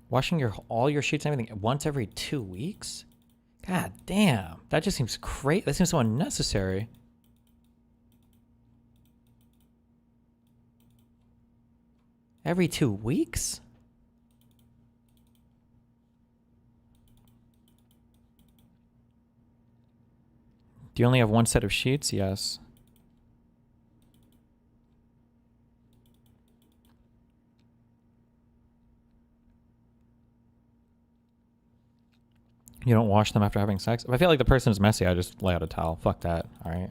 Washing all your sheets and everything once every 2 weeks? God damn. That just seems crazy. That seems so unnecessary. Every 2 weeks? Do you only have one set of sheets? Yes. You don't wash them after having sex? If I feel like the person is messy, I just lay out a towel. Fuck that, alright?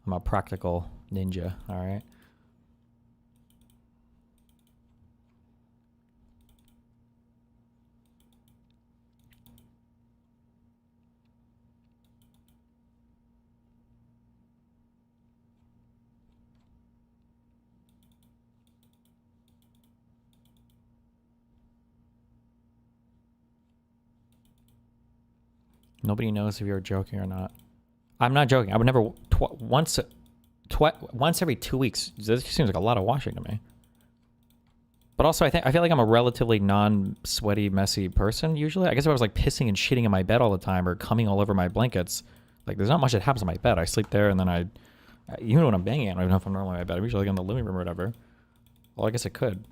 I'm a practical ninja, alright? Nobody knows if you're joking or not. I'm not joking. I would never... once every 2 weeks. This seems like a lot of washing to me. But also, I feel like I'm a relatively non-sweaty, messy person, usually. I guess if I was, like, pissing and shitting in my bed all the time or coming all over my blankets, like, there's not much that happens in my bed. I sleep there, and then even when I'm banging, I don't even know if I'm normally in my bed. I'm usually, like, in the living room or whatever. Well, I guess it could.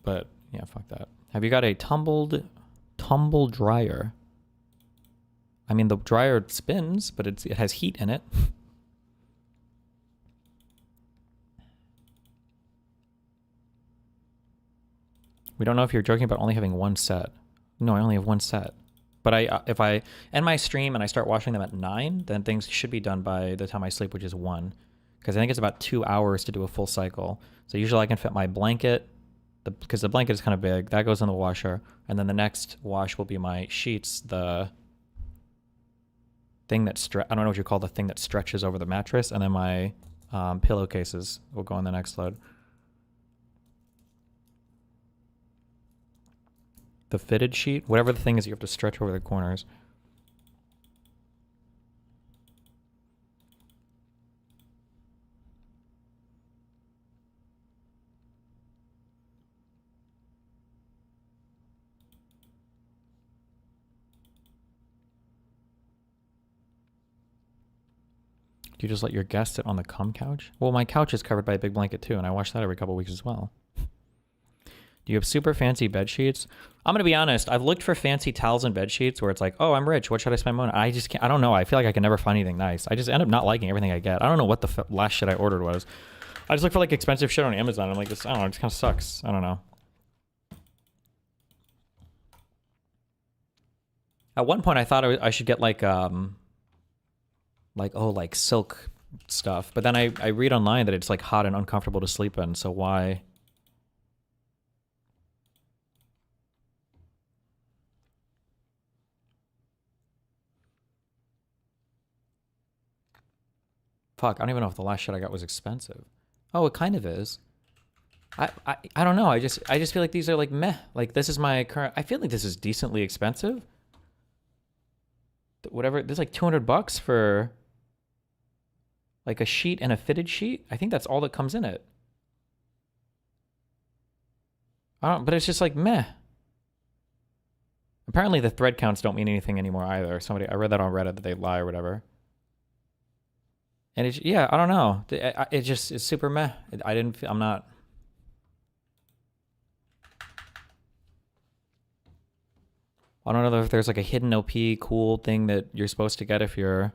But, yeah, fuck that. Have you got a tumble dryer? I mean, the dryer spins, but it has heat in it. We don't know if you're joking about only having one set. No, I only have one set. But if I end my stream and I start washing them at 9, then things should be done by the time I sleep, which is 1. Because I think it's about 2 hours to do a full cycle. So usually I can fit my blanket, because the blanket is kind of big. That goes in the washer. And then the next wash will be my sheets, the thing that I don't know what you call the thing that stretches over the mattress, and then my pillowcases will go on the next load. The fitted sheet, whatever the thing is you have to stretch over the corners. Do you just let your guests sit on the cum couch? Well, my couch is covered by a big blanket too, and I wash that every couple weeks as well. Do you have super fancy bed sheets? I'm gonna be honest. I've looked for fancy towels and bed sheets where it's like, oh, I'm rich. What should I spend money on? I just can't. I don't know. I feel like I can never find anything nice. I just end up not liking everything I get. I don't know what the last shit I ordered was. I just look for like expensive shit on Amazon. I'm like, this. I don't know. It just kind of sucks. I don't know. At one point, I thought I should get like silk stuff, but then I read online that it's like hot and uncomfortable to sleep in. So why? Fuck, I don't even know if the last shit I got was expensive. Oh, it kind of is. I don't know. I just feel like these are like meh. Like this is my current. I feel like this is decently expensive. Whatever. There's like $200 for like a sheet and a fitted sheet. I think that's all that comes in it. But it's just like meh. Apparently the thread counts don't mean anything anymore either. I read that on Reddit that they lie or whatever. And yeah, I don't know. It's super meh. I'm not. I don't know if there's like a hidden OP cool thing that you're supposed to get if you're.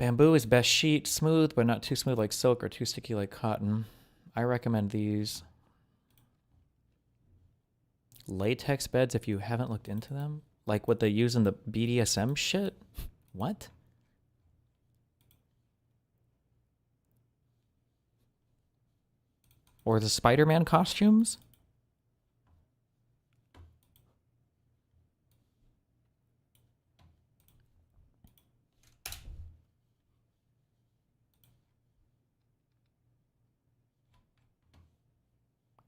Bamboo is best sheet, smooth but not too smooth like silk or too sticky like cotton. I recommend these. Latex beds if you haven't looked into them. Like what they use in the BDSM shit? What? Or the Spider-Man costumes?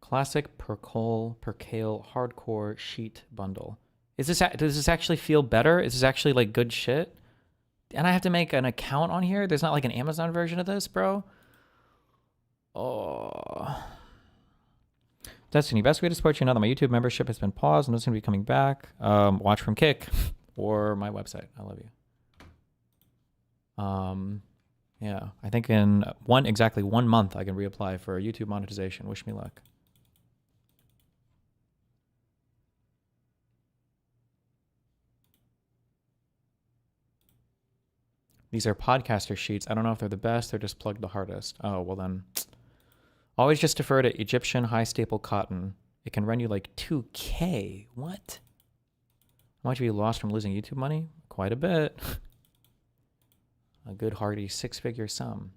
Classic percale hardcore sheet bundle. Does this actually feel better? Is this actually like good shit? And I have to make an account on here? There's not like an Amazon version of this, bro? Oh. Destiny, best way to support you now that my YouTube membership has been paused and it's going to be coming back. Watch from Kick or my website. I love you. Yeah, I think in exactly 1 month I can reapply for YouTube monetization. Wish me luck. These are podcaster sheets. I don't know if they're the best. They're just plugged the hardest. Oh, well then. Always just defer to Egyptian high staple cotton. It can run you like 2K. What? How much have you lost from losing YouTube money? Quite a bit. A good hearty 6-figure sum.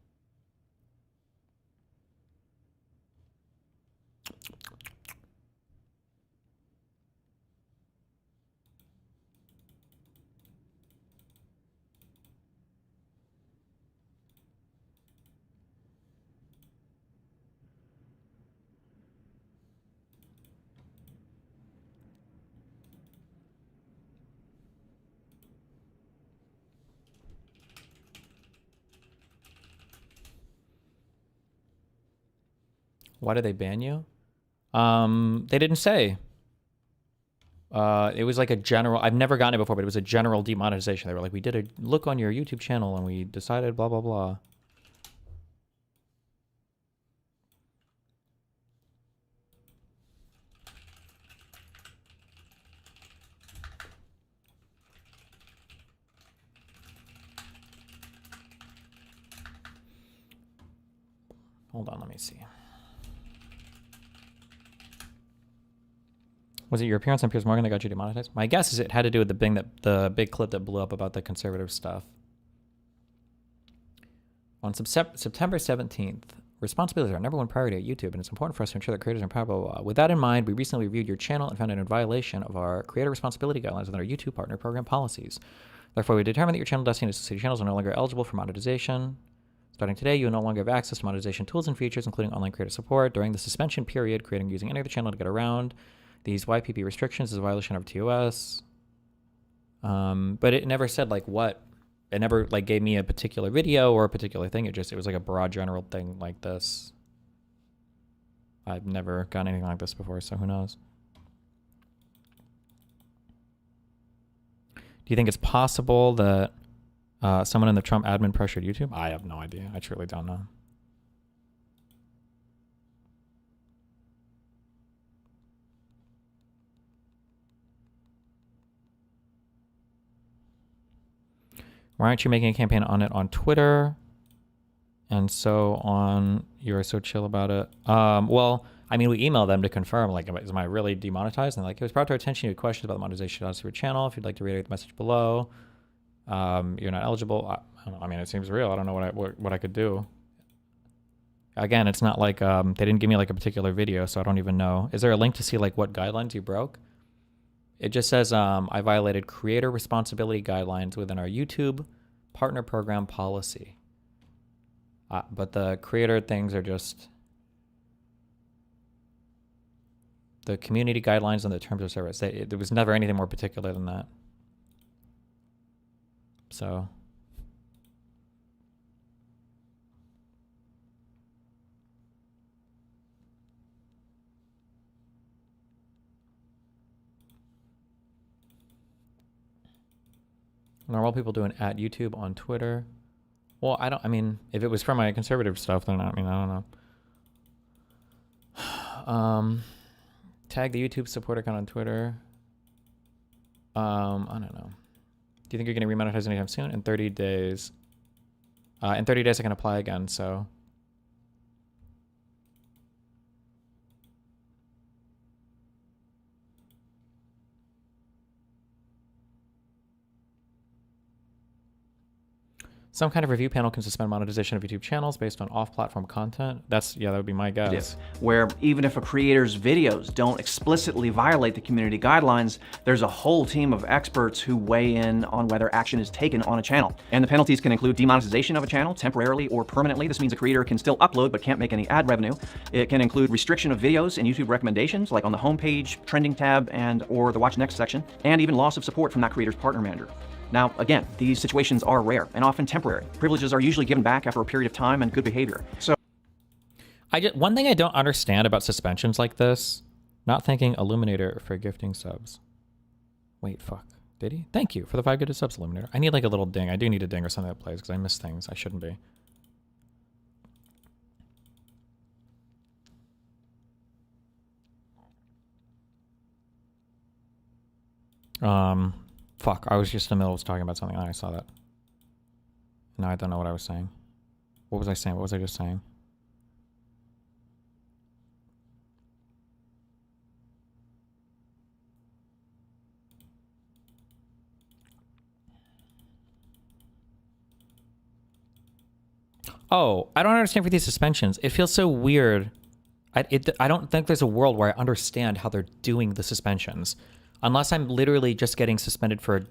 Why did they ban you? They didn't say. It was like a general, I've never gotten it before, but it was a general demonetization. They were like, we did a look on your YouTube channel and we decided blah, blah, blah. Hold on, let me see. Was it your appearance on Piers Morgan that got you demonetized? My guess is it had to do with the big clip that blew up about the conservative stuff. On September 17th, responsibility is our #1 priority at YouTube, and it's important for us to ensure that creators are empowered, blah, blah, blah. With that in mind, we recently reviewed your channel and found it in violation of our creator responsibility guidelines within our YouTube partner program policies. Therefore, we determined that your channel, Destiny, and associated channels are no longer eligible for monetization. Starting today, you will no longer have access to monetization tools and features, including online creator support. During the suspension period, creating using any other channel to get around these YPP restrictions is a violation of TOS. But it never said like what. It never like gave me a particular video or a particular thing. It was like a broad general thing like this. I've never gotten anything like this before, so who knows? Do you think it's possible that someone in the Trump admin pressured YouTube? I have no idea. I truly don't know. Why aren't you making a campaign on it on Twitter? And so on, you're so chill about it. Well, I mean, we emailed them to confirm, like, am I really demonetized? And like, it was brought to our attention you had questions about the monetization of your channel. If you'd like to reiterate the message below, you're not eligible. I don't know. I mean, it seems real. I don't know what I could do. Again, it's not like they didn't give me like a particular video, so I don't even know. Is there a link to see like what guidelines you broke? It just says I violated creator responsibility guidelines within our YouTube partner program policy. But the creator things are just the community guidelines and the terms of service. There was never anything more particular than that. So. Normal people doing at YouTube on Twitter. Well, I mean, if it was from my conservative stuff, then I don't know. Tag the YouTube support account on Twitter. I don't know. Do you think you're going to remonetize anytime soon? In 30 days. In 30 days, I can apply again, so... Some kind of review panel can suspend monetization of YouTube channels based on off-platform content. That would be my guess. Where even if a creator's videos don't explicitly violate the community guidelines, there's a whole team of experts who weigh in on whether action is taken on a channel. And the penalties can include demonetization of a channel temporarily or permanently. This means a creator can still upload but can't make any ad revenue. It can include restriction of videos in YouTube recommendations, like on the homepage, trending tab, and or the watch next section, and even loss of support from that creator's partner manager. Now, again, these situations are rare and often temporary. Privileges are usually given back after a period of time and good behavior. So, one thing I don't understand about suspensions like this, not thanking Illuminator for gifting subs. Wait, fuck. Did he? Thank you for the 5 gifted subs, Illuminator. I need like a little ding. I do need a ding or something that plays because I miss things I shouldn't be. Fuck, I was just in the middle of talking about something and I saw that. Now I don't know what I was saying. What was I saying? What was I just saying? Oh, I don't understand for these suspensions. It feels so weird. I don't think there's a world where I understand how they're doing the suspensions. Unless I'm literally just getting suspended for...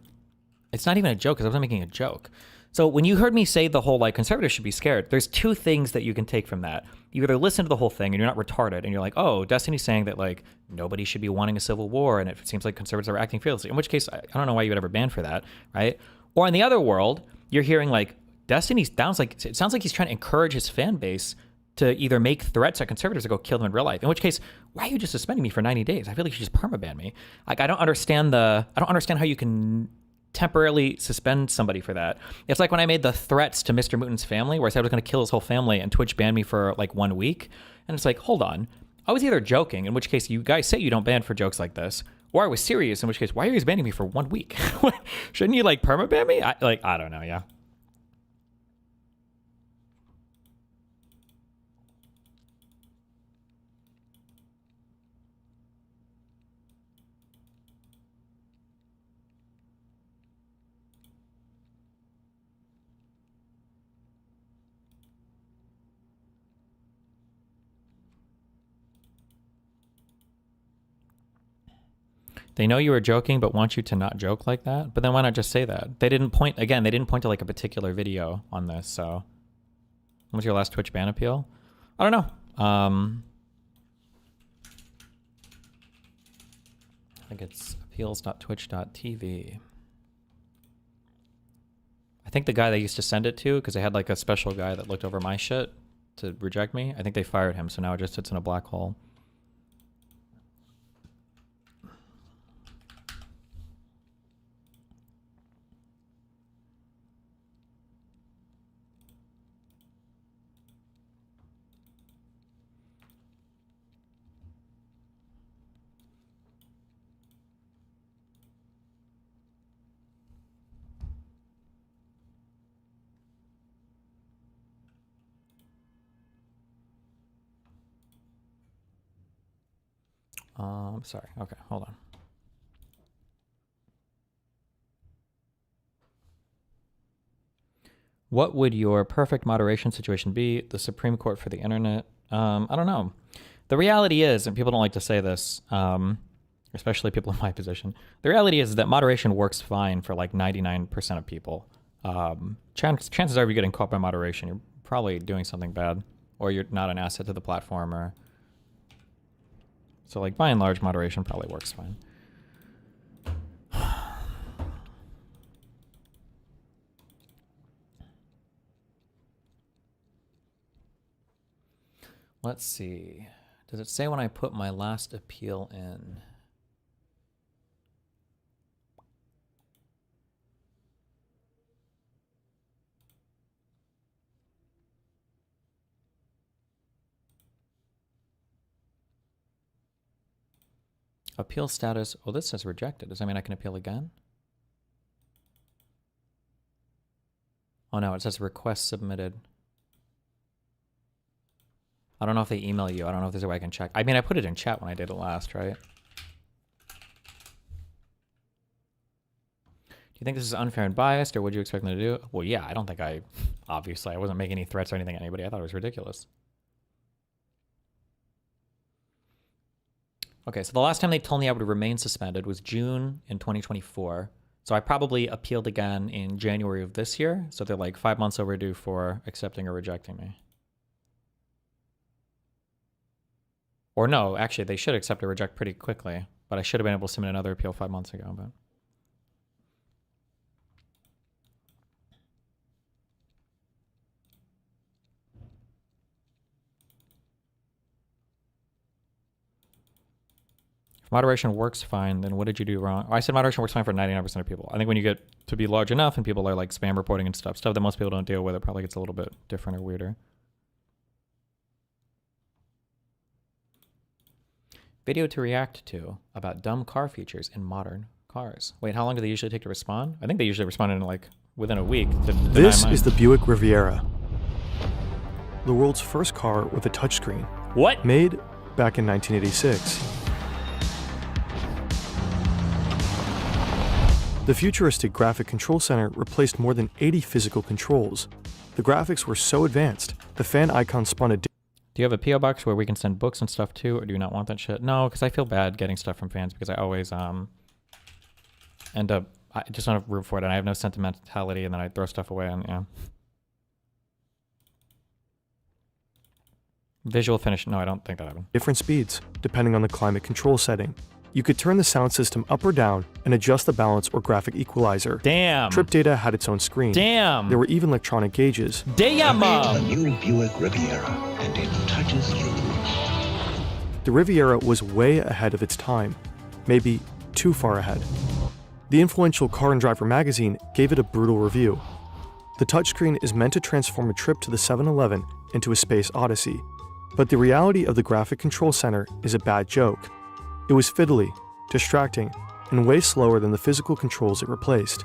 It's not even a joke, because I wasn't making a joke. So when you heard me say the whole, like, conservatives should be scared, there's 2 things that you can take from that. You either listen to the whole thing and you're not retarded, and you're like, oh, Destiny's saying that, like, nobody should be wanting a civil war, and it seems like conservatives are acting fearlessly. In which case, I don't know why you would ever ban for that, right? Or in the other world, you're hearing, like, Destiny sounds like he's trying to encourage his fan base to either make threats at conservatives or go kill them in real life. In which case, why are you just suspending me for 90 days? I feel like you should just permaban me. Like, I don't understand how you can temporarily suspend somebody for that. It's like when I made the threats to Mr. Mutin's family, where I said I was going to kill his whole family, and Twitch banned me for like 1 week. And it's like, hold on. I was either joking, in which case you guys say you don't ban for jokes like this, or I was serious, in which case, why are you guys banning me for 1 week? Shouldn't you like permaban me? I don't know, yeah. They know you were joking, but want you to not joke like that. But then why not just say that? They didn't point to like a particular video on this. So when was your last Twitch ban appeal? I don't know. I think it's appeals.twitch.tv. I think the guy they used to send it to, because they had like a special guy that looked over my shit to reject me, I think they fired him, so now it just sits in a black hole. Sorry. Okay, hold on. What would your perfect moderation situation be? The Supreme Court for the internet? I don't know. The reality is, and people don't like to say this, especially people in my position, the reality is that moderation works fine for like 99% of people. Chances are if you're getting caught by moderation, you're probably doing something bad, or you're not an asset to the platform, or... So, like, by and large, moderation probably works fine. Let's see. Does it say when I put my last appeal in? Appeal status. Oh, this says rejected. Does that mean I can appeal again? Oh no, it says request submitted. I don't know if they email you. I don't know if there's a way I can check. I mean, I put it in chat when I did it last, right? Do you think this is unfair and biased, or what do you expect them to do? Well, yeah, I don't think obviously, I wasn't making any threats or anything at anybody. I thought it was ridiculous. Okay, so the last time they told me I would remain suspended was June in 2024. So I probably appealed again in January of this year. So they're like 5 months overdue for accepting or rejecting me. Or no, actually, they should accept or reject pretty quickly. But I should have been able to submit another appeal 5 months ago. But if moderation works fine, then what did you do wrong? I said moderation works fine for 99% of people. I think when you get to be large enough and people are like spam reporting and stuff that most people don't deal with, it probably gets a little bit different or weirder. Video to react to about dumb car features in modern cars. Wait, how long do they usually take to respond? I think they usually respond in like within a week. This is the Buick Riviera, the world's first car with a touchscreen. What? Made back in 1986. The futuristic graphic control center replaced more than 80 physical controls. The graphics were so advanced, the fan icon spun a. Do you have a P.O. box where we can send books and stuff too, or do you not want that shit? No, because I feel bad getting stuff from fans because I always end up, I just don't have room for it, and I have no sentimentality, and then I throw stuff away, and yeah. Visual finish, no, I don't think that happened. Different speeds, depending on the climate control setting. You could turn the sound system up or down and adjust the balance or graphic equalizer. Damn. Trip data had its own screen. Damn. There were even electronic gauges. Damn. A new Buick Riviera, and it touches you. The Riviera was way ahead of its time, maybe too far ahead. The influential Car and Driver magazine gave it a brutal review. The touchscreen is meant to transform a trip to the 7-Eleven into a space odyssey, but the reality of the graphic control center is a bad joke. It was fiddly, distracting, and way slower than the physical controls it replaced.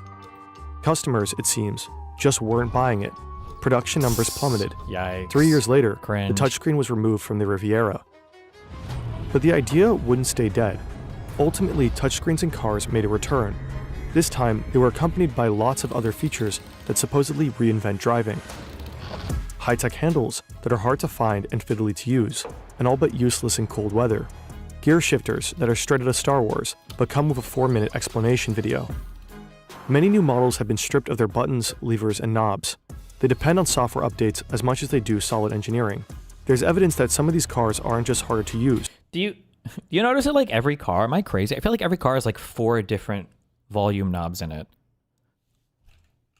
Customers, it seems, just weren't buying it. Production numbers plummeted. Yikes. 3 years later, Cringe. the touchscreen was removed from the Riviera. But the idea wouldn't stay dead. Ultimately, touchscreens in cars made a return. This time, they were accompanied by lots of other features that supposedly reinvent driving. High-tech handles that are hard to find and fiddly to use, and all but useless in cold weather. Gear shifters that are straight out of Star Wars, but come with a 4-minute explanation video. Many new models have been stripped of their buttons, levers, and knobs. They depend on software updates as much as they do solid engineering. There's evidence that some of these cars aren't just harder to use. Do you notice it like every car? Am I crazy? I feel like every car has like 4 different volume knobs in it.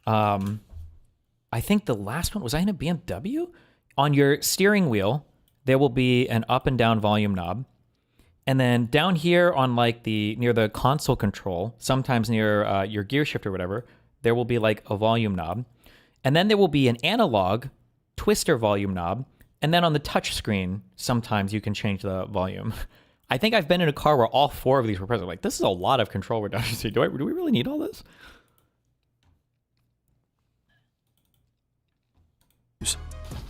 I think the last one, was I in a BMW? On your steering wheel, there will be an up and down volume knob. And then down here on like near the console control, sometimes near your gear shift or whatever, there will be like a volume knob. And then there will be an analog twister volume knob. And then on the touch screen, sometimes you can change the volume. I think I've been in a car where all 4 of these were present. Like, this is a lot of control redundancy. Do we really need all this?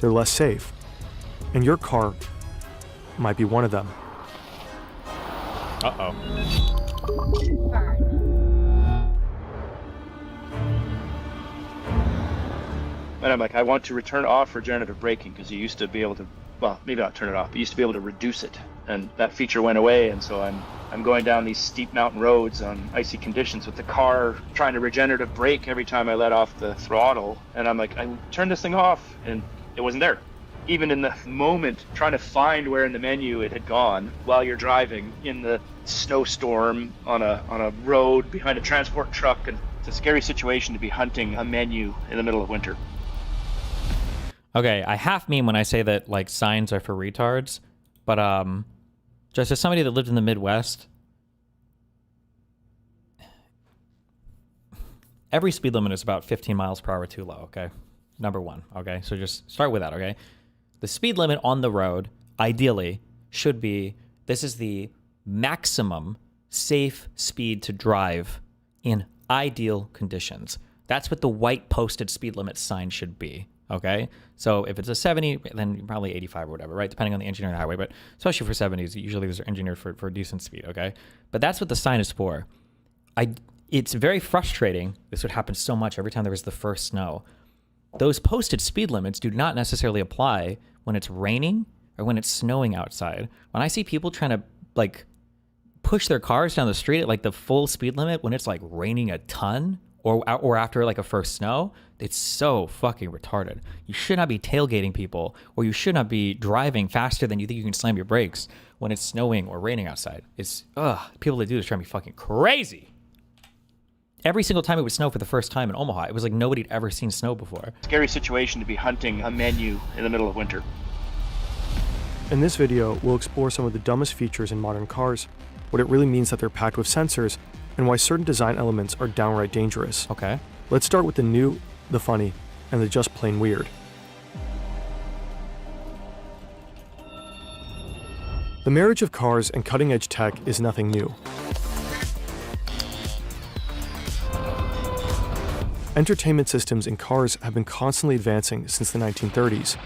They're less safe. And your car might be one of them. Uh-oh. And I'm like, I want to return off regenerative braking because you used to be able to, well, maybe not turn it off, but you used to be able to reduce it. And that feature went away, and so I'm going down these steep mountain roads on icy conditions with the car trying to regenerative brake every time I let off the throttle. And I'm like, I turned this thing off, and it wasn't there. Even in the moment, trying to find where in the menu it had gone while you're driving in the snowstorm on a road behind a transport truck, and it's a scary situation to be hunting a menu in the middle of winter. Okay, I half mean when I say that like signs are for retards, but just as somebody that lived in the Midwest, every speed limit is about 15 miles per hour too low, okay? Number one, okay? So just start with that, okay? The speed limit on the road, ideally, should be, this is the maximum safe speed to drive in ideal conditions. That's what the white posted speed limit sign should be. Okay, so if it's a 70, then probably 85 or whatever, right? Depending on the engineering of the highway, but especially for 70s, usually those are engineered for decent speed. Okay, but that's what the sign is for. It's very frustrating. This would happen so much every time there was the first snow. Those posted speed limits do not necessarily apply when it's raining or when it's snowing outside. When I see people trying to like push their cars down the street at like the full speed limit when it's like raining a ton or after like a first snow, it's so fucking retarded. You should not be tailgating people, or you should not be driving faster than you think you can slam your brakes when it's snowing or raining outside. It's people that do this trying to be fucking crazy. Every single time it would snow for the first time in Omaha, it was like nobody'd ever seen snow before. Scary situation to be hunting a menu in the middle of winter. In this video, we'll explore some of the dumbest features in modern cars, what it really means that they're packed with sensors, and why certain design elements are downright dangerous. Okay. Let's start with the new, the funny, and the just plain weird. The marriage of cars and cutting-edge tech is nothing new. Entertainment systems in cars have been constantly advancing since the 1930s.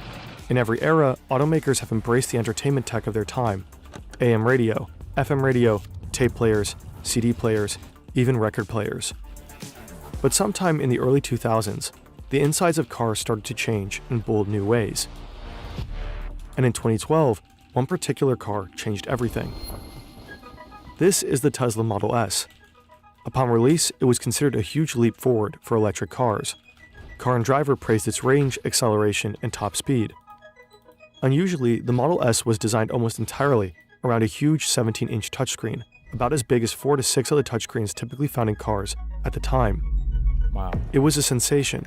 In every era, automakers have embraced the entertainment tech of their time. AM radio, FM radio, tape players, CD players, even record players. But sometime in the early 2000s, the insides of cars started to change in bold new ways. And in 2012, one particular car changed everything. This is the Tesla Model S. Upon release, it was considered a huge leap forward for electric cars. Car and Driver praised its range, acceleration, and top speed. Unusually, the Model S was designed almost entirely around a huge 17-inch touchscreen, about as big as 4 to 6 other touchscreens typically found in cars at the time. Wow. It was a sensation.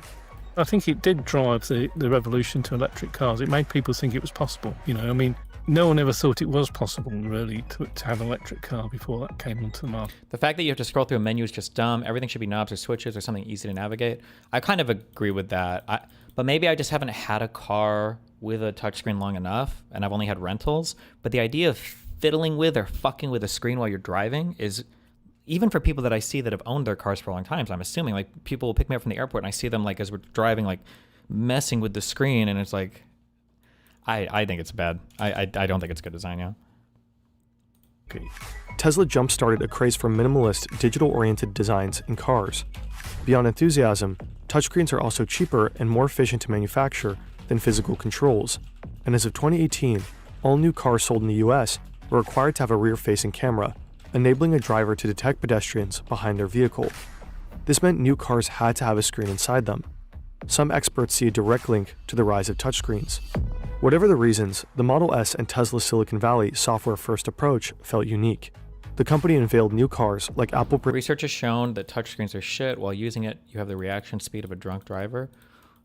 I think it did drive the revolution to electric cars. It made people think it was possible. I mean, no one ever thought it was possible, really, to have an electric car before that came onto the market. The fact that you have to scroll through a menu is just dumb. Everything should be knobs or switches or something easy to navigate. I kind of agree with that. But maybe I just haven't had a car with a touchscreen long enough, and I've only had rentals. But the idea of fiddling with or fucking with a screen while you're driving is, even for people that I see that have owned their cars for a long time, so I'm assuming like people will pick me up from the airport and I see them like as we're driving like messing with the screen, and it's like I think it's bad. I don't think it's good design. Yeah. Okay. Tesla jump-started a craze for minimalist, digital-oriented designs in cars. Beyond enthusiasm, touchscreens are also cheaper and more efficient to manufacture than physical controls. And as of 2018, all new cars sold in the US were required to have a rear-facing camera, enabling a driver to detect pedestrians behind their vehicle. This meant new cars had to have a screen inside them. Some experts see a direct link to the rise of touchscreens. Whatever the reasons, the Model S and Tesla's Silicon Valley software-first approach felt unique. The company unveiled new cars like Apple. Research has shown that touchscreens are shit. While using it, you have the reaction speed of a drunk driver.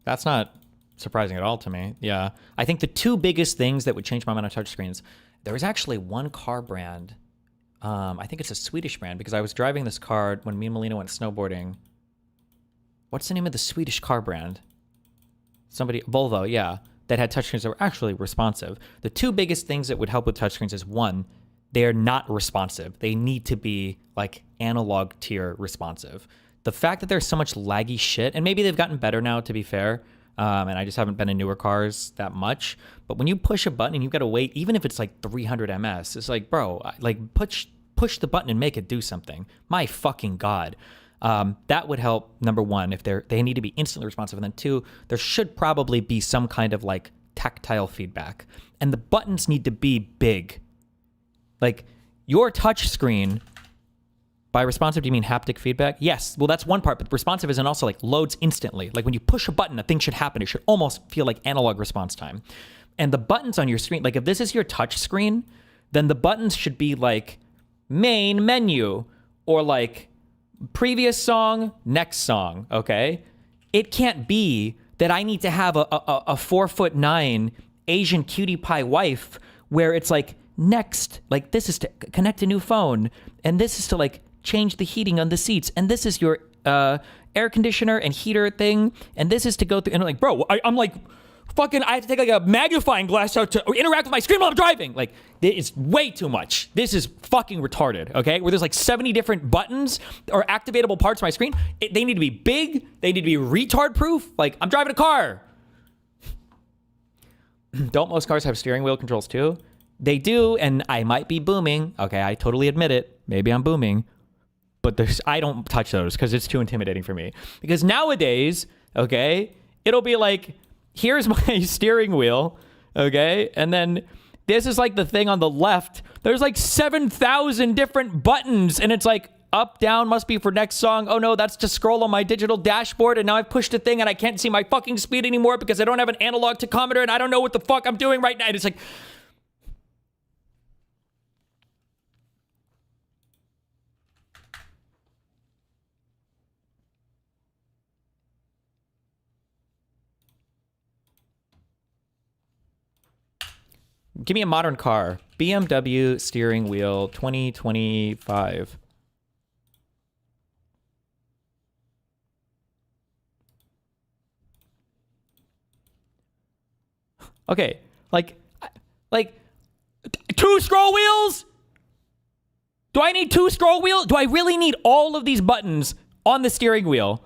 That's not surprising at all to me. Yeah. I think the two biggest things that would change my mind on touchscreens, there was actually one car brand. I think it's a Swedish brand, because I was driving this car when me and Melina went snowboarding. What's the name of the Swedish car brand? Volvo, yeah, that had touchscreens that were actually responsive. The two biggest things that would help with touchscreens is, one, they're not responsive. They need to be like analog tier responsive. The fact that there's so much laggy shit, and maybe they've gotten better now, to be fair, and I just haven't been in newer cars that much, but when you push a button and you've got to wait, even if it's like 300 ms, it's like, bro, like push the button and make it do something. My fucking God. That would help, number one, if they need to be instantly responsive. And then two, there should probably be some kind of like tactile feedback. And the buttons need to be big. Like your touch screen, by responsive, do you mean haptic feedback? Yes. Well, that's one part, but responsive isn't also like loads instantly. Like when you push a button, a thing should happen. It should almost feel like analog response time. And the buttons on your screen, like if this is your touch screen, then the buttons should be like main menu or like previous song, next song, okay? It can't be that I need to have a 4'9" Asian cutie pie wife where it's like next, like this is to connect a new phone, and this is to like change the heating on the seats, and this is your air conditioner and heater thing, and this is to go through, and like, bro, I'm like, fucking, I have to take like a magnifying glass out to interact with my screen while I'm driving. Like, it's way too much. This is fucking retarded, okay? Where there's like 70 different buttons or activatable parts of my screen. They need to be big. They need to be retard proof. Like, I'm driving a car. Don't most cars have steering wheel controls too? They do, and I might be booming. Okay, I totally admit it. Maybe I'm booming. But I don't touch those because it's too intimidating for me. Because nowadays, okay, it'll be like, here's my steering wheel, okay? And then this is like the thing on the left. There's like 7,000 different buttons, and it's like, up, down must be for next song. Oh no, that's to scroll on my digital dashboard, and now I've pushed a thing and I can't see my fucking speed anymore because I don't have an analog tachometer and I don't know what the fuck I'm doing right now. And it's like... Give me a modern car. BMW steering wheel 2025. Okay, like 2 scroll wheels? Do I need 2 scroll wheels? Do I really need all of these buttons on the steering wheel?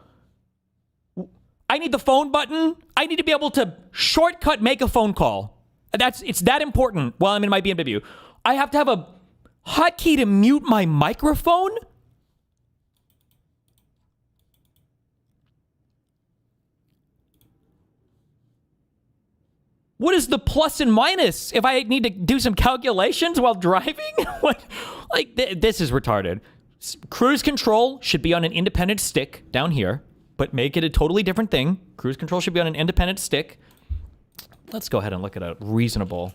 I need the phone button. I need to be able to shortcut make a phone call. It's that important while I'm in my BMW. I have to have a hotkey to mute my microphone? What is the plus and minus if I need to do some calculations while driving? What? Like, this is retarded. Cruise control should be on an independent stick down here, but make it a totally different thing. Cruise control should be on an independent stick. Let's go ahead and look at a reasonable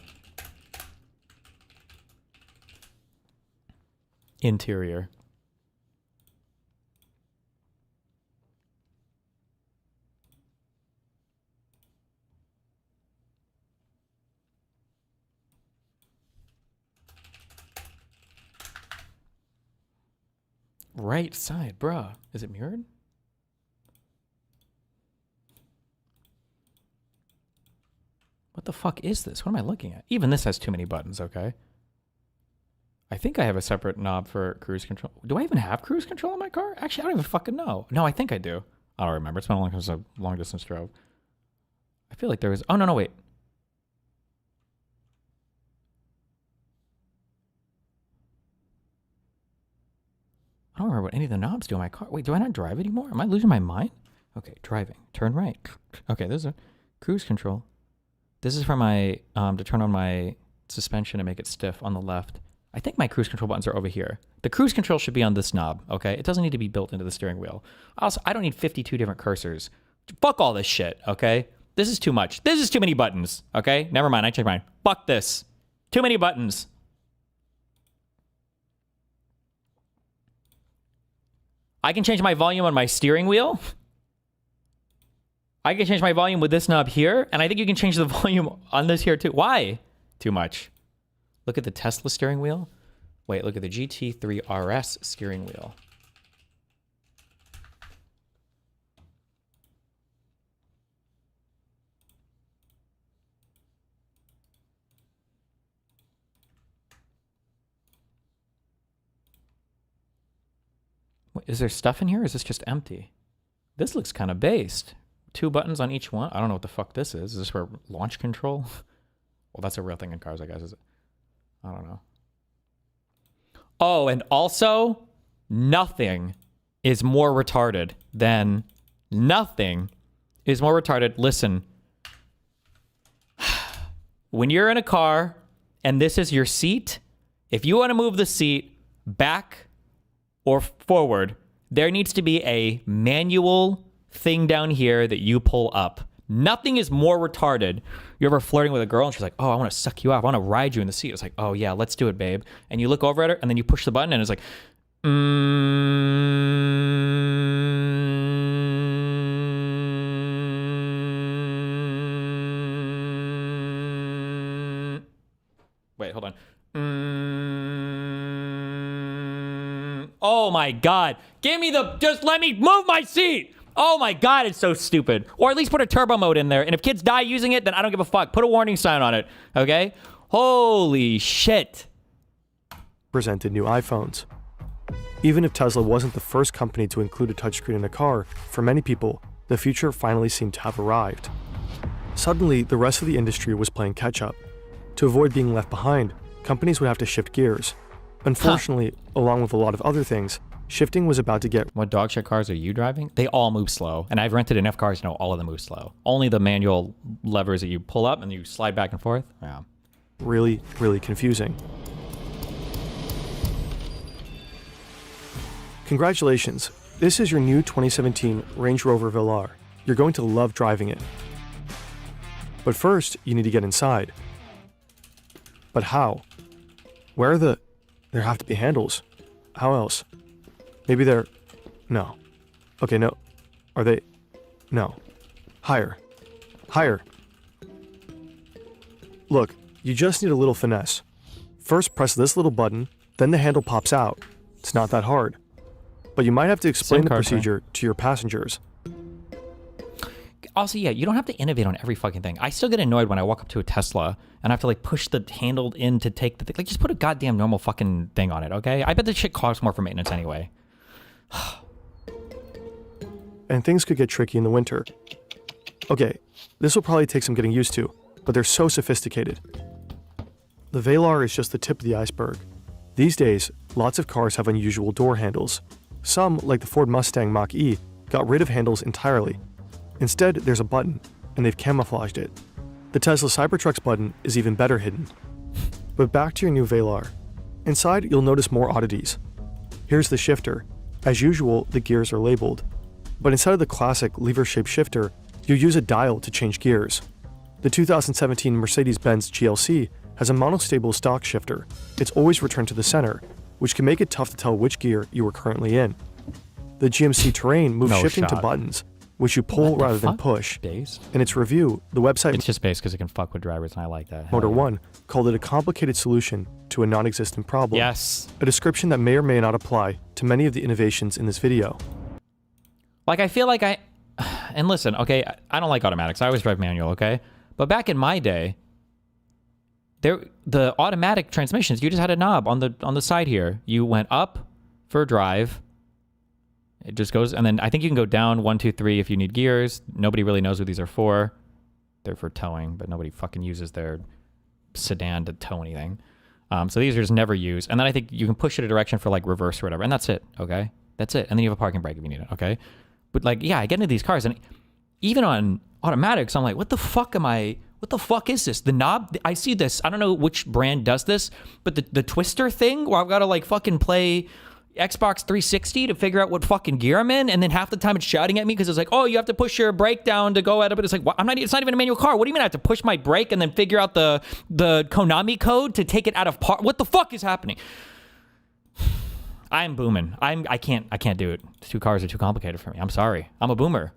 interior. Right side, bruh. Is it mirrored? What the fuck is this? What am I looking at? Even this has too many buttons, okay? I think I have a separate knob for cruise control. Do I even have cruise control in my car? Actually, I don't even fucking know. No, I think I do. I don't remember. It's been a long time since a long distance drove. I feel like there was... Oh, no, wait. I don't remember what any of the knobs do in my car. Wait, do I not drive anymore? Am I losing my mind? Okay, driving. Turn right. Okay, this is a cruise control. This is for my, to turn on my suspension and make it stiff on the left. I think my cruise control buttons are over here. The cruise control should be on this knob, okay? It doesn't need to be built into the steering wheel. Also, I don't need 52 different cursors. Fuck all this shit, okay? This is too much. This is too many buttons, okay? Never mind, I changed mine. Fuck this. Too many buttons. I can change my volume on my steering wheel. I can change my volume with this knob here, and I think you can change the volume on this here too. Why? Too much. Look at the Tesla steering wheel. Wait, look at the GT3 RS steering wheel. Wait, is there stuff in here, or is this just empty? This looks kind of based. 2 buttons on each one. I don't know what the fuck this is. Is this for launch control? Well, that's a real thing in cars, I guess, is it? I don't know. Oh, and also, nothing is more retarded than... Nothing is more retarded. Listen. When you're in a car, and this is your seat, if you want to move the seat back or forward, there needs to be a manual thing down here that you pull up. Nothing is more retarded. You're ever flirting with a girl and she's like, oh, I want to suck you off. I want to ride you in the seat. It's like, oh yeah, let's do it, babe. And you look over at her and then you push the button and it's like, Wait, hold on. Oh my God. Give me just let me move my seat. Oh my God, it's so stupid. Or at least put a turbo mode in there. And if kids die using it, then I don't give a fuck. Put a warning sign on it, okay? Holy shit. Presented new iPhones. Even if Tesla wasn't the first company to include a touchscreen in a car, for many people, the future finally seemed to have arrived. Suddenly, the rest of the industry was playing catch-up. To avoid being left behind, companies would have to shift gears. Unfortunately, along with a lot of other things, shifting was about to get What dog shit cars are you driving? They all move slow. And I've rented enough cars to know all of them move slow. Only the manual levers that you pull up and you slide back and forth. Yeah. really, really confusing. Congratulations, this is your new 2017 Range Rover Velar. You're going to love driving it. But first, you need to get inside. But how? Where are the... There have to be handles. How else? Maybe they're... No. Okay, no. Are they... No. Higher. Higher. Look, you just need a little finesse. First press this little button, then the handle pops out. It's not that hard. But you might have to explain the procedure to your passengers. Also, yeah, you don't have to innovate on every fucking thing. I still get annoyed when I walk up to a Tesla and I have to like push the handle in to take the thing. Like, just put a goddamn normal fucking thing on it, okay? I bet the shit costs more for maintenance anyway. And things could get tricky in the winter. Okay, this will probably take some getting used to, but they're so sophisticated. The Velar is just the tip of the iceberg. These days, lots of cars have unusual door handles. Some, like the Ford Mustang Mach-E, got rid of handles entirely. Instead, there's a button, and they've camouflaged it. The Tesla Cybertruck's button is even better hidden. But back to your new Velar. Inside, you'll notice more oddities. Here's the shifter. As usual, the gears are labeled. But instead of the classic lever-shaped shifter, you use a dial to change gears. The 2017 Mercedes-Benz GLC has a monostable stock shifter. It's always returned to the center, which can make it tough to tell which gear you are currently in. The GMC Terrain moves shifting to buttons, which you pull rather than push. Based? In its review, the website It's just based because it can fuck with drivers, and I like that. Motor One called it a complicated solution to a non-existent problem. Yes. A description that may or may not apply to many of the innovations in this video. Like, I feel like and listen, okay, I don't like automatics. I always drive manual, okay? But back in my day, the automatic transmissions, you just had a knob on the side here. You went up for a drive. It just goes, and then I think you can go down 1, 2, 3 if you need gears. Nobody really knows what these are for. They're for towing, but nobody fucking uses their sedan to tow anything. So these are just never used. And then I think you can push it a direction for like reverse or whatever, and that's it, okay? That's it. And then you have a parking brake if you need it, okay? But like, yeah, I get into these cars, and even on automatics, I'm like, what the fuck is this? The knob, I see this. I don't know which brand does this, but the twister thing where I've got to like fucking play Xbox 360 to figure out what fucking gear I'm in, and then half the time it's shouting at me because it's like, oh, you have to push your brake down to go at it, but it's like, what? It's not even a manual car. What do you mean I have to push my brake and then figure out the Konami code to take it out of park? What the fuck is happening? I'm booming. I can't do it. Two cars are too complicated for me. I'm sorry. I'm a boomer.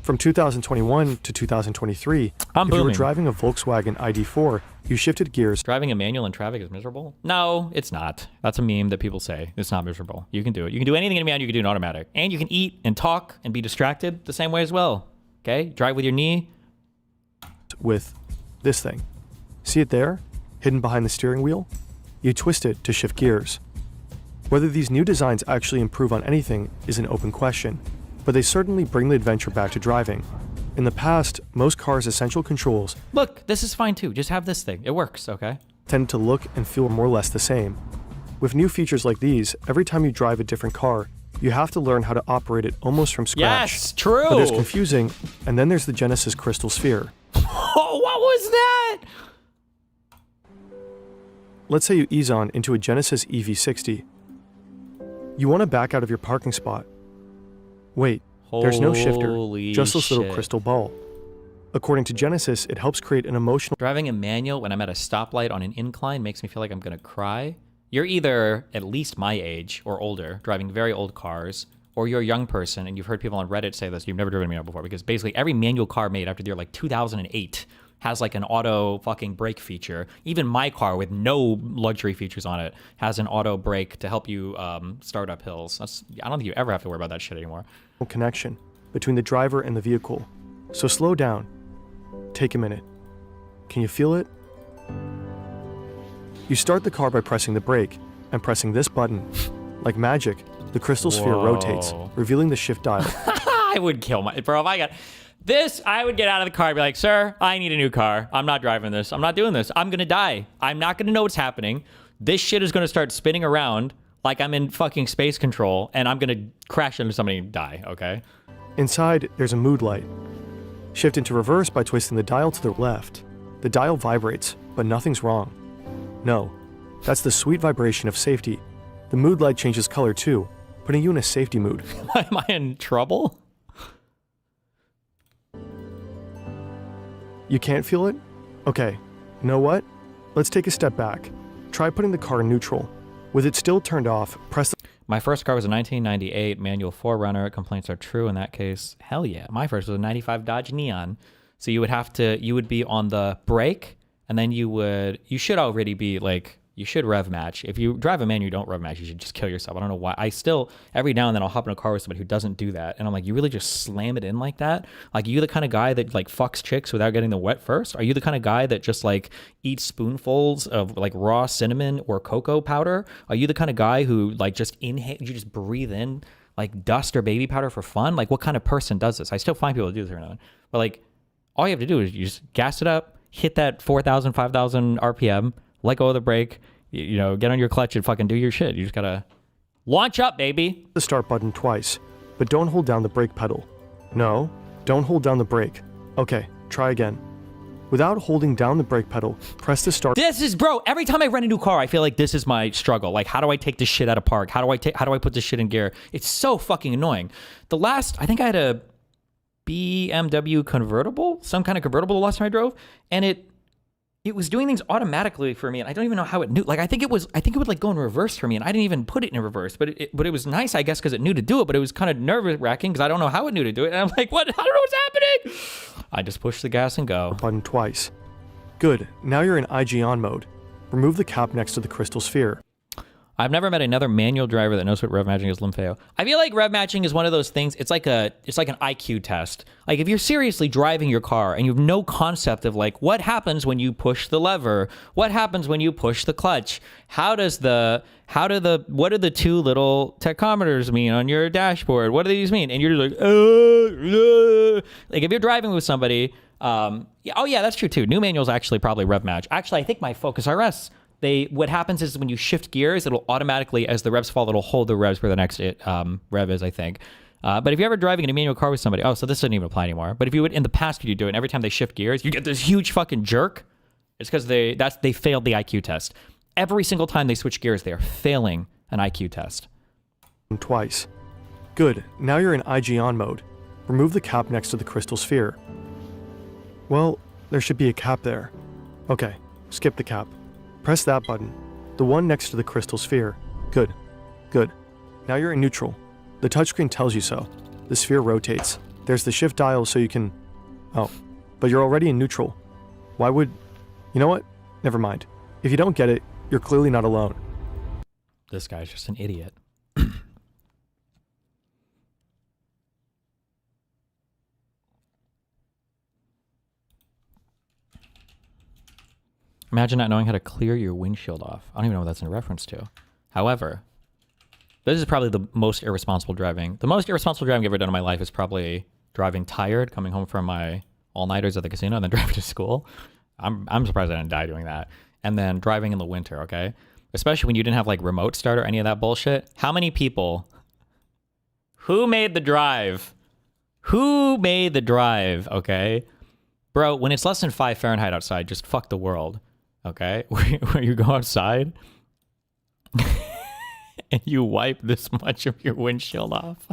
From 2021 to 2023, if you were driving a Volkswagen ID4, you shifted gears. Driving a manual in traffic is miserable? No, it's not. That's a meme that people say. It's not miserable. You can do it. You can do anything in a manual, you can do an automatic. And you can eat and talk and be distracted the same way as well. Okay? Drive with your knee. With this thing. See it there? Hidden behind the steering wheel? You twist it to shift gears. Whether these new designs actually improve on anything is an open question, but they certainly bring the adventure back to driving. In the past, most cars' essential controls Look, this is fine too. Just have this thing. It works, okay? tend to look and feel more or less the same. With new features like these, every time you drive a different car, you have to learn how to operate it almost from scratch. Yes, true. But there's confusing, and then there's the Genesis Crystal Sphere. Oh, what was that? Let's say you ease on into a Genesis EV60. You want to back out of your parking spot. Wait, there's no shifter, just this little crystal ball. According to Genesis, it helps create an emotional... Driving a manual when I'm at a stoplight on an incline makes me feel like I'm going to cry. You're either at least my age or older, driving very old cars, or you're a young person, and you've heard people on Reddit say this, you've never driven a manual before, because basically every manual car made after the year like 2008 has like an auto fucking brake feature. Even my car with no luxury features on it has an auto brake to help you start up hills. I don't think you ever have to worry about that shit anymore. Connection between the driver and the vehicle. So slow down. Take a minute. Can you feel it? You start the car by pressing the brake and pressing this button. Like magic, the crystal sphere rotates, revealing the shift dial. I would kill my bro if I got this. I would get out of the car and be like, sir, I need a new car. I'm not driving this. I'm not doing this. I'm gonna die. I'm not gonna know what's happening. This shit is gonna start spinning around like I'm in fucking space control, and I'm gonna crash into somebody and die. Okay. Inside, there's a mood light. Shift into reverse by twisting the dial to the left. The dial vibrates, but nothing's wrong. No, that's the sweet vibration of safety. The mood light changes color too, putting you in a safety mood. Am I in trouble? You can't feel it? Okay, you know what? Let's take a step back. Try putting the car in neutral. With it still turned off, press the... My first car was a 1998 manual 4Runner. Complaints are true in that case. Hell yeah. My first was a 95 Dodge Neon. So you would be on the brake, and then you should already be like, you should rev match. If you drive a man, you don't rev match. You should just kill yourself. I don't know why. I still, every now and then I'll hop in a car with somebody who doesn't do that. And I'm like, you really just slam it in like that? Like, you the kind of guy that like fucks chicks without getting them wet first? Are you the kind of guy that just like eats spoonfuls of like raw cinnamon or cocoa powder? Are you the kind of guy who like just inhale, you just breathe in like dust or baby powder for fun? Like, what kind of person does this? I still find people that do this every now and then. But like, all you have to do is you just gas it up, hit that 4,000, 5,000 RPM, let go of the brake, you know, get on your clutch and fucking do your shit. You just gotta launch up, baby. The start button twice, but don't hold down the brake pedal. No, don't hold down the brake. Okay, try again. Without holding down the brake pedal, press the start. This is, bro, every time I rent a new car, I feel like this is my struggle. Like, how do I take this shit out of park? How do I put this shit in gear? It's so fucking annoying. I think I had a BMW convertible, some kind of convertible the last time I drove, and it was doing things automatically for me, and I don't even know how it knew. Like, I think it would like go in reverse for me, and I didn't even put it in reverse, but it was nice, I guess, because it knew to do it, but it was kind of nerve-wracking because I don't know how it knew to do it, and I'm like, what? I don't know what's happening. I just push the gas and go. Button twice. Good, now you're in IG on mode. Remove the cap next to the crystal sphere. I've never met another manual driver that knows what rev matching is, Limfeo. I feel like rev matching is one of those things, it's like an IQ test. Like, if you're seriously driving your car and you have no concept of like, what happens when you push the lever? What happens when you push the clutch? What do the two little tachometers mean on your dashboard? What do these mean? And you're just like, like if you're driving with somebody, oh yeah, that's true too. New manuals actually probably rev match. Actually, I think my Focus RS, what happens is when you shift gears, it'll automatically, as the revs fall, it'll hold the revs where the next rev is, I think. But if you're ever driving in a manual car with somebody, so this doesn't even apply anymore. But if you would, in the past, you do it, and every time they shift gears, you get this huge fucking jerk. It's because they failed the IQ test. Every single time they switch gears, they are failing an IQ test. Twice. Good, now you're in IG on mode. Remove the cap next to the crystal sphere. Well, there should be a cap there. Okay, skip the cap. Press that button, the one next to the crystal sphere. Good, good. Now you're in neutral. The touchscreen tells you so. The sphere rotates. There's the shift dial so you can... Oh, but you're already in neutral. Why would... You know what? Never mind. If you don't get it, you're clearly not alone. This guy's just an idiot. Imagine not knowing how to clear your windshield off. I don't even know what that's in reference to. However, this is probably the most irresponsible driving. The most irresponsible driving I've ever done in my life is probably driving tired, coming home from my all-nighters at the casino, and then driving to school. I'm surprised I didn't die doing that. And then driving in the winter, okay? Especially when you didn't have like remote start or any of that bullshit. How many people... Who made the drive? Who made the drive, okay? Bro, when it's less than 5 Fahrenheit outside, just fuck the world. Okay, where you go outside and you wipe this much of your windshield off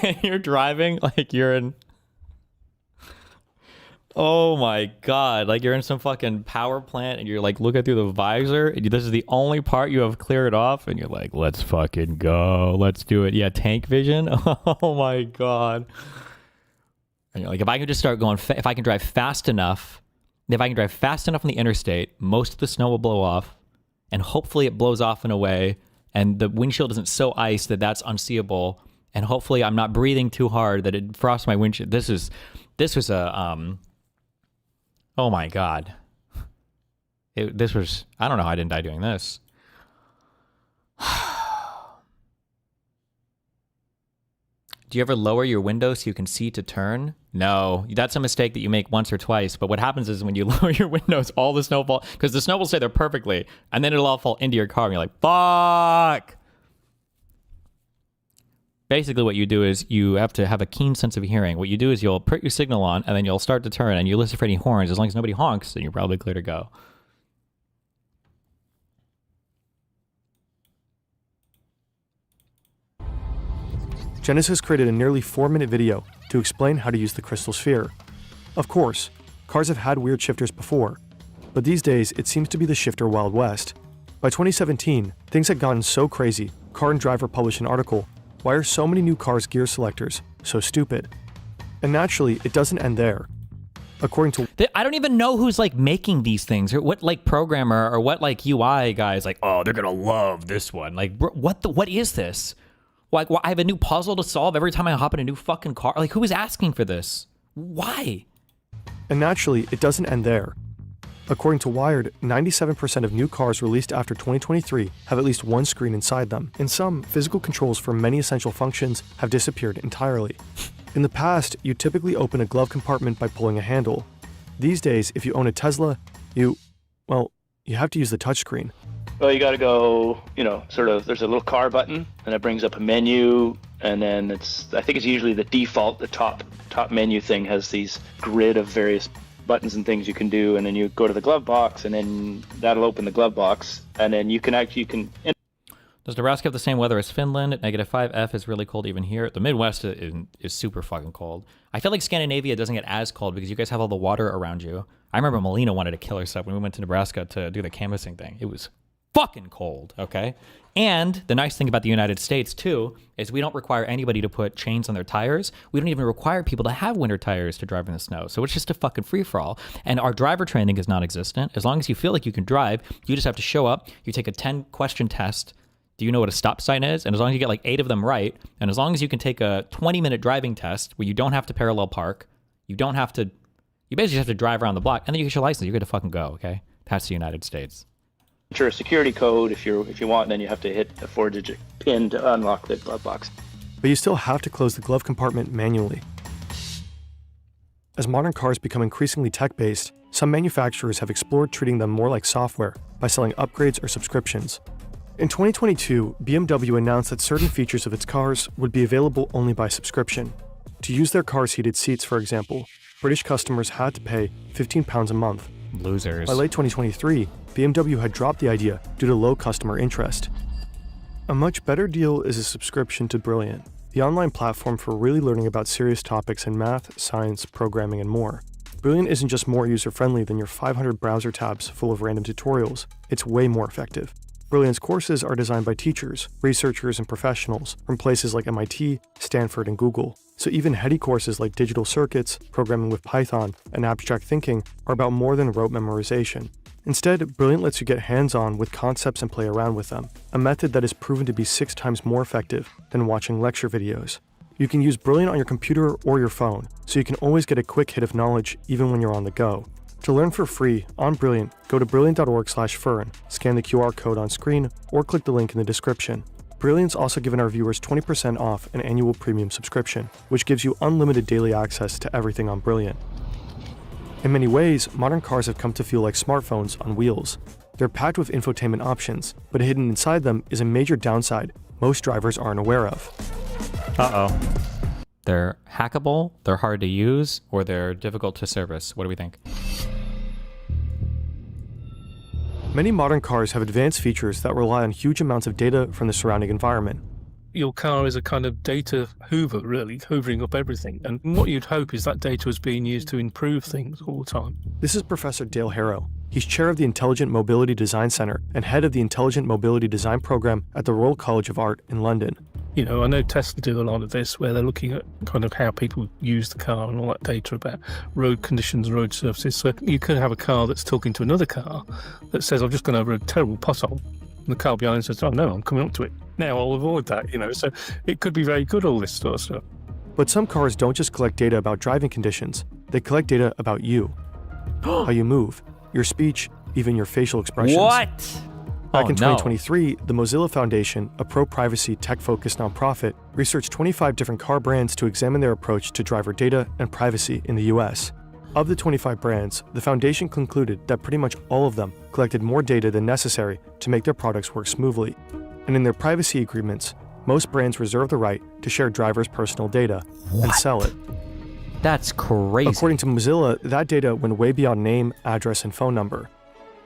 and you're driving like you're in, oh my God, like you're in some fucking power plant and you're like looking through the visor and this is the only part you have cleared off and you're like, let's fucking go, let's do it. Yeah, tank vision. Oh my God. And like if I can just start going, if I can drive fast enough, on the interstate, most of the snow will blow off, and hopefully it blows off in a way, and the windshield isn't so iced that that's unseeable, and hopefully I'm not breathing too hard that it frosts my windshield. This was a oh my god, I don't know how I didn't die doing this. Do you ever lower your window so you can see to turn? No, that's a mistake that you make once or twice. But what happens is when you lower your windows, all the snow fall, because the snow will stay there perfectly, and then it'll all fall into your car, and you're like, fuck! Basically what you do is you have to have a keen sense of hearing. What you do is you'll put your signal on, and then you'll start to turn, and you listen for any horns. As long as nobody honks, then you're probably clear to go. Genesis created a nearly 4-minute video to explain how to use the crystal sphere. Of course, cars have had weird shifters before, but these days it seems to be the shifter Wild West. By 2017, things had gotten so crazy, Car and Driver published an article, "Why are so many new cars' gear selectors so stupid?" And naturally, it doesn't end there. According to I don't even know who's like making these things, or what like programmer or what like UI guy is like, oh, they're gonna love this one. Like, what is this? Like, I have a new puzzle to solve every time I hop in a new fucking car. Like, who is asking for this? Why? And naturally, it doesn't end there. According to Wired, 97% of new cars released after 2023 have at least one screen inside them, and some physical controls for many essential functions have disappeared entirely. In the past, you typically open a glove compartment by pulling a handle. These days, if you own a Tesla, you have to use the touchscreen. Well, you got to go, there's a little car button, and it brings up a menu, and then I think it's usually the default, the top menu thing has these grid of various buttons and things you can do, and then you go to the glove box, and then that'll open the glove box, and then you can. Does Nebraska have the same weather as Finland? At -5F is really cold even here. The Midwest is super fucking cold. I feel like Scandinavia doesn't get as cold because you guys have all the water around you. I remember Melina wanted to kill herself when we went to Nebraska to do the canvassing thing. It was fucking cold, okay? And the nice thing about the United States, too, is we don't require anybody to put chains on their tires. We don't even require people to have winter tires to drive in the snow. So it's just a fucking free-for-all. And our driver training is non-existent. As long as you feel like you can drive, you just have to show up, you take a 10-question test. Do you know what a stop sign is? And as long as you get like 8 of them right, and as long as you can take a 20-minute driving test where you don't have to parallel park, you basically just have to drive around the block, and then you get your license, you're good to fucking go, okay? That's the United States. Enter a security code if you want, and then you have to hit a 4-digit pin to unlock the glove box. But you still have to close the glove compartment manually. As modern cars become increasingly tech-based, some manufacturers have explored treating them more like software by selling upgrades or subscriptions. In 2022, BMW announced that certain features of its cars would be available only by subscription. To use their car's heated seats, for example, British customers had to pay £15 a month. Losers. By late 2023, BMW had dropped the idea due to low customer interest. A much better deal is a subscription to Brilliant, the online platform for really learning about serious topics in math, science, programming, and more. Brilliant isn't just more user-friendly than your 500 browser tabs full of random tutorials, it's way more effective. Brilliant's courses are designed by teachers, researchers, and professionals from places like MIT, Stanford, and Google. So even heady courses like digital circuits, programming with Python, and abstract thinking are about more than rote memorization. Instead, Brilliant lets you get hands-on with concepts and play around with them, a method that is proven to be 6 times more effective than watching lecture videos. You can use Brilliant on your computer or your phone, so you can always get a quick hit of knowledge even when you're on the go. To learn for free on Brilliant, go to brilliant.org/Fern, scan the QR code on screen, or click the link in the description. Brilliant's also given our viewers 20% off an annual premium subscription, which gives you unlimited daily access to everything on Brilliant. In many ways, modern cars have come to feel like smartphones on wheels. They're packed with infotainment options, but hidden inside them is a major downside most drivers aren't aware of. Uh-oh. They're hackable, they're hard to use, or they're difficult to service. What do we think? Many modern cars have advanced features that rely on huge amounts of data from the surrounding environment. Your car is a kind of data hoover, really, hoovering up everything. And what you'd hope is that data is being used to improve things all the time. This is Professor Dale Harrow. He's chair of the Intelligent Mobility Design Center and head of the Intelligent Mobility Design program at the Royal College of Art in London. You know, I know Tesla do a lot of this where they're looking at kind of how people use the car and all that data about road conditions, road surfaces. So you could have a car that's talking to another car that says, I've just gone over a terrible pothole. And the car behind says, oh no, I'm coming up to it. Now I'll avoid that, you know. So it could be very good, all this sort of stuff. But some cars don't just collect data about driving conditions, they collect data about you. How you move, your speech, even your facial expressions. What? Back in no. 2023, the Mozilla Foundation, a pro-privacy, tech-focused nonprofit, researched 25 different car brands to examine their approach to driver data and privacy in the US. Of the 25 brands, the foundation concluded that pretty much all of them collected more data than necessary to make their products work smoothly. And in their privacy agreements, most brands reserve the right to share drivers' personal data and sell it. That's crazy. According to Mozilla, that data went way beyond name, address, and phone number.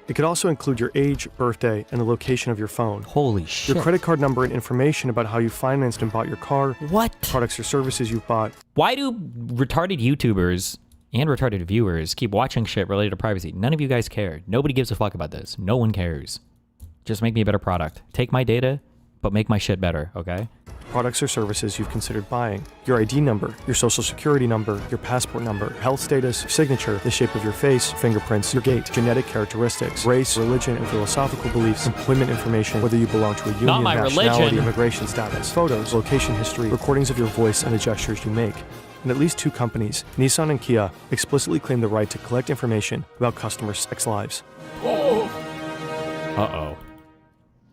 It could also include your age, birthday, and the location of your phone. Holy shit. Your credit card number and information about how you financed and bought your car, What? products or services you've bought. Why do retarded YouTubers and retarded viewers keep watching shit related to privacy? None of you guys care. Nobody gives a fuck about this. No one cares. Just make me a better product. Take my data, but make my shit better, okay? Products or services you've considered buying, your ID number, your social security number, your passport number, health status, signature, the shape of your face, fingerprints, your gait, genetic characteristics, race, religion and philosophical beliefs, employment information, whether you belong to a union, my nationality, religion. immigration status, photos, location history, recordings of your voice and the gestures you make. And at least 2 companies, Nissan and Kia, explicitly claim the right to collect information about customers' sex lives. Uh-oh.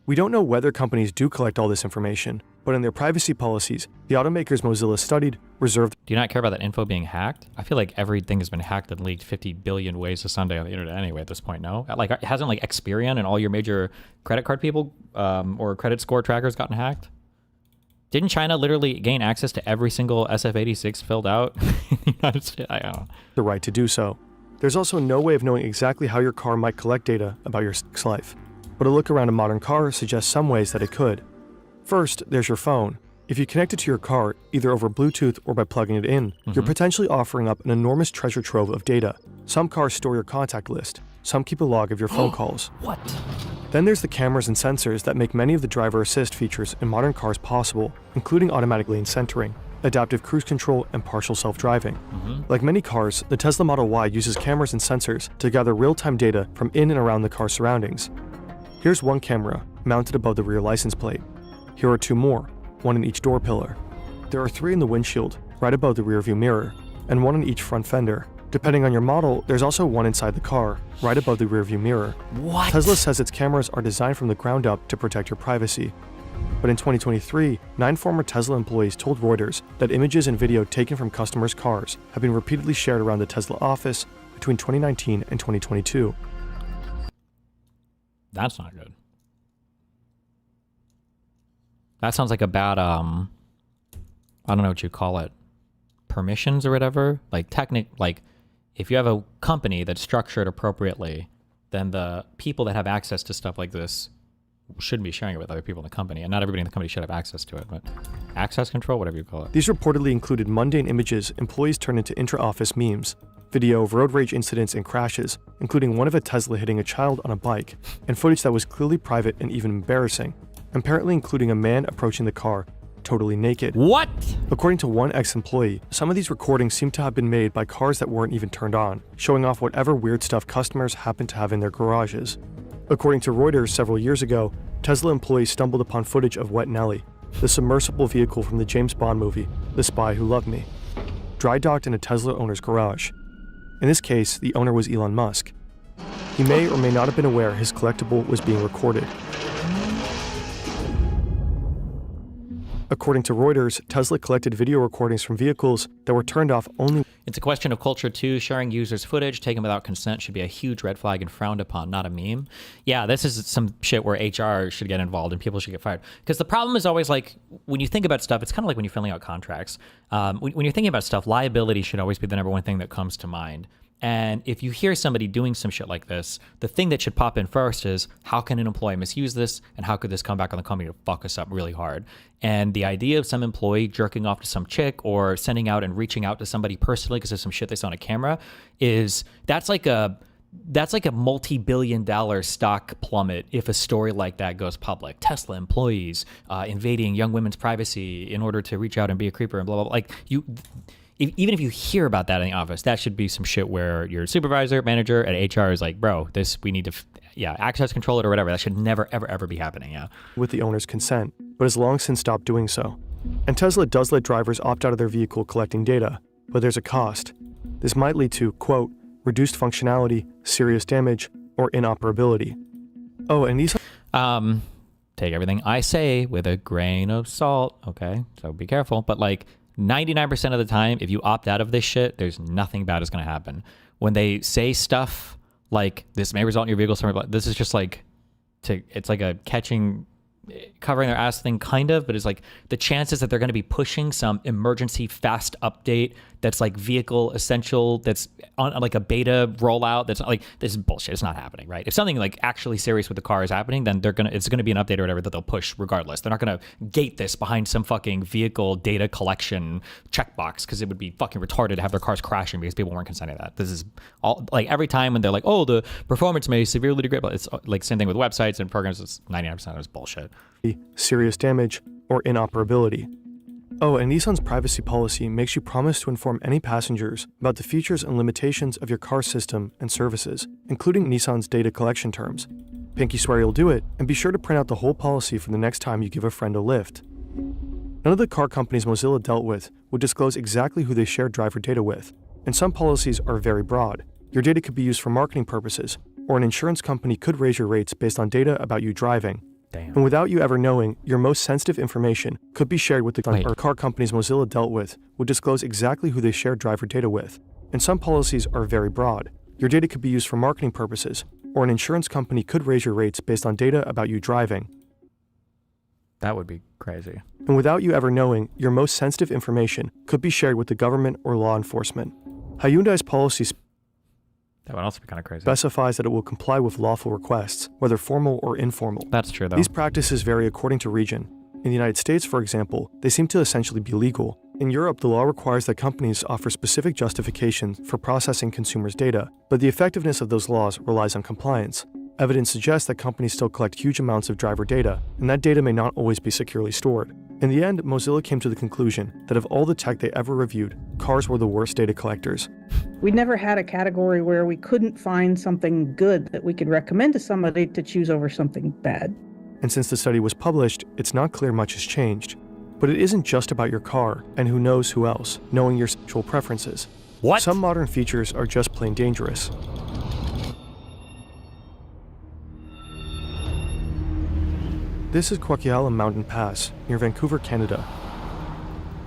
We don't know whether companies do collect all this information, but in their privacy policies, the automakers Mozilla studied reserved. Do you not care about that info being hacked? I feel like everything has been hacked and leaked 50 billion ways to Sunday on the internet anyway at this point, no? Like, hasn't like Experian and all your major credit card people or credit score trackers gotten hacked? Didn't China literally gain access to every single SF-86 filled out in the United States? I don't know. The right to do so. There's also no way of knowing exactly how your car might collect data about your sex life, but a look around a modern car suggests some ways that it could. First, there's your phone. If you connect it to your car, either over Bluetooth or by plugging it in, you're potentially offering up an enormous treasure trove of data. Some cars store your contact list. Some keep a log of your phone calls. What? Then there's the cameras and sensors that make many of the driver assist features in modern cars possible, including automatic lane centering, adaptive cruise control, and partial self-driving. Like many cars, the Tesla Model Y uses cameras and sensors to gather real-time data from in and around the car's surroundings. Here's one camera, mounted above the rear license plate. Here are 2 more, one in each door pillar. There are 3 in the windshield, right above the rearview mirror, and 1 in each front fender. Depending on your model, there's also 1 inside the car, right above the rearview mirror. What? Tesla says its cameras are designed from the ground up to protect your privacy. But in 2023, 9 former Tesla employees told Reuters that images and video taken from customers' cars have been repeatedly shared around the Tesla office between 2019 and 2022. That's not good. That sounds like a bad, I don't know what you call it, permissions or whatever. Like if you have a company that's structured appropriately, then the people that have access to stuff like this shouldn't be sharing it with other people in the company, and not everybody in the company should have access to it, but access control, whatever you call it. These reportedly included mundane images employees turned into intra-office memes, video of road rage incidents and crashes, including one of a Tesla hitting a child on a bike, and footage that was clearly private and even embarrassing, apparently including a man approaching the car, totally naked. What? According to one ex-employee, some of these recordings seem to have been made by cars that weren't even turned on, showing off whatever weird stuff customers happen to have in their garages. According to Reuters several years ago, Tesla employees stumbled upon footage of Wet Nelly, the submersible vehicle from the James Bond movie, The Spy Who Loved Me, dry docked in a Tesla owner's garage. In this case, the owner was Elon Musk. He may or may not have been aware his collectible was being recorded. According to Reuters, Tesla collected video recordings from vehicles that were turned off only. It's a question of culture too. Sharing users' footage taken without consent should be a huge red flag and frowned upon, not a meme. Yeah, this is some shit where HR should get involved and people should get fired. Because the problem is always like, when you think about stuff, it's kind of like when you're filling out contracts. When you're thinking about stuff, liability should always be the number one thing that comes to mind. And if you hear somebody doing some shit like this, the thing that should pop in first is, how can an employee misuse this? And how could this come back on the company to fuck us up really hard? And the idea of some employee jerking off to some chick or sending out and reaching out to somebody personally because of some shit they saw on a camera that's like that's like a multi-billion-dollar stock plummet if a story like that goes public. Tesla employees invading young women's privacy in order to reach out and be a creeper and blah, blah, blah. Like, even if you hear about that in the office, that should be some shit where your supervisor, manager at HR is like, bro, we need to, access control it or whatever. That should never, ever, ever be happening, with the owner's consent, but has long since stopped doing so. And Tesla does let drivers opt out of their vehicle collecting data, but there's a cost. This might lead to, quote, reduced functionality, serious damage, or inoperability. Oh, and these... Take everything I say with a grain of salt, okay? So be careful. But like 99% of the time, if you opt out of this shit, there's nothing bad is going to happen. When they say stuff like this may result in your vehicle, this is just like, it's like a covering their ass thing kind of, but it's like the chances that they're going to be pushing some emergency fast update that's like vehicle essential, that's on like a beta rollout, that's not like, this is bullshit. It's not happening, right? If something like actually serious with the car is happening, then it's going to be an update or whatever that they'll push regardless. They're not going to gate this behind some fucking vehicle data collection checkbox, because it would be fucking retarded to have their cars crashing because people weren't consenting to that. This is all like every time when they're like, oh, the performance may severely degrade, but it's like same thing with websites and programs. It's 99% of it's bullshit. Serious damage, or inoperability. Oh, and Nissan's privacy policy makes you promise to inform any passengers about the features and limitations of your car system and services, including Nissan's data collection terms. Pinky swear you'll do it, and be sure to print out the whole policy for the next time you give a friend a lift. None of the car companies Mozilla dealt with would disclose exactly who they shared driver data with, and some policies are very broad. Your data could be used for marketing purposes, or an insurance company could raise your rates based on data about you driving. Damn. And without you ever knowing, your most sensitive information could be shared with the car companies Mozilla dealt with would disclose exactly who they shared driver data with. And some policies are very broad. Your data could be used for marketing purposes, or an insurance company could raise your rates based on data about you driving. That would be crazy. And without you ever knowing, your most sensitive information could be shared with the government or law enforcement. Hyundai's policy That would also be kind of crazy. specifies that it will comply with lawful requests, whether formal or informal. That's true, though. These practices vary according to region. In the United States, for example, they seem to essentially be legal. In Europe, the law requires that companies offer specific justifications for processing consumers' data, but the effectiveness of those laws relies on compliance. Evidence suggests that companies still collect huge amounts of driver data, and that data may not always be securely stored. In the end, Mozilla came to the conclusion that of all the tech they ever reviewed, cars were the worst data collectors. We never had a category where we couldn't find something good that we could recommend to somebody to choose over something bad. And since the study was published, it's not clear much has changed. But it isn't just about your car, and who knows who else, knowing your sexual preferences. What? Some modern features are just plain dangerous. This is Kwakyalam Mountain Pass, near Vancouver, Canada.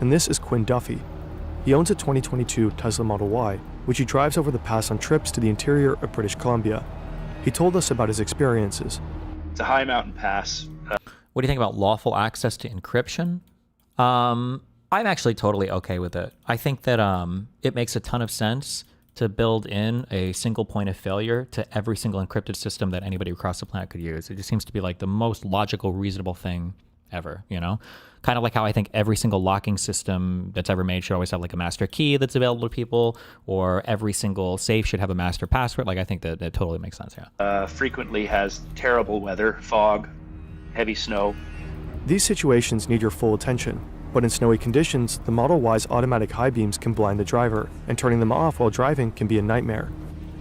And this is Quinn Duffy. He owns a 2022 Tesla Model Y, which he drives over the pass on trips to the interior of British Columbia. He told us about his experiences. It's a high mountain pass. What do you think about lawful access to encryption? I'm actually totally okay with it. I think that it makes a ton of sense to build in a single point of failure to every single encrypted system that anybody across the planet could use. It just seems to be like the most logical, reasonable thing ever, you know? Kind of like how I think every single locking system that's ever made should always have like a master key that's available to people, or every single safe should have a master password. Like, I think that totally makes sense, yeah. Frequently has terrible weather, fog, heavy snow. These situations need your full attention, but in snowy conditions, the Model Y's automatic high beams can blind the driver, and turning them off while driving can be a nightmare.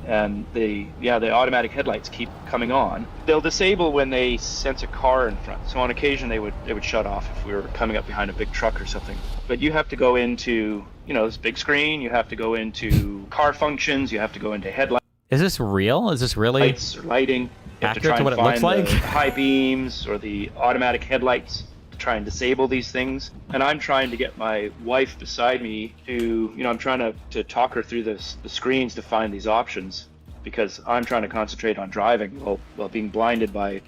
And the automatic headlights keep coming on. They'll disable when they sense a car in front. So on occasion they would shut off if we were coming up behind a big truck or something. But you have to go into, this big screen, you have to go into car functions, you have to go into headlights. Is this real? Is this really Lights or lighting. You have to try accurate to what and it looks find like? the high beams or the automatic headlights to try and disable these things. And I'm trying to get my wife beside me to, I'm trying to talk her through the screens to find these options, because I'm trying to concentrate on driving while being blinded by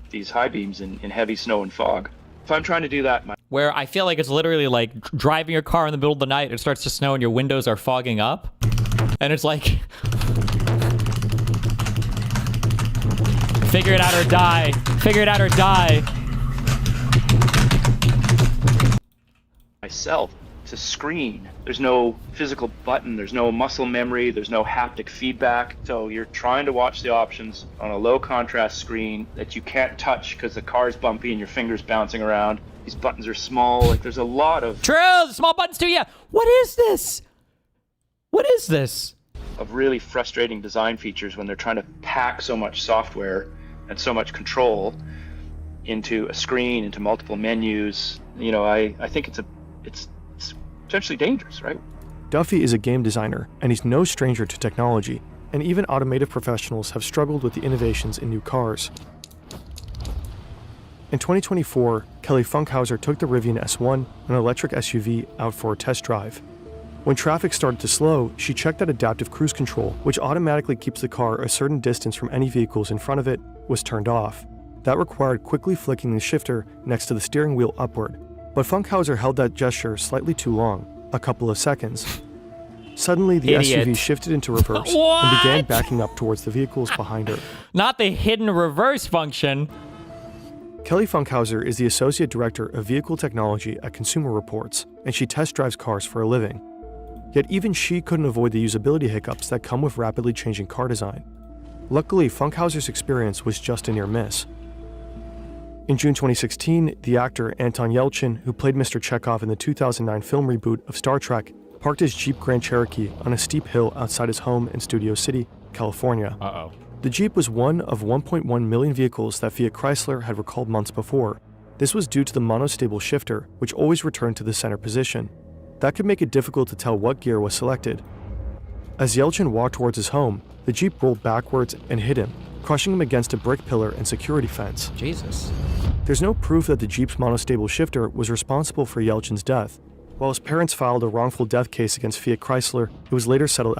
these high beams in heavy snow and fog. If I'm trying to do that, where I feel like it's literally like driving your car in the middle of the night, it starts to snow and your windows are fogging up, and it's like, figure it out or die. Figure it out or die. myself, a screen. There's no physical button, there's no muscle memory, there's no haptic feedback. So you're trying to watch the options on a low contrast screen that you can't touch because the car's bumpy and your fingers bouncing around. These buttons are small. Like, there's a lot of True, small buttons too. Yeah. What is this? What is this? of really frustrating design features when they're trying to pack so much software and so much control into a screen, into multiple menus. You know, I think it's potentially dangerous, right? Duffy is a game designer, and he's no stranger to technology, and even automotive professionals have struggled with the innovations in new cars. In 2024, Kelly Funkhauser took the Rivian S1, an electric SUV, out for a test drive. When traffic started to slow, she checked that adaptive cruise control, which automatically keeps the car a certain distance from any vehicles in front of it, was turned off. That required quickly flicking the shifter next to the steering wheel upward. But Funkhauser held that gesture slightly too long, a couple of seconds. Suddenly, the Idiot. SUV shifted into reverse and began backing up towards the vehicles behind her. Not the hidden reverse function. Kelly Funkhauser is the Associate Director of Vehicle Technology at Consumer Reports, and she test drives cars for a living. Yet even she couldn't avoid the usability hiccups that come with rapidly changing car design. Luckily, Funkhauser's experience was just a near miss. In June 2016, the actor Anton Yelchin, who played Mr. Chekhov in the 2009 film reboot of Star Trek, parked his Jeep Grand Cherokee on a steep hill outside his home in Studio City, California. Uh-oh. The Jeep was one of 1.1 million vehicles that Fiat Chrysler had recalled months before. This was due to the monostable shifter, which always returned to the center position. That could make it difficult to tell what gear was selected. As Yelchin walked towards his home, the Jeep rolled backwards and hit him, crushing him against a brick pillar and security fence. Jesus. There's no proof that the Jeep's monostable shifter was responsible for Yelchin's death. While his parents filed a wrongful death case against Fiat Chrysler, it was later settled.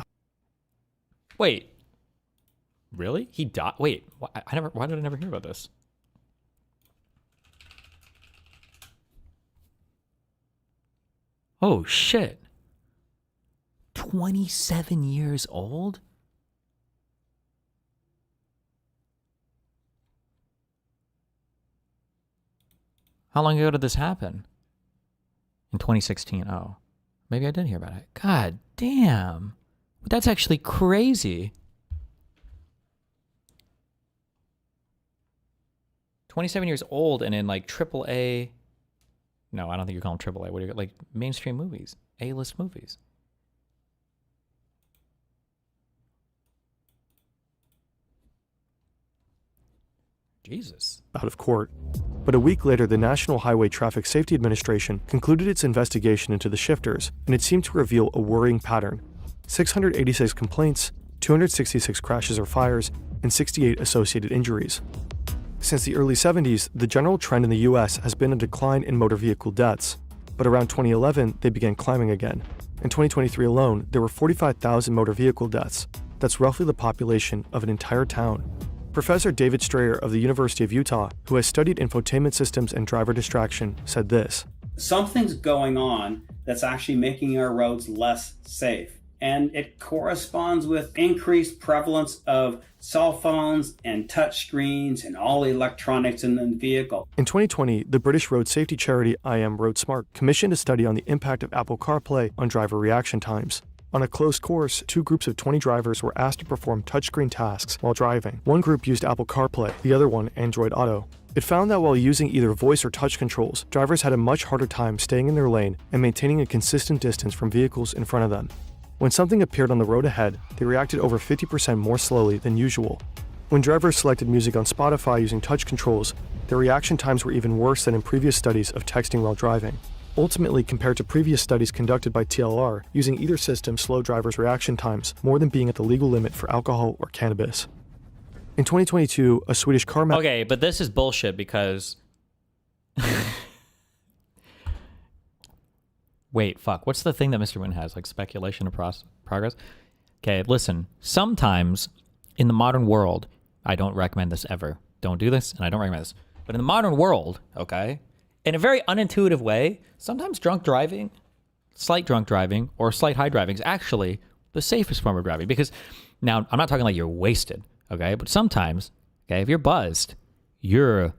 Wait. Really? He died? Wait. Why did I never hear about this? Oh, shit. 27 years old? How long ago did this happen? In 2016. Oh, maybe I did hear about it. God damn. That's actually crazy. 27 years old and in like AAA. No, I don't think you call them AAA. What do you like? Mainstream movies, A-list movies. Jesus. Out of court. But a week later, the National Highway Traffic Safety Administration concluded its investigation into the shifters, and it seemed to reveal a worrying pattern. 686 complaints, 266 crashes or fires, and 68 associated injuries. Since the early 70s, the general trend in the US has been a decline in motor vehicle deaths, but around 2011, they began climbing again. In 2023 alone, there were 45,000 motor vehicle deaths. That's roughly the population of an entire town. Professor David Strayer of the University of Utah, who has studied infotainment systems and driver distraction, said this. Something's going on that's actually making our roads less safe. And it corresponds with increased prevalence of cell phones and touch screens and all the electronics in the vehicle. In 2020, the British road safety charity I Am Road Smart commissioned a study on the impact of Apple CarPlay on driver reaction times. On a closed course, 2 groups of 20 drivers were asked to perform touchscreen tasks while driving. One group used Apple CarPlay, the other one Android Auto. It found that while using either voice or touch controls, drivers had a much harder time staying in their lane and maintaining a consistent distance from vehicles in front of them. When something appeared on the road ahead, they reacted over 50% more slowly than usual. When drivers selected music on Spotify using touch controls, their reaction times were even worse than in previous studies of texting while driving. Ultimately, compared to previous studies conducted by TLR, using either system slowed drivers' reaction times more than being at the legal limit for alcohol or cannabis. In 2022, a Swedish car Okay, but this is bullshit because... Wait, fuck. What's the thing that Mr. Wynn has? Like speculation of progress? Okay, listen. Sometimes in the modern world, I don't recommend this ever. Don't do this, and I don't recommend this. But in the modern world, okay, in a very unintuitive way, sometimes drunk driving, slight drunk driving, or slight high driving is actually the safest form of driving. Because now, I'm not talking like you're wasted, okay? But sometimes, okay, if you're buzzed, you're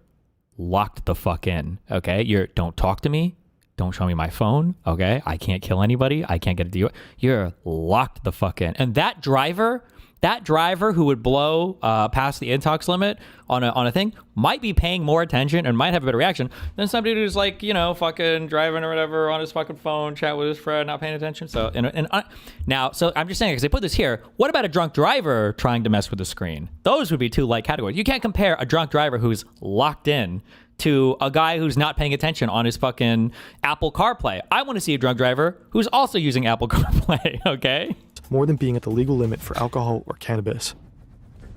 locked the fuck in, okay? Don't talk to me. Don't show me my phone, okay? I can't kill anybody. I can't get a DUI. You're locked the fuck in. And that driver who would blow past the intox limit on a thing might be paying more attention and might have a better reaction than somebody who's like, you know, fucking driving or whatever on his fucking phone, chat with his friend, not paying attention. So, now, so I'm just saying, because they put this here, what about a drunk driver trying to mess with the screen? Those would be two light categories. You can't compare a drunk driver who's locked in to a guy who's not paying attention on his fucking Apple CarPlay. I want to see a drunk driver who's also using Apple CarPlay, okay? More than being at the legal limit for alcohol or cannabis.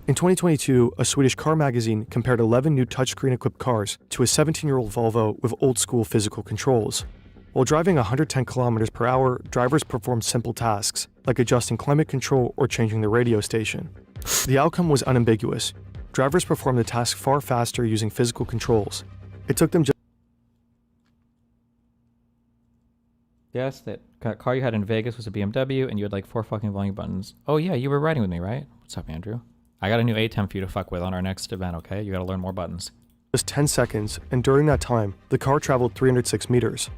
In 2022, a Swedish car magazine compared 11 new touchscreen-equipped cars to a 17-year-old Volvo with old-school physical controls. While driving 110 kilometers per hour, drivers performed simple tasks, like adjusting climate control or changing the radio station. The outcome was unambiguous. Drivers performed the task far faster using physical controls. It took them just... Yes, that car you had in Vegas was a BMW, and you had like 4 fucking volume buttons. Oh yeah, you were riding with me, right? What's up, Andrew? I got a new A10 for you to fuck with on our next event, okay? You gotta learn more buttons. Just 10 seconds, and during that time, the car traveled 306 meters.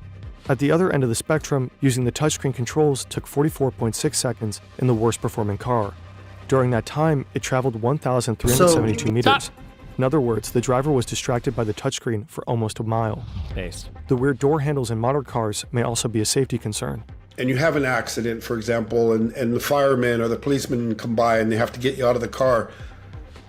At the other end of the spectrum, using the touchscreen controls took 44.6 seconds in the worst performing car. During that time, it traveled 1,372 meters. Stop. In other words, the driver was distracted by the touchscreen for almost a mile. Based. The weird door handles in modern cars may also be a safety concern. And you have an accident, for example, and the firemen or the policemen come by and they have to get you out of the car.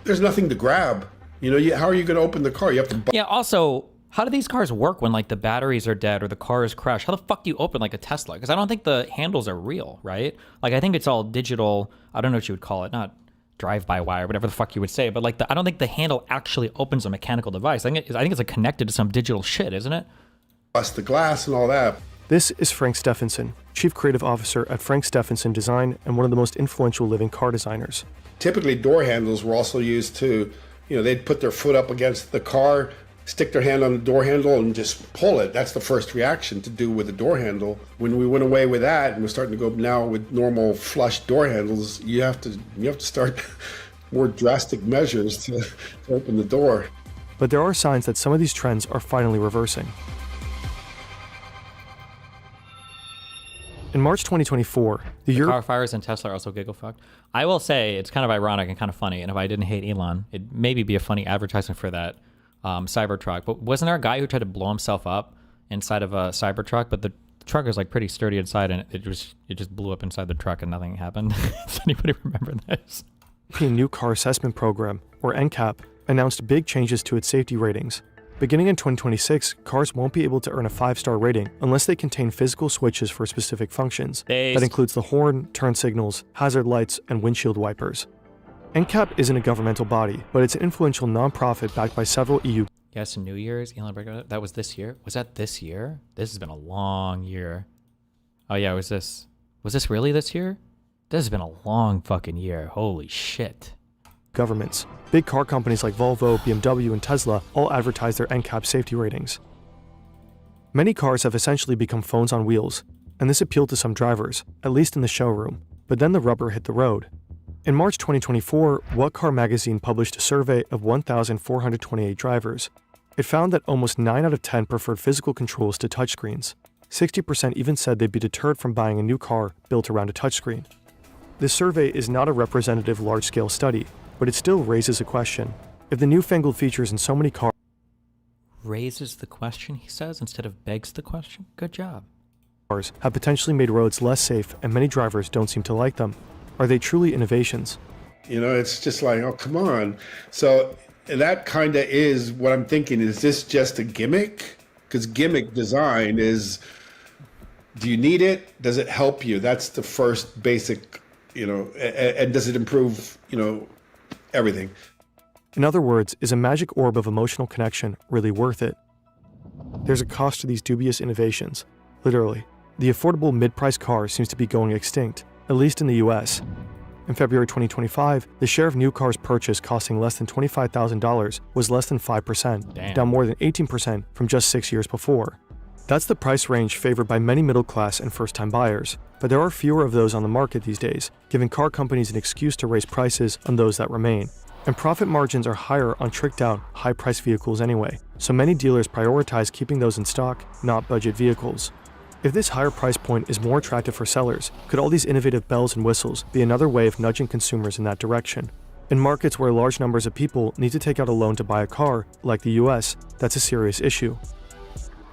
There's nothing to grab. You know, how are you going to open the car? You have to... Yeah, also, how do these cars work when like the batteries are dead or the car is crashed? How the fuck do you open like a Tesla? Because I don't think the handles are real, right? Like I think it's all digital. I don't know what you would call it. Not drive-by-wire, whatever the fuck you would say. But like, I don't think the handle actually opens a mechanical device. I think it's like connected to some digital shit, isn't it? Bust the glass and all that. This is Frank Stephenson, Chief Creative Officer at Frank Stephenson Design and one of the most influential living car designers. Typically, door handles were also used to, you know, they'd put their foot up against the car, stick their hand on the door handle and just pull it. That's the first reaction to do with the door handle. When we went away with that and we're starting to go now with normal flush door handles, you have to start more drastic measures to open the door. But there are signs that some of these trends are finally reversing. In March 2024, the car fires and Tesla are also giggle fucked. I will say it's kind of ironic and kind of funny. And if I didn't hate Elon, it'd maybe be a funny advertisement for that Cybertruck. But wasn't there a guy who tried to blow himself up inside of a Cybertruck? But the truck was like pretty sturdy inside, and it just blew up inside the truck, and nothing happened. Does anybody remember this? The New Car Assessment Program, or NCAP, announced big changes to its safety ratings. Beginning in 2026, cars won't be able to earn a 5-star rating unless they contain physical switches for specific functions. That includes the horn, turn signals, hazard lights, and windshield wipers. NCAP isn't a governmental body, but it's an influential nonprofit backed by several EU. Yes, New Year's, Elon Breaker. That was this year. Was that this year? This has been a long year. Oh yeah, was this really this year? This has been a long fucking year. Holy shit. Governments. Big car companies like Volvo, BMW, and Tesla all advertise their NCAP safety ratings. Many cars have essentially become phones on wheels, and this appealed to some drivers, at least in the showroom, but then the rubber hit the road. In March 2024, What Car magazine published a survey of 1,428 drivers. It found that almost 9 out of 10 preferred physical controls to touchscreens. 60% even said they'd be deterred from buying a new car built around a touchscreen. This survey is not a representative large-scale study, but it still raises a question. If the newfangled features in so many cars raises the question, he says, instead of begs the question. Good job. Have potentially made roads less safe and many drivers don't seem to like them. Are they truly innovations? You know, it's just like, oh, come on. So that kind of is what I'm thinking. Is this just a gimmick? Because gimmick design is, do you need it? Does it help you? That's the first basic, you know, and does it improve, you know, everything? In other words, is a magic orb of emotional connection really worth it? There's a cost to these dubious innovations. Literally, the affordable mid-price car seems to be going extinct, at least in the US. In February 2025, the share of new cars purchased costing less than $25,000 was less than 5%, Damn. down more than 18% from just 6 years before. That's the price range favored by many middle-class and first-time buyers, but there are fewer of those on the market these days, giving car companies an excuse to raise prices on those that remain. And profit margins are higher on tricked-out, high-priced vehicles anyway, so many dealers prioritize keeping those in stock, not budget vehicles. If this higher price point is more attractive for sellers, could all these innovative bells and whistles be another way of nudging consumers in that direction? In markets where large numbers of people need to take out a loan to buy a car, like the US, that's a serious issue.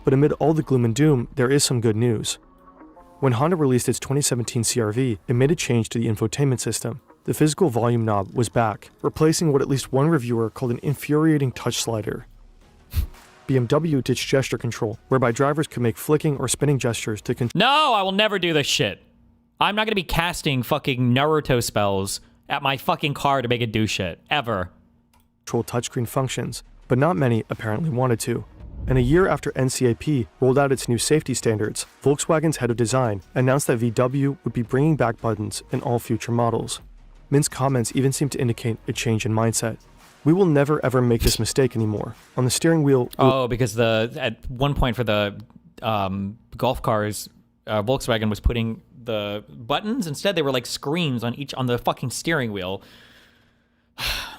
But amid all the gloom and doom, there is some good news. When Honda released its 2017 CR-V, it made a change to the infotainment system. The physical volume knob was back, replacing what at least one reviewer called an infuriating touch slider. BMW ditched gesture control, whereby drivers could make flicking or spinning gestures to control. No, I will never do this shit. I'm not gonna be casting fucking Naruto spells at my fucking car to make it do shit. Ever. Touchscreen functions, but not many apparently wanted to. And a year after NCAP rolled out its new safety standards, Volkswagen's head of design announced that VW would be bringing back buttons in all future models. Mint's comments even seem to indicate a change in mindset. We will never ever make this mistake anymore. On the steering wheel... Oh, because at one point for the Golf cars, Volkswagen was putting the buttons, instead they were like screens on the fucking steering wheel.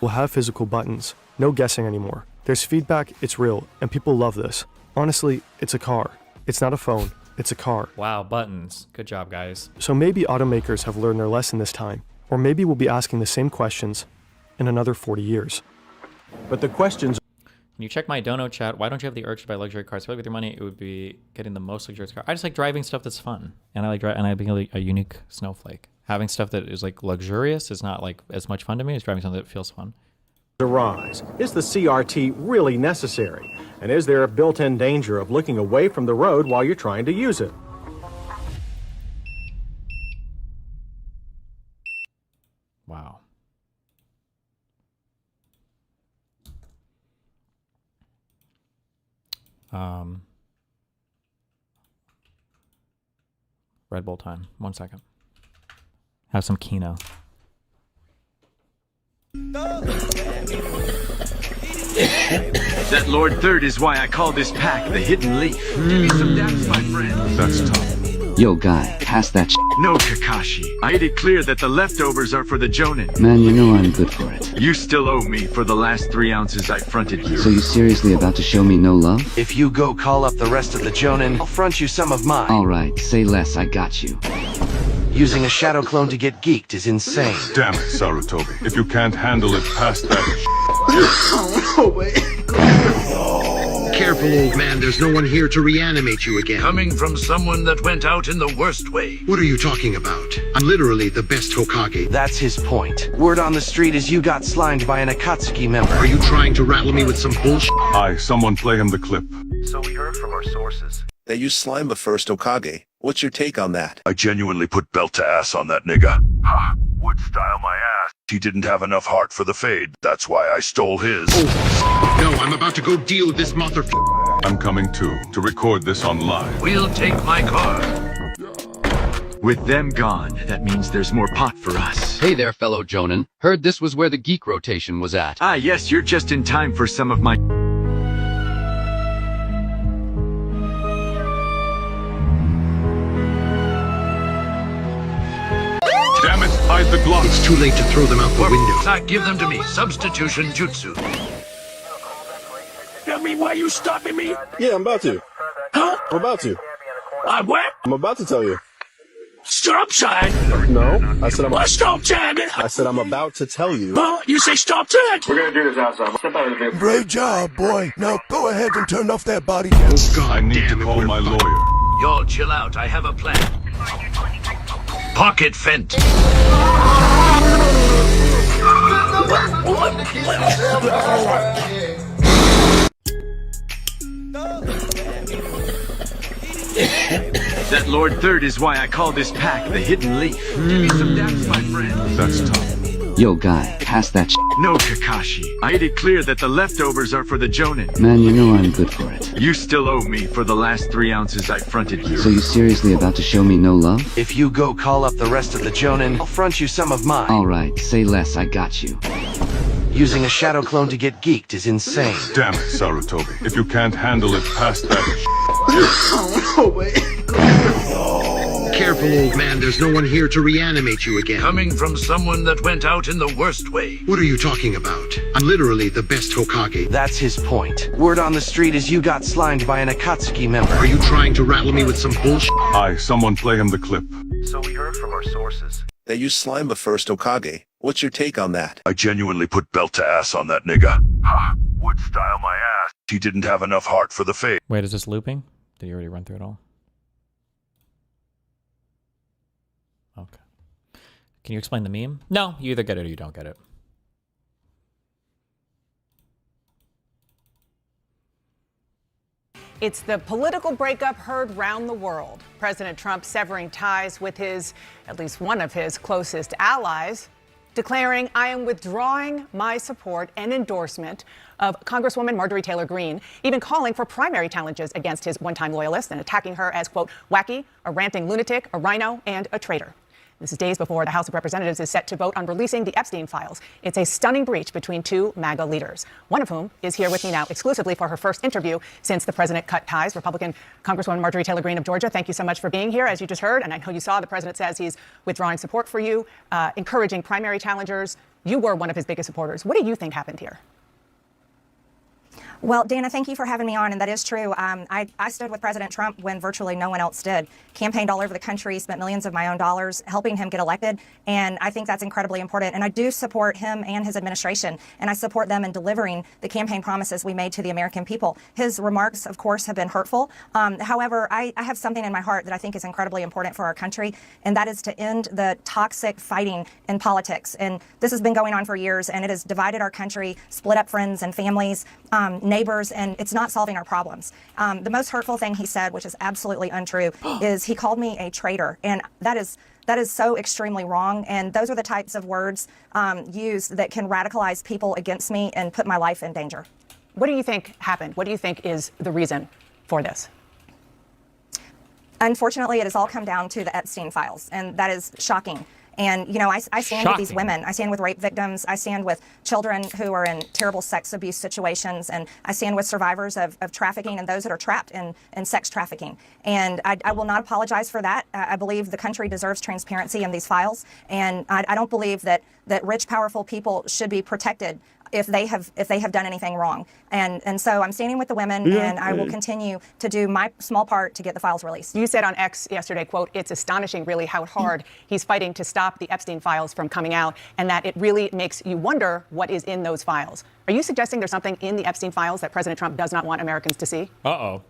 We'll have physical buttons. No guessing anymore. There's feedback, it's real, and people love this. Honestly, it's a car. It's not a phone, it's a car. Wow, buttons. Good job, guys. So maybe automakers have learned their lesson this time. Or maybe we'll be asking the same questions in another 40 years. But the questions... Can you check my dono chat? Why don't you have the urge to buy luxury cars? I feel like with your money, it would be getting the most luxurious car. I just like driving stuff that's fun. And I being like a unique snowflake. Having stuff that is like luxurious is not like as much fun to me as driving something that feels fun. arise. Is the CRT really necessary? And is there a built-in danger of looking away from the road while you're trying to use it? Wow. Red Bull time. 1 second. Have some Kino. That Lord Third is why I call this pack the Hidden Leaf. Give me some daps, my friend. That's tough. Yo, guy, pass that No, Kakashi. I made it clear that the leftovers are for the Jonin. Man, you know I'm good for it. You still owe me for the last 3 ounces I fronted you. So you seriously about to show me no love? If you go call up the rest of the Jonin, I'll front you some of mine. Alright, say less, I got you. Using a shadow clone to get geeked is insane. Damn it, Sarutobi. If you can't handle it past that... Oh, wait. Careful, old man. There's no one here to reanimate you again. Coming from someone that went out in the worst way. What are you talking about? I'm literally the best Hokage. That's his point. Word on the street is you got slimed by an Akatsuki member. Are you trying to rattle me with some bullshit? Aye, someone play him the clip. So we heard from our sources that you slimed the first Hokage. What's your take on that? I genuinely put belt to ass on that nigga. Ha! Would style my ass. He didn't have enough heart for the fade. That's why I stole his. Oh, no, I'm about to go deal with this motherfucker. I'm coming too, to record this online. We'll take my car. With them gone, that means there's more pot for us. Hey there, fellow Jonin. Heard this was where the geek rotation was at. Ah, yes, you're just in time for some of my... Damn it, hide the Glock. It's too late to throw them out the window. Give them to me. Substitution jutsu. Tell me why you stopping me? Yeah, I'm about to. Huh? I'm about to. What? I'm about to tell you. Stop sign. No, I said I'm... Well, stop tagging. I said I'm about to tell you. Well, you say stop tag. We're gonna do this outside. Step out of the vehicle. Great job, boy. Now go ahead and turn off that body cam. Oh, God, I need to call my lawyer. Y'all chill out. I have a plan. Pocket fent. That Lord Third is why I call this pack the Hidden Leaf. Give me some daps, my friend. That's tough. Yo, guy, pass that No, Kakashi. I made it clear that the leftovers are for the Jonin. Man, you know I'm good for it. You still owe me for the last 3 ounces I fronted you. So you seriously about to show me no love? If you go call up the rest of the Jonin, I'll front you some of mine. Alright, say less, I got you. Using a shadow clone to get geeked is insane. Damn it, Sarutobi. If you can't handle it past that... Oh, wait. careful, old man. There's no one here to reanimate you again. Coming from someone that went out in the worst way. What are you talking about? I'm literally the best Hokage. That's his point. Word on the street is you got slimed by an Akatsuki member. Are you trying to rattle me with some bullshit? Hi, someone play him the clip. So we heard from our sources. That you slime a first Hokage. What's your take on that? I genuinely put belt to ass on that nigga. Ha! Would style my ass. He didn't have enough heart for the fade. Wait, is this looping? Did you already run through it all? Okay. Can you explain the meme? No, you either get it or you don't get it. It's the political breakup heard round the world. President Trump severing ties with at least one of his closest allies, declaring, "I am withdrawing my support and endorsement of Congresswoman Marjorie Taylor Greene," even calling for primary challenges against his one-time loyalist and attacking her as, quote, wacky, a ranting lunatic, a rhino, and a traitor. This is days before the House of Representatives is set to vote on releasing the Epstein files. It's a stunning breach between two MAGA leaders, one of whom is here with me now exclusively for her first interview since the president cut ties. Republican Congresswoman Marjorie Taylor Greene of Georgia, thank you so much for being here. As you just heard, and I know you saw, the president says he's withdrawing support for you, encouraging primary challengers. You were one of his biggest supporters. What do you think happened here? Well, Dana, thank you for having me on, and that is true. I stood with President Trump when virtually no one else did. Campaigned all over the country, spent millions of my own dollars helping him get elected, and I think that's incredibly important. And I do support him and his administration, and I support them in delivering the campaign promises we made to the American people. His remarks, of course, have been hurtful. However, I have something in my heart that I think is incredibly important for our country, and that is to end the toxic fighting in politics. And this has been going on for years, and it has divided our country, split up friends and families, neighbors, and it's not solving our problems. The most hurtful thing he said, which is absolutely untrue, is he called me a traitor, and that is so extremely wrong. And those are the types of words used that can radicalize people against me and put my life in danger. What do you think happened? What do you think is the reason for this? Unfortunately, it has all come down to the Epstein files, and that is shocking. And, you know, I stand with these women. I stand with rape victims. I stand with children who are in terrible sex abuse situations. And I stand with survivors of trafficking and those that are trapped in sex trafficking. And I will not apologize for that. I believe the country deserves transparency in these files. And I don't believe that rich, powerful people should be protected if they have done anything wrong. And so I'm standing with the women, and I will continue to do my small part to get the files released. You said on X yesterday, quote, "It's astonishing really how hard he's fighting to stop the Epstein files from coming out, and that it really makes you wonder what is in those files." Are you suggesting there's something in the Epstein files that President Trump does not want Americans to see? Uh-oh.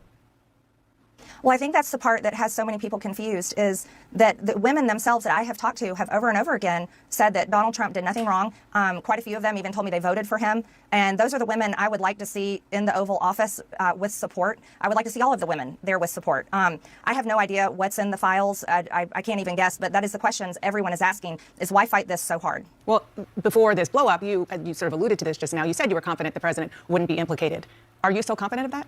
Well, I think that's the part that has so many people confused, is that the women themselves that I have talked to have over and over again said that Donald Trump did nothing wrong. Quite a few of them even told me they voted for him. And those are the women I would like to see in the Oval Office with support. I would like to see all of the women there with support. I have no idea what's in the files. I can't even guess, but that is the questions everyone is asking, is why fight this so hard? Well, before this blow up, you sort of alluded to this just now. You said you were confident the president wouldn't be implicated. Are you still confident of that?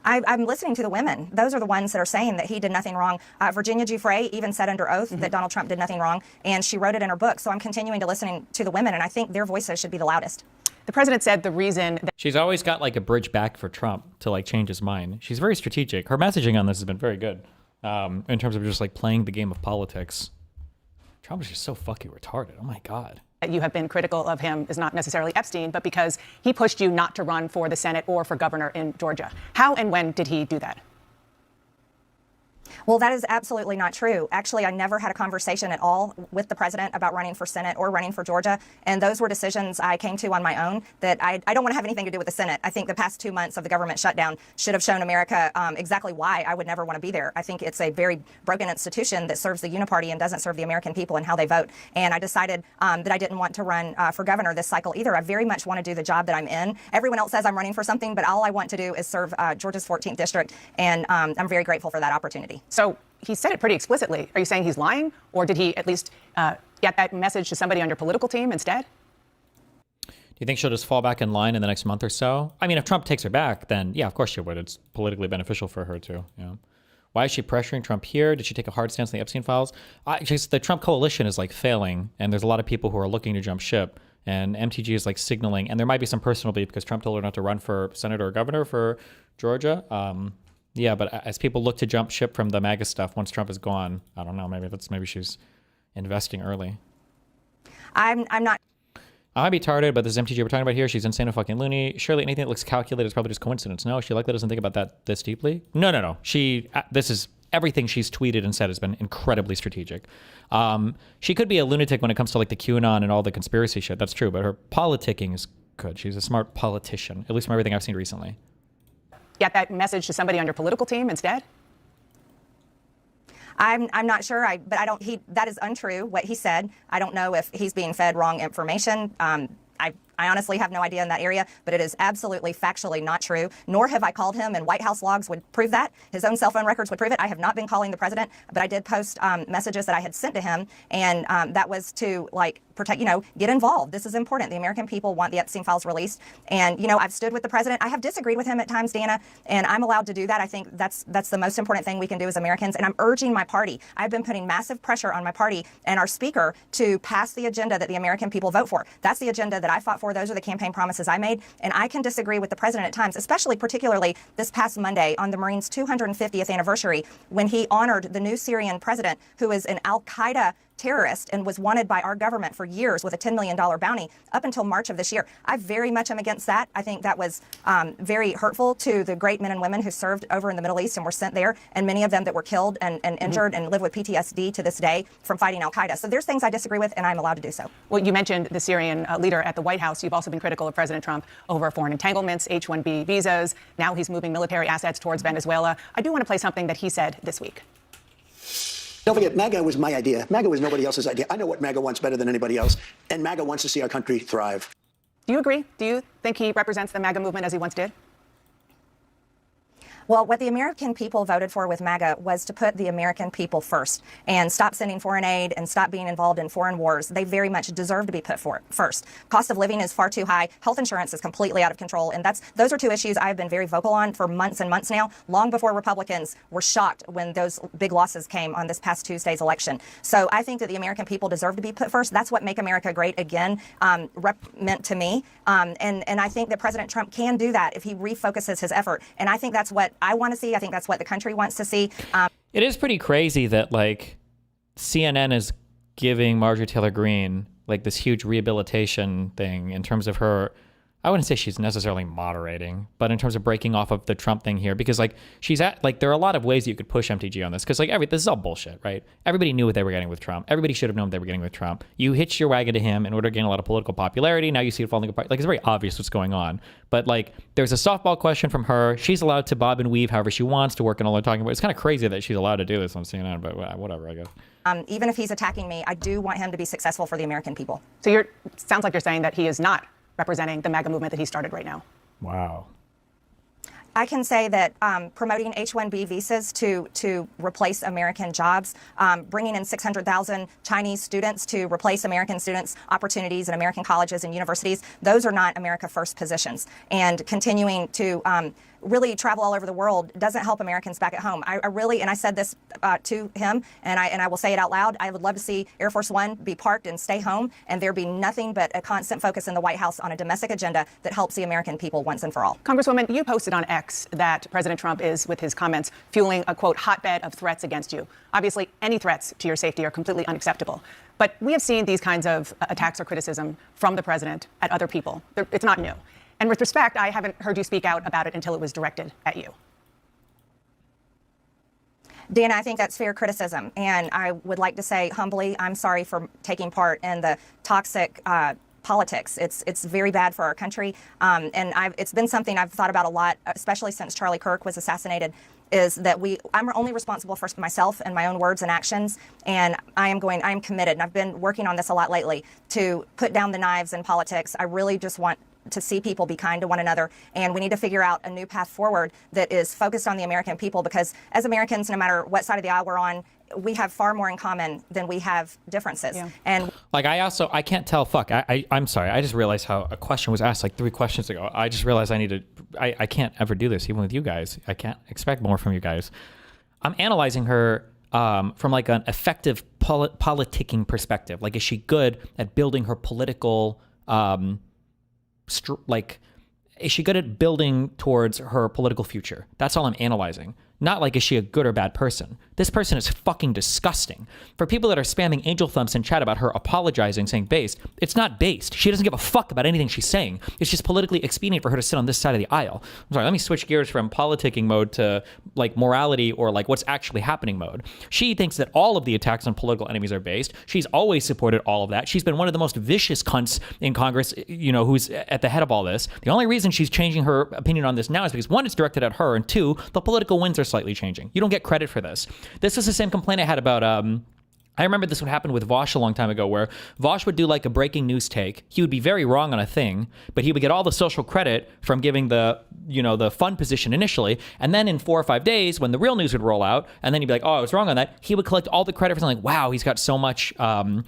I'm listening to the women. Those are the ones that are saying that he did nothing wrong. Virginia Giuffre even said under oath that Donald Trump did nothing wrong, and she wrote it in her book. So I'm continuing to listen to the women, and I think their voices should be the loudest. The president said the reason that she's always got like a bridge back for Trump to like change his mind. She's very strategic. Her messaging on this has been very good in terms of just like playing the game of politics. Trump is just so fucking retarded. Oh my God. You have been critical of him is not necessarily Epstein, but because he pushed you not to run for the Senate or for governor in Georgia. How and when did he do that? Well, that is absolutely not true. Actually, I never had a conversation at all with the president about running for Senate or running for Georgia. And those were decisions I came to on my own that I don't want to have anything to do with the Senate. I think the past 2 months of the government shutdown should have shown America exactly why I would never want to be there. I think it's a very broken institution that serves the uniparty and doesn't serve the American people and how they vote. And I decided that I didn't want to run for governor this cycle either. I very much want to do the job that I'm in. Everyone else says I'm running for something, but all I want to do is serve Georgia's 14th district. And I'm very grateful for that opportunity. So he said it pretty explicitly. Are you saying he's lying? Or did he at least get that message to somebody on your political team instead? Do you think she'll just fall back in line in the next month or so? I mean, if Trump takes her back, then yeah, of course she would. It's politically beneficial for her too. You know? Why is she pressuring Trump here? Did she take a hard stance on the Epstein files? Just the Trump coalition is like failing, and there's a lot of people who are looking to jump ship. And MTG is like signaling, and there might be some personal beef because Trump told her not to run for senator or governor for Georgia. Yeah, but as people look to jump ship from the MAGA stuff once Trump is gone, I don't know. Maybe she's investing early. I'm not. I might be tarded, but this MTG we're talking about here, she's insane and fucking loony. Surely anything that looks calculated is probably just coincidence. No, she likely doesn't think about that this deeply. No. This is everything she's tweeted and said has been incredibly strategic. She could be a lunatic when it comes to like the QAnon and all the conspiracy shit. That's true, but her politicking is good. She's a smart politician, at least from everything I've seen recently. Get that message to somebody on your political team instead? I'm not sure. But I don't. That is untrue. What he said. I don't know if he's being fed wrong information. I honestly have no idea in that area, but it is absolutely factually not true, nor have I called him, and White House logs would prove that. His own cell phone records would prove it. I have not been calling the president, but I did post messages that I had sent to him, and that was to, like, protect, get involved. This is important. The American people want the Epstein files released, and, I've stood with the president. I have disagreed with him at times, Dana, and I'm allowed to do that. I think that's the most important thing we can do as Americans, and I'm urging my party. I've been putting massive pressure on my party and our speaker to pass the agenda that the American people vote for. That's the agenda that I fought for. Those are the campaign promises I made, and I can disagree with the president at times, particularly this past Monday on the Marines' 250th anniversary, when he honored the new Syrian president, who is an al-Qaeda terrorist and was wanted by our government for years with a $10 million bounty up until March of this year. I very much am against that. I think that was very hurtful to the great men and women who served over in the Middle East and were sent there, and many of them that were killed and injured and live with PTSD to this day from fighting al-Qaeda. So there's things I disagree with, and I'm allowed to do so. Well, you mentioned the Syrian leader at the White House. You've also been critical of President Trump over foreign entanglements, H-1B visas. Now he's moving military assets towards Venezuela. I do want to play something that he said this week. Don't forget, MAGA was my idea. MAGA was nobody else's idea. I know what MAGA wants better than anybody else, and MAGA wants to see our country thrive. Do you agree? Do you think he represents the MAGA movement as he once did? Well, what the American people voted for with MAGA was to put the American people first and stop sending foreign aid and stop being involved in foreign wars. They very much deserve to be put first. Cost of living is far too high. Health insurance is completely out of control. And those are two issues I've been very vocal on for months and months now, long before Republicans were shocked when those big losses came on this past Tuesday's election. So I think that the American people deserve to be put first. That's what Make America Great Again meant to me. And I think that President Trump can do that if he refocuses his effort. And I think that's what I want to see. I think that's what the country wants to see. It is pretty crazy that like CNN is giving Marjorie Taylor Greene like this huge rehabilitation thing in terms of her. I wouldn't say she's necessarily moderating, but in terms of breaking off of the Trump thing here, because like she's at like there are a lot of ways that you could push MTG on this, because like this is all bullshit, right? Everybody knew what they were getting with Trump. Everybody should have known what they were getting with Trump. You hitched your wagon to him in order to gain a lot of political popularity. Now you see it falling apart. Like it's very obvious what's going on. But like there's a softball question from her. She's allowed to bob and weave however she wants to work in all they're talking about. It's kind of crazy that she's allowed to do this on CNN, but whatever, I guess. Even if he's attacking me, I do want him to be successful for the American people. So sounds like you're saying that he is not representing the MAGA movement that he started right now. Wow. I can say that promoting H-1B visas to replace American jobs, bringing in 600,000 Chinese students to replace American students' opportunities in American colleges and universities, those are not America First positions. And continuing to really travel all over the world doesn't help Americans back at home. I really, and I said this to him, and I will say it out loud, I would love to see Air Force One be parked and stay home, and there be nothing but a constant focus in the White House on a domestic agenda that helps the American people once and for all. Congresswoman, you posted on X that President Trump is, with his comments, fueling a, quote, hotbed of threats against you. Obviously, any threats to your safety are completely unacceptable. But we have seen these kinds of attacks or criticism from the president at other people. It's not new. And with respect, I haven't heard you speak out about it until it was directed at you. Dana, I think that's fair criticism. And I would like to say humbly, I'm sorry for taking part in the toxic politics. It's very bad for our country. And it's been something I've thought about a lot, especially since Charlie Kirk was assassinated, is that I'm only responsible for myself and my own words and actions. And I'm committed, and I've been working on this a lot lately, to put down the knives in politics. I really just want to see people be kind to one another, and we need to figure out a new path forward that is focused on the American people, because as Americans, no matter what side of the aisle we're on, we have far more in common than we have differences. Yeah. And like I can't tell. I'm sorry. I just realized how a question was asked like 3 questions ago. I just realized I can't ever do this even with you guys. I can't expect more from you guys. I'm analyzing her from like an effective politicking perspective. Like, is she good at building her political is she good at building towards her political future? That's all I'm analyzing. Not like, is she a good or bad person? This person is fucking disgusting. For people that are spamming angel thumbs in chat about her apologizing, saying based, it's not based. She doesn't give a fuck about anything she's saying. It's just politically expedient for her to sit on this side of the aisle. I'm sorry, let me switch gears from politicking mode to like morality or like what's actually happening mode. She thinks that all of the attacks on political enemies are based. She's always supported all of that. She's been one of the most vicious cunts in Congress, you know, who's at the head of all this. The only reason she's changing her opinion on this now is because one, it's directed at her, and two, the political winds are slightly changing. You don't get credit for this. This is the same complaint I had about, I remember this would happen with Vosh a long time ago, where Vosh would do like a breaking news take. He would be very wrong on a thing, but he would get all the social credit from giving the, you know, the fun position initially. And then in 4 or 5 days, when the real news would roll out, and then he'd be like, oh, I was wrong on that. He would collect all the credit for something like, wow, he's got so much, so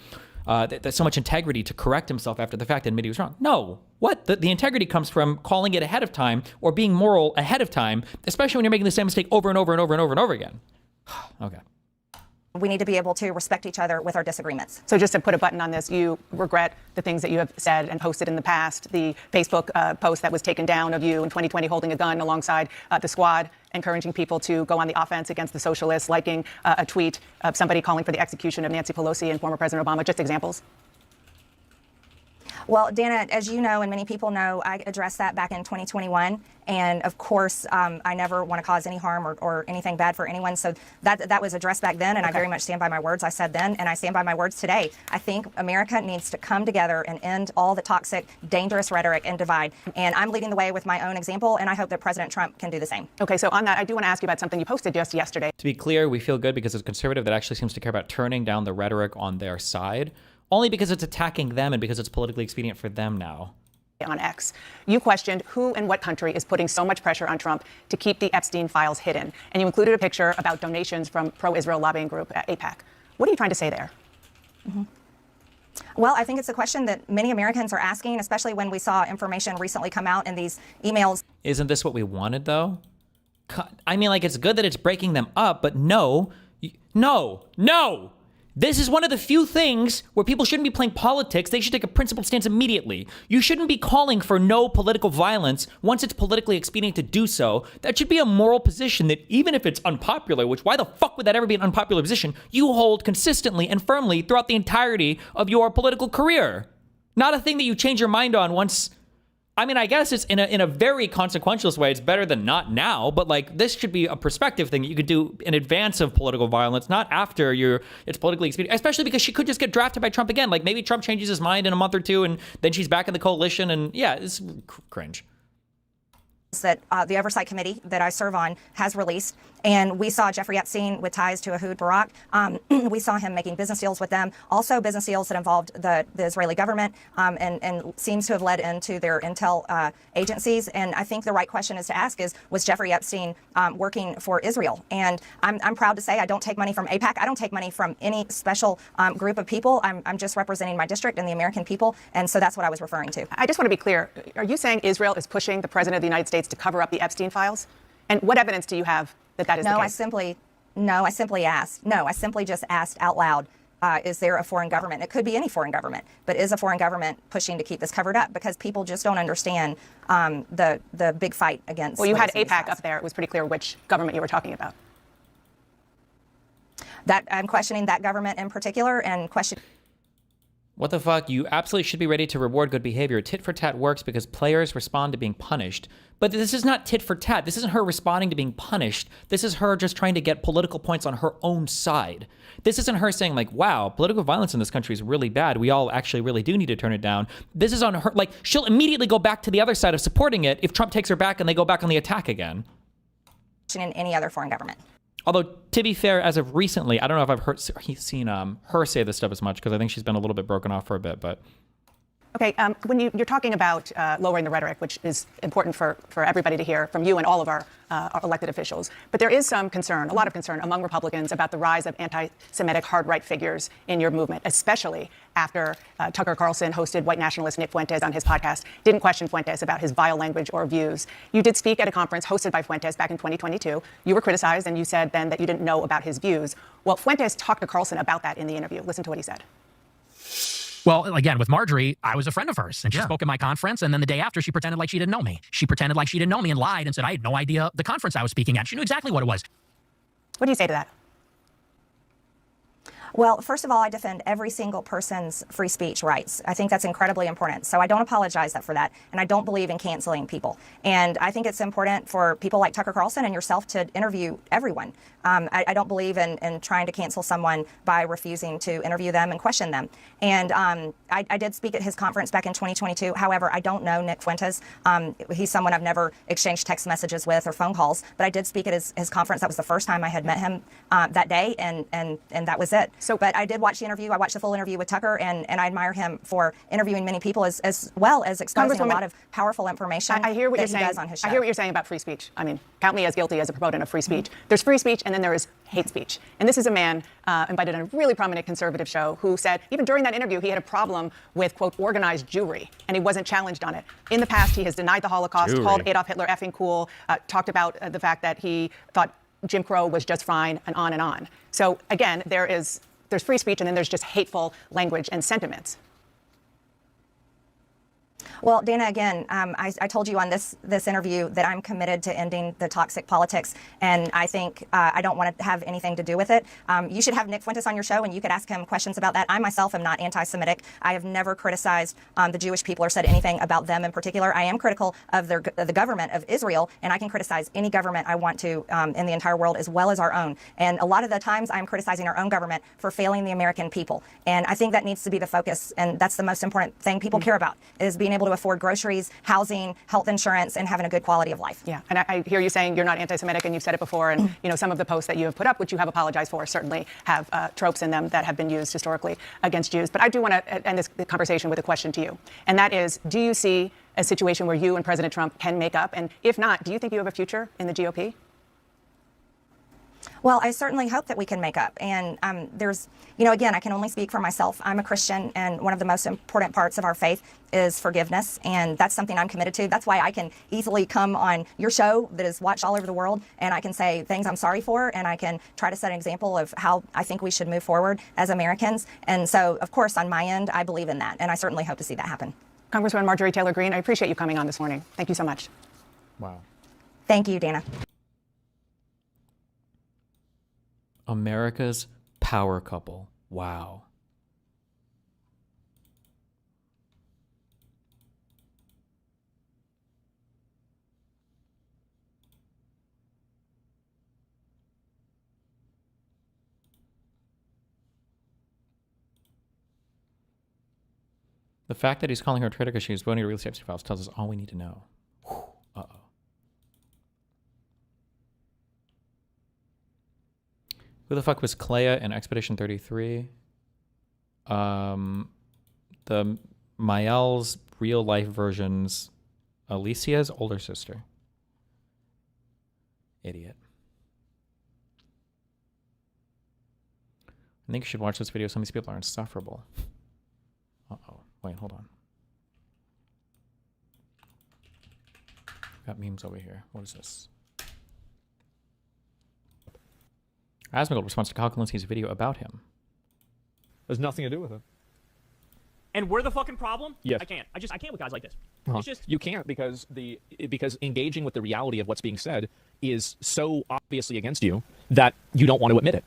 much integrity to correct himself after the fact and admit he was wrong. No. What? The integrity comes from calling it ahead of time or being moral ahead of time, especially when you're making the same mistake over and over and over and over and over again. Okay. We need to be able to respect each other with our disagreements. So just to put a button on this, you regret the things that you have said and posted in the past, the Facebook post that was taken down of you in 2020 holding a gun alongside the squad, encouraging people to go on the offense against the socialists, liking a tweet of somebody calling for the execution of Nancy Pelosi and former President Obama. Just examples. Well, Dana, as you know, and many people know, I addressed that back in 2021. And of course, I never want to cause any harm or anything bad for anyone. So that was addressed back then. And I very much stand by my words I said then. And I stand by my words today. I think America needs to come together and end all the toxic, dangerous rhetoric and divide. And I'm leading the way with my own example. And I hope that President Trump can do the same. Okay, so on that, I do want to ask you about something you posted just yesterday. To be clear, we feel good because it's a conservative that actually seems to care about turning down the rhetoric on their side. Only because it's attacking them and because it's politically expedient for them now. On X, you questioned who and what country is putting so much pressure on Trump to keep the Epstein files hidden. And you included a picture about donations from pro-Israel lobbying group AIPAC. What are you trying to say there? Mm-hmm. Well, I think it's a question that many Americans are asking, especially when we saw information recently come out in these emails. Isn't this what we wanted, though? I mean, like, it's good that it's breaking them up, but no. This is one of the few things where people shouldn't be playing politics. They should take a principled stance immediately. You shouldn't be calling for no political violence once it's politically expedient to do so. That should be a moral position that even if it's unpopular, which why the fuck would that ever be an unpopular position, you hold consistently and firmly throughout the entirety of your political career. Not a thing that you change your mind on once. I mean, I guess it's in a very consequential way. It's better than not now, but like this should be a perspective thing that you could do in advance of political violence, not after it's politically expedient, especially because she could just get drafted by Trump again. Like maybe Trump changes his mind in a month or two and then she's back in the coalition and yeah, it's cringe. That the Oversight Committee that I serve on has released. And we saw Jeffrey Epstein with ties to Ehud Barak. We saw him making business deals with them, also business deals that involved the Israeli government and seems to have led into their intel agencies. And I think the right question is to ask is, was Jeffrey Epstein working for Israel? And I'm proud to say I don't take money from AIPAC. I don't take money from any special group of people. I'm just representing my district and the American people. And so that's what I was referring to. I just want to be clear. Are you saying Israel is pushing the president of the United States to cover up the Epstein files? And what evidence do you have that is the case? I simply just asked out loud, is there a foreign government? It could be any foreign government, but is a foreign government pushing to keep this covered up? Because people just don't understand the big fight against. Well, you had AIPAC up there. It was pretty clear which government you were talking about. That I'm questioning that government in particular and question. What the fuck? You absolutely should be ready to reward good behavior. Tit for tat works because players respond to being punished. But this is not tit for tat. This isn't her responding to being punished. This is her just trying to get political points on her own side. This isn't her saying like, wow, political violence in this country is really bad. We all actually really do need to turn it down. This is on her. Like, she'll immediately go back to the other side of supporting it if Trump takes her back and they go back on the attack again. In any other foreign government. Although, to be fair, as of recently, I don't know if I've seen her say this stuff as much because I think she's been a little bit broken off for a bit, but... Okay, when you're talking about lowering the rhetoric, which is important for everybody to hear from you and all of our elected officials, but there is some concern, a lot of concern among Republicans about the rise of anti-Semitic hard-right figures in your movement, especially after Tucker Carlson hosted white nationalist Nick Fuentes on his podcast, didn't question Fuentes about his vile language or views. You did speak at a conference hosted by Fuentes back in 2022. You were criticized, and you said then that you didn't know about his views. Well, Fuentes talked to Carlson about that in the interview. Listen to what he said. Well, again, with Marjorie, I was a friend of hers, and she spoke at my conference, and then the day after, she pretended like she didn't know me. She pretended like she didn't know me and lied and said I had no idea the conference I was speaking at. She knew exactly what it was. What do you say to that? Well, first of all, I defend every single person's free speech rights. I think that's incredibly important. So I don't apologize for that. And I don't believe in canceling people. And I think it's important for people like Tucker Carlson and yourself to interview everyone. I don't believe in trying to cancel someone by refusing to interview them and question them. And I did speak at his conference back in 2022. However, I don't know Nick Fuentes. He's someone I've never exchanged text messages with or phone calls. But I did speak at his conference. That was the first time I had met him that day. And that was it. But I did watch the interview. I watched the full interview with Tucker, and I admire him for interviewing many people as well as exposing a lot of powerful information I hear what you're saying. does on his show. I hear what you're saying about free speech. I mean, count me as guilty as a proponent of free speech. There's free speech, and then there is hate speech. And this is a man invited on a really prominent conservative show who said, even during that interview, he had a problem with, quote, organized Jewry, and he wasn't challenged on it. In the past, he has denied the Holocaust, called Adolf Hitler effing cool, talked about the fact that he thought Jim Crow was just fine, and on and on. So, again, there's free speech, and then there's just hateful language and sentiments. Well, Dana, again, I told you on this interview that I'm committed to ending the toxic politics, and I think I don't want to have anything to do with it. You should have Nick Fuentes on your show, and you could ask him questions about that. I myself am not anti-Semitic. I have never criticized the Jewish people or said anything about them in particular. I am critical of the government of Israel, and I can criticize any government I want to in the entire world as well as our own. And a lot of the times I'm criticizing our own government for failing the American people. And I think that needs to be the focus, and that's the most important thing people care about, is being able to afford groceries, housing, health insurance, and having a good quality of life. Yeah, and I hear you saying you're not anti-Semitic, and you've said it before, and some of the posts that you have put up, which you have apologized for, certainly have tropes in them that have been used historically against Jews. But I do want to end this conversation with a question to you, and that is, do you see a situation where you and President Trump can make up? And if not, do you think you have a future in the GOP? Well, I certainly hope that we can make up. And there's, again, I can only speak for myself. I'm a Christian, and one of the most important parts of our faith is forgiveness. And that's something I'm committed to. That's why I can easily come on your show that is watched all over the world, and I can say things I'm sorry for, and I can try to set an example of how I think we should move forward as Americans. And so, of course, on my end, I believe in that, and I certainly hope to see that happen. Congresswoman Marjorie Taylor Greene, I appreciate you coming on this morning. Thank you so much. Wow. Thank you, Dana. America's power couple. Wow. The fact that he's calling her a traitor because she was voting to release the Epstein files tells us all we need to know. Uh-oh. Who the fuck was Clea in Expedition 33? The Mael's real life version's Alicia's older sister. Idiot. I think you should watch this video. Some of these people are insufferable. Uh-oh. Wait, hold on. Got memes over here. What is this? Asmongold responds to Kyle Kalinski's video about him. There's nothing to do with it. And we're the fucking problem? Yes. I can't with guys like this. Uh-huh. It's just You can't because engaging with the reality of what's being said is so obviously against you that you don't want to admit it.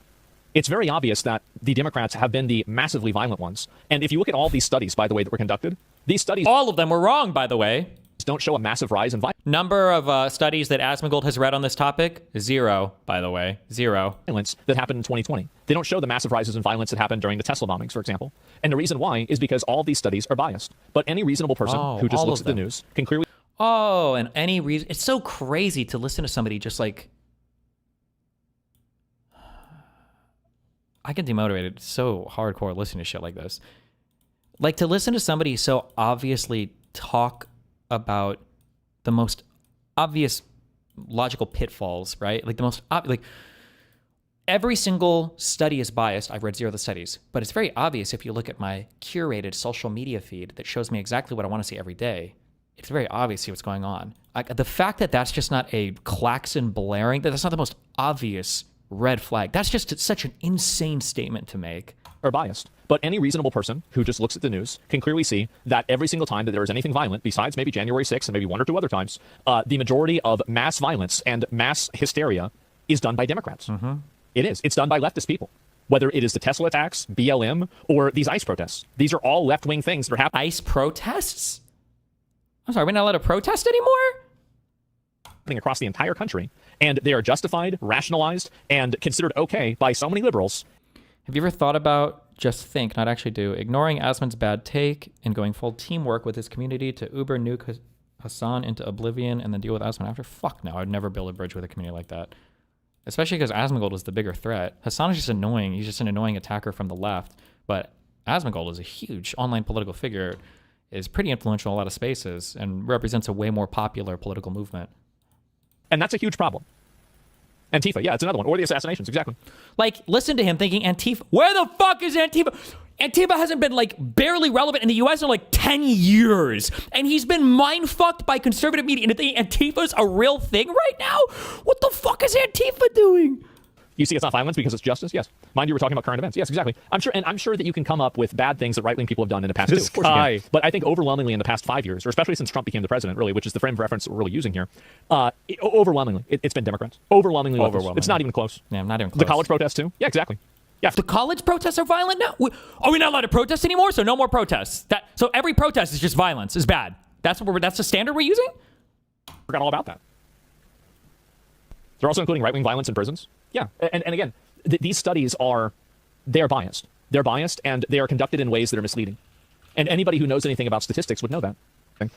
It's very obvious that the Democrats have been the massively violent ones. And if you look at all these studies, by the way, that were conducted, these studies... All of them were wrong, by the way. ...don't show a massive rise in violence. Number of studies that Asmongold has read on this topic? 0, by the way. 0. Violence that happened in 2020. They don't show the massive rises in violence that happened during the Tesla bombings, for example. And the reason why is because all of these studies are biased. But any reasonable person who just looks at the news can clearly... Oh, and any reason... It's so crazy to listen to somebody just like... I get demotivated. It's so hardcore listening to shit like this. Like, to listen to somebody so obviously talk about the most obvious logical pitfalls, right? Like the most like every single study is biased. I've read 0 of the studies, but it's very obvious if you look at my curated social media feed that shows me exactly what I want to see every day. It's very obvious to see what's going on. The fact that that's just not a klaxon blaring, that's not the most obvious red flag. That's just such an insane statement to make. are biased. But any reasonable person who just looks at the news can clearly see that every single time that there is anything violent, besides maybe January 6th and maybe one or two other times, the majority of mass violence and mass hysteria is done by Democrats. It is. It's done by leftist people. Whether it is the Tesla attacks, BLM, or these ICE protests. These are all left-wing things that are happening. ICE protests? I'm sorry, we're not allowed to protest anymore? Across the entire country, and they are justified, rationalized, and considered okay by so many liberals. Have you ever thought about, just think, not actually do, ignoring Asman's bad take and going full teamwork with his community to Uber nuke Hassan into oblivion and then deal with Asman after? Fuck no, I'd never build a bridge with a community like that. Especially because Asmongold is the bigger threat. Hassan is just annoying. He's just an annoying attacker from the left. But Asmongold is a huge online political figure, is pretty influential in a lot of spaces, and represents a way more popular political movement. And that's a huge problem. Antifa, yeah, it's another one. Or the assassinations, exactly. Like, listen to him thinking Antifa. Where the fuck is Antifa? Antifa hasn't been, like, barely relevant in the U.S. in, like, 10 years. And he's been mind-fucked by conservative media into thinking Antifa's a real thing right now? What the fuck is Antifa doing? You see it's not violence because it's justice? Yes. Mind you, we're talking about current events. Yes, exactly. I'm sure that you can come up with bad things that right-wing people have done in the past, too. Of course you can. But I think overwhelmingly in the past 5 years, or especially since Trump became the president, really, which is the frame of reference that we're really using here, overwhelmingly, it's been Democrats. Overwhelmingly. It's not even close. Yeah, not even close. The college protests, too? Yeah, exactly. Yeah. The college protests are violent now? Are we not allowed to protest anymore? So no more protests. So every protest is just violence, is bad. That's the standard we're using? Forgot all about that. They're also including right-wing violence in prisons? Yeah. And again, these studies they're biased. They're biased, and they are conducted in ways that are misleading. And anybody who knows anything about statistics would know that.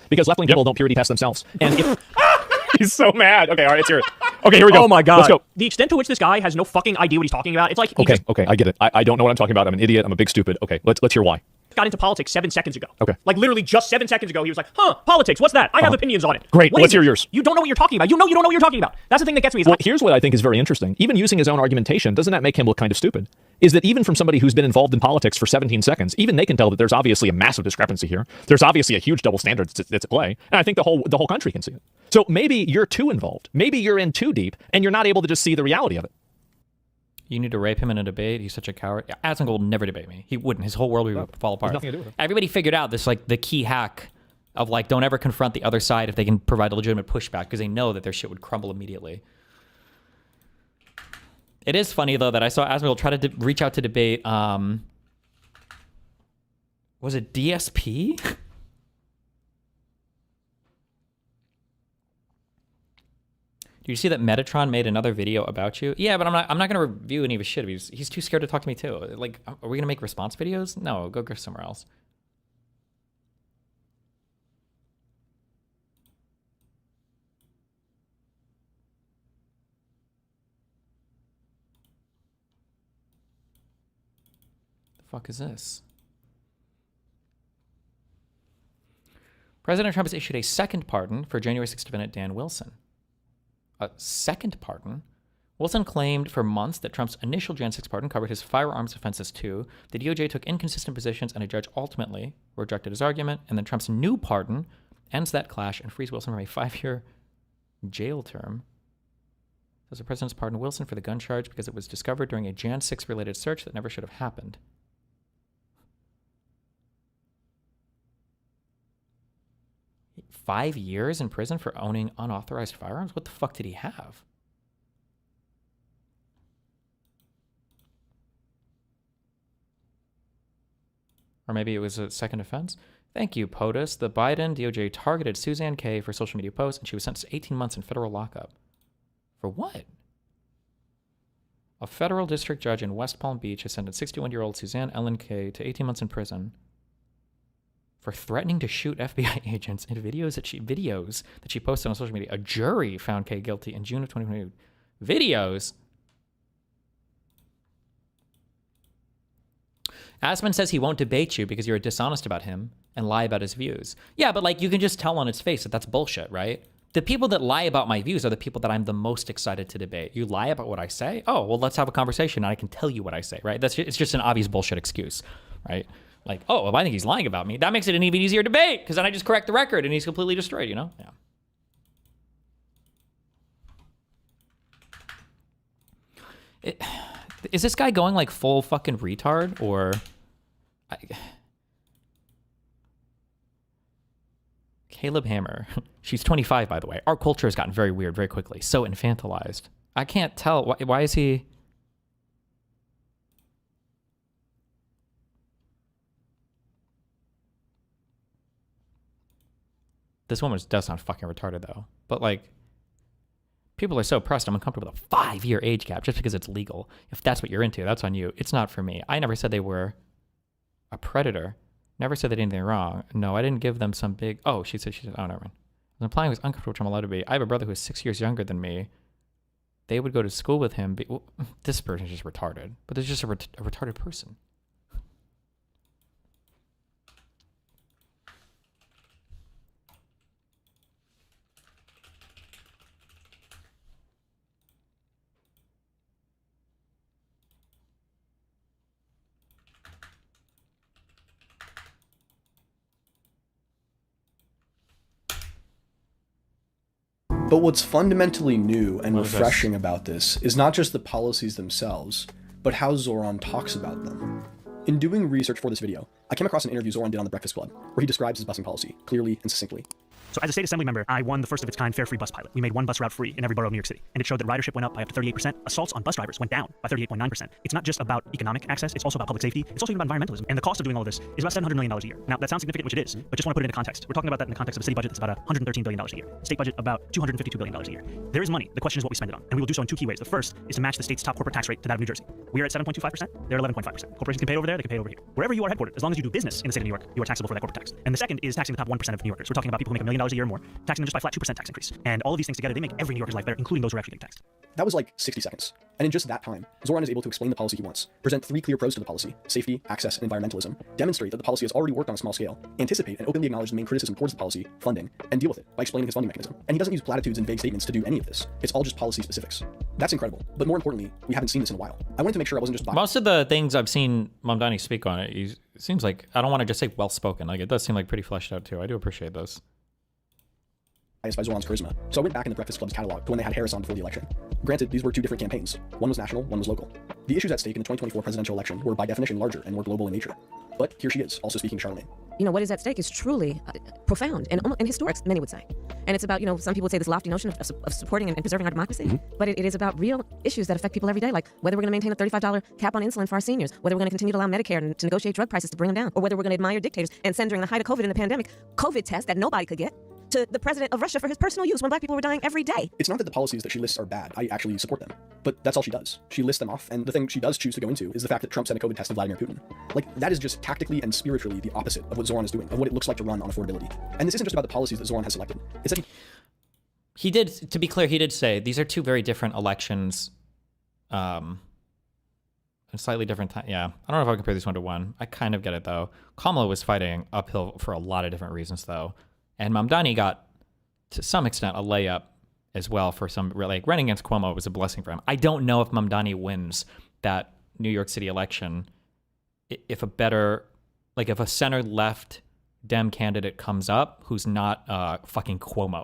Because left-wing people don't purity test themselves. And he's so mad. Okay, all right, let's hear it. Okay, here we go. Oh my God. Let's go. The extent to which this guy has no fucking idea what he's talking about. It's like okay, I get it. I don't know what I'm talking about. I'm an idiot. I'm a big stupid. Okay, let's hear why. Got into politics 7 seconds ago. Okay. Like literally just 7 seconds ago, he was like, politics, what's that? I have opinions on it. Great, let's hear yours. You don't know what you're talking about. You don't know what you're talking about. That's the thing that gets me. Well, here's what I think is very interesting. Even using his own argumentation, doesn't that make him look kind of stupid? Is that even from somebody who's been involved in politics for 17 seconds, even they can tell that there's obviously a massive discrepancy here. There's obviously a huge double standard that's at play. And I think the whole country can see it. So maybe you're too involved. Maybe you're in too deep, and you're not able to just see the reality of it. You need to rape him in a debate. He's such a coward. Asmongold would never debate me. He wouldn't. His whole world would fall apart. Nothing to do with it. Everybody figured out this, like, the key hack of, like, don't ever confront the other side if they can provide a legitimate pushback, because they know that their shit would crumble immediately. It is funny, though, that I saw Asmongold try to reach out to debate, was it DSP? Do you see that Metatron made another video about you? Yeah, but I'm not going to review any of his shit. He's too scared to talk to me too. Like, are we going to make response videos? No, go somewhere else. The fuck is this? President Trump has issued a second pardon for January 6th defendant Dan Wilson. A second pardon? Wilson claimed for months that Trump's initial Jan 6 pardon covered his firearms offenses too. The DOJ took inconsistent positions, and a judge ultimately rejected his argument. And then Trump's new pardon ends that clash and frees Wilson from a 5-year jail term. Says the president's pardoned Wilson for the gun charge because it was discovered during a Jan 6 related search that never should have happened. $5 years in prison for owning unauthorized firearms? What the fuck did he have? Or maybe it was a second offense? Thank you, POTUS. The Biden DOJ targeted Suzanne K for social media posts, and she was sentenced to 18 months in federal lockup. For what? A federal district judge in West Palm Beach has sentenced 61-year-old Suzanne Ellen K to 18 months in prison for threatening to shoot FBI agents in videos that she posted on social media. A jury found Kay guilty in June of 2022. Videos? Asman says he won't debate you because you're dishonest about him and lie about his views. Yeah, but like you can just tell on its face that that's bullshit, right? The people that lie about my views are the people that I'm the most excited to debate. You lie about what I say? Oh, well, let's have a conversation and I can tell you what I say, right? It's just an obvious bullshit excuse, right? Like, oh, if I think he's lying about me, that makes it an even easier debate because then I just correct the record and he's completely destroyed, you know? Yeah. Is this guy going like full fucking retard or? Caleb Hammer. She's 25, by the way. Our culture has gotten very weird very quickly. So infantilized. I can't tell. Why is he? This woman does sound fucking retarded though. But like, people are so pressed. I'm uncomfortable with a 5-year age gap just because it's legal. If that's what you're into, that's on you. It's not for me. I never said they were a predator. Never said they did anything wrong. No, I didn't give them some big. Oh, she said. Oh, never mind. I'm implying it was uncomfortable, which I'm allowed to be. I have a brother who is 6 years younger than me. They would go to school with him. Well, this person is just retarded. But there's just a retarded person. But what's fundamentally new and refreshing about this is not just the policies themselves, but how Zoran talks about them. In doing research for this video, I came across an interview Zoran did on The Breakfast Club, where he describes his busing policy clearly and succinctly. So as a state assembly member, I won the first of its kind fare-free bus pilot. We made one bus route free in every borough of New York City. And it showed that ridership went up by up to 38%. Assaults on bus drivers went down by 38.9%. It's not just about economic access, it's also about public safety. It's also about environmentalism. And the cost of doing all of this is about $700 million a year. Now, that sounds significant, which it is, but just want to put it into context. We're talking about that in the context of a city budget that's about $113 billion a year. State budget about $252 billion a year. There is money. The question is what we spend it on. And we will do so in two key ways. The first is to match the state's top corporate tax rate to that of New Jersey. We are at 7.25%. They're 11.5%. Corporations can pay it over there, they can pay it over here. Wherever you are headquartered, as long as you do business in the state of New York, you are taxable for that corporate tax. And the second is taxing the top 1% of New Yorkers. We're talking about people who make $1 million a year or more, taxing them just by flat 2% tax increase. And all of these things together, they make every New Yorker's life better, including those who are actually getting taxed. That was like 60 seconds. And in just that time, Zoran is able to explain the policy he wants, present 3 clear pros to the policy, safety, access, and environmentalism, demonstrate that the policy has already worked on a small scale, anticipate and openly acknowledge the main criticism towards the policy, funding, and deal with it by explaining his funding mechanism. And he doesn't use platitudes and vague statements to do any of this. It's all just policy specifics. That's incredible. But more importantly, we haven't seen this in a while. I wanted to make sure I wasn't just most of the things I've seen Mamdani speak on it seems like, I don't want to just say well-spoken. Like, it does seem like pretty fleshed out too. I do appreciate this. By Zoran's charisma. So I went back in the Breakfast Club's catalog to when they had Harris on before the election. Granted, these were 2 different campaigns. One was national, one was local. The issues at stake in the 2024 presidential election were by definition larger and more global in nature. But here she is, also speaking to Charlemagne. You know, what is at stake is truly profound and historic, many would say. And it's about, some people would say this lofty notion of supporting and preserving our democracy, but it is about real issues that affect people every day, like whether we're going to maintain a $35 cap on insulin for our seniors, whether we're going to continue to allow Medicare to negotiate drug prices to bring them down, or whether we're going to admire dictators and send during the height of COVID in the pandemic, COVID tests that nobody could get to the president of Russia for his personal use when black people were dying every day. It's not that the policies that she lists are bad. I actually support them. But that's all she does. She lists them off, and the thing she does choose to go into is the fact that Trump sent a COVID test to Vladimir Putin. Like, that is just tactically and spiritually the opposite of what Zoran is doing, of what it looks like to run on affordability. And this isn't just about the policies that Zoran has selected. It's that he did, to be clear, he did say these are 2 very different elections, and slightly different time. Yeah, I don't know if I compare these 1 to 1. I kind of get it though. Kamala was fighting uphill for a lot of different reasons though, and Mamdani got, to some extent, a layup as well for some, like, running against Cuomo was a blessing for him. I don't know if Mamdani wins that New York City election if a center-left Dem candidate comes up who's not fucking Cuomo.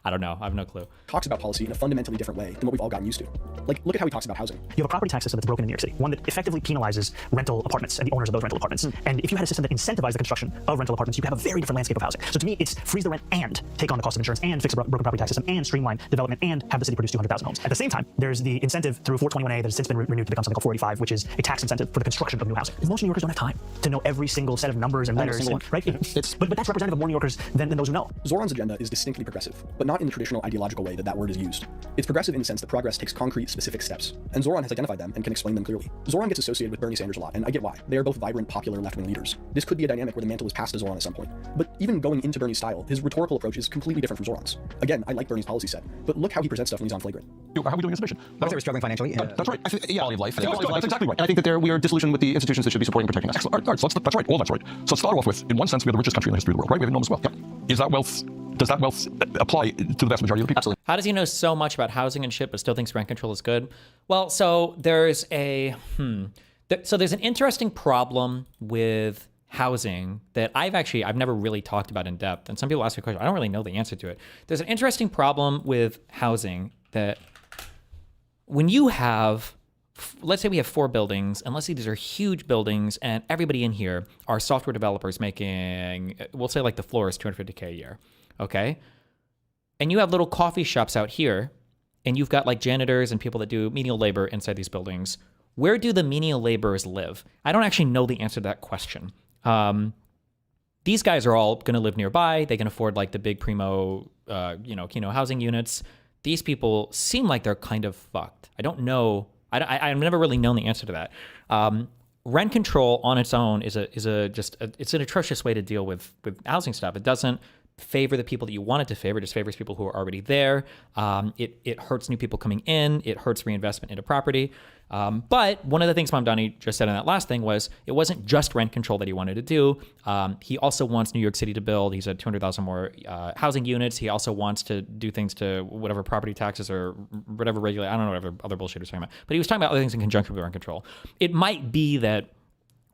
I don't know. I have no clue. Talks about policy in a fundamentally different way than what we've all gotten used to. Like, look at how he talks about housing. You have a property tax system that's broken in New York City, one that effectively penalizes rental apartments and the owners of those rental apartments. And if you had a system that incentivized the construction of rental apartments, you could have a very different landscape of housing. So to me, it's freeze the rent and take on the cost of insurance and fix a broken property tax system and streamline development and have the city produce 200,000 homes. At the same time, there's the incentive through 421A that has since been renewed to become something called 485, which is a tax incentive for the construction of new housing. Most New Yorkers don't have time to know every single set of numbers and letters, right? But that's representative of more New Yorkers than those who know. Zoran's agenda is distinctly progressive, but not in the traditional ideological way that word is used. It's progressive in the sense that progress takes concrete, specific steps, and Zoran has identified them and can explain them clearly. Zoran gets associated with Bernie Sanders a lot, and I get why. They are both vibrant, popular left-wing leaders. This could be a dynamic where the mantle is passed to Zoran at some point. But even going into Bernie's style, his rhetorical approach is completely different from Zoran's. Again, I like Bernie's policy set, but look how he presents stuff when he's on flagrant. How are we doing as a nation? I would say we're struggling financially. That's right. Quality of life. That's exactly right. And I think that we are disillusioned with the institutions that should be supporting and protecting us. Excellent. All right, so that's right. All that's right. So let's start off with, in one sense, we are the richest country in the history of the world, right? We have enormous wealth. Yep. Is that wealth? Does that wealth apply to the vast majority of the people? Absolutely. How does he know so much about housing and shit, but still thinks rent control is good? Well, so there's there's an interesting problem with housing that I've never really talked about in depth. And some people ask me a question. I don't really know the answer to it. There's an interesting problem with housing that when you have let's say we have 4 buildings, and let's say these are huge buildings, and everybody in here are software developers making, we'll say like the floor is $250K a year, okay? And you have little coffee shops out here, and you've got like janitors and people that do menial labor inside these buildings. Where do the menial laborers live? I don't actually know the answer to that question. These guys are all going to live nearby. They can afford like the big primo, Kino housing units. These people seem like they're kind of fucked. I don't know. I've never really known the answer to that. Rent control on its own it's an atrocious way to deal with housing stuff. It doesn't favor the people that you want it to favor. It just favors people who are already there. It hurts new people coming in. It hurts reinvestment into property. But one of the things Mom Donnie just said in that last thing was it wasn't just rent control that he wanted to do. He also wants New York City to build. He said 200,000 more housing units. He also wants to do things to whatever property taxes or whatever regulate. I don't know whatever other bullshit he was talking about. But he was talking about other things in conjunction with rent control. It might be that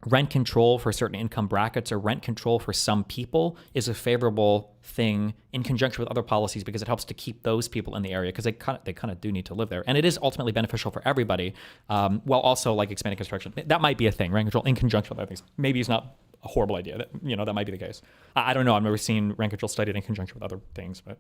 rent control for certain income brackets or rent control for some people is a favorable thing in conjunction with other policies because it helps to keep those people in the area because they kind of do need to live there. And it is ultimately beneficial for everybody while also like expanding construction. That might be a thing, rent control in conjunction with other things. Maybe it's not a horrible idea. That might be the case. I don't know. I've never seen rent control studied in conjunction with other things, but...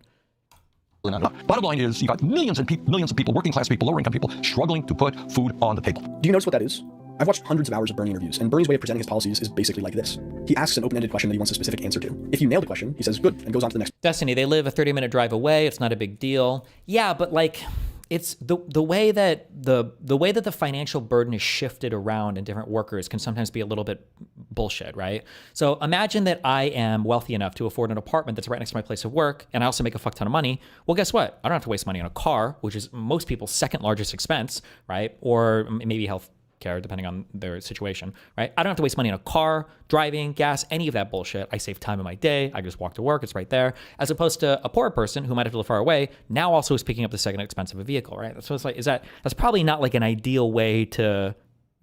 Bottom line is you got millions of people, working class people, lower income people, struggling to put food on the table. Do you notice what that is? I've watched hundreds of hours of Bernie interviews, and Bernie's way of presenting his policies is basically like this. He asks an open-ended question that he wants a specific answer to. If you nail the question, he says, good, and goes on to the next. Destiny, they live a 30-minute drive away. It's not a big deal. Yeah, but like, it's the way that the financial burden is shifted around in different workers can sometimes be a little bit bullshit, right? So imagine that I am wealthy enough to afford an apartment that's right next to my place of work, and I also make a fuck ton of money. Well, guess what? I don't have to waste money on a car, which is most people's second largest expense, right? Or maybe health care, depending on their situation, right? I don't have to waste money on a car, driving, gas, any of that bullshit. I save time in my day. I just walk to work. It's right there. As opposed to a poor person who might have to live far away, now also is picking up the second expense of a vehicle, right? So it's like, that's probably not like an ideal way to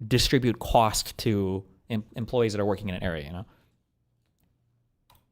distribute cost to employees that are working in an area, you know?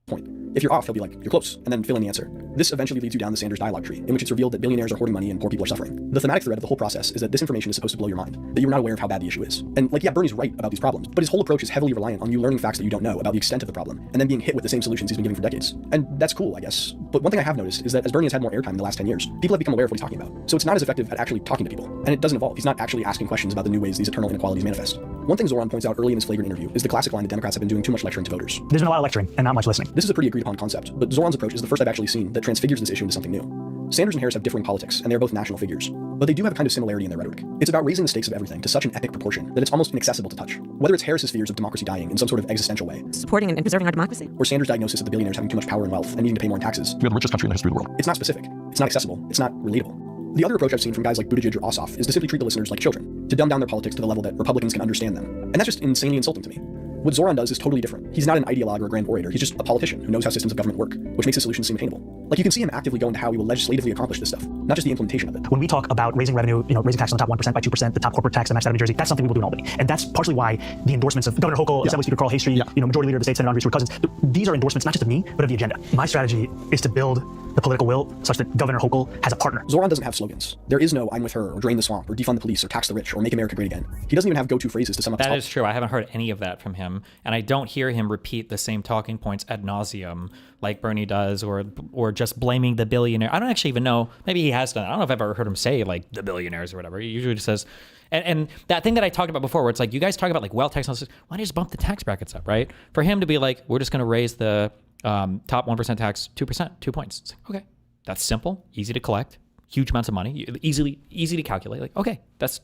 Point. If you're off, he'll be like, you're close, and then fill in the answer. This eventually leads you down the Sanders dialogue tree, in which it's revealed that billionaires are hoarding money and poor people are suffering. The thematic thread of the whole process is that this information is supposed to blow your mind, that you're not aware of how bad the issue is. And like, yeah, Bernie's right about these problems, but his whole approach is heavily reliant on you learning facts that you don't know about the extent of the problem, and then being hit with the same solutions he's been giving for decades. And that's cool, I guess. But one thing I have noticed is that as Bernie has had more airtime in the last 10 years, people have become aware of what he's talking about. So it's not as effective at actually talking to people. And it doesn't evolve. He's not actually asking questions about the new ways these eternal inequalities manifest. One thing Zoran points out early in his flagrant interview is the classic line that Democrats have been doing too much lecturing to voters. There's been a lot of lecturing and not much listening. This is a pretty agreed upon concept, but Zoran's approach is the first I've actually seen that transfigures this issue into something new. Sanders and Harris have differing politics, and they're both national figures, but they do have a kind of similarity in their rhetoric. It's about raising the stakes of everything to such an epic proportion that it's almost inaccessible to touch. Whether it's Harris's fears of democracy dying in some sort of existential way, supporting and preserving our democracy, or Sanders' diagnosis of the billionaires having too much power and wealth and needing to pay more in taxes. We are the richest country in the history of the world. It's not specific. It's not accessible. It's not relatable. The other approach I've seen from guys like Buttigieg or Ossoff is to simply treat the listeners like children, to dumb down their politics to the level that Republicans can understand them. And that's just insanely insulting to me. What Zoran does is totally different. He's not an ideologue or a grand orator. He's just a politician who knows how systems of government work, which makes his solutions seem attainable. Like, you can see him actively go into how he will legislatively accomplish this stuff, not just the implementation of it. When we talk about raising revenue, raising tax on the top 1% by 2%, the top corporate tax that matched out of New Jersey, that's something we will do in Albany. And that's partially why the endorsements of Governor Hochul, Assembly Speaker Carl Hayes, Majority Leader of the state, Senator Andre Stewart Cousins, these are endorsements not just of me, but of the agenda. My strategy is to build the political will such that Governor Hochul has a partner. Zoran doesn't have slogans. There is no "I'm with her" or "Drain the swamp" or "Defund the police" or "Tax the rich" or "Make America Great Again." He doesn't even have go-to phrases to sum up. That is true. I haven't heard any of that from him, and I don't hear him repeat the same talking points ad nauseum like Bernie does, or just blaming the billionaire. I don't actually even know. Maybe he has done it. I don't know if I've ever heard him say like the billionaires or whatever. He usually just says, and that thing that I talked about before, where it's like you guys talk about like wealth tax, why don't you just bump the tax brackets up, right? For him to be like, we're just going to raise the top 1% tax 2%, 2 points. It's like, okay, that's simple, easy to collect, huge amounts of money, easy to calculate. Like, okay, that's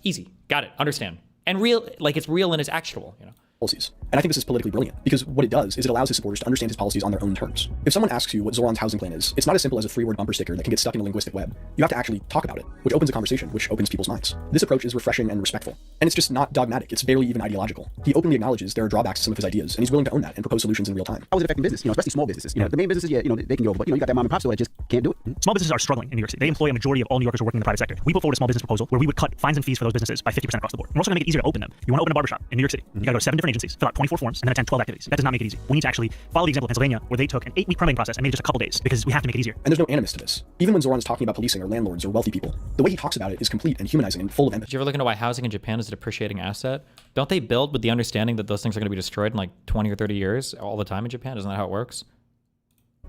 easy. Got it. Understand. And real, like it's real and it's actionable, policies. And I think this is politically brilliant because what it does is it allows his supporters to understand his policies on their own terms. If someone asks you what Zoran's housing plan is, it's not as simple as a 3-word bumper sticker that can get stuck in a linguistic web. You have to actually talk about it, which opens a conversation, which opens people's minds. This approach is refreshing and respectful. And it's just not dogmatic. It's barely even ideological. He openly acknowledges there are drawbacks to some of his ideas, and he's willing to own that and propose solutions in real time. How is it affecting business? Especially small businesses. The main businesses, they can go over, but you got that mom and pop store that just can't Can't do it. Small businesses are struggling in New York City. They employ a majority of all New Yorkers who are working in the private sector. We put forward a small business proposal where we would cut fines and fees for those businesses by 50% across the board. We're also going to make it easier to open them. You want to open a barbershop in New York City, you got to go to 7 different agencies, fill out 24 forms, and then attend 12 activities. That does not make it easy. We need to actually follow the example of Pennsylvania, where they took an 8-week permitting process and made it just a couple days, because we have to make it easier. And there's no animus to this. Even when Zoran is talking about policing or landlords or wealthy people, the way he talks about it is complete and humanizing and full of empathy. Did you ever look into why housing in Japan is a depreciating asset? Don't they build with the understanding that those things are going to be destroyed in like 20 or 30 years all the time in Japan? Isn't that how it works?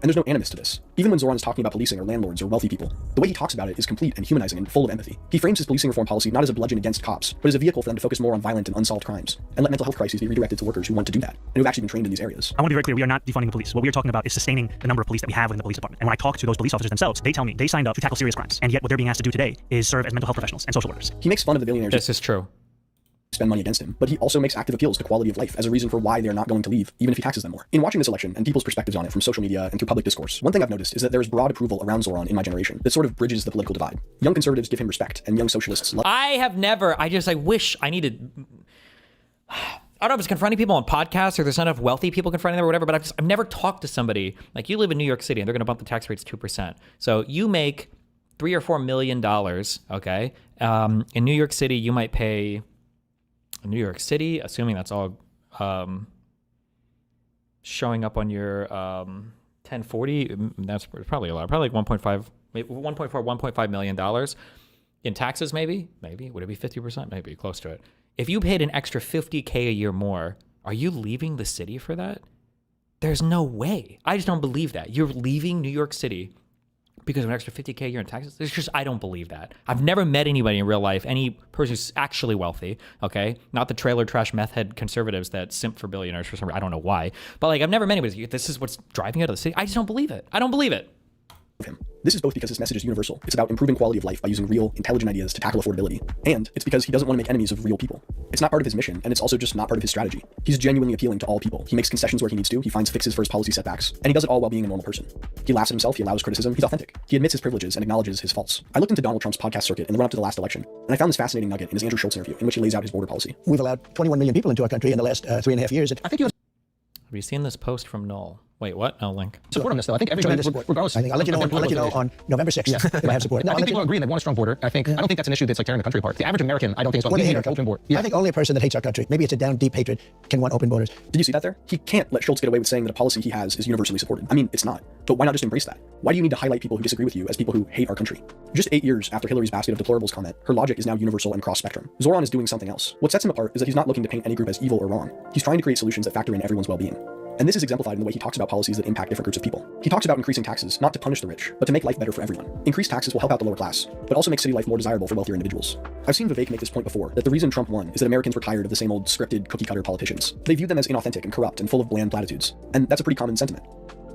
And there's no animus to this. Even when Zoran is talking about policing or landlords or wealthy people, the way he talks about it is complete and humanizing and full of empathy. He frames his policing reform policy not as a bludgeon against cops, but as a vehicle for them to focus more on violent and unsolved crimes, and let mental health crises be redirected to workers who want to do that, and who've actually been trained in these areas. I want to be very clear, we are not defunding the police. What we are talking about is sustaining the number of police that we have within the police department. And when I talk to those police officers themselves, they tell me they signed up to tackle serious crimes, and yet what they're being asked to do today is serve as mental health professionals and social workers. He makes fun of the billionaires. This is true. Spend money against him, but he also makes active appeals to quality of life as a reason for why they're not going to leave, even if he taxes them more. In watching this election and people's perspectives on it from social media and through public discourse, one thing I've noticed is that there is broad approval around Zoran in my generation that sort of bridges the political divide. Young conservatives give him respect, and young socialists love. I wish I needed. I don't know if it's confronting people on podcasts or there's not enough wealthy people confronting them or whatever, but I've never talked to somebody like you live in New York City and they're going to bump the tax rates 2%. So you make $3 or $4 million. Okay, in New York City you might pay. New York City, assuming that's all showing up on your 1040, that's probably a lot. Probably like 1.5, maybe 1.4, $1.5 million in taxes. Maybe would it be 50%? Maybe close to it. If you paid an extra $50K a year more, are you leaving the city for that? There's no way. I just don't believe that you're leaving New York City because of an extra $50K a year in taxes. It's just, I don't believe that. I've never met anybody in real life, any person who's actually wealthy, okay? Not the trailer trash meth head conservatives that simp for billionaires for some reason. I don't know why. But like, I've never met anybody. This is what's driving you out of the city. I just don't believe it. I don't believe it. Him. This is both because his message is universal. It's about improving quality of life by using real, intelligent ideas to tackle affordability. And it's because he doesn't want to make enemies of real people. It's not part of his mission, and it's also just not part of his strategy. He's genuinely appealing to all people. He makes concessions where he needs to, he finds fixes for his policy setbacks, and he does it all while being a normal person. He laughs at himself, he allows criticism, he's authentic. He admits his privileges and acknowledges his faults. I looked into Donald Trump's podcast circuit in the run-up to the last election, and I found this fascinating nugget in his Andrew Schultz interview in which he lays out his border policy. We've allowed 21 million people into our country in the last 3.5 years. I think you Have you seen this post from Noel? Wait, what? No link. Support on this, though. I think everybody, regardless. I think I'll let you know on November 6th if I have support. No, I think people agree they want a strong border. I don't think that's an issue that's like tearing the country apart. The average American, I don't think is Well, they hate our open country. border. I think only a person that hates our country, maybe it's a down deep hatred, can want open borders. Did you see that there? He can't let Schultz get away with saying that a policy he has is universally supported. I mean, it's not. But why not just embrace that? Why do you need to highlight people who disagree with you as people who hate our country? Just 8 years after Hillary's basket of deplorables comment, her logic is now universal and cross-spectrum. Zoran is doing something else. What sets him apart is that he's not looking to paint any group as evil or wrong. He's trying to create solutions that factor in everyone's well-being. And this is exemplified in the way he talks about policies that impact different groups of people. He talks about increasing taxes, not to punish the rich, but to make life better for everyone. Increased taxes will help out the lower class, but also make city life more desirable for wealthier individuals. I've seen Vivek make this point before, that the reason Trump won is that Americans were tired of the same old scripted cookie-cutter politicians. They viewed them as inauthentic and corrupt and full of bland platitudes. And that's a pretty common sentiment.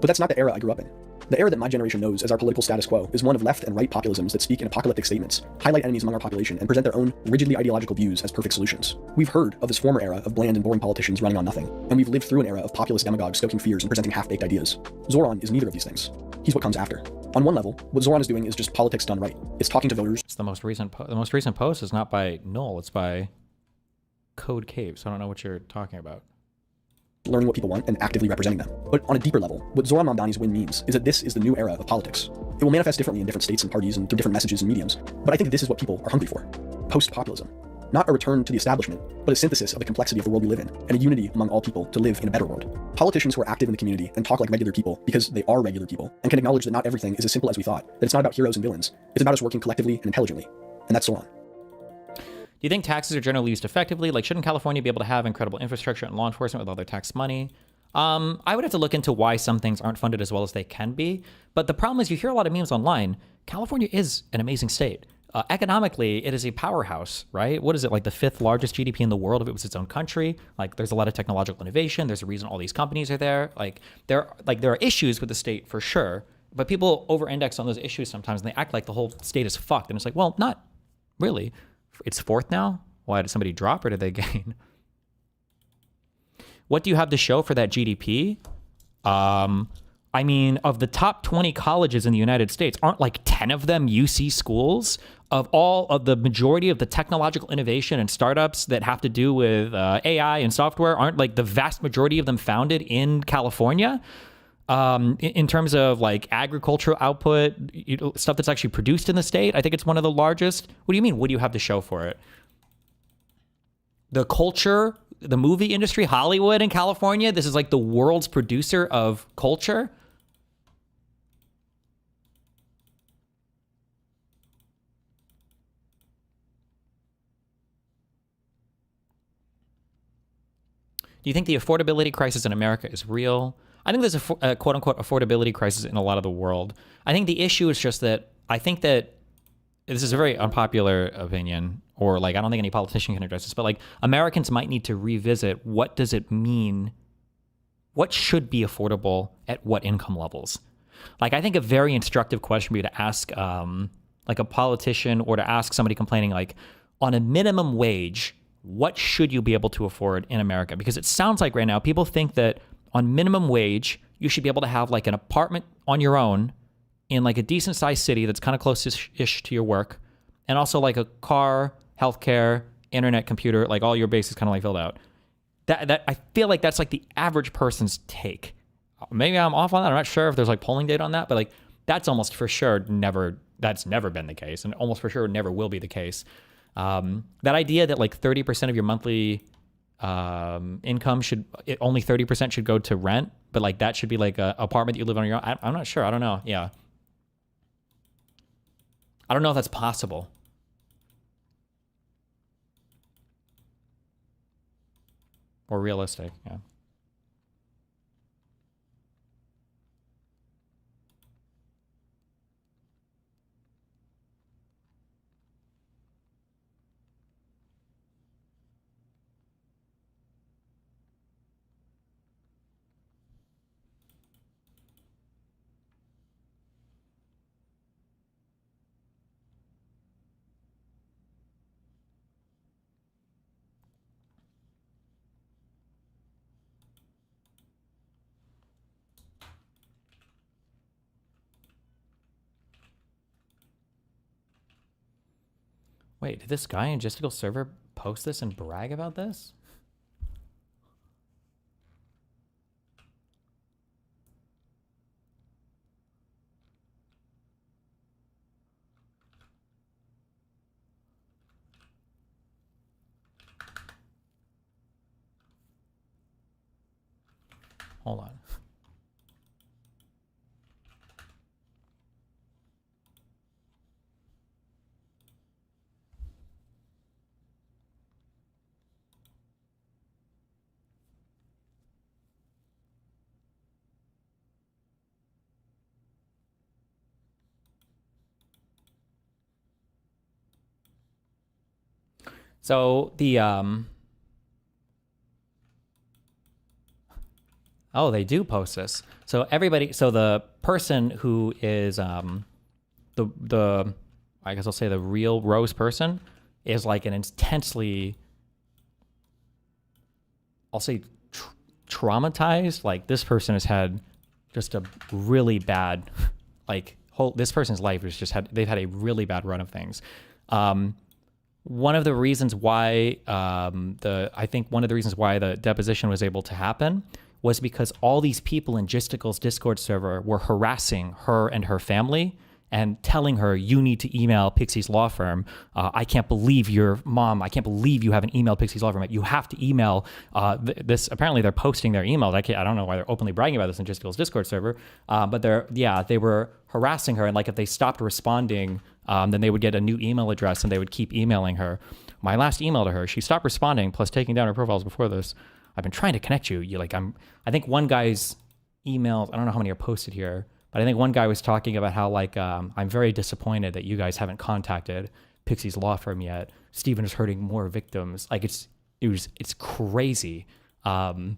But that's not the era I grew up in. The era that my generation knows as our political status quo is one of left and right populisms that speak in apocalyptic statements, highlight enemies among our population, and present their own rigidly ideological views as perfect solutions. We've heard of this former era of bland and boring politicians running on nothing, and we've lived through an era of populist demagogues stoking fears and presenting half-baked ideas. Zoran is neither of these things. He's what comes after. On one level, what Zoran is doing is just politics done right. It's talking to voters. It's the most recent post is not by Noel, it's by Code Cave, so I don't know what you're talking about. Learning what people want and actively representing them. But on a deeper level, what Zoran Mamdani's win means is that this is the new era of politics. It will manifest differently in different states and parties and through different messages and mediums, but I think this is what people are hungry for. Post-populism. Not a return to the establishment, but a synthesis of the complexity of the world we live in, and a unity among all people to live in a better world. Politicians who are active in the community and talk like regular people because they are regular people, and can acknowledge that not everything is as simple as we thought, that it's not about heroes and villains, it's about us working collectively and intelligently. And that's Zoran. Do you think taxes are generally used effectively? Like, shouldn't California be able to have incredible infrastructure and law enforcement with all their tax money? I would have to look into why some things aren't funded as well as they can be. But the problem is you hear a lot of memes online. California is an amazing state. Economically, it is a powerhouse, right? What is it, like the 5th largest GDP in the world if it was its own country? Like, there's a lot of technological innovation. There's a reason all these companies are there. There are issues with the state for sure, but people over-index on those issues sometimes, and they act like the whole state is fucked. And it's like, well, not really. It's 4th now? Why, did somebody drop or did they gain? What do you have to show for that GDP? I mean, of the top 20 colleges in the United States, aren't like 10 of them UC schools? Of all of the majority of the technological innovation and startups that have to do with AI and software, aren't like the vast majority of them founded in California? In terms of like agricultural output, stuff that's actually produced in the state, I think it's one of the largest. What do you mean? What do you have to show for it? The culture, the movie industry, Hollywood in California, this is like the world's producer of culture. Do you think the affordability crisis in America is real? I think there's a quote-unquote affordability crisis in a lot of the world. I think the issue is just that I think that this is a very unpopular opinion, or like I don't think any politician can address this, but like Americans might need to revisit what does it mean, what should be affordable at what income levels. Like I think a very instructive question would be to ask like a politician or to ask somebody complaining like on a minimum wage, what should you be able to afford in America? Because it sounds like right now people think that on minimum wage, you should be able to have like an apartment on your own in like a decent sized city that's kind of close-ish to your work, and also like a car, healthcare, internet, computer, like all your bases kind of like filled out. That I feel like that's like the average person's take. Maybe I'm off on that. I'm not sure if there's like polling data on that, but like that's almost for sure that's never been the case, and almost for sure never will be the case. That idea that like 30% of your monthly income only 30% should go to rent, but like that should be like a apartment that you live on your own. I'm not sure. I don't know. Yeah. I don't know if that's possible. Or realistic. Yeah. Wait, did this guy in Gisticle server post this and brag about this? Hold on. So the oh, they do post this. So everybody, so the person who is the I guess I'll say the real Rose person is like an intensely, I'll say traumatized. Like this person has had just a really bad, like this person's life has just they've had a really bad run of things. One of the reasons why I think one of the reasons why the deposition was able to happen was because all these people in Gisticle's Discord server were harassing her and her family and telling her, you need to email Pixie's law firm. I can't believe your mom. I can't believe you haven't emailed Pixie's law firm. You have to email this. Apparently they're posting their emails. I don't know why they're openly bragging about this in Gisticle's Discord server, but they were harassing her. And like if they stopped responding, then they would get a new email address and they would keep emailing her. My last email to her, she stopped responding, plus taking down her profiles before this. I've been trying to connect you. I think one guy's emails, I don't know how many are posted here, but I think one guy was talking about how like, I'm very disappointed that you guys haven't contacted Pixie's law firm yet. Steven is hurting more victims. Like it's crazy. How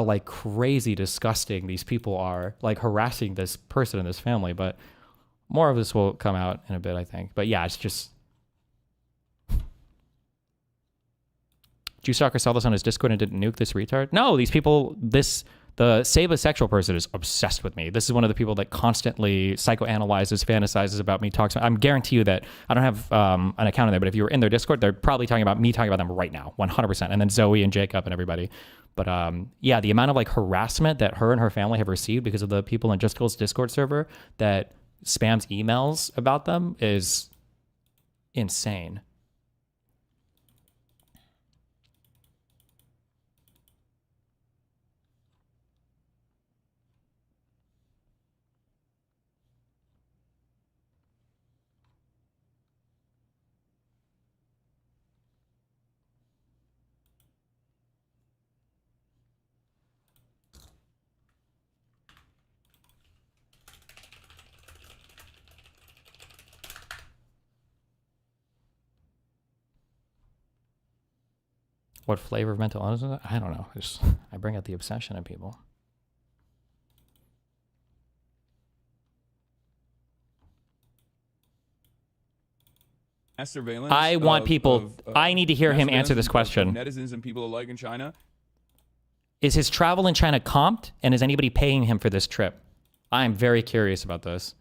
like crazy disgusting these people are, like harassing this person and this family. But more of this will come out in a bit, I think. But yeah, it's just, Juicetalker saw this on his Discord and didn't nuke this retard. No, these people, the sabosexual person is obsessed with me. This is one of the people that constantly psychoanalyzes, fantasizes about me, talks. I'm guarantee you that I don't have an account in there, but if you were in their Discord, they're probably talking about me talking about them right now, 100%. And then Zoe and Jacob and everybody. But yeah, the amount of like harassment that her and her family have received because of the people in Just Girls Discord server that spams emails about them is insane. What flavor of mental illness is it? I don't know. I bring out the obsession in people. Mass surveillance. I want people. I need to hear him answer this question. Netizens and people alike in China. Is his travel in China comped, and is anybody paying him for this trip? I am very curious about this.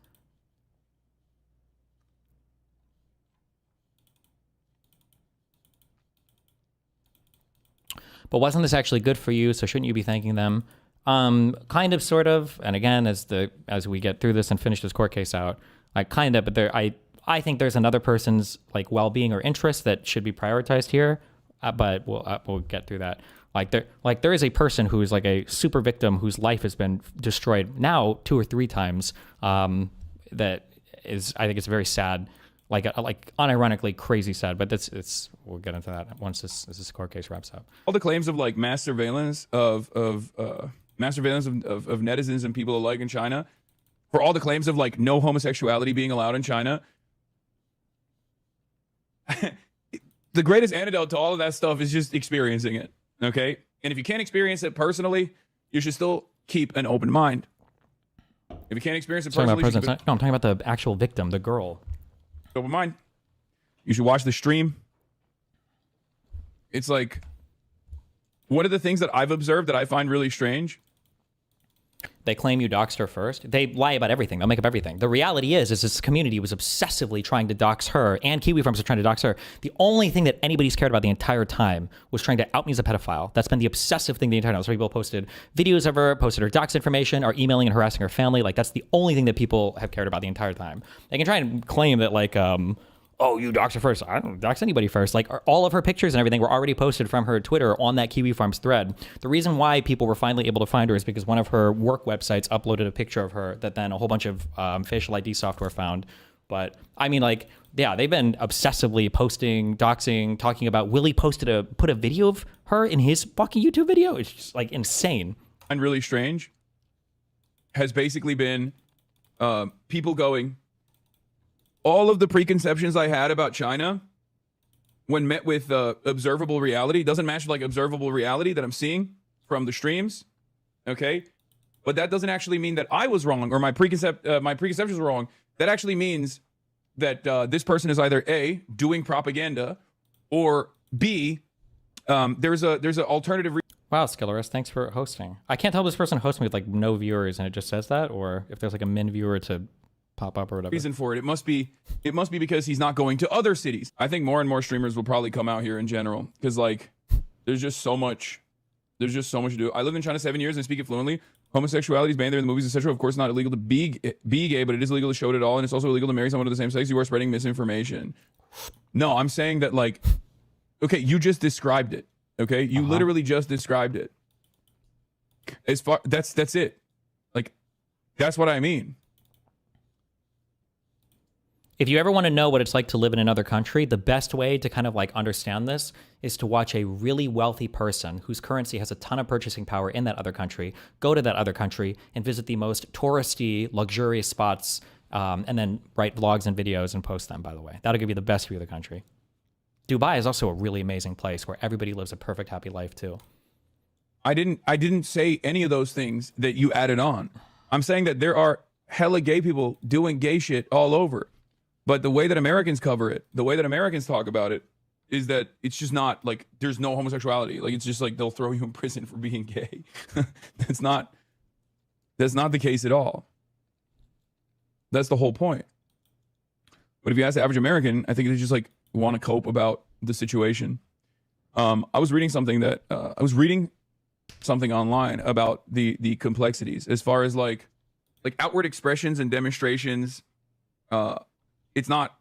But wasn't this actually good for you? So shouldn't you be thanking them? Kind of, sort of. And again, as we get through this and finish this court case out, kind of. But I think there's another person's like well-being or interest that should be prioritized here. But we'll get through that. There is a person who is like a super victim whose life has been destroyed now 2 or 3 times. That is, I think it's very sad. Like unironically crazy sad, but we'll get into that once this court case wraps up. All the claims of like mass surveillance of netizens and people alike in China, for all the claims of like no homosexuality being allowed in China, the greatest antidote to all of that stuff is just experiencing it. Okay, and if you can't experience it personally, you should still keep an open mind. If you can't experience it personally, no, I'm talking about the actual victim, the girl. Open mind. You should watch the stream. It's like, one of the things that I've observed that I find really strange. They claim you doxed her first. They lie about everything. They'll make up everything. The reality is this community was obsessively trying to dox her, and Kiwi Farms are trying to dox her. The only thing that anybody's cared about the entire time was trying to out me as a pedophile. That's been the obsessive thing the entire time. So people posted videos of her, posted her dox information, or emailing and harassing her family. Like, that's the only thing that people have cared about the entire time. They can try and claim that, like, oh, you doxed her first. I don't dox anybody first. Like, all of her pictures and everything were already posted from her Twitter on that Kiwi Farms thread. The reason why people were finally able to find her is because one of her work websites uploaded a picture of her that then a whole bunch of facial ID software found. But I mean, like, yeah, they've been obsessively posting, doxing, talking about. Willie put a video of her in his fucking YouTube video. It's just like insane. And really strange has basically been people going, all of the preconceptions I had about China when met with observable reality doesn't match like observable reality that I'm seeing from the streams. Okay. But that doesn't actually mean that I was wrong or my preconceptions were wrong. That actually means that this person is either A, doing propaganda, or B, there's an alternative. Wow, Skillerus, thanks for hosting. I can't tell if this person hosts me with like no viewers and it just says that, or if there's like a min viewer to pop up or whatever. Reason for it. It must be because he's not going to other cities. I think more and more streamers will probably come out here in general because like there's just so much to do. I lived in China 7 years and speak it fluently. Homosexuality is banned there in the movies, etc. Of course, not illegal to be gay, but it is illegal to show it at all, and it's also illegal to marry someone of the same sex. You are spreading misinformation. No, I'm saying that like, okay, you just described it. Okay, you literally just described it. As far that's it. Like, that's what I mean. If you ever want to know what it's like to live in another country, the best way to kind of like understand this is to watch a really wealthy person whose currency has a ton of purchasing power in that other country, go to that other country and visit the most touristy, luxurious spots, and then write vlogs and videos and post them, by the way. That'll give you the best view of the country. Dubai is also a really amazing place where everybody lives a perfect, happy life too. I didn't say any of those things that you added on. I'm saying that there are hella gay people doing gay shit all over. But the way that Americans cover it, the way that Americans talk about it, is that it's just not like there's no homosexuality. Like it's just like they'll throw you in prison for being gay. That's not the case at all. That's the whole point. But if you ask the average American, I think they just like want to cope about the situation. I was reading something that I was reading something online about the complexities as far as like outward expressions and demonstrations. It's not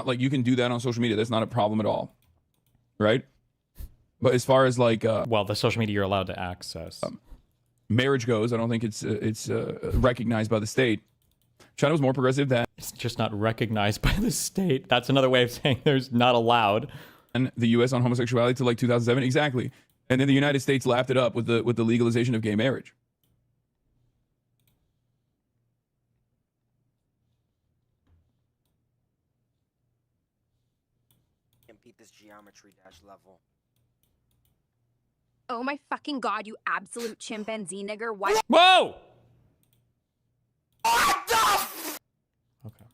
like you can do that on social media. That's not a problem at all, right? But as far as like well, the social media you're allowed to access, marriage goes, I don't think it's recognized by the state. China was more progressive than. It's just not recognized by the state. That's another way of saying there's not allowed. And the U.S. on homosexuality to like 2007, exactly. And then the United States lapped it up with the legalization of gay marriage. And beat this geometry dash level. Oh my fucking god, you absolute chimpanzee nigger. Why? Whoa! Okay.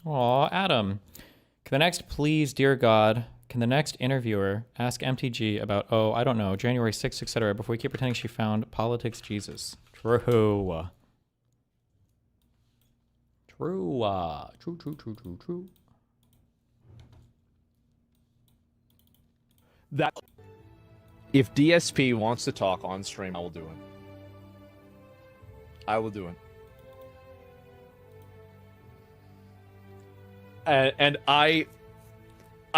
Aw, Adam. Can the next, please, dear God, can the next interviewer ask MTG about, oh, I don't know, January 6th, etc., before we keep pretending she found politics Jesus? True. True. That if DSP wants to talk on stream, I will do it. I will do it. And I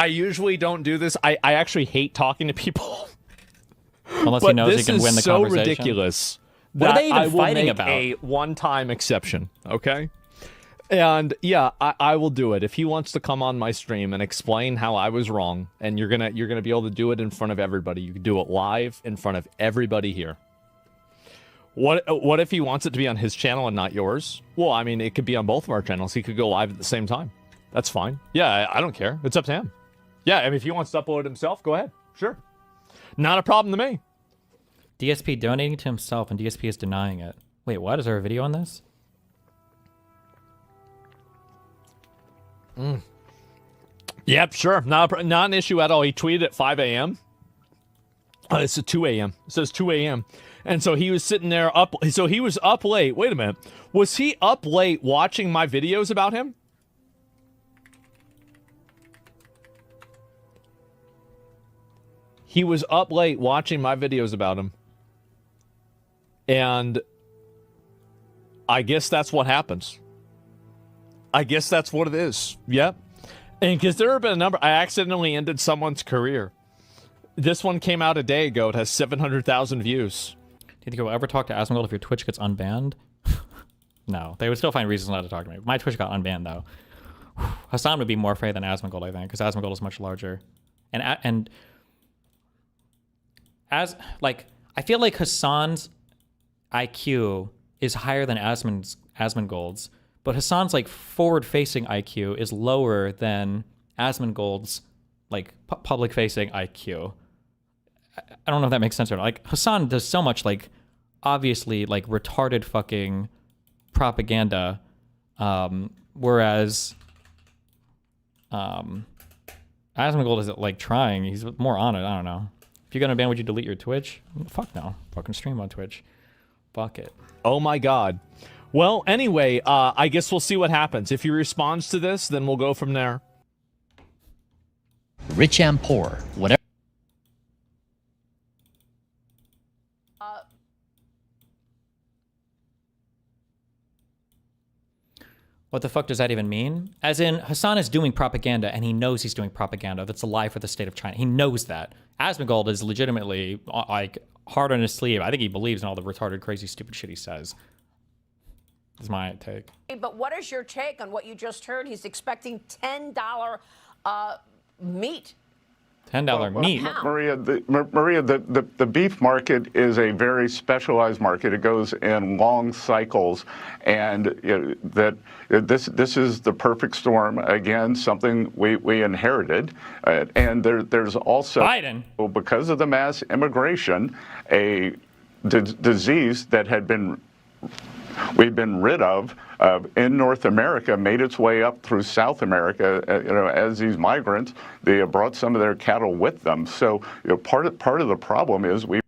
usually don't do this. I actually hate talking to people. Unless he knows he can win the so conversation. Ridiculous. What are they even I will fighting make about? a one-time exception, okay? And yeah, I will do it. If he wants to come on my stream and explain how I was wrong, and you're gonna be able to do it in front of everybody. You can do it live in front of everybody here. What if he wants it to be on his channel and not yours? Well, I mean, it could be on both of our channels. He could go live at the same time. That's fine. Yeah, I don't care. It's up to him. Yeah, I mean, if he wants to upload it himself, go ahead. Sure. Not a problem to me. DSP donating to himself and DSP is denying it. Wait, what? Is there a video on this? Yep, sure. Not an issue at all. He tweeted at 5 a.m. It's at 2 a.m. It says 2 a.m. And so he was sitting there up. So he was up late. Wait a minute. Was he up late watching my videos about him? He was up late watching my videos about him. And I guess that's what happens. I guess that's what it is. Yep. And because there have been a number, I accidentally ended someone's career. This one came out a day ago. It has 700,000 views. Do you think you'll ever talk to Asmongold if your Twitch gets unbanned? No, they would still find reasons not to talk to me. My Twitch got unbanned though. Hassan would be more afraid than Asmongold, I think, because Asmongold is much larger. And as like, I feel like Hassan's IQ is higher than Asmongold's, but Hassan's like forward-facing IQ is lower than Asmongold's like public-facing IQ. I don't know if that makes sense or not. Like Hassan does so much like obviously like retarded fucking propaganda, whereas Asmongold is like trying. He's more on it. I don't know. If you're gonna ban, would you delete your Twitch? Fuck no. Fucking stream on Twitch. Fuck it. Oh my god. Well, anyway, I guess we'll see what happens. If he responds to this, then we'll go from there. Rich and poor, whatever. What the fuck does that even mean? As in, Hassan is doing propaganda, and he knows he's doing propaganda. That's a lie for the state of China. He knows that. Asmongold is legitimately, like, hard on his sleeve. I think he believes in all the retarded, crazy, stupid shit he says. That's my take. But what is your take on what you just heard? He's expecting $10 meat. $10 meat. Maria, the beef market is a very specialized market. It goes in long cycles, and this is the perfect storm. Again, something we inherited, and there's also Biden, because of the mass immigration, a disease that had been we've been rid of in North America, made its way up through South America. As these migrants, they brought some of their cattle with them. So part of the problem is we.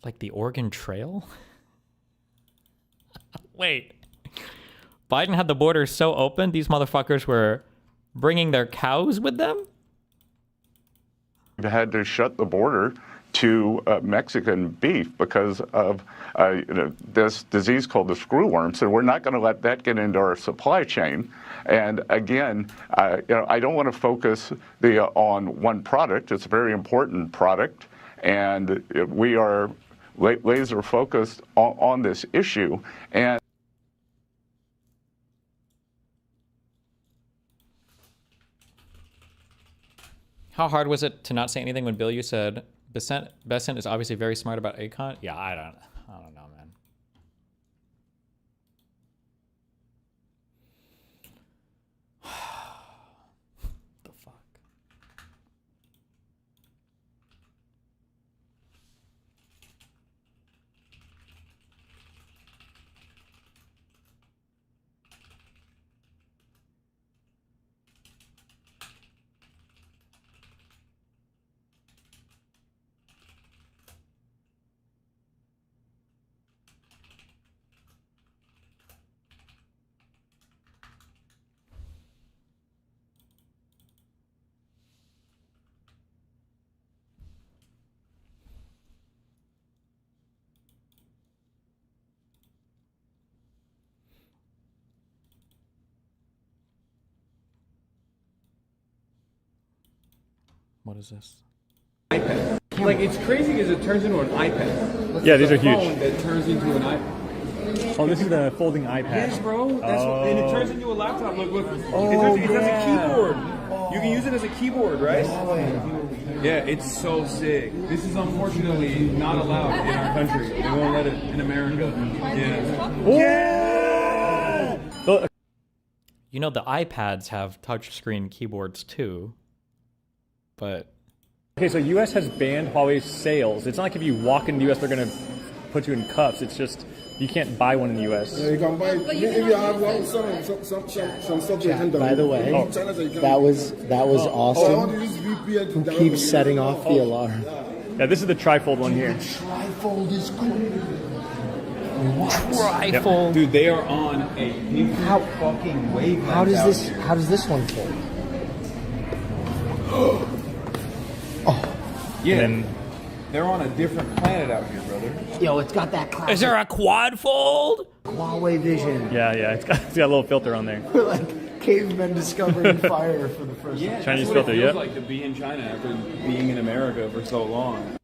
Like the Oregon Trail? Wait. Biden had the border so open, these motherfuckers were bringing their cows with them? We've had to shut the border to Mexican beef because of this disease called the screwworm. So we're not going to let that get into our supply chain. And again, I don't want to focus on one product. It's a very important product, and we are laser focused on this issue. And how hard was it to not say anything when Bill, you said Besant is obviously very smart about Akon? Yeah, I don't know, man. The fuck? What is this? iPad. Like, it's crazy because it turns into an iPad. Yeah, these are huge. Phone that turns into an iPad. Oh, this is the folding iPad. Yes, bro. That's what, and it turns into a laptop. Look. Oh, it has a keyboard. You can use it as a keyboard, right? Yeah, it's so sick. This is unfortunately not allowed in our country. They won't let it in America. Yeah. Yeah. You know, the iPads have touchscreen keyboards too, but... Okay, so U.S. has banned Huawei sales. It's not like if you walk in the U.S., they're going to put you in cuffs. It's just, you can't buy one in the U.S. Yeah, you can buy, if you have one, some subject. By the way, that was awesome. Who keeps setting off the alarm? Yeah, this is the trifold one here. Trifold is cool. Trifold. Yep. Dude, they are on a different fucking wavelength. How does this one fold? Yeah, they're on a different planet out here, brother. Yo, it's got that classic. Is there a quad fold? Huawei vision. Yeah, it's got a little filter on there. We're like cavemen discovering fire for the first time. Chinese that's what filter, it feels yeah. like to be in China after being in America for so long.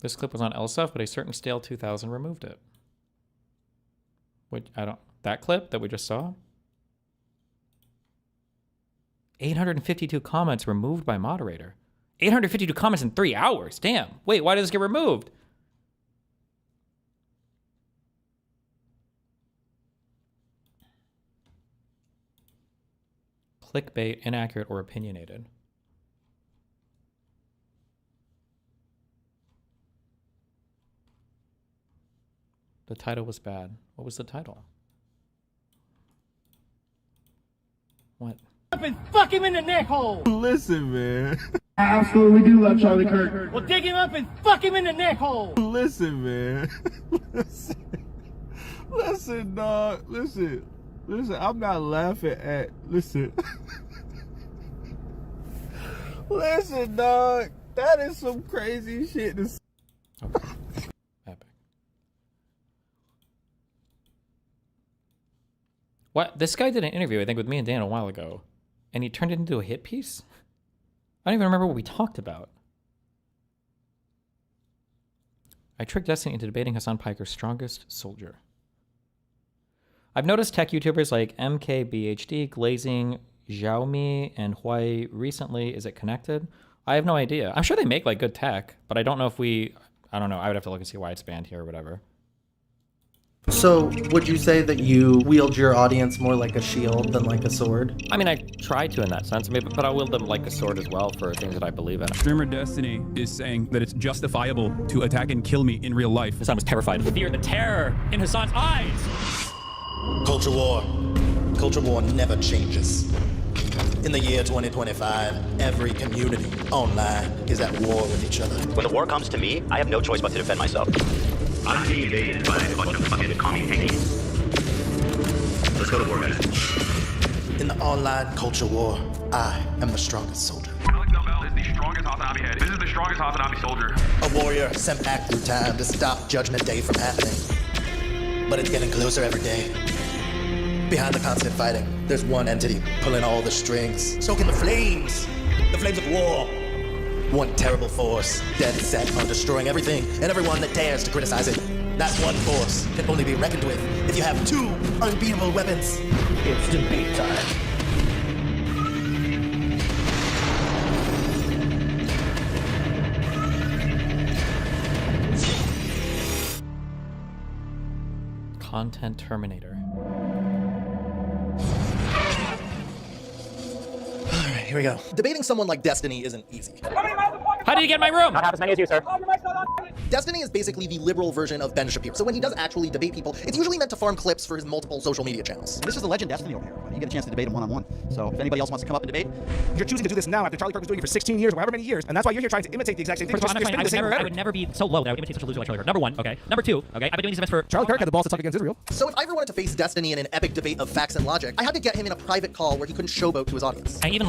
This clip was on LSF, but a certain stale 2000 removed it. Which, that clip that we just saw? 852 comments removed by moderator. 852 comments in 3 hours. Damn. Wait, why did this get removed? Clickbait, inaccurate, or opinionated. The title was bad. What was the title? What? Up and fuck him in the neck hole. Listen, man. I absolutely do love Charlie Kirk. Well, dig him up and fuck him in the neck hole. Listen, man. Listen, dog. Listen. I'm not laughing at. Listen. Listen, dog. That is some crazy shit to say. Okay. Epic. What? This guy did an interview, I think, with me and Dan a while ago, and he turned it into a hit piece? I don't even remember what we talked about. I tricked Destiny into debating Hassan Piker's strongest soldier. I've noticed tech YouTubers like MKBHD, Glazing, Xiaomi, and Huawei recently. Is it connected? I have no idea. I'm sure they make like good tech, but I don't know if I don't know. I would have to look and see why it's banned here or whatever. So, would you say that you wield your audience more like a shield than like a sword? I mean, I try to in that sense, but I wield them like a sword as well for things that I believe in. Streamer Destiny is saying that it's justifiable to attack and kill me in real life. Hassan was terrified. Fear the terror in Hassan's eyes. Culture war. Culture war never changes. In the year 2025, every community online is at war with each other. When the war comes to me, I have no choice but to defend myself. I'm being invaded by a bunch of fucking commie hickeys. Let's go to war, guys. In the online culture war, I am the strongest soldier. Alex Nobel is the strongest Hassanabi head. This is the strongest Hassanabi soldier. A warrior sent back through time to stop Judgment Day from happening. But it's getting closer every day. Behind the constant fighting, there's one entity pulling all the strings, stoking the flames of war. One terrible force, dead set on destroying everything and everyone that dares to criticize it. That one force can only be reckoned with if you have two unbeatable weapons. It's debate time. Content Terminator. Alright, here we go. Debating someone like Destiny isn't easy. How did you get in my room? Not half as many as you, sir. Destiny is basically the liberal version of Ben Shapiro. So when he does actually debate people, it's usually meant to farm clips for his multiple social media channels. This is the legend Destiny over here. You get a chance to debate him one-on-one. So if anybody else wants to come up and debate, you're choosing to do this now after Charlie Kirk was doing it for 16 years or however many years, and that's why you're here trying to imitate the exact same thing. First of all, I would never be so low that I would imitate such a loser like Charlie Kirk. Number one, okay. Number two, okay. I've been doing these events for Charlie Kirk had the balls to talk against Israel. So if I ever wanted to face Destiny in an epic debate of facts and logic, I had to get him in a private call where he couldn't showboat to his audience. I even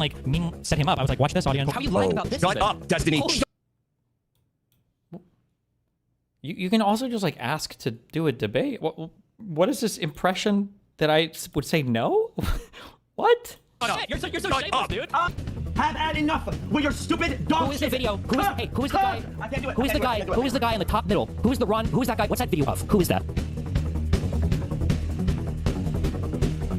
set him up. I was like, watch this audience. How are you lying about this? Shut up, Destiny. You can also just ask to do a debate. What is this impression that I would say no? What? Shit, you're so shameless, dude. Have had enough with your stupid dog. Who is the video? Who is the guy? I can't do it. Who is the guy? Who is the guy in the top middle? Who is the run? Who is that guy? What's that video of? Who is that?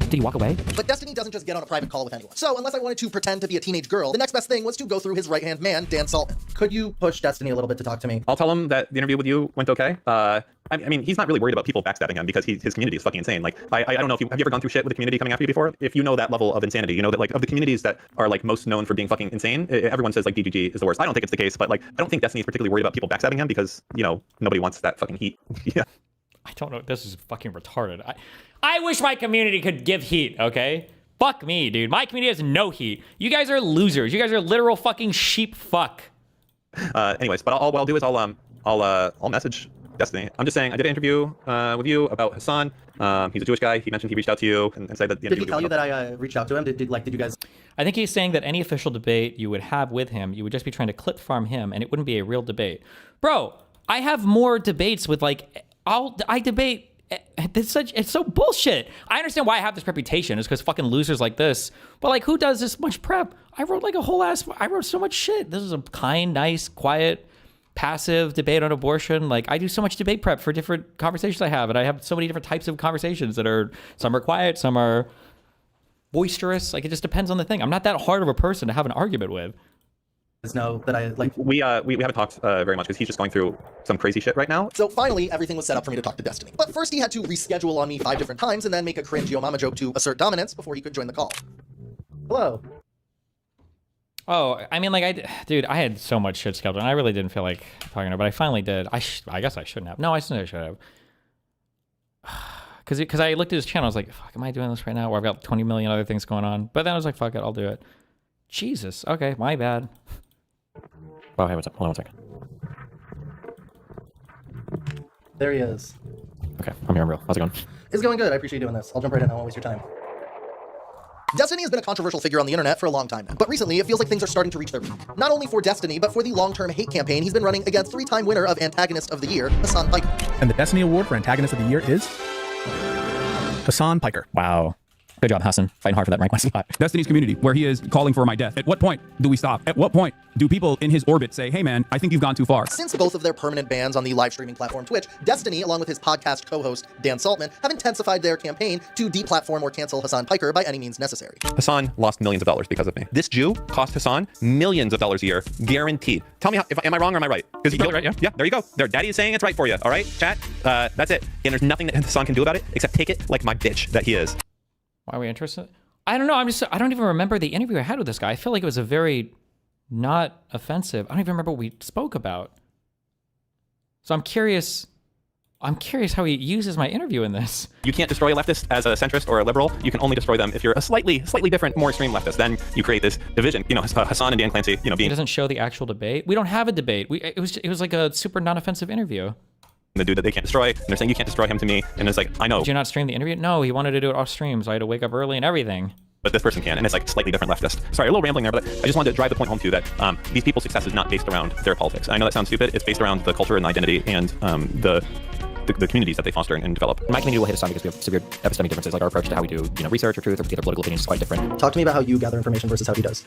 Did he walk away? But Destiny doesn't just get on a private call with anyone. So unless I wanted to pretend to be a teenage girl, the next best thing was to go through his right-hand man, Dan Saltman. Could you push Destiny a little bit to talk to me? I'll tell him that the interview with you went okay. I mean, he's not really worried about people backstabbing him because his community is fucking insane. I don't know if have you ever gone through shit with the community coming after you before? If you know that level of insanity, you know that of the communities that are most known for being fucking insane, everyone says DGG is the worst. I don't think it's the case, but I don't think Destiny is particularly worried about people backstabbing him because nobody wants that fucking heat. Yeah. I don't know. This is fucking retarded. I wish my community could give heat, okay? Fuck me, dude. My community has no heat. You guys are losers. You guys are literal fucking sheep fuck. Anyways, but what I'll do is I'll message Destiny. I'm just saying I did an interview with you about Hassan. He's a Jewish guy. He mentioned he reached out to you and said that the interview. Did he tell you that I reached out to him? Did you guys? I think he's saying that any official debate you would have with him, you would just be trying to clip farm him, and it wouldn't be a real debate. Bro, I have more debates with I debate. It's so bullshit. I understand why I have this reputation. It's because fucking losers like this. But who does this much prep? I wrote I wrote so much shit. This is a kind, nice, quiet, passive debate on abortion. I do so much debate prep for different conversations I have, and I have so many different types of conversations that are, some are quiet, some are boisterous. It just depends on the thing. I'm not that hard of a person to have an argument with. Know that I we haven't talked very much because he's just going through some crazy shit right now. So finally everything was set up for me to talk to Destiny, but first he had to reschedule on me 5 different times and then make a cringe Yo Mama joke to assert dominance before he could join the call. Hello. Oh, I mean, dude, I had so much shit scheduled and I really didn't feel like talking to her, but I finally did. I guess I shouldn't have. No, I should have. Because I looked at his channel, I was like, fuck, am I doing this right now? Where I've got 20 million other things going on. But then I was like, fuck it, I'll do it. Jesus, okay, my bad. Oh, hey, what's up? Hold on 1 second. There he is. Okay, I'm here, I'm real. How's it going? It's going good. I appreciate you doing this. I'll jump right in. I won't waste your time. Destiny has been a controversial figure on the internet for a long time now, but recently it feels like things are starting to reach their peak. Not only for Destiny, but for the long-term hate campaign he's been running against 3-time winner of Antagonist of the Year, Hassan Piker. And the Destiny Award for Antagonist of the Year is Hassan Piker. Wow. Good job, Hassan. Fighting hard for that rank 1 spot. Destiny's community, where he is calling for my death. At what point do we stop? At what point do people in his orbit say, hey man, I think you've gone too far? Since both of their permanent bans on the live streaming platform Twitch, Destiny, along with his podcast co-host Dan Saltman, have intensified their campaign to deplatform or cancel Hassan Piker by any means necessary. Hassan lost millions of dollars because of me. This Jew cost Hassan millions of dollars a year, guaranteed. Tell me, am I wrong or am I right? Because You're right, yeah. Yeah, there you go. There, Daddy is saying it's right for you. All right, chat. That's it. And there's nothing that Hassan can do about it except take it like my bitch that he is. Why are we interested? I don't know. I don't even remember the interview I had with this guy. I feel like it was a very not offensive. I don't even remember what we spoke about. So I'm curious how he uses my interview in this. You can't destroy a leftist as a centrist or a liberal. You can only destroy them if you're a slightly different, more extreme leftist. Then you create this division. You know, Hassan and Dan Clancy, you know, being... It doesn't show the actual debate. We don't have a debate. It was like a super non-offensive interview. The dude that they can't destroy, and they're saying you can't destroy him to me, and it's like, I know. Did you not stream the interview? No, he wanted to do it off stream, so I had to wake up early and everything. But this person can, and it's like slightly different leftist. Sorry, a little rambling there, but I just wanted to drive the point home too that these people's success is not based around their politics. I know that sounds stupid. It's based around the culture and identity and the communities that they foster and develop. My community will hate us on because we have severe epistemic differences, like our approach to how we do, research or truth or particular political opinions is quite different. Talk to me about how you gather information versus how he does.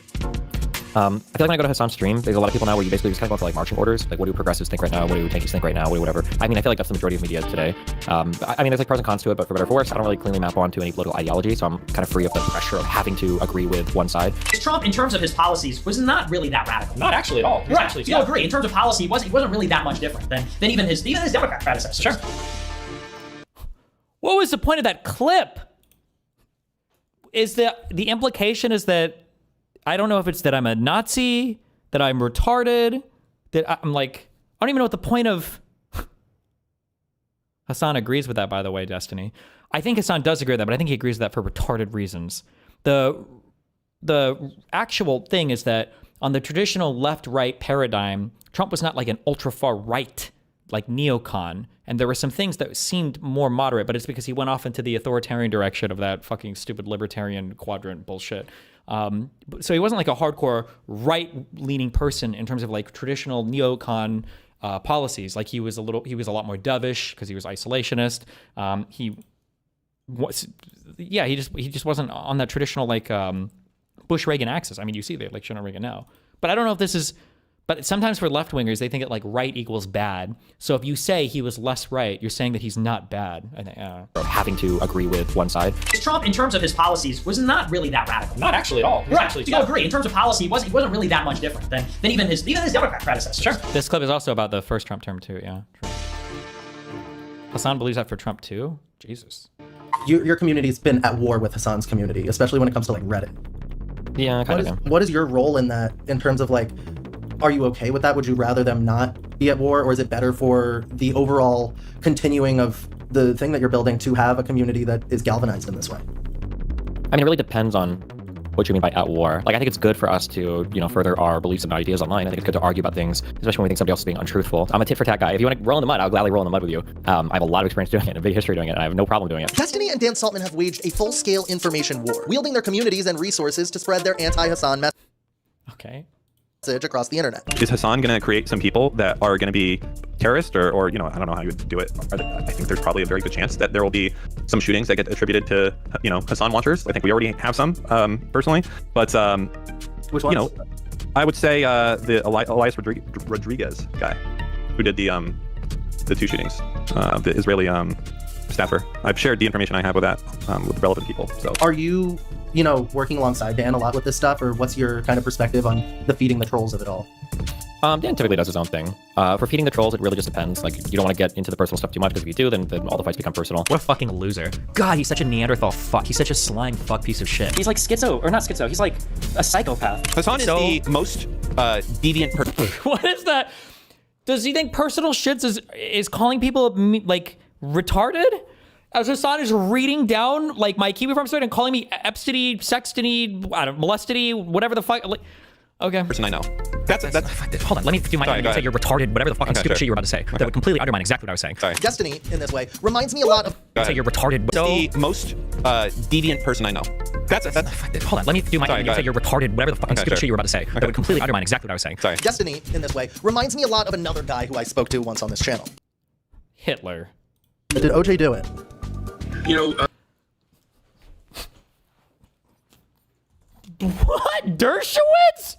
I feel like when I go to Hassan's stream, there's a lot of people now where you basically just kind of go for like marching orders. Like, what do progressives think right now? What do tankies think right now? What do whatever. I mean, I feel like that's the majority of media today. I mean, there's like pros and cons to it, but for better or for worse, I don't really cleanly map onto any political ideology, so I'm kind of free of the pressure of having to agree with one side. Trump, in terms of his policies, was not really that radical. Not actually at all. Right. Actually, you agree. In terms of policy, he wasn't really that much different than even his Democrat predecessors. Sure. What was the point of that clip? Is the implication is that I don't know if it's that I'm a Nazi, that I'm retarded, that I'm like, I don't even know what the point of... Hassan agrees with that, by the way, Destiny. I think Hassan does agree with that, but I think he agrees with that for retarded reasons. The actual thing is that on the traditional left-right paradigm, Trump was not like an ultra-far right, like neocon. And there were some things that seemed more moderate, but it's because he went off into the authoritarian direction of that fucking stupid libertarian quadrant bullshit. So he wasn't like a hardcore right-leaning person in terms of like traditional neocon policies. Like he was a lot more dovish because he was isolationist. He just wasn't on that traditional like Bush-Reagan axis. I mean, you see the election of Reagan now. But I don't know if this is... But sometimes for left-wingers, they think that like right equals bad. So if you say he was less right, you're saying that he's not bad. I think having to agree with one side. Trump, in terms of his policies, was not really that radical. Not actually at all. Right. Actually, you agree. In terms of policy, he wasn't really that much different than even his Democrat predecessors. Sure. This clip is also about the first Trump term too. Yeah. True. Hassan believes that for Trump too. Jesus. Your community's been at war with Hassan's community, especially when it comes to like Reddit. Yeah, kind of. What is your role in that in terms of like? Are you okay with that? Would you rather them not be at war, or is it better for the overall continuing of the thing that you're building to have a community that is galvanized in this way? I mean, it really depends on what you mean by at war. Like, I think it's good for us to, further our beliefs and ideas online. I think it's good to argue about things, especially when we think somebody else is being untruthful. I'm a tit for tat guy. If you want to roll in the mud, I'll gladly roll in the mud with you. I have a lot of experience doing it, a big history doing it, and I have no problem doing it. Destiny and Dan Saltman have waged a full-scale information war, wielding their communities and resources to spread their anti-Hassan message. Okay. Across the internet. Is Hassan going to create some people that are going to be terrorists or I don't know how you would do it. I think there's probably a very good chance that there will be some shootings that get attributed to, Hassan watchers. I think we already have some, personally. But, which ones? I would say the Elias Rodriguez guy who did the 2 shootings, the Israeli staffer. I've shared the information I have with that with relevant people. So, are you working alongside Dan a lot with this stuff, or what's your kind of perspective on the feeding the trolls of it all? Dan typically does his own thing. For feeding the trolls, it really just depends. Like, you don't want to get into the personal stuff too much, because if you do, then all the fights become personal. What a fucking loser. God, he's such a Neanderthal fuck. He's such a slime fuck piece of shit. He's like schizo, or not schizo, he's like a psychopath. Hassan is the most deviant person. What is that? Does he think personal shits is calling people like retarded? As Hassan is reading down like my Kiwi Farm story and calling me Epstein-y, sexton-y, molested-y, whatever the fuck. Like, okay. Person I know. That's hold on. Let me do my thing and say you're retarded, whatever the fucking stupid shit you're about to say. That would completely undermine exactly what I was saying. Sorry. Destiny, in this way, reminds me a lot of... Say you're retarded. So, the most deviant person I know. That's hold on. Let me do my thing and say you're retarded, whatever the fucking stupid shit you're about to say. That would completely undermine exactly what I was saying. Sorry. Destiny, in this way, reminds me a lot of another guy who I spoke to once on this channel. Hitler. Did OJ do it? Dershowitz?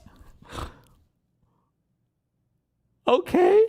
Okay.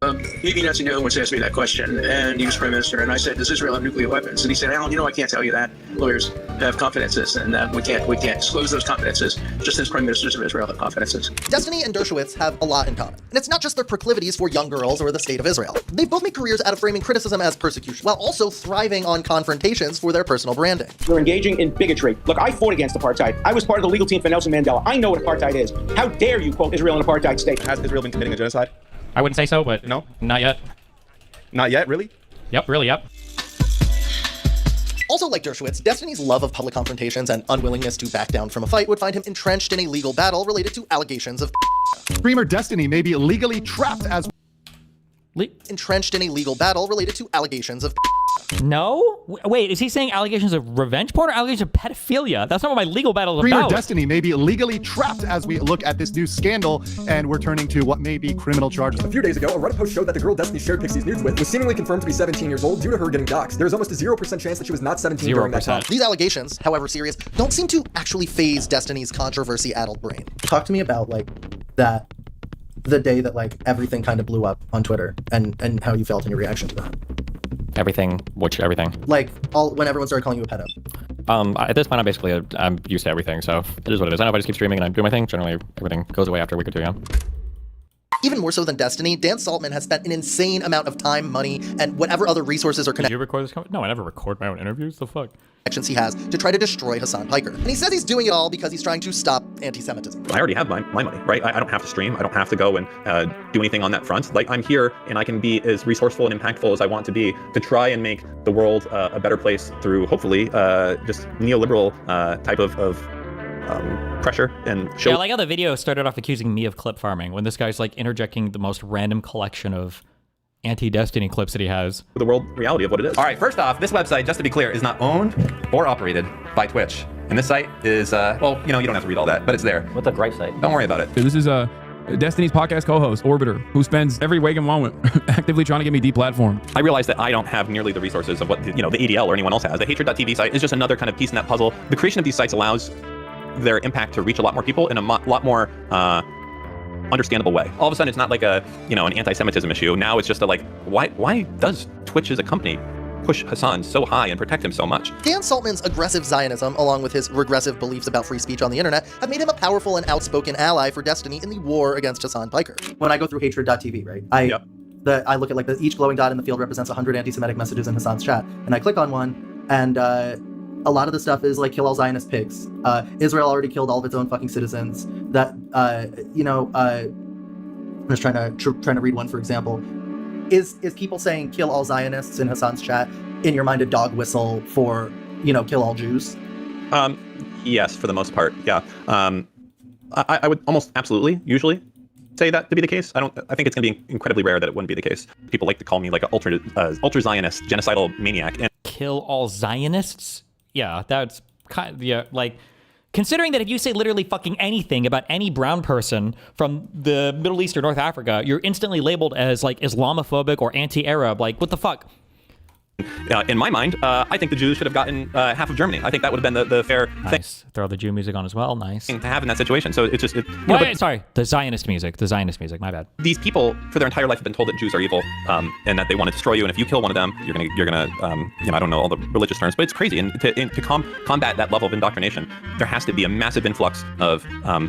Bibi Netanyahu once asked me that question, and he was prime minister, and I said, "Does Israel have nuclear weapons?" And he said, "Alan, I can't tell you that. Lawyers have confidences, and we can't disclose those confidences. Just as prime ministers of Israel have confidences." Destiny and Dershowitz have a lot in common, and it's not just their proclivities for young girls or the state of Israel. They both make careers out of framing criticism as persecution, while also thriving on confrontations for their personal branding. We're engaging in bigotry. Look, I fought against apartheid. I was part of the legal team for Nelson Mandela. I know what apartheid is. How dare you quote Israel an apartheid state? Has Israel been committing a genocide? I wouldn't say so, but no, not yet. Not yet, really? Yep, really, yep. Also, like Dershowitz, Destiny's love of public confrontations and unwillingness to back down from a fight would find him entrenched in a legal battle related to allegations of Streamer Destiny may be legally trapped as entrenched in a legal battle related to allegations of No? Wait, is he saying allegations of revenge porn or allegations of pedophilia? That's not what my legal battle is Streamer about. Destiny may be legally trapped as we look at this new scandal, and we're turning to what may be criminal charges. A few days ago, a Reddit post showed that the girl Destiny shared Pixie's nudes with was seemingly confirmed to be 17 years old due to her getting doxxed. There is almost a 0% chance that she was not 17 during that time. These allegations, however serious, don't seem to actually phase Destiny's controversy-addled brain. Talk to me about, like, that, the day that, like, everything kind of blew up on Twitter, and how you felt in your reaction to that. Everything, which everything? Like, when everyone started calling you a pedo. At this point, I'm used to everything, so it is what it is. I know if I just keep streaming and I do my thing, generally everything goes away after a week or two, yeah. Even more so than Destiny, Dan Saltman has spent an insane amount of time, money, and whatever other resources or Did you record this? No, I never record my own interviews. The fuck? Connections he has to try to destroy Hassan Piker. And he says he's doing it all because he's trying to stop anti-Semitism. I already have my money, right? I don't have to stream. I don't have to go and do anything on that front. Like, I'm here and I can be as resourceful and impactful as I want to be to try and make the world a better place through, hopefully, just neoliberal type of pressure and show. Yeah, I like how the video started off accusing me of clip farming when this guy's like interjecting the most random collection of anti-Destiny clips that he has. The world reality of what it is. All right, first off, this website, just to be clear, is not owned or operated by Twitch. And this site is, well, you don't have to read all that, but it's there. What's a great site? Don't worry about it. This is Destiny's podcast co-host, Orbiter, who spends every waking moment actively trying to get me deplatformed. I realize that I don't have nearly the resources of what, the ADL or anyone else has. The Hatred.tv site is just another kind of piece in that puzzle. The creation of these sites allows their impact to reach a lot more people in a lot more understandable way. All of a sudden, it's not like an anti-Semitism issue. Now it's just why does Twitch as a company push Hassan so high and protect him so much? Dan Saltman's aggressive Zionism, along with his regressive beliefs about free speech on the internet, have made him a powerful and outspoken ally for Destiny in the war against Hassan Piker. When I go through Hatred.tv, right, I look at each glowing dot in the field represents 100 anti-Semitic messages in Hassan's chat, and I click on one, and a lot of the stuff is like kill all Zionist pigs. Israel already killed all of its own fucking citizens. That I'm just trying to read one, for example. Is people saying kill all Zionists in Hassan's chat in your mind a dog whistle for kill all Jews? Yes, for the most part, yeah. I would almost absolutely usually say that to be the case. I think it's going to be incredibly rare that it wouldn't be the case. People like to call me like an ultra Zionist genocidal maniac. And kill all Zionists? Yeah, that's kind of, like, considering that if you say literally fucking anything about any brown person from the Middle East or North Africa, you're instantly labeled as like Islamophobic or anti-Arab. Like, what the fuck? In my mind, I think the Jews should have gotten half of Germany. I think that would have been the fair thing. Throw the Jew music on as well. Nice. To have in that situation. So it's just... sorry, the Zionist music, my bad. These people, for their entire life, have been told that Jews are evil and that they want to destroy you. And if you kill one of them, you're gonna I don't know all the religious terms, but it's crazy. And to combat that level of indoctrination, there has to be a massive influx of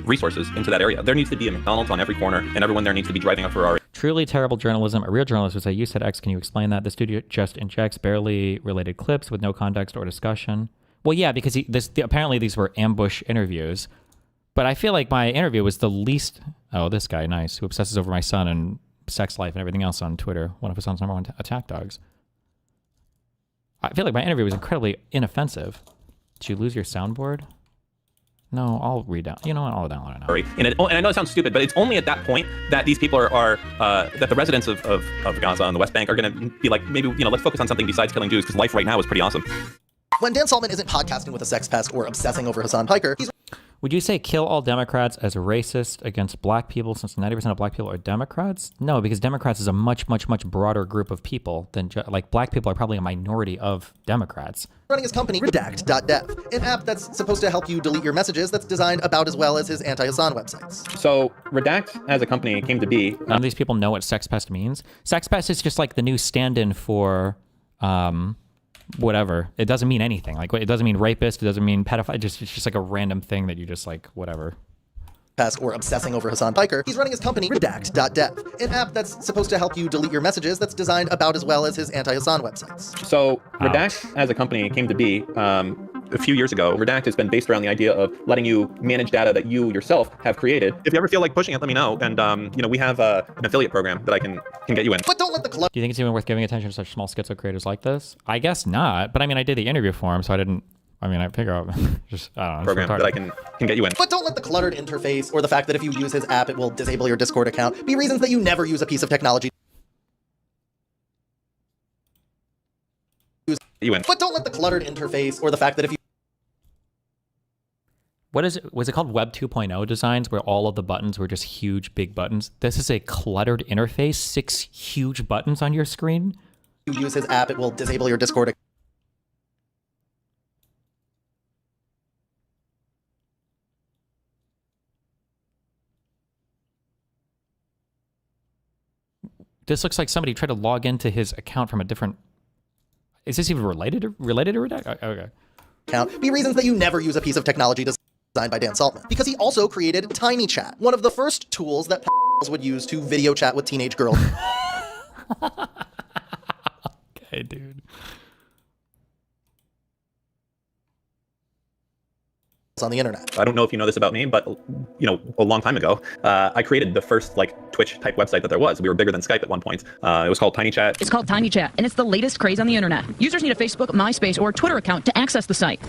resources into that area. There needs to be a McDonald's on every corner, and everyone there needs to be driving a Ferrari. Truly terrible journalism. A real journalist would say, you said X, can you explain that? The studio just injects barely related clips with no context or discussion. Well, yeah, because apparently these were ambush interviews. But I feel like my interview was the least... Oh, this guy, nice, who obsesses over my son and sex life and everything else on Twitter. One of his son's #1 attack dogs. I feel like my interview was incredibly inoffensive. Did you lose your soundboard? No, I'll read down. You know what? I'll download it now. And I know it sounds stupid, but it's only at that point that these people are that the residents of Gaza and the West Bank are going to be like, maybe, let's focus on something besides killing Jews, because life right now is pretty awesome. When Dan Saltman isn't podcasting with a sex pest or obsessing over Hassan Piker, he's... Would you say kill all Democrats as racist against black people since 90% of black people are Democrats? No, because Democrats is a much broader group of people than like black people are probably a minority of Democrats. Running his company, Redact.dev, an app that's supposed to help you delete your messages that's designed about as well as his anti-Hassan websites. So Redact as a company came to be. None of these people know what sex pest means. Sex pest is just like the new stand-in for whatever. It doesn't mean anything. Like it doesn't mean rapist. It doesn't mean pedophile. It's just like a random thing that you just like whatever. Or obsessing over Hassan Piker, he's running his company, Redact.dev, an app that's supposed to help you delete your messages that's designed about as well as his anti-Hassan websites. So Redact as a company came to be a few years ago. Redact has been based around the idea of letting you manage data that you yourself have created. If you ever feel like pushing it, let me know. And you know, we have an affiliate program that I can get you in. But don't let the club. Do you think it's even worth giving attention to such small schizo creators like this? I guess not. But I mean, I did the interview for him, so I didn't. I mean, I figure out just I don't know, program that I can get you in. But don't let the cluttered interface or the fact that if you use his app, it will disable your Discord account be reasons that you never use a piece of technology. You in. But don't let the cluttered interface or the fact that if you. What is it? Was it called Web 2.0 designs where all of the buttons were just huge, big buttons? This is a cluttered interface, 6 huge buttons on your screen. If you use his app, it will disable your Discord account. This looks like somebody tried to log into his account from a different. Is this even related to Redact? Okay. Account be reasons that you never use a piece of technology designed by Dan Saltman, because he also created Tiny Chat, one of the first tools that would use to video chat with teenage girls. Okay, dude. On the internet. I don't know if you know this about me, but you know, a long time ago, I created the first like Twitch type website that there was. We were bigger than Skype at one point. It was called Tiny Chat. It's called Tiny Chat, and it's the latest craze on the internet. Users need a Facebook, MySpace, or Twitter account to access the site.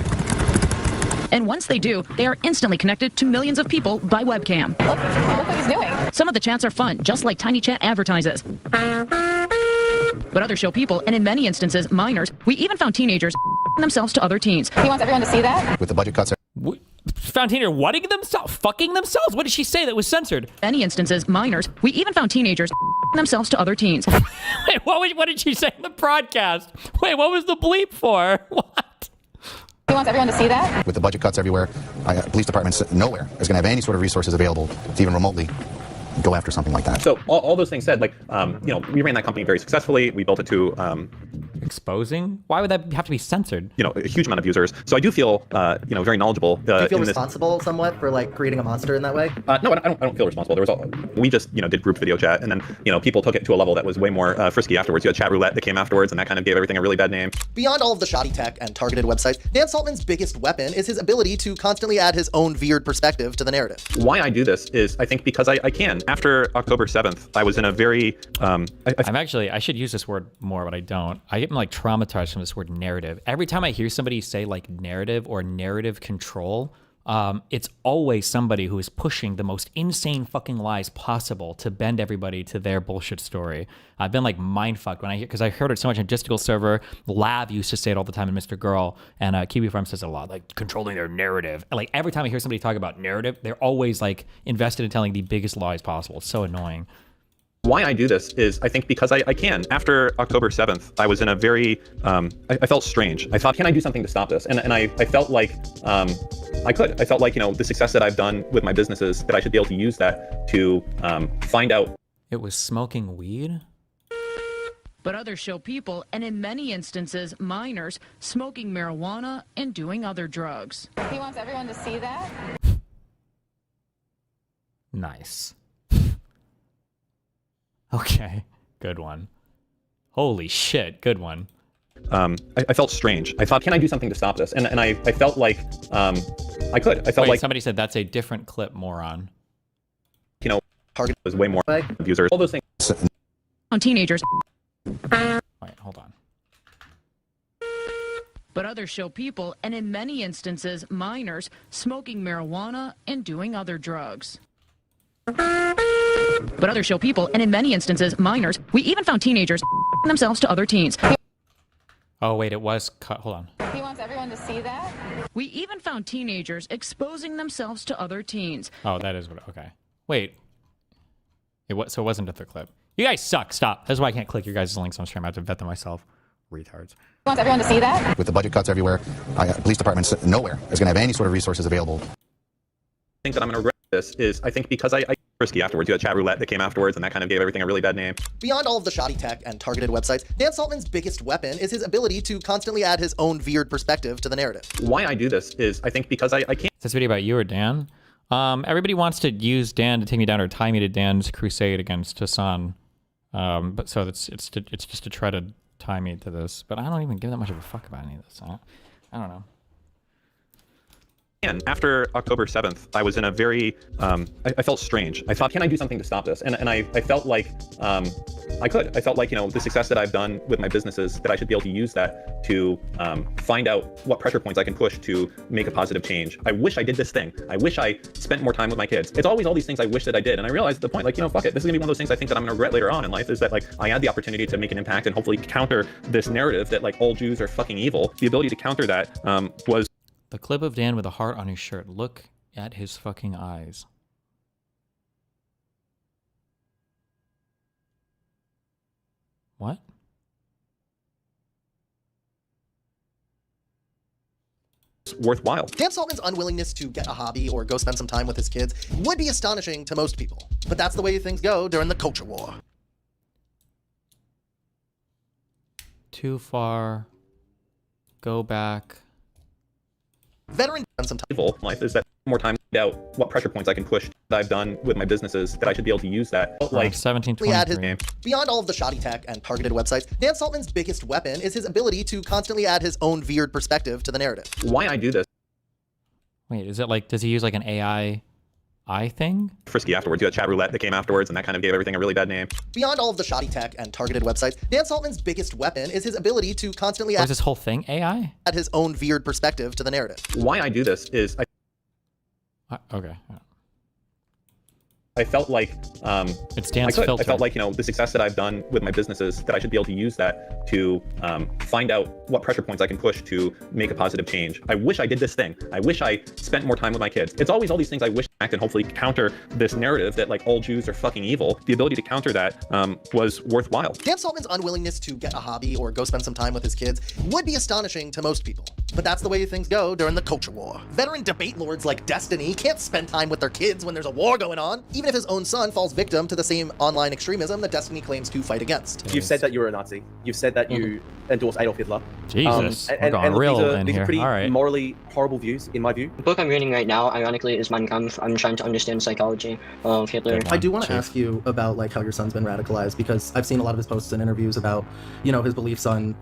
And once they do, they are instantly connected to millions of people by webcam. Look what he's doing. Some of the chats are fun, just like Tiny Chat advertises. But others show people, and in many instances, minors. We even found teenagers themselves to other teens. He wants everyone to see that? With the budget cuts. Found teenagers whatting themselves? Fucking themselves? What did she say that was censored? Many instances, minors. We even found teenagers themselves to other teens. Wait, what did she say in the broadcast? Wait, what was the bleep for? What? He wants everyone to see that? With the budget cuts everywhere, police departments nowhere is going to have any sort of resources available to even remotely go after something like that. So all those things said, like, you know, we ran that company very successfully. We built it to exposing. Why would that have to be censored? You know, a huge amount of users. So I do feel, you know, very knowledgeable. Do you feel responsible somewhat for like creating a monster in that way? No, I don't feel responsible. There was we just, you know, did group video chat, and then, you know, people took it to a level that was way more frisky afterwards. You had chat roulette that came afterwards, and that kind of gave everything a really bad name. Beyond all of the shoddy tech and targeted websites, Dan Saltman's biggest weapon is his ability to constantly add his own veered perspective to the narrative. Why I do this is, I think, because I can. After October 7th, I was in a very I should use this word more, but I don't. I get like traumatized from this word narrative. Every time I hear somebody say like narrative or narrative control, it's always somebody who is pushing the most insane fucking lies possible to bend everybody to their bullshit story. I've been like mindfucked when I hear, because I heard it so much in Justical Server. Lav used to say it all the time in Mr. Girl, and Kiwi Farm says it a lot, like controlling their narrative. And like every time I hear somebody talk about narrative, they're always like invested in telling the biggest lies possible. It's so annoying. Why I do this is, I think, because I can. After October 7th, I was in a very, I felt strange. I thought, can I do something to stop this? And I felt like I could. I felt like, you know, the success that I've done with my businesses, that I should be able to use that to find out. It was smoking weed? But others show people, and in many instances, minors, smoking marijuana and doing other drugs. He wants everyone to see that? Nice. Okay, good one. Holy shit, good one. I felt strange. I thought, can I do something to stop this? And I felt like I could. I felt like somebody said that's a different clip, moron. You know, target was way more users. All those things. On teenagers. Wait, hold on. But others show people, and in many instances, minors, smoking marijuana and doing other drugs. But others show people, and in many instances, minors. We even found teenagers themselves to other teens. Oh wait, it was cut. Hold on. He wants everyone to see that. We even found teenagers exposing themselves to other teens. Oh, that is what. Okay. Wait. So it wasn't a third clip. You guys suck. Stop. That's why I can't click your guys' links on stream. I have to vet them myself. Retards. He wants everyone to see that. With the budget cuts everywhere, police departments nowhere is going to have any sort of resources available. I think that I'm going to regret this is I think because I risky afterwards. You had chat roulette that came afterwards, and that kind of gave everything a really bad name. Beyond all of the shoddy tech and targeted websites, Dan Saltman's biggest weapon is his ability to constantly add his own veered perspective to the narrative. Why I do this is I think because I can't. Is this video about you or Dan? Everybody wants to use Dan to take me down or tie me to Dan's crusade against Hassan. But so it's just to try to tie me to this. But I don't even give that much of a fuck about any of this. I don't know. And after October 7th, I was in a very, I felt strange. I thought, can I do something to stop this? And I felt like I could. I felt like, you know, the success that I've done with my businesses, that I should be able to use that to find out what pressure points I can push to make a positive change. I wish I did this thing. I wish I spent more time with my kids. It's always all these things I wish that I did. And I realized at the point, like, you know, fuck it. This is gonna be one of those things I think that I'm gonna regret later on in life, is that, like, I had the opportunity to make an impact and hopefully counter this narrative that, like, all Jews are fucking evil. The ability to counter that was... The clip of Dan with a heart on his shirt. Look at his fucking eyes. What? Worthwhile. Dan Saltman's unwillingness to get a hobby or go spend some time with his kids would be astonishing to most people. But that's the way things go during the culture war. Too far. Go back. Veteran some time. Evil life is that more time to find out what pressure points I can push that I've done with my businesses, that I should be able to use that. Like 1723. Beyond all of the shoddy tech and targeted websites, Dan Saltman's biggest weapon is his ability to constantly add his own veered perspective to the narrative. Why I do this. Wait, is it like, does he use like an AI thing? Frisky afterwards. You had chat roulette that came afterwards, and that kind of gave everything a really bad name. Beyond all of the shoddy tech and targeted websites, Dan Saltman's biggest weapon is his ability to constantly add this whole thing AI? Add his own veered perspective to the narrative. Why I do this is okay. I felt like it's Dan's I filter. felt like, you know, the success that I've done with my businesses, that I should be able to use that to find out what pressure points I can push to make a positive change. I wish I did this thing. I wish I spent more time with my kids. It's always all these things I wish I could hopefully counter this narrative that, like, all Jews are fucking evil. The ability to counter that was worthwhile. Dan Saltman's unwillingness to get a hobby or go spend some time with his kids would be astonishing to most people. But that's the way things go during the culture war. Veteran debate lords like Destiny can't spend time with their kids when there's a war going on, even if his own son falls victim to the same online extremism that Destiny claims to fight against. You've said that you're a Nazi. You've said that you endorse Adolf Hitler. Jesus, we're going real in these here. are pretty All right. morally horrible views, in my view. The book I'm reading right now, ironically, is Mein Kampf. I'm trying to understand the psychology of Hitler. I do want to ask you about like how your son's been radicalized, because I've seen a lot of his posts and interviews about, you know, his beliefs on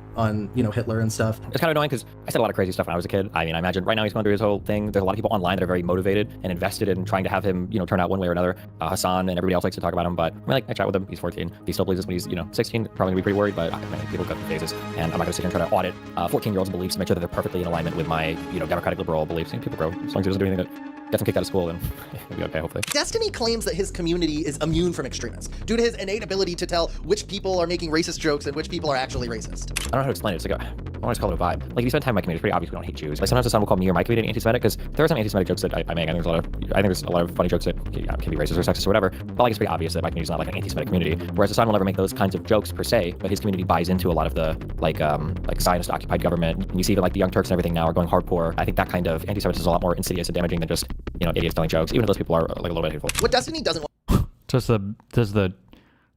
you know, Hitler and stuff. It's kind of annoying because I said a lot of crazy stuff when I was a kid. I mean, I imagine right now he's going through his whole thing. There's a lot of people online that are very motivated and invested in trying to have him, you know, turn out one way or another. Hassan and everybody else likes to talk about him, but I chat with him. He's 14. He still believes this when he's, you know, 16. Probably gonna be pretty worried, but people go through phases, and I'm not gonna sit here and try to audit 14-year-olds' beliefs to make sure that they're perfectly in alignment with my, you know, democratic liberal beliefs. And people grow. As long as he doesn't do anything that gets him kicked out of school, then he'll be okay, hopefully. Destiny claims that his community is immune from extremists due to his innate ability to tell which people are making racist jokes and which people are actually racist. I don't know how to explain it. It's like I want to call it a vibe. Like, if you spend time in my community, it's pretty obvious we don't hate Jews. Like, sometimes Hassan will call me or my community anti-Semitic, because there are some anti-Semitic jokes that I make. I think there's a lot of funny jokes that can be racist or sexist or whatever. But like, it's pretty obvious that my community is not like an anti-Semitic community. Whereas Hassan will never make those kinds of jokes per se, but his community buys into a lot of the like Zionist-occupied government. And you see even like the Young Turks and everything now are going hardcore. I think that kind of anti-Semitism is a lot more insidious and damaging than just, you know, idiots telling jokes, even if those people are like a little bit hateful. What Destiny doesn't want. Does the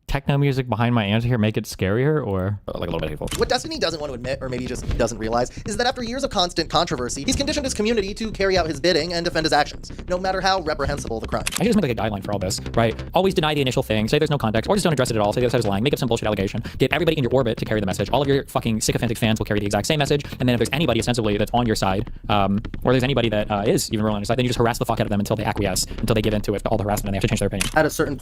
techno music behind my answer here make it scarier, or like a little bit hateful? What Destiny doesn't want to admit, or maybe just doesn't realize, is that after years of constant controversy, he's conditioned his community to carry out his bidding and defend his actions, no matter how reprehensible the crime. I should just make like a guideline for all this, right? Always deny the initial thing, say there's no context, or just don't address it at all, say the other side is lying, make up some bullshit allegation, get everybody in your orbit to carry the message. All of your fucking sycophantic fans will carry the exact same message, and then if there's anybody ostensibly that's on your side, or there's anybody that is even really on your side, then you just harass the fuck out of them until they acquiesce, until they give into it, all the harassment, and they have to change their opinion. At a certain...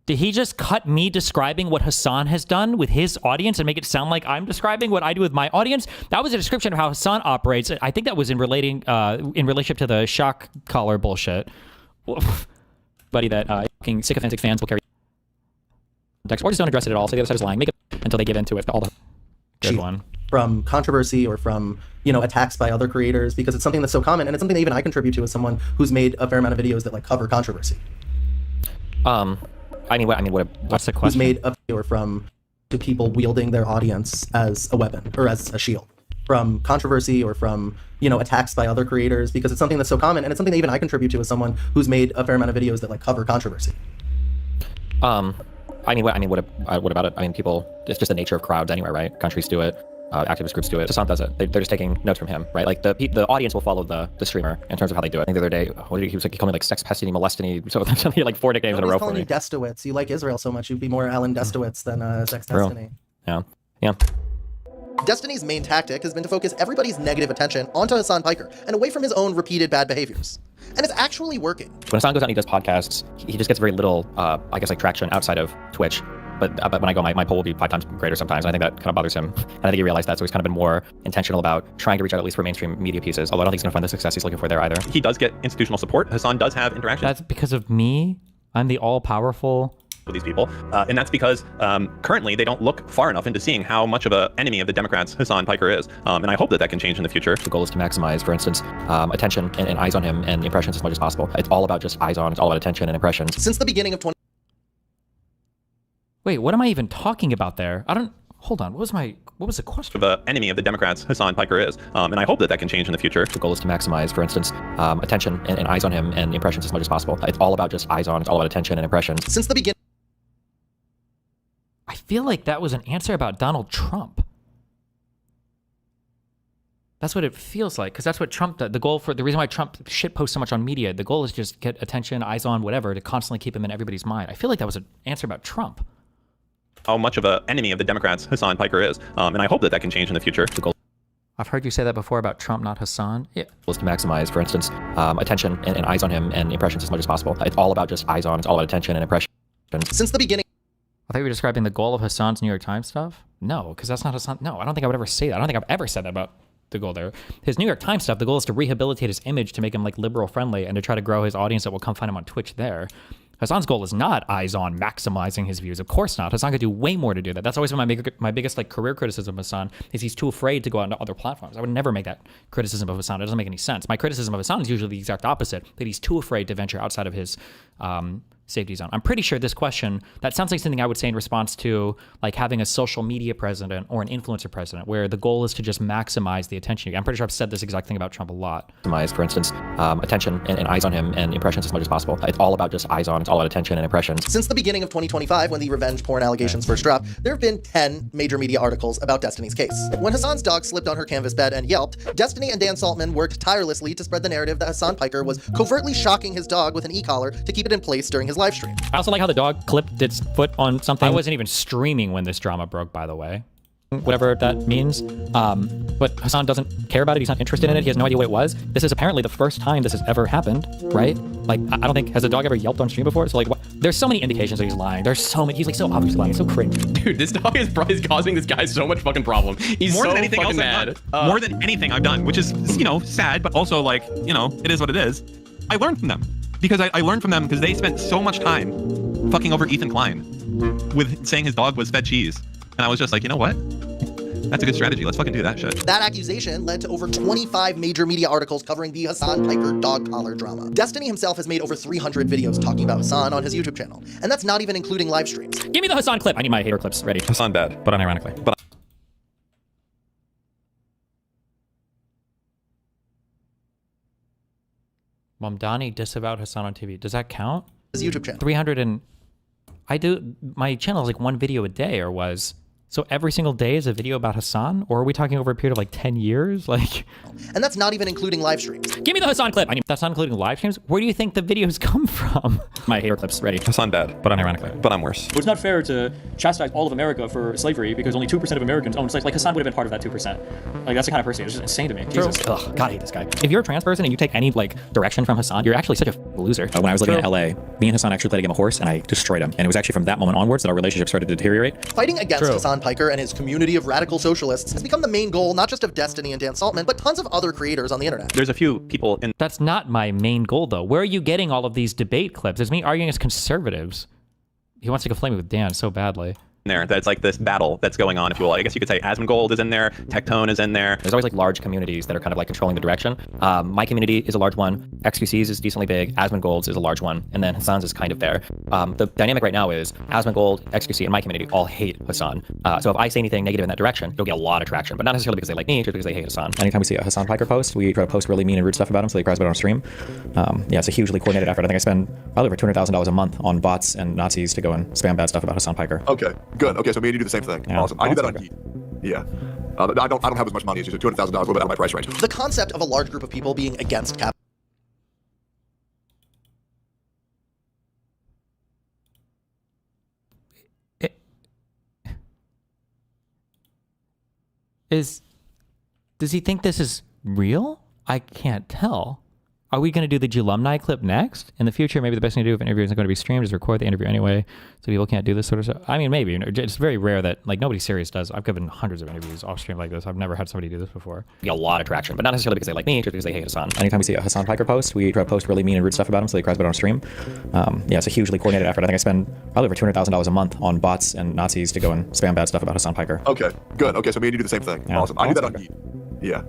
Did he just cut me describing what Hassan has done with his audience and make it sound like I'm describing what I do with my audience? That was a description of how Hassan operates. I think that was in relationship to the shock collar bullshit. Buddy, that fucking sycophantic fans will carry or just don't address it at all. So the other side is lying. Make it until they give into it. All the good one. from controversy or from, you know, attacks by other creators, because it's something that's so common, and it's something that even I contribute to as someone who's made a fair amount of videos that like cover controversy. What's the question? Who's made a video from to people wielding their audience as a weapon or as a shield from controversy or from, you know, attacks by other creators, because it's something that's so common, and it's something that even I contribute to as someone who's made a fair amount of videos that like cover controversy. What about it? I mean, people, it's just the nature of crowds anyway, right? Countries do it. Activist groups do it. Hassan does it. They're just taking notes from him, right? Like the audience will follow the streamer in terms of how they do it. I think the other day, he was like, he called me like sex pestiny, molestiny, so something like 4 nicknames in a row for calling me. you Destowitz. You like Israel so much, you'd be more Alan Destowitz than Sex Real. Destiny. Yeah. Destiny's main tactic has been to focus everybody's negative attention onto Hassan Piker and away from his own repeated bad behaviors. And it's actually working. When Hassan goes out and he does podcasts, he just gets very little, I guess, like traction outside of Twitch. But when I go, my poll will be 5 times greater sometimes. And I think that kind of bothers him. And I think he realized that, so he's kind of been more intentional about trying to reach out at least for mainstream media pieces. Although I don't think he's going to find the success he's looking for there either. He does get institutional support. Hassan does have interactions. That's because of me. I'm the all-powerful. With these people, and that's because currently they don't look far enough into seeing how much of an enemy of the Democrats Hassan Piker is, and I hope that can change in the future. The goal is to maximize, for instance, attention and eyes on him and impressions as much as possible. It's all about just eyes on. It's all about attention and impressions. Since the beginning of Wait, what am I even talking about there? Hold on. What was the question? The enemy of the Democrats Hassan Piker is, and I hope that can change in the future. The goal is to maximize, for instance, attention and eyes on him and impressions as much as possible. It's all about just eyes on. It's all about attention and impressions. Since the beginning. I feel like that was an answer about Donald Trump. That's what it feels like, because that's what Trump, the reason why Trump shitposts so much on media, the goal is just get attention, eyes on, whatever, to constantly keep him in everybody's mind. I feel like that was an answer about Trump. How much of an enemy of the Democrats Hassan Piker is, and I hope that can change in the future. The goal. I've heard you say that before about Trump, not Hassan. Yeah. Was to maximize, for instance, attention and eyes on him and impressions as much as possible. It's all about just eyes on. It's all about attention and impressions. Since the beginning. I thought you were describing the goal of Hassan's New York Times stuff. No, because that's not Hassan. No, I don't think I would ever say that. I don't think I've ever said that about the goal there. His New York Times stuff, the goal is to rehabilitate his image to make him like liberal friendly and to try to grow his audience that will come find him on Twitch there. Hassan's goal is not eyes on maximizing his views. Of course not. Hassan could do way more to do that. That's always been my biggest like career criticism of Hassan is he's too afraid to go out into other platforms. I would never make that criticism of Hassan. It doesn't make any sense. My criticism of Hassan is usually the exact opposite, that he's too afraid to venture outside of his safety zone. I'm pretty sure this question, that sounds like something I would say in response to like having a social media president or an influencer president, where the goal is to just maximize the attention. I'm pretty sure I've said this exact thing about Trump a lot. Maximize, for instance, attention and eyes on him and impressions as much as possible. It's all about just eyes on. It's all about attention and impressions. Since the beginning of 2025, when the revenge porn allegations first dropped, there have been 10 major media articles about Destiny's case. When Hassan's dog slipped on her canvas bed and yelped, Destiny and Dan Saltman worked tirelessly to spread the narrative that Hassan Piker was covertly shocking his dog with an e-collar to keep it in place during his live stream. I also like how the dog clipped its foot on something. I wasn't even streaming when this drama broke, by the way. Whatever that means. But Hassan doesn't care about it. He's not interested in it. He has no idea what it was. This is apparently the first time this has ever happened, right? Like, I don't think, has a dog ever yelped on stream before? So like, what? There's so many indications that he's lying. There's so many, he's like so obviously lying. It's so cringe. Dude, this dog is causing this guy so much fucking problem. He's more so than anything fucking else mad. More than anything I've done, which is, sad, but also like, it is what it is. I learned from them. Because I learned from them because they spent so much time fucking over Ethan Klein with saying his dog was fed cheese. And I was just like, you know what? That's a good strategy. Let's fucking do that shit. That accusation led to over 25 major media articles covering the Hassan Piker dog collar drama. Destiny himself has made over 300 videos talking about Hassan on his YouTube channel. And that's not even including live streams. Give me the Hassan clip. I need my hater clips ready. Hassan bad. But unironically. Mamdani disavowed Hassan on TV. Does that count? His YouTube channel. 300 and... my channel is like one video a day, or was. So every single day is a video about Hassan? Or are we talking over a period of like 10 years? Like... And that's not even including live streams. Give me the Hassan clip. That's not including live streams? Where do you think the videos come from? My hater clips ready. Hassan bad. But unironically. But I'm worse. It's not fair to chastise all of America for slavery because only 2% of Americans own slaves. Like Hassan would have been part of that 2%. Like that's the kind of person. It's just insane to me. Jesus. Ugh, God, I hate this guy. If you're a trans person and you take any like direction from Hassan, you're actually such a loser. When I was living in LA, me and Hassan actually played a game of horse and I destroyed him. And it was actually from that moment onwards that our relationship started to deteriorate. Fighting against Hassan Piker and his community of radical socialists has become the main goal, not just of Destiny and Dan Saltman, but tons of other creators on the internet. There's a few people in... That's not my main goal, though. Where are you getting all of these debate clips? It's me arguing as conservatives. He wants to go flame me with Dan so badly. there. That's like this battle that's going on, if you will. I guess you could say Asmongold is in there, Tectone is in there. There's always like large communities that are kind of like controlling the direction. My community is a large one. XQC's is decently big. Asmongold's is a large one, and then Hassan's is kind of there. The dynamic right now is Asmongold, XQC, and my community all hate Hassan. So if I say anything negative in that direction, you'll get a lot of traction, but not necessarily because they like me, just because they hate Hassan. Anytime we see a Hassan Piker post, we try to post really mean and rude stuff about him so he cries about it on stream. Yeah, it's a hugely coordinated effort. I think I spend probably over $200,000 a month on bots and Nazis to go and spam bad stuff about Hassan Piker. Okay, good. Okay, so me and you do the same thing. Yeah. Awesome. I do that on Geek. Yeah. I don't have as much money as you, so $200,000 a little bit out of my price range. The concept of a large group of people being against cap. Does he think this is real? I can't tell. Are we going to do the Gilumni clip next? In the future, maybe the best thing to do if an interview isn't going to be streamed is record the interview anyway, so people can't do this sort of stuff. I mean, maybe. It's very rare that, like, nobody serious does. I've given hundreds of interviews off stream like this. I've never had somebody do this before. You get a lot of traction, but not necessarily because they like me, just because they hate Hassan. Anytime we see a Hassan Piker post, we try to post really mean and rude stuff about him so he cries about it on stream. Yeah, it's a hugely coordinated effort. I think I spend probably over $200,000 a month on bots and Nazis to go and spam bad stuff about Hassan Piker. Okay, good. Okay, so me and you do the same thing. Yeah. Awesome. I do that on Geek. Yeah.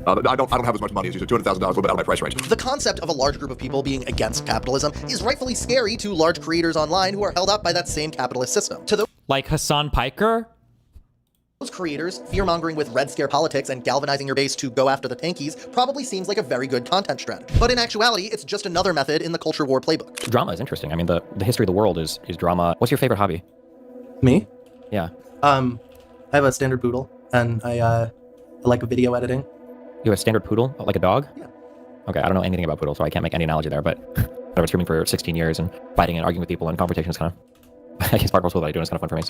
I don't have as much money as you, so $200,000 a little bit out of my price range. The concept of a large group of people being against capitalism is rightfully scary to large creators online who are held up by that same capitalist system. To like Hassan Piker? Those creators, fear-mongering with Red Scare politics and galvanizing your base to go after the tankies probably seems like a very good content strategy. But in actuality, it's just another method in the culture war playbook. Drama is interesting. I mean, the history of the world is drama. What's your favorite hobby? Me? Yeah. I have a standard poodle, and I like video editing. You have a standard poodle, like a dog? Yeah. Okay, I don't know anything about poodle, so I can't make any analogy there, but I've been streaming for 16 years and fighting and arguing with people and confrontation is kind of, I guess part of what I do is kind of fun for me.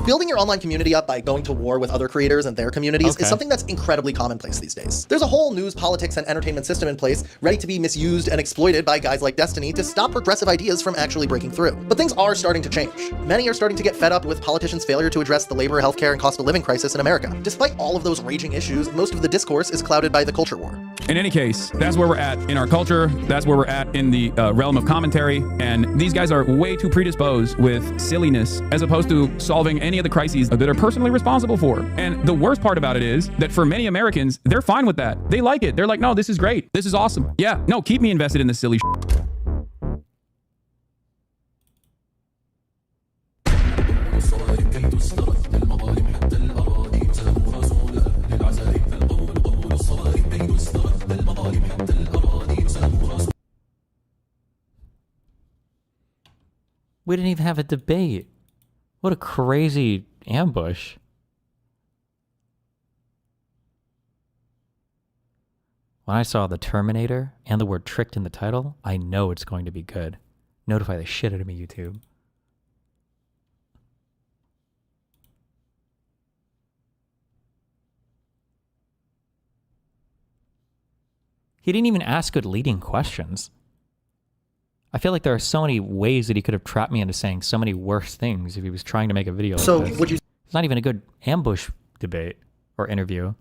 Building your online community up by going to war with other creators and their communities is something that's incredibly commonplace these days. There's a whole news, politics, and entertainment system in place ready to be misused and exploited by guys like Destiny to stop progressive ideas from actually breaking through. But things are starting to change. Many are starting to get fed up with politicians' failure to address the labor, healthcare, and cost of living crisis in America. Despite all of those raging issues, most of the discourse is clouded by the culture war. In any case, that's where we're at in our culture. That's where we're at in the realm of commentary. And these guys are way too predisposed with silliness as opposed to solving any of the crises that are personally responsible for. And the worst part about it is that for many Americans, they're fine with that. They like it. They're like, no, this is great. This is awesome. Yeah, no, keep me invested in this silly shit. We didn't even have a debate. What a crazy ambush. When I saw the Terminator and the word tricked in the title, I know it's going to be good. Notify the shit out of me, YouTube. He didn't even ask good leading questions. I feel like there are so many ways that he could have trapped me into saying so many worse things if he was trying to make a video like this. Would you... It's not even a good ambush debate or interview.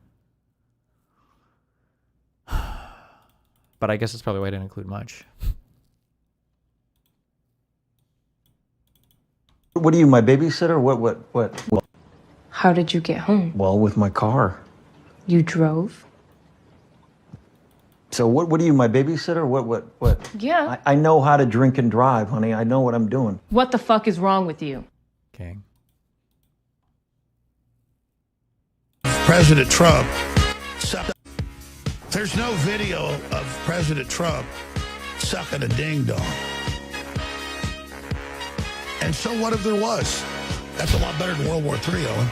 But I guess it's probably why I didn't include much. What are you, my babysitter? What? How did you get home? Well, with my car. You drove? So what are you, my babysitter? What? Yeah. I know how to drink and drive, honey. I know what I'm doing. What the fuck is wrong with you? Okay. President Trump. There's no video of President Trump sucking a ding-dong. And so what if there was? That's a lot better than World War III, Owen.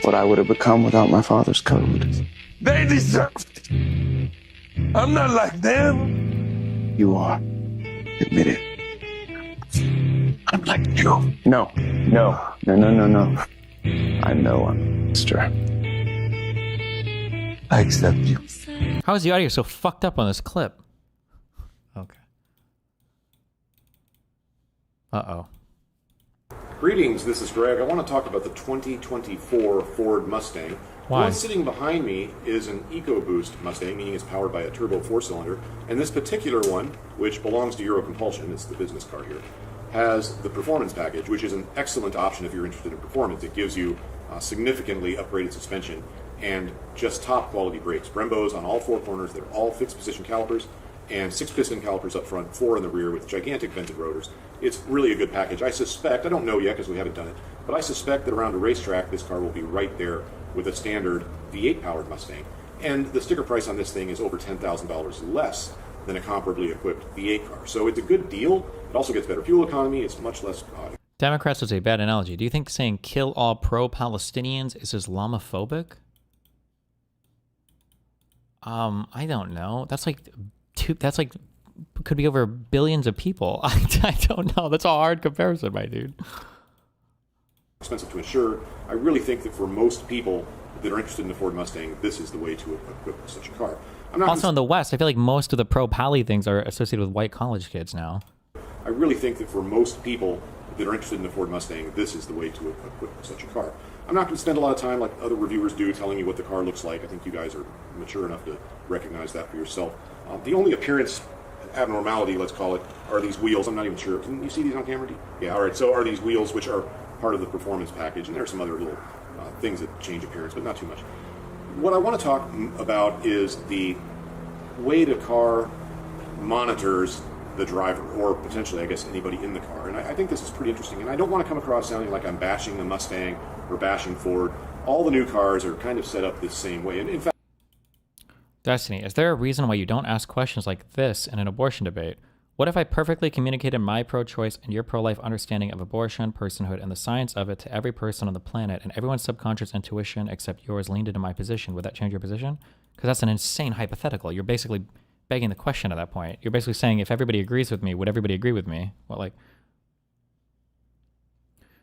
What I would have become without my father's code. They deserved it. I'm not like them. You are. Admit it. I'm like you. No. I know I'm Mr. I accept you. How is the audio so fucked up on this clip? Okay. Uh-oh. Greetings, this is Greg. I want to talk about the 2024 Ford Mustang. Why? The one sitting behind me is an EcoBoost Mustang, meaning it's powered by a turbo 4-cylinder. And this particular one, which belongs to Eurocompulsion, it's the business car here, has the performance package, which is an excellent option if you're interested in performance. It gives you significantly upgraded suspension and just top quality brakes. Brembos on all four corners. They're all fixed position calipers and 6-piston calipers up front, 4 in the rear with gigantic vented rotors. It's really a good package. I suspect, I don't know yet because we haven't done it, but I suspect that around a racetrack this car will be right there with a standard V8 powered Mustang. And the sticker price on this thing is over $10,000 less than a comparably equipped V8 car. So it's a good deal. It also gets better fuel economy. It's much less... Democrats was a bad analogy. Do you think saying kill all pro-Palestinians is Islamophobic? I don't know. That's like could be over billions of people. I don't know. That's a hard comparison, my dude. Expensive to insure. I really think that for most people that are interested in the Ford Mustang, this is the way to equip such a car. I'm not Also in the West, I feel like most of the pro-Pally things are associated with white college kids now. I really think that for most people that are interested in the Ford Mustang, this is the way to equip such a car. I'm not going to spend a lot of time like other reviewers do telling you what the car looks like. I think you guys are mature enough to recognize that for yourself. The only appearance abnormality, let's call it, are these wheels. I'm not even sure. Can you see these on camera? Yeah, all right. So are these wheels, which are part of the performance package, and there are some other little things that change appearance, but not too much. What I want to talk about is the way the car monitors the driver, or potentially, I guess, anybody in the car. And I think this is pretty interesting. And I don't want to come across sounding like I'm bashing the Mustang or bashing Ford. All the new cars are kind of set up this same way. And in fact, Destiny, is there a reason why you don't ask questions like this in an abortion debate? What if I perfectly communicated my pro-choice and your pro-life understanding of abortion, personhood, and the science of it to every person on the planet, and everyone's subconscious intuition except yours leaned into my position? Would that change your position? Because that's an insane hypothetical. You're basically begging the question at that point. You're basically saying, if everybody agrees with me, would everybody agree with me? Well, like...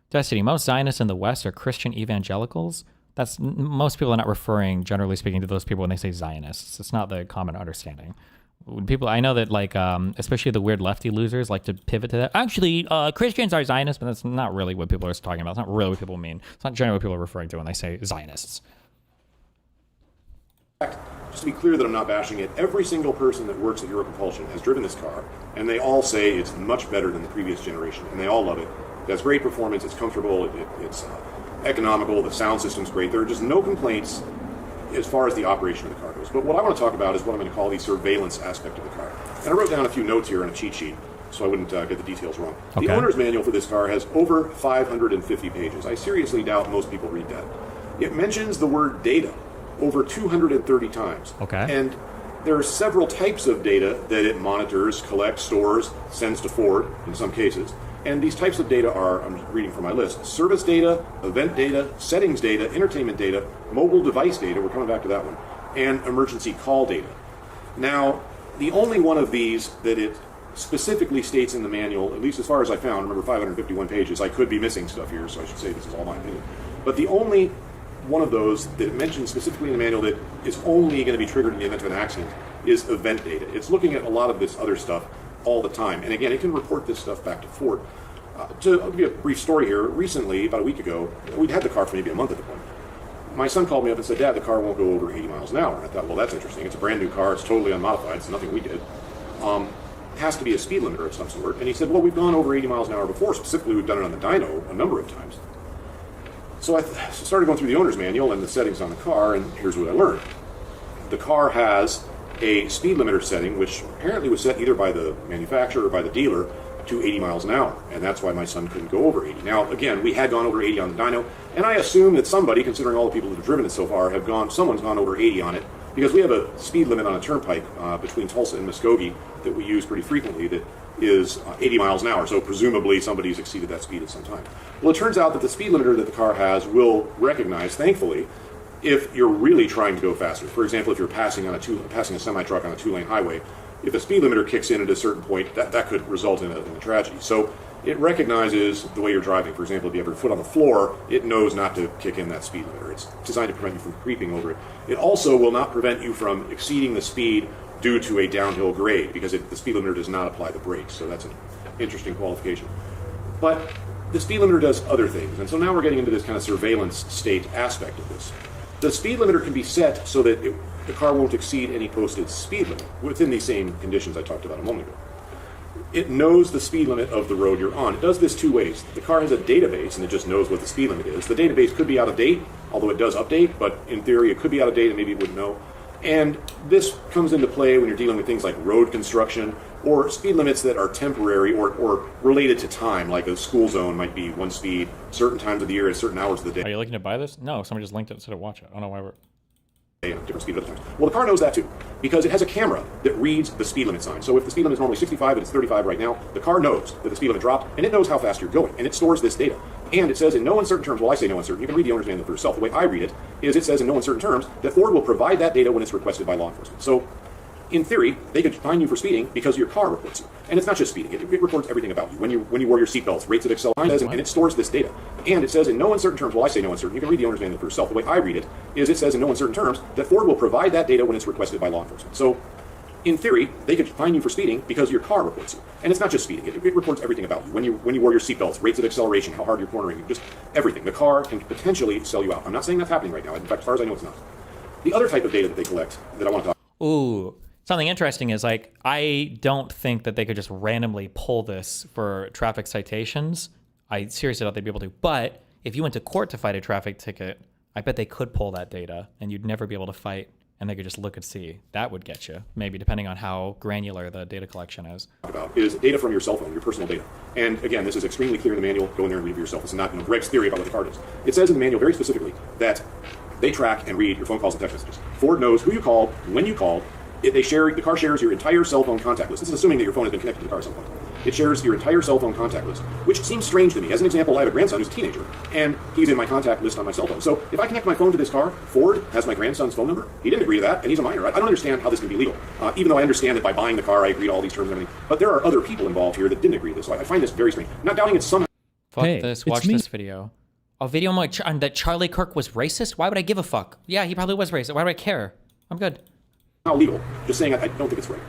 Destiny, most Zionists in the West are Christian evangelicals. That's... Most people are not referring, generally speaking, to those people when they say Zionists. It's not the common understanding. People, I know that, like, especially the weird lefty losers like to pivot to that. Actually, Christians are Zionists, but that's not really what people are talking about. It's not really what people mean. It's not generally what people are referring to when they say Zionists. just to be clear that I'm not bashing it, every single person that works at Eurocompulsion has driven this car, and they all say it's much better than the previous generation, and they all love it. It has great performance, it's comfortable, it's economical, the sound system's great. There are just no complaints as far as the operation of the car goes. But what I want to talk about is what I'm going to call the surveillance aspect of the car. And I wrote down a few notes here on a cheat sheet, so I wouldn't get the details wrong. Okay. The owner's manual for this car has over 550 pages. I seriously doubt most people read that. It mentions the word data over 230 times. Okay. And there are several types of data that it monitors, collects, stores, sends to Ford in some cases. And these types of data are, I'm reading from my list, service data, event data, settings data, entertainment data, mobile device data, we're coming back to that one, and emergency call data. Now, the only one of these that it specifically states in the manual, at least as far as I found, remember 551 pages, I could be missing stuff here, so I should say this is all my opinion. But the only one of those that it mentions specifically in the manual that is only going to be triggered in the event of an accident is event data. It's looking at a lot of this other stuff all the time. And again, it can report this stuff back to Ford. I'll give you a brief story here. Recently, about a week ago, we'd had the car for maybe a month at the point. My son called me up and said, Dad, the car won't go over 80 miles an hour. And I thought, well, that's interesting. It's a brand new car. It's totally unmodified. It's nothing we did. It has to be a speed limiter of some sort. And he said, well, we've gone over 80 miles an hour before. Specifically, we've done it on the dyno a number of times. So I started going through the owner's manual and the settings on the car, and here's what I learned. The car has a speed limiter setting, which apparently was set either by the manufacturer or by the dealer to 80 miles an hour, and that's why my son couldn't go over 80. Now, again, we had gone over 80 on the dyno, and I assume that somebody, considering all the people that have driven it so far, someone's gone over 80 on it, because we have a speed limit on a turnpike between Tulsa and Muskogee that we use pretty frequently that is 80 miles an hour, so presumably somebody's exceeded that speed at some time. Well, it turns out that the speed limiter that the car has will recognize, thankfully, if you're really trying to go faster. For example, if you're passing a semi-truck on a two-lane highway, if the speed limiter kicks in at a certain point, that could result in a tragedy. So it recognizes the way you're driving. For example, if you have your foot on the floor, it knows not to kick in that speed limiter. It's designed to prevent you from creeping over it. It also will not prevent you from exceeding the speed due to a downhill grade, because the speed limiter does not apply the brakes. So that's an interesting qualification. But the speed limiter does other things, and so now we're getting into this kind of surveillance state aspect of this. The speed limiter can be set so that the car won't exceed any posted speed limit within these same conditions I talked about a moment ago. It knows the speed limit of the road you're on. It does this two ways. The car has a database, and it just knows what the speed limit is. The database could be out of date, although it does update, but in theory it could be out of date and maybe it wouldn't know. And this comes into play when you're dealing with things like road construction or speed limits that are temporary or related to time, like a school zone might be one speed, certain times of the year at certain hours of the day. Are you looking to buy this? No, somebody just linked it instead of watch it. I don't know why we're... different speed at other times. Well, the car knows that too, because it has a camera that reads the speed limit sign. So if the speed limit is normally 65 and it's 35 right now, the car knows that the speed limit dropped, and it knows how fast you're going, and it stores this data. And it says in no uncertain terms, well, I say no uncertain, you can read the owner's manual for yourself. The way I read it is it says in no uncertain terms that Ford will provide that data when it's requested by law enforcement. So in theory, they could fine you for speeding because your car reports you. And it's not just speeding, it reports everything about you. When you wore your seatbelts, rates of acceleration, and it stores this data. And it says in no uncertain terms, well, I say no uncertain, you can read the owner's manual for yourself. The way I read it is it says in no uncertain terms that Ford will provide that data when it's requested by law enforcement. So in theory, they could fine you for speeding because your car reports you. And it's not just speeding, it reports everything about you. When you wore your seatbelts, rates of acceleration, how hard you're cornering, just everything. The car can potentially sell you out. I'm not saying that's happening right now. In fact, as far as I know, it's not. The other type of data that they collect that I want to talk about. Ooh, something interesting is, like, I don't think that they could just randomly pull this for traffic citations. I seriously doubt they'd be able to. But if you went to court to fight a traffic ticket, I bet they could pull that data and you'd never be able to fight, and they could just look and see. That would get you, maybe, depending on how granular the data collection is. About is data from your cell phone, your personal data. And again, this is extremely clear in the manual. Go in there and read it yourself. This is not Greg's theory about what the car does. It says in the manual very specifically that they track and read your phone calls and text messages. Ford knows who you called, when you called. The car shares your entire cell phone contact list. This is assuming that your phone has been connected to the car at some point. It shares your entire cell phone contact list, which seems strange to me. As an example, I have a grandson who's a teenager, and he's in my contact list on my cell phone. So if I connect my phone to this car, Ford has my grandson's phone number. He didn't agree to that, and he's a minor. I don't understand how this can be legal, even though I understand that by buying the car, I agree to all these terms and everything. But there are other people involved here that didn't agree to this. So I find this very strange. Not doubting it's somehow... Fuck this. Watch this video. A video that Charlie Kirk was racist? Why would I give a fuck? Yeah, he probably was racist. Why would I care? I'm good. Not legal. Just saying I don't think it's right.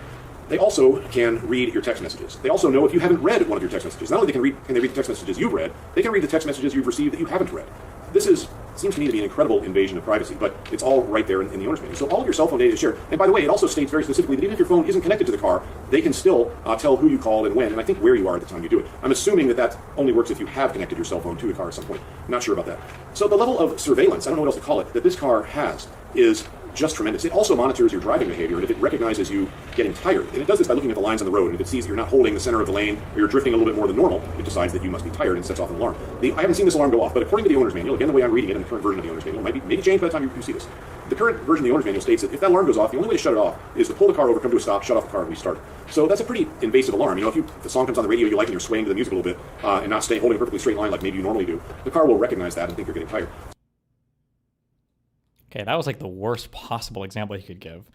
They also can read your text messages. They also know if you haven't read one of your text messages. Not only can they read the text messages you've read, they can read the text messages you've received that you haven't read. This seems to me to be an incredible invasion of privacy, but it's all right there in the owner's manual. So all of your cell phone data is shared. And by the way, it also states very specifically that even if your phone isn't connected to the car, they can still tell who you called and when, and I think where you are at the time you do it. I'm assuming that only works if you have connected your cell phone to the car at some point. I'm not sure about that. So the level of surveillance, I don't know what else to call it, that this car has is just tremendous. It also monitors your driving behavior, and if it recognizes you getting tired, and it does this by looking at the lines on the road, and if it sees that you're not holding the center of the lane, or you're drifting a little bit more than normal, it decides that you must be tired and sets off an alarm. I haven't seen this alarm go off, but according to the owner's manual, again, the way I'm reading it in the current version of the owner's manual, it might be maybe changed by the time you see this. The current version of the owner's manual states that if that alarm goes off, the only way to shut it off is to pull the car over, come to a stop, shut off the car, and restart it. So that's a pretty invasive alarm. You know, if the song comes on the radio you like and you're swaying to the music a little bit, and not holding a perfectly straight line like maybe you normally do, the car will recognize that and think you're getting tired. Okay, that was like the worst possible example you could give.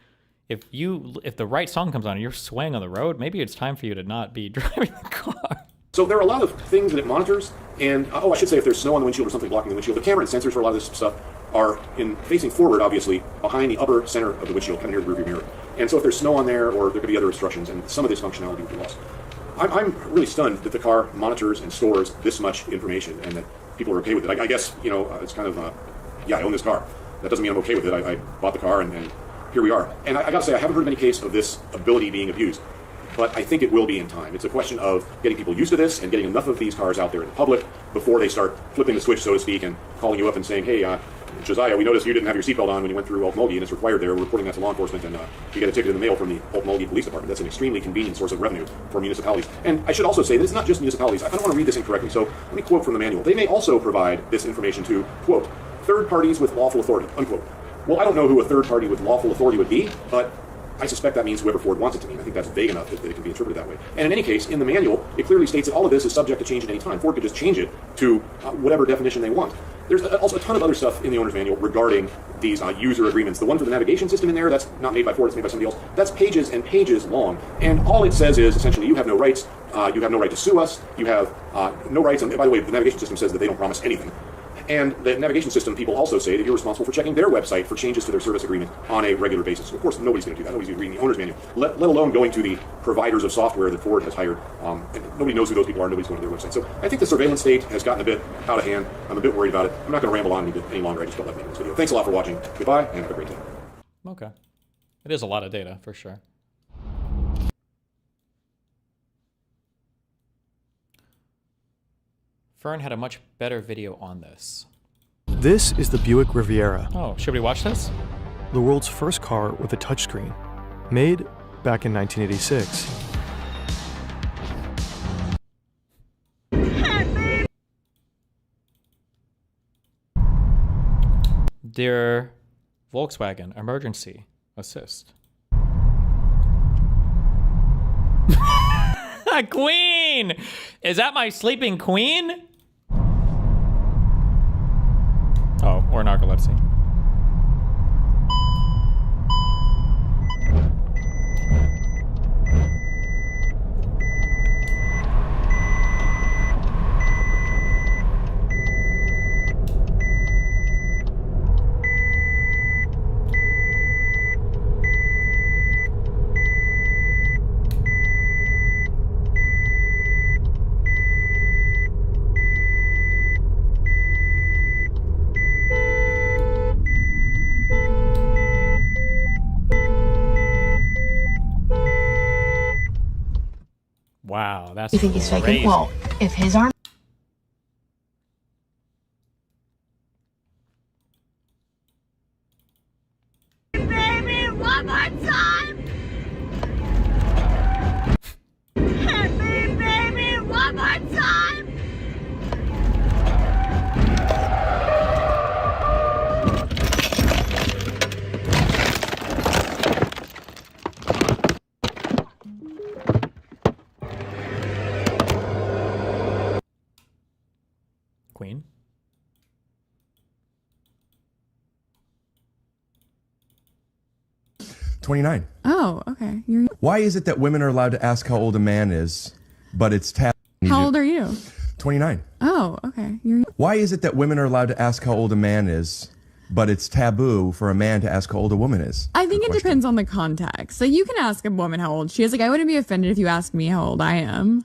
If the right song comes on and you're swaying on the road, maybe it's time for you to not be driving the car. So there are a lot of things that it monitors, and I should say if there's snow on the windshield or something blocking the windshield, the camera and sensors for a lot of this stuff are facing forward, obviously, behind the upper center of the windshield, kind of near the rearview mirror. And so if there's snow on there, or there could be other obstructions, and some of this functionality would be lost. I'm really stunned that the car monitors and stores this much information, and that people are okay with it. I guess, you know, it's kind of, I own this car. That doesn't mean I'm okay with it. I bought the car, and here we are. And I got to say, I haven't heard of any case of this ability being abused, but I think it will be in time. It's a question of getting people used to this and getting enough of these cars out there in the public before they start flipping the switch, so to speak, and calling you up and saying, hey, Josiah, we noticed you didn't have your seatbelt on when you went through Okmulgee, and it's required there. We're reporting that to law enforcement, and you get a ticket in the mail from the Okmulgee Police Department. That's an extremely convenient source of revenue for municipalities. And I should also say that it's not just municipalities. I don't want to read this incorrectly, so let me quote from the manual. They may also provide this information to, quote, third parties with lawful authority, unquote. Well, I don't know who a third party with lawful authority would be, but I suspect that means whoever Ford wants it to mean. I think that's vague enough that it can be interpreted that way. And in any case, in the manual, it clearly states that all of this is subject to change at any time. Ford could just change it to whatever definition they want. There's also a ton of other stuff in the owner's manual regarding these user agreements. The one for the navigation system in there, that's not made by Ford, it's made by somebody else. That's pages and pages long. And all it says is essentially you have no rights, you have no right to sue us, you have no rights. And by the way, the navigation system says that they don't promise anything. And the navigation system people also say that you're responsible for checking their website for changes to their service agreement on a regular basis. Of course, nobody's going to do that. Nobody's going to read the owner's manual, let alone going to the providers of software that Ford has hired. And nobody knows who those people are. Nobody's going to their website. So I think the surveillance state has gotten a bit out of hand. I'm a bit worried about it. I'm not going to ramble on any longer. I just felt like making this video. Thanks a lot for watching. Goodbye, and have a great day. Okay. It is a lot of data, for sure. Fern had a much better video on this. This is the Buick Riviera. Oh, should we watch this? The world's first car with a touchscreen. Made back in 1986. Dear Volkswagen, emergency assist. Queen! Is that my sleeping queen? Oh, or narcolepsy. Wow, that's You think he's crazy. faking? Well, if his arm. Baby, one more time! Hit me, baby, one more time! Queen? $29. Oh, okay. Why is it that women are allowed to ask how old a man is, but it's taboo? How old are you? 29. Oh, okay. Why is it that women are allowed to ask how old a man is, but it's taboo for a man to ask how old a woman is? I think it depends on the context. Like, you can ask a woman how old she is. Like, I wouldn't be offended if you asked me how old I am.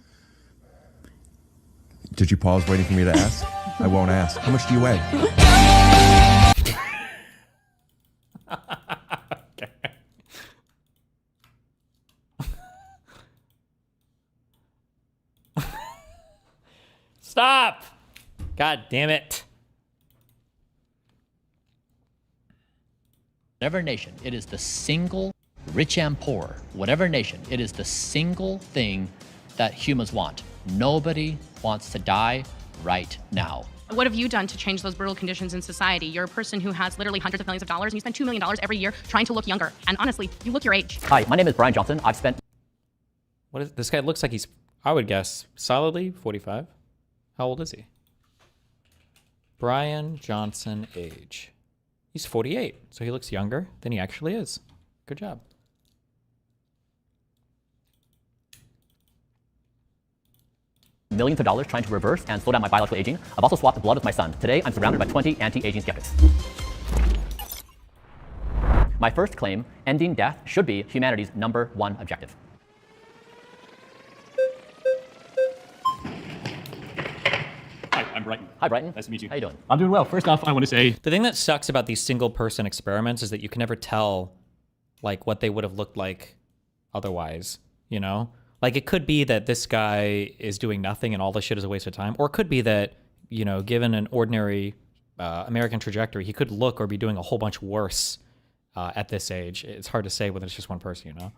Did you pause waiting for me to ask? I won't ask. How much do you weigh? Stop! God damn it. Whatever nation, it is the single, rich and poor, whatever nation, it is the single thing that humans want. Nobody wants to die right now. What have you done to change those brutal conditions in society? You're a person who has literally hundreds of millions of dollars and you spend $2 million every year trying to look younger. And honestly, you look your age. Hi, my name is Brian Johnson. I've spent... What is this guy? Looks like he's, I would guess, solidly 45. How old is he? Brian Johnson age. He's 48, so he looks younger than he actually is. Good job. Millions of dollars trying to reverse and slow down my biological aging. I've also swapped the blood with my son. Today, I'm surrounded by 20 anti-aging skeptics. My first claim, ending death, should be humanity's #1 objective. Hi, I'm Brighton. Hi, Brighton. Nice to meet you. How you doing? I'm doing well. First off, I want to say The thing that sucks about these single person experiments is that you can never tell like what they would have looked like otherwise, you know? Like it could be that this guy is doing nothing and all this shit is a waste of time, or it could be that, you know, given an ordinary American trajectory, he could look or be doing a whole bunch worse at this age. It's hard to say when it's just one person, you know?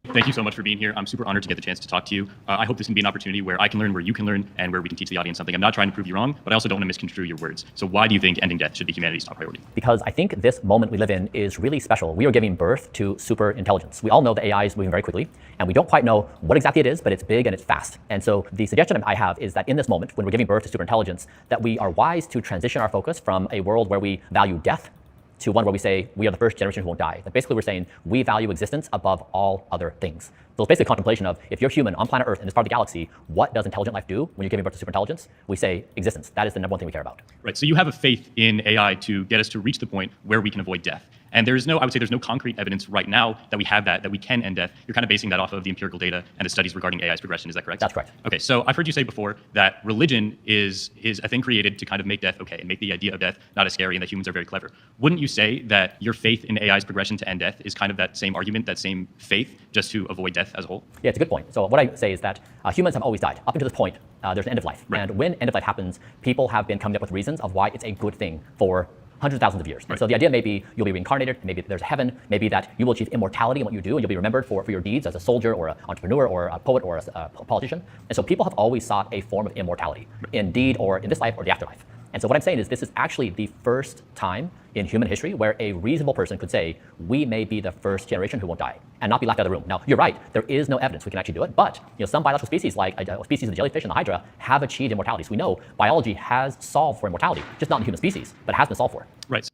Thank you so much for being here. I'm super honored to get the chance to talk to you. I hope this can be an opportunity where I can learn, where you can learn, and where we can teach the audience something. I'm not trying to prove you wrong, but I also don't want to misconstrue your words. So why do you think ending death should be humanity's top priority? Because I think this moment we live in is really special. We are giving birth to super intelligence. We all know that AI is moving very quickly, and we don't quite know what exactly it is, but it's big and it's fast. And so the suggestion I have is that in this moment, when we're giving birth to super intelligence, that we are wise to transition our focus from a world where we value death to one where we say we are the first generation who won't die. That basically we're saying we value existence above all other things. So it's basically a contemplation of, if you're human on planet Earth in this part of the galaxy, what does intelligent life do when you're giving birth to super intelligence? We say existence. That is the number one thing we care about. Right, so you have a faith in AI to get us to reach the point where we can avoid death. And I would say there's no concrete evidence right now that we have that we can end death. You're kind of basing that off of the empirical data and the studies regarding AI's progression. Is that correct? That's correct. Okay, so I've heard you say before that religion is a thing created to kind of make death okay and make the idea of death not as scary, and that humans are very clever. Wouldn't you say that your faith in AI's progression to end death is kind of that same argument, that same faith, just to avoid death as a whole? Yeah, it's a good point. So what I say is that humans have always died. Up until this point, there's an end of life. Right. And when end of life happens, people have been coming up with reasons of why it's a good thing for hundreds of thousands of years. Right. So the idea may be you'll be reincarnated, maybe there's a heaven, maybe that you will achieve immortality in what you do, and you'll be remembered for your deeds as a soldier or an entrepreneur or a poet or a politician. And so people have always sought a form of immortality in deed or in this life or the afterlife. And so what I'm saying is this is actually the first time in human history where a reasonable person could say, we may be the first generation who won't die and not be left out of the room. Now, you're right, there is no evidence we can actually do it, but some biological species like a species of the jellyfish and the hydra have achieved immortality. So we know biology has solved for immortality, just not in human species, but it has been solved for. Right.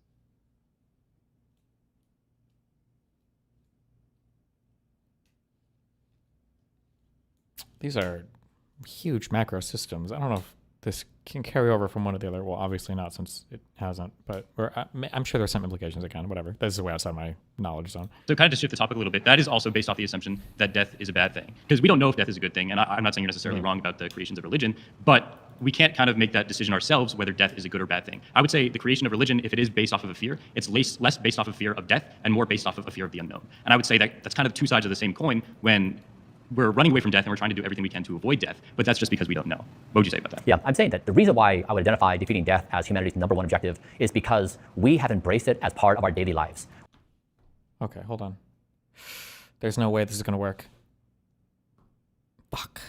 These are huge macro systems. I don't know if this can carry over from one to the other. Well, obviously not, since it hasn't, but I'm sure there's some implications it can, whatever. This is way outside my knowledge zone. So kind of to shift the topic a little bit, that is also based off the assumption that death is a bad thing. Because we don't know if death is a good thing, and I'm not saying you're necessarily wrong about the creations of religion, but we can't kind of make that decision ourselves whether death is a good or bad thing. I would say the creation of religion, if it is based off of a fear, it's less based off of fear of death and more based off of a fear of the unknown. And I would say that that's kind of two sides of the same coin when we're running away from death and we're trying to do everything we can to avoid death, but that's just because we don't know. What would you say about that? Yeah, I'm saying that the reason why I would identify defeating death as humanity's number one objective is because we have embraced it as part of our daily lives. Okay, hold on. There's no way this is going to work. Fuck.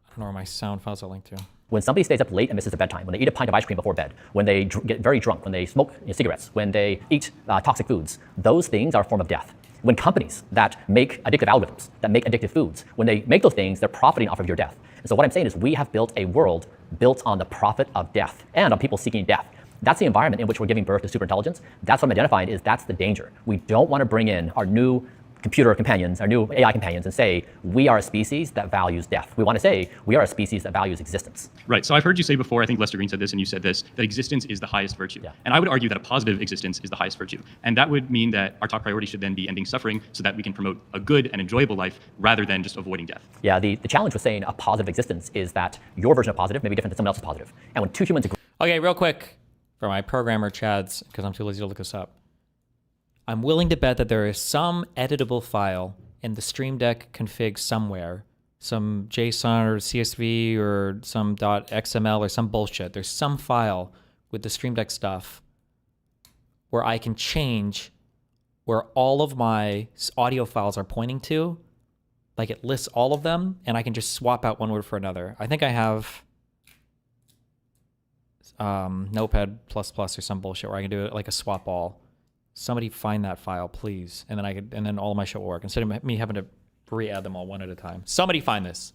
I don't know where my sound files are linked to. When somebody stays up late and misses their bedtime, when they eat a pint of ice cream before bed, when they get very drunk, when they smoke cigarettes, when they eat toxic foods, those things are a form of death. When companies that make addictive algorithms, that make addictive foods, when they make those things, they're profiting off of your death. And so what I'm saying is we have built a world built on the profit of death and on people seeking death. That's the environment in which we're giving birth to superintelligence. That's what I'm identifying is that's the danger. We don't want to bring in our new computer companions, our new AI companions, and say, we are a species that values death. We want to say, we are a species that values existence. Right, so I've heard you say before, I think Lester Green said this and you said this, that existence is the highest virtue. Yeah. And I would argue that a positive existence is the highest virtue. And that would mean that our top priority should then be ending suffering so that we can promote a good and enjoyable life rather than just avoiding death. Yeah, the challenge with saying a positive existence is that your version of positive may be different than someone else's positive. And when two humans agree— Okay, real quick, for my programmer chads, because I'm too lazy to look this up. I'm willing to bet that there is some editable file in the Stream Deck config somewhere, some JSON or CSV or some .xml or some bullshit. There's some file with the Stream Deck stuff where I can change where all of my audio files are pointing to. Like it lists all of them, and I can just swap out one word for another. I think I have Notepad++ or some bullshit where I can do it like a swap all. Somebody find that file, please, and then all of my shit will work instead of me having to re-add them all one at a time. Somebody find this.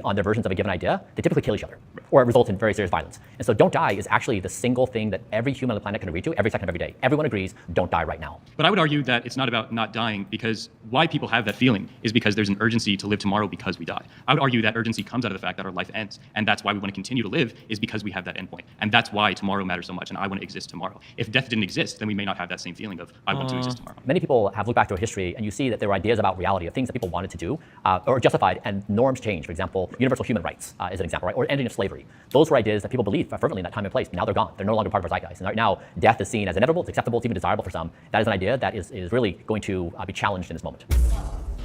On their versions of a given idea, they typically kill each other, or it results in very serious violence. And so don't die is actually the single thing that every human on the planet can agree to every second of every day. Everyone agrees, don't die right now. But I would argue that it's not about not dying, because why people have that feeling is because there's an urgency to live tomorrow because we die. I would argue that urgency comes out of the fact that our life ends, and that's why we want to continue to live, is because we have that endpoint. And that's why tomorrow matters so much, and I want to exist tomorrow. If death didn't exist, then we may not have that same feeling of, I want to exist tomorrow. Many people have looked back to our history, and you see that there were ideas about reality, of things that people wanted to do, or justified, and norms change. For example, universal human rights is an example, right? Or ending of slavery. Those were ideas that people believed fervently in that time and place, but now they're gone. They're no longer part of our zeitgeist. And right now, death is seen as inevitable, it's acceptable, it's even desirable for some. That is an idea that is really going to be challenged in this moment.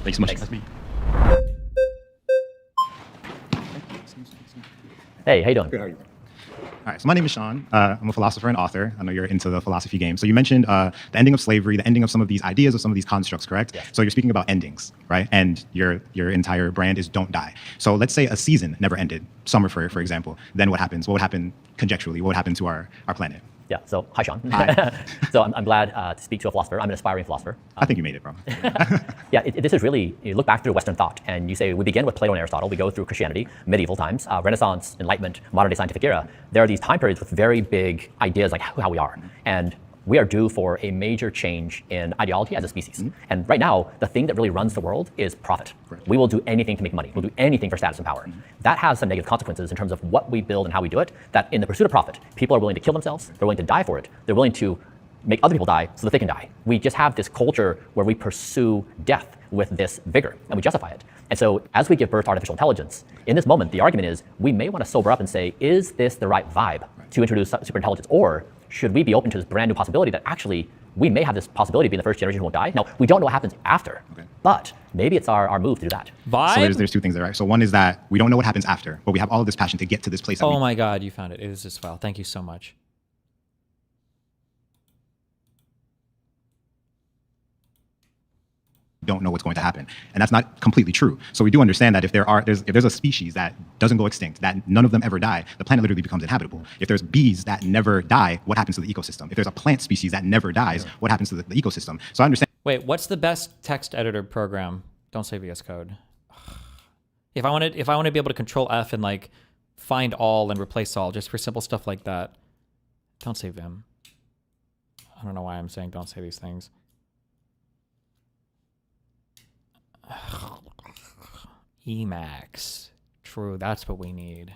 Thanks so much. Thanks. Hey, how you doing? Good, how are you? All right, so my name is Sean. I'm a philosopher and author. I know you're into the philosophy game. So you mentioned the ending of slavery, the ending of some of these ideas, of some of these constructs, correct? Yes. So you're speaking about endings, right? And your entire brand is don't die. So let's say a season never ended, summer for example. Then what happens? What would happen conjecturally? What would happen to our planet? Yeah, so hi, Sean. Hi. So I'm glad to speak to a philosopher. I'm an aspiring philosopher. I think you made it, bro. Yeah, this is really, you look back through Western thought and you say, we begin with Plato and Aristotle, we go through Christianity, medieval times, Renaissance, Enlightenment, modern day scientific era. There are these time periods with very big ideas like how we are. And we are due for a major change in ideology as a species. And right now, the thing that really runs the world is profit. We will do anything to make money. We'll do anything for status and power. That has some negative consequences in terms of what we build and how we do it, that in the pursuit of profit, people are willing to kill themselves, they're willing to die for it, they're willing to make other people die so that they can die. We just have this culture where we pursue death with this vigor, and we justify it. And so as we give birth to artificial intelligence, in this moment, the argument is we may want to sober up and say, is this the right vibe to introduce superintelligence? Or should we be open to this brand new possibility that actually we may have this possibility of being the first generation who won't die? Now, we don't know what happens after, but maybe it's our move to do that. So there's two things there, right? So one is that we don't know what happens after, but we have all of this passion to get to this place. Oh my God, you found it. It is this file. Thank you so much. Don't know what's going to happen, and that's not completely true. So we do understand that if there's a species that doesn't go extinct, that none of them ever die, the planet literally becomes inhabitable. If there's bees that never die, what happens to the ecosystem? If there's a plant species that never dies, what happens to the ecosystem? So I understand. Wait, what's the best text editor program? Don't say VS Code. If I want to be able to control F and like find all and replace all, just for simple stuff like that, don't say Vim. I don't know why I'm saying don't say these things. Emacs. True, that's what we need.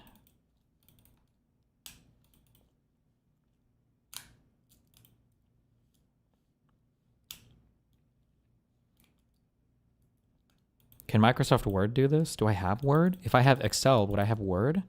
Can Microsoft Word do this? Do I have Word? If I have Excel, would I have Word?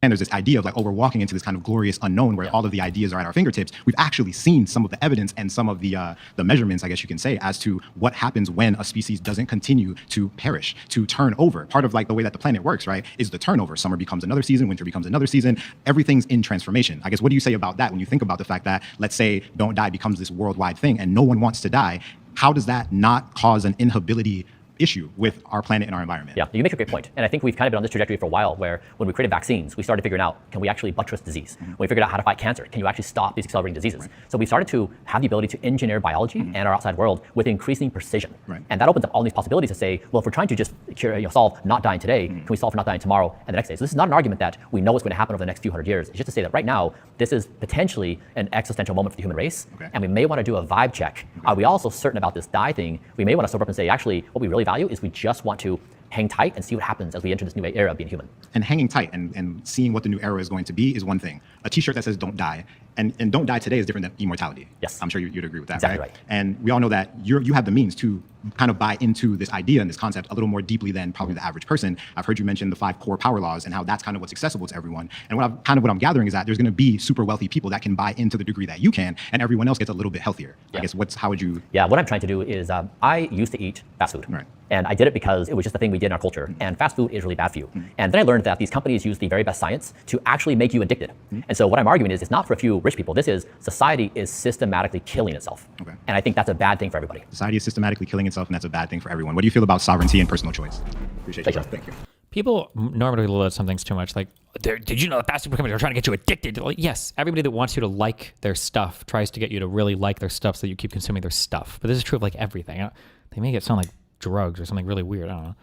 And there's this idea of like, oh, we're walking into this kind of glorious unknown where all of the ideas are at our fingertips. We've actually seen some of the evidence and some of the measurements, I guess you can say, as to what happens when a species doesn't continue to perish, to turn over. Part of like the way that the planet works, right, is the turnover. Summer becomes another season, winter becomes another season. Everything's in transformation. I guess, what do you say about that when you think about the fact that, let's say, don't die becomes this worldwide thing and no one wants to die? How does that not cause an inhabitability issue with our planet and our environment? Yeah, you make a great point. And I think we've kind of been on this trajectory for a while where when we created vaccines, we started figuring out, can we actually buttress disease? When we figured out how to fight cancer, can you actually stop these accelerating diseases? So we started to have the ability to engineer biology and our outside world with increasing precision. And that opens up all these possibilities to say, well, if we're trying to just solve not dying today, can we solve for not dying tomorrow and the next day? So this is not an argument that we know what's going to happen over the next few hundred years. It's just to say that right now, this is potentially an existential moment for the human race. And we may want to do a vibe check. Are we also certain about this die thing? We may want to sober up and say, actually, what we really value is we just want to hang tight and see what happens as we enter this new era of being human. And hanging tight and seeing what the new era is going to be is one thing. A t-shirt that says don't die, and don't die today is different than immortality. Yes. I'm sure you'd agree with that, exactly right? And we all know that you have the means to kind of buy into this idea and this concept a little more deeply than probably the average person. I've heard you mention the 5 core power laws and how that's kind of what's accessible to everyone. And what I'm gathering is that there's going to be super wealthy people that can buy into the degree that you can, and everyone else gets a little bit healthier. I guess how would you? Yeah, what I'm trying to do is I used to eat fast food. Right. And I did it because it was just the thing we did in our culture. And fast food is really bad for you. And then I learned that these companies use the very best science to actually make you addicted. And so what I'm arguing is it's not for a few rich people. This is society is systematically killing itself. And I think that's a bad thing for everybody. Society is systematically killing itself, and that's a bad thing for everyone. What do you feel about sovereignty and personal choice? Appreciate you. Thank you. People normally load some things too much. Like, did you know that fast food companies are trying to get you addicted? Like, yes, everybody that wants you to like their stuff tries to get you to really like their stuff so that you keep consuming their stuff. But this is true of like everything. They make it sound like drugs or something really weird. I don't know.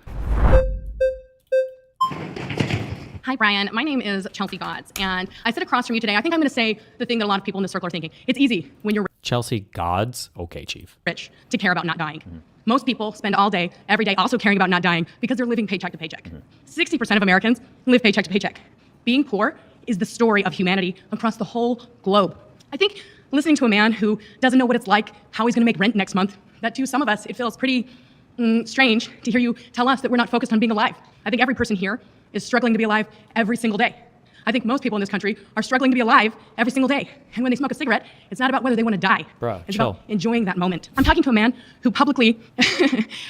Hi, Brian. My name is Chelsea Godds, and I sit across from you today. I think I'm going to say the thing that a lot of people in this circle are thinking. It's easy when you're Chelsea Godds? Okay, Chief. rich to care about not dying. Most people spend all day, every day, also caring about not dying because they're living paycheck to paycheck. 60% of Americans live paycheck to paycheck. Being poor is the story of humanity across the whole globe. I think listening to a man who doesn't know what it's like, how he's going to make rent next month, that to some of us, it feels pretty strange to hear you tell us that we're not focused on being alive. I think every person here is struggling to be alive every single day. I think most people in this country are struggling to be alive every single day. And when they smoke a cigarette, it's not about whether they want to die. It's about enjoying that moment. I'm talking to a man who publicly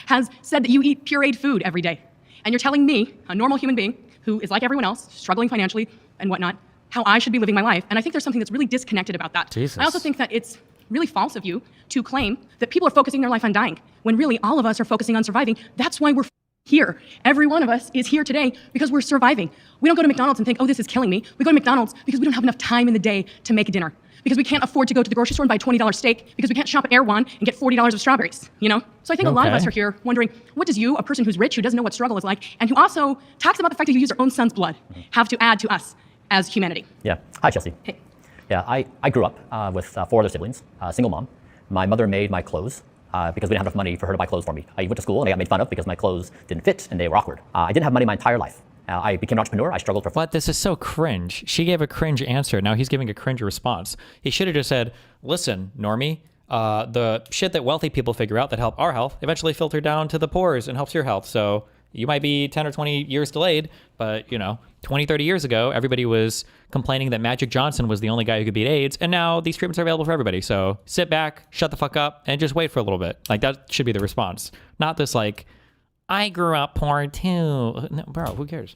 has said that you eat pureed food every day. And you're telling me, a normal human being, who is like everyone else, struggling financially and whatnot, how I should be living my life. And I think there's something that's really disconnected about that. Jesus. I also think that it's really false of you to claim that people are focusing their life on dying, when really all of us are focusing on surviving. That's why we're here. Every one of us is here today because we're surviving. We don't go to McDonald's and think, oh, this is killing me. We go to McDonald's because we don't have enough time in the day to make a dinner, because we can't afford to go to the grocery store and buy a $20 steak, because we can't shop at Erewhon and get $40 of strawberries, you know? So I think a lot of us are here wondering, what does you, a person who's rich, who doesn't know what struggle is like, and who also talks about the fact that you use your own son's blood, have to add to us as humanity? Yeah. Hi, Chelsea. Hey. Yeah, I grew up with 4 other siblings, single mom. My mother made my clothes because we didn't have enough money for her to buy clothes for me. I went to school and I got made fun of because my clothes didn't fit and they were awkward. I didn't have money my entire life. I became an entrepreneur. I struggled for... What? This is so cringe. She gave a cringe answer. Now he's giving a cringe response. He should have just said, listen, normie, the shit that wealthy people figure out that help our health eventually filter down to the poor's and helps your health. So you might be 10 or 20 years delayed, but, you know, 20, 30 years ago, everybody was complaining that Magic Johnson was the only guy who could beat AIDS, and now these treatments are available for everybody. So sit back, shut the fuck up, and just wait for a little bit. Like, that should be the response. Not this, like, I grew up poor too. No, bro, who cares?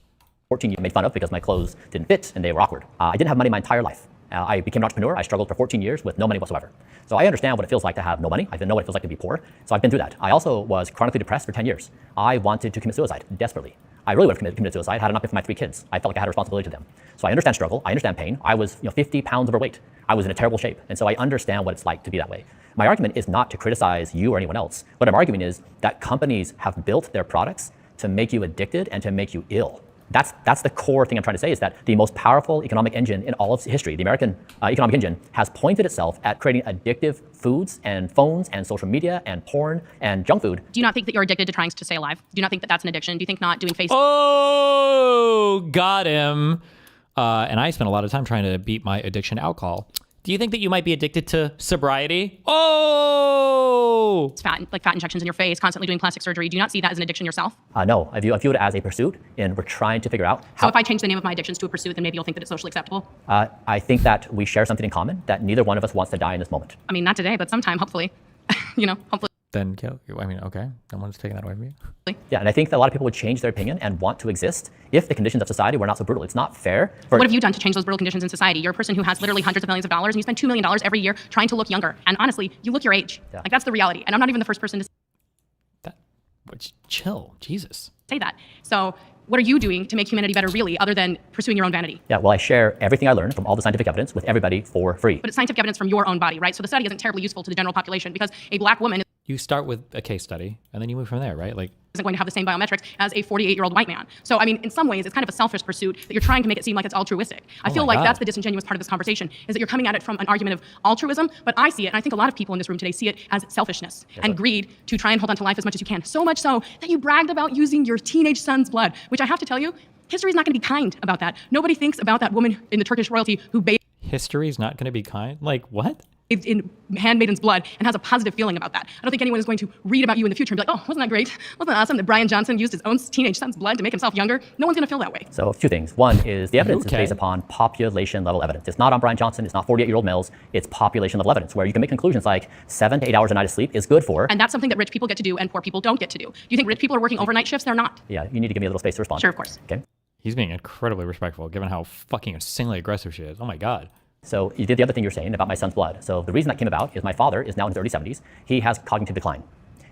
14 years made fun of because my clothes didn't fit and they were awkward. I didn't have money my entire life. I became an entrepreneur. I struggled for 14 years with no money whatsoever. So I understand what it feels like to have no money. I know what it feels like to be poor. So I've been through that. I also was chronically depressed for 10 years. I wanted to commit suicide desperately. I really would have committed suicide had it not been for my 3 kids. I felt like I had a responsibility to them. So I understand struggle. I understand pain. I was 50 pounds overweight. I was in a terrible shape. And so I understand what it's like to be that way. My argument is not to criticize you or anyone else. What I'm arguing is that companies have built their products to make you addicted and to make you ill. That's the core thing I'm trying to say, is that the most powerful economic engine in all of history, the American economic engine, has pointed itself at creating addictive foods and phones and social media and porn and junk food. Do you not think that you're addicted to trying to stay alive? Do you not think that that's an addiction? Do you think not doing Facebook? Oh, got him. And I spent a lot of time trying to beat my addiction to alcohol. Do you think that you might be addicted to sobriety? Oh! It's fat injections in your face, constantly doing plastic surgery. Do you not see that as an addiction yourself? No, I view it as a pursuit, and we're trying to figure out how... So if I change the name of my addictions to a pursuit, then maybe you'll think that it's socially acceptable? I think that we share something in common, that neither one of us wants to die in this moment. I mean, not today, but sometime, hopefully. Hopefully. Then kill you. I mean, okay. No one's taking that away from you. Yeah, and I think that a lot of people would change their opinion and want to exist if the conditions of society were not so brutal. It's not fair. What have you done to change those brutal conditions in society? You're a person who has literally hundreds of millions of dollars, and you spend $2 million every year trying to look younger. And honestly, you look your age. Yeah. Like, that's the reality. And I'm not even the first person to chill. Jesus. Say that. So what are you doing to make humanity better, really, other than pursuing your own vanity? Yeah, well, I share everything I learned from all the scientific evidence with everybody for free. But it's scientific evidence from your own body, right? So the study isn't terribly useful to the general population, because a black woman You start with a case study, and then you move from there, right? Like, isn't going to have the same biometrics as a 48-year-old white man. So, I mean, in some ways, it's kind of a selfish pursuit that you're trying to make it seem like it's altruistic. I feel like that's the disingenuous part of this conversation, is that you're coming at it from an argument of altruism, but I see it, and I think a lot of people in this room today see it as selfishness and greed to try and hold on to life as much as you can. So much so that you bragged about using your teenage son's blood, which I have to tell you, history is not going to be kind about that. Nobody thinks about that woman in the Turkish royalty who bathed history is not going to be kind? Like, what? In handmaiden's blood and has a positive feeling about that. I don't think anyone is going to read about you in the future and be like, oh, wasn't that great? Wasn't that awesome that Brian Johnson used his own teenage son's blood to make himself younger? No one's going to feel that way. So 2 things. One is the evidence is based upon population level evidence. It's not on Brian Johnson. It's not 48-year-old males. It's population level evidence, where you can make conclusions like 7 to 8 hours a night of sleep is good for. And that's something that rich people get to do and poor people don't get to do. Do you think rich people are working overnight shifts? They're not. Yeah, you need to give me a little space to respond. Sure, of course. Okay. He's being incredibly respectful, given how fucking insanely aggressive she is. Oh my God. So you did the other thing you're saying about my son's blood. So the reason that came about is my father is now in his early 70s. He has cognitive decline.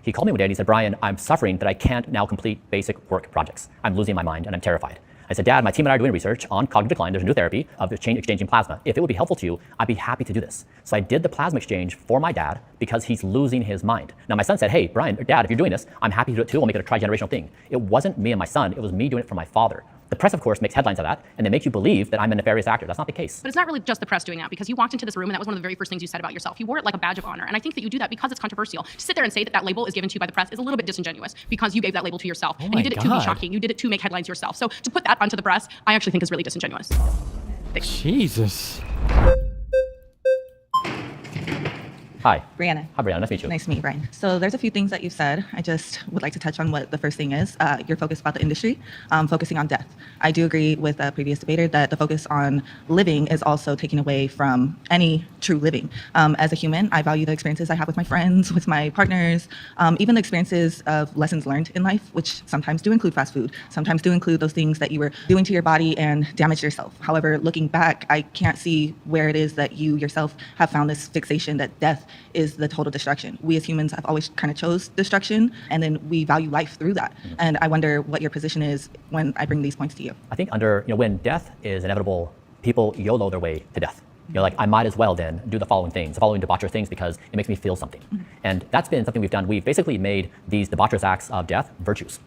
He called me one day and he said, Brian, I'm suffering that I can't now complete basic work projects. I'm losing my mind and I'm terrified. I said, Dad, my team and I are doing research on cognitive decline. There's a new therapy of exchanging plasma. If it would be helpful to you, I'd be happy to do this. So I did the plasma exchange for my dad because he's losing his mind. Now my son said, hey, Brian, Dad, if you're doing this, I'm happy to do it too. We'll make it a tri-generational thing. It wasn't me and my son. It was me doing it for my father. The press, of course, makes headlines of that, and they make you believe that I'm a nefarious actor. That's not the case. But it's not really just the press doing that, because you walked into this room and that was one of the very first things you said about yourself. You wore it like a badge of honor. And I think that you do that because it's controversial. To sit there and say that that label is given to you by the press is a little bit disingenuous, because you gave that label to yourself. And you did it to be shocking. You did it to make headlines yourself. So to put that onto the press, I actually think is really Hi. Brianna. Hi, Brianna. Nice to meet you. Nice to meet you, Brian. So there's a few things that you've said. I just would like to touch on what the first thing is. Your focus about the industry, focusing on death. I do agree with a previous debater that the focus on living is also taking away from any true living. As a human, I value the experiences I have with my friends, with my partners, even the experiences of lessons learned in life, which sometimes do include fast food, sometimes do include those things that you were doing to your body and damaged yourself. However, looking back, I can't see where it is that you yourself have found this fixation that death is the total destruction. We as humans have always kind of chose destruction, and then we value life through that. And I wonder what your position is when I bring these points to you. I think when death is inevitable, people YOLO their way to death. You're like, I might as well then do the following things, the following debaucherous things, because it makes me feel something. And that's been something we've done. We've basically made these debaucherous acts of death virtues,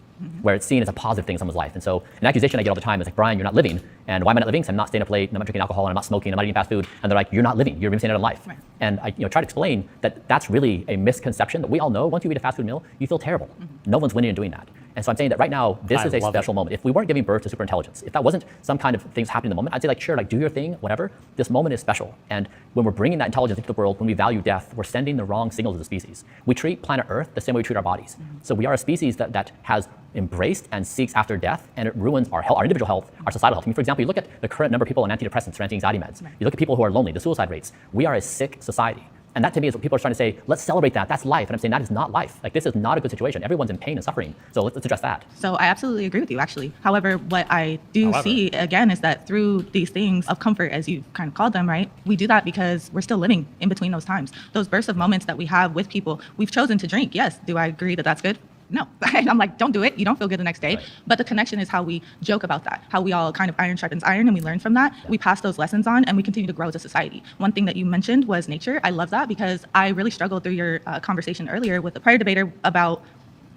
where it's seen as a positive thing in someone's life. And so an accusation I get all the time is like, Brian, you're not living. And why am I not living? Because I'm not staying up late, and I'm not drinking alcohol, and I'm not smoking, I'm not eating fast food. And they're like, you're not living, you're missing out on life. Right. And I try to explain that that's really a misconception that we all know. Once you eat a fast food meal, you feel terrible. No one's winning in doing that. And so I'm saying that right now, this is a special moment. If we weren't giving birth to superintelligence, if that wasn't some kind of things happening in the moment, I'd say like, sure, like do your thing, whatever. This moment is special. And when we're bringing that intelligence into the world, when we value death, we're sending the wrong signals to the species. We treat planet Earth the same way we treat our bodies. So we are a species that has embraced and seeks after death, and it ruins our health, our individual health, our societal health. I mean, for example, you look at the current number of people on antidepressants or anti-anxiety meds. You look at people who are lonely, the suicide rates. We are a sick society. And that to me is what people are trying to say, let's celebrate that, that's life. And I'm saying that is not life. Like this is not a good situation. Everyone's in pain and suffering. So let's address that. So I absolutely agree with you, actually. However, what I do see, again, is that through these things of comfort, as you've kind of called them, right? We do that because we're still living in between those times. Those bursts of moments that we have with people, we've chosen to drink. Yes. Do I agree that that's good? No. I'm like, don't do it. You don't feel good the next day. Right. But the connection is how we joke about that, how we all kind of iron sharpens iron, and we learn from that. Yeah. We pass those lessons on, and we continue to grow as a society. One thing that you mentioned was nature. I love that because I really struggled through your conversation earlier with the prior debater about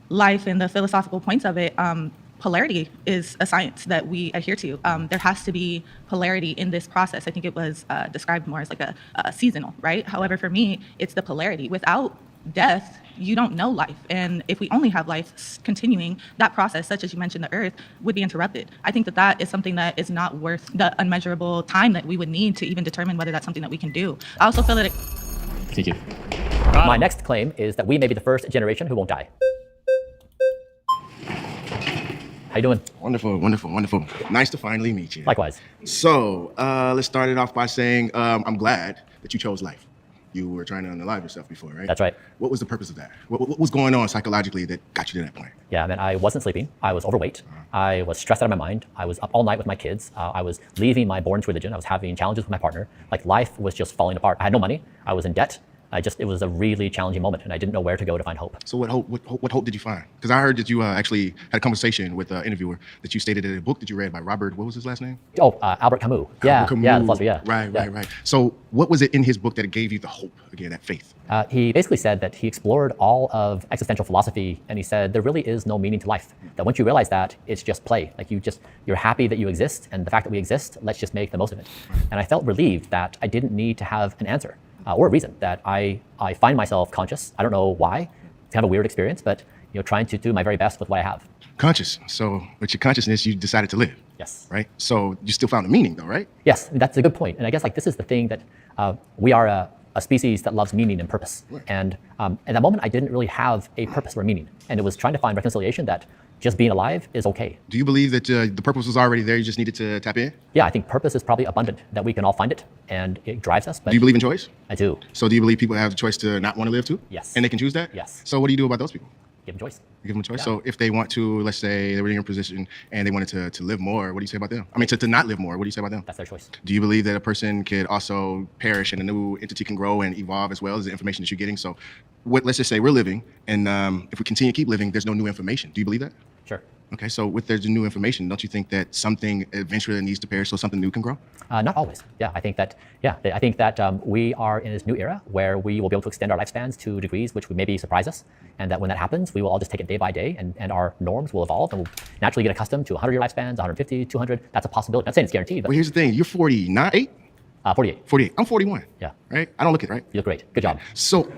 life and the philosophical points of it. Polarity is a science that we adhere to. There has to be polarity in this process. I think it was described more as like a seasonal, right? However, for me, it's the polarity. Without death, you don't know life. And if we only have life continuing, that process, such as you mentioned, the earth, would be interrupted. I think that that is something that is not worth the unmeasurable time that we would need to even determine whether that's something that we can do. I also feel that it... Thank you. My next claim is that we may be the first generation who won't die. How you doing? Wonderful, wonderful, wonderful. Nice to finally meet you. Likewise. So let's start it off by saying I'm glad that you chose life. You were trying to unalive yourself before, right? That's right. What was the purpose of that? What was going on psychologically that got you to that point? Yeah, man, I wasn't sleeping. I was overweight. I was stressed out of my mind. I was up all night with my kids. I was leaving my born religion. I was having challenges with my partner. Like life was just falling apart. I had no money. I was in debt. It was a really challenging moment, and I didn't know where to go to find hope. So what hope did you find? Because I heard that you actually had a conversation with an interviewer that you stated in a book that you read by Robert, what was his last name? Oh, Albert Camus. Yeah, the philosopher, yeah. Right. So what was it in his book that gave you the hope, again, that faith? He basically said that he explored all of existential philosophy, and he said there really is no meaning to life. That once you realize that, it's just play. Like you're happy that you exist, and the fact that we exist, let's just make the most of it. And I felt relieved that I didn't need to have an answer. Or a reason that I find myself conscious. I don't know why. It's kind of a weird experience, but trying to do my very best with what I have. Conscious. So with your consciousness, you decided to live. Yes. Right? So you still found a meaning though, right? Yes, that's a good point. And I guess like this is the thing that we are a species that loves meaning and purpose. Right. And at that moment, I didn't really have a purpose or a meaning. And it was trying to find reconciliation that just being alive is okay. Do you believe that the purpose was already there, you just needed to tap in? Yeah, I think purpose is probably abundant, that we can all find it, and it drives us. But do you believe in choice? I do. So do you believe people have the choice to not want to live too? Yes. And they can choose that? Yes. So what do you do about those people? Give them choice. You give them a choice? Yeah. So if they want to, let's say they were in your position and they wanted to live more, what do you say about them? I mean, to not live more, what do you say about them? That's their choice. Do you believe that a person could also perish and a new entity can grow and evolve as well as the information that you're getting? So let's just say we're living, and if we continue to keep living, there's no new information. Do you believe that? Sure. Okay, so with there's new information, don't you think that something eventually needs to perish so something new can grow? Not always. Yeah, I think that we are in this new era where we will be able to extend our lifespans to degrees which would maybe surprise us, and that when that happens, we will all just take it day by day, and our norms will evolve, and we'll naturally get accustomed to 100-year lifespans, 150, 200. That's a possibility. I'm not saying it's guaranteed. But well, here's the thing: you're 48. 48. 48. I'm 41. Yeah. Right. I don't look it, right? You look great. Good job. So,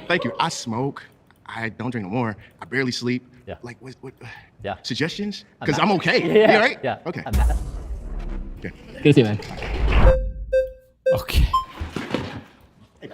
thank you. I smoke. I don't drink no more. I barely sleep. Yeah. Like what yeah. Suggestions? Because I'm okay. Yeah. Yeah, right? Yeah. Okay. Okay. Good to see you, man. Okay.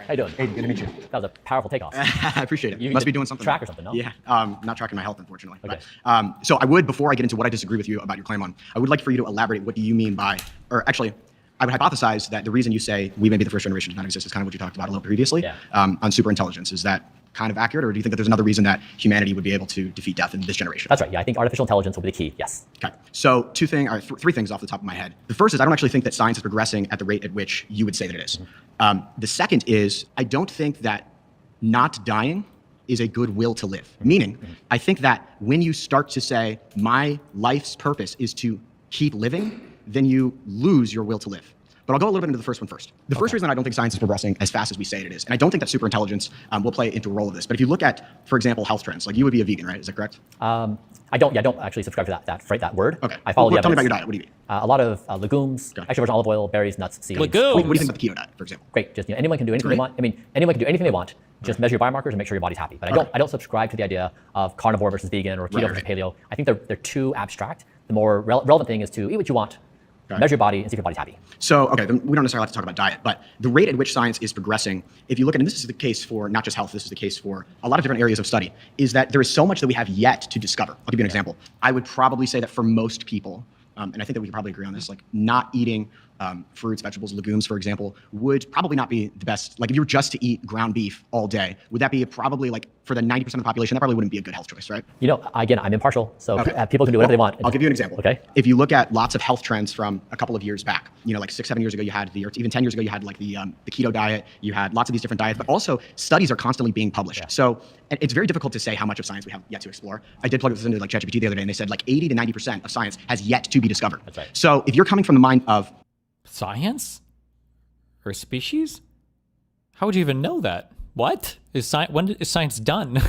How How you doing? Hey, good to meet you. That was a powerful takeoff. I appreciate it. You Must be did doing something. track or something, no? Yeah, not tracking my health, unfortunately. Okay. But, so I would, before I get into what I disagree with you about your claim on, I would like for you to elaborate. What do you mean by, or actually, I would hypothesize that the reason you say we may be the first generation to not exist is kind of what you talked about a little previously on superintelligence. Is that kind of accurate, or do you think that there's another reason that humanity would be able to defeat death in this generation? That's right. Yeah, I think artificial intelligence will be the key. Yes. Okay. So three things off the top of my head. The first is I don't actually think that science is progressing at the rate at which you would say that it is. The second is I don't think that not dying is a good will to live. Meaning, I think that when you start to say my life's purpose is to keep living, then you lose your will to live. But I'll go a little bit into the first one first. The first reason I don't think science is progressing as fast as we say it is, and I don't think that superintelligence will play into a role of this. But if you look at, for example, health trends, like you would be a vegan, right? Is that correct? I don't actually subscribe to that word. Okay. I follow the Tell me about evidence. your diet. What do you eat? A lot of legumes, extra virgin olive oil, berries, nuts, seeds. Legumes. What do you think about the keto diet, for example? Great. Just anyone can do anything they want. I mean, anyone can do anything they want. Just measure your biomarkers and make sure your body's happy. But I don't subscribe to the idea of carnivore versus vegan or keto versus paleo. I think they're too abstract. The more relevant thing is to eat what you want, measure your body, and see if your body's happy. So, okay, then we don't necessarily have to talk about diet, but the rate at which science is progressing, if you look at, and this is the case for not just health, this is the case for a lot of different areas of study, is that there is so much that we have yet to discover. I'll give you an example. I would probably say that for most people, and I think that we can probably agree on this, like not eating fruits, vegetables, legumes, for example, would probably not be the best. Like if you were just to eat ground beef all day, would that be probably like for the 90% of the population, that probably wouldn't be a good health choice, right? You know, again, I'm impartial, so people can do whatever they want. I'll give you an example. Okay. If you look at lots of health trends from a couple of years back, you know, like 6, 7 years ago, you had or even 10 years ago, you had like the keto diet, you had lots of these different diets, but also studies are constantly being published. So it's very difficult to say how much of science we have yet to explore. I did plug this into like ChatGPT the other day, and they said like 80 to 90% of science has yet to be discovered. That's right. So if you're coming from the mind of science or species, how would you even know that? What is science? When is science done?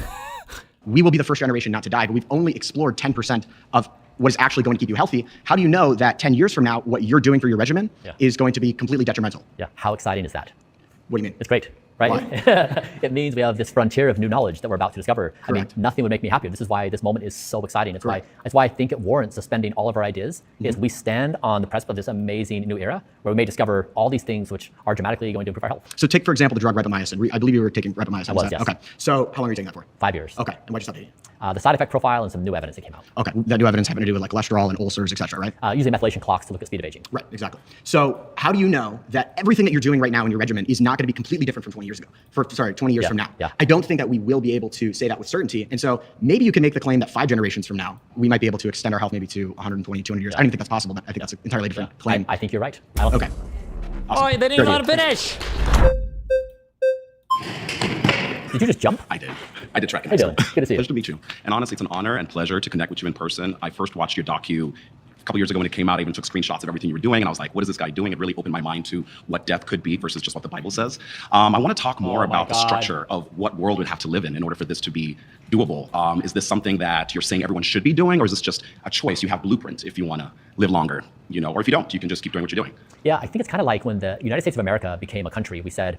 We will be the first generation not to die, but we've only explored 10% of what is actually going to keep you healthy. How do you know that 10 years from now, what you're doing for your regimen is going to be completely detrimental? Yeah. How exciting is that? What do you mean? It's great. Right? It means we have this frontier of new knowledge that we're about to discover. Correct. I mean, nothing would make me happier. This is why this moment is so exciting. It's why I think it warrants suspending all of our ideas. Is we stand on the precipice of this amazing new era where we may discover all these things which are dramatically going to improve our health. So take, for example, the drug rapamycin. I believe you were taking rapamycin. I was, yes. Okay. So how long are you taking that for? 5 years. Okay. And why'd you stop taking it? The side effect profile and some new evidence that came out. Okay. That new evidence having to do with like cholesterol and ulcers, et cetera, right? Using methylation clocks to look at speed of aging. Right. Exactly. So how do you know that everything that you're doing right now in your regimen is not going to be completely different from 20 years ago? 20 years from now. Yeah. I don't think that we will be able to say that with certainty. And so maybe you can make the claim that 5 generations from now, we might be able to extend our health maybe to 120, 200 years. I don't even think that's possible, but I think that's an entirely different claim. I think you're right. Okay. Awesome. Oh, they didn't want to finish. Did you just jump? I did. I did track. Hey, Dylan. Good to see you. Pleasure to meet you. And honestly, it's an honor and pleasure to connect with you in person. I first watched your docu a couple years ago when it came out. I even took screenshots of everything you were doing, and I was like, what is this guy doing? It really opened my mind to what death could be versus just what the Bible says. I want to talk more about the structure of what world we'd have to live in order for this to be doable. Is this something that you're saying everyone should be doing, or is this just a choice? You have blueprints if you want to live longer, you know, or if you don't, you can just keep doing what you're doing. Yeah, I think it's kind of like when the United States of America became a country, we said,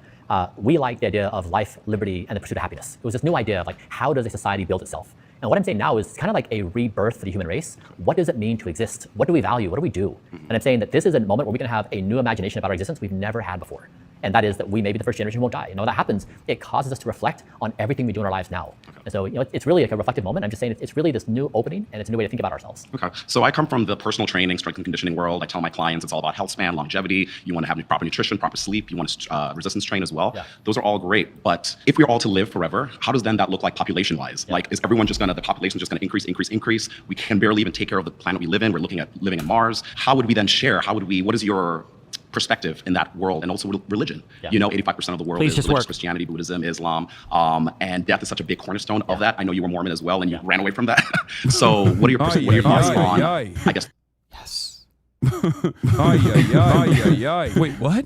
we like the idea of life, liberty, and the pursuit of happiness. It was this new idea of like, how does a society build itself? And what I'm saying now is kind of like a rebirth for the human race. What does it mean to exist? What do we value? What do we do? And I'm saying that this is a moment where we can have a new imagination about our existence we've never had before. And that is that we may be the first generation who won't die. You know, when that happens, it causes us to reflect on everything we do in our lives now. And so, you know, it's really like a reflective moment. I'm just saying it's really this new opening, and it's a new way to think about ourselves. Okay. So I come from the personal training, strength and conditioning world. I tell my clients it's all about health span, longevity. You want to have proper nutrition, proper sleep. You want to resistance train as well. Yeah. Those are all great. But if we're all to live forever, how does then that look like population-wise? Yeah. Like, is everyone just the population just going to increase? We can barely even take care of the planet we live in. We're looking at living on Mars. How would we then share? What is your perspective in that world, and also religion? Yeah. You know, 85% of the world is religious, Christianity, Buddhism, Islam, and death is such a big cornerstone of that. I know you were Mormon as well, and you ran away from that. So what are your thoughts on, I guess? Yes. Wait, what?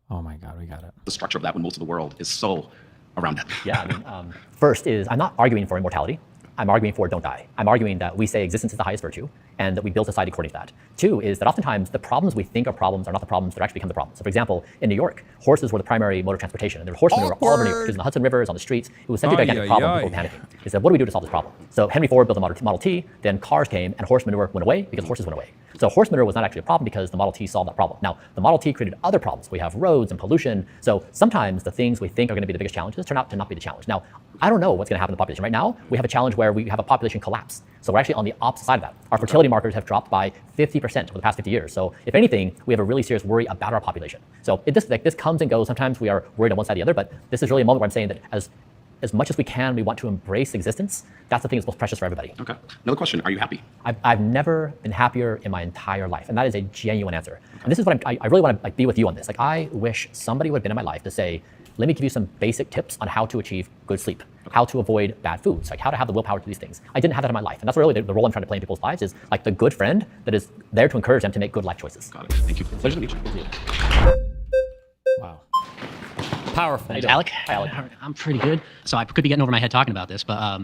Oh my God, we got it. The structure of that when most of the world is so around death. Yeah, I mean, first is, I'm not arguing for immortality. I'm arguing for don't die. I'm arguing that we say existence is the highest virtue and that we build society according to that. Two is that oftentimes the problems we think are problems are not the problems that actually become the problems. So for example, in New York, horses were the primary mode of transportation, and there were horse manure all over New York. It was in the Hudson rivers, on the streets. It was such a gigantic problem, people were panicking. He said, what do we do to solve this problem? So Henry Ford built the Model T, then cars came, and horse manure went away because horses went away. So horse manure was not actually a problem because the Model T solved that problem. Now, the Model T created other problems. We have roads and pollution. So sometimes the things we think are going to be the biggest challenges turn out to not be the challenge. Now, I don't know what's going to happen to the population. Right now, we have a challenge where we have a population collapse. So we're actually on the opposite side of that. Our fertility markers have dropped by 50% over the past 50 years. So if anything, we have a really serious worry about our population. So this comes and goes. Sometimes we are worried on one side or the other, but this is really a moment where I'm saying that as much as we can, we want to embrace existence. That's the thing that's most precious for everybody. Okay. Another question. Are you happy? I've never been happier in my entire life. And that is a genuine answer. And this is what I really want to be with you on this. Like, I wish somebody would have been in my life to say, let me give you some basic tips on how to achieve good sleep, how to avoid bad foods, like how to have the willpower to do these things. I didn't have that in my life. And that's really the role I'm trying to play in people's lives, is like the good friend that is there to encourage them to make good life choices. Got it. Thank you. Pleasure to meet you. Wow. Powerful. Name's Alec. Hi, Alec. I'm pretty good. So I could be getting over my head talking about this, but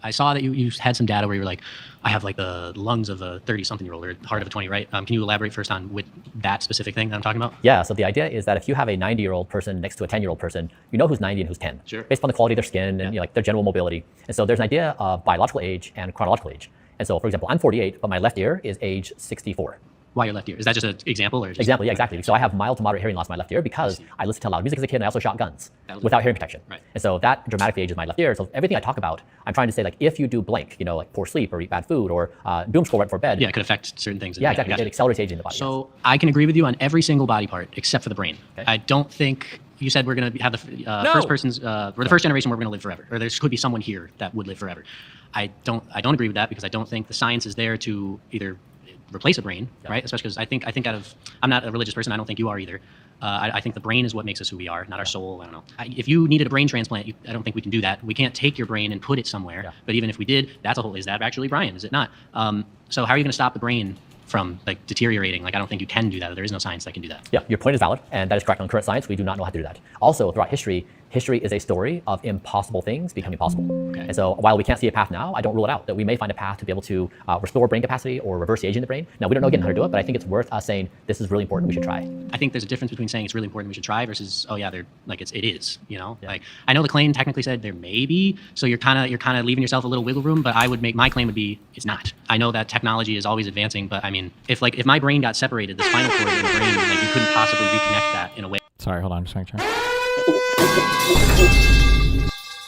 I saw that you had some data where you were like, I have like the lungs of a 30-something-year-old or heart of a 20, right? Can you elaborate first on with that specific thing that I'm talking about? Yeah, so the idea is that if you have a 90-year-old person next to a 10-year-old person, you know who's 90 and who's 10, Sure. based on the quality of their skin and like their general mobility. And so there's an idea of biological age and chronological age. And so, for example, I'm 48, but my left ear is age 64. Why your left ear? Is that just an example? Or just... Example, yeah, exactly. So I have mild to moderate hearing loss in my left ear because I listened to loud music as a kid and I also shot guns without hearing protection. Right. And so that dramatically ages my left ear. So everything I talk about, I'm trying to say, like, if you do blank, you know, like poor sleep or eat bad food or doom scroll right before bed. Yeah, it could affect certain things. Yeah, exactly. It accelerates aging in the body. So I can agree with you on every single body part except for the brain. Okay. I don't think you said we're going to have the first person's, we're the first generation where we're going to live forever, or there could be someone here that would live forever. I don't agree with that because I don't think the science is there to either replace a brain, right? Especially because I think I'm not a religious person. I don't think you are either. I think the brain is what makes us who we are, not our soul. I don't know. If you needed a brain transplant, I don't think we can do that. We can't take your brain and put it somewhere. Yeah. But even if we did, that's a whole. Is that actually Brian? Is it not? So how are you going to stop the brain from like deteriorating? Like, I don't think you can do that. There is no science that can do that. Yeah, your point is valid, and that is correct. On current science, we do not know how to do that. Also, throughout history is a story of impossible things becoming possible. Okay. And so while we can't see a path now, I don't rule it out that we may find a path to be able to restore brain capacity or reverse the aging of the brain. Now, we don't know again how to do it, but I think it's worth us saying this is really important, we should try. I think there's a difference between saying it's really important, we should try, versus, oh yeah, they're like it is, you know? Yeah. Like, I know the claim technically said there may be, so you're kind of leaving yourself a little wiggle room, but I would make, my claim would be it's not. I know that technology is always advancing, but I mean, if my brain got separated, the spinal cord in the brain, like, you couldn't possibly reconnect that in a way. Sorry, hold on, just make sure.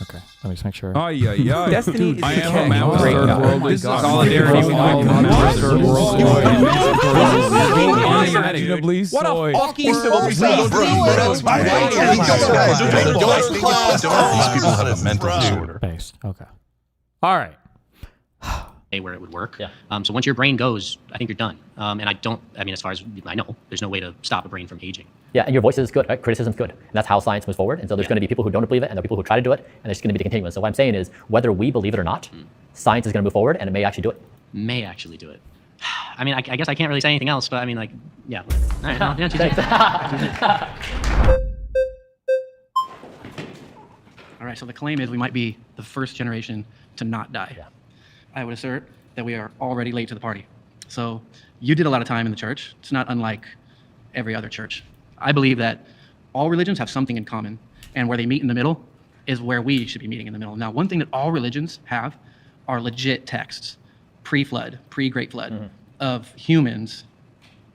Okay, let me just make sure. Destiny is I am a member of third world. This is solidarity with all members of third world. What a fucking These people have a mental disorder. Based. Okay. All right. Where it would work. Yeah. So once your brain goes, I think you're done. And as far as I know, there's no way to stop a brain from aging. Yeah, and your voice is good, right? Criticism's good. And that's how science moves forward. And so there's going to be people who don't believe it, and there are people who try to do it, and there's going to be the continuum. So what I'm saying is, whether we believe it or not, science is going to move forward, and it may actually do it. May actually do it. I mean, I guess I can't really say anything else, but I mean, like, yeah. All right, no, All right, so the claim is we might be the first generation to not die. Yeah. I would assert that we are already late to the party. So you did a lot of time in the church. It's not unlike every other church. I believe that all religions have something in common, and where they meet in the middle is where we should be meeting in the middle. Now, one thing that all religions have are legit texts, pre-flood, pre-Great Flood, of humans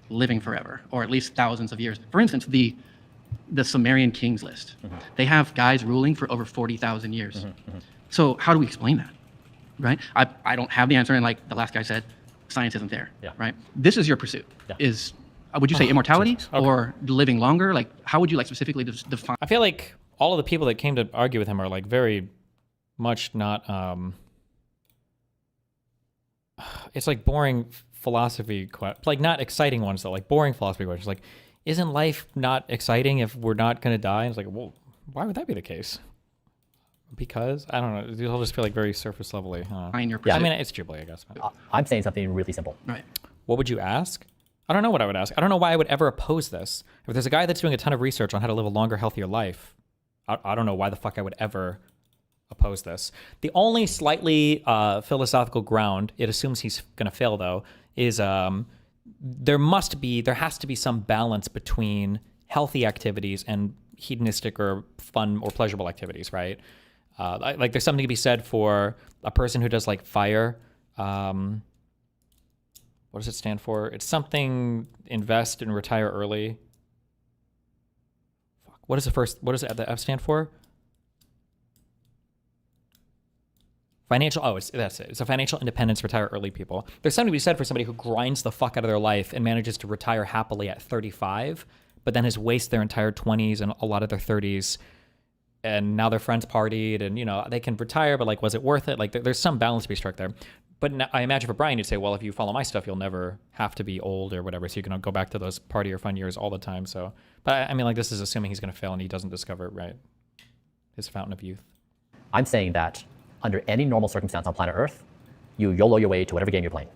living forever, or at least thousands of years. For instance, the Sumerian kings list. They have guys ruling for over 40,000 years. So how do we explain that, right? I don't have the answer, and like the last guy said, science isn't there, right? This is your pursuit, is, would you say immortality or living longer? Like, how would you like specifically define? I feel like all of the people that came to argue with him are like very much not, it's like boring philosophy, like not exciting ones though, like boring philosophy questions. Like, isn't life not exciting if we're not going to die? And it's like, well, why would that be the case? Because, I don't know, these all just feel like very surface levelly. I mean, it's Ghibli, I guess. I'm saying something really simple. Right. What would you ask? I don't know what I would ask. I don't know why I would ever oppose this. If there's a guy that's doing a ton of research on how to live a longer, healthier life, I don't know why the fuck I would ever oppose this. The only slightly philosophical ground it assumes he's going to fail, though, is there has to be some balance between healthy activities and hedonistic or fun or pleasurable activities, right? Like there's something to be said for a person who does like fire. What does it stand for? It's something invest and retire early. Fuck. What does the F stand for? Financial, that's it. It's a financial independence, retire early people. There's something to be said for somebody who grinds the fuck out of their life and manages to retire happily at 35, but then has wasted their entire 20s and a lot of their 30s, and now their friends partied, and, you know, they can retire, but like, was it worth it? Like, there's some balance to be struck there. But I imagine for Brian, you'd say, well, if you follow my stuff, you'll never have to be old or whatever, so you can go back to those party or fun years all the time. So, but I mean, like, this is assuming he's going to fail and he doesn't discover, right, his fountain of youth. I'm saying that under any normal circumstance on planet Earth, you YOLO your way to whatever game you're playing.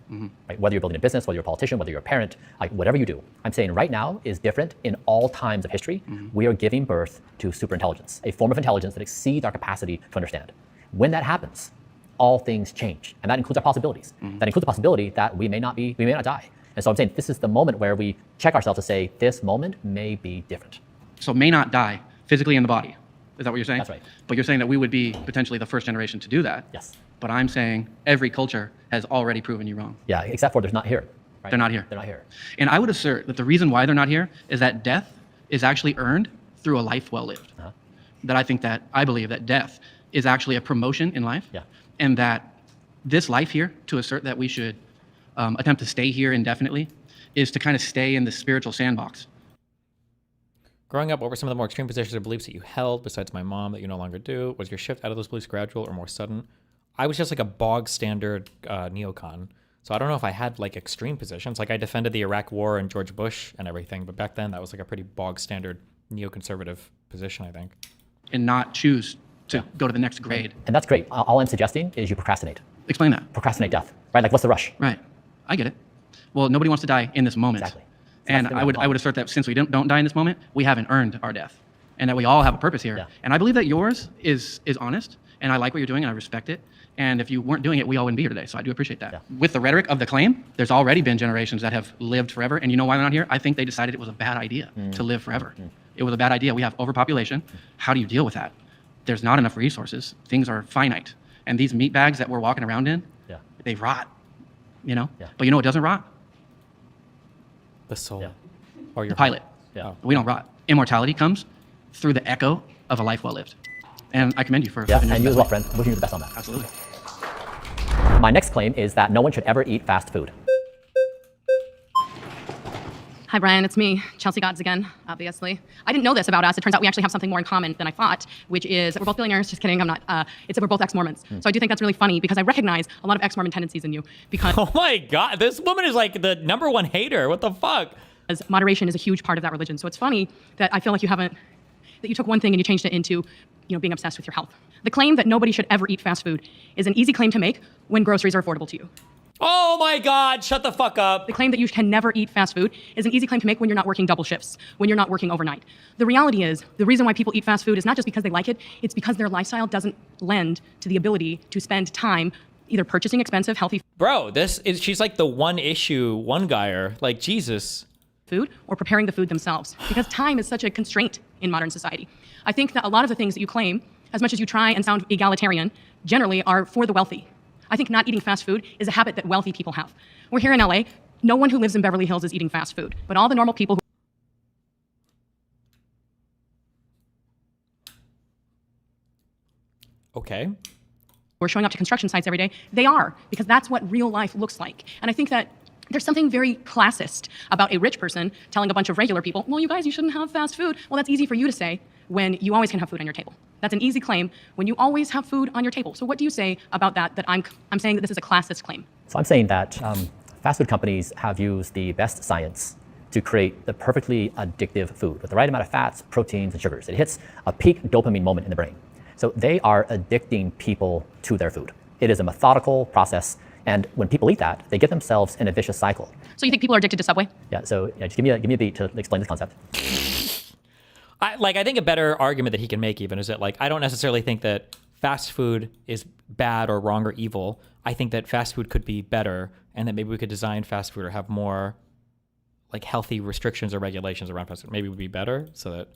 Right? Whether you're building a business, whether you're a politician, whether you're a parent, like whatever you do. I'm saying right now is different in all times of history. We are giving birth to superintelligence, a form of intelligence that exceeds our capacity to understand. When that happens, all things change, and that includes our possibilities. That includes the possibility that we may not die. And so I'm saying this is the moment where we check ourselves to say this moment may be different. So may not die physically in the body. Is that what you're saying? That's right. But you're saying that we would be potentially the first generation to do that. Yes. But I'm saying every culture has already proven you wrong. Yeah, except for there's not here. Right? They're not here. They're not here. And I would assert that the reason why they're not here is that death is actually earned through a life well lived. That I believe that death is actually a promotion in life. Yeah. And that this life here, to assert that we should attempt to stay here indefinitely, is to kind of stay in the spiritual sandbox. Growing up, what were some of the more extreme positions or beliefs that you held, besides my mom, that you no longer do? Was your shift out of those beliefs gradual or more sudden? I was just like a bog standard neocon. So I don't know if I had like extreme positions. Like I defended the Iraq War and George Bush and everything, but back then that was like a pretty bog standard neoconservative position, I think. And not choose to go to the next grade. And that's great. All I'm suggesting is you procrastinate. Explain that. Procrastinate death, right? Like what's the rush? Right. I get it. Well, nobody wants to die in this moment. Exactly. And I would assert that since we don't die in this moment, we haven't earned our death, and that we all have a purpose here. Yeah. And I believe that yours is honest, and I like what you're doing, and I respect it. And if you weren't doing it, we all wouldn't be here today. So I do appreciate that. Yeah. With the rhetoric of the claim, there's already been generations that have lived forever, and you know why they're not here? I think they decided it was a bad idea to live forever. It was a bad idea. We have overpopulation. How do you deal with that? There's not enough resources. Things are finite, and these meat bags that we're walking around in, they rot. You know. Yeah. But you know what doesn't rot? The soul. Yeah. Or your The pilot. Yeah. We don't rot. Immortality comes through the echo of a life well lived. And I commend you for Yeah, living and your you as best well, life. friend. Wishing you the best on that. Absolutely. My next claim is that no one should ever eat fast food. Hi, Brian. It's me, Chelsea Gods again, obviously. I didn't know this about us. It turns out we actually have something more in common than I thought, which is that we're both billionaires. Just kidding. I'm not. It's that we're both ex-Mormons. So I do think that's really funny because I recognize a lot of ex-Mormon tendencies in you because... Oh my God, this woman is like the #1 hater. What the fuck? Moderation is a huge part of that religion. So it's funny that I feel like that you took one thing and you changed it into, being obsessed with your health. The claim that nobody should ever eat fast food is an easy claim to make when groceries are affordable to you. Oh my God, shut the fuck up. The claim that you can never eat fast food is an easy claim to make when you're not working double shifts, when you're not working overnight. The reality is, the reason why people eat fast food is not just because they like it, it's because their lifestyle doesn't lend to the ability to spend time either purchasing expensive, healthy Bro, she's like the one guyer. Like, Jesus. Food or preparing the food themselves because time is such a constraint in modern society. I think that a lot of the things that you claim, as much as you try and sound egalitarian, generally are for the wealthy. I think not eating fast food is a habit that wealthy people have. We're here in LA. No one who lives in Beverly Hills is eating fast food, but all the normal people who are showing up to construction sites every day, they are, because that's what real life looks like. And I think that there's something very classist about a rich person telling a bunch of regular people, well, you guys, you shouldn't have fast food. Well, that's easy for you to say when you always can have food on your table. That's an easy claim when you always have food on your table. So what do you say about that I'm saying that this is a classist claim? So I'm saying that fast food companies have used the best science to create the perfectly addictive food with the right amount of fats, proteins, and sugars. It hits a peak dopamine moment in the brain. So they are addicting people to their food. It is a methodical process. And when people eat that, they get themselves in a vicious cycle. So you think people are addicted to Subway? Yeah, so just give me a beat to explain this concept. I think a better argument that he can make even is that, like, I don't necessarily think that fast food is bad or wrong or evil. I think that fast food could be better, and that maybe we could design fast food or have more like healthy restrictions or regulations around fast food. Maybe it would be better so that.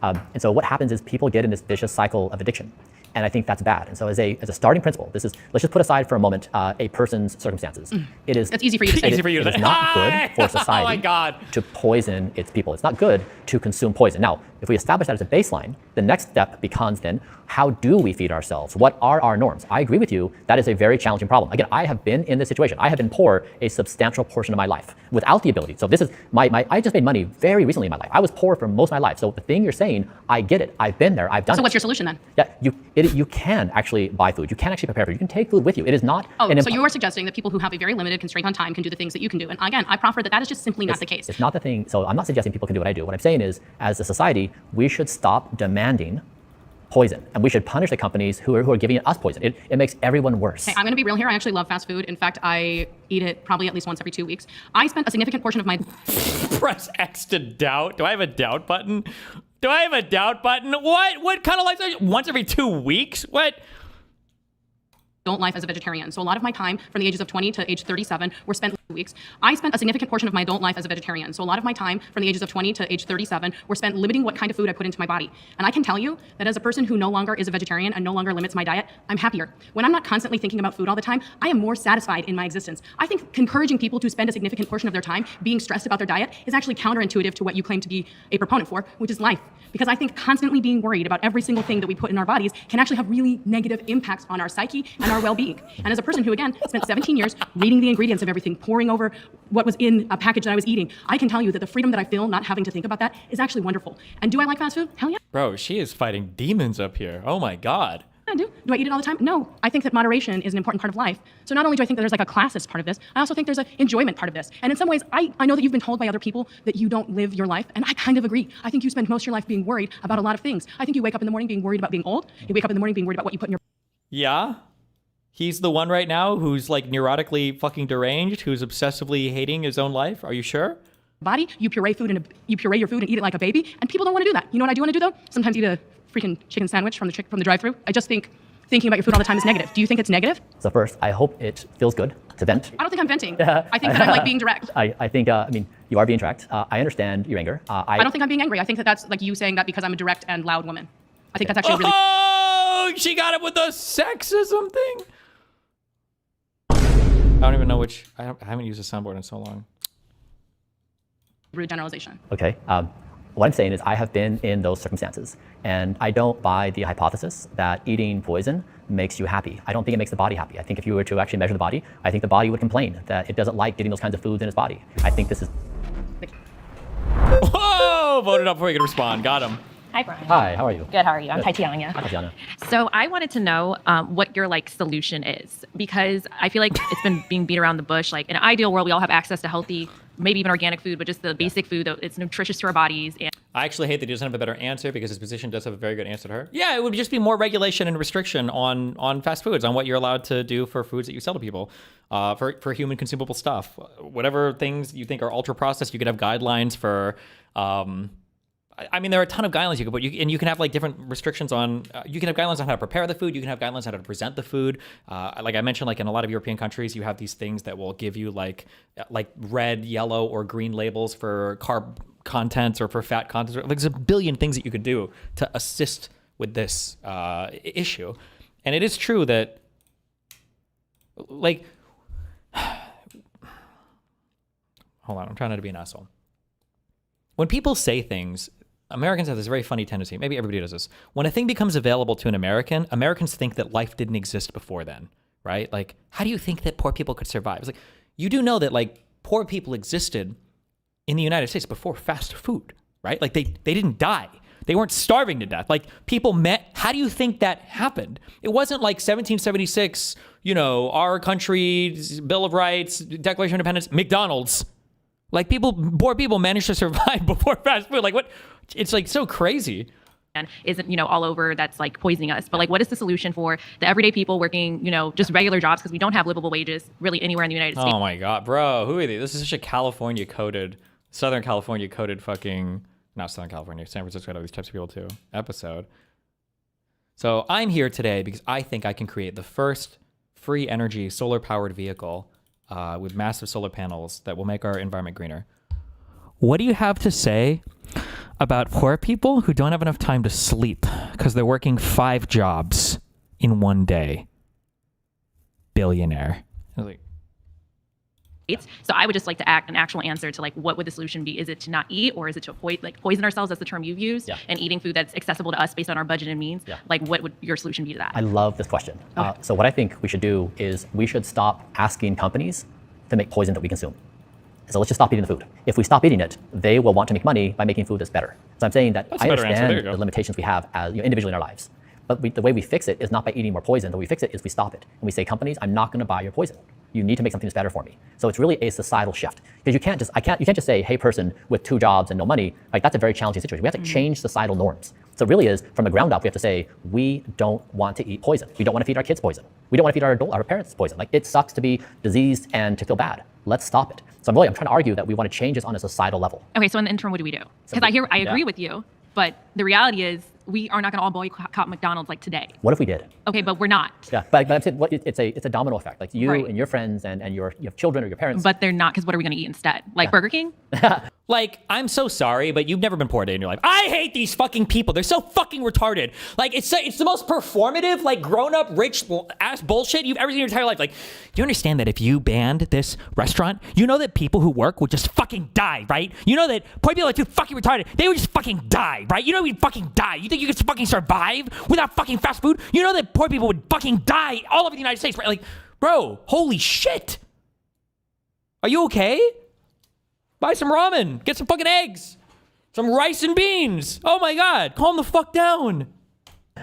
And so what happens is people get in this vicious cycle of addiction. And I think that's bad. And so as a starting principle, let's just put aside for a moment a person's circumstances. It is That's easy for you to say. It is not good for society Oh my God. to poison its people. It's not good to consume poison. Now, if we establish that as a baseline, the next step becomes then, how do we feed ourselves? What are our norms? I agree with you. That is a very challenging problem. Again, I have been in this situation. I have been poor a substantial portion of my life without the ability. So this is I just made money very recently in my life. I was poor for most of my life. So the thing you're saying, I get it. I've been there. I've done it. So what's your solution then? Yeah, you can actually buy food. You can actually prepare food. You can take food with you. It is not. Oh, so you are suggesting that people who have a very limited constraint on time can do the things that you can do. And again, I proffer that that is just simply not the case. It's not the thing. So I'm not suggesting people can do what I do. What I'm saying is, as a society, we should stop demanding poison, and we should punish the companies who are giving us poison. It makes everyone worse. Hey, I'm going to be real here. I actually love fast food. In fact, I eat it probably at least once every 2 weeks. I spent a significant portion of my Press X to doubt. Do I have a doubt button? Do I have a doubt button? What kind of lifestyle? Once every 2 weeks? What? adult life as a vegetarian. So a lot of my time from the ages of 20 to age 37 were spent weeks. I spent a significant portion of my adult life as a vegetarian. So a lot of my time from the ages of 20 to age 37 were spent limiting what kind of food I put into my body. And I can tell you that as a person who no longer is a vegetarian and no longer limits my diet, I'm happier. When I'm not constantly thinking about food all the time, I am more satisfied in my existence. I think encouraging people to spend a significant portion of their time being stressed about their diet is actually counterintuitive to what you claim to be a proponent for, which is life. Because I think constantly being worried about every single thing that we put in our bodies can actually have really negative impacts on our psyche and our well-being. And as a person who, again, spent 17 years reading the ingredients of everything, poring over what was in a package that I was eating, I can tell you that the freedom that I feel not having to think about that is actually wonderful. And do I like fast food? Hell yeah. Bro, she is fighting demons up here. Oh my God. I do. Do I eat it all the time? No. I think that moderation is an important part of life. So not only do I think that there's like a classist part of this, I also think there's an enjoyment part of this. And in some ways, I know that you've been told by other people that you don't live your life, and I kind of agree. I think you spend most of your life being worried about a lot of things. I think you wake up in the morning being worried about being old. You wake up in the morning being worried about what you put in your Yeah? He's the one right now who's like neurotically fucking deranged, who's obsessively hating his own life. Are you sure? body. You puree your food and eat it like a baby, and people don't want to do that. You know what I do want to do though? Sometimes eat a freaking chicken sandwich from the drive-thru. I just think thinking about your food all the time is negative. Do you think it's negative? So first, I hope it feels good to vent. I don't think I'm venting. I think that I'm like being direct. I think, I mean, you are being direct. I understand your anger. I don't think I'm being angry. I think that that's like you saying that because I'm a direct and loud woman. I think that's actually really. Oh, she got it with the sexism thing. I don't even know which. I haven't used a soundboard in so long. Rude generalization. Okay. What I'm saying is I have been in those circumstances, and I don't buy the hypothesis that eating poison makes you happy. I don't think it makes the body happy. I think if you were to actually measure the body, I think the body would complain that it doesn't like getting those kinds of foods in its body. I think this is... Whoa! Voted up before you could respond. Got him. Hi, Brian. Hi, how are you? Good, how are you? I'm Good. Tatiana. Hi, Tatiana. So I wanted to know what your solution is, because I feel like it's been being beat around the bush. Like in an ideal world, we all have access to healthy, maybe even organic food, but just the basic food that it's nutritious to our bodies. And I actually hate that he doesn't have a better answer because his position does have a very good answer to her. Yeah, it would just be more regulation and restriction on fast foods, on what you're allowed to do for foods that you sell to people, for human consumable stuff. Whatever things you think are ultra processed, you could have guidelines for. I mean, there are a ton of guidelines you can put, and you can have like different restrictions on. You can have guidelines on how to prepare the food. You can have guidelines on how to present the food. Like I mentioned, like in a lot of European countries, you have these things that will give you like red, yellow, or green labels for carb contents or for fat contents. Like there's a billion things that you could do to assist with this issue. And it is true that, like, hold on, I'm trying not to be an asshole. When people say things, Americans have this very funny tendency, maybe everybody does this. When a thing becomes available to an American, Americans think that life didn't exist before then, right? Like, how do you think that poor people could survive? It's like, you do know that like poor people existed in the United States before fast food, right? Like they didn't die. They weren't starving to death. Like people met, how do you think that happened? It wasn't like 1776, you know, our country's Bill of Rights, Declaration of Independence, McDonald's. Like poor people managed to survive before fast food. Like what? It's like so crazy. and isn't, all over that's like poisoning us. But like, what is the solution for the everyday people working, just regular jobs because we don't have livable wages really anywhere in the United States? Oh my God, bro. Who are they? This is such a Southern California coded fucking, not Southern California, San Francisco, all these types of people too, episode. So I'm here today because I think I can create the first free energy solar powered vehicle with massive solar panels that will make our environment greener. What do you have to say about poor people who don't have enough time to sleep because they're working 5 jobs in one day? Billionaire. I was like, so I would just like to act an actual answer to like, what would the solution be? Is it to not eat, or is it to avoid, like poison ourselves? That's the term you've used, and eating food that's accessible to us based on our budget and means. Like, what would your solution be to that? I love this question. So what I think we should do is we should stop asking companies to make poison that we consume. So let's just stop eating the food. If we stop eating it, they will want to make money by making food that's better. So I'm saying that I understand the limitations we have as individually in our lives. But the way we fix it is not by eating more poison. The way we fix it is we stop it. And we say, companies, I'm not going to buy your poison. You need to make something that's better for me. So it's really a societal shift. Because you can't just say, hey, person with 2 jobs and no money. Like, that's a very challenging situation. We have to change societal norms. So it really is, from the ground up, we have to say, we don't want to eat poison. We don't want to feed our kids poison. We don't want to feed our parents poison. Like, it sucks to be diseased and to feel bad. Let's stop it. So I'm trying to argue that we want to change this on a societal level. Okay, so in the interim, what do we do? Because I agree with you, but the reality is we are not going to all boycott McDonald's like today. What if we did? Okay, but we're not. Yeah, but I'm saying it's a domino effect. Like you and your friends and you have children or your parents. But they're not, because what are we going to eat instead? Like Burger King? Like, I'm so sorry, but you've never been poor a day in your life. I hate these fucking people. They're so fucking retarded. Like, it's the most performative, like, grown-up, rich ass bullshit you've ever seen in your entire life. Like, do you understand that if you banned this restaurant, you know that people who work would just fucking die, right? You know that poor people are too fucking retarded. They would just fucking die, right? You know we'd fucking die. You think you could fucking survive without fucking fast food? You know that poor people would fucking die all over the United States, right? Like, bro, holy shit. Are you okay? Buy some ramen. Get some fucking eggs. Some rice and beans. Oh my God. Calm the fuck down.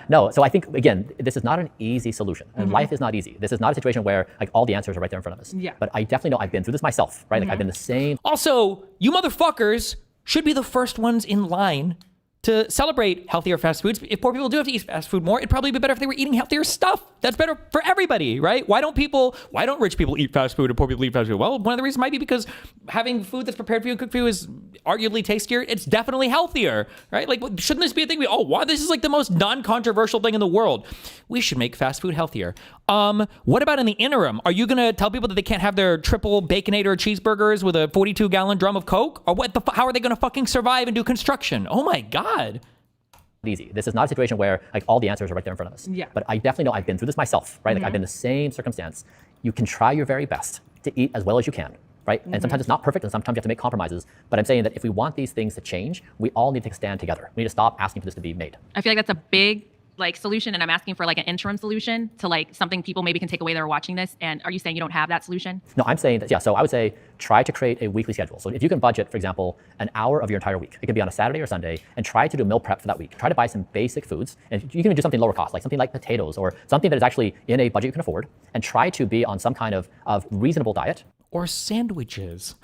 No, so I think, again, this is not an easy solution. And life is not easy. This is not a situation where like all the answers are right there in front of us. Yeah. But I definitely know I've been through this myself, right? Like I've been the same. Also, you motherfuckers should be the first ones in line to celebrate healthier fast foods. If poor people do have to eat fast food more, it'd probably be better if they were eating healthier stuff. That's better for everybody, right? Why don't rich people eat fast food and poor people eat fast food? Well, one of the reasons might be because having food that's prepared for you and cooked for you is arguably tastier. It's definitely healthier, right? Like, shouldn't this be a thing we all want? This is like the most non-controversial thing in the world. We should make fast food healthier. What about in the interim? Are you gonna tell people that they can't have their triple Baconator cheeseburgers with a 42-gallon drum of Coke? Or how are they gonna fucking survive and do construction? Oh my God. Easy. This is not a situation where like all the answers are right there in front of us. Yeah. But I definitely know I've been through this myself, right? Like I've been in the same circumstance. You can try your very best to eat as well as you can, right? And sometimes it's not perfect and sometimes you have to make compromises. But I'm saying that if we want these things to change, we all need to stand together. We need to stop asking for this to be made. I feel like that's a big like solution, and I'm asking for like an interim solution to like something people maybe can take away that are watching this. And are you saying you don't have that solution? No, I'm saying that, yeah, so I would say try to create a weekly schedule. So if you can budget, for example, an hour of your entire week, it could be on a Saturday or Sunday, and try to do meal prep for that week. Try to buy some basic foods, and you can even do something lower cost, like something like potatoes or something that is actually in a budget you can afford, and try to be on some kind of reasonable diet. Or sandwiches.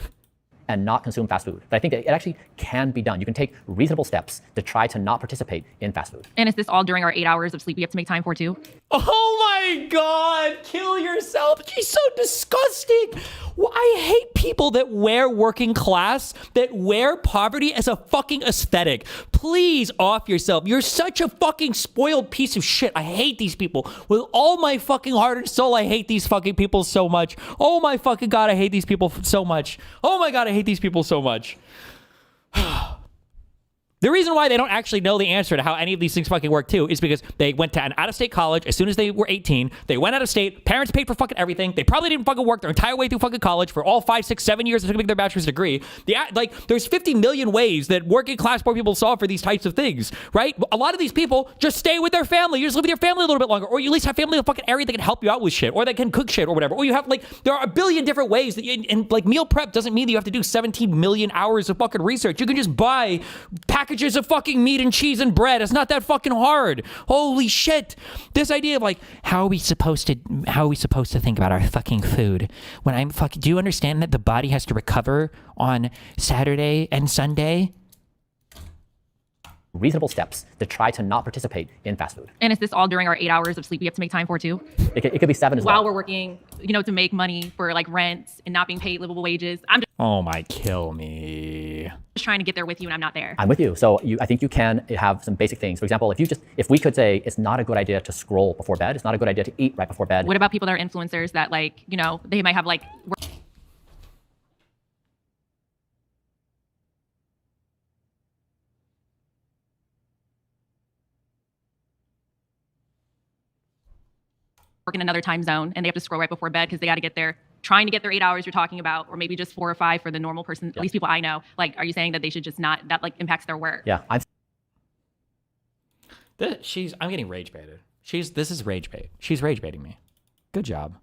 And not consume fast food. But I think that it actually can be done. You can take reasonable steps to try to not participate in fast food. And is this all during our 8 hours of sleep we have to make time for too? Oh my God, kill yourself. She's so disgusting. Well, I hate people that wear working class, that wear poverty as a fucking aesthetic. Please off yourself. You're such a fucking spoiled piece of shit. I hate these people. With all my fucking heart and soul, I hate these fucking people so much. Oh my fucking God, I hate these people so much. Oh my God, I hate these people so much. The reason why they don't actually know the answer to how any of these things fucking work too is because they went to an out-of-state college as soon as they were 18. They went out of state. Parents paid for fucking everything. They probably didn't fucking work their entire way through fucking college for all 5, 6, 7 years to get their bachelor's degree. There's 50 million ways that working class poor people solve for these types of things, right? A lot of these people just stay with their family. You just live with your family a little bit longer, or you at least have family in a fucking area that can help you out with shit, or that can cook shit or whatever. Or you have there are a billion different ways that meal prep doesn't mean that you have to do 17 million hours of fucking research. You can just buy packages of fucking meat and cheese and bread. It's not that fucking hard. Holy shit. This idea of how are we supposed to think about our fucking food when do you understand that the body has to recover on Saturday and Sunday? Reasonable steps to try to not participate in fast food. And is this all during our 8 hours of sleep we have to make time for too? It could be 7 as well. While we're working, to make money for rent and not being paid livable wages. Oh my, kill me. just trying to get there with you and I'm not there. I'm with you. So I think you can have some basic things. For example, if we could say it's not a good idea to scroll before bed, it's not a good idea to eat right before bed. What about people that are influencers that like, you know, they might have like work in another time zone and they have to scroll right before bed because they got to get there, trying to get their 8 hours you're talking about, or maybe just 4 or 5 for the normal person, at least people I know. Like, are you saying that they should just not, that like impacts their work? Yeah. I'm getting rage baited. This is rage bait. She's rage baiting me. Good job.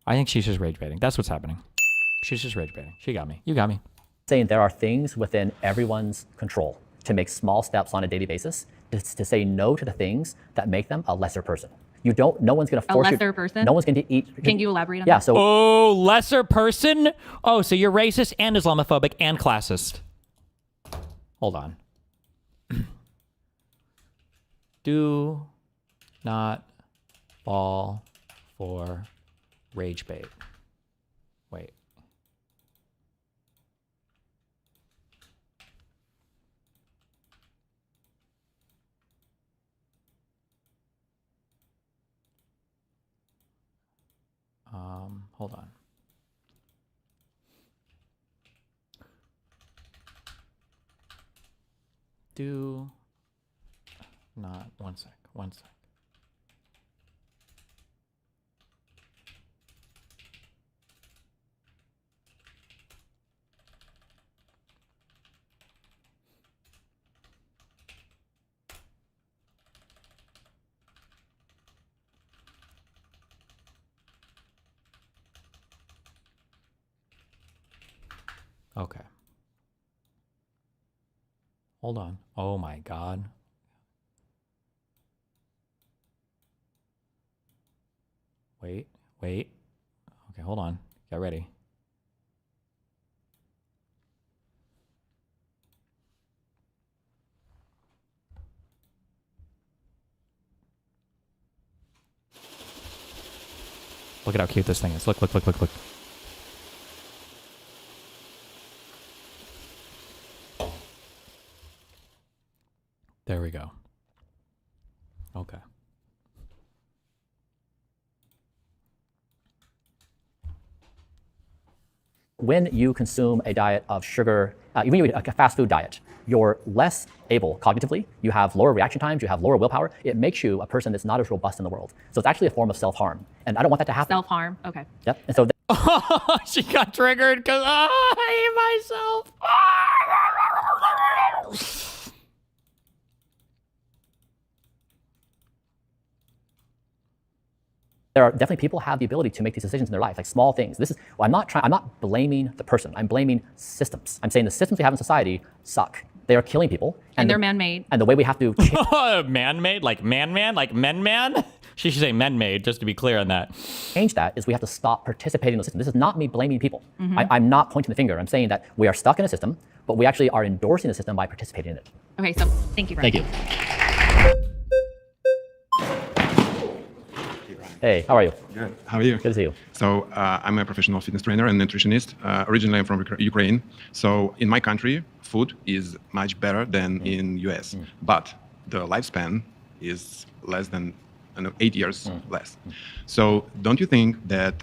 I think she's just rage baiting. That's what's happening. She's just rage baiting. She got me. You got me. Saying there are things within everyone's control to make small steps on a daily basis to say no to the things that make them a lesser person. No one's going to force you. A lesser person? No one's going to eat. Can you elaborate on that? Yeah, So. Oh, lesser person? Oh, so you're racist and Islamophobic and classist. Hold on. Do not fall for rage bait. Wait. Hold on. Do not, one sec. Okay. Hold on. Oh my God. Wait. Okay, hold on. Get ready. Look at how cute this thing is. Look. There we go. Okay. When you consume a diet of sugar, even you eat a fast food diet, you're less able cognitively, you have lower reaction times, you have lower willpower. It makes you a person that's not as robust in the world. So it's actually a form of self-harm. And I don't want that to happen. Self-harm, okay. Yep. And so she got triggered because I hate myself. there are definitely people have the ability to make these decisions in their life, like small things. I'm not blaming the person. I'm blaming systems. I'm saying the systems we have in society suck. They are killing people. And they're man-made. And the way we have to man-made? Like man-man? Like men-man? She should say men-made, just to be clear on that. Change that is we have to stop participating in the system. This is not me blaming people. Mm-hmm. I'm not pointing the finger. I'm saying that we are stuck in a system, but we actually are endorsing the system by participating in it. Okay, so thank you, Brian. Thank you. Hey, how are you? Good. How are you? Good to see you. So I'm a professional fitness trainer and nutritionist. Originally, I'm from Ukraine. So in my country, food is much better than in US, but the lifespan is less than 8 years less. So don't you think that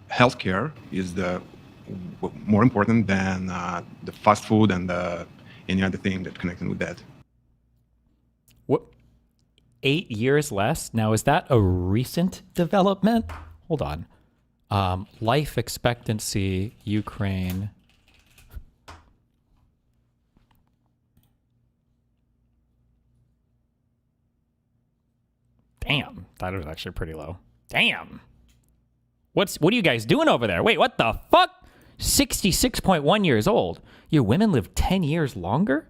healthcare is more important than the fast food and any other thing that connected with that? What? 8 years less? Now, is that a recent development? Hold on. Life expectancy, Ukraine. Damn, that was actually pretty low. Damn. What are you guys doing over there? Wait, what the fuck? 66.1 years old. Your women live 10 years longer?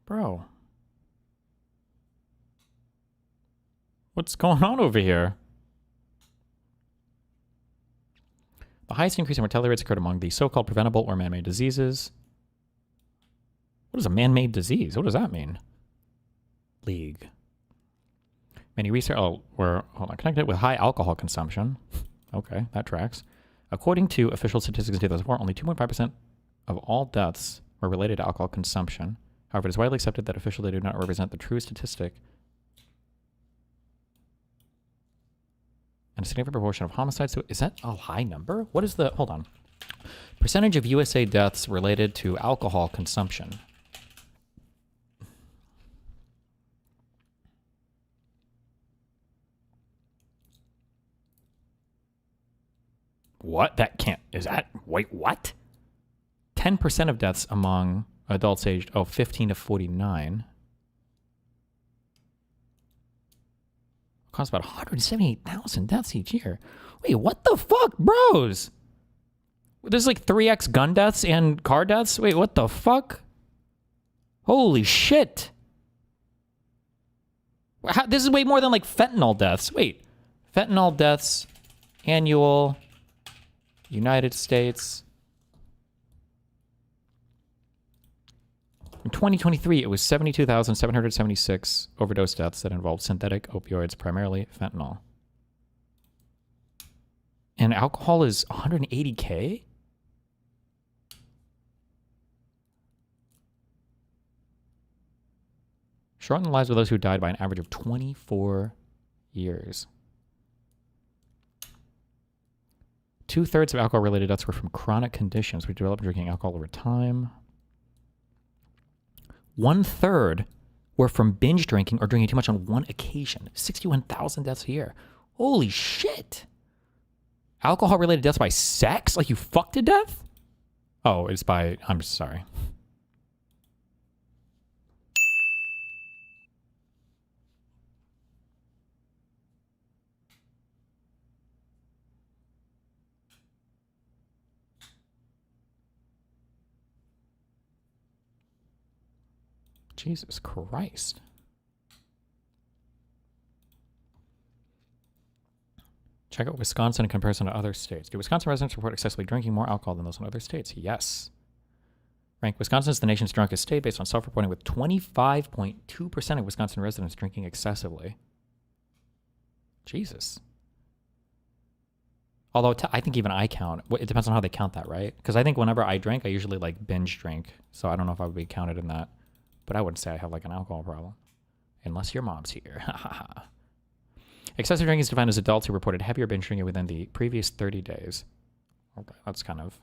Bro. What's going on over here? The highest increase in mortality rates occurred among the so-called preventable or man-made diseases. What is a man-made disease? What does that mean? League. Many research were connected with high alcohol consumption. Okay, that tracks. According to official statistics in 2004, only 2.5% of all deaths were related to alcohol consumption. However, it is widely accepted that official data do not represent the true statistic. And a significant proportion of homicides. Is that a high number? What is the... Hold on. Percentage of USA deaths related to alcohol consumption. What? That can't... Is that... Wait, what? 10% of deaths among adults aged 15 to 49. Costs about 178,000 deaths each year. Wait, what the fuck, bros? There's like 3x gun deaths and car deaths? Wait, what the fuck? Holy shit. This is way more than like fentanyl deaths. Wait, fentanyl deaths, annual, United States. In 2023, it was 72,776 overdose deaths that involved synthetic opioids, primarily fentanyl. And alcohol is 180K? Shorten the lives of those who died by an average of 24 years. 2/3 of alcohol-related deaths were from chronic conditions which developed drinking alcohol over time. 1/3 were from binge drinking or drinking too much on one occasion. 61,000 deaths a year. Holy shit. Alcohol-related deaths by sex? Like you fucked to death? Oh, it's by... I'm sorry. Jesus Christ. Check out Wisconsin in comparison to other states. Do Wisconsin residents report excessively drinking more alcohol than those in other states? Yes. Rank Wisconsin as the nation's drunkest state based on self-reporting, with 25.2% of Wisconsin residents drinking excessively. Jesus. Although I think even I count. It depends on how they count that, right? Because I think whenever I drink, I usually like binge drink. So I don't know if I would be counted in that. But I wouldn't say I have like an alcohol problem. Unless your mom's here. Excessive drinking is defined as adults who reported heavier binge drinking within the previous 30 days. Okay, that's kind of...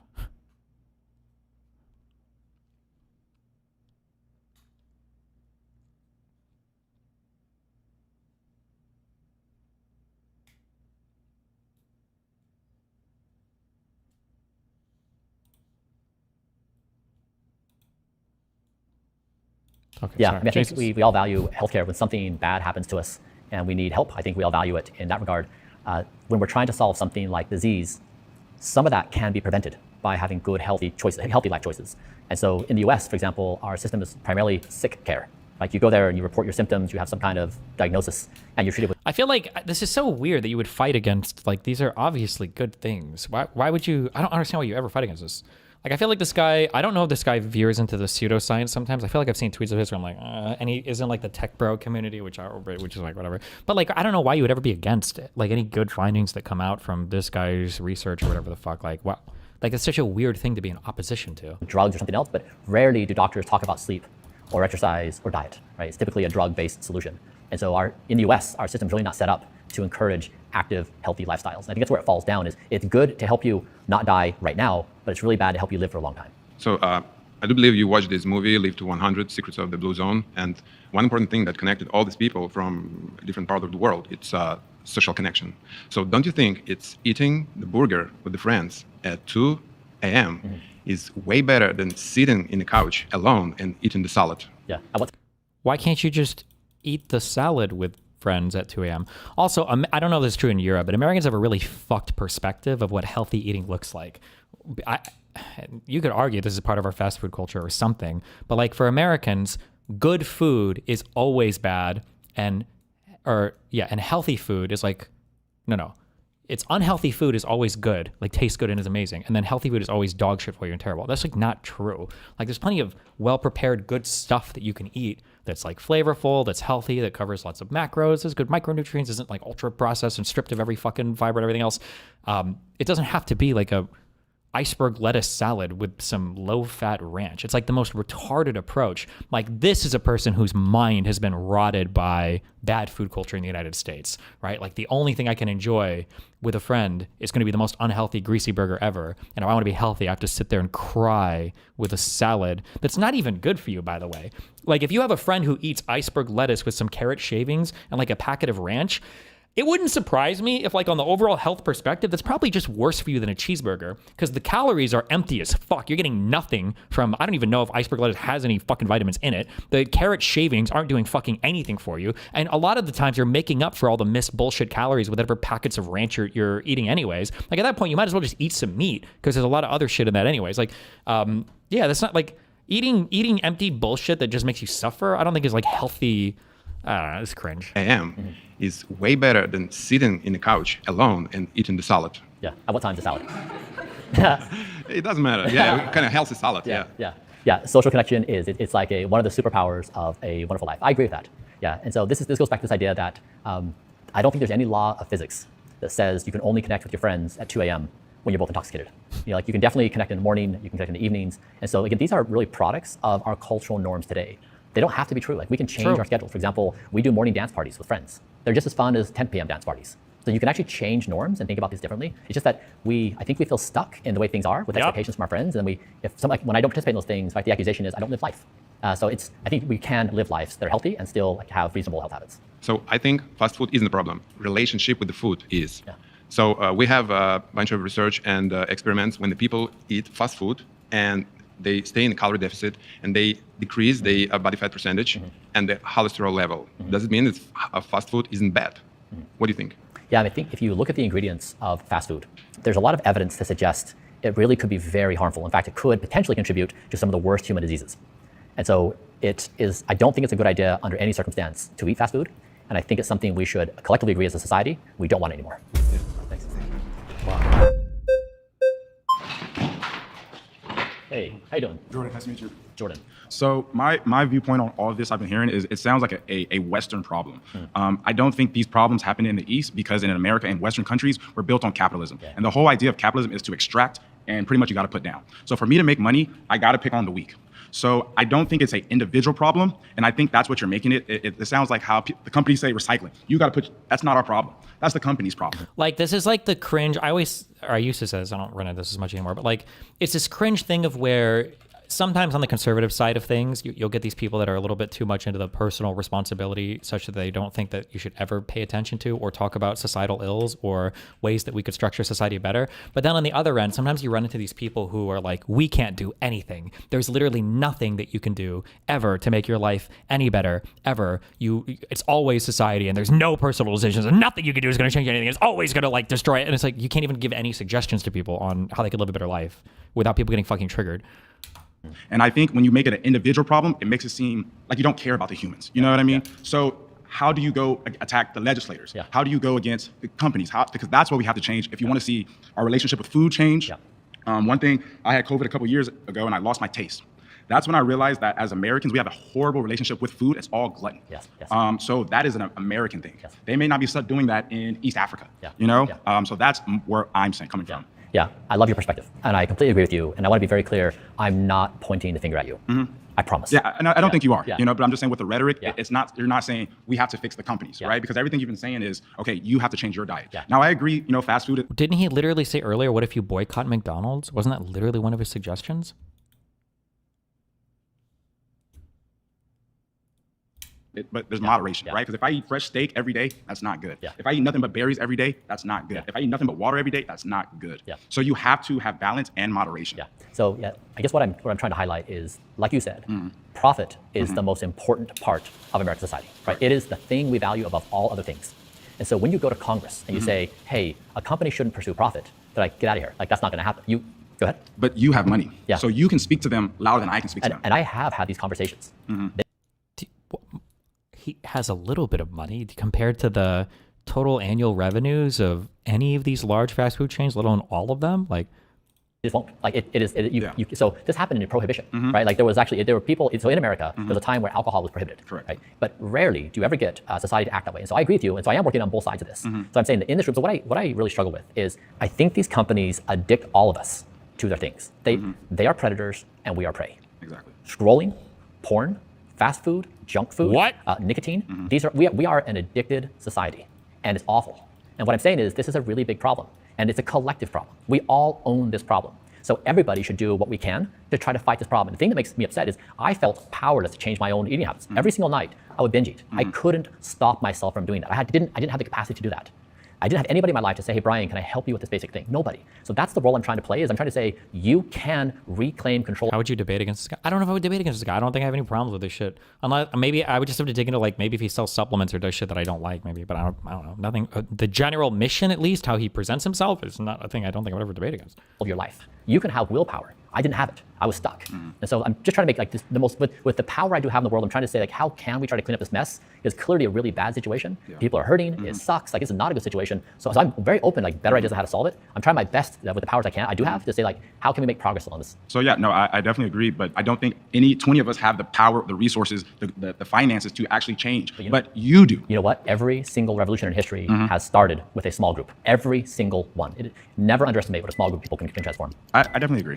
Okay, yeah, sorry. I mean, I think we all value healthcare. When something bad happens to us and we need help, I think we all value it in that regard. When we're trying to solve something like disease, some of that can be prevented by having good, healthy choices, healthy life choices. And so in the US, for example, our system is primarily sick care. Like you go there and you report your symptoms, you have some kind of diagnosis, and you're treated with... I feel like this is so weird that you would fight against, like, these are obviously good things. Why would you... I don't understand why you ever fight against this. Like, I feel like this guy... I don't know if this guy veers into the pseudoscience sometimes. I feel like I've seen tweets of his where I'm like, and he is in, like, the tech bro community, which is, like, whatever. But, like, I don't know why you would ever be against it. Like, any good findings that come out from this guy's research or whatever the fuck, like, what? Like, it's such a weird thing to be in opposition to. Drugs or something else, but rarely do doctors talk about sleep or exercise or diet, right? It's typically a drug-based solution. And so in the US, our system's really not set up to encourage active, healthy lifestyles. And I think that's where it falls down, is it's good to help you not die right now, but it's really bad to help you live for a long time. So I do believe you watched this movie, Live to 100, Secrets of the Blue Zone. And one important thing that connected all these people from a different part of the world, it's social connection. So don't you think it's eating the burger with the friends at 2 a.m. is way better than sitting in the couch alone and eating the salad? Yeah. Why can't you just eat the salad with friends at 2 a.m.? Also, I don't know if this is true in Europe, but Americans have a really fucked perspective of what healthy eating looks like. You could argue this is part of our fast food culture or something, but like for Americans, good food is always bad, and healthy food is like, no. It's unhealthy food is always good, like tastes good and is amazing. And then healthy food is always dog shit for you and terrible. That's like not true. Like there's plenty of well-prepared good stuff that you can eat that's like flavorful, that's healthy, that covers lots of macros, has good micronutrients, isn't like ultra processed and stripped of every fucking fiber and everything else. It doesn't have to be like a iceberg lettuce salad with some low-fat ranch. It's like the most retarded approach. Like this is a person whose mind has been rotted by bad food culture in the United States, right? Like the only thing I can enjoy with a friend is going to be the most unhealthy, greasy burger ever. And if I want to be healthy, I have to sit there and cry with a salad that's not even good for you, by the way. Like if you have a friend who eats iceberg lettuce with some carrot shavings and like a packet of ranch, it wouldn't surprise me if, like, on the overall health perspective, that's probably just worse for you than a cheeseburger because the calories are empty as fuck. You're getting nothing from, I don't even know if iceberg lettuce has any fucking vitamins in it. The carrot shavings aren't doing fucking anything for you. And a lot of the times you're making up for all the missed bullshit calories with whatever packets of ranch you're eating anyways. Like, at that point, you might as well just eat some meat because there's a lot of other shit in that anyways. Like, that's not, like, eating empty bullshit that just makes you suffer, I don't think is, like, healthy. I don't know, it's cringe. AM is way better than sitting in the couch alone and eating the salad. Yeah. At what time is the salad? It doesn't matter. Yeah, kind of healthy salad. Yeah. Social connection it's like one of the superpowers of a wonderful life. I agree with that. Yeah. And so this goes back to this idea that I don't think there's any law of physics that says you can only connect with your friends at 2 a.m. when you're both intoxicated. Like you can definitely connect in the morning, you can connect in the evenings. And so again, these are really products of our cultural norms today. They don't have to be true. Like we can change our schedule. For example, we do morning dance parties with friends. They're just as fun as 10 p.m. dance parties. So you can actually change norms and think about these differently. It's just that I think we feel stuck in the way things are with expectations from our friends. And then when I don't participate in those things, the accusation is I don't live life. I think we can live lives that are healthy and still have reasonable health habits. So I think fast food isn't the problem. Relationship with the food is. Yeah. So we have a bunch of research and experiments when the people eat fast food and they stay in a calorie deficit and they decrease the body fat percentage and the cholesterol level. Does it mean that fast food isn't bad? What do you think? Yeah, I think if you look at the ingredients of fast food, there's a lot of evidence to suggest it really could be very harmful. In fact, it could potentially contribute to some of the worst human diseases. And so I don't think it's a good idea under any circumstance to eat fast food. And I think it's something we should collectively agree as a society we don't want anymore. Yeah. Thanks. Wow. Hey, how you doing? Jordan, nice to meet you. Jordan. So my viewpoint on all of this I've been hearing is it sounds like a Western problem. I don't think these problems happen in the East because in America and Western countries, we're built on capitalism. Yeah. And the whole idea of capitalism is to extract and pretty much you got to put down. So for me to make money, I got to pick on the weak. So I don't think it's an individual problem. And I think that's what you're making it. It sounds like how the companies say recycling. You got to that's not our problem. That's the company's problem. Like, this is like the cringe. I used to say this, I don't run into this as much anymore, but like, it's this cringe thing of where sometimes on the conservative side of things, you'll get these people that are a little bit too much into the personal responsibility such that they don't think that you should ever pay attention to or talk about societal ills or ways that we could structure society better. But then on the other end, sometimes you run into these people who are like, we can't do anything. There's literally nothing that you can do ever to make your life any better, ever. It's always society and there's no personal decisions and nothing you can do is going to change anything. It's always going to like destroy it. And it's like, you can't even give any suggestions to people on how they could live a better life without people getting fucking triggered. And I think when you make it an individual problem, it makes it seem like you don't care about the humans. You know what I mean? Yeah. So how do you go attack the legislators? Yeah. How do you go against the companies? Because that's what we have to change if you want to see our relationship with food change. Yeah. One thing, I had COVID a couple years ago and I lost my taste. That's when I realized that as Americans, we have a horrible relationship with food. It's all glutton. Yes. So that is an American thing. Yes. They may not be doing that in East Africa. Yeah. You know? Yeah. So that's where I'm coming from. Yeah, I love your perspective, and I completely agree with you. And I want to be very clear: I'm not pointing the finger at you. I promise. Yeah, and I don't think you are. Yeah. You know, but I'm just saying with the rhetoric, it's not. You're not saying we have to fix the companies, right? Because everything you've been saying is okay. You have to change your diet. Yeah. Now I agree. You know, fast food. Didn't he literally say earlier? What if you boycott McDonald's? Wasn't that literally one of his suggestions? But there's moderation, right? Because if I eat fresh steak every day, that's not good. Yeah. If I eat nothing but berries every day, that's not good. Yeah. If I eat nothing but water every day, that's not good. Yeah. So you have to have balance and moderation. Yeah. So I guess what I'm trying to highlight is, like you said, profit is the most important part of American society, right? It is the thing we value above all other things. And so when you go to Congress and you say, hey, a company shouldn't pursue profit, they're like, get out of here. Like, that's not going to happen. Go ahead. But you have money. Yeah. So you can speak to them louder than I can speak to them. And I have had these conversations. has a little bit of money compared to the total annual revenues of any of these large fast food chains, let alone all of them. Like, It won't. Like so this happened in Prohibition, right? Like there were people, so in America, there was a time where alcohol was prohibited. Correct. Right? But rarely do you ever get society to act that way. And so I agree with you. And so I am working on both sides of this. So I'm saying that in this room, so what I really struggle with is I think these companies addict all of us to their things. They are predators and we are prey. Exactly. Scrolling, porn, fast food, junk food, nicotine. These are we are an addicted society, and it's awful. And what I'm saying is this is a really big problem, and it's a collective problem. We all own this problem. So everybody should do what we can to try to fight this problem. And the thing that makes me upset is I felt powerless to change my own eating habits. Every single night I would binge eat. I couldn't stop myself from doing that. I didn't have the capacity to do that. I didn't have anybody in my life to say, hey, Brian, can I help you with this basic thing? Nobody. So that's the role I'm trying to play, is I'm trying to say, you can reclaim control. How would you debate against this guy? I don't know if I would debate against this guy. I don't think I have any problems with this shit. Unless, maybe I would just have to dig into, like, maybe if he sells supplements or does shit that I don't like, maybe. But I don't know. Nothing. The general mission, at least, how he presents himself, is not a thing I don't think I would ever debate against. Of your life. You can have willpower. I didn't have it. I was stuck. And so I'm just trying to make like this, the most, with the power I do have in the world, I'm trying to say, like, how can we try to clean up this mess? It's clearly a really bad situation. People are hurting. It sucks. Like, it's not a good situation. So I'm very open, like, better ideas on how to solve it. I'm trying my best with the powers I do have to say, like, how can we make progress along this? So yeah, no, I definitely agree, but I don't think any 20 of us have the power, the resources, the finances to actually change. But you do. You know what? Every single revolution in history has started with a small group. Every single one. Never underestimate what a small group of people can transform. I definitely agree.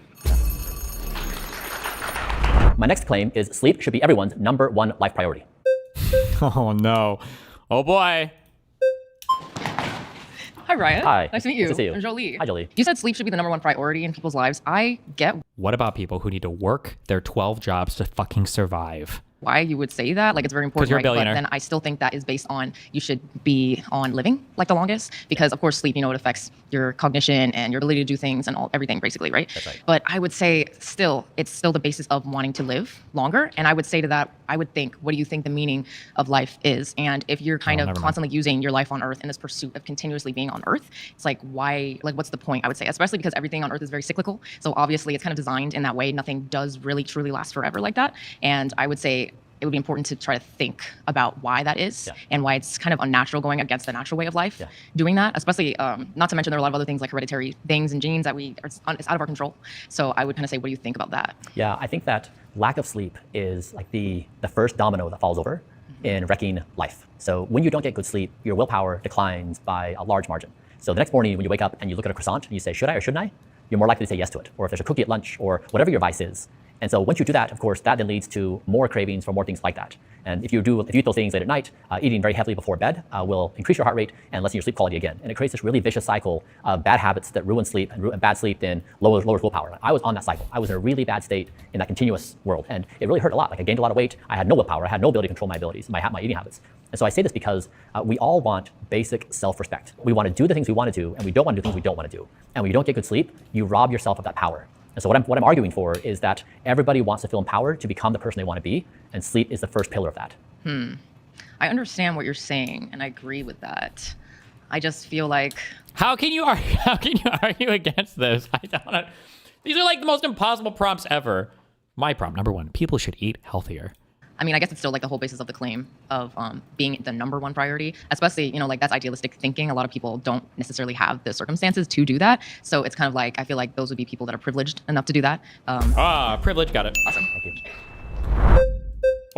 My next claim is sleep should be everyone's #1 life priority. Oh no. Oh boy. Hi, Ryan. Hi. Nice to meet you. Nice to see you. I'm Jolie. Hi, Jolie. You said sleep should be the #1 priority in people's lives. I get What about people who need to work their 12 jobs to fucking survive? why you would say that. Like, it's very important, you're a right? But billionaire. then I still think that is based on you should be on living like the longest, because of course sleep, it affects your cognition and your ability to do things and everything basically, right? That's right. But I would say still, it's still the basis of wanting to live longer. And I would say to that, I would think, what do you think the meaning of life is? And if you're kind of constantly using your life on Earth in this pursuit of continuously being on Earth, it's like, why, like, what's the point? I would say, especially because everything on Earth is very cyclical. So obviously it's kind of designed in that way. Nothing does really truly last forever like that. And I would say it would be important to try to think about why that is and why it's kind of unnatural going against the natural way of life doing that, especially not to mention there are a lot of other things like hereditary things and genes that it's out of our control. So I would kind of say, what do you think about that? Yeah, I think that lack of sleep is like the first domino that falls over in wrecking life. So when you don't get good sleep, your willpower declines by a large margin. So the next morning when you wake up and you look at a croissant and you say, should I or shouldn't I? You're more likely to say yes to it. Or if there's a cookie at lunch or whatever your vice is. And so once you do that, of course, that then leads to more cravings for more things like that. And if you eat those things late at night, eating very heavily before bed will increase your heart rate and lessen your sleep quality again. And it creates this really vicious cycle of bad habits that ruin sleep, and bad sleep then lowers willpower. I was on that cycle. I was in a really bad state in that continuous world. And it really hurt a lot. Like, I gained a lot of weight. I had no willpower. I had no ability to control my abilities, my eating habits. And so I say this because we all want basic self-respect. We want to do the things we want to do, and we don't want to do things we don't want to do. And when you don't get good sleep, you rob yourself of that power. And so what I'm arguing for is that everybody wants to feel empowered to become the person they want to be, and sleep is the first pillar of that. I understand what you're saying, and I agree with that. I just feel like... How can you argue against this? I don't know. These are like the most impossible prompts ever. My prompt, #1, people should eat healthier. I mean, I guess it's still like the whole basis of the claim of being the #1 priority, especially, like that's idealistic thinking. A lot of people don't necessarily have the circumstances to do that. So it's kind of like, I feel like those would be people that are privileged enough to do that. Privilege, got it. Awesome. Thank you.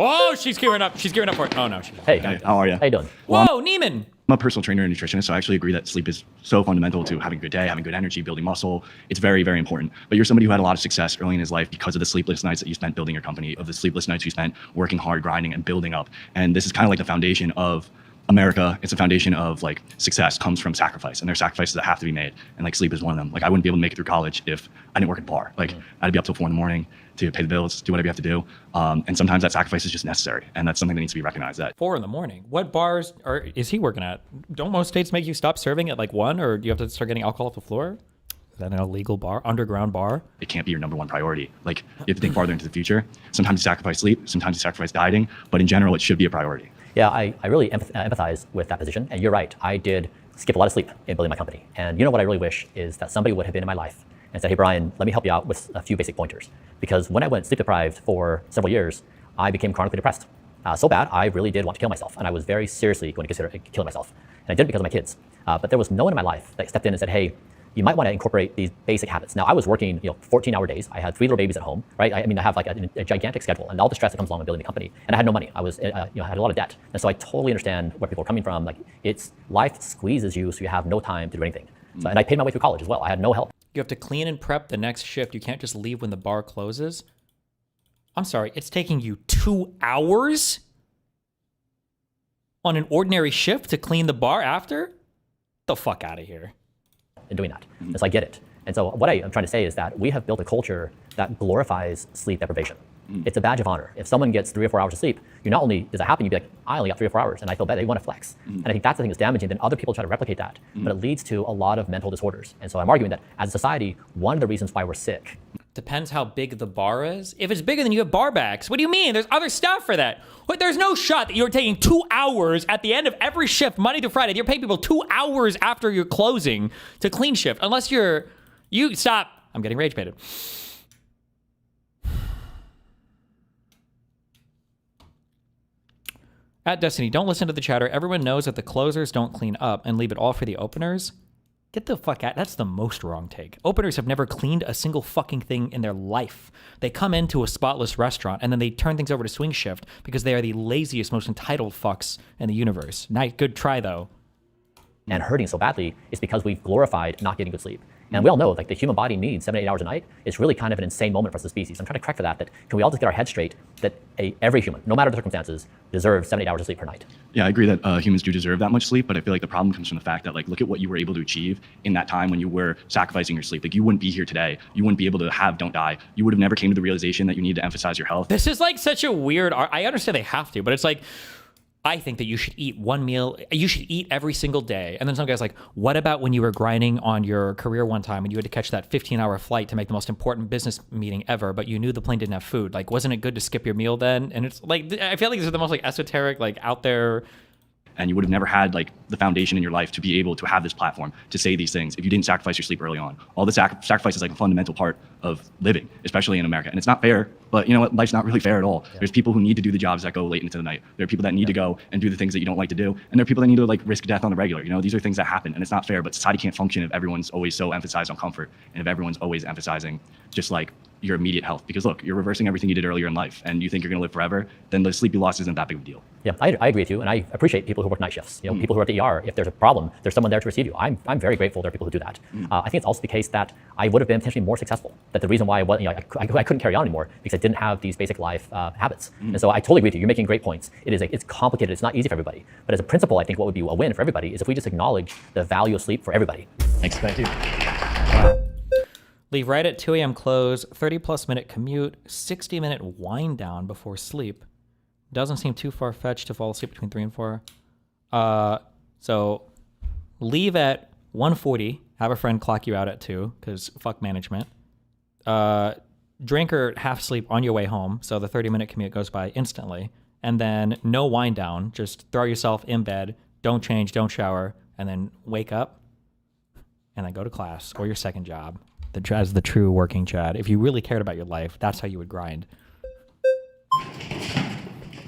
Oh, she's gearing up. She's gearing up for it. Oh, no. Hey, how are you? How you doing? Whoa, Neiman. I'm a personal trainer and nutritionist, so I actually agree that sleep is so fundamental to having a good day, having good energy, building muscle. It's very, very important. But you're somebody who had a lot of success early in his life because of the sleepless nights that you spent building your company, of the sleepless nights you spent working hard, grinding, and building up. And this is kind of like the foundation of America. It's a foundation of like success comes from sacrifice, and there are sacrifices that have to be made, and like sleep is one of them. Like, I wouldn't be able to make it through college if I didn't work at a bar. Like, I'd be up till 4 a.m. to pay the bills, do whatever you have to do. And sometimes that sacrifice is just necessary, and that's something that needs to be recognized. That 4 a.m. What bars is he working at? Don't most states make you stop serving at like 1, or do you have to start getting alcohol off the floor? Is that an illegal bar, underground bar? It can't be your #1 priority. Like, you have to think farther into the future. Sometimes you sacrifice sleep, sometimes you sacrifice dieting, but in general, it should be a priority. Yeah, I really empathize with that position. And you're right, I did skip a lot of sleep in building my company. And what I really wish is that somebody would have been in my life and said, hey, Brian, let me help you out with a few basic pointers. Because when I went sleep deprived for several years, I became chronically depressed. So bad, I really did want to kill myself. And I was very seriously going to consider killing myself. And I did it because of my kids. But there was no one in my life that stepped in and said, hey, you might want to incorporate these basic habits. Now, I was working 14-hour days. I had 3 little babies at home, right? I mean, I have like a gigantic schedule and all the stress that comes along with building a company. And I had no money. I was, I had a lot of debt. And so I totally understand where people are coming from. Like, it's life squeezes you so you have no time to do anything. So, and I paid my way through college as well. I had no help. You have to clean and prep the next shift. You can't just leave when the bar closes. I'm sorry, it's taking you 2 hours on an ordinary shift to clean the bar after? The fuck out of here. In doing that. And so I get it. And so what I am trying to say is that we have built a culture that glorifies sleep deprivation. It's a badge of honor. If someone gets 3 or 4 hours of sleep, you not only does that happen, you'd be like, I only got 3 or 4 hours and I feel better. You want to flex. And I think that's the thing that's damaging. Then other people try to replicate that, but it leads to a lot of mental disorders. And so I'm arguing that as a society, one of the reasons why we're sick. Depends how big the bar is. If it's bigger than you have bar backs, what do you mean? There's other stuff for that. What, there's no shot that you're taking 2 hours at the end of every shift, Monday to Friday. You're paying people 2 hours after you're closing to clean shift, unless you stop. I'm getting rage baited. At Destiny, don't listen to the chatter. Everyone knows that the closers don't clean up and leave it all for the openers. Get the fuck out. That's the most wrong take. Openers have never cleaned a single fucking thing in their life. They come into a spotless restaurant and then they turn things over to swing shift because they are the laziest, most entitled fucks in the universe. Nice, good try though. And hurting so badly is because we've glorified not getting good sleep. And we all know, like, the human body needs 7 to 8 hours a night. It's really kind of an insane moment for us as a species. I'm trying to correct for that can we all just get our heads straight that every human, no matter the circumstances, deserves 7 to 8 hours of sleep per night? Yeah, I agree that humans do deserve that much sleep, but I feel like the problem comes from the fact that, like, look at what you were able to achieve in that time when you were sacrificing your sleep. Like, you wouldn't be here today. You wouldn't be able to have Don't Die. You would have never came to the realization that you need to emphasize your health. This is like such a weird, I understand they have to, but it's like, I think that you should eat one meal, you should eat every single day. And then some guy's like, what about when you were grinding on your career one time and you had to catch that 15-hour flight to make the most important business meeting ever, but you knew the plane didn't have food? Like, wasn't it good to skip your meal then? And it's like, I feel like these are the most like esoteric, like out there. And you would have never had like the foundation in your life to be able to have this platform to say these things if you didn't sacrifice your sleep early on. All the sacrifice is like a fundamental part of living, especially in America. And it's not fair, but you know what? Life's not really fair at all. Yeah. There's people who need to do the jobs that go late into the night. There are people that need to go and do the things that you don't like to do. And there are people that need to like risk death on the regular. You know, these are things that happen and it's not fair, but society can't function if everyone's always so emphasized on comfort and if everyone's always emphasizing just like your immediate health. Because look, you're reversing everything you did earlier in life and you think you're gonna live forever, then the sleep you lost isn't that big of a deal. Yeah, I agree with you, and I appreciate people who work night shifts. You know, people who are at the ER, if there's a problem, there's someone there to receive you. I'm very grateful there are people who do that. I think it's also the case that I would have been potentially more successful. That the reason why I couldn't carry on anymore because I didn't have these basic life habits. And so I totally agree with you. You're making great points. It's complicated. It's not easy for everybody. But as a principle, I think what would be a win for everybody is if we just acknowledge the value of sleep for everybody. Thanks. Thank you. Leave right at 2 a.m. close, 30+ minute commute, 60-minute wind down before sleep. Doesn't seem too far-fetched to fall asleep between 3 and 4. So leave at 1:40. Have a friend clock you out at 2, because fuck management. Drink or half sleep on your way home, so the 30-minute commute goes by instantly. And then no wind down. Just throw yourself in bed, don't change, don't shower, and then wake up, and then go to class or your second job. As the true working Chad. If you really cared about your life, that's how you would grind.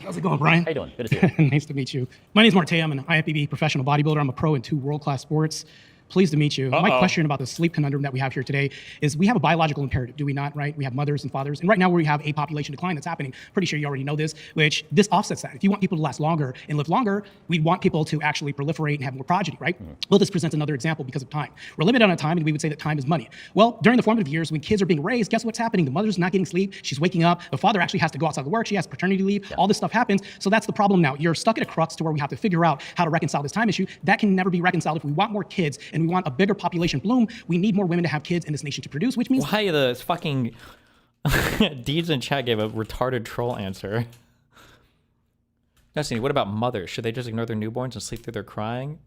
How's it going, Brian? How you doing? Good to see you. Nice to meet you. My name is Marte. I'm an IFBB professional bodybuilder. I'm a pro in 2 world-class sports. Pleased to meet you. My question about the sleep conundrum that we have here today is we have a biological imperative, do we not, right? We have mothers and fathers. And right now we have a population decline that's happening. Pretty sure you already know this, which this offsets that. If you want people to last longer and live longer, we want people to actually proliferate and have more progeny, right? Well, this presents another example because of time. We're limited on time and we would say that time is money. Well, during the formative years when kids are being raised, guess what's happening? The mother's not getting sleep. She's waking up. The father actually has to go outside to work. She has paternity leave. Yeah. All this stuff happens. So that's the problem now. You're stuck at a crux to where we have to figure out how to reconcile this time issue. That can never be reconciled. If we want more kids and we want a bigger population bloom, we need more women to have kids in this nation to produce, which means why the fucking Deeds in chat gave a retarded troll answer. Destiny, what about mothers? Should they just ignore their newborns and sleep through their crying?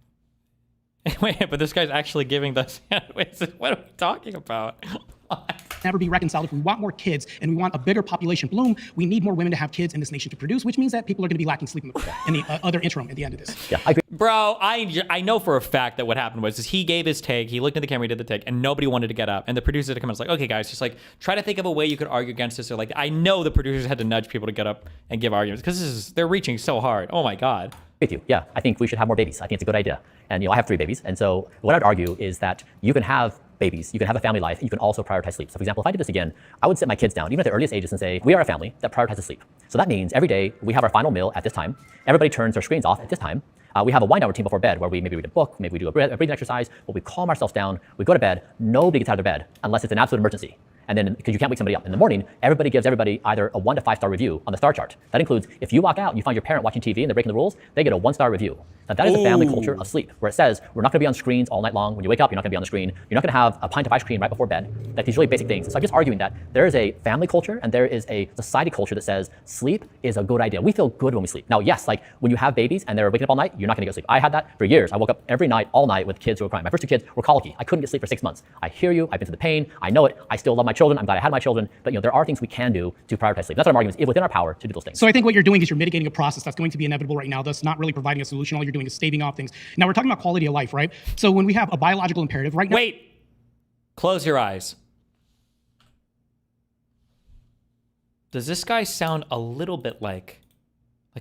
Wait, but this guy's actually giving the wait, what are we talking about? Never be reconciled. If we want more kids and we want a bigger population bloom, we need more women to have kids in this nation to produce, which means that people are going to be lacking sleep in the other interim at the end of this. Yeah, I agree. Bro, I know for a fact that what happened was he gave his take, he looked at the camera, he did the take, and nobody wanted to get up. And the producers had to come and was like, okay, guys, just like try to think of a way you could argue against this. Or like, I know the producers had to nudge people to get up and give arguments because they're reaching so hard. Oh my God. With you, yeah. I think we should have more babies. I think it's a good idea. And I have 3 babies. And so what I'd argue is that you can have babies, you can have a family life, you can also prioritize sleep. So for example, if I did this again, I would sit my kids down, even at the earliest ages, and say, we are a family that prioritizes sleep. So that means every day we have our final meal at this time. Everybody turns their screens off at this time. We have a wind down routine before bed where we maybe read a book, maybe we do a breathing exercise, but we calm ourselves down, we go to bed, nobody gets out of their bed unless it's an absolute emergency. And then, because you can't wake somebody up. In the morning, everybody gives everybody either a 1 to 5 star review on the star chart. That includes, if you walk out and you find your parent watching TV and they're breaking the rules, they get a 1-star review. Now that is the family culture of sleep, where it says, we're not gonna be on screens all night long. When you wake up, you're not gonna be on the screen. You're not gonna have a pint of ice cream right before bed. Like these really basic things. So I'm just arguing that there is a family culture and there is a society culture that says sleep is a good idea. We feel good when we sleep. Now, yes, like when you have babies and they're waking up all night, you're not gonna get sleep. I had that for years. I woke up every night, all night with kids who were crying. My first 2 kids were colicky. I couldn't get sleep for 6 months. I hear you, I've been through the pain, I know it. I still love my children. I'm glad I had my children. But there are things we can do to prioritize sleep. That's what I'm arguing, is within our power to do those things. So I think what you're doing is you're mitigating a process that's going to be inevitable right now, thus not really providing a solution. All you're doing is staving off things. Now we're talking about quality of life, right? So when we have a biological imperative right now. Wait, close your eyes. Does this guy sound a little bit like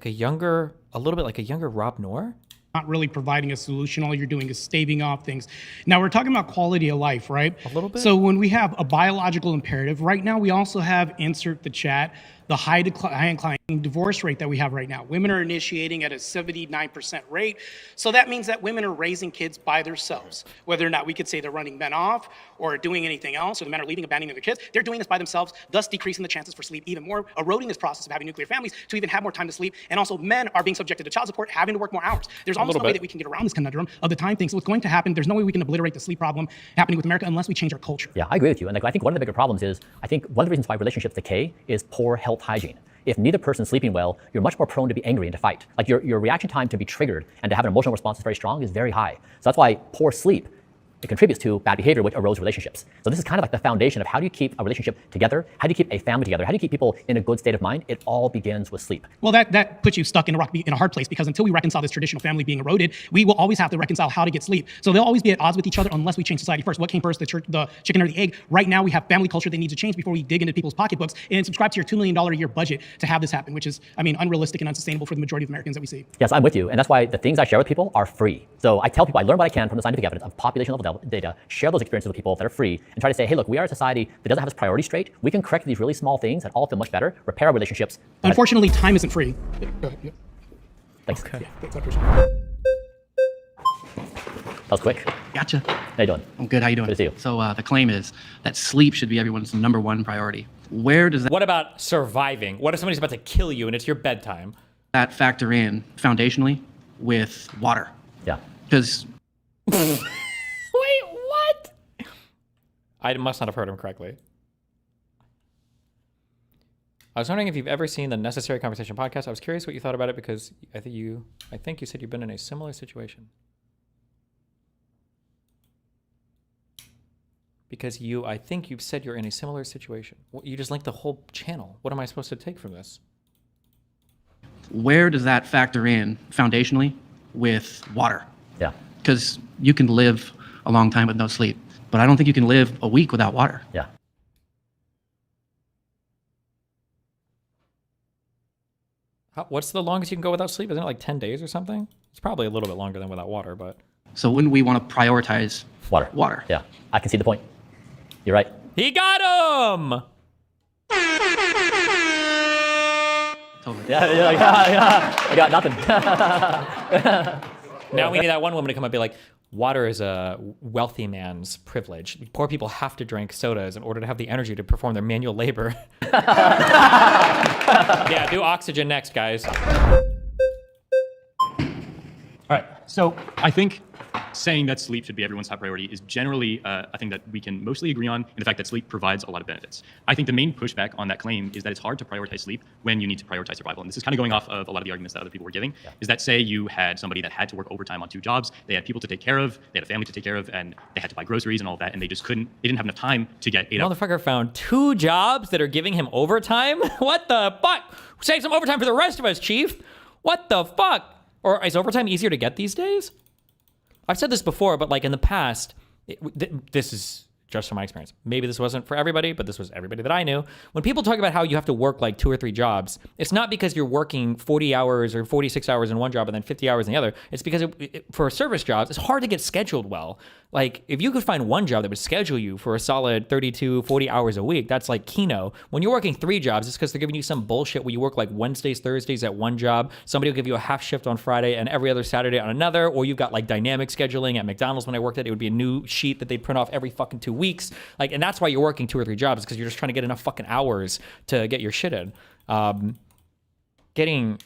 a younger Rob Noor? Not really providing a solution. All you're doing is staving off things. Now we're talking about quality of life, right? A little bit. So when we have a biological imperative, right now we also have, insert the chat, the high inclining divorce rate that we have right now. Women are initiating at a 79% rate. So that means that women are raising kids by themselves. Whether or not we could say they're running men off or doing anything else, or the men are leaving, abandoning their kids, they're doing this by themselves, thus decreasing the chances for sleep even more, eroding this process of having nuclear families to even have more time to sleep. And also men are being subjected to child support, having to work more hours. There's almost no way that we can get around this conundrum of the time thing. So what's going to happen, there's no way we can obliterate the sleep problem happening with America unless we change our culture. Yeah, I agree with you. And I think one of the bigger problems is, I think one of the reasons why relationships decay is poor health hygiene. If neither person's sleeping well, you're much more prone to be angry and to fight. Like your reaction time to be triggered and to have an emotional response that's very strong is very high. So that's why poor sleep, it contributes to bad behavior, which erodes relationships. So this is kind of like the foundation of how do you keep a relationship together? How do you keep a family together? How do you keep people in a good state of mind? It all begins with sleep. Well, that puts you stuck in a hard place, because until we reconcile this traditional family being eroded, we will always have to reconcile how to get sleep. So they'll always be at odds with each other unless we change society first. What came first, the chicken or the egg? Right now, we have family culture that needs to change before we dig into people's pocketbooks and subscribe to your $2 million a year budget to have this happen, which is, unrealistic and unsustainable for the majority of Americans that we see. Yes, I'm with you. And that's why the things I share with people are free. So I tell people, I learn what I can from the scientific evidence of population level data, share those experiences with people that are free, and try to say, hey, look, we are a society that doesn't have its priorities straight. We can correct these really small things and all feel much better, repair our relationships. Unfortunately, time isn't free. Thanks. Okay. That was quick. Gotcha. How you doing? I'm good. How you doing? Good to see you. So the claim is that sleep should be everyone's #1 priority. Where does What about surviving? What if somebody's about to kill you and it's your bedtime? that factor in foundationally with water? Yeah. Because Wait, what? I must not have heard him correctly. I was wondering if you've ever seen the Necessary Conversation podcast. I was curious what you thought about it, because I think you said you've been in a similar situation. I think you've said you're in a similar situation. You just linked the whole channel. What am I supposed to take from this? where does that factor in foundationally with water? Yeah. Because you can live a long time with no sleep, but I don't think you can live a week without water. Yeah. What's the longest you can go without sleep? Isn't it like 10 days or something? It's probably a little bit longer than without water, but... So wouldn't we want to prioritize water? Water. Yeah, I can see the point. You're right. He got him! Totally. Yeah, I got nothing. Now we need that one woman to come up and be like, water is a wealthy man's privilege. Poor people have to drink sodas in order to have the energy to perform their manual labor. Yeah, do oxygen next, guys. All right, so I think saying that sleep should be everyone's top priority is generally a thing that we can mostly agree on in the fact that sleep provides a lot of benefits. I think the main pushback on that claim is that it's hard to prioritize sleep when you need to prioritize survival. And this is kind of going off of a lot of the arguments that other people were giving, is that say you had somebody that had to work overtime on 2 jobs, they had people to take care of, they had a family to take care of, and they had to buy groceries and all of that, and they didn't have enough time to get 8 hours. Motherfucker found 2 jobs that are giving him overtime? What the fuck? Save some overtime for the rest of us, Chief. What the fuck? Or is overtime easier to get these days? I've said this before, but like in the past, this is just from my experience. Maybe this wasn't for everybody, but this was everybody that I knew. When people talk about how you have to work like 2 or 3 jobs, it's not because you're working 40 hours or 46 hours in one job and then 50 hours in the other. It's because for service jobs, it's hard to get scheduled well. Like if you could find one job that would schedule you for a solid 32, 40 hours a week, that's like Kino. When you're working 3 jobs, it's because they're giving you some bullshit where you work like Wednesdays, Thursdays at one job. Somebody will give you a half shift on Friday and every other Saturday on another. Or you've got like dynamic scheduling at McDonald's. When I worked at it, would be a new sheet that they'd print off every fucking 2 weeks. Like, and that's why you're working 2 or 3 jobs, because you're just trying to get enough fucking hours to get your shit in. Getting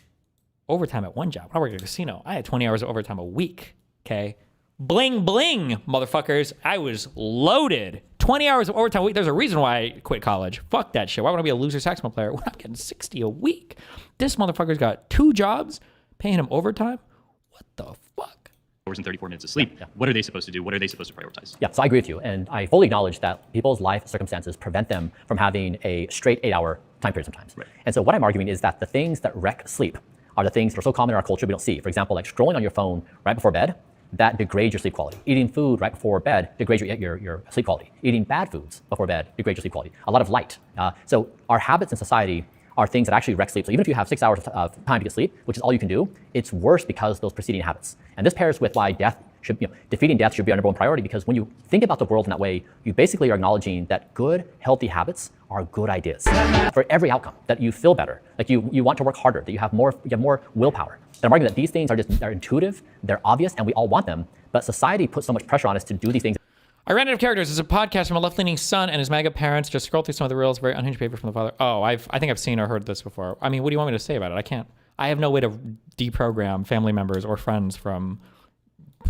overtime at one job. When I worked at a casino, I had 20 hours of overtime a week. Okay. Bling, bling, motherfuckers. I was loaded. 20 hours of overtime a week. There's a reason why I quit college. Fuck that shit. Why would I be a loser saxophone player when I'm getting 60 a week? This motherfucker's got 2 jobs, paying him overtime. What the fuck? Hours and 34 minutes of sleep. What are they supposed to do? What are they supposed to prioritize? Yeah, so I agree with you. And I fully acknowledge that people's life circumstances prevent them from having a straight 8-hour time period sometimes. Right. And so what I'm arguing is that the things that wreck sleep are the things that are so common in our culture we don't see. For example, like scrolling on your phone right before bed, that degrades your sleep quality. Eating food right before bed degrades your sleep quality. Eating bad foods before bed degrades your sleep quality. A lot of light. So our habits in society are things that actually wreck sleep. So even if you have 6 hours of time to get sleep, which is all you can do, it's worse because of those preceding habits. And this pairs with why defeating death should be our number one priority, because when you think about the world in that way, you basically are acknowledging that good, healthy habits are good ideas for every outcome, that you feel better, like you want to work harder, that you have more willpower. And I'm arguing that these things are intuitive, they're obvious, and we all want them, but society puts so much pressure on us to do these things. I Ran Out of Characters is a podcast from a left-leaning son and his MAGA parents. Just scroll through some of the reels. Very unhinged paper from the father. Oh, I think I've seen or heard this before. I mean, what do you want me to say about it? I can't. I have no way to deprogram family members or friends from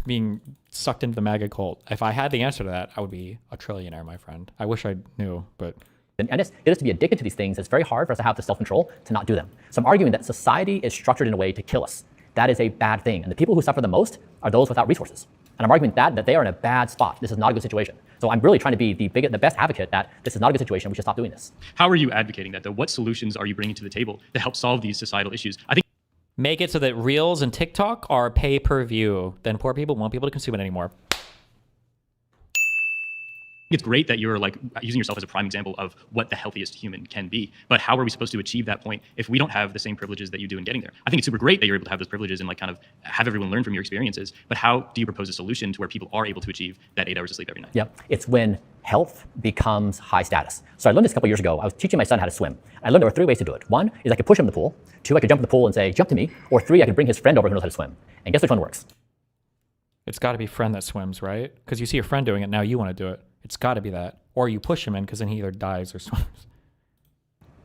being sucked into the MAGA cult. If I had the answer to that, I would be a trillionaire, my friend. I wish I knew, but... And get us to be addicted to these things, it's very hard for us to have the self-control to not do them. So I'm arguing that society is structured in a way to kill us. That is a bad thing. And the people who suffer the most are those without resources. And I'm arguing that they are in a bad spot. This is not a good situation. So I'm really trying to be the best advocate that this is not a good situation. We should stop doing this. How are you advocating that, though? What solutions are you bringing to the table to help solve these societal issues? I think make it so that Reels and TikTok are pay-per-view. Then poor people won't be able to consume it anymore. It's great that you're like using yourself as a prime example of what the healthiest human can be. But how are we supposed to achieve that point if we don't have the same privileges that you do in getting there? I think it's super great that you're able to have those privileges and like kind of have everyone learn from your experiences. But how do you propose a solution to where people are able to achieve that 8 hours of sleep every night? Yeah, it's when health becomes high status. So I learned this a couple years ago. I was teaching my son how to swim. I learned there were 3 ways to do it. 1 is I could push him in the pool. 2, I could jump in the pool and say, jump to me. Or 3, I could bring his friend over who knows how to swim. And guess which one works? It's got to be friend that swims, right? Because you see your friend doing it, now you want to do it. It's got to be that. Or you push him in because then he either dies or swims.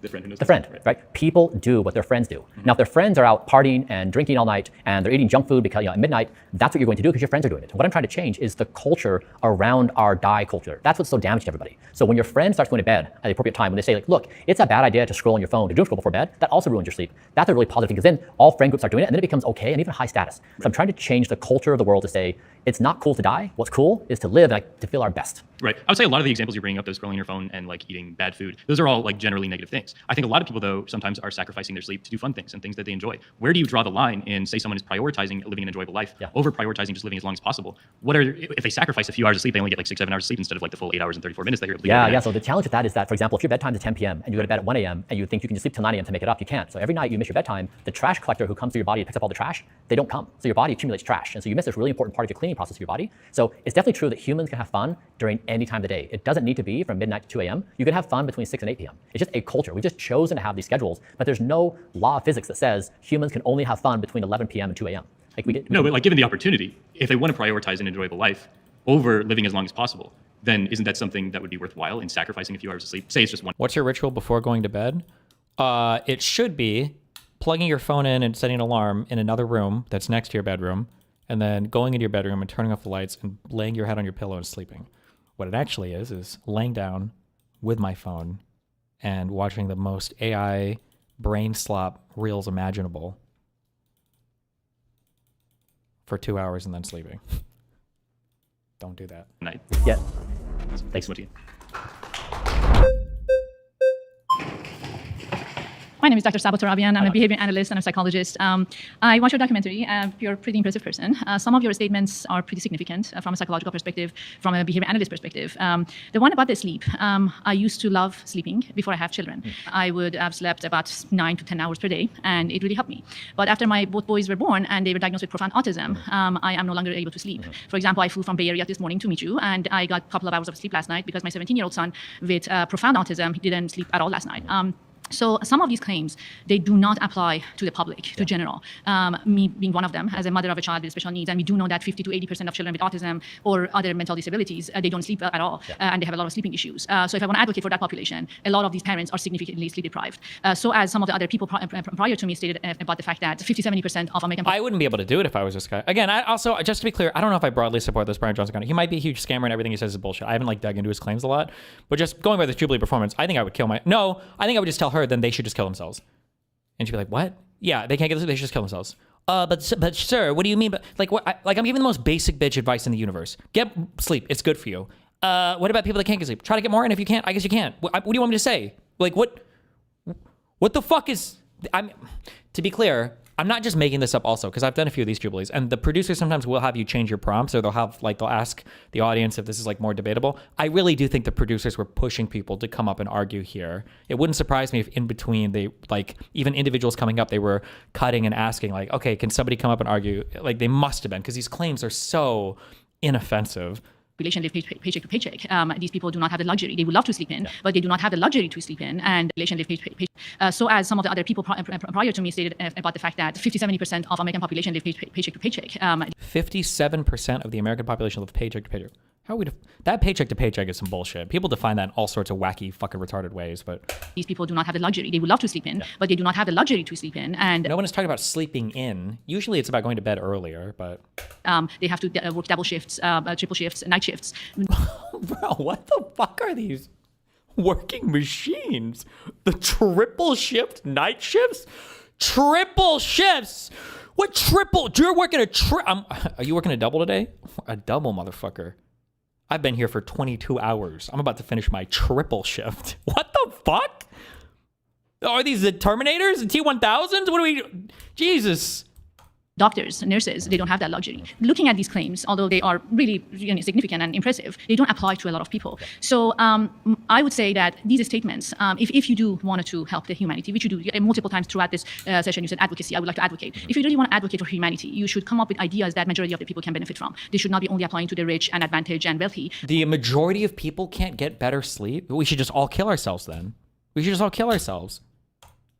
The friend who knows. The friend, right? People do what their friends do. Now, if their friends are out partying and drinking all night and they're eating junk food because at midnight, that's what you're going to do because your friends are doing it. What I'm trying to change is the culture around our die culture. That's what's so damaged to everybody. So when your friend starts going to bed at the appropriate time, when they say like, look, it's a bad idea to scroll on your phone, to doom scroll before bed, that also ruins your sleep. That's a really positive thing because then all friend groups are doing it and then it becomes okay and even high status. So I'm trying to change the culture of the world to say, it's not cool to die. What's cool is to live and to feel our best. Right. I would say a lot of the examples you're bringing up, those scrolling your phone and like eating bad food, those are all like generally negative things. I think a lot of people though sometimes are sacrificing their sleep to do fun things and things that they enjoy. Where do you draw the line in, say someone is prioritizing living an enjoyable life over prioritizing just living as long as possible? What are, if they sacrifice a few hours of sleep, they only get like 6, 7 hours of sleep instead of like the full 8 hours and 34 minutes that you're able to get. Yeah. So the challenge with that is that, for example, if your bedtime is 10 p.m. and you go to bed at 1 a.m. and you think you can just sleep till 9 a.m. to make it up, you can't. So every night you miss your bedtime, the trash collector who comes to your body and picks up all the trash, they don't come. So your body accumulates trash. And so you miss this really important part of your cleaning process of your body. So it's definitely true that humans can have fun during any time of the day. It doesn't need to be from midnight to 2 a.m. You can have fun between 6 and 8 p.m. It's just a culture. We've just chosen to have these schedules, but there's no law of physics that says humans can only have fun between 11 p.m. and 2 a.m. No, but like given the opportunity, if they want to prioritize an enjoyable life over living as long as possible, then isn't that something that would be worthwhile in sacrificing a few hours of sleep? Say it's just one. What's your ritual before going to bed? It should be plugging your phone in and setting an alarm in another room that's next to your bedroom, and then going into your bedroom and turning off the lights and laying your head on your pillow and sleeping. What it actually is laying down with my phone and watching the most AI brain slop reels imaginable for 2 hours and then sleeping. Don't do that. Night. Yeah. Thanks so much. My name is Dr. Sabo Torabian. I'm a behavior analyst and a psychologist. I watched your documentary. You're a pretty impressive person. Some of your statements are pretty significant from a psychological perspective, from a behavior analyst perspective. The one about the sleep, I used to love sleeping before I have children. I would have slept about 9 to 10 hours per day, and it really helped me. But after my both boys were born and they were diagnosed with profound autism, I am no longer able to sleep. For example, I flew from Bay Area this morning to meet you, and I got a couple of hours of sleep last night because my 17-year-old son with profound autism, he didn't sleep at all last night. So some of these claims, they do not apply to the public, to general. Me being one of them, as a mother of a child with special needs, and we do know that 50 to 80% of children with autism or other mental disabilities, they don't sleep at all, and they have a lot of sleeping issues. So if I want to advocate for that population, a lot of these parents are significantly sleep deprived. So as some of the other people prior to me stated about the fact that 50-70% of American... I wouldn't be able to do it if I was this guy. Again, I also, just to be clear, I don't know if I broadly support this Brian Johnson guy. He might be a huge scammer and everything he says is bullshit. I haven't dug into his claims a lot, but just going by the Jubilee performance, I think I would kill I think I would just tell her then they should just kill themselves. And she'd be like, what? Yeah, they can't get this, they should just kill themselves. But sir, what do you mean? But I'm giving the most basic bitch advice in the universe. Get sleep, it's good for you. What about people that can't get sleep? Try to get more, and if you can't, I guess you can't. What do you want me to say? What the fuck is, to be clear, I'm not just making this up also, because I've done a few of these Jubilees, and the producers sometimes will have you change your prompts, or they'll ask the audience if this is more debatable. I really do think the producers were pushing people to come up and argue here. It wouldn't surprise me if in between they, even individuals coming up, they were cutting and asking okay, can somebody come up and argue? They must have been, because these claims are so inoffensive. Live paycheck to paycheck. These people do not have the luxury. They would love to sleep in, but they do not have the luxury to sleep in. And live paycheck. So as some of the other people prior to me stated about the fact that 50-70% of American population live paycheck to paycheck. 57% of the American population live paycheck to paycheck. How would that paycheck to paycheck is some bullshit. People define that in all sorts of wacky, fucking retarded ways, but these people do not have the luxury. They would love to sleep in, but they do not have the luxury to sleep in. And no one is talking about sleeping in. Usually, it's about going to bed earlier, but they have to work double shifts, triple shifts, night shifts. Bro, what the fuck are these working machines? The triple shift night shifts? Triple shifts? What triple? You're working are you working a double today? A double, motherfucker. I've been here for 22 hours. I'm about to finish my triple shift. What the fuck? Are these the Terminators, the T-1000s? What are we... Jesus. Doctors, nurses, they don't have that luxury. Looking at these claims, although they are really significant and impressive, they don't apply to a lot of people. So I would say that these statements, if you do want to help the humanity, which you do multiple times throughout this session, you said advocacy, I would like to advocate. If you really want to advocate for humanity, you should come up with ideas that majority of the people can benefit from. They should not be only applying to the rich and advantaged and wealthy. The majority of people can't get better sleep? We should just all kill ourselves then. We should just all kill ourselves.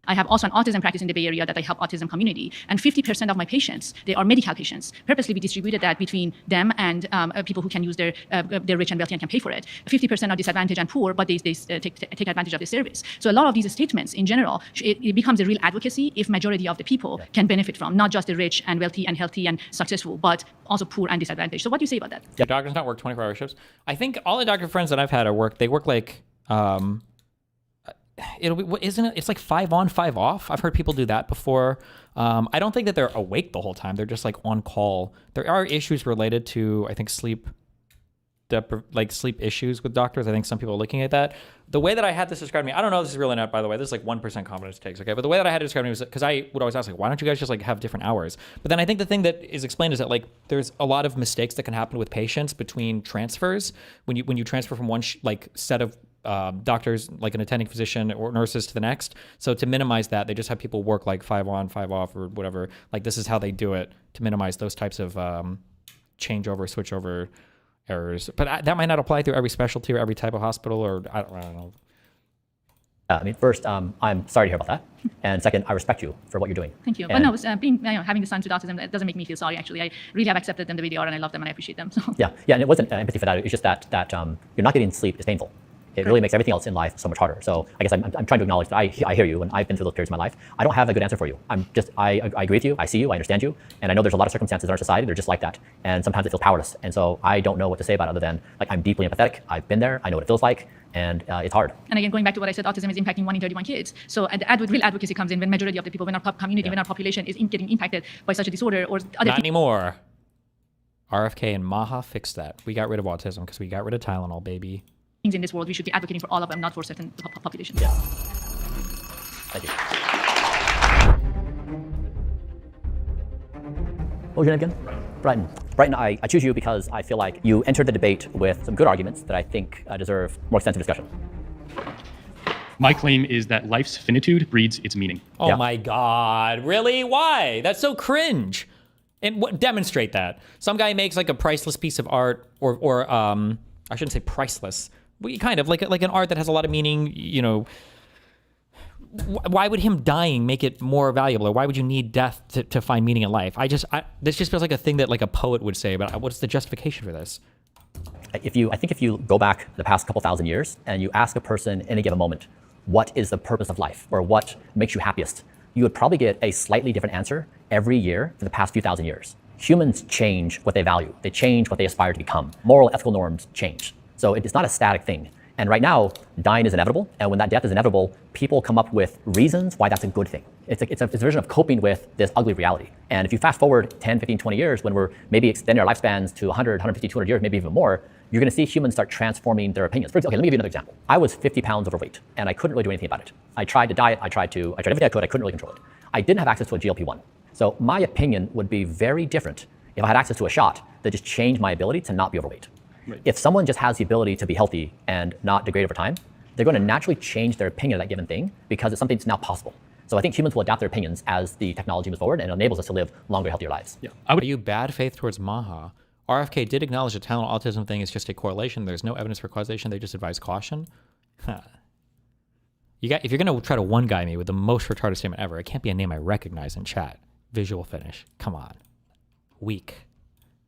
I have also an autism practice in the Bay Area that I help autism community. And 50% of my patients, they are medical patients. Purposely, we distributed that between them and people who can use their rich and wealthy and can pay for it. 50% are disadvantaged and poor, but they take advantage of the service. So a lot of these statements in general, it becomes a real advocacy if majority of the people can benefit from, not just the rich and wealthy and healthy and successful, but also poor and disadvantaged. So what do you say about that? Yeah, doctors not work 24-hour shifts. I think all the doctor friends that I've had they work isn't it? It's like 5 on, 5 off. I've heard people do that before. I don't think that they're awake the whole time. They're just on call. There are issues related to, I think, sleep issues with doctors. I think some people are looking at that. The way that I had this described to me, I don't know if this is real or not, by the way. This is 1% confidence takes, okay? But the way that I had it described to me was because I would always ask, why don't you guys just have different hours? But then I think the thing that is explained is that there's a lot of mistakes that can happen with patients between transfers when you transfer from one set of doctors, like an attending physician or nurses, to the next. So to minimize that, they just have people work 5 on, 5 off or whatever. This is how they do it to minimize those types of changeover, switchover errors. But that might not apply through every specialty or every type of hospital, or I don't know. First, I'm sorry to hear about that. And second, I respect you for what you're doing. Thank you. But no, having the sons with autism, that doesn't make me feel sorry, actually. I really have accepted them the way they are, and I love them, and I appreciate them. So. Yeah, and it wasn't empathy for that. It's just that you're not getting sleep is painful. It really makes everything else in life so much harder. So I guess I'm trying to acknowledge that I hear you, and I've been through those periods in my life. I don't have a good answer for you. I agree with you. I see you. I understand you. And I know there's a lot of circumstances in our society that are just like that. And sometimes it feels powerless. And so I don't know what to say about it other than I'm deeply empathetic. I've been there. I know what it feels like. And it's hard. And again, going back to what I said, autism is impacting 1 in 31 kids. So real advocacy comes in when majority of the people, when our community, when our population is getting impacted by such a disorder or other. Not anymore. RFK and Maha fixed that. We got rid of autism because we got rid of Tylenol, baby. Things in this world, we should be advocating for all of them, not for certain populations. Yeah. Thank you. What was your name again? Brighton. Brighton, I choose you because I feel like you entered the debate with some good arguments that I think deserve more extensive discussion. My claim is that life's finitude breeds its meaning. Oh my God, really? Why? That's so cringe. And demonstrate that. Some guy makes like a priceless piece of art, or I shouldn't say priceless, but kind of like an art that has a lot of meaning. You know, why would him dying make it more valuable, or why would you need death to find meaning in life? This just feels like a thing that like a poet would say. But what's the justification for this? I think if you go back the past couple thousand years and you ask a person in any given moment, what is the purpose of life, or what makes you happiest, you would probably get a slightly different answer every year for the past few thousand years. Humans change what they value. They change what they aspire to become. Moral, ethical norms change. So it's not a static thing. And right now, dying is inevitable. And when that death is inevitable, people come up with reasons why that's a good thing. It's a version of coping with this ugly reality. And if you fast forward 10, 15, 20 years, when we're maybe extending our lifespans to 100, 150, 200 years, maybe even more, you're going to see humans start transforming their opinions. Okay, let me give you another example. I was 50 pounds overweight, and I couldn't really do anything about it. I tried to diet, I tried everything I could, I couldn't really control it. I didn't have access to a GLP-1. So my opinion would be very different if I had access to a shot that just changed my ability to not be overweight. Right. If someone just has the ability to be healthy and not degrade over time, they're going to naturally change their opinion of that given thing because it's something that's now possible. So I think humans will adapt their opinions as the technology moves forward and it enables us to live longer, healthier lives. Yeah. Are you bad faith towards Maha? RFK did acknowledge the talent autism thing is just a correlation. There's no evidence for causation. They just advise caution. Huh. If you're going to try to one guy me with the most retarded statement ever, it can't be a name I recognize in chat. Visual finish. Come on. Weak.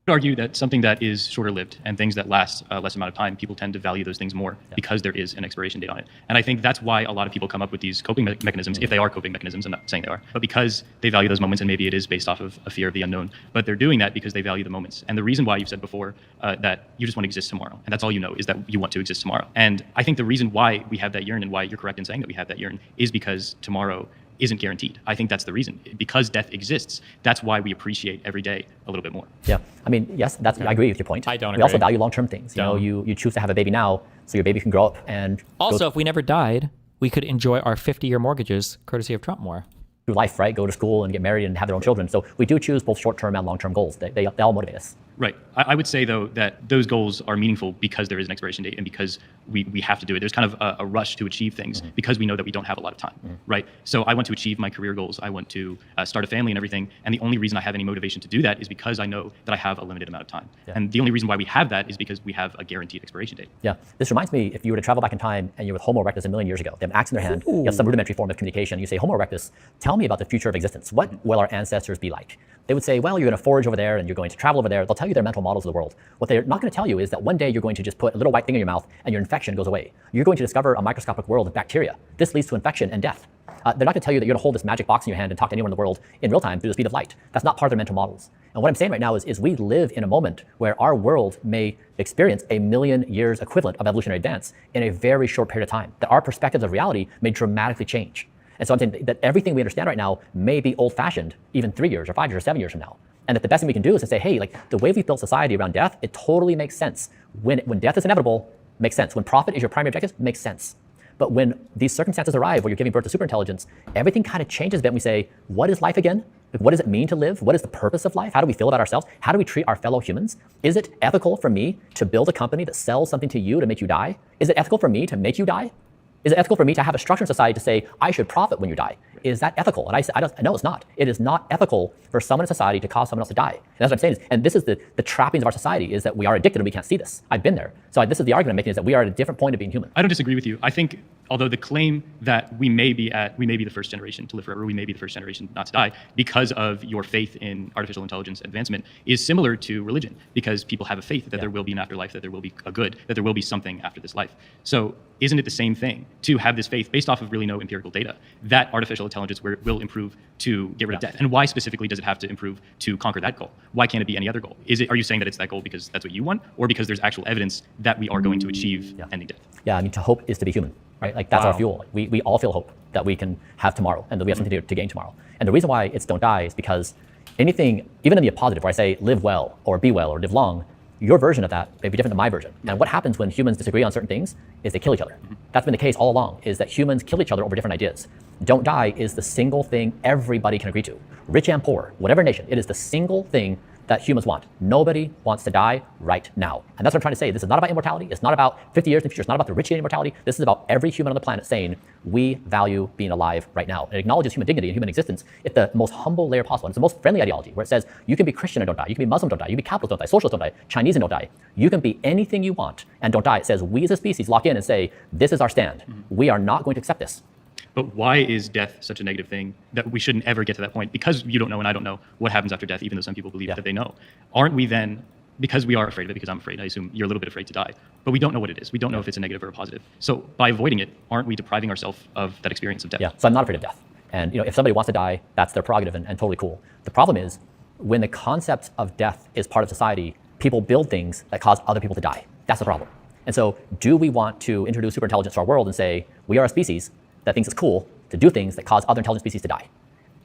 I would argue that something that is shorter lived and things that last less amount of time, people tend to value those things more because there is an expiration date on it. And I think that's why a lot of people come up with these coping mechanisms, if they are coping mechanisms. I'm not saying they are, but because they value those moments, and maybe it is based off of a fear of the unknown, but they're doing that because they value the moments. And the reason why you've said before that you just want to exist tomorrow, and that's all you know, is that you want to exist tomorrow. And I think the reason why we have that yearn, and why you're correct in saying that we have that yearn, is because tomorrow isn't guaranteed. I think that's the reason. Because death exists, that's why we appreciate every day a little bit more. Yeah, I mean, yes, I agree with your point. I don't agree. We also value long-term things. You know, you choose to have a baby now so your baby can grow up and also, if we never died, we could enjoy our 50-year mortgages courtesy of Trump more. Through life, right? Go to school and get married and have their own children. So we do choose both short-term and long-term goals. They all motivate us. Right. I would say, though, that those goals are meaningful because there is an expiration date and because we have to do it. There's kind of a rush to achieve things because we know that we don't have a lot of time, right? So I want to achieve my career goals. I want to start a family and everything. And the only reason I have any motivation to do that is because I know that I have a limited amount of time. Yeah. And the only reason why we have that is because we have a guaranteed expiration date. Yeah. This reminds me, if you were to travel back in time and you're with Homo erectus a million years ago, they have an axe in their hand, you have some rudimentary form of communication, you say, Homo erectus, tell me about the future of existence. What will our ancestors be like? They would say, well, you're going to forage over there and you're going to travel over there. They'll tell you their mental models of the world. What they're not going to tell you is that one day you're going to just put a little white thing in your mouth and your infection goes away. You're going to discover a microscopic world of bacteria. This leads to infection and death. They're not going to tell you that you're going to hold this magic box in your hand and talk to anyone in the world in real time through the speed of light. That's not part of their mental models. And what I'm saying right now is we live in a moment where our world may experience a million years equivalent of evolutionary advance in a very short period of time. That our perspectives of reality may dramatically change. And so I'm saying that everything we understand right now may be old-fashioned even 3 years or 5 years or 7 years from now. And that the best thing we can do is to say, hey, like the way we've built society around death, it totally makes sense. When death is inevitable, makes sense. When profit is your primary objective, makes sense. But when these circumstances arrive where you're giving birth to superintelligence, everything kind of changes a bit and we say, what is life again? Like, what does it mean to live? What is the purpose of life? How do we feel about ourselves? How do we treat our fellow humans? Is it ethical for me to build a company that sells something to you to make you die? Is it ethical for me to make you die? Is it ethical for me to have a structure in society to say, I should profit when you die? Is that ethical? And I know it's not. It is not ethical for someone in society to cause someone else to die. And that's what I'm saying. And this is the trappings of our society, is that we are addicted and we can't see this. I've been there. So this is the argument I'm making, is that we are at a different point of being human. I don't disagree with you. I think, although the claim that we may be the first generation to live forever, we may be the first generation not to die because of your faith in artificial intelligence advancement, is similar to religion, because people have a faith that there will be an afterlife, that there will be a good, that there will be something after this life. So isn't it the same thing to have this faith based off of really no empirical data that artificial intelligence will improve to get rid of death? And why specifically does it have to improve to conquer that goal? Why can't it be any other goal? Are you saying that it's that goal because that's what you want, or because there's actual evidence that we are going to achieve ending death? Yeah, I mean, to hope is to be human, right? Like that's our fuel. We all feel hope that we can have tomorrow and that we have something to gain tomorrow. And the reason why it's don't die is because anything, even in the positive, where I say live well or be well or live long, your version of that may be different than my version. And what happens when humans disagree on certain things is they kill each other. That's been the case all along, is that humans kill each other over different ideas. Don't die is the single thing everybody can agree to. Rich and poor, whatever nation, it is the single thing that humans want. Nobody wants to die right now. And that's what I'm trying to say. This is not about immortality. It's not about 50 years in the future. It's not about the rich getting immortality. This is about every human on the planet saying, we value being alive right now. And it acknowledges human dignity and human existence at the most humble layer possible. And it's the most friendly ideology, where it says, you can be Christian and don't die. You can be Muslim, don't die. You can be capitalist, don't die. Socialist, don't die. Chinese, and don't die. You can be anything you want and don't die. It says, we as a species lock in and say, this is our stand. We are not going to accept this. But why is death such a negative thing that we shouldn't ever get to that point? Because you don't know and I don't know what happens after death, even though some people believe that they know. Aren't we then, because we are afraid of it, because I'm afraid, I assume you're a little bit afraid to die, but we don't know what it is. We don't know if it's a negative or a positive. So by avoiding it, aren't we depriving ourselves of that experience of death? Yeah, so I'm not afraid of death. And if somebody wants to die, that's their prerogative and totally cool. The problem is when the concept of death is part of society, people build things that cause other people to die. That's the problem. And so do we want to introduce superintelligence to our world and say, we are a species that thinks it's cool to do things that cause other intelligent species to die?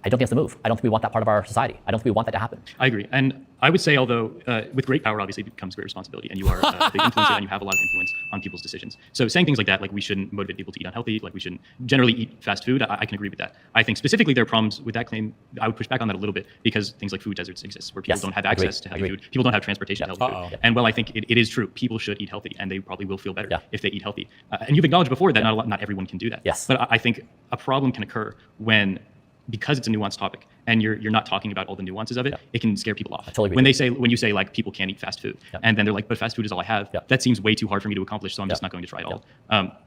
I don't think that's the move. I don't think we want that part of our society. I don't think we want that to happen. I agree. And I would say, although with great power obviously comes great responsibility, and you are a big influencer and you have a lot of influence on people's decisions. So saying things like that, like we shouldn't motivate people to eat unhealthy, like we shouldn't generally eat fast food, I can agree with that. I think specifically there are problems with that claim. I would push back on that a little bit because things like food deserts exist where people don't have access to healthy food. People don't have transportation to healthy food. And while I think it is true, people should eat healthy and they probably will feel better if they eat healthy. And you've acknowledged before that not everyone can do that. Yes. But I think a problem can occur when, because it's a nuanced topic and you're not talking about all the nuances of it, it can scare people off. I totally agree. When you say like people can't eat fast food, and then they're like, but fast food is all I have. That seems way too hard for me to accomplish, so I'm just not going to try at all.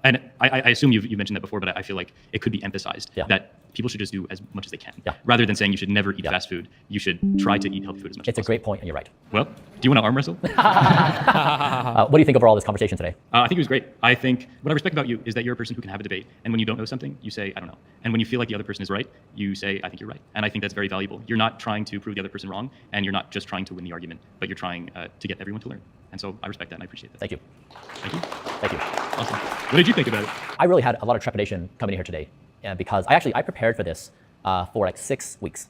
And I assume you've mentioned that before, but I feel like it could be emphasized that people should just do as much as they can, rather than saying you should never eat fast food. You should try to eat healthy food as much as possible. It's a great point, and you're right. Well, do you want to arm wrestle? What do you think overall of this conversation today? I think it was great. I think what I respect about you is that you're a person who can have a debate, and when you don't know something, you say, I don't know. And when you feel like the other person is right, you say, I think you're right. And I think that's very valuable. You're not trying to prove the other person wrong, and you're not just trying to win the argument, but you're trying to get everyone to learn. And so I respect that, and I appreciate that. Thank you. Thank you. Thank you. Awesome. What did you think about it? I really had a lot of trepidation coming in here today because I prepared for this for like 6 weeks.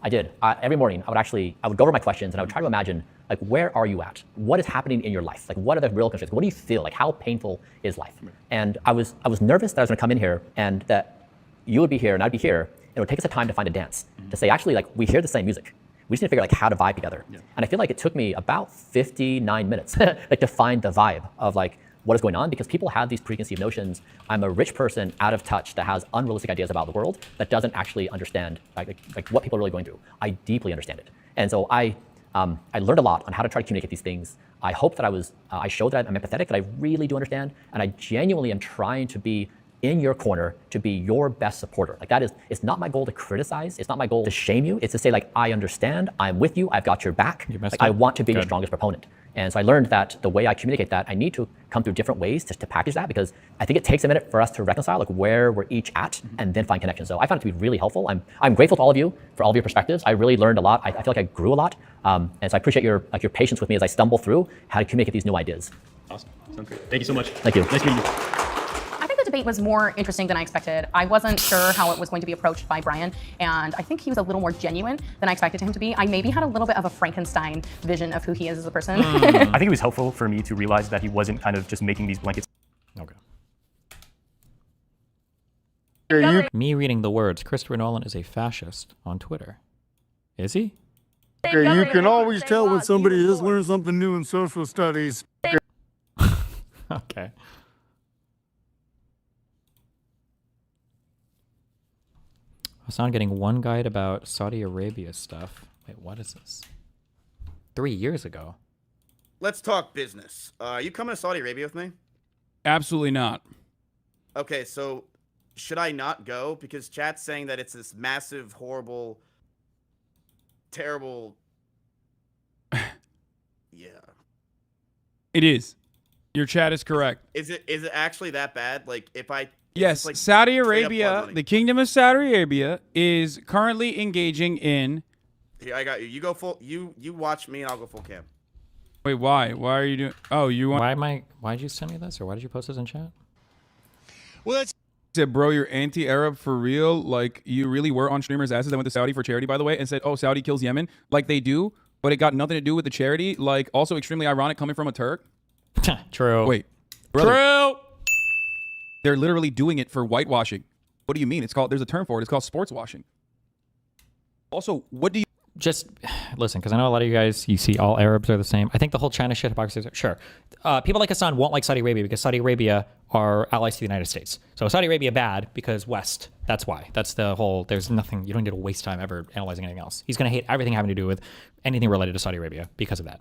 I did. Every morning, I would go over my questions and I would try to imagine, like, where are you at? What is happening in your life? Like, what are the real constraints? What do you feel? Like, how painful is life? And I was nervous that I was gonna come in here and that you would be here and I'd be here. And it would take us a time to find a dance, to say, actually, like, we hear the same music. We just need to figure out like how to vibe together. And I feel like it took me about 59 minutes like to find the vibe of like what is going on, because people have these preconceived notions. I'm a rich person out of touch that has unrealistic ideas about the world that doesn't actually understand like what people are really going through. I deeply understand it. And so I learned a lot on how to try to communicate these things. I hope that I showed that I'm empathetic, that I really do understand, and I genuinely am trying to be in your corner, to be your best supporter. Like that is, it's not my goal to criticize. It's not my goal to shame you. It's to say like, I understand, I'm with you, I've got your back. Like, I want to be your strongest proponent. And so I learned that the way I communicate that, I need to come through different ways to package that, because I think it takes a minute for us to reconcile like where we're each at and then find connection. So I found it to be really helpful. I'm grateful to all of you for all of your perspectives. I really learned a lot. I feel like I grew a lot. And so I appreciate your patience with me as I stumble through how to communicate these new ideas. Awesome. Sounds great. Thank you so much. Thank you. Nice meeting you. The debate was more interesting than I expected. I wasn't sure how it was going to be approached by Brian, and I think he was a little more genuine than I expected him to be. I maybe had a little bit of a Frankenstein vision of who he is as a person. I think it was helpful for me to realize that he wasn't kind of just making these blankets. Okay. Me reading the words, Christopher Nolan is a fascist on Twitter. Is he? Okay, you can always tell when somebody has learned something new in social studies. Okay. I was not getting one guide about Saudi Arabia stuff. Wait, what is this? 3 years ago. Let's talk business. You coming to Saudi Arabia with me? Absolutely not. Okay, so should I not go? Because chat's saying that it's this massive, horrible, terrible... Yeah. It is. Your chat is correct. Is it actually that bad? Like, if I... Yes, like Saudi Arabia, the Kingdom of Saudi Arabia is currently engaging in... Here, I got you. You go full... You watch me and I'll go full cam. Wait, why? Why are you doing... Oh, you want... Why did you send me this? Or why did you post this in chat? Well, that's... Said, bro, you're anti-Arab for real? Like, you really were on streamers' asses that went to Saudi for charity, by the way, and said, oh, Saudi kills Yemen? Like they do, but but it got nothing to do with the charity. Like, also extremely ironic coming from a Turk. True. Wait. Brother, true. They're literally doing it for whitewashing. What do you mean? It's called, there's a term for it. It's called sports washing. Also, what do you... Just listen, because I know a lot of you guys, you see all Arabs are the same. I think the whole China shit, hypocrisy, sure. People like Hassan won't like Saudi Arabia because Saudi Arabia are allies to the United States. So Saudi Arabia bad because West. That's why. That's the whole, there's nothing, you don't need to waste time ever analyzing anything else. He's going to hate everything having to do with anything related to Saudi Arabia because of that.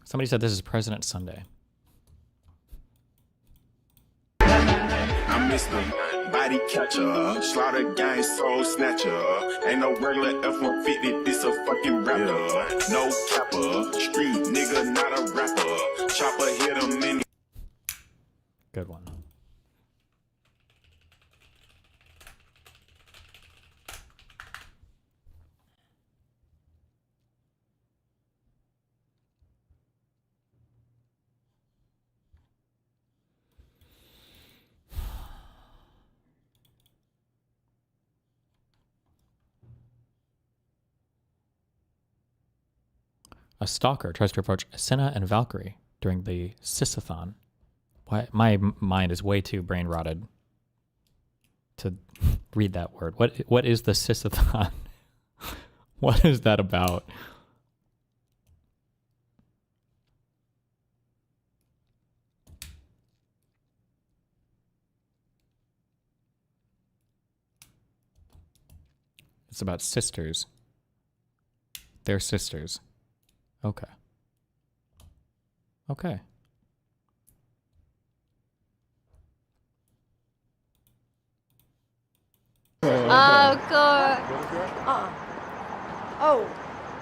Somebody said this is President Sunday. I'm Mr. Body Catcher, Slaughter Gang Soul Snatcher. Ain't no regular F-150, this a fucking rapper. No capper, street nigga, not a rapper. Chopper hit him in. Good one. A stalker tries to approach Senna and Valkyrie during the Sisathon. Why, my mind is way too brain rotted to read that word. What is the Sisathon? What is that about? It's about sisters. They're sisters. Okay. Okay. Oh, God. Oh.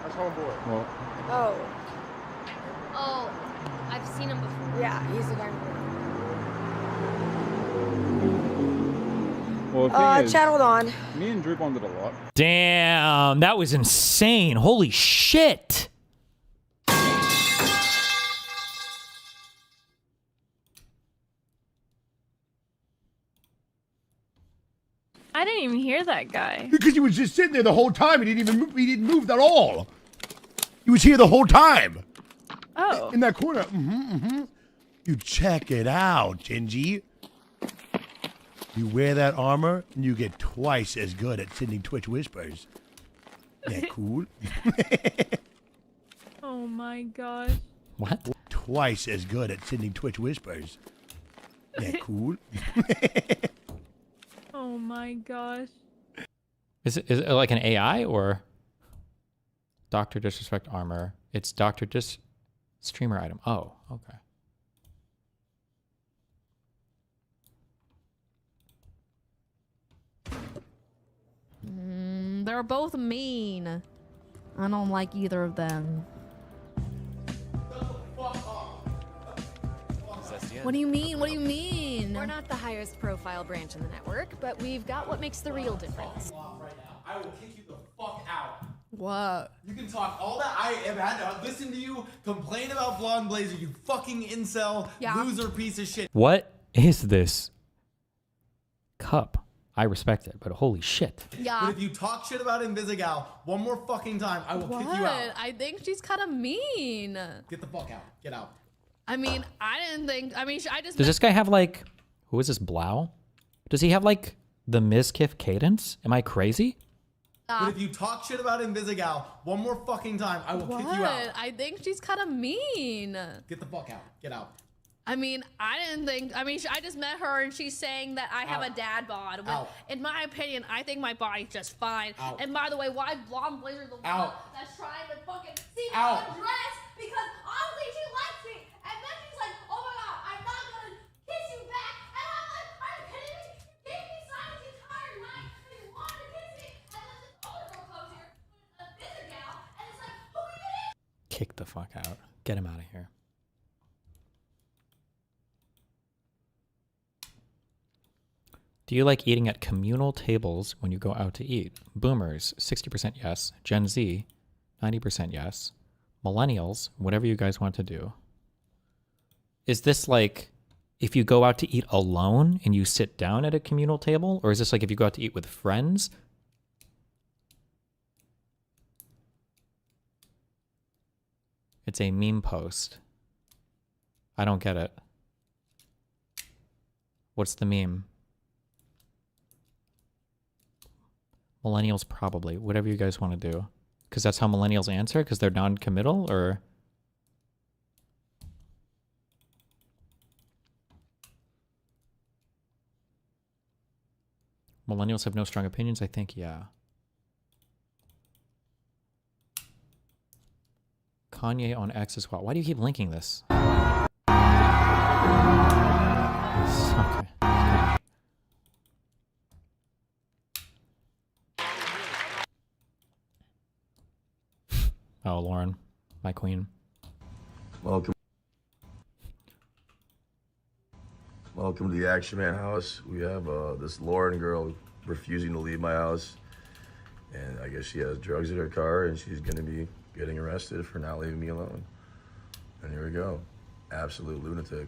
That's homeboy. Well, Oh. Oh, I've seen him before. Yeah, he's the guy. well, the thing is, Chad, hold on. me and Drew bonded a lot. Damn, that was insane. Holy shit. I didn't even hear that guy. Because he was just sitting there the whole time. He didn't move at all. He was here the whole time. Oh. In that corner. You check it out, Gingy. You wear that armor, and you get twice as good at sending Twitch whispers. Isn't that cool? Oh my gosh. What? Twice as good at sending Twitch whispers. Isn't that cool? Oh my gosh. Is it like an AI or Dr. Disrespect armor? It's Dr. Streamer item. Oh, okay. They're both mean. I don't like either of them. What do you mean? What do you mean? We're not the highest profile branch in the network, but we've got what makes the real difference. I will kick you the fuck out. What? You can talk all that. I have had to listen to you complain about Blonde Blazer, you fucking incel, loser piece of shit. What is this cup? I respect it, but holy shit. Yeah. But if you talk shit about Invisigal one more fucking time, I will kick you out. I think she's kind of mean. Get the fuck out. Get out. I mean, I didn't think. I mean, I just. Does this guy have like, who is this, Blau? Does he have like the Mizkif cadence? Am I crazy? But if you talk shit about Invisigal one more fucking time, I will kick you out. I think she's kind of mean. Get the fuck out. Get out. I mean, I didn't think. I mean, I just met her and she's saying that I have a dad bod. When, in my opinion, I think my body's just fine. And by the way, why Blonde Blazer the one that's trying to fucking see me undress because obviously she likes me. And then she's like, oh my god, I'm not gonna kiss you back. And I'm like, are you kidding me? You gave me silence the entire night and you wanted to kiss me. And then this other girl comes here, a bigger gal, and it's like, who are you? Kick the fuck out. Get him out of here. Do you like eating at communal tables when you go out to eat? Boomers, 60% yes. Gen Z, 90% yes. Millennials, whatever you guys want to do. Is this like if you go out to eat alone and you sit down at a communal table? Or is this like if you go out to eat with friends? It's a meme post. I don't get it. What's the meme? Millennials probably. Whatever you guys want to do. Because that's how millennials answer? Because they're non-committal? Or... Millennials have no strong opinions? I think, yeah. Kanye on X as well. Why do you keep linking this? Okay. Oh, Lauren, my queen. Welcome to the Action Man house. We have this Lauren girl refusing to leave my house. And I guess she has drugs in her car and she's gonna be getting arrested for not leaving me alone. And here we go. Absolute lunatic.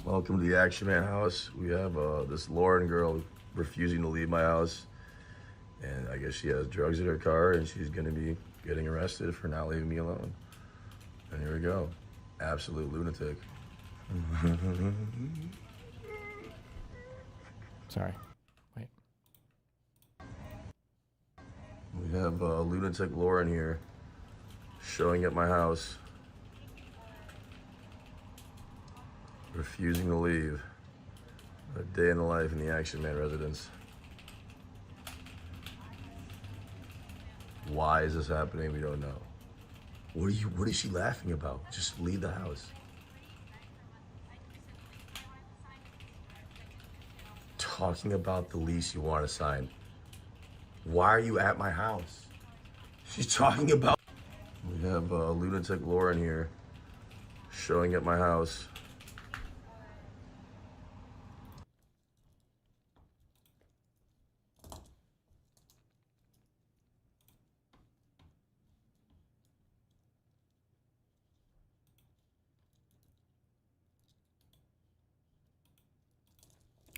Welcome to the Action Man house. We have this Lauren girl refusing to leave my house. And I guess she has drugs in her car and she's gonna be getting arrested for not leaving me alone. And here we go. Absolute lunatic. Sorry. Wait. We have lunatic Lauren here showing at my house, refusing to leave. A day in the life in the Action Man residence. Why is this happening? We don't know. What is she laughing about? Just leave the house. Talking about the lease you want to sign. Why are you at my house? She's talking about... We have lunatic Lauren here showing at my house.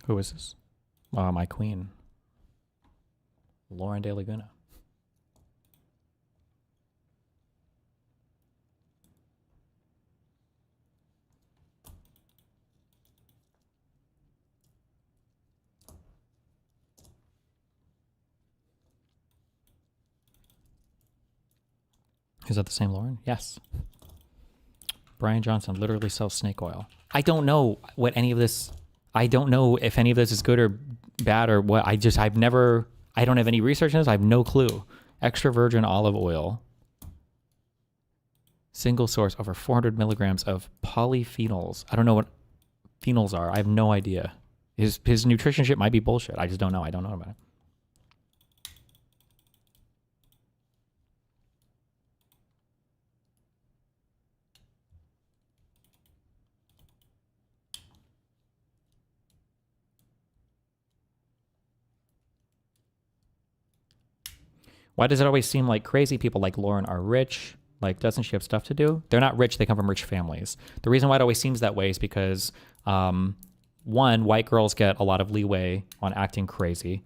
Who is this? My queen. Lauren De Laguna. Is that the same Lauren? Yes. Brian Johnson literally sells snake oil. I don't know what any of this... I don't know if any of this is good or bad or what. I don't have any research on this. I have no clue. Extra virgin olive oil. Single source, over 400 milligrams of polyphenols. I don't know what phenols are. I have no idea. His nutrition shit might be bullshit. I just don't know. I don't know about it. Why does it always seem like crazy people like Lauren are rich? Like, doesn't she have stuff to do? They're not rich. They come from rich families. The reason why it always seems that way is because, one, white girls get a lot of leeway on acting crazy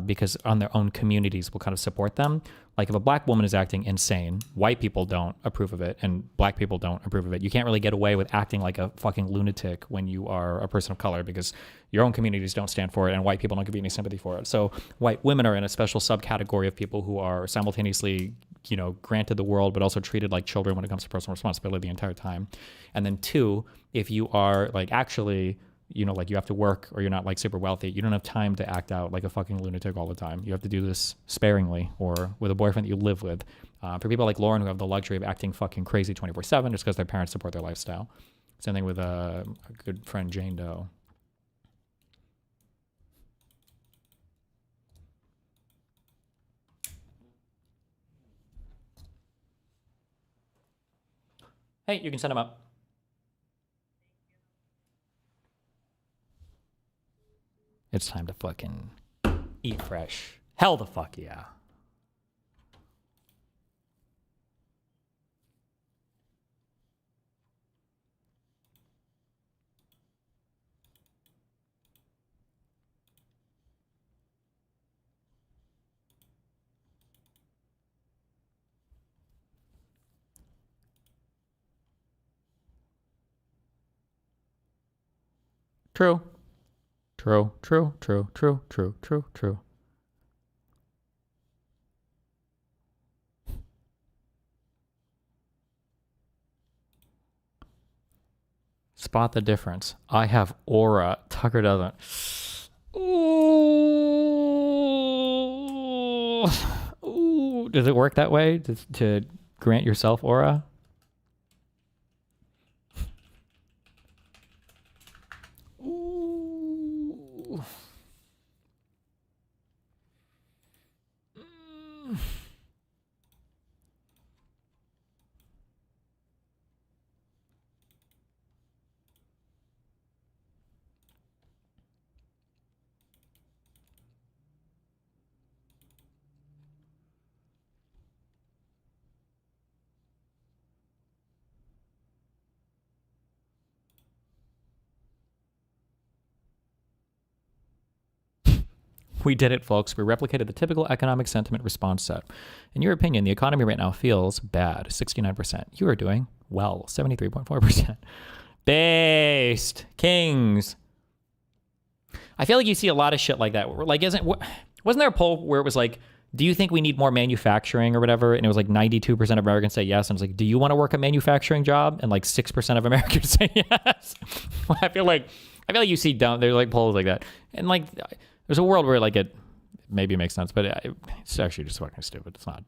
because on their own communities will kind of support them. Like, if a black woman is acting insane, white people don't approve of it, and black people don't approve of it. You can't really get away with acting like a fucking lunatic when you are a person of color because your own communities don't stand for it, and white people don't give you any sympathy for it. So white women are in a special subcategory of people who are simultaneously, you know, granted the world, but also treated like children when it comes to personal responsibility the entire time. And then two, if you are like actually, you know, like you have to work or you're not like super wealthy, you don't have time to act out like a fucking lunatic all the time. You have to do this sparingly or with a boyfriend that you live with. For people like Lauren who have the luxury of acting fucking crazy 24/7 just because their parents support their lifestyle. Same thing with a good friend, Jane Doe. Hey, you can send them up. It's time to fucking eat fresh. Hell the fuck yeah. True. True, true, true, true, true, true, true. Spot the difference. I have aura. Tucker doesn't. Ooh. Ooh. Does it work that way to grant yourself aura? Ooh. We did it, folks. We replicated the typical economic sentiment response set. In your opinion, the economy right now feels bad, 69%. You are doing well, 73.4%. Based. Kings. I feel like you see a lot of shit like that. Like, wasn't there a poll where it was like, do you think we need more manufacturing or whatever? And it was like 92% of Americans say yes. And it's like, do you want to work a manufacturing job? And like 6% of Americans say yes. I feel like you see there's like polls like that. And like, there's a world where like it maybe makes sense, but it's actually just fucking stupid. It's not.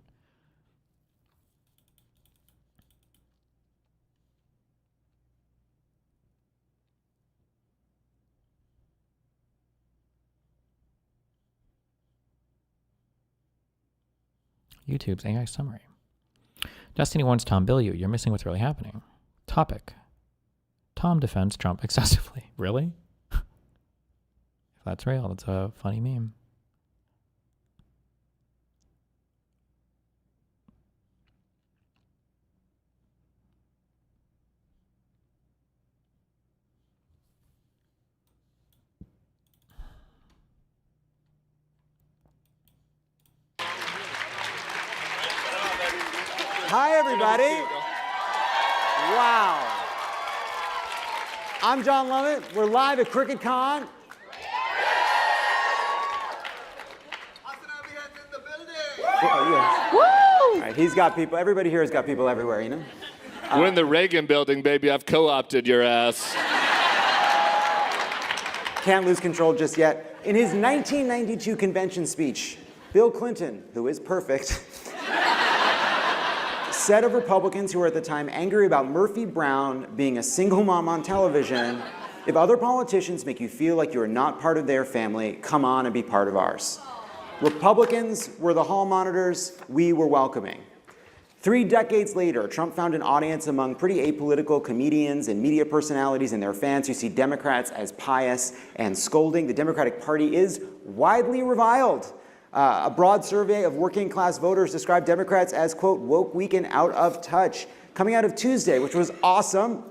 YouTube's AI summary. Destiny wants Tom Bilyeu. You're missing what's really happening. Topic. Tom defends Trump excessively. Really? If that's real, that's a funny meme. Hi, everybody. Wow. I'm John Lovett. We're live at Cricket Con. Woo! All right, he's got people. Everybody here has got people everywhere, you know? We're in the Reagan building, baby. I've co-opted your ass. Can't lose control just yet. In his 1992 convention speech, Bill Clinton, who is perfect, said of Republicans who were at the time angry about Murphy Brown being a single mom on television, if other politicians make you feel like you are not part of their family, come on and be part of ours. Republicans were the hall monitors, we were welcoming. 3 decades later, Trump found an audience among pretty apolitical comedians and media personalities and their fans who see Democrats as pious and scolding. The Democratic Party is widely reviled. A broad survey of working class voters described Democrats as, quote, woke, weak, and out of touch. Coming out of Tuesday, which was awesome.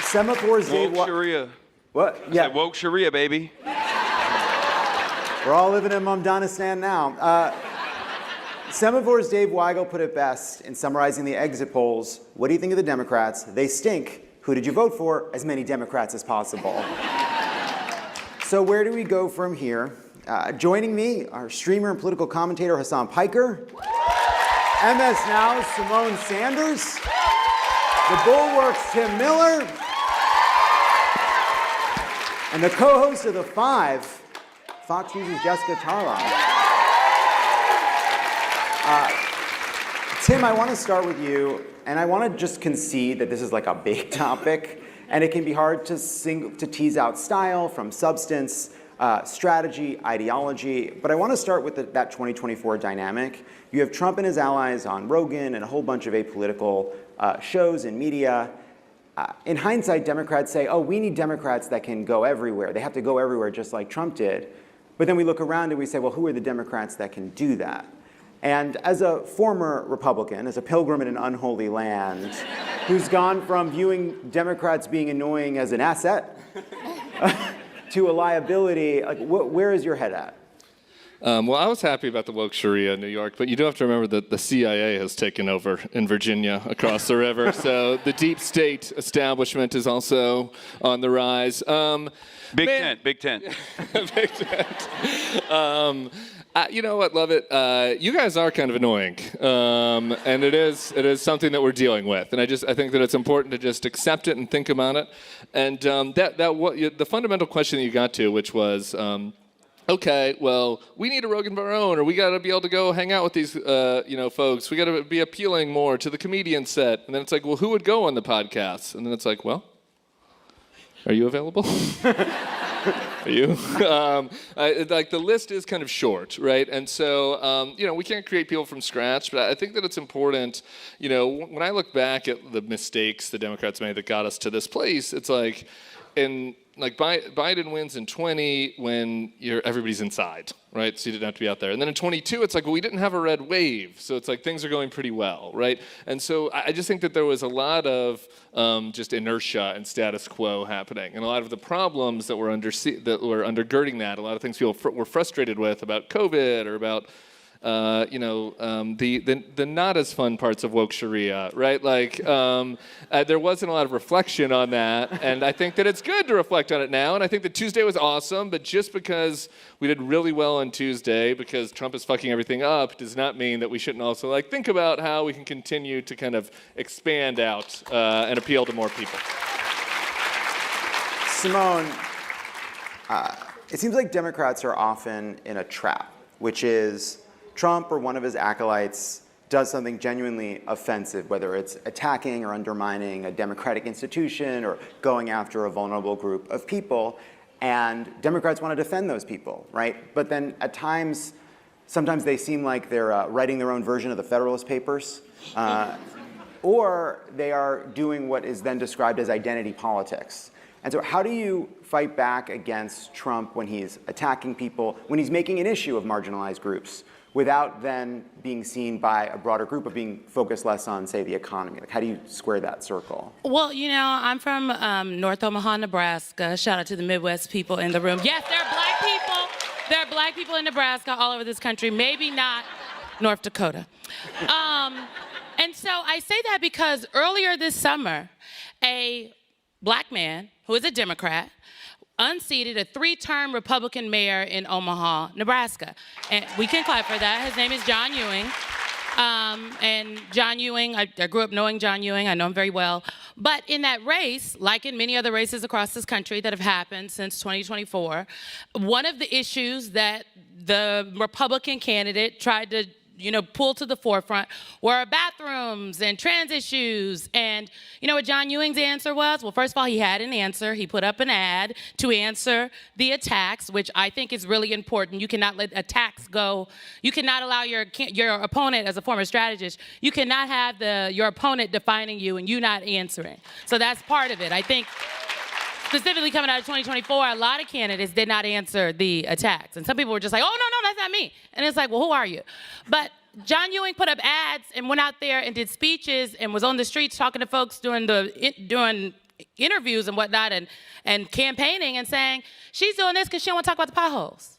Semaphores Dave... Woke Sharia. What? Yeah. Woke Sharia, baby. We're all living in Mumdanistan now. Semaphores Dave Weigel put it best in summarizing the exit polls. What do you think of the Democrats? They stink. Who did you vote for? As many Democrats as possible. So where do we go from here? Joining me, our streamer and political commentator, Hassan Piker. MS Now's Simone Sanders. The Bulwark's Tim Miller. And the co-host of The Five, Fox News' Jessica Tarlov. Tim, I want to start with you, and I want to just concede that this is like a big topic, and it can be hard to tease out style from substance, strategy, ideology, but I want to start with that 2024 dynamic. You have Trump and his allies on Rogan and a whole bunch of apolitical shows and media. In hindsight, Democrats say, oh, we need Democrats that can go everywhere. They have to go everywhere just like Trump did. But then we look around and we say, well, who are the Democrats that can do that? And as a former Republican, as a pilgrim in an unholy land, who's gone from viewing Democrats being annoying as an asset to a liability, like, where is your head at? Well, I was happy about the woke Sharia in New York, but you do have to remember that the CIA has taken over in Virginia across the river. So the deep state establishment is also on the rise. Big tent. Big tent. You know what, love it. You guys are kind of annoying, and it is something that we're dealing with. And I think that it's important to just accept it and think about it. And the fundamental question that you got to, which was, okay, well, we need a Rogan of our own, or we got to be able to go hang out with these, folks. We got to be appealing more to the comedian set. And then it's like, well, who would go on the podcast? And then it's like, well, are you available? Are you? Like the list is kind of short, right? And so, we can't create people from scratch, but I think that it's important, when I look back at the mistakes the Democrats made that got us to this place, it's like, Biden wins in 20 when everybody's inside, right? So you didn't have to be out there. And then in 22, it's like, well, we didn't have a red wave. So it's like things are going pretty well, right? And so I just think that there was a lot of just inertia and status quo happening. And a lot of the problems that were undergirding that, a lot of things people were frustrated with about COVID or about the not as fun parts of woke Sharia, right? There wasn't a lot of reflection on that, and I think that it's good to reflect on it now. And I think that Tuesday was awesome, but just because we did really well on Tuesday, because Trump is fucking everything up, does not mean that we shouldn't also think about how we can continue to kind of expand out and appeal to more people. Simone, it seems like Democrats are often in a trap, which is Trump or one of his acolytes does something genuinely offensive, whether it's attacking or undermining a democratic institution or going after a vulnerable group of people, and Democrats want to defend those people, right? But then at times, sometimes they seem like they're writing their own version of the Federalist Papers, or they are doing what is then described as identity politics. And so how do you fight back against Trump when he's attacking people, when he's making an issue of marginalized groups, without then being seen by a broader group of being focused less on, say, the economy? How do you square that circle? Well, I'm from North Omaha, Nebraska. Shout out to the Midwest people in the room. Yes, there are black people. There are black people in Nebraska all over this country, maybe not North Dakota. And so I say that because earlier this summer, a black man who is a Democrat unseated a 3-term Republican mayor in Omaha, Nebraska. And we can clap for that. His name is John Ewing. And John Ewing, I grew up knowing John Ewing. I know him very well. But in that race, like in many other races across this country that have happened since 2024, one of the issues that the Republican candidate tried to pull to the forefront were bathrooms and trans issues. And you know what John Ewing's answer was? Well, first of all, he had an answer. He put up an ad to answer the attacks, which I think is really important. You cannot let attacks go. You cannot allow your opponent, as a former strategist, you cannot have your opponent defining you and you not answering. So that's part of it. I think specifically coming out of 2024, a lot of candidates did not answer the attacks. And some people were just like, oh, no, that's not me. And it's like, well, who are you? But John Ewing put up ads and went out there and did speeches and was on the streets talking to folks during interviews and whatnot and campaigning and saying, she's doing this because she don't want to talk about the potholes.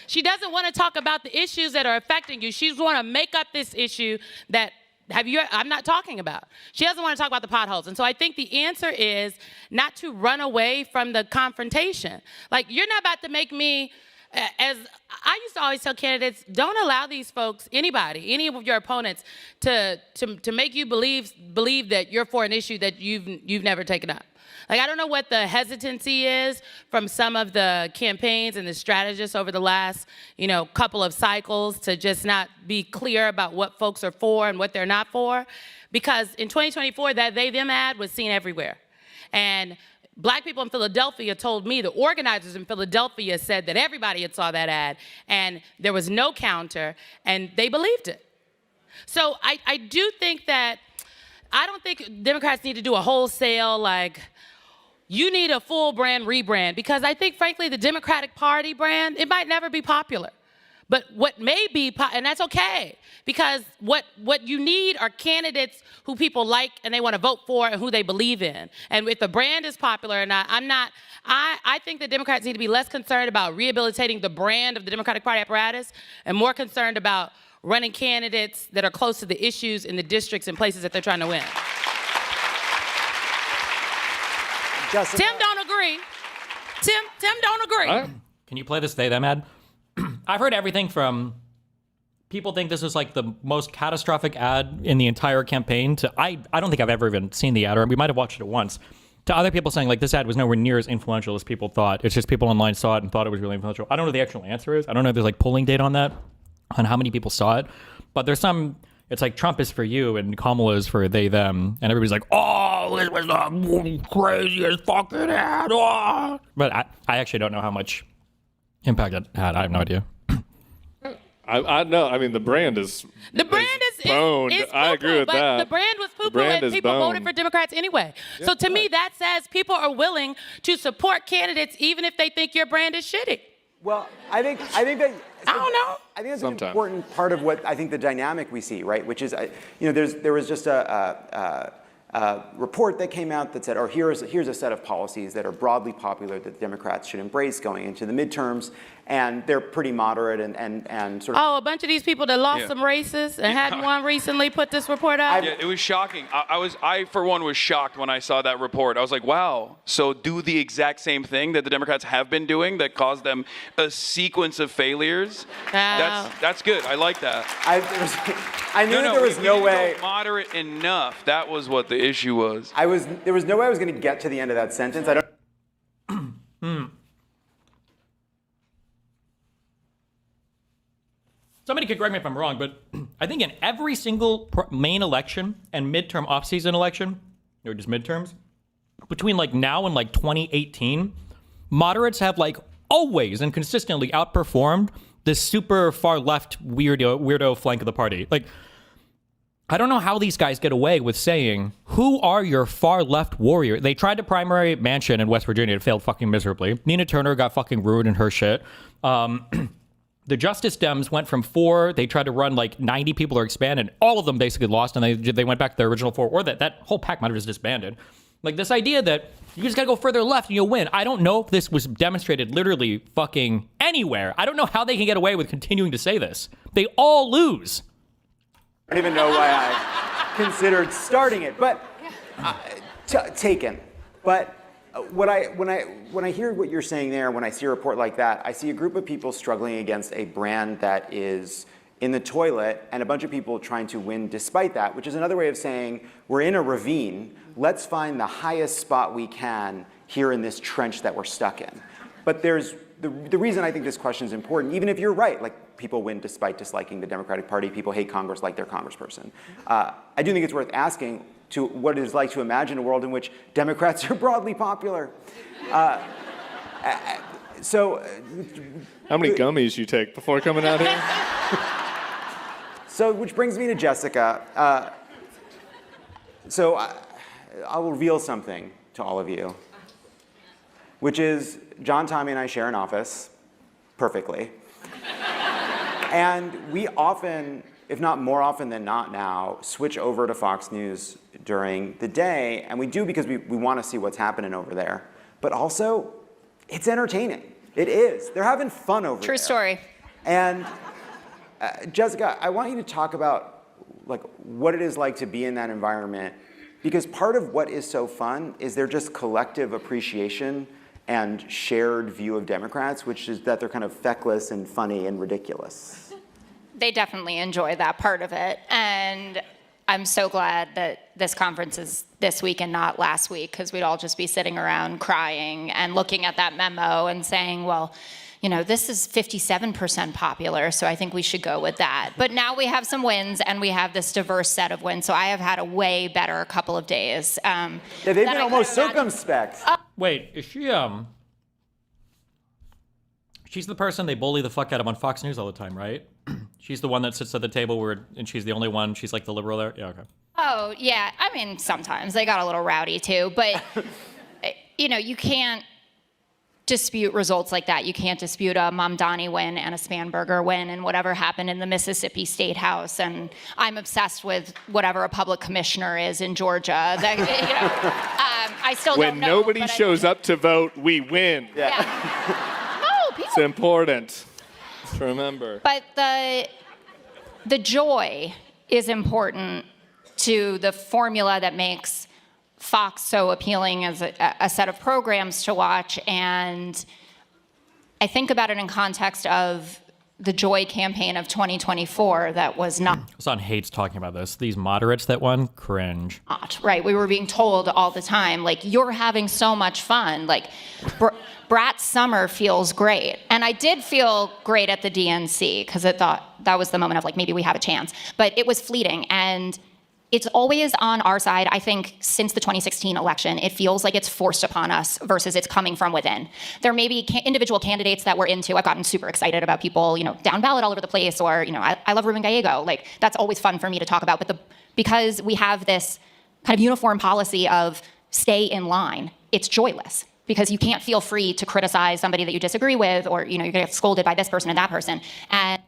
She doesn't want to talk about the issues that are affecting you. She's want to make up this issue that I'm not talking about. She doesn't want to talk about the potholes. And so I think the answer is not to run away from the confrontation. Like, you're not about to make me, as I used to always tell candidates, don't allow these folks, anybody, any of your opponents, to make you believe that you're for an issue that you've never taken up. Like, I don't know what the hesitancy is from some of the campaigns and the strategists over the last, couple of cycles to just not be clear about what folks are for and what they're not for. Because in 2024, that they-them ad was seen everywhere. And black people in Philadelphia told me, the organizers in Philadelphia said that everybody had saw that ad and there was no counter, and they believed it. So I do think that I don't think Democrats need to do a wholesale, like, you need a full brand rebrand, because I think, frankly, the Democratic Party brand, it might never be popular. But what may be, and that's okay, because what you need are candidates who people like and they want to vote for and who they believe in. And if the brand is popular or not, I think the Democrats need to be less concerned about rehabilitating the brand of the Democratic Party apparatus and more concerned about running candidates that are close to the issues in the districts and places that they're trying to win. Jessica. Tim don't agree. Tim don't agree. Can you play this They Them ad? I've heard everything from people think this is like the most catastrophic ad in the entire campaign to I don't think I've ever even seen the ad, or we might have watched it once, to other people saying like this ad was nowhere near as influential as people thought. It's just people online saw it and thought it was really influential. I don't know what the actual answer is. I don't know if there's like polling data on that, on how many people saw it, but there's some, it's like Trump is for you and Kamala is for they, them. And everybody's like, oh, this was the craziest fucking ad. Oh. But I actually don't know how much impact it had. I have no idea. I know. I mean, the brand is boned. I agree with that. The brand was poo-poo and people voted for Democrats anyway. Yeah, so to me, that says people are willing to support candidates even if they think your brand is shitty. Well, I think that I don't know. I think that's Sometimes. an important part of what I think the dynamic we see, right? Which is, there was just a report that came out that said, oh, here's a set of policies that are broadly popular that the Democrats should embrace going into the midterms, and they're pretty moderate and sort of. Oh, a bunch of these people that lost some races and hadn't won recently put this report out. Yeah, it was shocking. I for one was shocked when I saw that report. I was like, wow. So do the exact same thing that the Democrats have been doing that caused them a sequence of failures. That's good. I like that. I knew that there was no way. Moderate enough. That was what the issue was. There was no way I was going to get to the end of that sentence. I don't. Somebody could correct me if I'm wrong, but I think in every single main election and midterm off-season election, or just midterms, between like now and like 2018, moderates have like always and consistently outperformed this super far left weirdo flank of the party. Like, I don't know how these guys get away with saying, who are your far left warrior? They tried to primary Manchin in West Virginia. It failed fucking miserably. Nina Turner got fucking ruined in her shit. The Justice Dems went from 4, they tried to run like 90 people or expand, and all of them basically lost, and they went back to their original 4, or that whole pack might have just disbanded. Like this idea that you just gotta go further left and you'll win. I don't know if this was demonstrated literally fucking anywhere. I don't know how they can get away with continuing to say this. They all lose. I don't even know why I considered starting it, but taken. But when I hear what you're saying there, when I see a report like that, I see a group of people struggling against a brand that is in the toilet and a bunch of people trying to win despite that, which is another way of saying we're in a ravine. Let's find the highest spot we can here in this trench that we're stuck in. But there's the reason I think this question is important, even if you're right, like people win despite disliking the Democratic Party, people hate Congress like their congressperson. I do think it's worth asking to what it is like to imagine a world in which Democrats are broadly popular. So, how many gummies you take before coming out here? So, which brings me to Jessica. I'll reveal something to all of you, which is John, Tommy, and I share an office perfectly. And we often, if not more often than not now, switch over to Fox News during the day, and we do because we want to see what's happening over there. But also, it's entertaining. It is. They're having fun over there. True story. And Jessica, I want you to talk about like what it is like to be in that environment, because part of what is so fun is their just collective appreciation and shared view of Democrats, which is that they're kind of feckless and funny and ridiculous. They definitely enjoy that part of it. And I'm so glad that this conference is this week and not last week, because we'd all just be sitting around crying and looking at that memo and saying, well, you know, this is 57% popular, so I think we should go with that. But now we have some wins, and we have this diverse set of wins, so I have had a way better couple of days. Yeah, they've been almost circumspect. Wait, is she, she's the person they bully the fuck out of on Fox News all the time, right? She's the one that sits at the table and she's the only one, she's like the liberal there? Yeah, okay. Oh, yeah. I mean, sometimes they got a little rowdy too, but you can't dispute results like that. You can't dispute a Mamdani win and a Spanberger win and whatever happened in the Mississippi State House. And I'm obsessed with whatever a public commissioner is in Georgia. I still don't know. When nobody shows up to vote, we win. No, It's important to remember. But the joy is important to the formula that makes Fox so appealing as a set of programs to watch. And I think about it in context of the Joy campaign of 2024 that was not. Son hates talking about this. These moderates that won, cringe. Right, we were being told all the time, like, you're having so much fun. Like, Brat's summer feels great. And I did feel great at the DNC because I thought that was the moment of, like, maybe we have a chance. But it was fleeting. And it's always on our side. I think since the 2016 election, it feels like it's forced upon us versus it's coming from within. There may be individual candidates that we're into. I've gotten super excited about people, down ballot all over the place, or, I love Ruben Gallego. Like, that's always fun for me to talk about. But because we have this kind of uniform policy of stay in line, it's joyless because you can't feel free to criticize somebody that you disagree with, or, you're gonna get scolded by this person and that person. And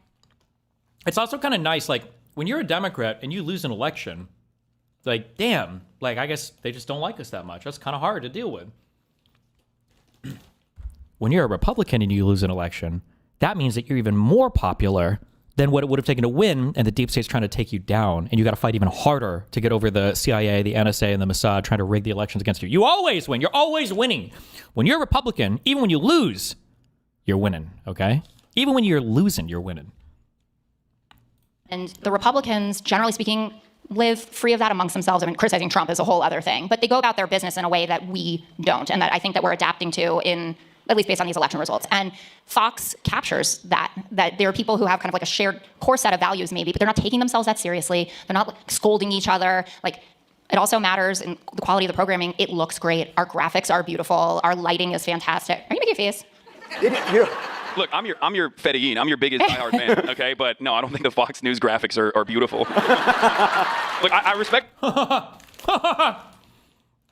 it's also kind of nice, like, when you're a Democrat and you lose an election, like, damn, like, I guess they just don't like us that much. That's kind of hard to deal with. When you're a Republican and you lose an election, that means that you're even more popular than what it would have taken to win, and the deep state's trying to take you down, and you got to fight even harder to get over the CIA, the NSA, and the Mossad trying to rig the elections against you. You always win. You're always winning. When you're a Republican, even when you lose, you're winning, okay? Even when you're losing, you're winning. And the Republicans, generally speaking, live free of that amongst themselves. I mean, criticizing Trump is a whole other thing, but they go about their business in a way that we don't, and that I think that we're adapting to, in at least based on these election results. And Fox captures that there are people who have kind of like a shared core set of values maybe, but they're not taking themselves that seriously. They're not like scolding each other. Like, it also matters in the quality of the programming. It looks great. Our graphics are beautiful. Our lighting is fantastic. Are you making a face? Look, I'm your Fedayeen. I'm your biggest diehard fan, okay? But no, I don't think the Fox News graphics are beautiful. Look, I respect...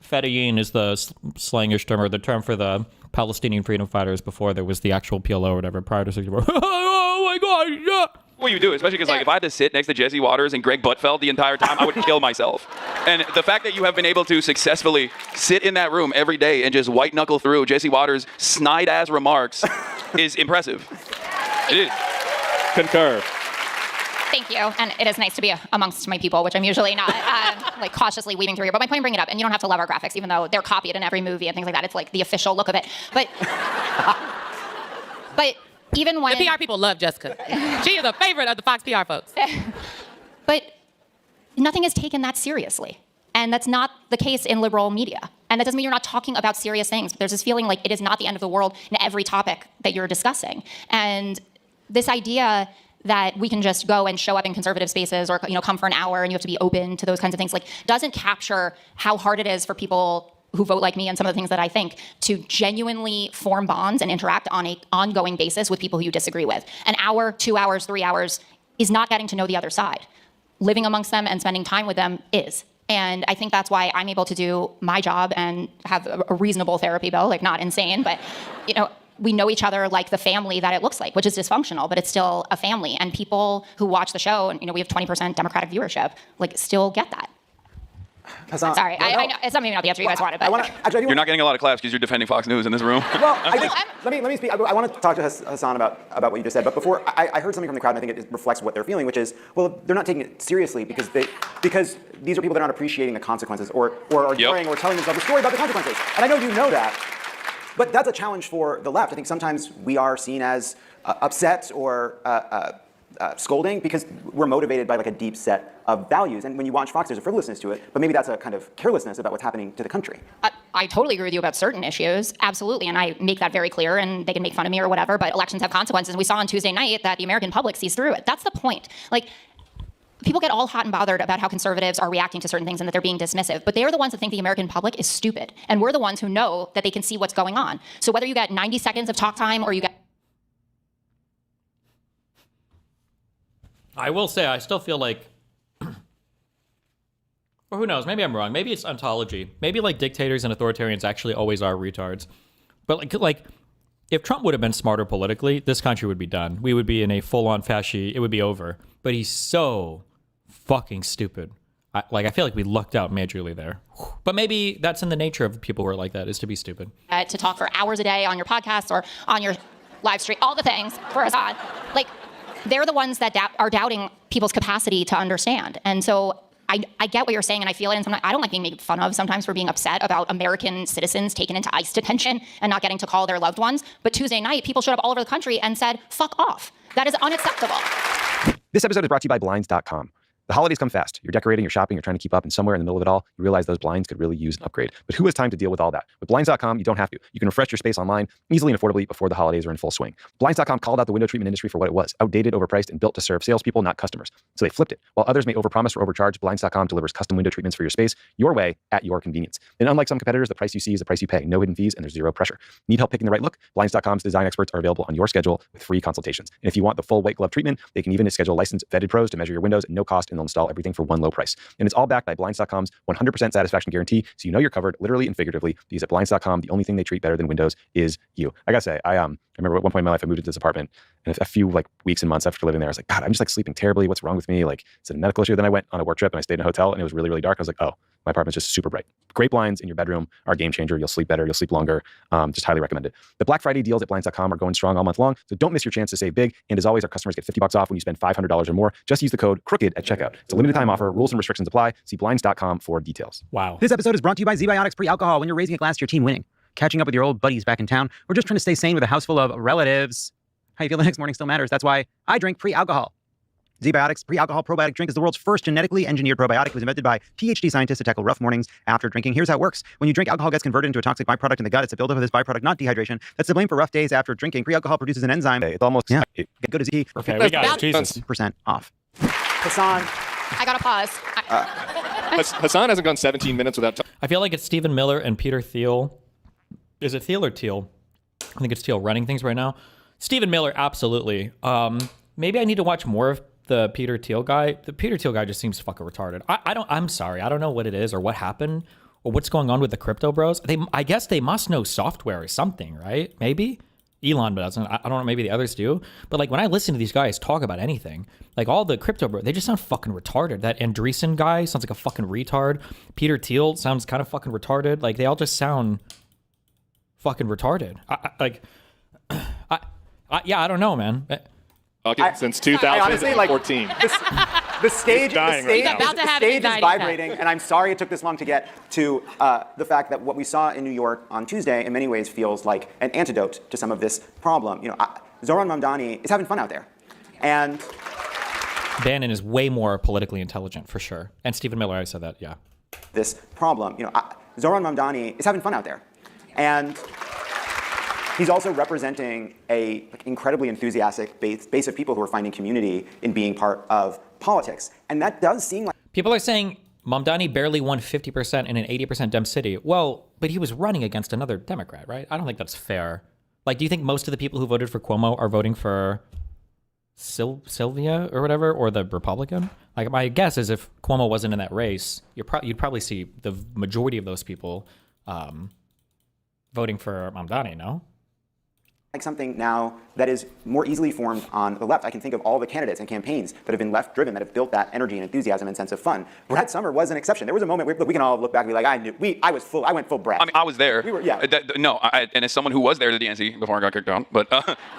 Fedayeen is the slangish term, or the term for the Palestinian freedom fighters before there was the actual PLO or whatever, prior to 64. Oh my God, yeah! Well, you do, especially because, like, if I had to sit next to Jesse Waters and Greg Buttfeld the entire time, I would kill myself. And the fact that you have been able to successfully sit in that room every day and just white-knuckle through Jesse Waters' snide-ass remarks is impressive. It is. Concur. Thank you. And it is nice to be amongst my people, which I'm usually not, like, cautiously weaving through here. But my point in bringing it up, and you don't have to love our graphics, even though they're copied in every movie and things like that. It's like the official look of it. But even when... The PR people love Jessica. She is a favorite of the Fox PR folks. But nothing is taken that seriously. And that's not the case in liberal media. And that doesn't mean you're not talking about serious things. There's this feeling like it is not the end of the world in every topic that you're discussing. And this idea that we can just go and show up in conservative spaces, or, come for an hour and you have to be open to those kinds of things, like, doesn't capture how hard it is for people who vote like me and some of the things that I think to genuinely form bonds and interact on an ongoing basis with people who you disagree with. An hour, 2 hours, 3 hours is not getting to know the other side. Living amongst them and spending time with them is. And I think that's why I'm able to do my job and have a reasonable therapy bill, like, not insane, but, we know each other like the family that it looks like, which is dysfunctional, but it's still a family. And people who watch the show, and, we have 20% Democratic viewership, like, still get that. Hassan, Sorry, I know it's not maybe not the answer you guys wanted, but You're not getting a lot of claps because you're defending Fox News in this room. Well, let me speak. I want to talk to Hassan about what you just said. But before, I heard something from the crowd, and I think it reflects what they're feeling, which is, well, they're not taking it seriously because these are people that are not appreciating the consequences, or are enjoying or telling themselves a story about the consequences. And I know you know that. But that's a challenge for the left. I think sometimes we are seen as upset or scolding because we're motivated by, like, a deep set of values. And when you watch Fox, there's a frivolousness to it, but maybe that's a kind of carelessness about what's happening to the country. I totally agree with you about certain issues, absolutely, and I make that very clear, and they can make fun of me or whatever, but elections have consequences, and we saw on Tuesday night that the American public sees through it. That's the point. Like, people get all hot and bothered about how conservatives are reacting to certain things and that they're being dismissive, but they're the ones that think the American public is stupid, and we're the ones who know that they can see what's going on. So whether you get 90 seconds of talk time or you get... I will say, I still feel like Or who knows? Maybe I'm wrong. Maybe it's ontology. Maybe like dictators and authoritarians actually always are retards. But like if Trump would have been smarter politically, this country would be done. We would be in a full-on fasci. It would be over. But he's so fucking stupid. I feel like we lucked out majorly there. But maybe that's in the nature of people who are like that, is to be stupid. To talk for hours a day on your podcast or on your live stream, all the things for Hassan. Like, they're the ones that are doubting people's capacity to understand. And so I get what you're saying, and I feel it. And sometimes I don't like being made fun of sometimes for being upset about American citizens taken into ICE detention and not getting to call their loved ones. But Tuesday night, people showed up all over the country and said, fuck off. That is unacceptable. This episode is brought to you by Blinds.com. The holidays come fast. You're decorating, you're shopping, you're trying to keep up, and somewhere in the middle of it all, you realize those blinds could really use an upgrade. But who has time to deal with all that? With Blinds.com, you don't have to. You can refresh your space online easily and affordably before the holidays are in full swing. Blinds.com called out the window treatment industry for what it was: outdated, overpriced, and built to serve salespeople, not customers. So they flipped it. While others may overpromise or overcharge, Blinds.com delivers custom window treatments for your space, your way, at your convenience. And unlike some competitors, the price you see is the price you pay. No hidden fees, and there's zero pressure. Need help picking the right look? Blinds.com's design experts are available on your schedule with free consultations. And if you want the full white glove treatment, they can even schedule licensed, vetted pros to measure your windows at no cost, and they'll install everything for one low price. And it's all backed by Blinds.com's 100% satisfaction guarantee, so you know you're covered literally and figuratively, because at Blinds.com, the only thing they treat better than windows is you. I gotta say, I remember at one point in my life, I moved into this apartment, and a few like weeks and months after living there, I was like, God, I'm just like sleeping terribly. What's wrong with me? Like, is it a medical issue? Then I went on a work trip and I stayed in a hotel, and it was really, really dark. I was like, oh, my apartment's just super bright. Great blinds in your bedroom are a game changer. You'll sleep better. You'll sleep longer. Just highly recommend it. The Black Friday deals at Blinds.com are going strong all month long, so don't miss your chance to save big. And as always, our customers get $50 off when you spend $500 or more. Just use the code CROOKED at checkout. It's a limited time offer. Rules and restrictions apply. See Blinds.com for details. Wow. This episode is brought to you by ZBiotics Pre-Alcohol. When you're raising a glass to your team winning, catching up with your old buddies back in town, or just trying to stay sane with a house full of relatives, how you feel the next morning still matters. That's why I drink pre-alcohol. ZBiotics Pre-Alcohol Probiotic Drink is the world's first genetically engineered probiotic. It was invented by PhD scientists to tackle rough mornings after drinking. Here's how it works. When you drink, alcohol gets converted into a toxic byproduct in the gut. It's a buildup of this byproduct, not dehydration. That's the blame for rough days after drinking. Pre-alcohol produces an enzyme. It's almost, go to Z for Okay, we got it. Jesus. percent off. Hassan. I gotta pause. Hassan hasn't gone 17 minutes without talking. I feel like it's Stephen Miller and Peter Thiel. Is it Thiel or Teal? I think it's Teal running things right now. Stephen Miller, absolutely. Maybe I need to watch more of the Peter Thiel guy. The Peter Thiel guy just seems fucking retarded. I'm sorry. I don't know what it is or what happened or what's going on with the crypto bros. I guess they must know software or something, right? Maybe. Elon doesn't. I don't know. Maybe the others do. But like when I listen to these guys talk about anything, like all the crypto bros, they just sound fucking retarded. That Andreessen guy sounds like a fucking retard. Peter Thiel sounds kind of fucking retarded. Like they all just sound fucking retarded. I don't know, man. Since 2014. The stage is anxiety vibrating, and I'm sorry it took this long to get to the fact that what we saw in New York on Tuesday in many ways feels like an antidote to some of this problem. You know, Zohran Mamdani is having fun out there. And Bannon is way more politically intelligent, for sure. And Stephen Miller, I said that, yeah. This problem, you know, Zohran Mamdani is having fun out there. And he's also representing a incredibly enthusiastic base of people who are finding community in being part of politics. And that does seem like... People are saying Mamdani barely won 50% in an 80% Dem city. Well, but he was running against another Democrat, right? I don't think that's fair. Like, do you think most of the people who voted for Cuomo are voting for Sylvia or whatever, or the Republican? Like, my guess is if Cuomo wasn't in that race, you'd probably see the majority of those people voting for Mamdani, no? Like something now that is more easily formed on the left. I can think of all the candidates and campaigns that have been left-driven, that have built that energy and enthusiasm and sense of fun. Brad Summer was an exception. There was a moment where we can all look back and be like, I went full Brad. I mean, I was there. We were, yeah. And as someone who was there at the DNC before I got kicked out, but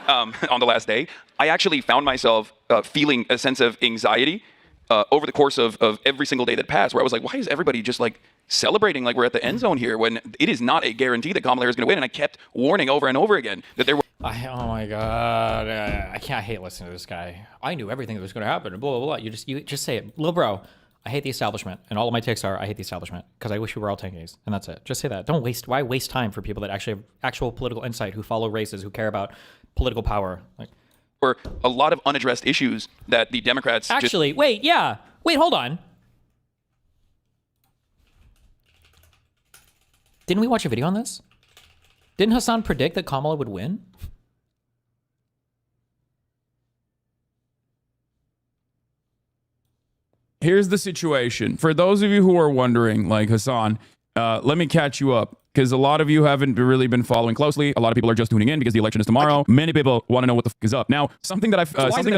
on the last day, I actually found myself feeling a sense of anxiety over the course of every single day that passed, where I was like, why is everybody just like celebrating like we're at the end zone here when it is not a guarantee that Kamala Harris is going to win? And I kept warning over and over again that there were... oh my God. I hate listening to this guy. I knew everything that was going to happen and blah, blah, blah. You just say it. Little bro, I hate the establishment. And all of my takes are, I hate the establishment because I wish we were all tankies. And that's it. Just say that. Why waste time for people that actually have actual political insight, who follow races, who care about political power? Like, were a lot of unaddressed issues that the Democrats... Wait, hold on. Didn't we watch a video on this? Didn't Hassan predict that Kamala would win? here's the situation. For those of you who are wondering, like Hassan, let me catch you up. Because a lot of you haven't really been following closely. A lot of people are just tuning in because the election is tomorrow. Many people want to know what the is up. Now, something that I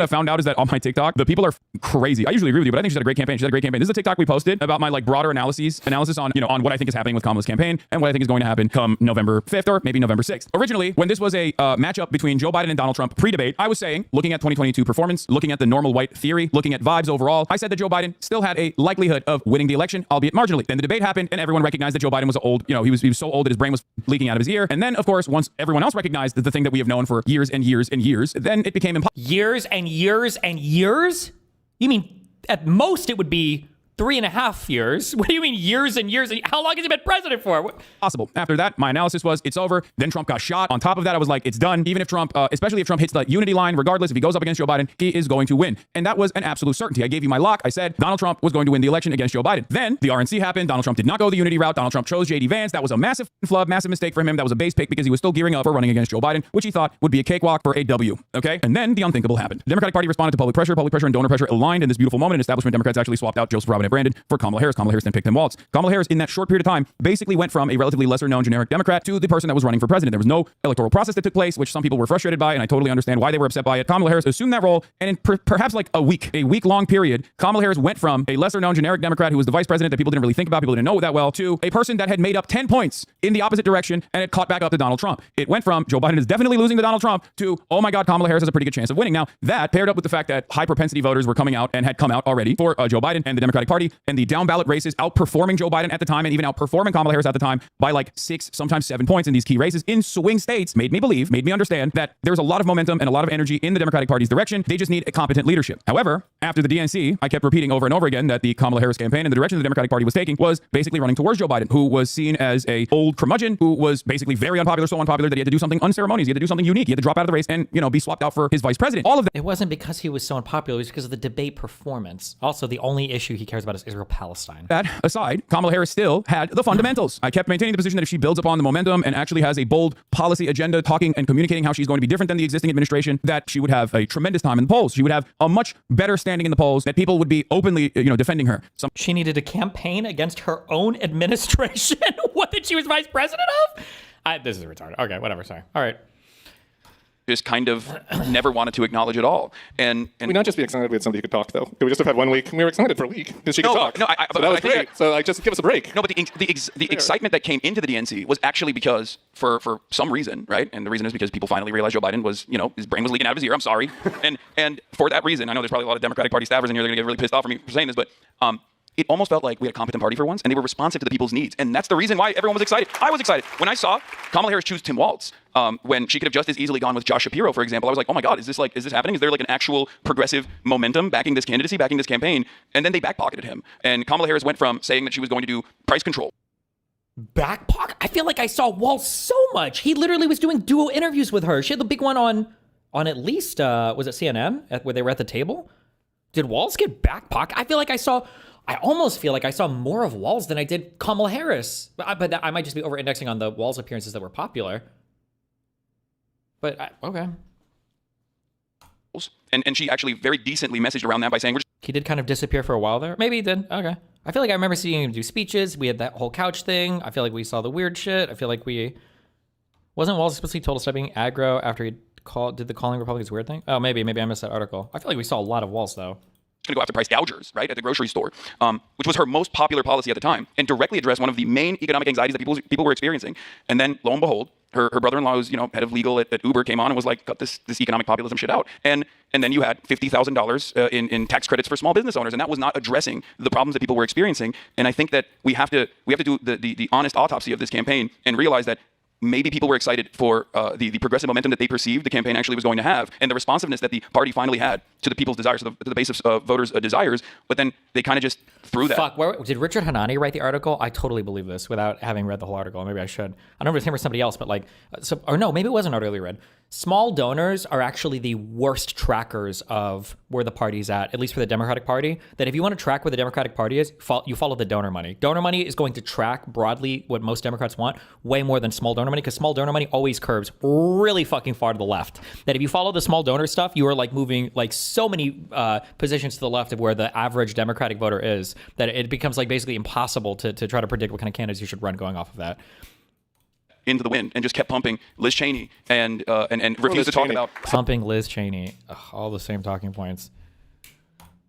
found out is that on my TikTok, the people are crazy. I usually agree with you, but I think she's had a great campaign. She's had a great campaign. This is a TikTok we posted about my like broader analysis on on what I think is happening with Kamala's campaign and what I think is going to happen come November 5th or maybe November 6th. Originally, when this was a matchup between Joe Biden and Donald Trump pre-debate, I was saying, looking at 2022 performance, looking at the normal white theory, looking at vibes overall, I said that Joe Biden still had a likelihood of winning the election, albeit marginally. Then the debate happened, and everyone recognized that Joe Biden was old. He was so old that his brain was leaking out of his ear. And then, of course, once everyone else recognized the thing that we have known for years and years and years, then it became impossible. Years and years and years? You mean at most it would be 3.5 years? What do you mean years and years? How long has he been president for? Possible. After that, my analysis was it's over. Then Trump got shot. On top of that, I was like, it's done. Even if Trump, especially if Trump hits the unity line, regardless, if he goes up against Joe Biden, he is going to win. And that was an absolute certainty. I gave you my lock. I said Donald Trump was going to win the election against Joe Biden. Then the RNC happened. Donald Trump did not go the unity route. Donald Trump chose J.D. Vance. That was a massive flub, massive mistake for him. That was a base pick because he was still gearing up for running against Joe Biden, which he thought would be a cakewalk for a W. Okay? And then the unthinkable happened. The Democratic Party responded to public pressure. Public pressure and donor pressure aligned in this beautiful moment. And establishment Democrats actually swapped out Joseph Robin and Brandon for Kamala Harris. Kamala Harris then picked them Waltz. Kamala Harris, in that short period of time, basically went from a relatively lesser-known generic Democrat to the person that was running for president. There was no electoral process that took place, which some people were frustrated by, and I totally understand why they were upset by it. Kamala Harris assumed that role, and in perhaps like a week-long period, Kamala Harris went from a lesser-known generic Democrat who was the vice president that people didn't really think about, people didn't know that well, to a person that had made up 10 points in the opposite direction, and it caught back up to Donald Trump. It went from Joe Biden is definitely losing to Donald Trump to, oh my God, Kamala Harris has a pretty good chance of winning. Now, that paired up with the fact that high-propensity voters were coming out and had come out already for Joe Biden and the Democratic Party, and the down-ballot races outperforming Joe Biden at the time and even outperforming Kamala Harris at the time by like 6, sometimes 7 points in these key races in swing states made me understand that there's a lot of momentum and a lot of energy in the Democratic Party's direction. They just need a competent leadership. However, after the DNC, I kept repeating over and over again that the Kamala Harris campaign and the direction the Democratic Party was taking was basically running towards Joe Biden, who was seen as a old curmudgeon who was basically very unpopular, so unpopular that he had to do something unceremonious. He had to do something unique. He had to drop out of the race and, be swapped out for his vice president. All of that. It wasn't because he was so unpopular. It was because of the debate performance. Also, the only issue he cares about is Israel-Palestine. That aside, Kamala Harris still had the fundamentals. I kept maintaining the position that if she builds upon the momentum and actually has a bold policy agenda, talking and communicating how she's going to be different than the existing administration, that she would have a tremendous time in the polls. She would have a much better standing in the polls, that people would be openly, defending her. She needed a campaign against her own administration? What, that she was vice president of? This is retarded. Okay, whatever, sorry. All right. Just kind of never wanted to acknowledge at all. And Can we not just be excited we had somebody who could talk, though? Could we just have had 1 week? We were excited for a week because she could talk. No, so that was great. So just give us a break. No, but the excitement that came into the DNC was actually because for some reason, right? And the reason is because people finally realized Joe Biden was, his brain was leaking out of his ear. I'm sorry. and for that reason, I know there's probably a lot of Democratic Party staffers in here that are going to get really pissed off for me for saying this, but it almost felt like we had a competent party for once, and they were responsive to the people's needs. And that's the reason why everyone was excited. I was excited. When I saw Kamala Harris choose Tim Waltz, when she could have just as easily gone with Josh Shapiro, for example, I was like, oh my God, is this happening? Is there like an actual progressive momentum backing this candidacy, backing this campaign? And then they backpocketed him. And Kamala Harris went from saying that she was going to do price control. Backpocket? I feel like I saw Waltz so much. He literally was doing duo interviews with her. She had the big one on at least, was it CNN, where they were at the table? Did Waltz get backpocket? I almost feel like I saw more of Walz than I did Kamala Harris. But I might just be over-indexing on the Walz appearances that were popular. But, okay. And she actually very decently messaged around that by saying... He did kind of disappear for a while there. Maybe he did. Okay. I feel like I remember seeing him do speeches. We had that whole couch thing. I feel like we saw the weird shit. I feel like we... Wasn't Walz supposed to be told to stop being aggro after he did the calling Republicans weird thing? Oh, maybe I missed that article. I feel like we saw a lot of Walz, though. Going to go after price gougers, right, at the grocery store, which was her most popular policy at the time, and directly addressed one of the main economic anxieties that people were experiencing. And then, lo and behold, her brother-in-law, who's head of legal at Uber, came on and was like, cut this economic populism shit out. And then you had $50,000 in tax credits for small business owners, and that was not addressing the problems that people were experiencing. And I think that we have to do the honest autopsy of this campaign and realize that maybe people were excited for the progressive momentum that they perceived the campaign actually was going to have, and the responsiveness that the party finally had to the people's desires, to the base of voters' desires. But then they kind of just threw that. Fuck, did Richard Hanani write the article? I totally believe this without having read the whole article. Maybe I should. I don't know if it was him or somebody else, but maybe it was an article you read. Small donors are actually the worst trackers of where the party's at least for the Democratic Party. That if you want to track where the Democratic Party is, you follow the donor money. Donor money is going to track broadly what most Democrats want way more than small donor money, because small donor money always curves really fucking far to the left. That if you follow the small donor stuff, you are like moving like so many positions to the left of where the average Democratic voter is, that it becomes like basically impossible to try to predict what kind of candidates you should run going off of that. Into the wind and just kept pumping Liz Cheney and refused to talk about pumping Liz Cheney. Ugh, all the same talking points.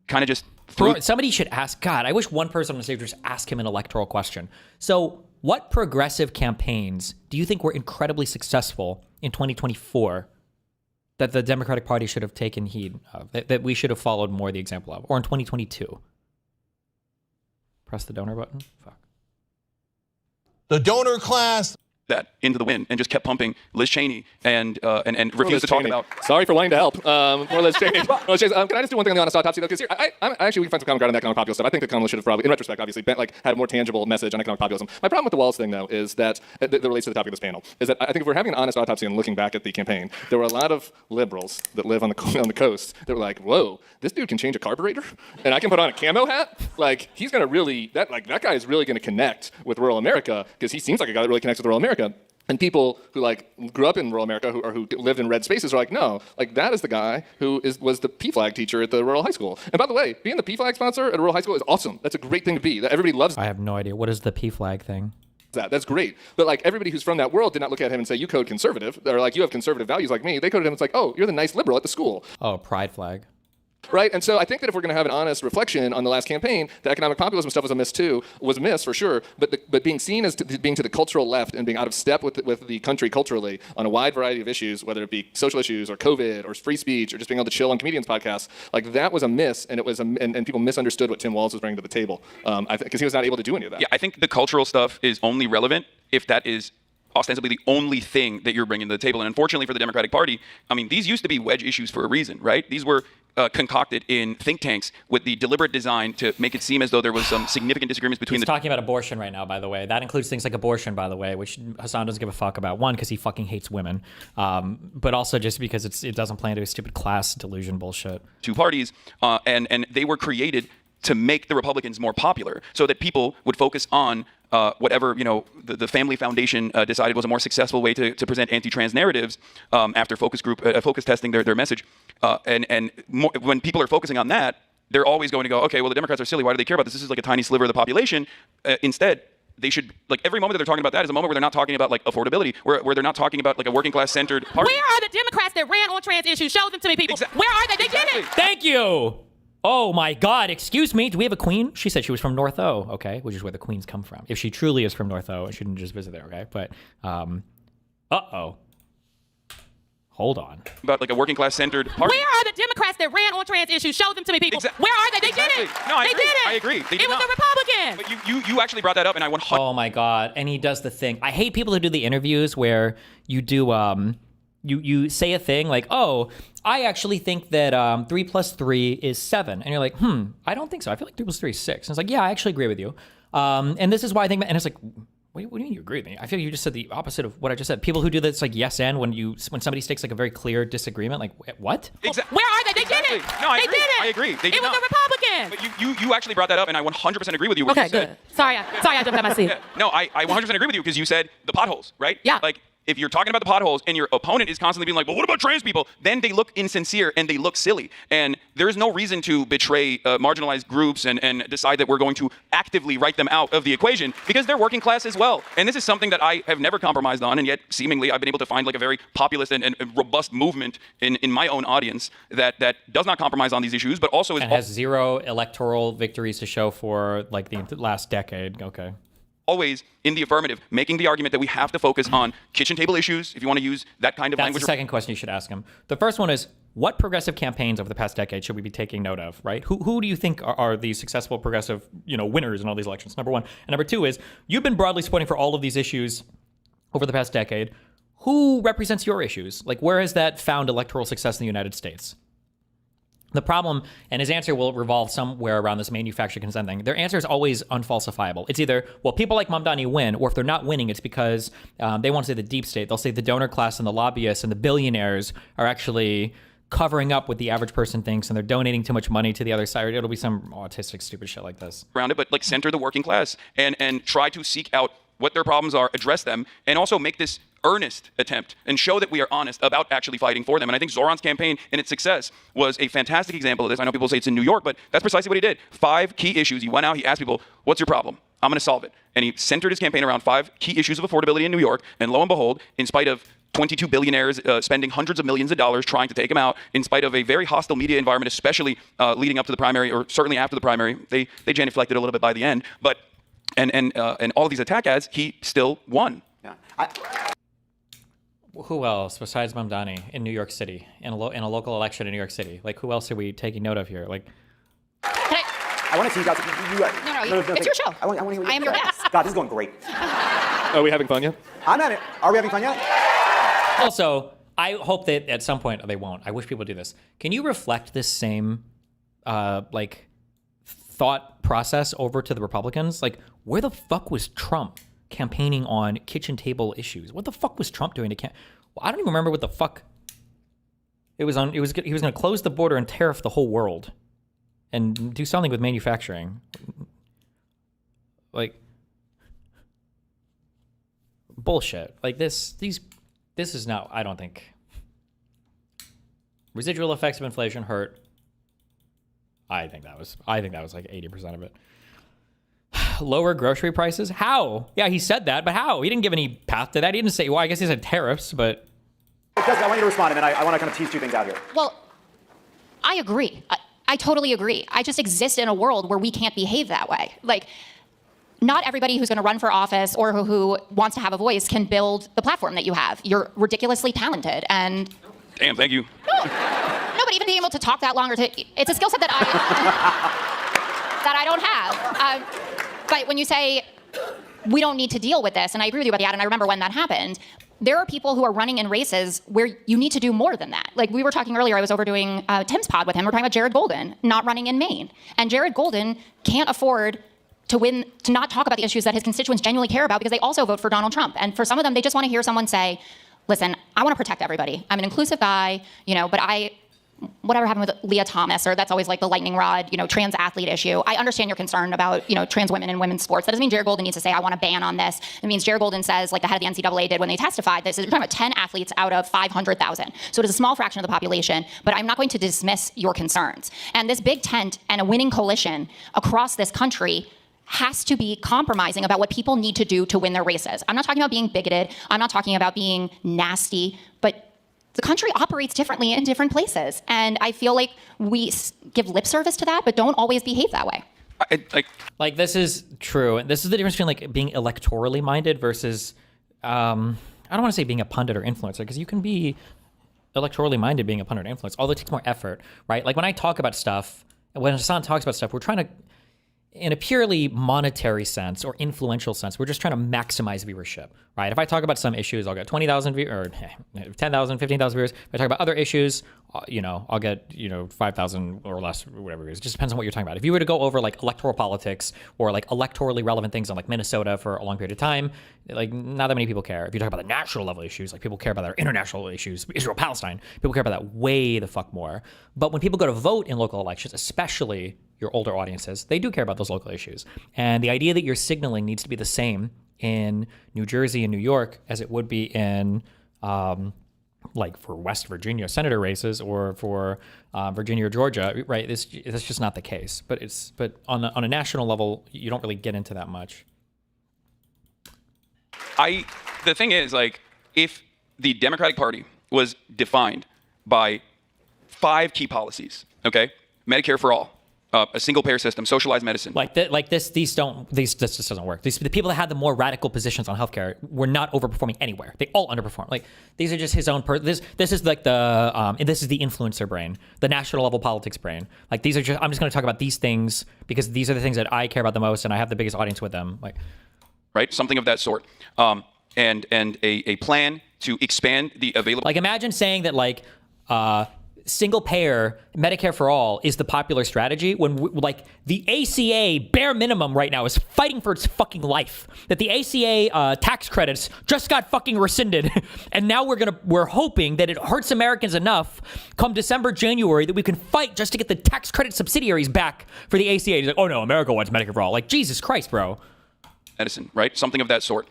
Kind of just somebody should ask. God, I wish one person on the stage would just ask him an electoral question. So, what progressive campaigns do you think were incredibly successful in 2024 that the Democratic Party should have taken heed of, that we should have followed more the example of, or in 2022? Press the donor button. Fuck. The donor class. That into the wind and just kept pumping Liz Cheney and refused to talk about. Sorry for wanting to help. For Liz Cheney. Can I just do one thing on the honest autopsy though? Because here, I actually we can find some common ground on economic populism stuff. I think that Kamala should have probably, in retrospect, obviously, had a more tangible message on economic populism. My problem with the Walls thing though is that that relates to the topic of this panel is that I think if we're having an honest autopsy and looking back at the campaign, there were a lot of liberals that live on the coast that were like, whoa, this dude can change a carburetor, and I can put on a camo hat. Like he's gonna really that guy is really gonna connect with rural America because he seems like a guy that really connects with rural America. And people who grew up in rural America who lived in red spaces are like, no, that is the guy who was the PFLAG teacher at the rural high school. And by the way, being the PFLAG sponsor at a rural high school is awesome. That's a great thing to be. Everybody loves. I have no idea. What is the PFLAG thing? That's great. But everybody who's from that world did not look at him and say, you code conservative. They're like, you have conservative values like me. They coded him. It's like, oh, you're the nice liberal at the school. Oh, pride flag. Right, and so I think that if we're going to have an honest reflection on the last campaign, the economic populism stuff was a miss for sure. But being seen as being to the cultural left and being out of step with the country culturally on a wide variety of issues, whether it be social issues or COVID or free speech or just being able to chill on comedians' podcasts, that was a miss, and it was and people misunderstood what Tim Walz was bringing to the table, because he was not able to do any of that. Yeah, I think the cultural stuff is only relevant if that is ostensibly the only thing that you're bringing to the table. And unfortunately for the Democratic Party, I mean, these used to be wedge issues for a reason, right? These were concocted in think tanks with the deliberate design to make it seem as though there was some significant disagreements between He's talking about abortion right now, by the way. That includes things like abortion, by the way, which Hassan doesn't give a fuck about. One, because he fucking hates women, but also just because it doesn't play into his stupid class delusion bullshit. Two parties, and they were created to make the Republicans more popular so that people would focus on whatever the Family Foundation decided was a more successful way to present anti-trans narratives after focus testing their message. When people are focusing on that, they're always going to go, okay, well, the Democrats are silly. Why do they care about this? This is like a tiny sliver of the population. Instead, they should, every moment that they're talking about that is a moment where they're not talking about affordability, where they're not talking about a working class centered party. Where are the Democrats that ran on trans issues? Show them to me, people. Where are they? They did it. Thank you. Oh my God, excuse me, do we have a queen? She said she was from North O, okay, which is where the queens come from. If she truly is from North O, she didn't just visit there, okay? But, uh-oh. Hold on. About a working class centered party. Where are the Democrats that ran on trans issues? Show them to me, people. Where are they? They did it. No, I they agree. did it. I agree. They did it was not. the Republicans. But you actually brought that up, and I 100%. Oh my God, and he does the thing. I hate people who do the interviews where you do, you say a thing like, oh, I actually think that 3 + 3 is 7. And you're like, I don't think so. I feel like 3 + 3 is 6. And it's like, yeah, I actually agree with you. And this is why I think, and it's like, what do you mean you agree with me? I feel like you just said the opposite of what I just said. People who do this yes and when somebody stakes a very clear disagreement, like what? Exactly. Where are they? They did it. No, I they agree. did it. I agree. They did it was not. the Republicans. But you actually brought that up, and I 100% agree with you. Okay, good. Sorry, I jumped out my seat. Yeah. No, I 100% agree with you because you said the potholes, right? Yeah. If you're talking about the potholes and your opponent is constantly being like, but what about trans people? Then they look insincere and they look silly. And there's no reason to betray marginalized groups and decide that we're going to actively write them out of the equation because they're working class as well. And this is something that I have never compromised on. And yet, seemingly, I've been able to find a very populist and robust movement in my own audience that does not compromise on these issues, but also has 0 electoral victories to show for the last decade. Okay. Always in the affirmative, making the argument that we have to focus on kitchen table issues, if you want to use that kind of language. That's the second question you should ask him. The first one is, what progressive campaigns over the past decade should we be taking note of, right? Who do you think are the successful progressive, winners in all these elections? Number one. And number two is, you've been broadly supporting for all of these issues over the past decade. Who represents your issues? Where has that found electoral success in the United States? The problem, and his answer will revolve somewhere around this manufactured consent thing. Their answer is always unfalsifiable. It's either, well, people like Mamdani win, or if they're not winning, it's because they won't say the deep state. They'll say the donor class and the lobbyists and the billionaires are actually covering up what the average person thinks, and they're donating too much money to the other side. It'll be some autistic, stupid shit like this. Around it, but like center the working class and try to seek out what their problems are, address them, and also make this earnest attempt and show that we are honest about actually fighting for them. And I think Zoran's campaign and its success was a fantastic example of this. I know people say it's in New York, but that's precisely what he did. 5 key issues. He went out, he asked people, what's your problem? I'm going to solve it. And he centered his campaign around 5 key issues of affordability in New York. And lo and behold, in spite of 22 billionaires spending hundreds of millions of dollars trying to take him out, in spite of a very hostile media environment, especially leading up to the primary, or certainly after the primary, they genuflected a little bit by the end. But and all of these attack ads, he still won. Yeah. Who else besides Mamdani in New York City, in a local election in New York City? Like, who else are we taking note of here? Like, I want to see you guys. No, it's your show. I want to hear what I am your guest. God, this is going great. Are we having fun yet? I'm at it. Are we having fun yet? also, I hope that at some point they won't. I wish people would do this. Can you reflect this same, like, thought process over to the Republicans? Like, where the fuck was Trump campaigning on kitchen table issues? What the fuck was Trump doing to well, I don't even remember what the fuck it was on. He was going to close the border and tariff the whole world and do something with manufacturing. Like, bullshit. Like, this is not, I don't think. Residual effects of inflation hurt. I think that was like 80% of it. Lower grocery prices? How? Yeah, he said that, but how? He didn't give any path to that. He didn't say, well, I guess he said tariffs, but... Jessica, I want you to respond, and then I want to kind of tease 2 things out here. Well, I agree. I totally agree. I just exist in a world where we can't behave that way. Like, not everybody who's going to run for office or who wants to have a voice can build the platform that you have. You're ridiculously talented, and... Damn, thank you. No, but even being able to talk that long, it's a skill set that I don't have. But when you say, we don't need to deal with this, and I agree with you about the ad, and I remember when that happened, there are people who are running in races where you need to do more than that. Like, we were talking earlier, I was over doing Tim's pod with him, we're talking about Jared Golden not running in Maine. And Jared Golden can't afford to not talk about the issues that his constituents genuinely care about, because they also vote for Donald Trump. And for some of them, they just want to hear someone say, listen, I want to protect everybody. I'm an inclusive guy, but whatever happened with Leah Thomas, or that's always like the lightning rod, trans athlete issue. I understand your concern about, trans women in women's sports. That doesn't mean Jared Golden needs to say, I want to ban on this. It means Jared Golden says, like the head of the NCAA did when they testified, you're talking about 10 athletes out of 500,000. So it is a small fraction of the population, but I'm not going to dismiss your concerns. And this big tent and a winning coalition across this country has to be compromising about what people need to do to win their races. I'm not talking about being bigoted. I'm not talking about being nasty, but the country operates differently in different places. And I feel like we give lip service to that, but don't always behave that way. Like, this is true. This is the difference between like being electorally minded versus, I don't want to say being a pundit or influencer, because you can be electorally minded being a pundit or influencer, although it takes more effort, right? Like, when I talk about stuff, when Hassan talks about stuff, we're trying to, in a purely monetary sense or influential sense, we're just trying to maximize viewership, right? If I talk about some issues, I'll get 20,000 viewers, or 10,000, 15,000 viewers. If I talk about other issues, I'll get, 5,000 or less, or whatever it is. It just depends on what you're talking about. If you were to go over like electoral politics or like electorally relevant things on like Minnesota for a long period of time, like not that many people care. If you talk about the national level issues, like people care about our international issues, Israel, Palestine, people care about that way the fuck more. But when people go to vote in local elections, especially your older audiences, they do care about those local issues. And the idea that you're signaling needs to be the same in New Jersey and New York as it would be in like for West Virginia senator races or for Virginia or Georgia, right? That's just not the case. But on a national level, you don't really get into that much. The thing is, like, if the Democratic Party was defined by 5 key policies, okay? Medicare for all, a single payer system, socialized medicine. This just doesn't work. The people that had the more radical positions on healthcare were not overperforming anywhere. They all underperformed. Like, these are just his own this is like this is the influencer brain, the national level politics brain. Like, these are just, I'm just going to talk about these things because these are the things that I care about the most and I have the biggest audience with them. Like, right? Something of that sort. And a plan to expand the available. Like, imagine saying that, like, single payer Medicare for all is the popular strategy when like the ACA bare minimum right now is fighting for its fucking life. That the ACA tax credits just got fucking rescinded, and now we're hoping that it hurts Americans enough come December, January that we can fight just to get the tax credit subsidiaries back for the ACA. He's like, oh no, America wants Medicare for all. Like Jesus Christ, bro. Medicine, right? Something of that sort.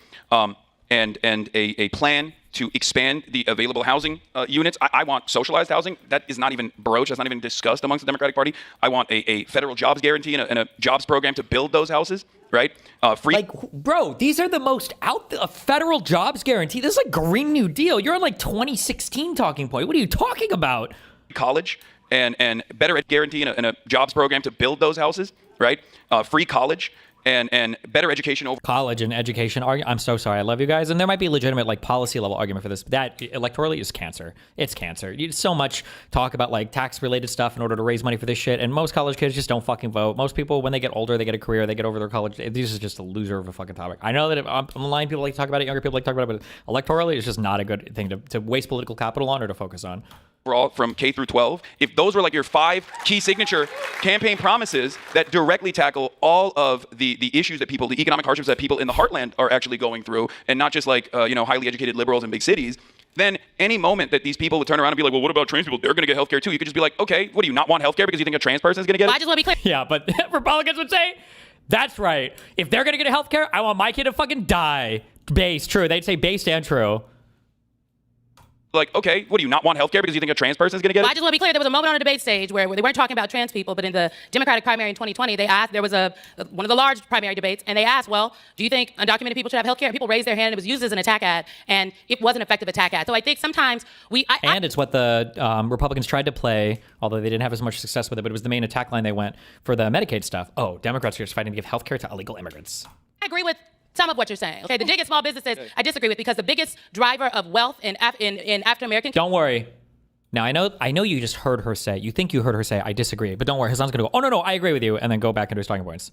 And a plan to expand the available housing units. I want socialized housing. That is not even broached. That's not even discussed amongst the Democratic Party. I want a federal jobs guarantee and a jobs program to build those houses, right? Free. Like, bro, these are the most a federal jobs guarantee. This is like Green New Deal. You're on like 2016 talking point. What are you talking about? College and better guarantee and a jobs program to build those houses, right? Free college. And better education over college and education. I'm so sorry. I love you guys. And there might be a legitimate like policy level argument for this. That electorally is cancer. It's cancer. You so much talk about like tax related stuff in order to raise money for this shit. And most college kids just don't fucking vote. Most people, when they get older, they get a career, they get over their college. This is just a loser of a fucking topic. I know that online people like to talk about it, younger people like to talk about it, but electorally it's just not a good thing to waste political capital on or to focus on. All from K through 12, if those were like your 5 key signature campaign promises that directly tackle all of the issues that the economic hardships that people in the heartland are actually going through, and not just like, highly educated liberals in big cities, then any moment that these people would turn around and be like, well, what about trans people? They're going to get healthcare too. You could just be like, okay, what do you not want healthcare because you think a trans person is going to get it? I just want to be clear. Yeah, but Republicans would say, that's right. If they're going to get healthcare, I want my kid to fucking die. Base, true. They'd say based and true. Like, okay, what do you not want healthcare because you think a trans person is going to get it? I just want to be clear. There was a moment on the debate stage where they weren't talking about trans people, but in the Democratic primary in 2020, they asked, there was one of the large primary debates, and they asked, well, do you think undocumented people should have healthcare? And people raised their hand, and it was used as an attack ad, and it was an effective attack ad. So I think sometimes and it's what the Republicans tried to play, although they didn't have as much success with it, but it was the main attack line they went for the Medicaid stuff. Oh, Democrats are just fighting to give healthcare to illegal immigrants. I agree with some of what you're saying. Okay, the dig at small businesses, I disagree with, because the biggest driver of wealth in African American. Don't worry. Now I know you just heard her say. You think you heard her say I disagree, but don't worry. Hassan's gonna go. Oh no, I agree with you, and then go back into his talking points.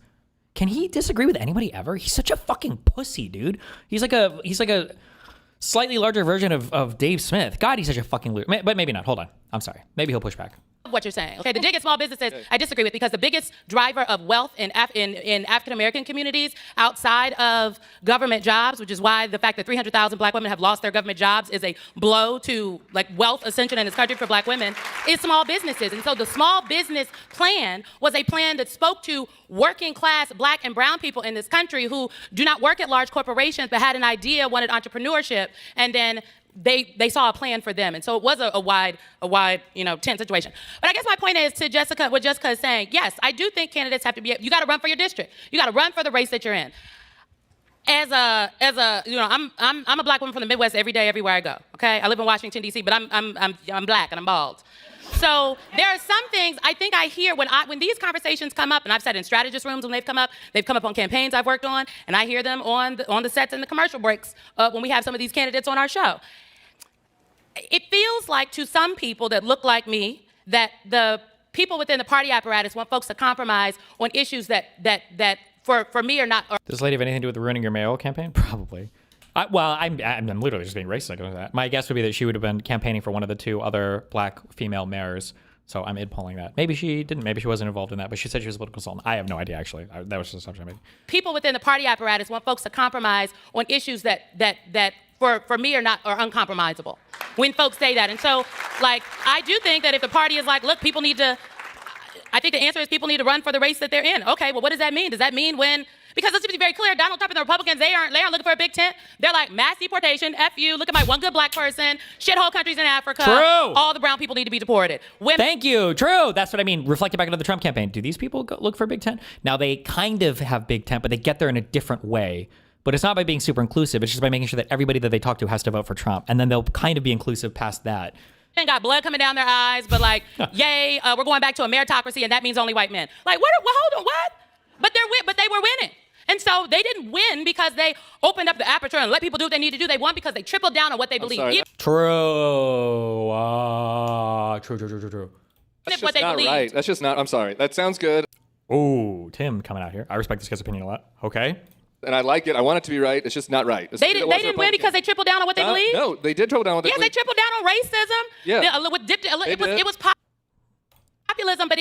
Can he disagree with anybody ever? He's such a fucking pussy, dude. He's like a slightly larger version of Dave Smith. God, he's such a fucking loser. But maybe not. Hold on. I'm sorry. Maybe he'll push back. What you're saying. Okay, the dig at small businesses, I disagree with, because the biggest driver of wealth in African American communities outside of government jobs, which is why the fact that 300,000 black women have lost their government jobs is a blow to like wealth ascension in this country for black women, is small businesses. And so the small business plan was a plan that spoke to working class black and brown people in this country who do not work at large corporations but had an idea, wanted entrepreneurship, and then they saw a plan for them. And so it was a wide, tense situation. But I guess my point is to Jessica, what Jessica is saying, yes, I do think candidates have to be, you got to run for your district. You got to run for the race that you're in. I'm a black woman from the Midwest every day, everywhere I go, okay? I live in Washington, D.C., but I'm black and I'm bald. So there are some things I think I hear when these conversations come up, and I've sat in strategist rooms when they've come up on campaigns I've worked on, and I hear them on the sets and the commercial breaks when we have some of these candidates on our show. It feels like to some people that look like me that the people within the party apparatus want folks to compromise on issues that for me are not. Does this lady have anything to do with ruining your mayoral campaign? Probably. I'm literally just being racist about that. My guess would be that she would have been campaigning for one of the 2 other black female mayors. So I'm id-polling that. Maybe she didn't. Maybe she wasn't involved in that, but she said she was a political consultant. I have no idea, actually. That was just a assumption I made. People within the party apparatus want folks to compromise on issues that for me are uncompromisable. When folks say that. And so, I do think that if the party is like, look, people need to, I think the answer is people need to run for the race that they're in. Okay, well, what does that mean? Does that mean because let's be very clear, Donald Trump and the Republicans, they aren't looking for a big tent. They're like, mass deportation, F you, look at my one good black person, shithole countries in Africa. True. All the brown people need to be deported. Thank you, true. That's what I mean. Reflecting back into the Trump campaign. Do these people look for a big tent? Now, they kind of have big tent, but they get there in a different way. But it's not by being super inclusive. It's just by making sure that everybody that they talk to has to vote for Trump. And then they'll kind of be inclusive past that. And got blood coming down their eyes, but yay, we're going back to a meritocracy, and that means only white men. Hold on, what? But they were winning. And so they didn't win because they opened up the aperture and let people do what they need to do. They won because they tripled down on what they believe. True. That's just not right. That's just not, I'm sorry. That sounds good. Oh, Tim coming out here. I respect this guy's opinion a lot. Okay. And I like it. I want it to be right. It's just not right. They didn't win because they tripled down on what they believe? No, they did triple down on what they Yes, believe. they tripled down on racism. Yeah. It was populism, but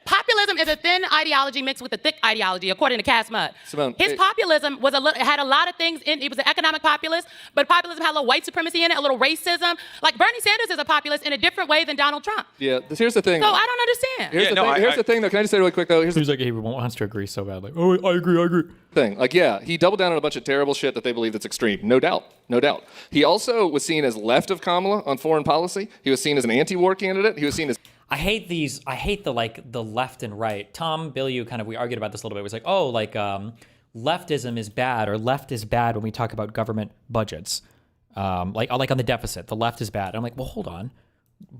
populism is a thin ideology mixed with a thick ideology, according to Cass Mudd. Simone, His populism had a lot of things in it. Was an economic populist, but populism had a little white supremacy in it, a little racism. Like Bernie Sanders is a populist in a different way than Donald Trump. Yeah, here's the thing. So I don't understand. Here's the thing, though. Can I just say really quick, though? Seems like he wants to agree so badly. Oh, I agree. Thing. Like, yeah, he doubled down on a bunch of terrible shit that they believe that's extreme. No doubt. He also was seen as left of Kamala on foreign policy. He was seen as an anti-war candidate. He was seen as... I hate the left and right. Tom, Bill, we argued about this a little bit. It was like, leftism is bad, or left is bad when we talk about government budgets. Like on the deficit, the left is bad. And I'm like, well, hold on.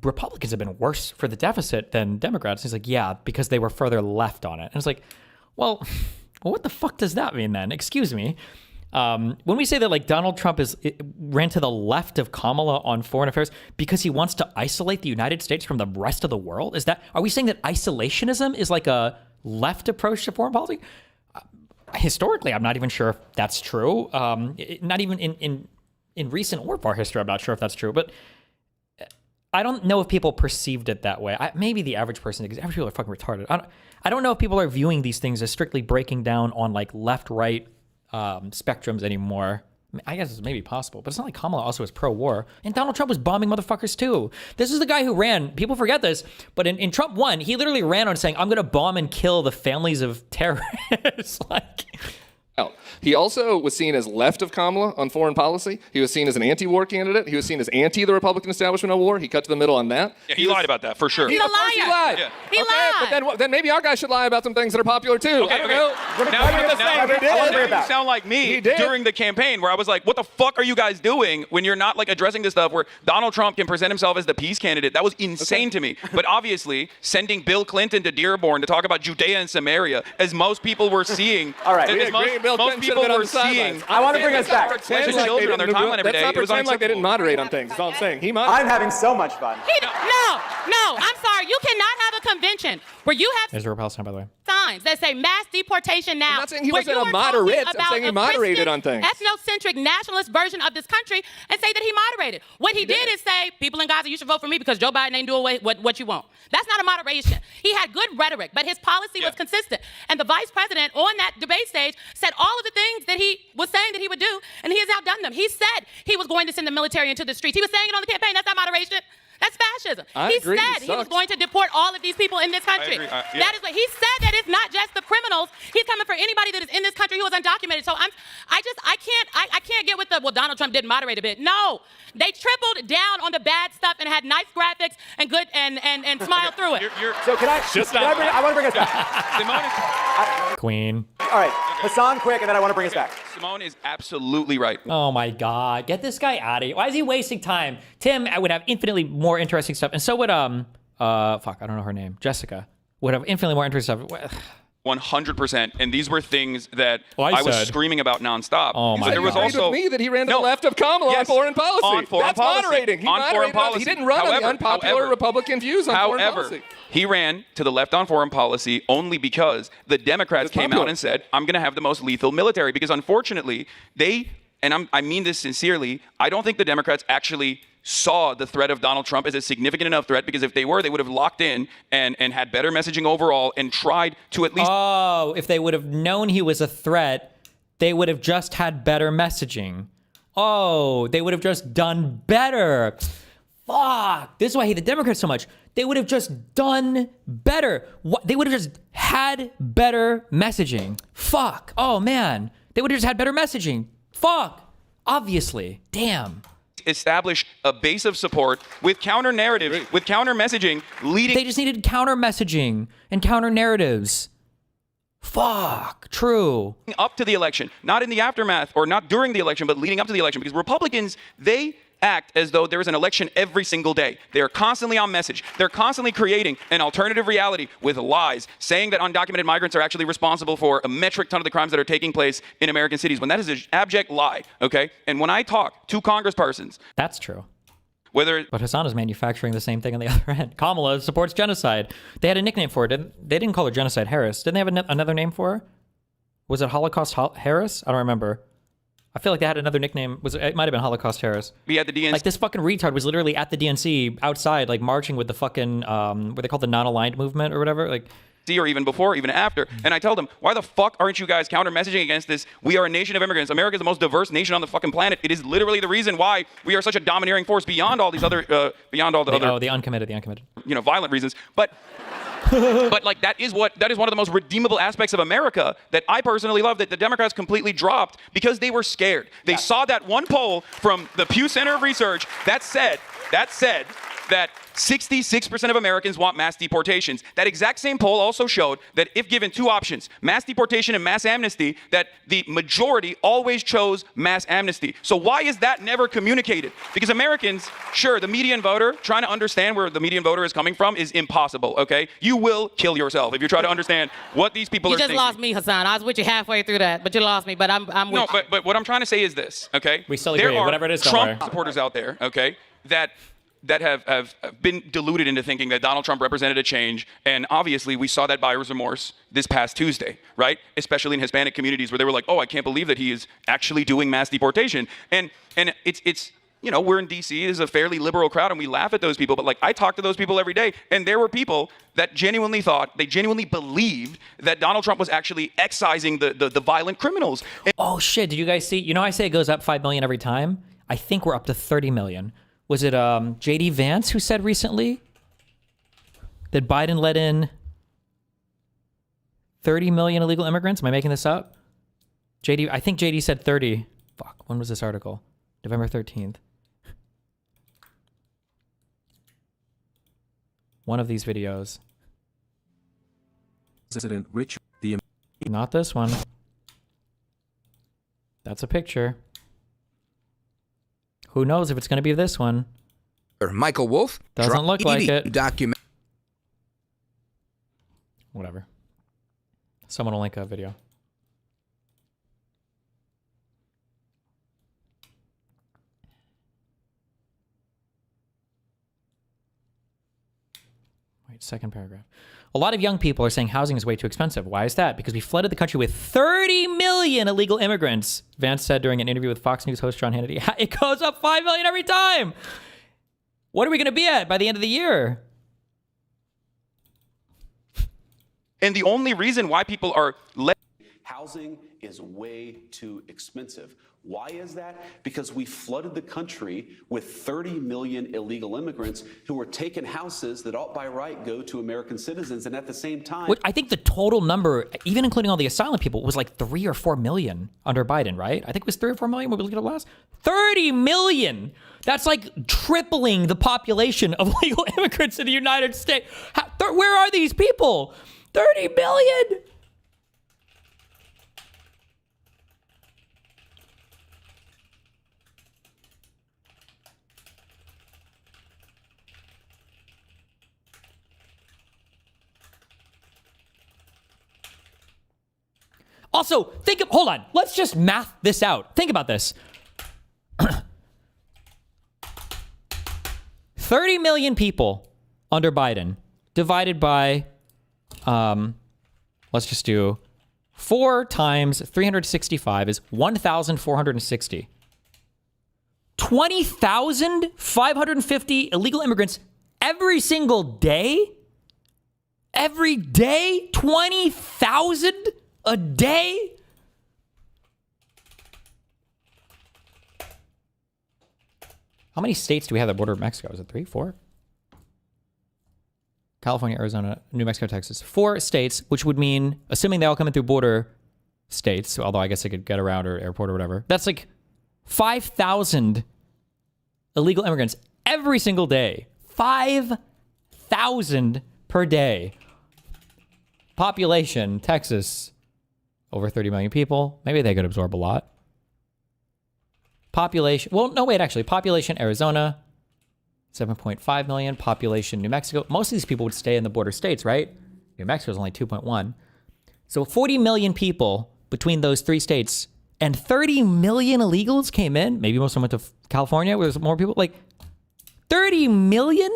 Republicans have been worse for the deficit than Democrats. And he's like, yeah, because they were further left on it. And it's like, well, what the fuck does that mean then? Excuse me. When we say that like Donald Trump ran to the left of Kamala on foreign affairs because he wants to isolate the United States from the rest of the world, are we saying that isolationism is like a left approach to foreign policy? Historically, I'm not even sure if that's true. Not even in recent or far history, I'm not sure if that's true. But I don't know if people perceived it that way. Maybe the average person, because average people are fucking retarded. I don't know if people are viewing these things as strictly breaking down on like left-right spectrums anymore. I guess it's maybe possible, but it's not like Kamala also was pro-war. And Donald Trump was bombing motherfuckers too. This is the guy who ran. People forget this, but in Trump 1, he literally ran on saying, I'm going to bomb and kill the families of terrorists. He also was seen as left of Kamala on foreign policy. He was seen as an anti-war candidate. He was seen as anti the Republican establishment of war. He cut to the middle on that. Yeah, he lied about that for sure. He's a liar. He lied. Yeah. He lied. But then maybe our guy should lie about some things that are popular too. I don't know. Now you sound like me during the campaign where I was like, what the fuck are you guys doing when you're not like addressing this stuff where Donald Trump can present himself as the peace candidate? That was insane to me. But obviously, sending Bill Clinton to Dearborn to talk about Judea and Samaria, as most people were seeing. All right. As most people were seeing. I want to bring us back. Children on their timeline every day. Let's not pretend like they didn't moderate on things. That's all I'm saying. I'm having so much fun. No, I'm sorry. You cannot have a convention where you have Israel Palestine, by the way. signs that say mass deportation now. I'm not saying he wasn't a moderate. I'm saying he moderated on things. Ethnocentric nationalist version of this country and say that he moderated. What he did is say, people in Gaza, you should vote for me because Joe Biden ain't doing what you want. That's not a moderation. He had good rhetoric, but his policy was consistent. And the vice president on that debate stage said all of the things that he was saying that he would do, and he has outdone them. He said he was going to send the military into the streets. He was saying it on the campaign. That's not moderation. That's fascism. He said he was going to deport all of these people in this country. That is what he said. That it's not just the criminals. He's coming for anybody that is in this country who is undocumented. So I can't get with the Donald Trump didn't moderate a bit. No, they tripled down on the bad stuff and had nice graphics and good and smiled through it. So I want to bring us back. Queen. All right, Hassan, quick, and then I want to bring us back. Simone is absolutely right. Oh my God. Get this guy out of here. Why is he wasting time? Tim would have infinitely more interesting stuff. And so would, I don't know her name. Jessica would have infinitely more interesting stuff. 100%. And these were things that I was screaming about nonstop. Oh my God. There was also with me that he ran to the left of Kamala on foreign policy. On foreign That's policy. moderating. He moderated policy. He didn't run on the unpopular Republican views on foreign policy. He ran to the left on foreign policy only because the Democrats came out and said, I'm going to have the most lethal military. Because unfortunately, I mean this sincerely, I don't think the Democrats actually saw the threat of Donald Trump as a significant enough threat, because if they were, they would have locked in and had better messaging overall and tried to at least... Oh, if they would have known he was a threat, they would have just had better messaging. Oh, they would have just done better. Fuck. This is why I hate the Democrats so much. They would have just done better. They would have just had better messaging. Fuck. Oh, man. They would have just had better messaging. Fuck. Obviously. Damn. Establish a base of support with counter narrative, with counter messaging leading. They just needed counter messaging and counter narratives. Fuck. True. Up to the election, not in the aftermath or not during the election, but leading up to the election, because Republicans, they act as though there is an election every single day. They are constantly on message. They're constantly creating an alternative reality with lies, saying that undocumented migrants are actually responsible for a metric ton of the crimes that are taking place in American cities, when that is an abject lie, okay? And when I talk to congresspersons... That's true. But Hassan is manufacturing the same thing on the other end. Kamala supports genocide. They had a nickname for it. They didn't call her Genocide Harris. Didn't they have another name for her? Was it Holocaust Harris? I don't remember. I feel like they had another nickname. It might have been Holocaust Harris. We had the DNC. Like this fucking retard was literally at the DNC outside, like marching with the fucking what they call the non-aligned movement or whatever. Like, or even before, even after. And I told them, why the fuck aren't you guys counter-messaging against this? We are a nation of immigrants. America is the most diverse nation on the fucking planet. It is literally the reason why we are such a domineering force beyond all these other, beyond all the other. Oh, the uncommitted. You know, violent reasons. But like that is one of the most redeemable aspects of America that I personally love, that the Democrats completely dropped because they were scared. They saw that one poll from the Pew Center of Research that said that 66% of Americans want mass deportations. That exact same poll also showed that if given two options, mass deportation and mass amnesty, that the majority always chose mass amnesty. So why is that never communicated? Because Americans, sure, the median voter, trying to understand where the median voter is coming from is impossible, okay? You will kill yourself if you try to understand what these people You are just thinking. lost me, Hassan. I was with you halfway through that, but you lost me. But I'm with you. But what I'm trying to say is this, okay? We still there agree. are Whatever it is, don't Trump worry. supporters out there, okay, that have been deluded into thinking that Donald Trump represented a change. And obviously, we saw that buyer's remorse this past Tuesday, right? Especially in Hispanic communities where they were like, oh, I can't believe that he is actually doing mass deportation. And it's you know, we're in D.C., is a fairly liberal crowd, and we laugh at those people. But, like, I talk to those people every day, and there were people that genuinely believed that Donald Trump was actually excising the violent criminals. Oh, shit. Did you guys see? You know, I say it goes up 5 million every time. I think we're up to 30 million. Was it J.D. Vance who said recently that Biden let in 30 million illegal immigrants? Am I making this up? I think JD said 30. Fuck, when was this article? November 13th. One of these videos. President Richard, Not this one. That's a picture. Who knows if it's going to be this one? Michael Wolff Doesn't look like it. Document. Whatever. Someone will link a video. Wait, second paragraph. A lot of young people are saying housing is way too expensive. Why is that? Because we flooded the country with 30 million illegal immigrants, Vance said during an interview with Fox News host John Hannity. It goes up 5 million every time. What are we going to be at by the end of the year? And the only reason why people are housing is way too expensive. Why is that? Because we flooded the country with 30 million illegal immigrants who were taking houses that ought by right go to American citizens, and at the same time... I think the total number, even including all the asylum people, was like 3 or 4 million under Biden, right? I think it was 3 or 4 million when we looked at it last. 30 million! That's like tripling the population of legal immigrants in the United States. Where are these people? 30 million! Also, hold on. Let's just math this out. Think about this. 30 million people under Biden divided by, let's just do 4 times 365 is 1,460. 20,550 illegal immigrants every single day? Every day? 20,000? A day? How many states do we have that border Mexico? Is it 3, 4? California, Arizona, New Mexico, Texas. 4 states, which would mean, assuming they all come in through border states, although I guess they could get around or airport or whatever. That's like 5,000 illegal immigrants every single day. 5,000 per day. Population, Texas, over 30 million people. Maybe they could absorb a lot. Population, population Arizona, 7.5 million. Population New Mexico. Most of these people would stay in the border states, right? New Mexico is only 2.1. So 40 million people between those 3 states, and 30 million illegals came in. Maybe most of them went to California where there's more people. Like 30 million?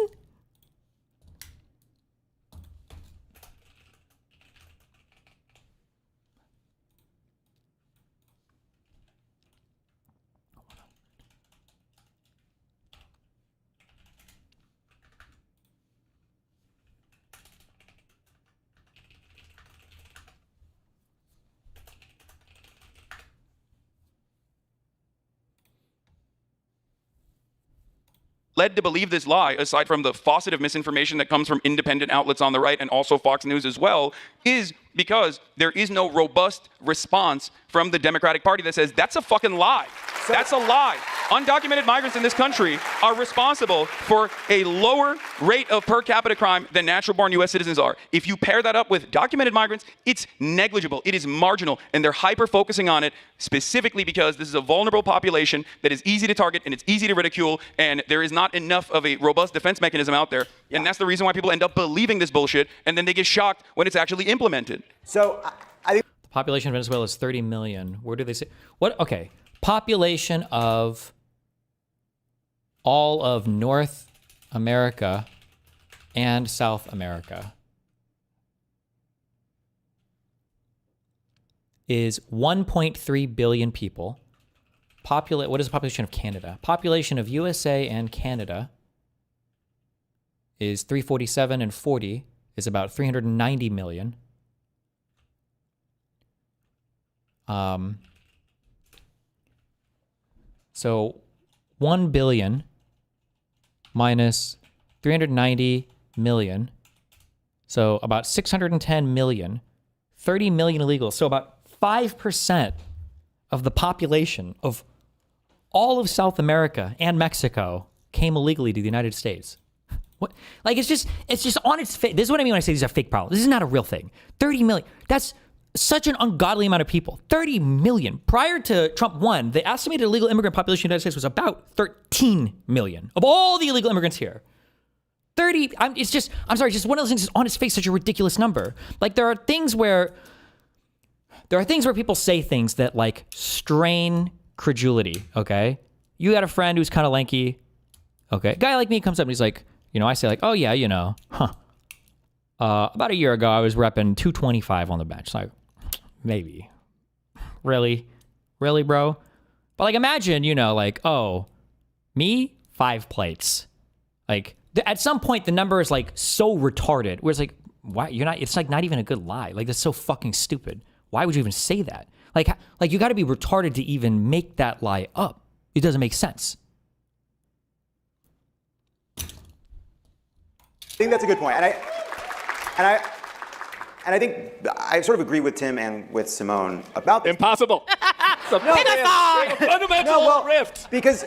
led to believe this lie, aside from the faucet of misinformation that comes from independent outlets on the right and also Fox News as well, is because there is no robust response from the Democratic Party that says that's a fucking lie. That's a lie. Undocumented migrants in this country are responsible for a lower rate of per capita crime than natural-born U.S. citizens are. If you pair that up with documented migrants, it's negligible. It is marginal, and they're hyper-focusing on it specifically because this is a vulnerable population that is easy to target and it's easy to ridicule, and there is not enough of a robust defense mechanism out there. And that's the reason why people end up believing this bullshit, and then they get shocked when it's actually implemented. So I think the population of Venezuela is 30 million. Where do they say? What? Okay. Population of all of North America and South America is 1.3 billion people. What is the population of Canada? Population of USA and Canada is 347, and 40 is about 390 million. So 1 billion minus 390 million. So about 610 million, 30 million illegals. So about 5% of the population of all of South America and Mexico came illegally to the United States. What? Like, it's just on its face. This is what I mean when I say these are fake problems. This is not a real thing. 30 million. That's such an ungodly amount of people. 30 million. Prior to Trump 1, the estimated illegal immigrant population in the United States was about 13 million of all the illegal immigrants here. 30, just one of those things is on its face such a ridiculous number. Like, there are things where people say things that like strain credulity, okay? You got a friend who's kind of lanky, okay? A guy like me comes up and he's like, I say like, oh yeah, about a year ago I was repping 225 on the bench. Like, maybe. Really, bro? But like, imagine, like, oh, me, 5 plates. Like, at some point the number is like so retarded where it's like, why it's like not even a good lie. Like, that's so fucking stupid. Why would you even say that? Like you got to be retarded to even make that lie up. It doesn't make sense. I think that's a good point. And I think I sort of agree with Tim and with Simone about this. Impossible. Fundamental rift. Because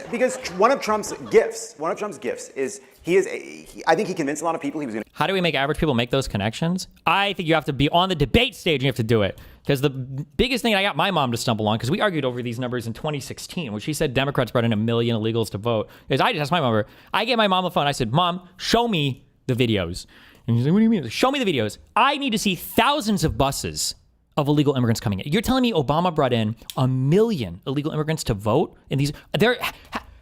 one of Trump's gifts is I think he convinced a lot of people he was going to. How do we make average people make those connections? I think you have to be on the debate stage and you have to do it. Because the biggest thing I got my mom to stumble on, because we argued over these numbers in 2016, when she said Democrats brought in 1 million illegals to vote. Because I just asked my mom, I gave my mom the phone. I said, Mom, show me the videos. And she's like, what do you mean? Show me the videos. I need to see thousands of buses of illegal immigrants coming in. You're telling me Obama brought in 1 million illegal immigrants to vote? And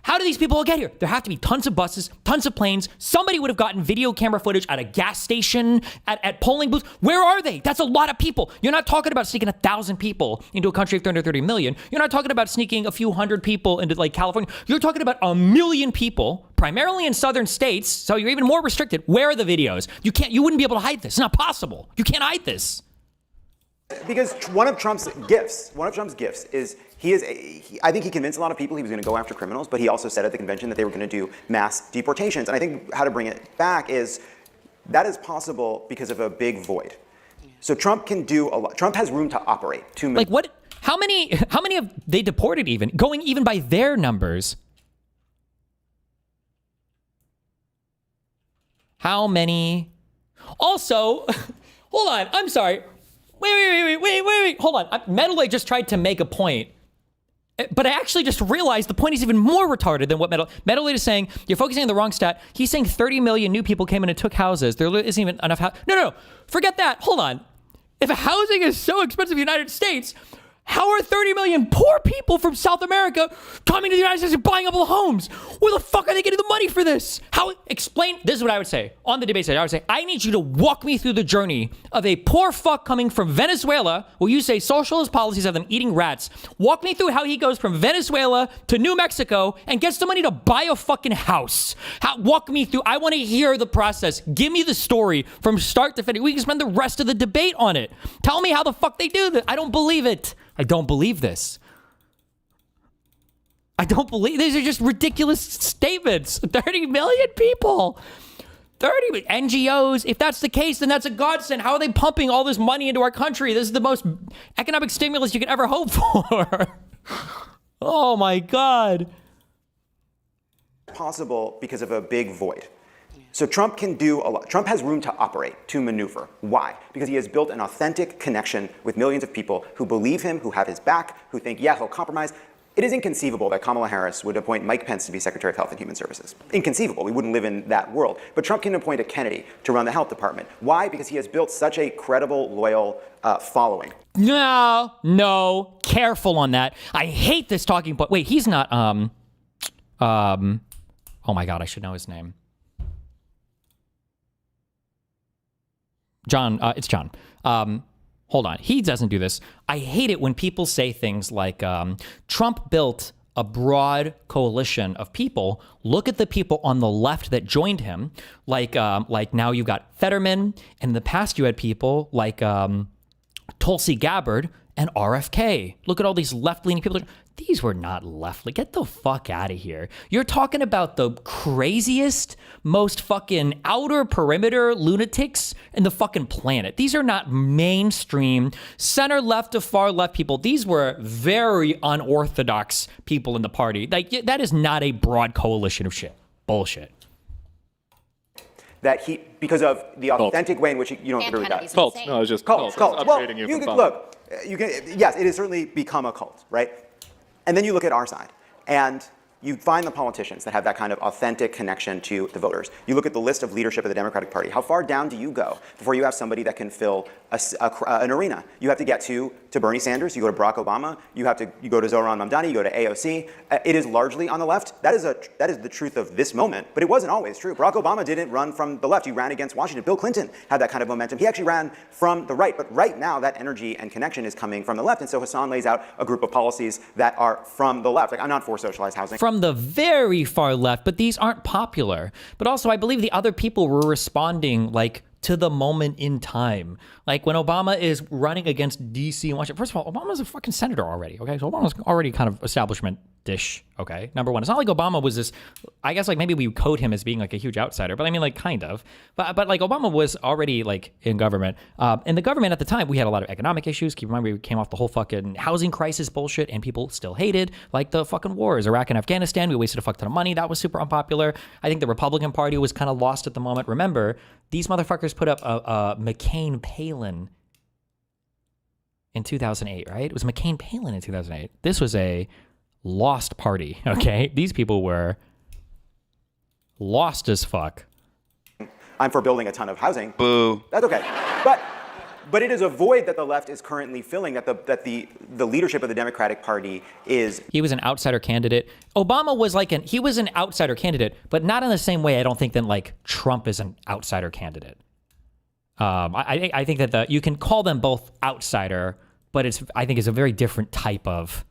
how do these people all get here? There have to be tons of buses, tons of planes. Somebody would have gotten video camera footage at a gas station, at polling booths. Where are they? That's a lot of people. You're not talking about sneaking 1,000 people into a country of 330 million. You're not talking about sneaking a few hundred people into like California. You're talking about 1 million people, primarily in southern states. So you're even more restricted. Where are the videos? You wouldn't be able to hide this. It's not possible. You can't hide this. Because one of Trump's gifts is I think he convinced a lot of people he was going to go after criminals, but he also said at the convention that they were going to do mass deportations. And I think how to bring it back is that is possible because of a big void. So Trump can do a lot. Trump has room to operate. 2 million. Like what? How many have they deported even? Going even by their numbers. How many? Also, hold on. I'm sorry. Wait. Hold on. Metalway just tried to make a point. But I actually just realized the point is even more retarded than what Metalway is saying. You're focusing on the wrong stat. He's saying 30 million new people came in and took houses. There isn't even enough house. No. Forget that. Hold on. If housing is so expensive in the United States, how are 30 million poor people from South America coming to the United States and buying up all the homes? Where the fuck are they getting the money for this? This is what I would say. On the debate stage, I would say, I need you to walk me through the journey of a poor fuck coming from Venezuela, where you say socialist policies have them eating rats. Walk me through how he goes from Venezuela to New Mexico and gets the money to buy a fucking house. Walk me through. I want to hear the process. Give me the story from start to finish. We can spend the rest of the debate on it. Tell me how the fuck they do this. I don't believe it. I don't believe this. I don't believe these are just ridiculous statements. 30 million people. 30 NGOs. If that's the case, then that's a godsend. How are they pumping all this money into our country? This is the most economic stimulus you could ever hope for. Oh my God. Possible because of a big void. So Trump can do a lot. Trump has room to operate, to maneuver. Why? Because he has built an authentic connection with millions of people who believe him, who have his back, who think, yeah, he'll compromise. It is inconceivable that Kamala Harris would appoint Mike Pence to be Secretary of Health and Human Services. Inconceivable. We wouldn't live in that world. But Trump can appoint a Kennedy to run the health department. Why? Because he has built such a credible, loyal following. No, careful on that. I hate this talking point. Wait, he's not, oh my God, I should know his name. John, it's John. Hold on. He doesn't do this. I hate it when people say things like, Trump built a broad coalition of people. Look at the people on the left that joined him. Like now you've got Fetterman. And in the past you had people like Tulsi Gabbard and RFK. Look at all these left-leaning people. These were not left-leaning. Get the fuck out of here. You're talking about the craziest, most fucking outer perimeter lunatics in the fucking planet. These are not mainstream center-left to far-left people. These were very unorthodox people in the party. Like, that is not a broad coalition of shit. Bullshit. That he, because of the authentic way in which you don't agree with that. Cult. No, I was just Cult. Well, you can, look, you can, yes, it has certainly become a cult, right? And then you look at our side, and you find the politicians that have that kind of authentic connection to the voters. You look at the list of leadership of the Democratic Party. How far down do you go before you have somebody that can fill an arena? You have to get to Bernie Sanders. You go to Barack Obama. You go to Zoran Mamdani. You go to AOC. It is largely on the left. That is the truth of this moment. But it wasn't always true. Barack Obama didn't run from the left. He ran against Washington. Bill Clinton had that kind of momentum. He actually ran from the right. But right now, that energy and connection is coming from the left. And so Hassan lays out a group of policies that are from the left. Like, I'm not for socialized housing. From the very far left, but these aren't popular. But also, I believe the other people were responding like to the moment in time. Like when Obama is running against DC and Washington. First of all, Obama's a fucking senator already, okay? So Obama's already kind of establishment-ish, okay? Number one. It's not like Obama was this, I guess like maybe we code him as being like a huge outsider, but I mean like kind of. But like Obama was already like in government. In the government at the time, we had a lot of economic issues. Keep in mind, we came off the whole fucking housing crisis bullshit and people still hated like the fucking wars, Iraq and Afghanistan. We wasted a fuck ton of money. That was super unpopular. I think the Republican Party was kind of lost at the moment. Remember, these motherfuckers put up a McCain-Palin in 2008, right? It was McCain-Palin in 2008. This was a lost party, okay? These people were lost as fuck. I'm for building a ton of housing. Boo. That's okay. But it is a void that the left is currently filling, that the leadership of the Democratic Party is. He was an outsider candidate. Obama was like he was an outsider candidate, but not in the same way I don't think that like Trump is an outsider candidate. I think that you can call them both outsider, but I think it's a very different type of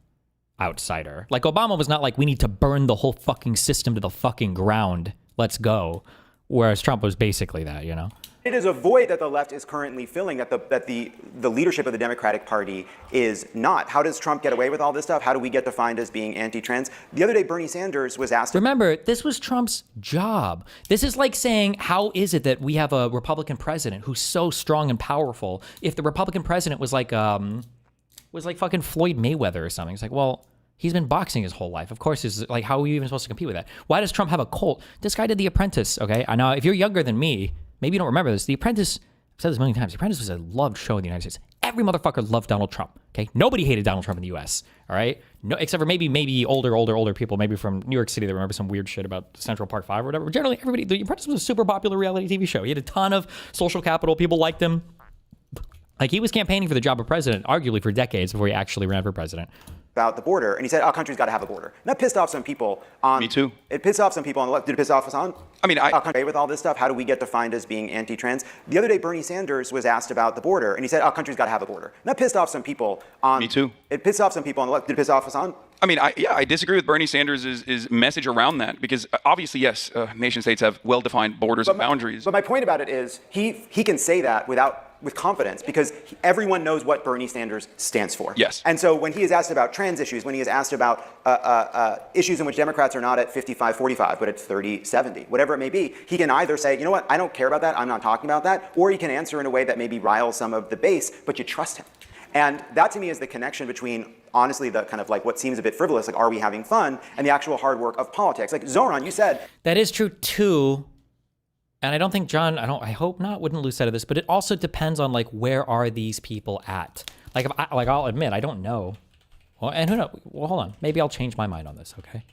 outsider. Like Obama was not like, we need to burn the whole fucking system to the fucking ground. Let's go. Whereas Trump was basically that, you know? It is a void that the left is currently filling, that the leadership of the Democratic Party is not. How does Trump get away with all this stuff? How do we get defined as being anti-trans? The other day, Bernie Sanders was asked. Remember, this was Trump's job. This is like saying, how is it that we have a Republican president who's so strong and powerful? If the Republican president was like fucking Floyd Mayweather or something, it's like, well, he's been boxing his whole life. Of course, it's like, how are you even supposed to compete with that? Why does Trump have a cult? This guy did The Apprentice, okay? I know if you're younger than me, maybe you don't remember this. The Apprentice, I've said this a million times, The Apprentice was a loved show in the United States. Every motherfucker loved Donald Trump, okay? Nobody hated Donald Trump in the U.S., all right? No, except for maybe older people, maybe from New York City that remember some weird shit about Central Park 5 or whatever. Generally, everybody, The Apprentice was a super popular reality TV show. He had a ton of social capital. People liked him. Like, he was campaigning for the job of president, arguably for decades before he actually ran for president. About the border, and he said, "Our country's got to have a border." And that pissed off some people. Me too. It pissed off some people on the left. Did it piss off Hassan? I mean, with all this stuff, how do we get defined as being anti-trans? The other day, Bernie Sanders was asked about the border, and he said, "Our country's got to have a border." And that pissed off some people on. Me too. It pissed off some people on the left. Did it piss off Hassan? I mean, I disagree with Bernie Sanders' message around that because obviously, yes, nation states have well-defined borders and boundaries. But my point about it is he can say that without with confidence because everyone knows what Bernie Sanders stands for. Yes. And so when he is asked about trans issues, when he is asked about issues in which Democrats are not at 55-45, but at 30-70, whatever it may be, he can either say, you know what, I don't care about that, I'm not talking about that, or he can answer in a way that maybe riles some of the base, but you trust him. And that to me is the connection between, honestly, the kind of like what seems a bit frivolous, like are we having fun, and the actual hard work of politics. Like Zoran, you said. That is true too. And I don't think John, I hope not, wouldn't lose sight of this, but it also depends on like, where are these people at? Like, if I'll admit, I don't know. Well, and who knows? Well, hold on. Maybe I'll change my mind on this, okay?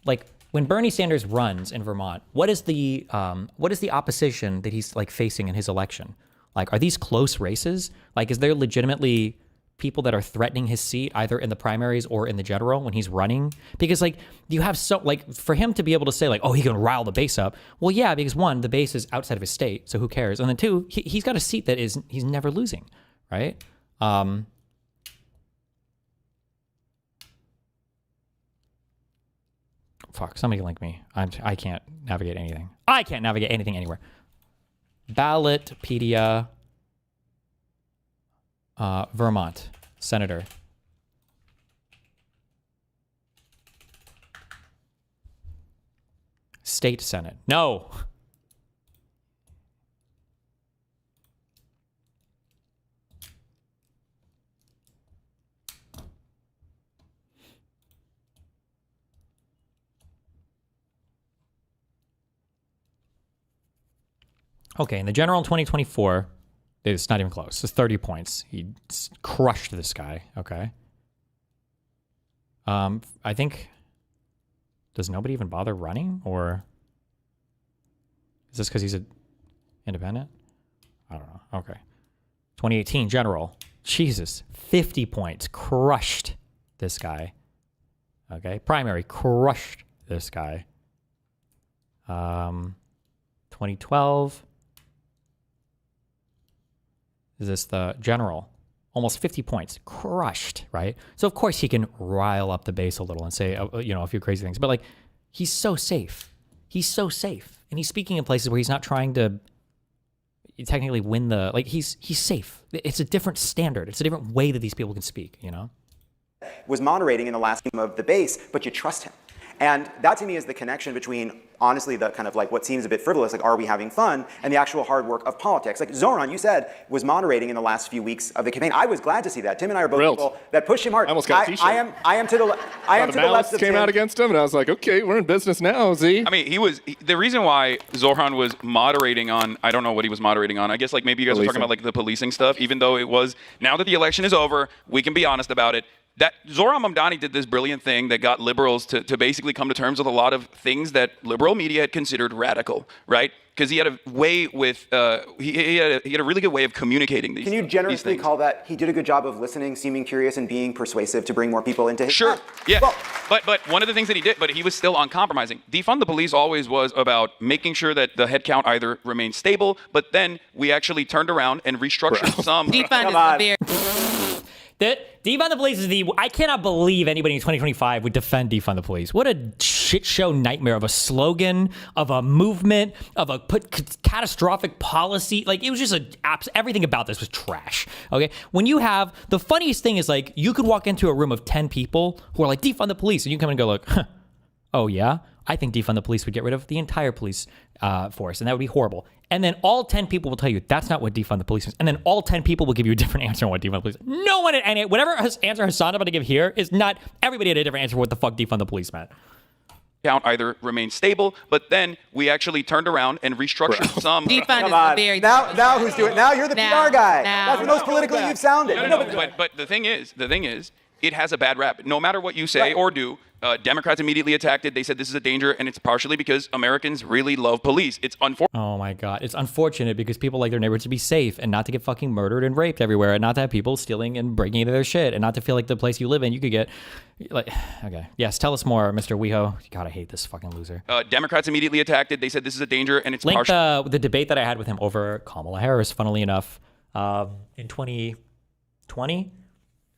Like, when Bernie Sanders runs in Vermont, what is the opposition that he's like facing in his election? Like, are these close races? Like, is there legitimately people that are threatening his seat either in the primaries or in the general when he's running? Because like you have so like for him to be able to say like, oh, he can rile the base up. Well, yeah, because one, the base is outside of his state, so who cares? And then two, he's got a seat that he's never losing, right? Fuck, somebody link me. I can't navigate anything. I can't navigate anything anywhere. Ballotpedia. Vermont senator. State Senate. No. Okay, in the general in 2024, it's not even close. It's 30 points. He crushed this guy. Okay. I think, does nobody even bother running, or is this because he's an independent? I don't know. Okay. 2018 general. Jesus, 50 points. Crushed this guy. Okay. Primary. Crushed this guy. 2012. Is this the general? Almost 50 points. Crushed, right? So, of course, he can rile up the base a little and say, you know, a few crazy things. But, like, he's so safe. He's so safe. And he's speaking in places where he's not trying to technically win the... Like, he's safe. It's a different standard. It's a different way that these people can speak, you know? Was moderating in the last game of the base, but you trust him. And that to me is the connection between, honestly, the kind of like what seems a bit frivolous, like are we having fun, and the actual hard work of politics. Like Zoran, you said, was moderating in the last few weeks of the campaign. I was glad to see that. Tim and I are both people that push him hard. I almost got a t-shirt. I am to the left of came Tim. out against him, and I was like, okay, we're in business now, Z. I mean, the reason why Zoran was moderating on, I don't know what he was moderating on. I guess like maybe you guys were talking about like the policing stuff, even though it was, now that the election is over, we can be honest about it. That Zoran Mamdani did this brilliant thing that got liberals to basically come to terms with a lot of things that liberal media had considered radical, right? Because he had a way with he had a really good way of communicating these. Can you generously call that he did a good job of listening, seeming curious, and being persuasive to bring more people into his? Sure, yeah. Well, but one of the things that he did, but he was still uncompromising. Defund the police always was about making sure that the headcount either remained stable, but then we actually turned around and restructured some. Defund is a very... Defund the police is I cannot believe anybody in 2025 would defend defund the police. What a shit show nightmare of a slogan, of a movement, of a catastrophic policy. Like, it was just everything about this was trash. Okay. When you have, the funniest thing is like, you could walk into a room of 10 people who are like, defund the police. And you come and go like, huh, oh yeah, I think defund the police would get rid of the entire police force. And that would be horrible. And then all 10 people will tell you that's not what defund the police is. And then all 10 people will give you a different answer on what defund the police is. No one, and whatever answer Hassan's about to give here is not, everybody had a different answer for what the fuck defund the police meant. Count either remained stable, but then we actually turned around and restructured some. Defund is a very... Now who's doing it? Now you're the PR guy. That's the most politically you've sounded. No, but the thing is, it has a bad rap. No matter what you say or do, Democrats immediately attacked it. They said this is a danger, and it's partially because Americans really love police. It's unfortunate. Oh my God. It's unfortunate because people like their neighborhoods to be safe and not to get fucking murdered and raped everywhere, and not to have people stealing and breaking into their shit, and not to feel like the place you live in, you could get like, okay. Yes, tell us more, Mr. Weho. God, I hate this fucking loser. Democrats immediately attacked it. They said this is a danger, and it's Link the debate that I had with him over Kamala Harris, funnily enough, in 2020.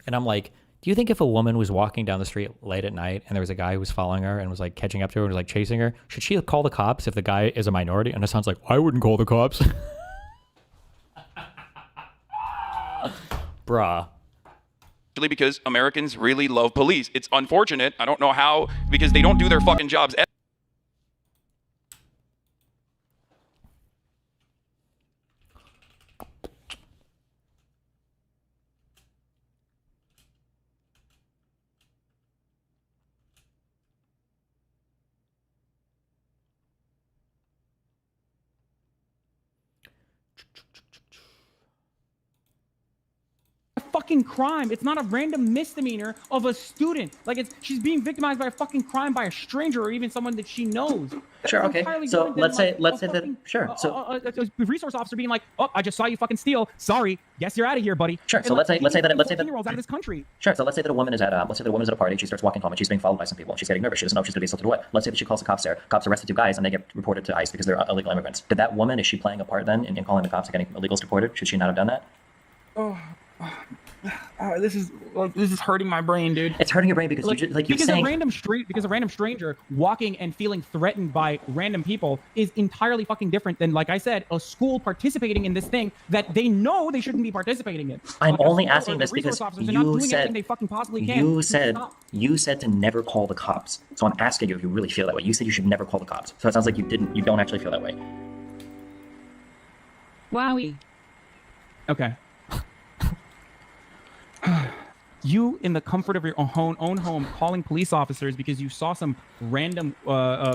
And I'm like, do you think if a woman was walking down the street late at night and there was a guy who was following her and was like catching up to her and was like chasing her, should she call the cops if the guy is a minority? And it sounds like, I wouldn't call the cops. Bruh. Because Americans really love police. It's unfortunate. I don't know how, because they don't do their fucking jobs. Fucking crime. It's not a random misdemeanor of a student. Like she's being victimized by a fucking crime by a stranger or even someone that she knows. Sure. Okay. So let's say that. Sure. So a resource officer being like, "Oh, I just saw you fucking steal. Sorry. Guess you're out of here, buddy." Sure. So let's say that year olds out of this country. Sure. So let's say that a woman is at a party. She starts walking home and she's being followed by some people. She's getting nervous. She doesn't know if she's going to be assaulted or what. Let's say that she calls the cops there. Cops arrested 2 guys and they get reported to ICE because they're illegal immigrants. Did that woman, is she playing a part then in calling the cops and getting illegals deported? Should she not have done that? This is hurting my brain, dude. It's hurting your brain because a random stranger walking and feeling threatened by random people is entirely fucking different than, like I said, a school participating in this thing that they know they shouldn't be participating in. I'm only asking this because you said to never call the cops. So I'm asking you if you really feel that way. You said you should never call the cops. So it sounds like you don't actually feel that way. Wowie. Okay. You, in the comfort of your own home, calling police officers because you saw some random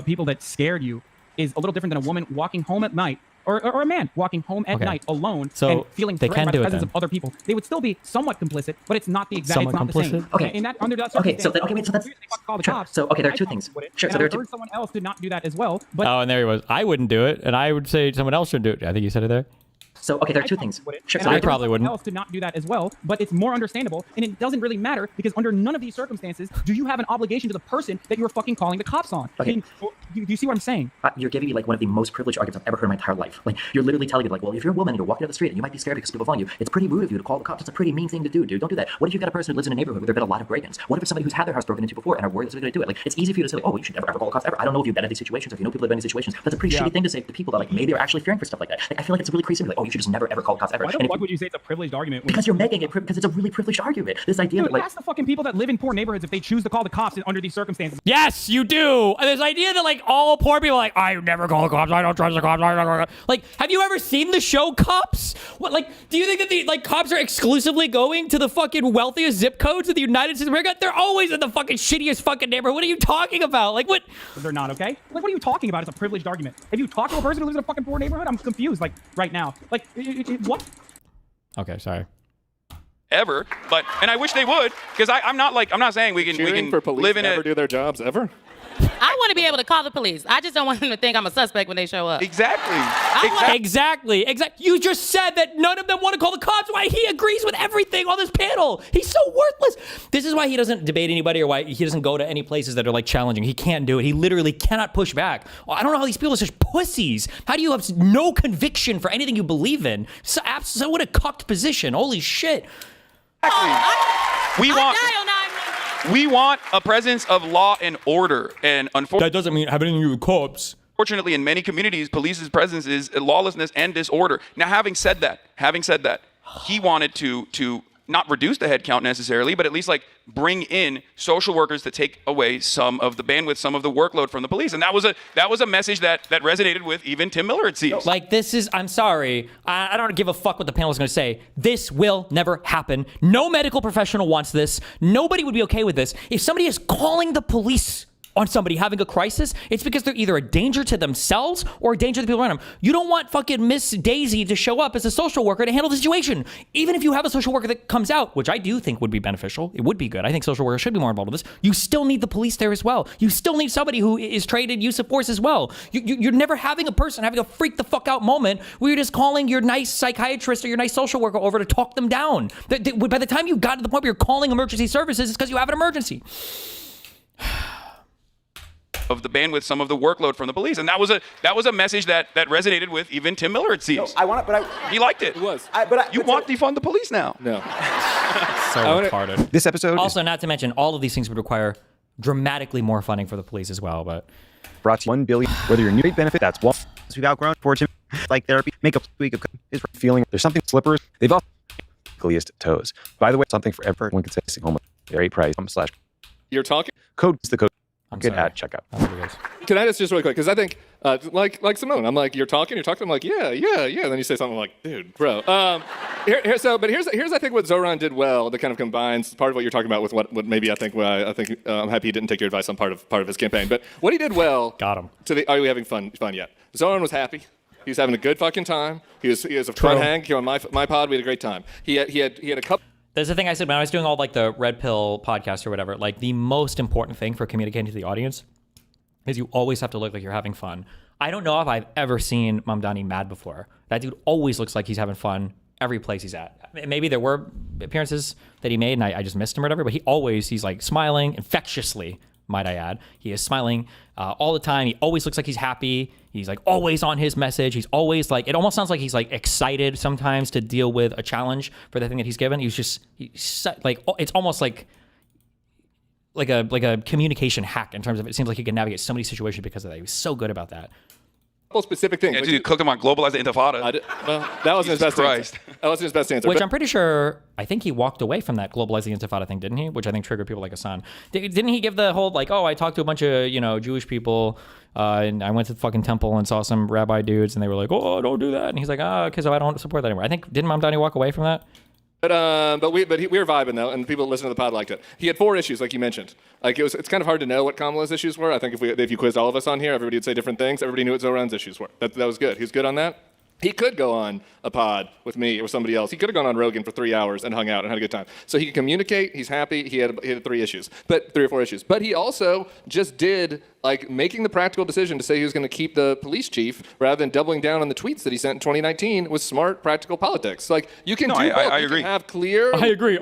people that scared you is a little different than a woman walking home at night, or a man walking home at night alone and feeling threatened by the presence of other people. They would still be somewhat complicit, but it's not the exact. It's not the same. Okay. Under that So there are 2 things. Sure. So there are 2. Someone else did not do that as well. But and there he was. I wouldn't do it, and I would say someone else should do it. I think you said it there. So there are 2 things. Sure, so I probably wouldn't. Else did not do that as well, but it's more understandable, and it doesn't really matter because under none of these circumstances do you have an obligation to the person that you're fucking calling the cops on. Okay. I mean, do you see what I'm saying? You're giving me like one of the most privileged arguments I've ever heard in my entire life. Like you're literally telling me like, well, if you're a woman and you're walking down the street and you might be scared because people follow you, it's pretty rude of you to call the cops. It's a pretty mean thing to do, dude. Don't do that. What if you've got a person who lives in a neighborhood where there've been a lot of break-ins? What if it's somebody who's had their house broken into before and are worried that they're going to do it? Like it's easy for you to say, like, oh, well, you should never ever call the cops ever. I don't know if you've been in these situations or if you know people who've been in these situations. That's a pretty shitty thing to say to people that like maybe are actually fearing for stuff like that. Like I feel like it's really crazy to be like, oh, you should just never ever call the cops ever. Why would you say it's a privileged argument? Because you're making it because it's a really privileged argument. This idea Dude, that like ask the fucking people that live in poor neighborhoods if they choose to call the cops under these circumstances. Yes, you do. And this idea that like all poor people are like, I never call the cops. I don't trust the cops. Like, have you ever seen the show Cops? What, like, do you think that the cops are exclusively going to the fucking wealthiest zip codes of the United States of America? They're always in the fucking shittiest fucking neighborhood. What are you talking about? Like, what? They're not, okay? Like, what are you talking about? It's a privileged argument. If you talk to a person who lives in a fucking poor neighborhood, I'm confused, like, right now. Like, what? Okay, sorry. Ever, and I wish they would, because I'm not saying we can for police live in never a do their jobs ever. I want to be able to call the police. I just don't want them to think I'm a suspect when they show up. Exactly. You just said that none of them want to call the cops. Why he agrees with everything on this panel. He's so worthless. This is why he doesn't debate anybody or why he doesn't go to any places that are like challenging. He can't do it. He literally cannot push back. I don't know how these people are such pussies. How do you have no conviction for anything you believe in? So what a cucked position. Holy shit. We want a presence of law and order, and unfortunately, that doesn't mean having anything to do with cops. Fortunately, in many communities, police's presence is lawlessness and disorder. Now, having said that, he wanted to not reduce the head count necessarily, but at least like bring in social workers to take away some of the bandwidth, some of the workload from the police. And that was a message that resonated with even Tim Miller, it seems. Like, I'm sorry. I don't give a fuck what the panel is going to say. This will never happen. No medical professional wants this. Nobody would be okay with this. If somebody is calling the police on somebody having a crisis, it's because they're either a danger to themselves or a danger to the people around them. You don't want fucking Miss Daisy to show up as a social worker to handle the situation. Even if you have a social worker that comes out, which I do think would be beneficial, it would be good. I think social workers should be more involved with this. You still need the police there as well. You still need somebody who is trained in use of force as well. You're never having a person having a freak the fuck out moment where you're just calling your nice psychiatrist or your nice social worker over to talk them down. By the time you got to the point where you're calling emergency services, it's because you have an emergency. Of the bandwidth, some of the workload from the police, and that was a message that resonated with even Tim Miller, it seems. He liked it. It was. You want to defund the police now? No. So retarded. This episode also, not to mention, all of these things would require dramatically more funding for the police as well. But brought to you $1 billion. Whether your new rate benefit, that's one we've outgrown. For like therapy, makeup, week of is feeling there's something slippers. They've all tickliest toes. By the way, something for everyone can say single very price slash You're talking. code is the code. I'm Good sorry. at checkout. Can I just really quick? Because I think, like Simone, I'm like, you're talking. I'm like, yeah. And then you say something like, dude, bro. Here's I think what Zoran did well that kind of combines part of what you're talking about with what maybe I think I'm happy he didn't take your advice on part of his campaign. But what he did well. Got him. Are we having fun yet? Zoran was happy. He was having a good fucking time. He was a fun hang. He came on my pod. We had a great time. He had a couple. There's the thing I said when I was doing all like the Red Pill podcast or whatever, like the most important thing for communicating to the audience is you always have to look like you're having fun. I don't know if I've ever seen Mamdani mad before. That dude always looks like he's having fun every place he's at. Maybe there were appearances that he made and I just missed him or whatever, but he's like smiling infectiously, might I add. He is smiling all the time. He always looks like he's happy. He's like always on his message. He's always like, it almost sounds like he's like excited sometimes to deal with a challenge for the thing that he's given. He's like, it's almost like a communication hack in terms of it seems like he can navigate so many situations because of that. He was so good about that. Specific things. Yeah, dude, cooked him on globalize the intifada. Well, that wasn't his best answer. That wasn't his best answer. Which I'm pretty sure, I think he walked away from that globalizing intifada thing, didn't he? Which I think triggered people like Hassan. Didn't he give the whole like, oh, I talked to a bunch of, Jewish people and I went to the fucking temple and saw some rabbi dudes and they were like, oh, don't do that. And he's like, because I don't support that anymore. I think, didn't Mamdani walk away from that? But we were vibing though, and people listening to the pod liked it. He had 4 issues, like you mentioned. Like it's kind of hard to know what Kamala's issues were. I think if you quizzed all of us on here, everybody would say different things. Everybody knew what Zoran's issues were. That was good. He was good on that. He could go on a pod with me or somebody else. He could have gone on Rogan for 3 hours and hung out and had a good time. So he could communicate. He's happy. He had 3 or 4 issues. But he also just did like making the practical decision to say he was going to keep the police chief rather than doubling down on the tweets that he sent in 2019 was smart, practical politics. Like you can do both. I you agree. Can have clear. I agree.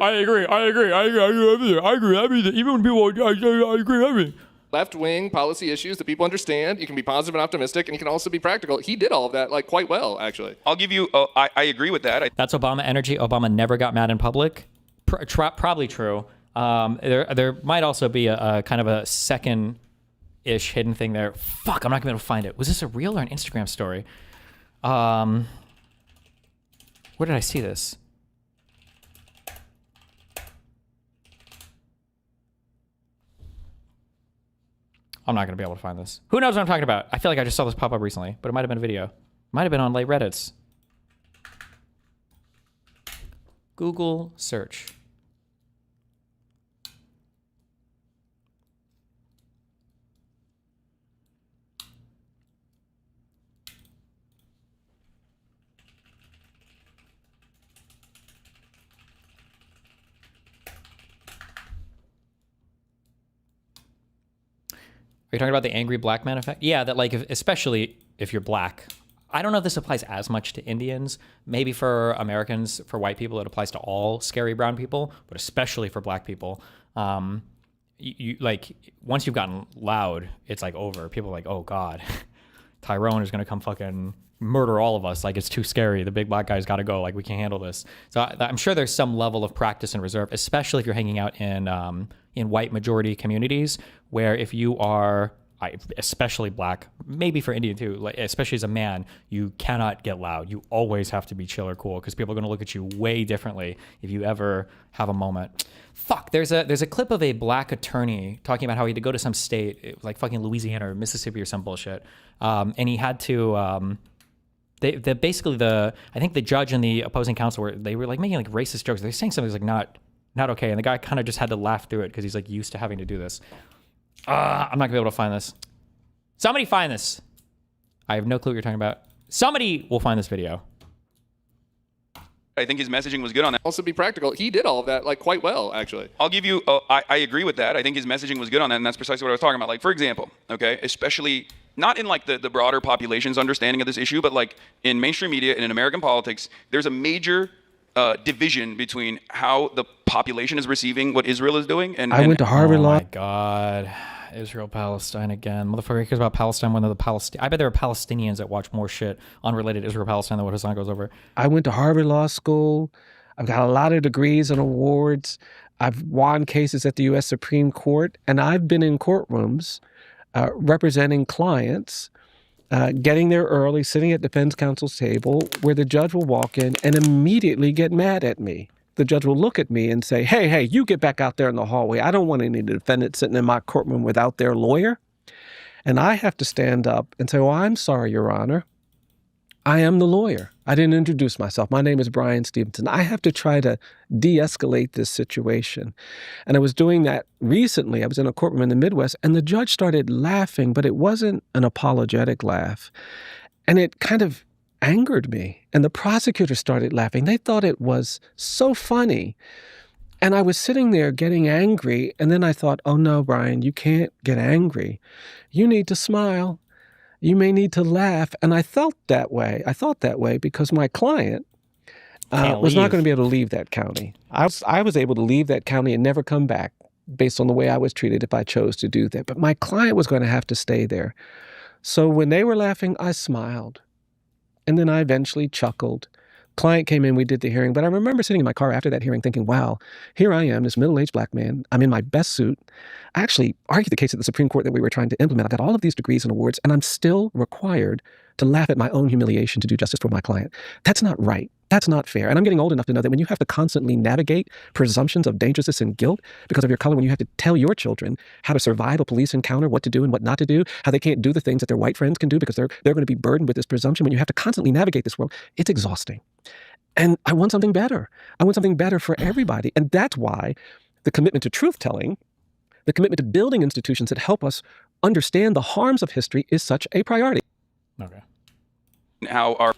Everything. Even when people, I agree everything. Left-wing policy issues that people understand. You can be positive and optimistic, and you can also be practical. He did all of that like quite well, actually. I'll give you. I agree with that. That's Obama energy. Obama never got mad in public. Probably true. There might also be a kind of a second-ish hidden thing there. Fuck, I'm not gonna be able to find it. Was this a real or an Instagram story? Where did I see this? I'm not going to be able to find this. Who knows what I'm talking about? I feel like I just saw this pop up recently, but it might have been a video. Might have been on late Reddits. Google search. Are you talking about the angry black man effect? Yeah, that like, especially if you're black. I don't know if this applies as much to Indians. Maybe for Americans, for white people, it applies to all scary brown people, but especially for black people. You like, once you've gotten loud, it's like over. People are like, oh God, Tyrone is going to come fucking murder all of us. Like, it's too scary. The big black guy's got to go. Like, we can't handle this. So I'm sure there's some level of practice and reserve, especially if you're hanging out in white majority communities, where if you are, especially black, maybe for Indian too, like, especially as a man, you cannot get loud. You always have to be chill or cool because people are going to look at you way differently if you ever have a moment. Fuck, there's a clip of a black attorney talking about how he had to go to some state, like fucking Louisiana or Mississippi or some bullshit, and he had to. I think the judge and the opposing counsel were like making like racist jokes. They're saying something that's like not okay, and the guy kind of just had to laugh through it because he's like used to having to do this. I'm not gonna be able to find this. Somebody find this. I have no clue what you're talking about. Somebody will find this video. I think his messaging was good on that. Also be practical. He did all of that like quite well, actually. I'll give you, I agree with that. I think his messaging was good on that, and that's precisely what I was talking about. Like, for example, okay, especially not in like the broader population's understanding of this issue, but like in mainstream media and in American politics, there's a major division between how the population is receiving what Israel is doing. And I went to Harvard Law. Oh my God. Israel, Palestine again. Motherfucker cares about Palestine when they're the I bet there are Palestinians that watch more shit unrelated to Israel, Palestine than what Hassan goes over. I went to Harvard Law School. I've got a lot of degrees and awards. I've won cases at the U.S. Supreme Court, and I've been in courtrooms representing clients, getting there early, sitting at defense counsel's table, where the judge will walk in and immediately get mad at me the judge will look at me and say, hey, you get back out there in the hallway. I don't want any defendants sitting in my courtroom without their lawyer. And I have to stand up and say, well, I'm sorry, Your Honor. I am the lawyer. I didn't introduce myself. My name is Brian Stevenson. I have to try to de-escalate this situation. And I was doing that recently. I was in a courtroom in the Midwest, and the judge started laughing, but it wasn't an apologetic laugh. And it kind of angered me. And the prosecutor started laughing. They thought it was so funny. And I was sitting there getting angry. And then I thought, oh no, Brian, you can't get angry. You need to smile. You may need to laugh. And I felt that way. I thought that way because my client was not going to be able to leave that county. I was able to leave that county and never come back based on the way I was treated if I chose to do that. But my client was going to have to stay there. So when they were laughing, I smiled. And then I eventually chuckled. Client came in, we did the hearing, but I remember sitting in my car after that hearing thinking, wow, here I am, this middle-aged black man. I'm in my best suit. I actually argued the case at the Supreme Court that we were trying to implement. I got all of these degrees and awards, and I'm still required to laugh at my own humiliation to do justice for my client. That's not right. That's not fair. And I'm getting old enough to know that when you have to constantly navigate presumptions of dangerousness and guilt because of your color, when you have to tell your children how to survive a police encounter, what to do and what not to do, how they can't do the things that their white friends can do because they're going to be burdened with this presumption, when you have to constantly navigate this world, it's exhausting. And I want something better. I want something better for everybody. And that's why the commitment to truth-telling, the commitment to building institutions that help us understand the harms of history is such a priority. Okay. How our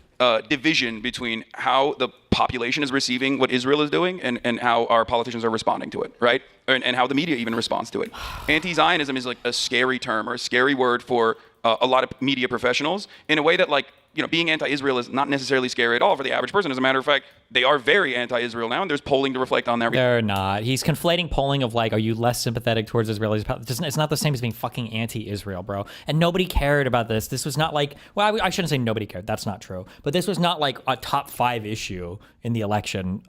division between how the population is receiving what Israel is doing and how our politicians are responding to it, right? And how the media even responds to it. Anti-Zionism is like a scary term or a scary word for a lot of media professionals in a way that, like, you know, being anti-Israel is not necessarily scary at all for the average person. As a matter of fact, they are very anti-Israel now, and there's polling to reflect on that. They're not. He's conflating polling of like, are you less sympathetic towards Israelis? It's not the same as being fucking anti-Israel, bro. And nobody cared about this. This was not like, well, I shouldn't say nobody cared. That's not true. But this was not like a top 5 issue in the election.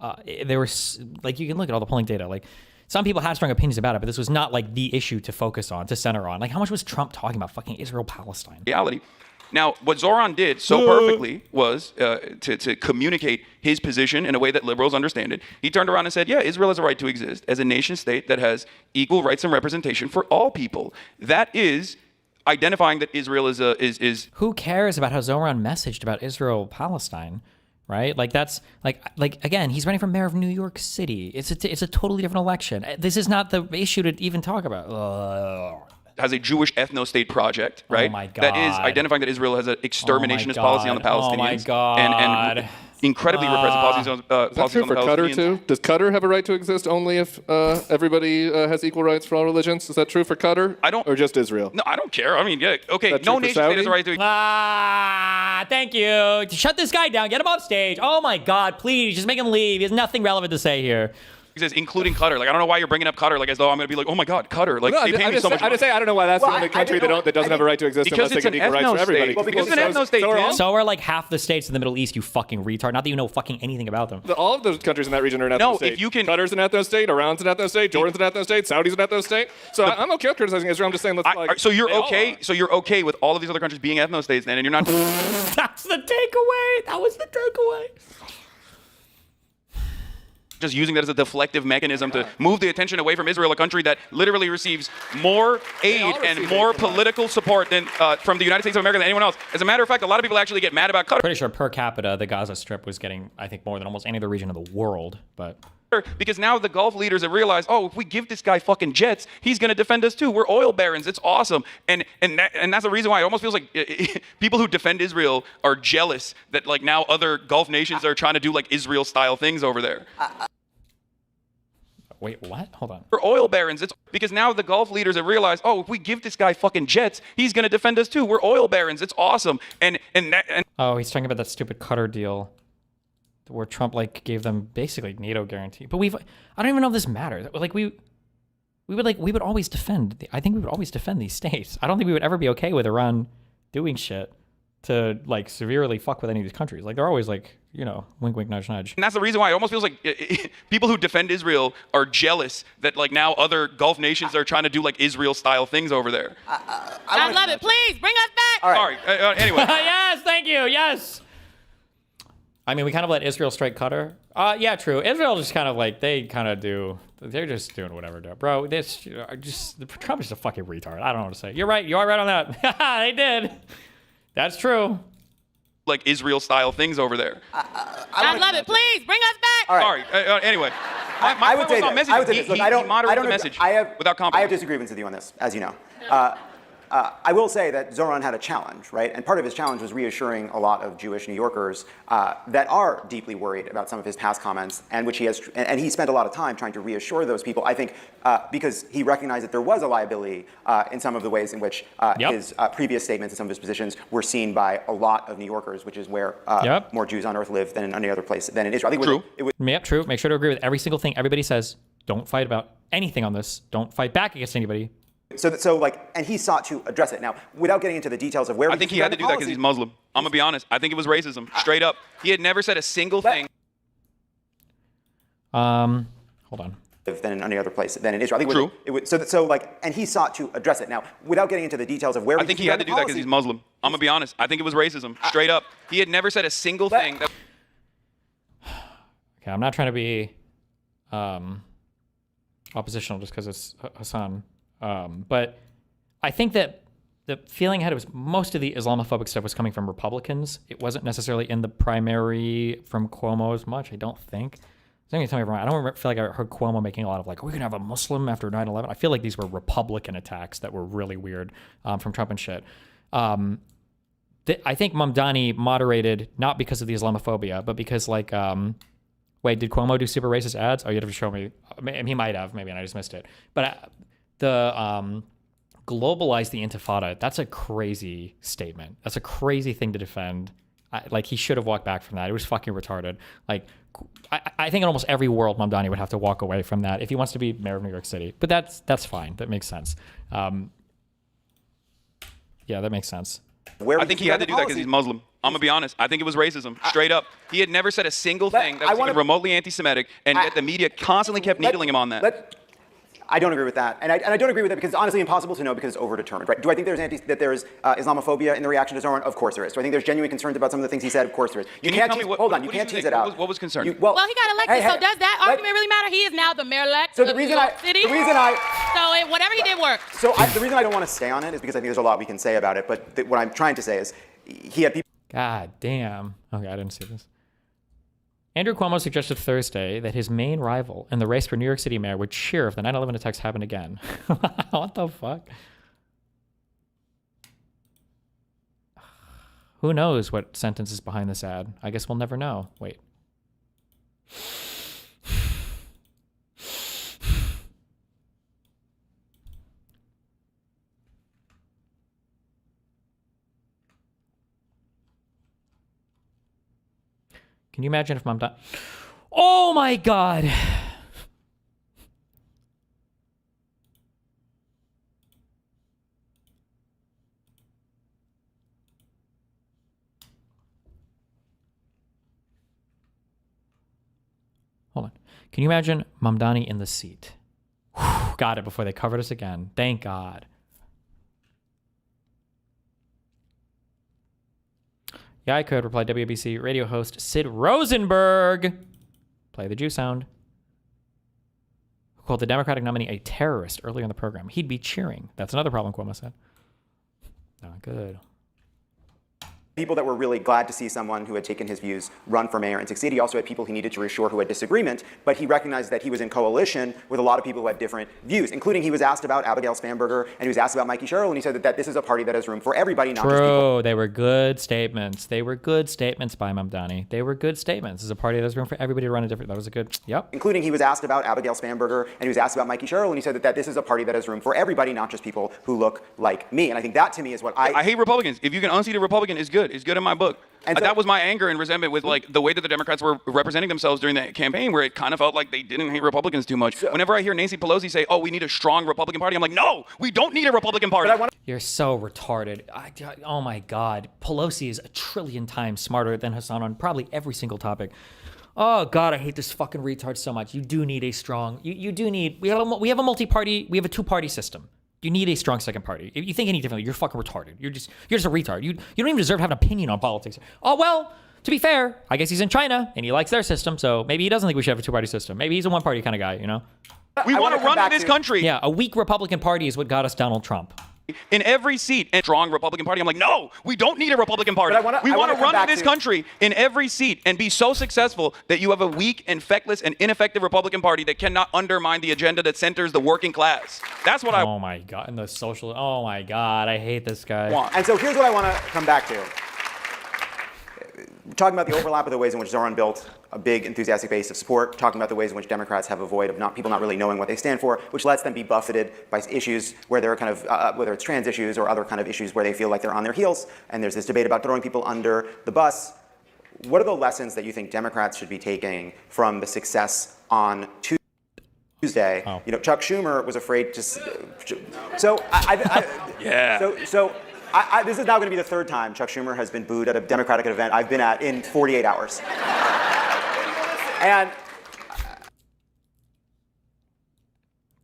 There were, like, you can look at all the polling data. Like, some people had strong opinions about it, but this was not like the issue to focus on, to center on. Like, how much was Trump talking about fucking Israel-Palestine? Reality. Now, what Zoran did so perfectly was to communicate his position in a way that liberals understand it. He turned around and said, yeah, Israel has a right to exist as a nation state that has equal rights and representation for all people. That is identifying that Israel is Who cares about how Zoran messaged about Israel-Palestine? Right? Like, that's like again, he's running for mayor of New York City. It's a totally different election. This is not the issue to even talk about. Has a Jewish ethno-state project, right? Oh my God. That is identifying that Israel has an exterminationist policy on the Palestinians. Oh my God. And incredibly repressive policies on, Is that policies true on the for Qatar Palestinians. too? Does Qatar have a right to exist only if everybody has equal rights for all religions? Is that true for Qatar? I don't. Or just Israel? No, I don't care. I mean, yeah, okay. Is that No true for nation state has Saudi? a right to. Thank you. Shut this guy down. Get him off stage. Oh my God, please, just make him leave. He has nothing relevant to say here. He says, including Qatar. Like, I don't know why you're bringing up Qatar, like as though I'm going to be like, oh my God, Qatar. Like, No, they pay me so much I money. just say I don't know why that's the only country that doesn't have a right to exist Because unless they it's get an equal rights for ethno-state. everybody. Well, because it's an ethno-state, Tim. So are like half the states in the Middle East, you fucking retard. Not that you know fucking anything about them. All of those countries in that region are an ethno state. if you can. Qatar's an ethno state, Iran's an ethno state, Jordan's an ethno state, Saudi's an ethno state. So I'm okay with criticizing Israel. I'm just saying, So you're okay? So you're okay with all of these other countries being ethno states then, and you're not. That's the takeaway. That was the takeaway. Just using that as a deflective mechanism to move the attention away from Israel, a country that literally receives more aid and more political support than from the United States of America than anyone else. As a matter of fact, a lot of people actually get mad about Qatar. Pretty sure per capita, the Gaza Strip was getting, I think, more than almost any other region of the world. But because now the Gulf leaders have realized, oh, if we give this guy fucking jets, he's going to defend us too. We're oil barons. It's awesome. And that's the reason why it almost feels like people who defend Israel are jealous that like now other Gulf nations are trying to do like Israel-style things over there. Wait, what? Hold on. For oil barons, it's because now the Gulf leaders have realized, oh, if we give this guy fucking jets, he's going to defend us too. We're oil barons. It's awesome. And oh, he's talking about that stupid Qatar deal where Trump like gave them basically NATO guarantee. But I don't even know if this matters. Like we would always defend. I think we would always defend these states. I don't think we would ever be okay with Iran doing shit to like severely fuck with any of these countries. Like they're always like, you know, wink, wink, nudge, nudge. And that's the reason why it almost feels like people who defend Israel are jealous that like now other Gulf nations are trying to do like Israel-style things over there. I love it. Please bring us back. All right. Sorry. Anyway. Yes, thank you. Yes. I mean, we kind of let Israel straight Qatar. Yeah, true. Israel just kind of like, they kind of do, they're just doing whatever, bro. This, Trump is just a fucking retard. I don't know what to say. You're right. You are right on that. They did. That's true. Like Israel-style things over there. I love it. Please bring us back. All right. Sorry. Anyway, I would say this. I would say this. Look, I don't. He moderated the agree. message I have without compromise. I have disagreements with you on this, as you know. I will say that Zoran had a challenge, right? And part of his challenge was reassuring a lot of Jewish New Yorkers that are deeply worried about some of his past comments, and which he has, and he spent a lot of time trying to reassure those people. I think because he recognized that there was a liability in some of the ways in which his previous statements and some of his positions were seen by a lot of New Yorkers, which is where more Jews on earth live than in any other place than in Israel. I think True. It was Yep, true. Make sure to agree with every single thing everybody says. Don't fight about anything on this. Don't fight back against anybody. And he sought to address it. Now, without getting into the details of where I think he had to do that because he's Muslim. I'm gonna be honest. I think it was racism, straight up. He had never said a single thing. Hold on. Than in any other place than in Israel. I think True. And he sought to address it. Now, without getting into the details of where I think he had to do that because he's Muslim. I'm gonna be honest. I think it was racism, straight up. He had never said a single thing. Okay, I'm not trying to be oppositional just because it's Hassan. But I think that the feeling I had was most of the Islamophobic stuff was coming from Republicans. It wasn't necessarily in the primary from Cuomo as much, I don't think. Tell me if I'm wrong. I don't feel like I heard Cuomo making a lot of like, we're going to have a Muslim after 9/11. I feel like these were Republican attacks that were really weird from Trump and shit. I think Mamdani moderated not because of the Islamophobia, but because like, wait, did Cuomo do super racist ads? Oh, you have to show me. He might have, maybe, and I just missed it. But globalize the Intifada, that's a crazy statement. That's a crazy thing to defend. Like, he should have walked back from that. It was fucking retarded. Like, I think in almost every world, Mamdani would have to walk away from that if he wants to be mayor of New York City. But that's fine. That makes sense. Yeah, that makes sense. I think he had to do that because he's Muslim. I'm gonna be honest. I think it was racism, straight up. He had never said a single thing that was even remotely anti-Semitic, and yet the media constantly kept needling him on that. I don't agree with that, and I don't agree with that because it's honestly impossible to know because it's overdetermined, right? Do I think there's Islamophobia in the reaction to Zoran? Of course there is. Do I think there's genuine concerns about some of the things he said? Of course there is. You can't tease it out. What was concerning? Well, he got elected, so does that argument really matter? He is now the mayor-elect of New York City. So whatever he did worked. So the reason I don't want to stay on it is because I think there's a lot we can say about it. But what I'm trying to say is he had people. God damn. Okay, I didn't see this. Andrew Cuomo suggested Thursday that his main rival in the race for New York City mayor would cheer if the 9/11 attacks happened again. What the fuck? Who knows what sentence is behind this ad? I guess we'll never know. Wait. Can you imagine if Mom died? Oh my God. Hold on. Can you imagine Mamdani in the seat? Whew, got it before they covered us again. Thank God. Yeah, I could, replied WBC radio host Sid Rosenberg. Play the Jew sound. Who called the Democratic nominee a terrorist earlier in the program. He'd be cheering. That's another problem, Cuomo said. Not good. People that were really glad to see someone who had taken his views run for mayor and succeed. He also had people he needed to reassure who had disagreement, but he recognized that he was in coalition with a lot of people who had different views, including he was asked about Abigail Spanberger and he was asked about Mikey Sherrill, and he said that this is a party that has room for everybody, not just people. They were good statements. They were good statements by Mamdani. They were good statements. This is a party that has room for everybody to run a different. That was a good, yep. Including he was asked about Abigail Spanberger and he was asked about Mikey Sherrill, and he said that this is a party that has room for everybody, not just people who look like me. And I think that to me is what I hate Republicans. If you can unseat a Republican, it's good. It's good in my book. And that was my anger and resentment with like the way that the Democrats were representing themselves during the campaign, where it kind of felt like they didn't hate Republicans too much. Whenever I hear Nancy Pelosi say, "Oh, we need a strong Republican Party," I'm like, "No, we don't need a Republican Party." You're so retarded. Oh my God, Pelosi is a trillion times smarter than Hassan on probably every single topic. Oh God, I hate this fucking retard so much. You do need a strong. You do need. We have a multi-party. We have a two-party system. You need a strong second party. If you think any differently, you're fucking retarded. You're just a retard. You don't even deserve to have an opinion on politics. Oh well, To be fair, I guess he's in China and he likes their system, so maybe he doesn't think we should have a two-party system. Maybe he's a one-party kind of guy, you know? We want to run this country. Yeah, a weak Republican Party is what got us Donald Trump. In every seat, and strong Republican Party. I'm like, no, we don't need a Republican Party. We want to run this country in every seat and be so successful that you have a weak and feckless and ineffective Republican Party that cannot undermine the agenda that centers the working class. That's what Oh my God, and the social. Oh my God, I hate this guy. And so here's what I want to come back to. Talking about the overlap of the ways in which Zoran built a big enthusiastic base of support, talking about the ways in which Democrats have a void of people not really knowing what they stand for, which lets them be buffeted by issues where they're kind of, whether it's trans issues or other kind of issues where they feel like they're on their heels, and there's this debate about throwing people under the bus. What are the lessons that you think Democrats should be taking from the success on Tuesday? You know, Chuck Schumer was afraid to. So this is now going to be the third time Chuck Schumer has been booed at a Democratic event I've been at in 48 hours. And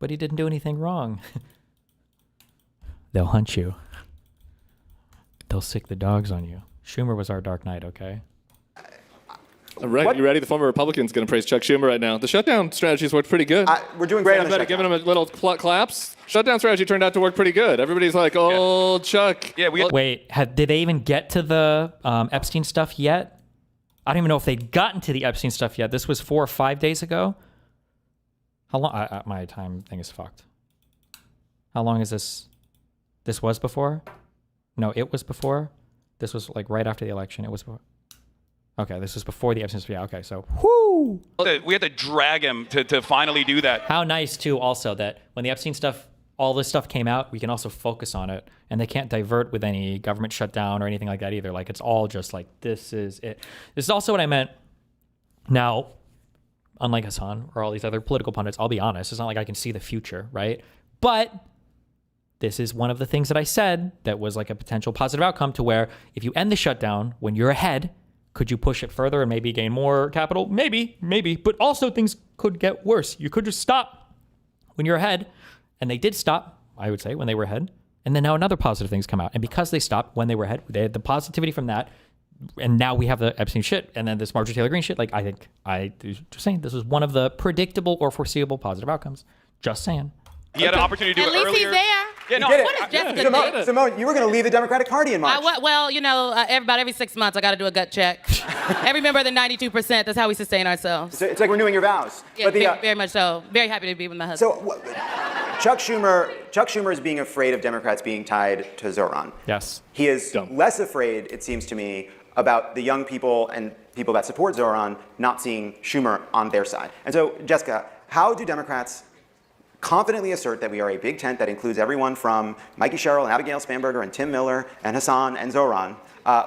But he didn't do anything wrong. They'll hunt you. They'll sick the dogs on you. Schumer was our Dark Knight, okay? All right, you ready? The former Republican's going to praise Chuck Schumer right now. The shutdown strategy's worked pretty good. We're doing great on the shutdown. Giving him a little claps. Shutdown strategy turned out to work pretty good. Everybody's like, oh, Chuck. Yeah, Wait, did they even get to the Epstein stuff yet? I don't even know if they'd gotten to the Epstein stuff yet. This was 4 or 5 days ago. How long? My time thing is fucked. How long is this? This was before? No, it was before. This was like right after the election. It was before. Okay, this was before the Epstein stuff. Yeah, okay, so whoo! We had to drag him to finally do that. How nice, too, also, that when the Epstein stuff, all this stuff came out, we can also focus on it, and they can't divert with any government shutdown or anything like that either. Like, it's all just like, this is it. This is also what I meant. Now, unlike Hassan or all these other political pundits, I'll be honest, it's not like I can see the future, right? But this is one of the things that I said that was like a potential positive outcome to where if you end the shutdown when you're ahead, could you push it further and maybe gain more capital? Maybe. But also things could get worse. You could just stop when you're ahead. And they did stop, I would say, when they were ahead. And then now another positive things come out. And because they stopped when they were ahead, they had the positivity from that. And now we have the Epstein shit and then this Marjorie Taylor Greene shit. Like, I think, just saying, this was one of the predictable or foreseeable positive outcomes. Just saying. He had an opportunity to do it earlier. At least he's there. Yeah, no, did What is Jessica doing? Simone, you were going to leave the Democratic Party in March. Well, you know, about every 6 months, I got to do a gut check. Every member of the 92%, that's how we sustain ourselves. So it's like renewing your vows. Yeah, very much so. Very happy to be with my husband. So Chuck Schumer is being afraid of Democrats being tied to Zoran. Yes. He is less afraid, it seems to me, about the young people and people that support Zoran not seeing Schumer on their side. And so, Jessica, how do Democrats confidently assert that we are a big tent that includes everyone from Mikey Sherrill and Abigail Spanberger and Tim Miller and Hassan and Zoran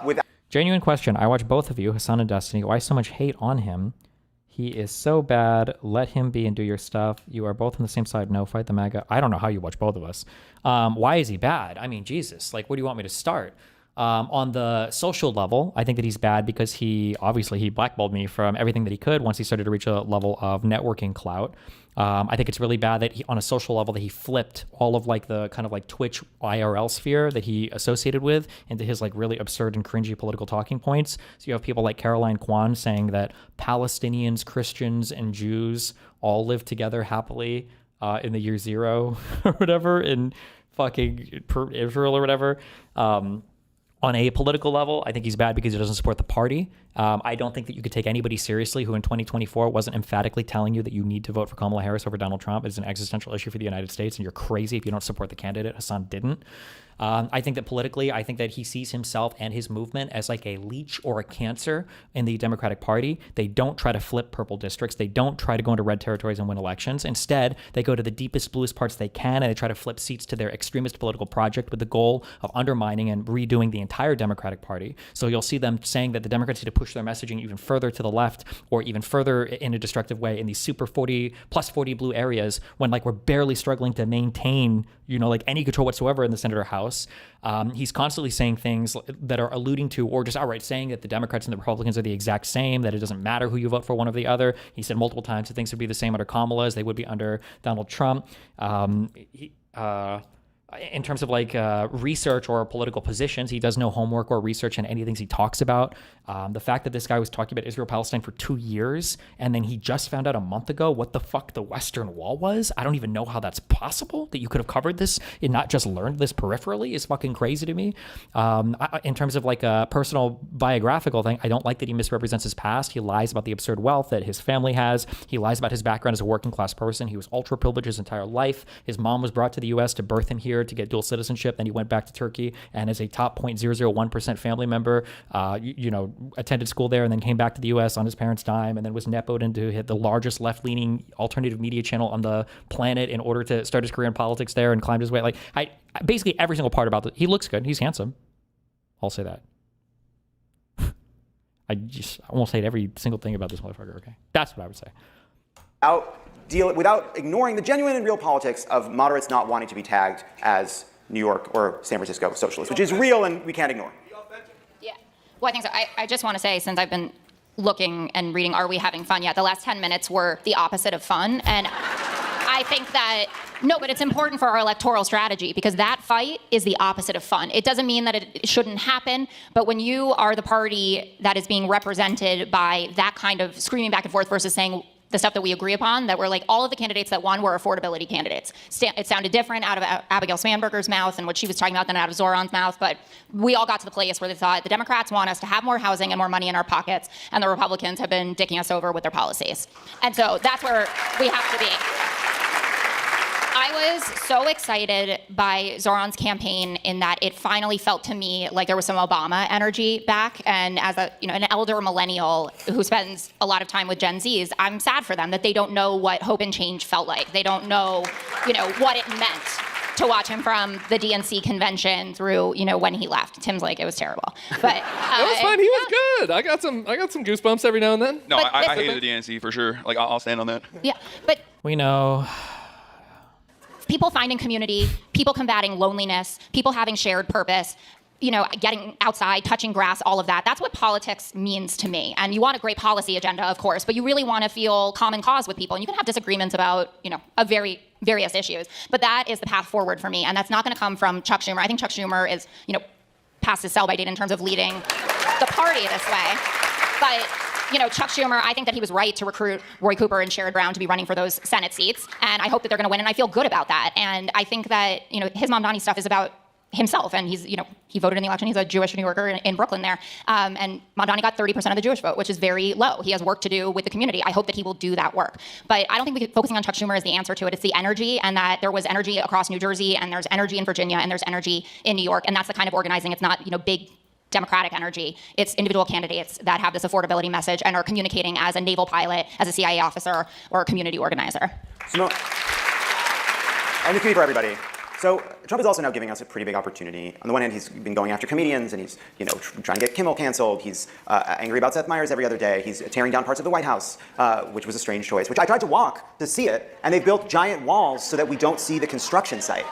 without... Genuine question. I watch both of you, Hassan and Destiny. Why so much hate on him? He is so bad. Let him be and do your stuff. You are both on the same side. No, fight the MAGA. I don't know how you watch both of us. Why is he bad? I mean, Jesus. Like, where do you want me to start? On the social level, I think that he's bad because he blackballed me from everything that he could once he started to reach a level of networking clout. I think it's really bad that on a social level that he flipped all of like the kind of like Twitch IRL sphere that he associated with into his like really absurd and cringy political talking points. So you have people like Caroline Kwan saying that Palestinians, Christians, and Jews all live together happily in the year zero or whatever in fucking Israel or whatever. On a political level, I think he's bad because he doesn't support the party. I don't think that you could take anybody seriously who in 2024 wasn't emphatically telling you that you need to vote for Kamala Harris over Donald Trump. It is an existential issue for the United States, and you're crazy if you don't support the candidate. Hassan didn't. I think that politically, I think that he sees himself and his movement as like a leech or a cancer in the Democratic Party. They don't try to flip purple districts. They don't try to go into red territories and win elections. Instead, they go to the deepest, bluest parts they can, and they try to flip seats to their extremist political project with the goal of undermining and redoing the entire Democratic Party. So you'll see them saying that the Democrats need to push their messaging even further to the left or even further in a destructive way in these super 40, plus 40 blue areas when like we're barely struggling to maintain, you know, like any control whatsoever in the Senate or House. He's constantly saying things that are alluding to or just outright saying that the Democrats and the Republicans are the exact same, that it doesn't matter who you vote for one or the other. He said multiple times that things would be the same under Kamala as they would be under Donald Trump. I in terms of like research or political positions. He does no homework or research in any things he talks about. The fact that this guy was talking about Israel-Palestine for 2 years, and then he just found out a month ago what the fuck the Western Wall was. I don't even know how that's possible, that you could have covered this and not just learned this peripherally, is fucking crazy to me. In terms of like a personal biographical thing, I don't like that he misrepresents his past. He lies about the absurd wealth that his family has. He lies about his background as a working class person. He was ultra privileged his entire life. His mom was brought to the U.S. to birth him here to get dual citizenship. Then he went back to Turkey, and as a top 0.001% family member, attended school there and then came back to the U.S. on his parents' dime, and then was nepoed into hit the largest left-leaning alternative media channel on the planet in order to start his career in politics there, and climbed his way. Like, I basically every single part about it. He looks good. He's handsome. I'll say that. I won't say every single thing about this motherfucker. Okay, that's what I would say. Without ignoring the genuine and real politics of moderates not wanting to be tagged as New York or San Francisco socialists, which is real and we can't ignore. Yeah. Well, I think so. I just want to say, since I've been looking and reading Are We Having Fun Yet?, the last 10 minutes were the opposite of fun. And I think that, no, but it's important for our electoral strategy, because that fight is the opposite of fun. It doesn't mean that it shouldn't happen, but when you are the party that is being represented by that kind of screaming back and forth versus saying the stuff that we agree upon, that we're like, all of the candidates that won were affordability candidates. It sounded different out of Abigail Spanberger's mouth and what she was talking about than out of Zoran's mouth, but we all got to the place where they thought the Democrats want us to have more housing and more money in our pockets, and the Republicans have been dicking us over with their policies. And so that's where we have to be. I was so excited by Zoran's campaign in that it finally felt to me like there was some Obama energy back. And as an elder millennial who spends a lot of time with Gen Zs, I'm sad for them that they don't know what hope and change felt like. They don't know, what it meant to watch him from the DNC convention through, when he left. Tim's like, it was terrible. But it was fun. He was good. I got some goosebumps every now and then. No, I hated the DNC for sure. Like, I'll stand on that. Yeah, but we know. People finding community, people combating loneliness, people having shared purpose, getting outside, touching grass, all of that. That's what politics means to me. And you want a great policy agenda, of course, but you really want to feel common cause with people. And you can have disagreements about, various issues. But that is the path forward for me. And that's not going to come from Chuck Schumer. I think Chuck Schumer is, past his sell-by date in terms of leading the party this way. But Chuck Schumer, I think that he was right to recruit Roy Cooper and Sherrod Brown to be running for those Senate seats. And I hope that they're going to win, and I feel good about that. And I think that, his Mamdani stuff is about himself, and he's, he voted in the election. He's a Jewish New Yorker in Brooklyn there. And Mamdani got 30% of the Jewish vote, which is very low. He has work to do with the community. I hope that he will do that work. But I don't think focusing on Chuck Schumer is the answer to it. It's the energy, and that there was energy across New Jersey, and there's energy in Virginia, and there's energy in New York. And that's the kind of organizing. It's not, big Democratic energy. It's individual candidates that have this affordability message and are communicating as a naval pilot, as a CIA officer, or a community organizer. And this can be for everybody. So Trump is also now giving us a pretty big opportunity. On the one hand, he's been going after comedians, and he's trying to get Kimmel canceled. He's angry about Seth Meyers every other day. He's tearing down parts of the White House, which was a strange choice, which I tried to walk to see it, and they've built giant walls so that we don't see the construction site.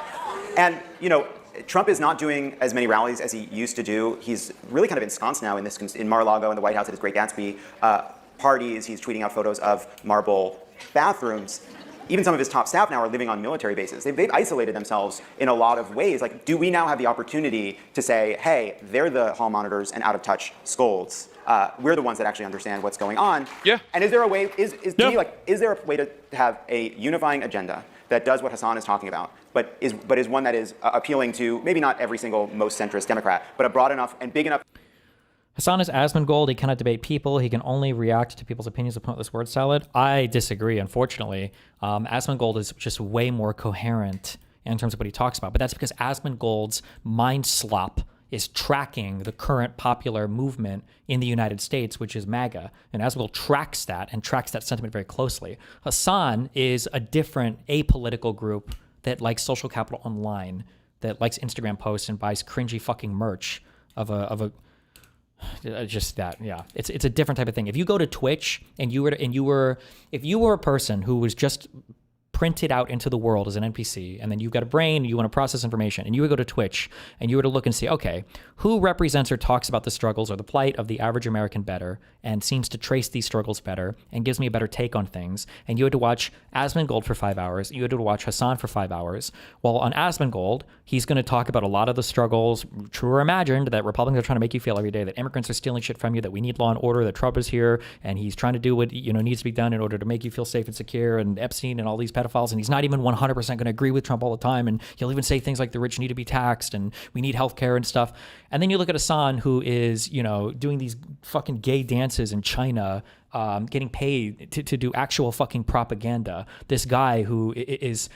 And Trump is not doing as many rallies as he used to do. He's really kind of ensconced now in Mar-a-Lago in the White House at his Great Gatsby parties. He's tweeting out photos of marble bathrooms. Even some of his top staff now are living on military bases. They've isolated themselves in a lot of ways. Like, do we now have the opportunity to say, hey, they're the hall monitors and out-of-touch scolds. We're the ones that actually understand what's going on. Yeah. And is there a way? Is there a way to have a unifying agenda that does what Hassan is talking about, but is one that is appealing to maybe not every single most centrist Democrat, but a broad enough and big enough? Hassan is Asmongold. He cannot debate people. He can only react to people's opinions of pointless word salad. I disagree, unfortunately. Asmongold is just way more coherent in terms of what he talks about, but that's because Asmongold's mind slop is tracking the current popular movement in the United States, which is MAGA. And Asmongold tracks that and tracks that sentiment very closely. Hassan is a different apolitical group that likes social capital online, that likes Instagram posts and buys cringy fucking merch of a just that, yeah. It's a different type of thing. If you go to Twitch and if you were a person who was just printed out into the world as an NPC, and then you've got a brain, you want to process information, and you would go to Twitch and you were to look and see, okay, who represents or talks about the struggles or the plight of the average American better and seems to trace these struggles better and gives me a better take on things. And you had to watch Asmongold for 5 hours. You had to watch Hassan for 5 hours. Well, on Asmongold, he's going to talk about a lot of the struggles, true or imagined, that Republicans are trying to make you feel every day, that immigrants are stealing shit from you, that we need law and order, that Trump is here, and he's trying to do what needs to be done in order to make you feel safe and secure, and Epstein and all these pedophiles, and he's not even 100% going to agree with Trump all the time, and he'll even say things like the rich need to be taxed, and we need healthcare and stuff. And then you look at Hassan, who is, doing these fucking gay dances in China, getting paid to do actual fucking propaganda. This guy who is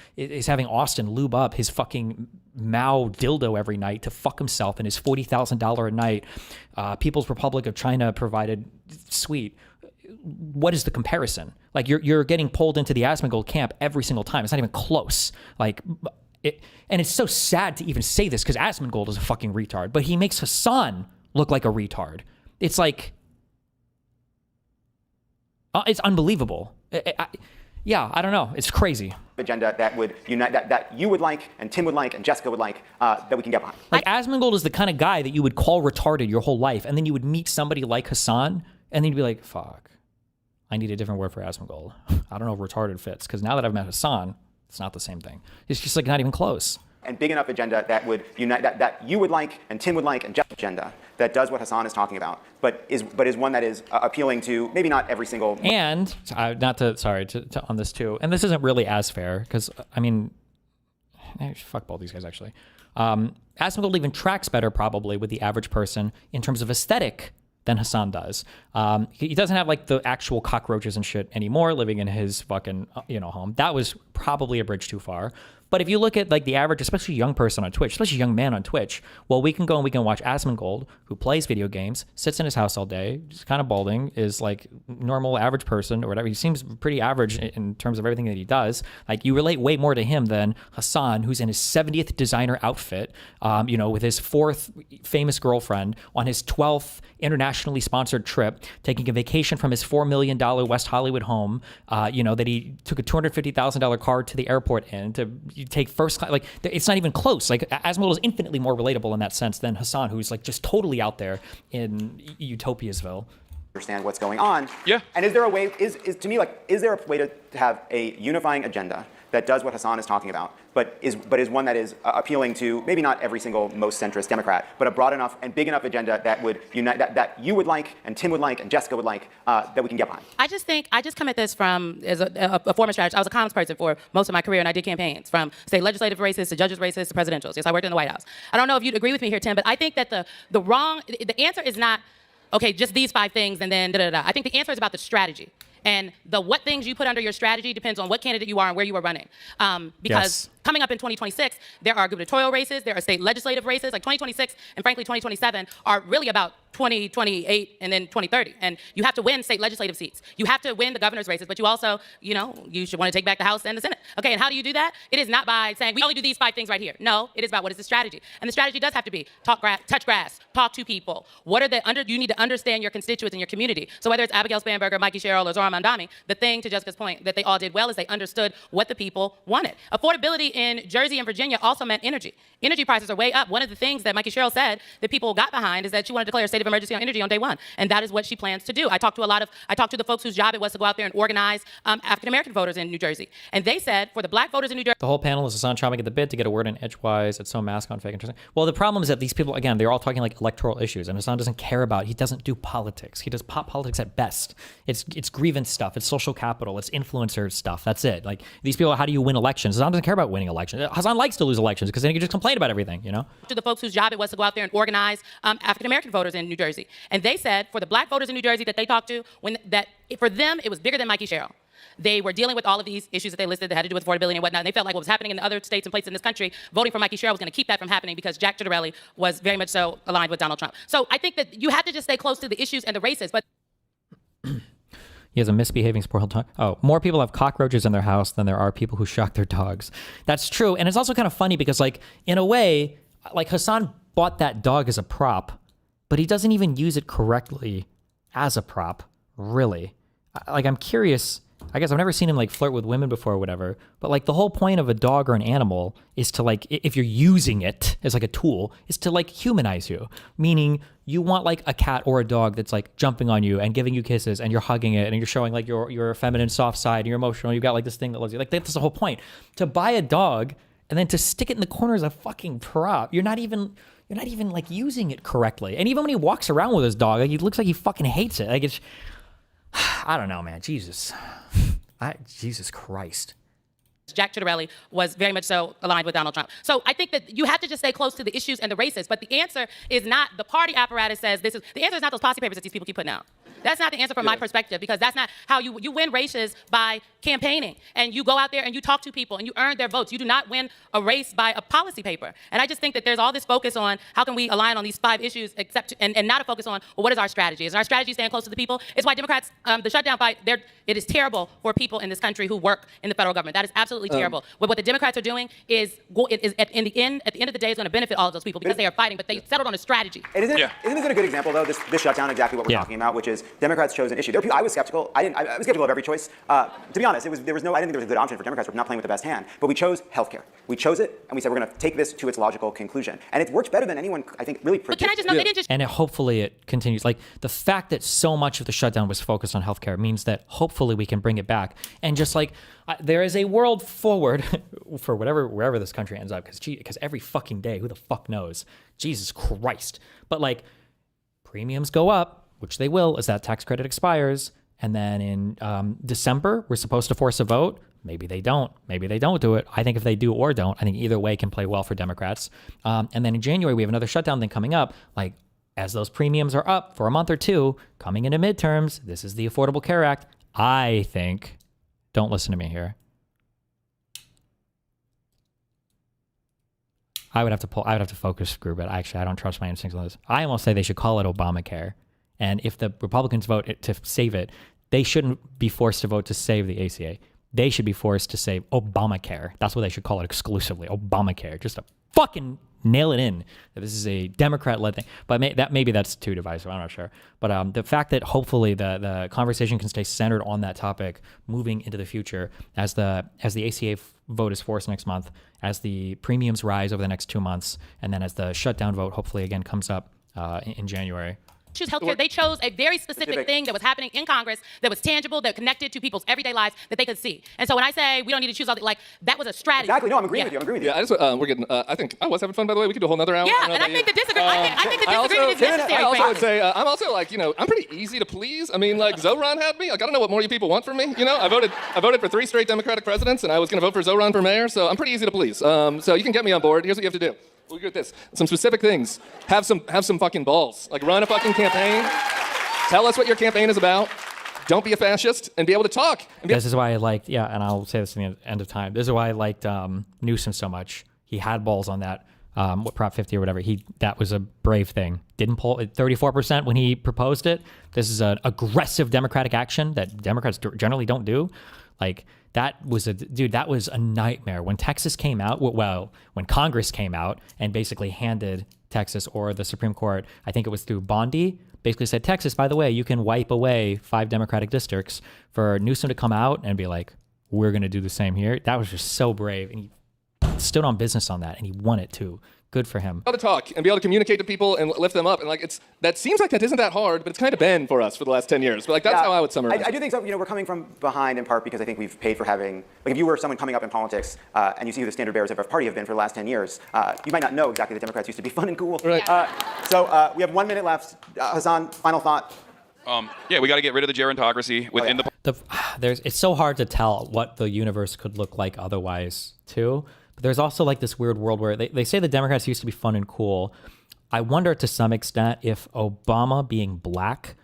having Austin lube up his fucking Mao dildo every night to fuck himself in his $40,000 a night People's Republic of China provided suite. What is the comparison? Like you're getting pulled into the Asmongold camp every single time. It's not even close. And it's so sad to even say this because Asmongold is a fucking retard, but he makes Hassan look like a retard. It's like, it's unbelievable. I don't know. It's crazy. Agenda that would unite, that you would like, and Tim would like, and Jessica would like, that we can get behind. Like Asmongold is the kind of guy that you would call retarded your whole life, and then you would meet somebody like Hassan, and then you'd be like, fuck, I need a different word for Asmongold. I don't know if retarded fits, because now that I've met Hassan, it's not the same thing. It's just like not even close. And big enough agenda that would unite, that you would like, and Tim would like, and Jessica agenda that does what Hassan is talking about, but is one that is appealing to maybe not every single. And to on this too, and this isn't really as fair because I mean, fuck both these guys actually. Asmongold even tracks better probably with the average person in terms of aesthetic than Hassan does. He doesn't have like the actual cockroaches and shit anymore living in his fucking home. That was probably a bridge too far. But if you look at like the average, especially young person on Twitch, especially young man on Twitch, well, we can go and we can watch Asmongold, who plays video games, sits in his house all day, just kind of balding, is like normal average person or whatever. He seems pretty average in terms of everything that he does. Like you relate way more to him than Hassan, who's in his 70th designer outfit, with his 4th famous girlfriend on his 12th internationally sponsored trip, taking a vacation from his $4 million West Hollywood home, that he took a $250,000 car to the airport in to take first class. Like it's not even close. Like Asmongold is infinitely more relatable in that sense than Hassan, who's like just totally out there in Utopiasville. Understand what's going on. Yeah. And is there a way? Is there a way to have a unifying agenda that does what Hassan is talking about, but is one that is appealing to maybe not every single most centrist Democrat, but a broad enough and big enough agenda that would unite, that you would like, and Tim would like, and Jessica would like, that we can get behind. I just come at this from as a former strategist. I was a comms person for most of my career, and I did campaigns from state legislative races to judges races to presidentials. Yes, I worked in the White House. I don't know if you'd agree with me here, Tim, but I think that the answer is not, okay, just these 5 things and then da-da-da. I think the answer is about the strategy. And what things you put under your strategy depends on what candidate you are and where you are running. Because coming up in 2026, there are gubernatorial races, there are state legislative races. Like 2026 and frankly 2027 are really about 2028 and then 2030. And you have to win state legislative seats. You have to win the governor's races, but you also, you should want to take back the House and the Senate. Okay, and how do you do that? It is not by saying, we only do these 5 things right here. No, it is about what is the strategy. And the strategy does have to be touch grass, talk to people. You need to understand your constituents and your community. So whether it's Abigail Spanberger, Mikey Sherrill, or Zora Mandami, the thing, to Jessica's point, that they all did well is they understood what the people wanted. Affordability in Jersey and Virginia also meant energy. Energy prices are way up. One of the things that Mikey Sherrill said that people got behind is that she wanted to declare a state of emergency on energy on day 1. And that is what she plans to do. I talked to the folks whose job it was to go out there and organize African-American voters in New Jersey. And they said for the black voters in New Jersey. The whole panel is Hassan chomping at the bit to get a word in edgewise. It's so mask on fake interesting. Well, the problem is that these people, again, they're all talking like electoral issues, and Hassan doesn't care about, he doesn't do politics. He does pop politics at best. It's grievance stuff. It's social capital. It's influencer stuff. That's it. Like these people, how do you win elections? Hassan doesn't care about winning elections. Hassan likes to lose elections because then he can just complain about everything, To the folks whose job it was to go out there and organize African-American voters in New Jersey. And they said for the black voters in New Jersey that they talked to, for them, it was bigger than Mikey Sherrill. They were dealing with all of these issues that they listed that had to do with affordability and whatnot. And they felt like what was happening in the other states and places in this country, voting for Mikey Sherrill was going to keep that from happening because Jack Ciattarelli was very much so aligned with Donald Trump. So I think that you have to just stay close to the issues and the races. But he has a misbehaving spoiled dog. Oh, more people have cockroaches in their house than there are people who shock their dogs. That's true. And it's also kind of funny because, like, in a way, like Hassan bought that dog as a prop, but he doesn't even use it correctly as a prop, really. Like, I'm curious I guess I've never seen him like flirt with women before or whatever, but like the whole point of a dog or an animal is to like, if you're using it as like a tool, is to like humanize you. Meaning you want like a cat or a dog that's like jumping on you and giving you kisses and you're hugging it and you're showing like your feminine soft side and you're emotional. You've got like this thing that loves you. Like that's the whole point. To buy a dog and then to stick it in the corner as a fucking prop, you're not even like using it correctly. And even when he walks around with his dog, like, he looks like he fucking hates it. Like it's, I don't know, man. Jesus Christ. Jack Ciattarelli was very much so aligned with Donald Trump. So I think that you have to just stay close to the issues and the races. But the answer is not the party apparatus says this is, the answer is not those policy papers that these people keep putting out. That's not the answer from my perspective, because that's not how you win races by campaigning. And you go out there and you talk to people and you earn their votes. You do not win a race by a policy paper. And I just think that there's all this focus on how can we align on these 5 issues and not a focus on, well, what is our strategy? Is our strategy staying close to the people? It's why Democrats, the shutdown fight, it is terrible for people in this country who work in the federal government. That is absolutely terrible. But what the Democrats are doing is at the end of the day is going to benefit all of those people because they are fighting, but they settled on a strategy. And isn't this a good example, though, this shutdown, exactly what we're talking about, which is Democrats chose an issue. There were people, I was skeptical. I was skeptical of every choice. To be honest, I didn't think there was a good option for Democrats. We're not playing with the best hand. But we chose healthcare. We chose it, and we said we're going to take this to its logical conclusion. And it works better than anyone, I think, really predicted. But can I just know, they didn't just... And hopefully it continues. Like the fact that so much of the shutdown was focused on healthcare means that hopefully we can bring it back. And just like there is a world forward for wherever this country ends up, because every fucking day, who the fuck knows? Jesus Christ. But like premiums go up, which they will as that tax credit expires. And then in December, we're supposed to force a vote. Maybe they don't. Maybe they don't do it. I think if they do or don't, I think either way can play well for Democrats. And then in January, we have another shutdown thing coming up. Like as those premiums are up for a month or two, coming into midterms, this is the Affordable Care Act. I think, don't listen to me here. I would have to focus group it. Actually, I don't trust my instincts on this. I almost say they should call it Obamacare. And if the Republicans vote to save it, they shouldn't be forced to vote to save the ACA. They should be forced to save Obamacare. That's what they should call it exclusively, Obamacare. Just to fucking nail it in that this is a Democrat-led thing. But maybe that's too divisive. I'm not sure. But the fact that hopefully the conversation can stay centered on that topic moving into the future as the ACA vote is forced next month, as the premiums rise over the next 2 months, and then as the shutdown vote hopefully again comes up in January. Choose healthcare. They chose a very specific thing that was happening in Congress that was tangible, that connected to people's everyday lives that they could see. And so when I say we don't need to choose all like that was a strategy. Exactly. No, I'm agreeing with you. Yeah, we're getting. I think I was having fun, by the way. We could do a whole nother hour. Yeah, and I think the disagreement. I think the disagreement is necessary. I also would say I'm also like I'm pretty easy to please. I mean, like Zoran had me. Like I don't know what more you people want from me. I voted for 3 straight Democratic presidents, and I was going to vote for Zoran for mayor. So I'm pretty easy to please. So you can get me on board. Here's what you have to do. We'll get this. Some specific things. Have some fucking balls. Like run a fucking campaign. Tell us what your campaign is about. Don't be a fascist and be able to talk. This is why I liked, and I'll say this in the end of time. This is why I liked Newsom so much. He had balls on that, Prop 50 or whatever. That was a brave thing. Didn't poll at 34% when he proposed it. This is an aggressive Democratic action that Democrats generally don't do. Like that was a nightmare. When Texas came out, when Congress came out and basically handed Texas or the Supreme Court, I think it was through Bondi, basically said, Texas, by the way, you can wipe away 5 Democratic districts. For Newsom to come out and be like, we're going to do the same here. That was just so brave. And he stood on business on that, and he won it too. Good for him. Be able to talk and be able to communicate to people and lift them up. And like that seems like that isn't that hard, but it's kind of been for us for the last 10 years. But like that's how I would summarize it. I do think so. We're coming from behind in part because I think we've paid for having, like if you were someone coming up in politics and you see who the standard bearers of our party have been for the last 10 years, you might not know exactly that Democrats used to be fun and cool. Right. So we have 1 minute left. Hassan, final thought. We got to get rid of the gerontocracy within it's so hard to tell what the universe could look like otherwise too. But there's also like this weird world where they say the Democrats used to be fun and cool. I wonder to some extent if Obama being black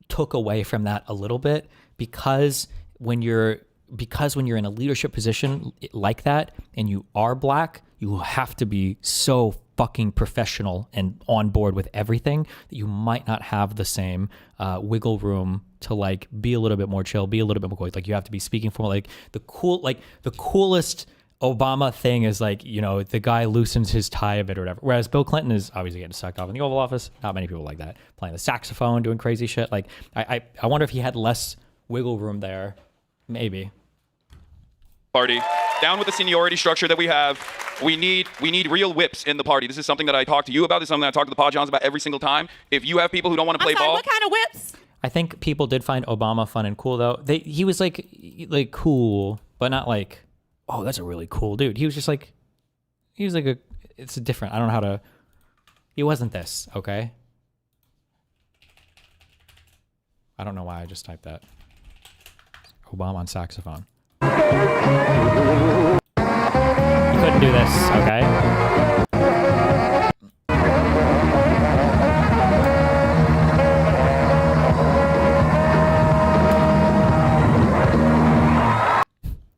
took away from that a little bit, because when you're in a leadership position like that and you are black, you have to be so fucking professional and on board with everything that you might not have the same wiggle room to like be a little bit more chill, be a little bit more quiet. Like you have to be speaking for like the coolest Obama thing is like, the guy loosens his tie a bit or whatever. Whereas Bill Clinton is obviously getting sucked off in the Oval Office. Not many people like that. Playing the saxophone, doing crazy shit. Like I wonder if he had less wiggle room there Maybe. Party. Down with the seniority structure that we have. We need real whips in the party. This is something that I talk to you about. This is something I talk to the Pod Johns about every single time. If you have people who don't want to play ball. What kind of whips? I think people did find Obama fun and cool though. He was like cool, but not like, oh, that's a really cool dude. He was just like, it's different. I don't know how to. He wasn't this, okay? I don't know why I just typed that. Obama on saxophone. You couldn't do this, okay?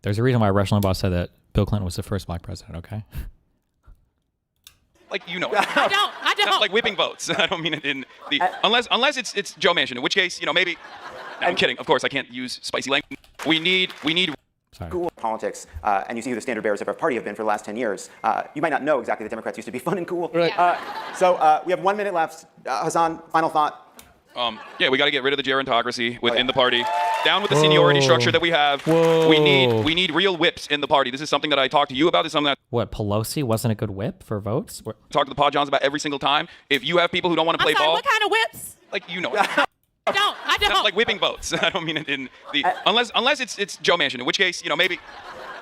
There's a reason why Rush Limbaugh said that Bill Clinton was the first black president, okay? Like, you know. I don't. Like whipping votes. I don't mean it in the... Unless it's Joe Manchin, in which case, maybe... No, I'm kidding. Of course, I can't use spicy language. We need... Cool politics, and you see who the standard bearers of our party have been for the last 10 years. You might not know exactly that Democrats used to be fun and cool. Right. So we have 1 minute left. Hassan, final thought. Yeah, we got to get rid of the gerontocracy within the party. Down with the seniority structure that we have. We need real whips in the party. This is something that I talk to you about. This is something that What, Pelosi wasn't a good whip for votes? talk to the Pod Johns about every single time. If you have people who don't want to play ball, What kind of whips? like you know. I don't. Like whipping votes. I don't mean it in the unless it's Joe Manchin, in which case, maybe.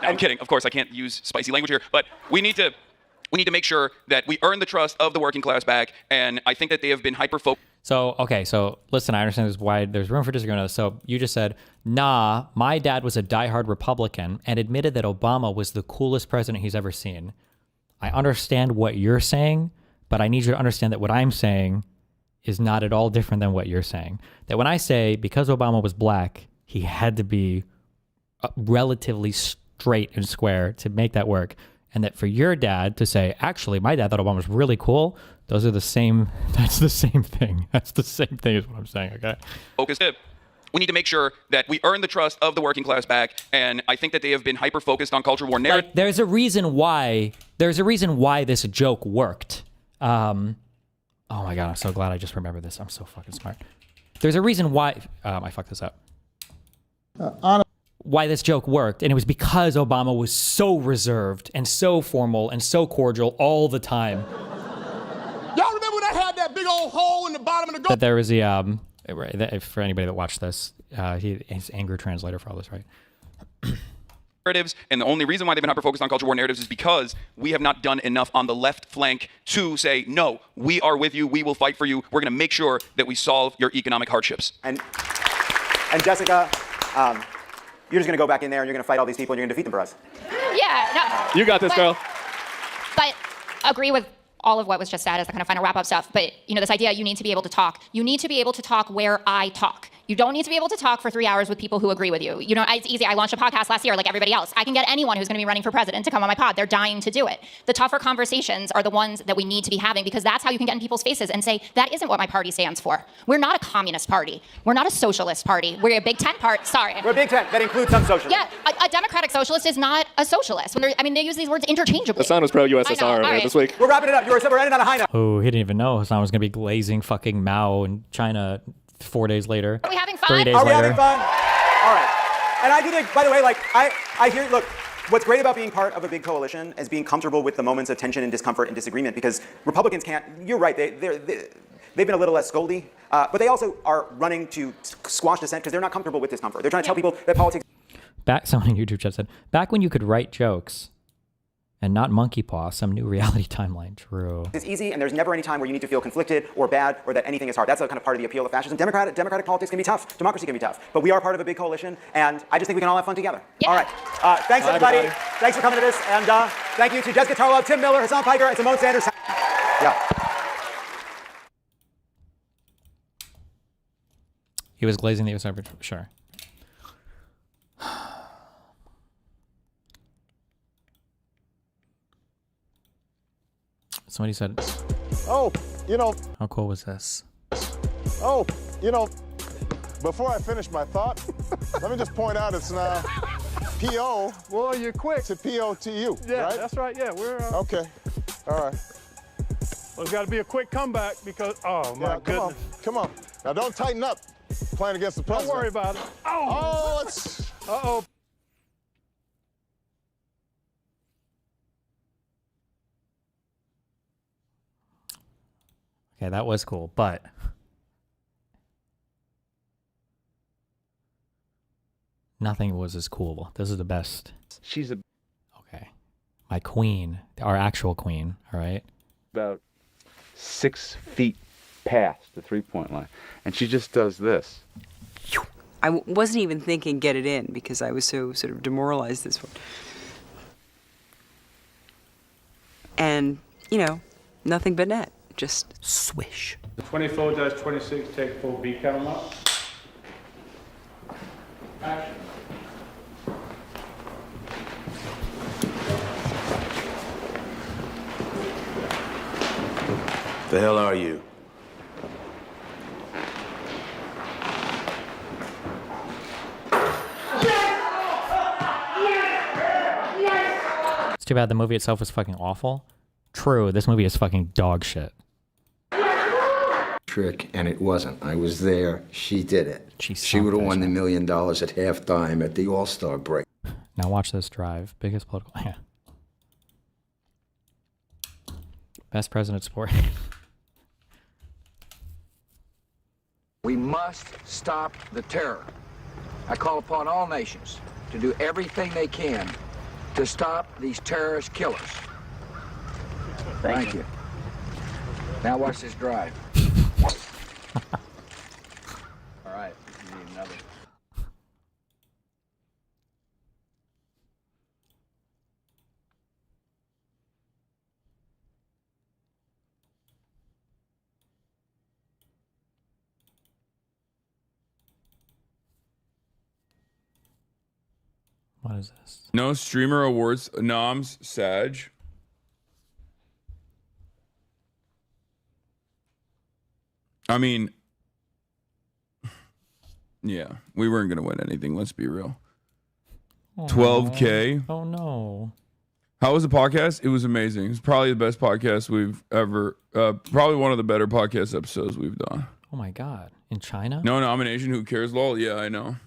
No, I'm kidding. Of course, I can't use spicy language here, but we need to make sure that we earn the trust of the working class back, and I think that they have been hyper-focused. So, okay, so listen, I understand there's why there's room for disagreement on this. So you just said, nah, my dad was a diehard Republican and admitted that Obama was the coolest president he's ever seen. I understand what you're saying, but I need you to understand that what I'm saying is not at all different than what you're saying. That when I say because Obama was black, he had to be relatively straight and square to make that work. And that for your dad to say, actually, my dad thought Obama was really cool, those are the same, that's the same thing. That's the same thing is what I'm saying, okay? Focused. We need to make sure that we earn the trust of the working class back, and I think that they have been hyper-focused on culture war narrative. Like, there's a reason why this joke worked. Oh my God, I'm so glad I just remembered this. I'm so fucking smart. There's a reason why, I fucked this up. Why this joke worked, and it was because Obama was so reserved and so formal and so cordial all the time. Y'all remember when I had that big old hole in the bottom of the That there was the, for anybody that watched this, he's anger translator for all this, right? Narratives, and the only reason why they've been hyper-focused on culture war narratives is because we have not done enough on the left flank to say, no, we are with you, we will fight for you, we're going to make sure that we solve your economic hardships. And Jessica, you're just going to go back in there and you're going to fight all these people and you're going to defeat them for us. Yeah. No, You got this, girl. But agree with all of what was just said as the kind of final wrap-up stuff. But, this idea, you need to be able to talk. You need to be able to talk where I talk. You don't need to be able to talk for 3 hours with people who agree with you. It's easy. I launched a podcast last year like everybody else. I can get anyone who's going to be running for president to come on my pod. They're dying to do it. The tougher conversations are the ones that we need to be having because that's how you can get in people's faces and say, that isn't what my party stands for. We're not a communist party. We're not a socialist party. We're a Big Tent party. Sorry. We're a Big Tent. That includes some socialists. Yeah, a democratic socialist is not a socialist. They use these words interchangeably. Hassan was pro-USSR right. this week. We're wrapping it up. We're ending on a high note. Oh, he didn't even know Hassan was going to be glazing fucking Mao in China 4 days later. Are we having fun? 3 days Are we later. having fun? All right. And I do think, by the way, I hear, look, what's great about being part of a big coalition is being comfortable with the moments of tension and discomfort and disagreement because Republicans can't, you're right, they've been a little less scoldy, but they also are running to squash dissent because they're not comfortable with discomfort. They're trying to tell people that politics... Someone on YouTube chat said, back when you could write jokes and not monkey paw, some new reality timeline. True. It's easy, and there's never any time where you need to feel conflicted or bad or that anything is hard. That's a kind of part of the appeal of fascism. Democratic politics can be tough. Democracy can be tough. But we are part of a big coalition, and I just think we can all have fun together. Yeah. All right. Thanks, everybody. Thanks for coming to this. And thank you to Jessica Tarlov, Tim Miller, Hassan Piker, and Simone Sanders. Yeah. He was glazing the USA, sure. Somebody said, oh, how cool was this? Oh, before I finish my thought, let me just point out it's now P-O. Well, you're quick. To P-O-T-U, Yeah, right? that's right. Yeah, we're... Okay, all right. Well, it's got to be a quick comeback because, oh, my goodness. Come on. Now, don't tighten up playing against the president. Don't worry about it. Oh, it's... Uh-oh. Okay, that was cool, but nothing was as cool. This is the best. She's Okay. My queen, our actual queen, all right? about 6 feet past the three-point line, and she just does this. I wasn't even thinking get it in because I was so sort of demoralized this one. And, nothing but net. Just swish. 24-26, take full B count up. Action. The hell are you? It's too bad the movie itself was fucking awful. True, this movie is fucking dog shit. Trick, and it wasn't. I was there. She did it. She would have won the $1 million at halftime at the All-Star break. Now watch this drive. Biggest political... Yeah. Best president sport. We must stop the terror. I call upon all nations to do everything they can to stop these terrorist killers. Thank you. Now watch this drive. All right, you need another. What is this? No streamer awards noms Sag. I mean, yeah, we weren't gonna win anything. Let's be real. 12K. Oh no. How was the podcast? It was amazing. It's probably the best podcast we've ever. Probably one of the better podcast episodes we've done. Oh my god. In China? No nomination. Who cares? Lol. Yeah, I know.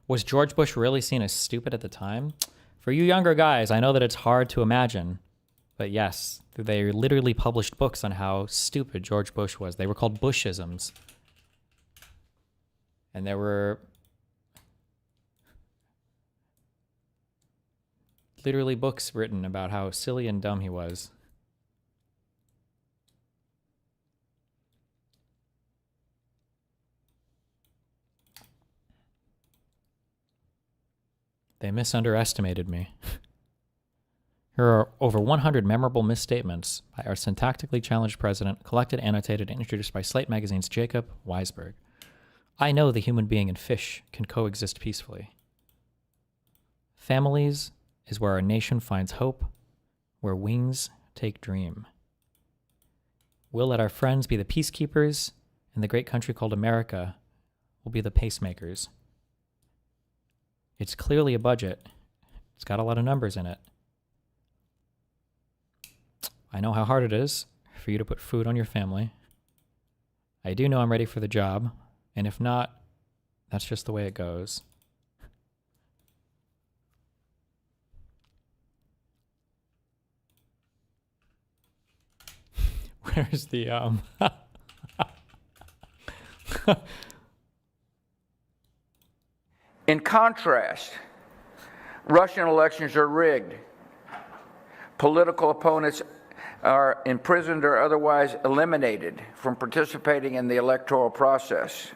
Was George Bush really seen as stupid at the time? For you younger guys, I know that it's hard to imagine. But yes, they literally published books on how stupid George Bush was. They were called Bushisms. And there were literally books written about how silly and dumb he was. They misunderestimated me. Here are over 100 memorable misstatements by our syntactically challenged president, collected, annotated, and introduced by Slate Magazine's Jacob Weisberg. I know the human being and fish can coexist peacefully. Families is where our nation finds hope, where wings take dream. We'll let our friends be the peacekeepers, and the great country called America will be the pacemakers. It's clearly a budget. It's got a lot of numbers in it. I know how hard it is for you to put food on your family. I do know I'm ready for the job, and if not, that's just the way it goes. Where's the In contrast, Russian elections are rigged. Political opponents are imprisoned or otherwise eliminated from participating in the electoral process.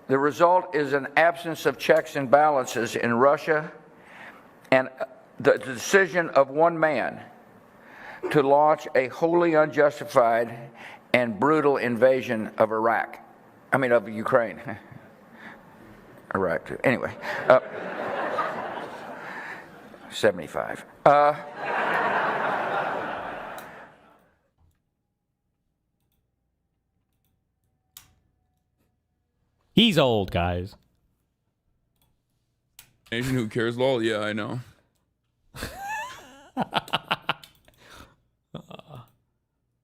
The result is an absence of checks and balances in Russia and the decision of one man to launch a wholly unjustified and brutal invasion of of Ukraine. Iraq, too. Anyway, 75. He's old, guys. Nation who cares? Lol. Yeah, I know.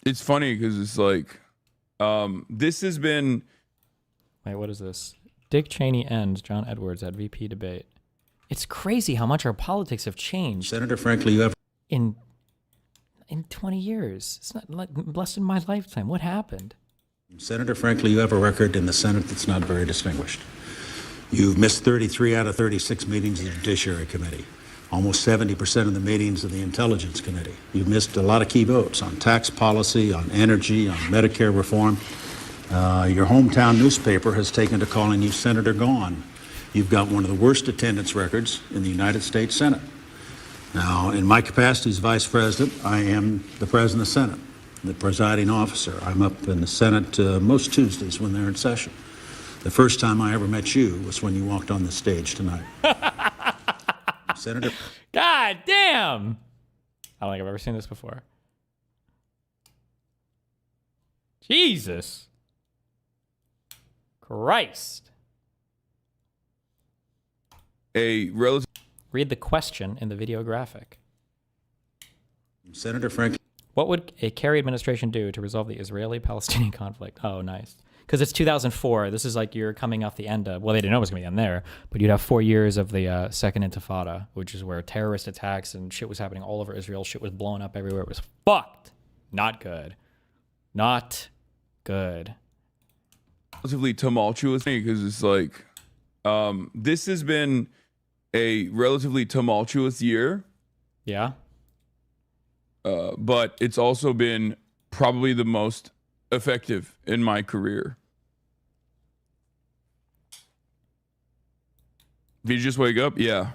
It's funny because it's like, this has been. Wait, what is this? Dick Cheney ends John Edwards at VP debate. It's crazy how much our politics have changed. Senator, frankly, you have in 20 years. It's not less than my lifetime. What happened? Senator, frankly, you have a record in the Senate that's not very distinguished. You've missed 33 out of 36 meetings of the Judiciary Committee, almost 70% of the meetings of the Intelligence Committee. You've missed a lot of key votes on tax policy, on energy, on Medicare reform. Your hometown newspaper has taken to calling you Senator Gone. You've got one of the worst attendance records in the United States Senate. Now, in my capacity as Vice President, I am the President of the Senate, the presiding officer. I'm up in the Senate most Tuesdays when they're in session. The first time I ever met you was when you walked on the stage tonight. Senator. God damn! I don't think I've ever seen this before. Jesus. Christ. Read the question in the video graphic. Senator Frank. What would a Kerry administration do to resolve the Israeli-Palestinian conflict? Oh, nice. Because it's 2004. This is like you're coming off the end of, well, they didn't know it was going to be end there, but you'd have 4 years of the Second Intifada, which is where terrorist attacks and shit was happening all over Israel. Shit was blowing up everywhere. It was fucked. Not good. Not good. Relatively tumultuous because it's like, this has been a relatively tumultuous year. Yeah. But it's also been probably the most effective in my career. Did you just wake up? Yeah.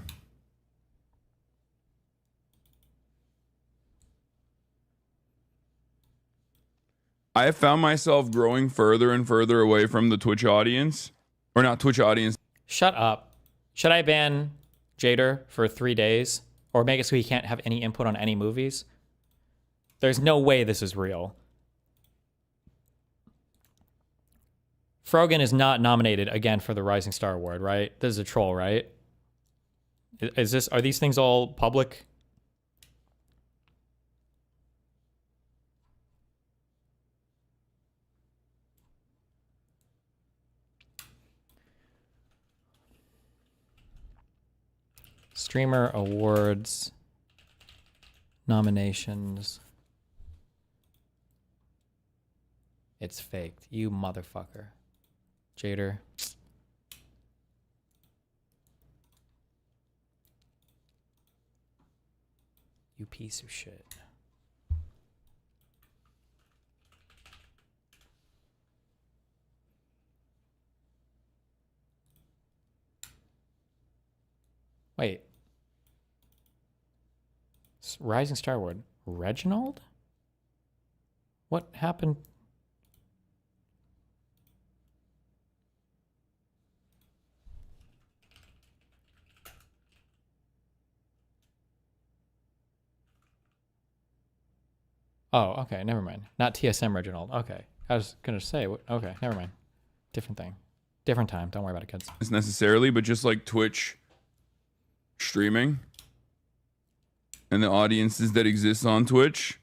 I have found myself growing further and further away from the Twitch audience. Or not Twitch audience. Shut up. Should I ban Jader for 3 days? Or make it so he can't have any input on any movies? There's no way this is real. Frogan is not nominated again for the Rising Star Award, right? This is a troll, right? Are these things all public? Streamer awards, nominations. It's faked. You motherfucker. Jader. You piece of shit. Wait. Rising Star Award. Reginald? What happened? Oh, okay, never mind. Not TSM Reginald. Okay. I was going to say, okay, never mind. Different thing. Different time. Don't worry about it, kids. It's necessarily, but just like Twitch streaming and the audiences that exist on Twitch.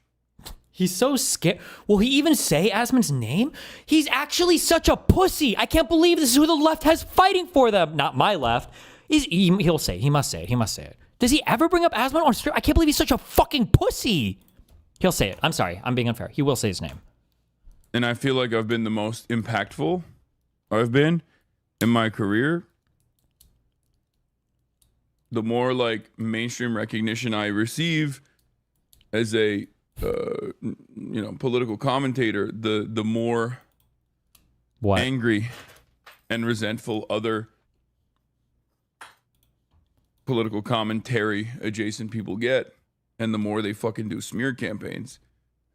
He's so scared. Will he even say Asmon's name? He's actually such a pussy. I can't believe this is who the left has fighting for them. Not my left. He'll say it. He must say it. He must say it. Does he ever bring up Asmon on stream? I can't believe he's such a fucking pussy. He'll say it. I'm sorry. I'm being unfair. He will say his name. And I feel like I've been the most impactful I've been in my career. The more like mainstream recognition I receive as a political commentator, the more angry and resentful other political commentary adjacent people get, and the more they fucking do smear campaigns,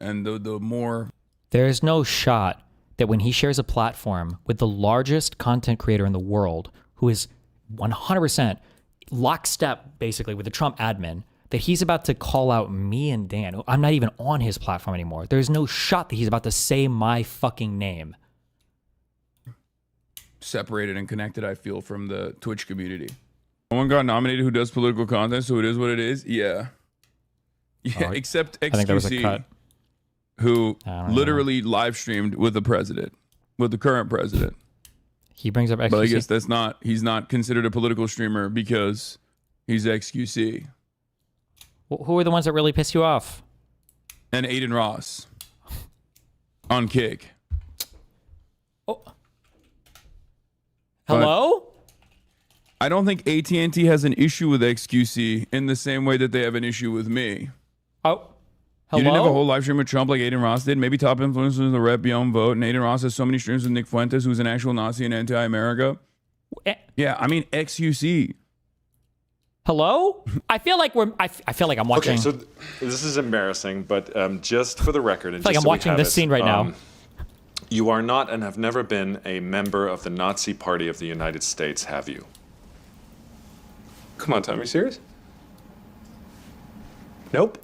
and the more. There is no shot that when he shares a platform with the largest content creator in the world, who is 100% lockstep basically with the Trump admin, that he's about to call out me and Dan. I'm not even on his platform anymore. There's no shot that he's about to say my fucking name. Separated and connected, I feel, from the Twitch community. Someone got nominated who does political content, so it is what it is. Yeah. Yeah, except I think there was a XQC, cut. who literally live streamed with the president, with the current president. He brings up XQC. But I guess he's not considered a political streamer because he's XQC. Who are the ones that really piss you off? And Aiden Ross on Kick. Oh. Hello? I don't think AT&T has an issue with XQC in the same way that they have an issue with me. Oh. You didn't have a Hello? whole live stream with Trump like Aiden Ross did. Maybe top influencers in the rep beyond vote. And Aiden Ross has so many streams with Nick Fuentes, who's an actual Nazi and anti-America. Yeah, I mean XQC. Hello? I feel like I feel like I'm watching. Okay, so this is embarrassing, but just for the record, and I feel like just I'm so we watching have this it, scene right now. You are not and have never been a member of the Nazi Party of the United States, have you? Come on, Tom, are you serious? Nope.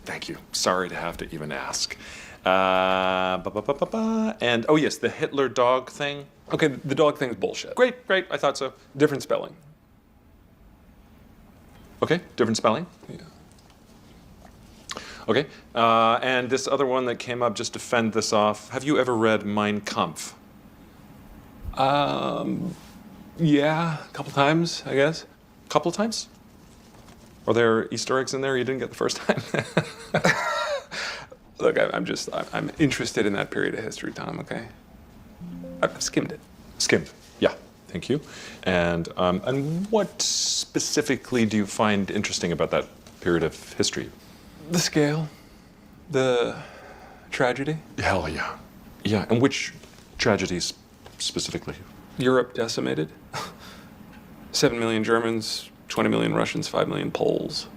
Thank you. Sorry to have to even ask. And, oh yes, the Hitler dog thing. Okay, the dog thing's bullshit. Great, I thought so. Different spelling. Okay, different spelling. Yeah. Okay, and this other one that came up, just to fend this off. Have you ever read Mein Kampf? Yeah, a couple times, I guess. Couple times? Are there Easter eggs in there you didn't get the first time? Look, I'm interested in that period of history, Tom, okay? I've skimmed it. Skimmed, yeah, thank you. And what specifically do you find interesting about that period of history? The scale, the tragedy. Hell yeah. Yeah, and which tragedies specifically? Europe decimated. 7 million Germans, 20 million Russians, 5 million Poles.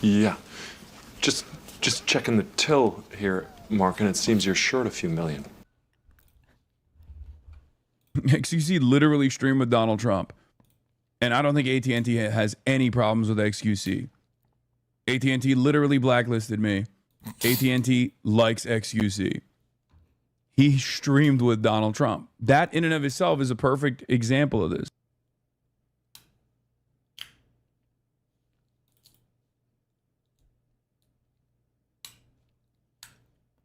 Yeah. Just checking the till here, Mark, and it seems you're short a few million. XQC literally streamed with Donald Trump. And I don't think AT&T has any problems with XQC. AT&T literally blacklisted me. AT&T likes XQC. He streamed with Donald Trump. That in and of itself is a perfect example of this.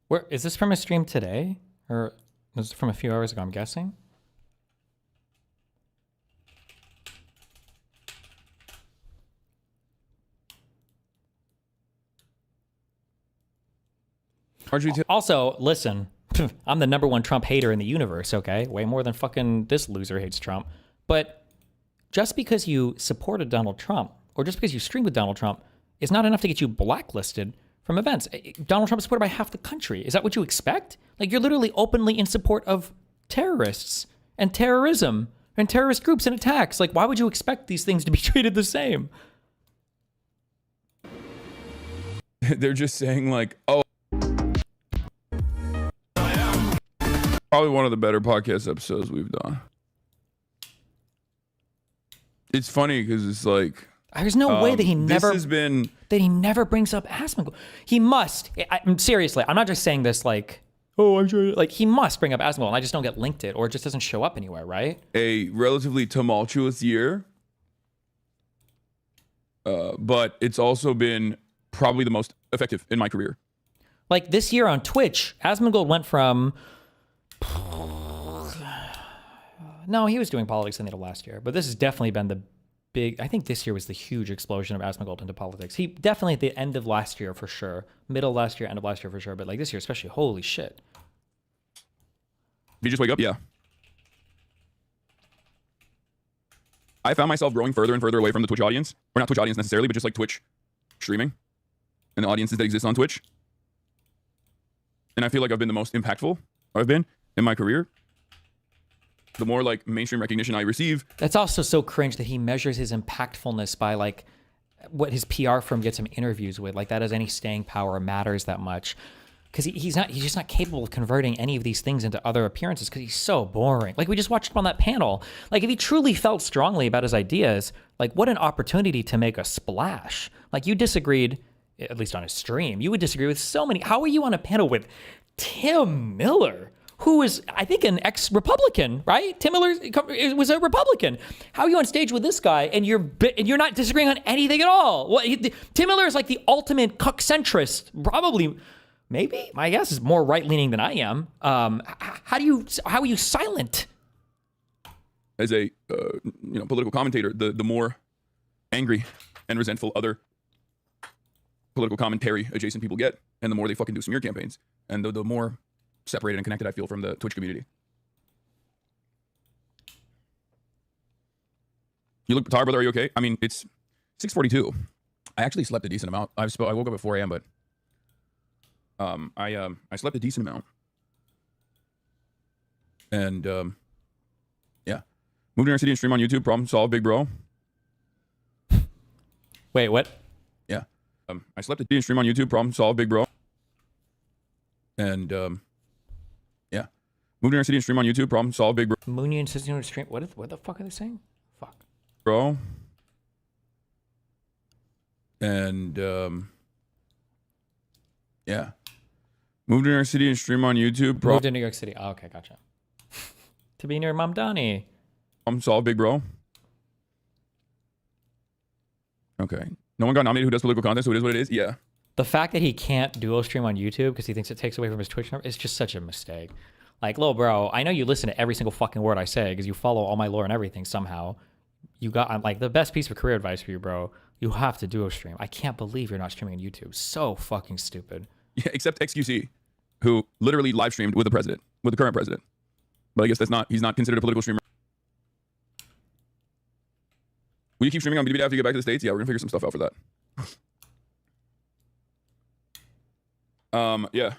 Where is this from a stream today? Or is it from a few hours ago, I'm guessing? Also, listen, I'm the #1 Trump hater in the universe, okay? Way more than fucking this loser hates Trump. But just because you supported Donald Trump, or just because you streamed with Donald Trump, is not enough to get you blacklisted from events. Donald Trump is supported by half the country. Is that what you expect? Like, you're literally openly in support of terrorists and terrorism and terrorist groups and attacks. Like, why would you expect these things to be treated the same? They're just saying like, oh, probably one of the better podcast episodes we've done. It's funny because it's like, there's no way that he never that he never brings up Asmongold. He must. I'm seriously. I'm not just saying this like, oh, I'm sure. Like, he must bring up Asmongold, and I just don't get linked it, or it just doesn't show up anywhere, right? A relatively tumultuous year, but it's also been probably the most effective in my career. Like, this year on Twitch, Asmongold went from. No, he was doing politics in the last year, but this has definitely been the big. I think this year was the huge explosion of Asmongold into politics. He definitely at the end of last year for sure, middle of last year, end of last year for sure, but like this year especially, holy shit. Did you just wake up? Yeah. I found myself growing further and further away from the Twitch audience, or not Twitch audience necessarily, but just like Twitch streaming and the audiences that exist on Twitch. And I feel like I've been the most impactful I've been in my career. The more like mainstream recognition I receive. That's also so cringe that he measures his impactfulness by like what his PR firm gets him interviews with. Like that has any staying power or matters that much. Because he's just not capable of converting any of these things into other appearances because he's so boring. Like we just watched him on that panel. Like if he truly felt strongly about his ideas, like what an opportunity to make a splash. Like you disagreed, at least on his stream, you would disagree with so many. How are you on a panel with Tim Miller? Who is, I think, an ex-Republican, right? Tim Miller was a Republican. How are you on stage with this guy and you're not disagreeing on anything at all? Tim Miller is like the ultimate cuck-centrist, probably Maybe my guess is more right leaning than I am. How are you silent? As a political commentator, the more angry and resentful other political commentary adjacent people get, and the more they fucking do smear campaigns, and the more separated and connected I feel from the Twitch community. You look tired, brother. Are you okay? I mean, it's 6:42. I actually slept a decent amount. I woke up at 4 a.m., but I slept a decent amount. And yeah, moved to New York City and stream on YouTube. Problem solved, big bro. Wait, what? Yeah, I slept a decent and stream on YouTube. Problem solved, big bro. And yeah, moved to New York City and stream on YouTube. Problem solved, big bro. Mooney insisting on stream. What the fuck are they saying? Fuck. Bro. And yeah, moved to New York City and stream on YouTube. Moved to New York City. Oh, okay, gotcha. To be near Mom Donnie. I'm solved, big bro. Okay. No one got nominated who does political content, so it is what it is. Yeah. The fact that he can't duo stream on YouTube because he thinks it takes away from his Twitch number is just such a mistake. Like, little bro, I know you listen to every single fucking word I say because you follow all my lore and everything somehow. You got, like, the best piece of career advice for you, bro. You have to duo stream. I can't believe you're not streaming on YouTube. So fucking stupid. Yeah, except XQC, who literally live streamed with the president, with the current president. But I guess he's not considered a political streamer. Will you keep streaming on BBD after you get back to the States? Yeah, we're gonna figure some stuff out for that. Yeah.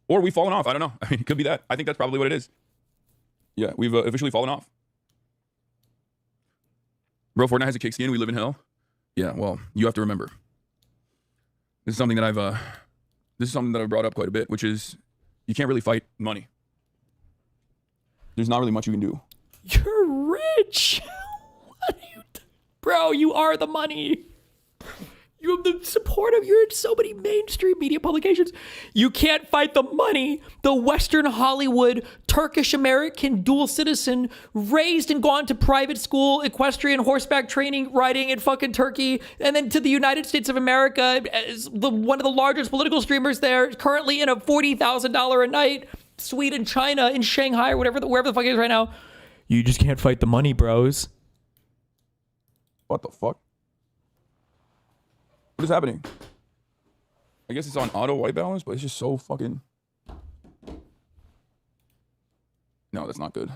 Or we've fallen off. I don't know. I mean, it could be that. I think that's probably what it is. Yeah, we've officially fallen off. Bro, Fortnite has a kick skin. We live in hell. Yeah, well, you have to remember. This is something that I've brought up quite a bit, which is you can't really fight money. There's not really much you can do. You're rich. What are you bro, you are the money. You have the support of, you're in so many mainstream media publications. You can't fight the money. The Western Hollywood, Turkish American dual citizen, raised and gone to private school, equestrian horseback training, riding in fucking Turkey, and then to the United States of America as one of the largest political streamers there, currently in a $40,000 a night suite in China, in Shanghai, or wherever the fuck it is right now. You just can't fight the money, bros. What the fuck? What is happening? I guess it's on auto white balance, but it's just so fucking... No, that's not good.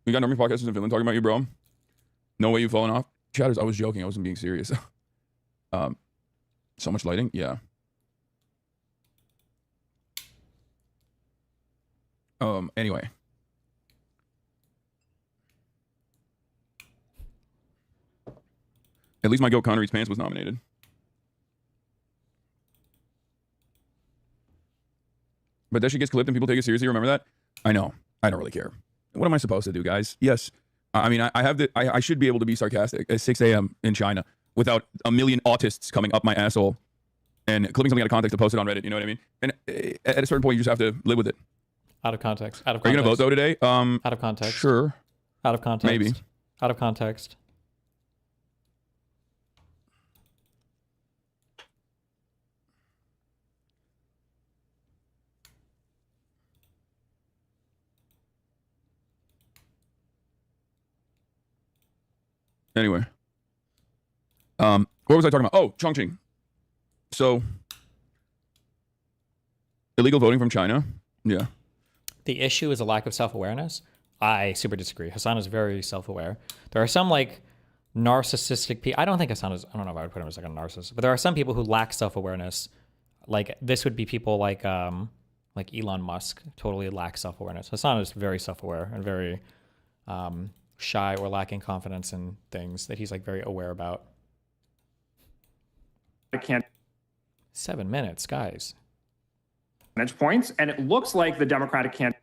We got Normie podcasters in Finland talking about you, bro. No way you've fallen off. Chatters, I was joking. I wasn't being serious. So much lighting? Yeah. Anyway. At least my Goat Connery's Pants was nominated. But that shit gets clipped and people take it seriously. Remember that? I know. I don't really care. What am I supposed to do, guys? Yes. I mean, I should be able to be sarcastic at 6 a.m. in China without a million autists coming up my asshole and clipping something out of context to post it on Reddit. You know what I mean? And at a certain point, you just have to live with it. Out of context. Out of context. Are you gonna vote though today? Out of context. Sure. Out of context. Maybe. Out of context. Anyway. What was I talking about? Oh, Chongqing. So, illegal voting from China. Yeah. The issue is a lack of self-awareness. I super disagree. Hassan is very self-aware. There are some like narcissistic people. I don't think Hassan is, I don't know if I would put him as like a narcissist, but there are some people who lack self-awareness. Like this would be people like Elon Musk totally lack self-awareness. Hassan is very self-aware and very shy or lacking confidence in things that he's like very aware about. I can't. 7 minutes, guys. Points, and it looks like the Democratic candidate.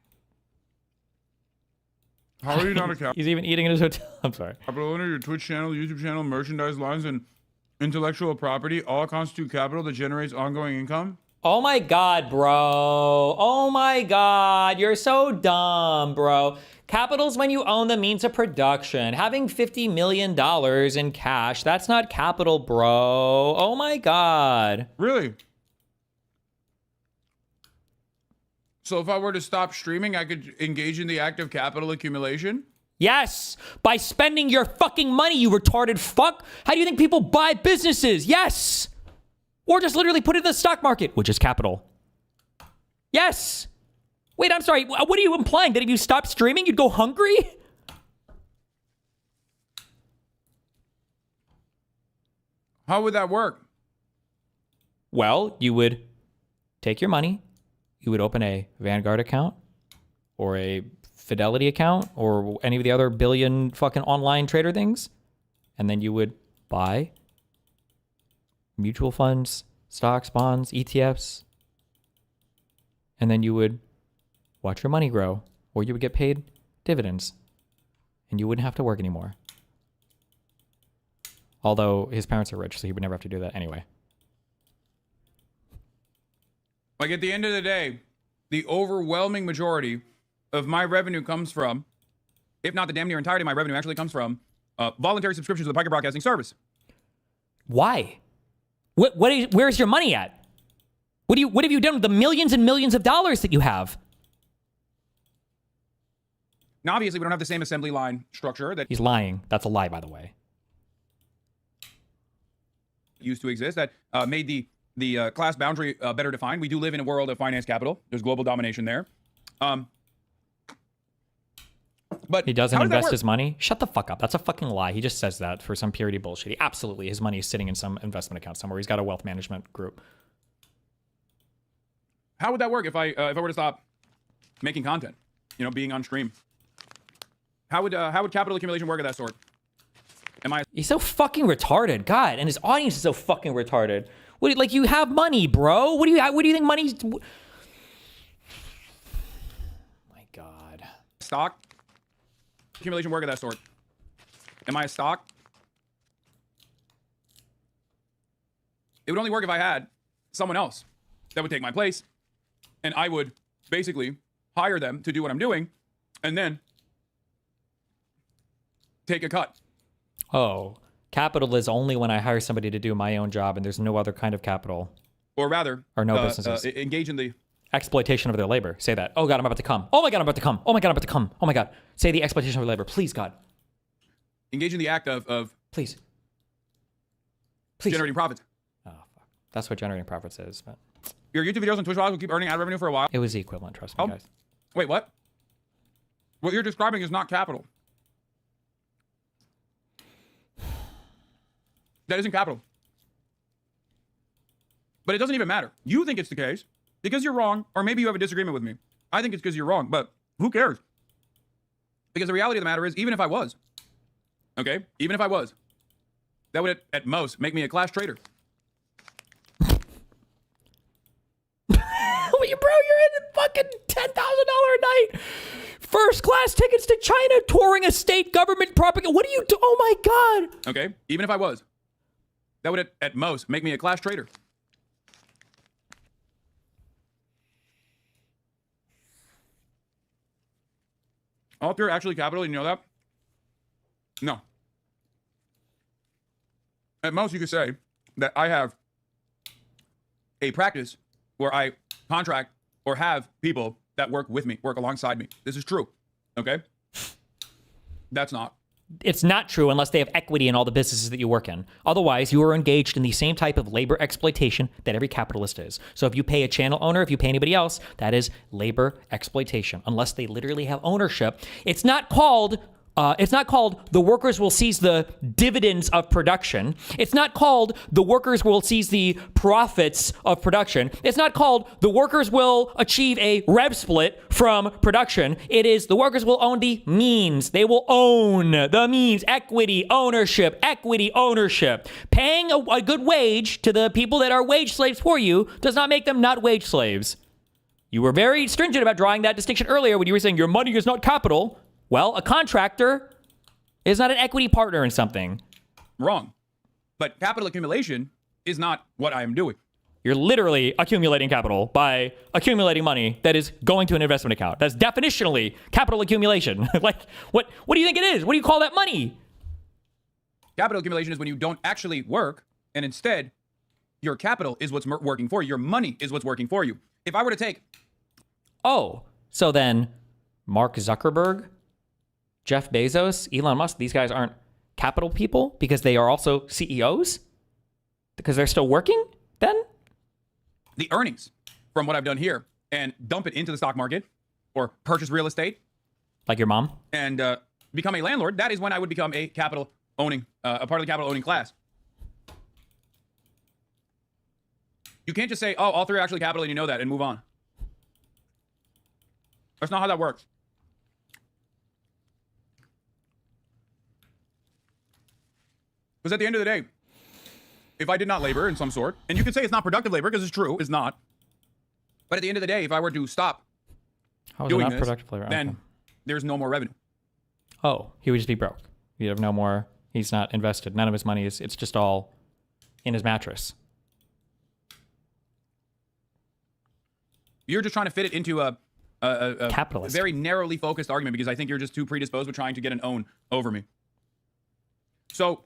How are you not accountable? He's even eating in his hotel. I'm sorry. Capital owner, your Twitch channel, YouTube channel, merchandise lines, and intellectual property all constitute capital that generates ongoing income? Oh my God, bro. Oh my God. You're so dumb, bro. Capital's when you own the means of production. Having $50 million in cash, that's not capital, bro. Oh my God. Really? So if I were to stop streaming, I could engage in the act of capital accumulation? Yes, by spending your fucking money, you retarded fuck. How do you think people buy businesses? Yes. Or just literally put it in the stock market, which is capital. Yes. Wait, I'm sorry. What are you implying? That if you stop streaming, you'd go hungry? How would that work? Well, you would take your money, you would open a Vanguard account or a Fidelity account or any of the other billion fucking online trader things, and then you would buy mutual funds, stocks, bonds, ETFs, and then you would watch your money grow, or you would get paid dividends, and you wouldn't have to work anymore. Although his parents are rich, so he would never have to do that anyway. Like at the end of the day, the overwhelming majority of my revenue comes from, if not the damn near entirety of my revenue actually comes from, voluntary subscriptions to the Piker Broadcasting Service. Why? Where's your money at? What have you done with the millions and millions of dollars that you have? Now, obviously, we don't have the same assembly line structure that He's lying. That's a lie, by the way. used to exist that made the class boundary better defined. We do live in a world of finance capital. There's global domination there. But he doesn't how does that invest work? his money? Shut the fuck up. That's a fucking lie. He just says that for some purity bullshit. Absolutely, his money is sitting in some investment account somewhere. He's got a wealth management group. How would that work if I were to stop making content? You know, being on stream. How would capital accumulation work of that sort? He's so fucking retarded, God, and his audience is so fucking retarded. What, like, you have money, bro? What do you think money's? My God. Stock accumulation work of that sort. Am I a stock? It would only work if I had someone else that would take my place, and I would basically hire them to do what I'm doing, and then take a cut. Oh, capital is only when I hire somebody to do my own job, and there's no other kind of capital. Or rather, or no businesses. Engage in the exploitation of their labor. Say that. Oh God, I'm about to come. Oh my God, I'm about to come. Oh my God, I'm about to come. Oh my God. Say the exploitation of their labor, please, God. Engage in the act of please generating profits. Oh fuck. That's what generating profits is. But your YouTube videos and Twitch vlogs will keep earning ad revenue for a while. it was the equivalent. Trust me, guys. Wait, what? What you're describing is not capital. That isn't capital. But it doesn't even matter. You think it's the case because you're wrong, or maybe you have a disagreement with me. I think it's because you're wrong, but who cares? Because the reality of the matter is, even if I was, okay, even if I was, that would at most make me a class traitor. Bro, you're in fucking $10,000 a night. First class tickets to China, touring a state government propaganda. What are you do? Oh my God. Okay, even if I was, that would at most make me a class traitor. All pure actually capital, you know that? No. At most, you could say that I have a practice where I contract or have people that work with me, work alongside me. This is true, okay? That's not. It's not true unless they have equity in all the businesses that you work in. Otherwise, you are engaged in the same type of labor exploitation that every capitalist is. So if you pay a channel owner, if you pay anybody else, that is labor exploitation. Unless they literally have ownership. It's not called the workers will seize the dividends of production. It's not called the workers will seize the profits of production. It's not called the workers will achieve a rev split from production. It is the workers will own the means. They will own the means. Equity ownership. Paying a good wage to the people that are wage slaves for you does not make them not wage slaves. You were very stringent about drawing that distinction earlier when you were saying your money is not capital. Well, a contractor is not an equity partner in something. Wrong. But capital accumulation is not what I am doing. You're literally accumulating capital by accumulating money that is going to an investment account. That's definitionally capital accumulation. Like, what do you think it is? What do you call that money? Capital accumulation is when you don't actually work, and instead, your capital is what's working for you. Your money is what's working for you. If I were to take... Oh, so then Mark Zuckerberg, Jeff Bezos, Elon Musk, these guys aren't capital people because they are also CEOs? Because they're still working then? The earnings from what I've done here and dump it into the stock market or purchase real estate. Like your mom? And become a landlord. That is when I would become a capital owning, a part of the capital owning class. You can't just say, oh, all three are actually capital and you know that and move on. That's not how that works. Because at the end of the day, if I did not labor in some sort, and you could say it's not productive labor because it's true, it's not. But at the end of the day, if I were to stop doing this, then there's no more revenue. Oh, he would just be broke. He'd have no more. He's not invested. None of his money is, it's just all in his mattress. You're just trying to fit it into a capitalist, very narrowly focused argument because I think you're just too predisposed with trying to get an own over me. So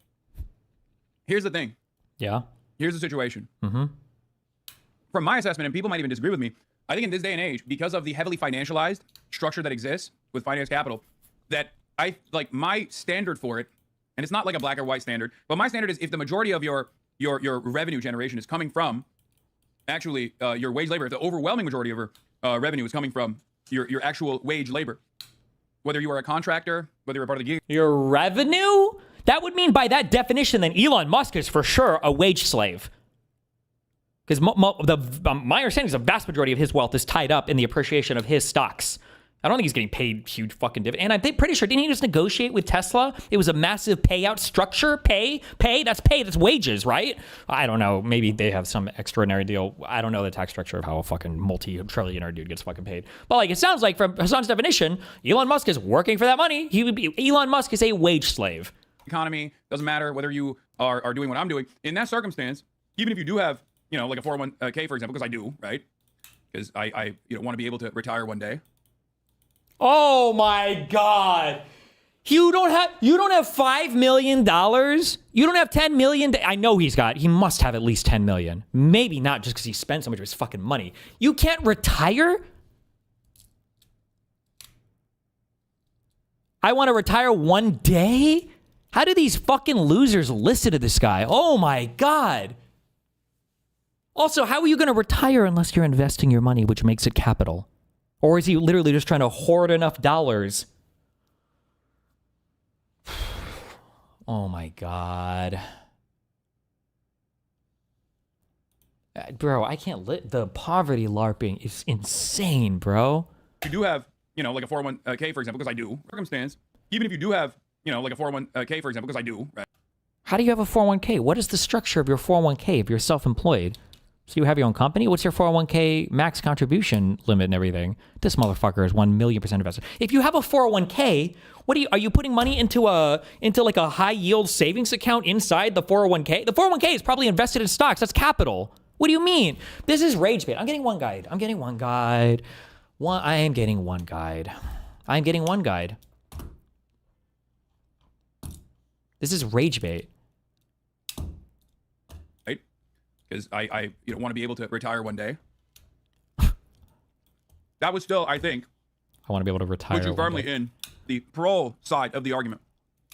here's the thing. Yeah. Here's the situation. Mm-hmm. From my assessment, and people might even disagree with me, I think in this day and age, because of the heavily financialized structure that exists with finance capital, that I like my standard for it, and it's not like a black or white standard, but my standard is if the majority of your revenue generation is coming from actually your wage labor, if the overwhelming majority of your revenue is coming from your actual wage labor, whether you are a contractor, whether you're a part of the gig. Your revenue? That would mean by that definition, then Elon Musk is for sure a wage slave. Because my understanding is the vast majority of his wealth is tied up in the appreciation of his stocks. I don't think he's getting paid huge fucking dividends. And I'm pretty sure, didn't he just negotiate with Tesla? It was a massive payout structure. Pay, that's wages, right? I don't know. Maybe they have some extraordinary deal. I don't know the tax structure of how a fucking multi-trillionaire dude gets fucking paid. But like, it sounds like from Hassan's definition, Elon Musk is working for that money. Elon Musk is a wage slave. Economy, doesn't matter whether you are doing what I'm doing. In that circumstance, even if you do have, like a 401k, for example, because I do, right? Because I want to be able to retire one day. Oh my God. You don't have $5 million? You don't have $10 million? I know he must have at least 10 million. Maybe not just because he spent so much of his fucking money. You can't retire? I want to retire one day? How do these fucking losers listen to this guy? Oh my God. Also, how are you going to retire unless you're investing your money, which makes it capital? Or is he literally just trying to hoard enough dollars? Oh my God. Bro, I can't the poverty LARPing is insane, bro. You do have, like a 401k, for example, because I do. Circumstance, even if you do have, like a 401k, for example, because I do, right? How do you have a 401k? What is the structure of your 401k if you're self-employed? So you have your own company? What's your 401k max contribution limit and everything? This motherfucker is 1,000,000% invested. If you have a 401k, are you putting money into like a high yield savings account inside the 401k? The 401k is probably invested in stocks. That's capital. What do you mean? This is rage bait. I'm getting one guide. I am getting one guide. This is rage bait. Because I want to be able to retire one day. That was still, I think, I want to be able to retire. Put you firmly in the parole side of the argument.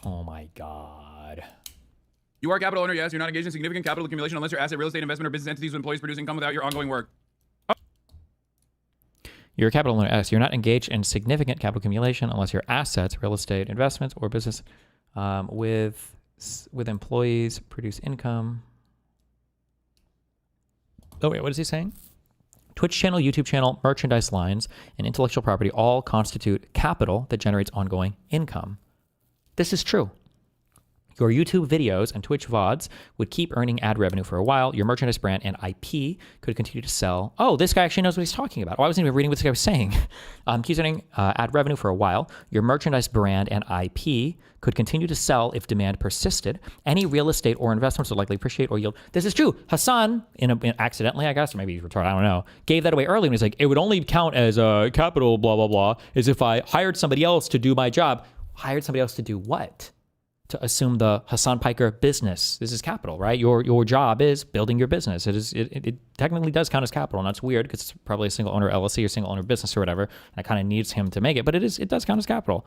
Oh my God. You are a capital owner, yes. You're not engaged in significant capital accumulation unless your asset, real estate investment, or business entities with employees produce income without your ongoing work. You're a capital owner, yes. You're not engaged in significant capital accumulation unless your assets, real estate investments, or business with employees produce income. Oh, wait, what is he saying? Twitch channel, YouTube channel, merchandise lines, and intellectual property all constitute capital that generates ongoing income. This is true. Your YouTube videos and Twitch VODs would keep earning ad revenue for a while. Your merchandise brand and IP could continue to sell. Oh, this guy actually knows what he's talking about. Oh, I wasn't even reading what this guy was saying. Keeps earning ad revenue for a while. Your merchandise brand and IP could continue to sell if demand persisted. Any real estate or investments would likely appreciate or yield. This is true. Hassan, accidentally, I guess, or maybe he's retarded, I don't know, gave that away early, and he's like, it would only count as capital, blah, blah, blah, is if I hired somebody else to do my job. Hired somebody else to do what? To assume the Hassan Piker business. This is capital, right? Your job is building your business. It technically does count as capital, and that's weird because it's probably a single owner LLC or single owner business or whatever, and it kind of needs him to make it, but it does count as capital.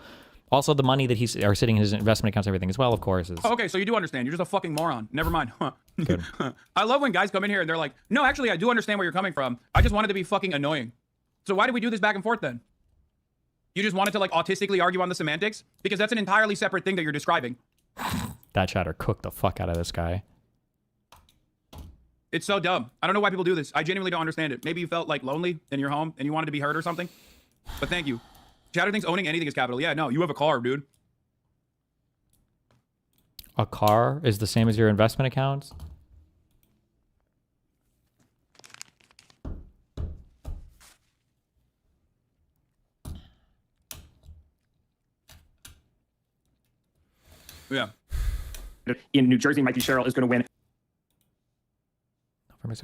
Also, the money that he's sitting in his investment accounts, everything as well, of course, is. Oh, okay, so you do understand. You're just a fucking moron. Never mind. Good. I love when guys come in here and they're like, no, actually, I do understand where you're coming from. I just wanted to be fucking annoying. So why did we do this back and forth then? You just wanted to like autistically argue on the semantics? Because that's an entirely separate thing that you're describing. That chatter cooked the fuck out of this guy. It's so dumb. I don't know why people do this. I genuinely don't understand it. Maybe you felt like lonely in your home and you wanted to be heard or something. But thank you. Chatter thinks owning anything is capital. Yeah, no, you have a car, dude. A car is the same as your investment accounts? Yeah. In New Jersey, Mikey Sherrill is going to win.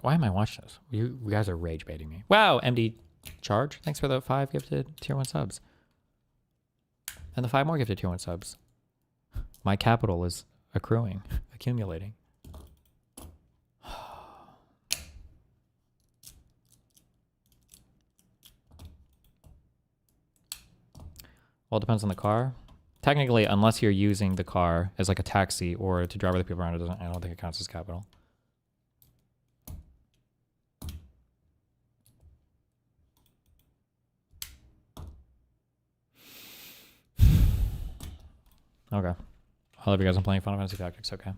Why am I watching this? You guys are rage baiting me. Wow, MD Charge. Thanks for the 5 gifted tier 1 subs. And the 5 more gifted tier 1 subs. My capital is accruing, accumulating. Well, it depends on the car. Technically, unless you're using the car as like a taxi or to drive other people around, I don't think it counts as capital. Okay. I love you guys. I'm playing Final Fantasy Tactics. Okay.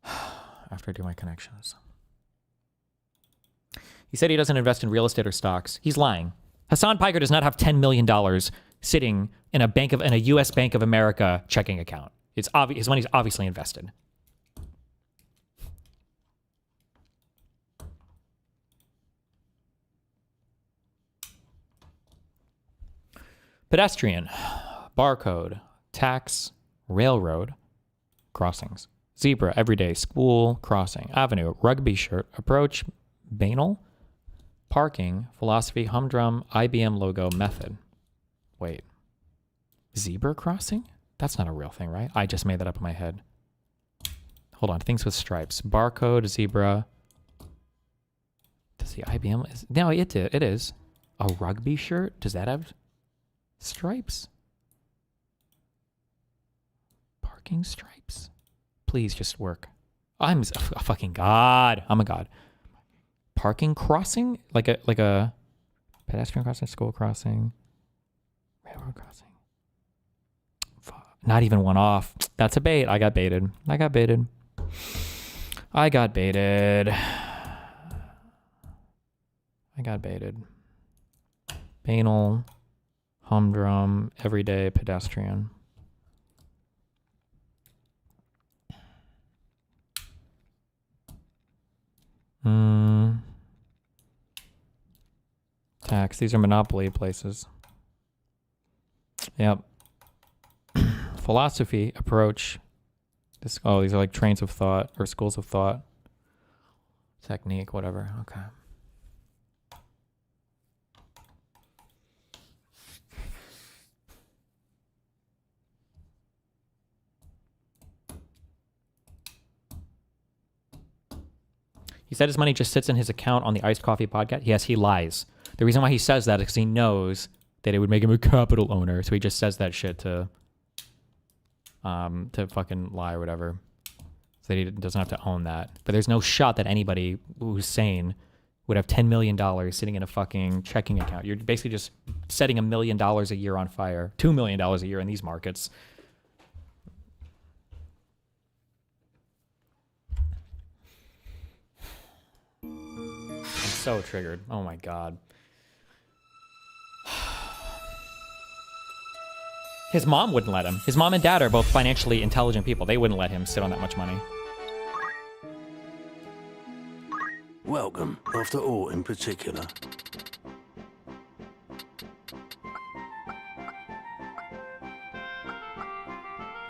After I do my connections. He said he doesn't invest in real estate or stocks. He's lying. Hassan Piker does not have $10 million sitting in a U.S. Bank of America checking account. It's obvious his money's obviously invested. Pedestrian, barcode, tax, railroad, crossings, zebra, everyday, school, crossing, avenue, rugby shirt, approach, banal, parking, philosophy, humdrum, IBM logo, method. Wait. Zebra crossing? That's not a real thing, right? I just made that up in my head. Hold on. Things with stripes. Barcode, zebra. Does the IBM... No, it is. A rugby shirt? Does that have stripes? Parking stripes? Please just work. I'm a fucking god. I'm a god. Parking crossing? Like a pedestrian crossing, school crossing, railroad crossing. Not even one off. That's a bait. I got baited. Banal, humdrum, everyday, pedestrian. Tax. These are monopoly places. Yep. Philosophy, approach. These are like trains of thought or schools of thought. Technique, whatever. Okay. He said his money just sits in his account on the Iced Coffee podcast. Yes, he lies. The reason why he says that is because he knows that it would make him a capital owner. So he just says that shit to fucking lie or whatever. So that he doesn't have to own that. But there's no shot that anybody who's sane would have $10 million sitting in a fucking checking account. You're basically just setting $1 million a year on fire. $2 million a year in these markets. I'm so triggered. Oh my God. His mom wouldn't let him. His mom and dad are both financially intelligent people. They wouldn't let him sit on that much money. Welcome, after all in particular.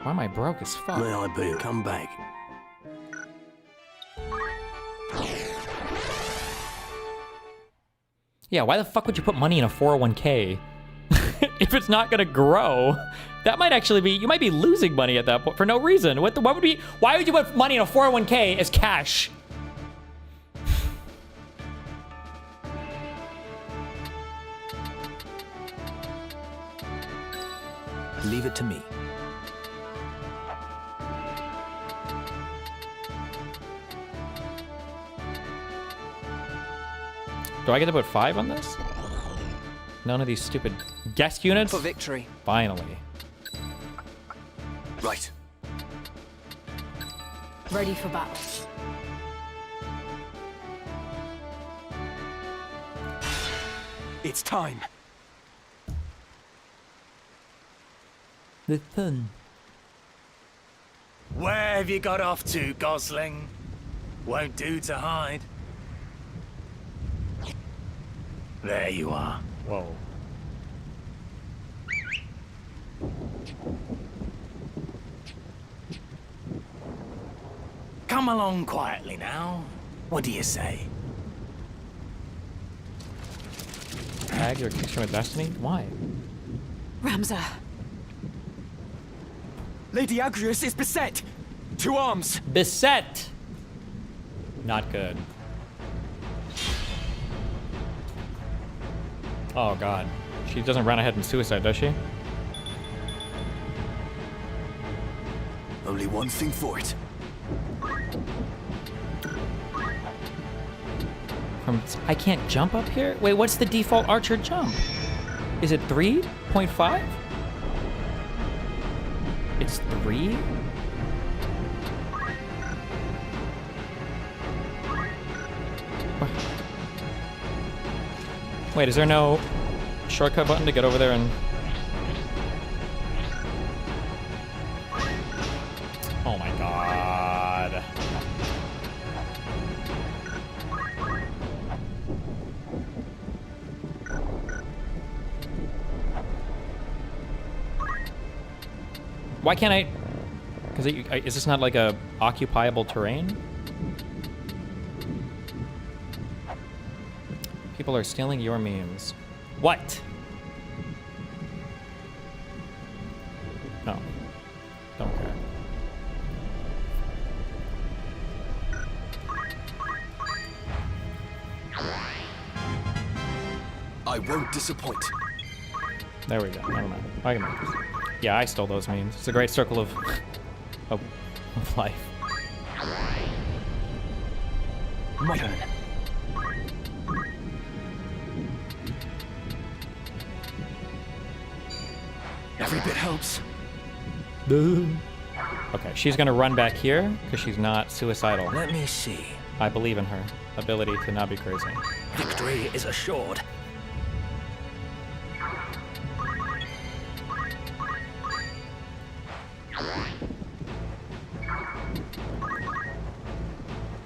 Why am I broke as fuck? May I be? Come back. Yeah, why the fuck would you put money in a 401k if it's not gonna grow? That might actually be, you might be losing money at that point for no reason. What would be, why would you put money in a 401k as cash? Leave it to me. Do I get to put 5 on this? None of these stupid guest units? For victory. Finally. Right. Ready for battle. It's time. The fun. Where have you got off to, Gosling? Won't do to hide. There you are. Whoa. Come along quietly now. What do you say? Tag your connection with Destiny? Why? Ramza. Lady Agrius is beset. To arms. Beset! Not good. Oh god. She doesn't run ahead in suicide, does she? Only one thing for it. I can't jump up here? Wait, what's the default archer jump? Is it 3.5? It's 3? Wait, is there no shortcut button to get over there and... Oh my god. Why can't I... Because is this not like a occupiable terrain? People are stealing your memes. What? No. Don't care. I won't disappoint. There we go. Never mind. I can make this. Yeah, I stole those memes. It's a great circle of life. My turn. Every bit helps. Okay, she's gonna run back here because she's not suicidal. Let me see. I believe in her ability to not be crazy. Victory is assured.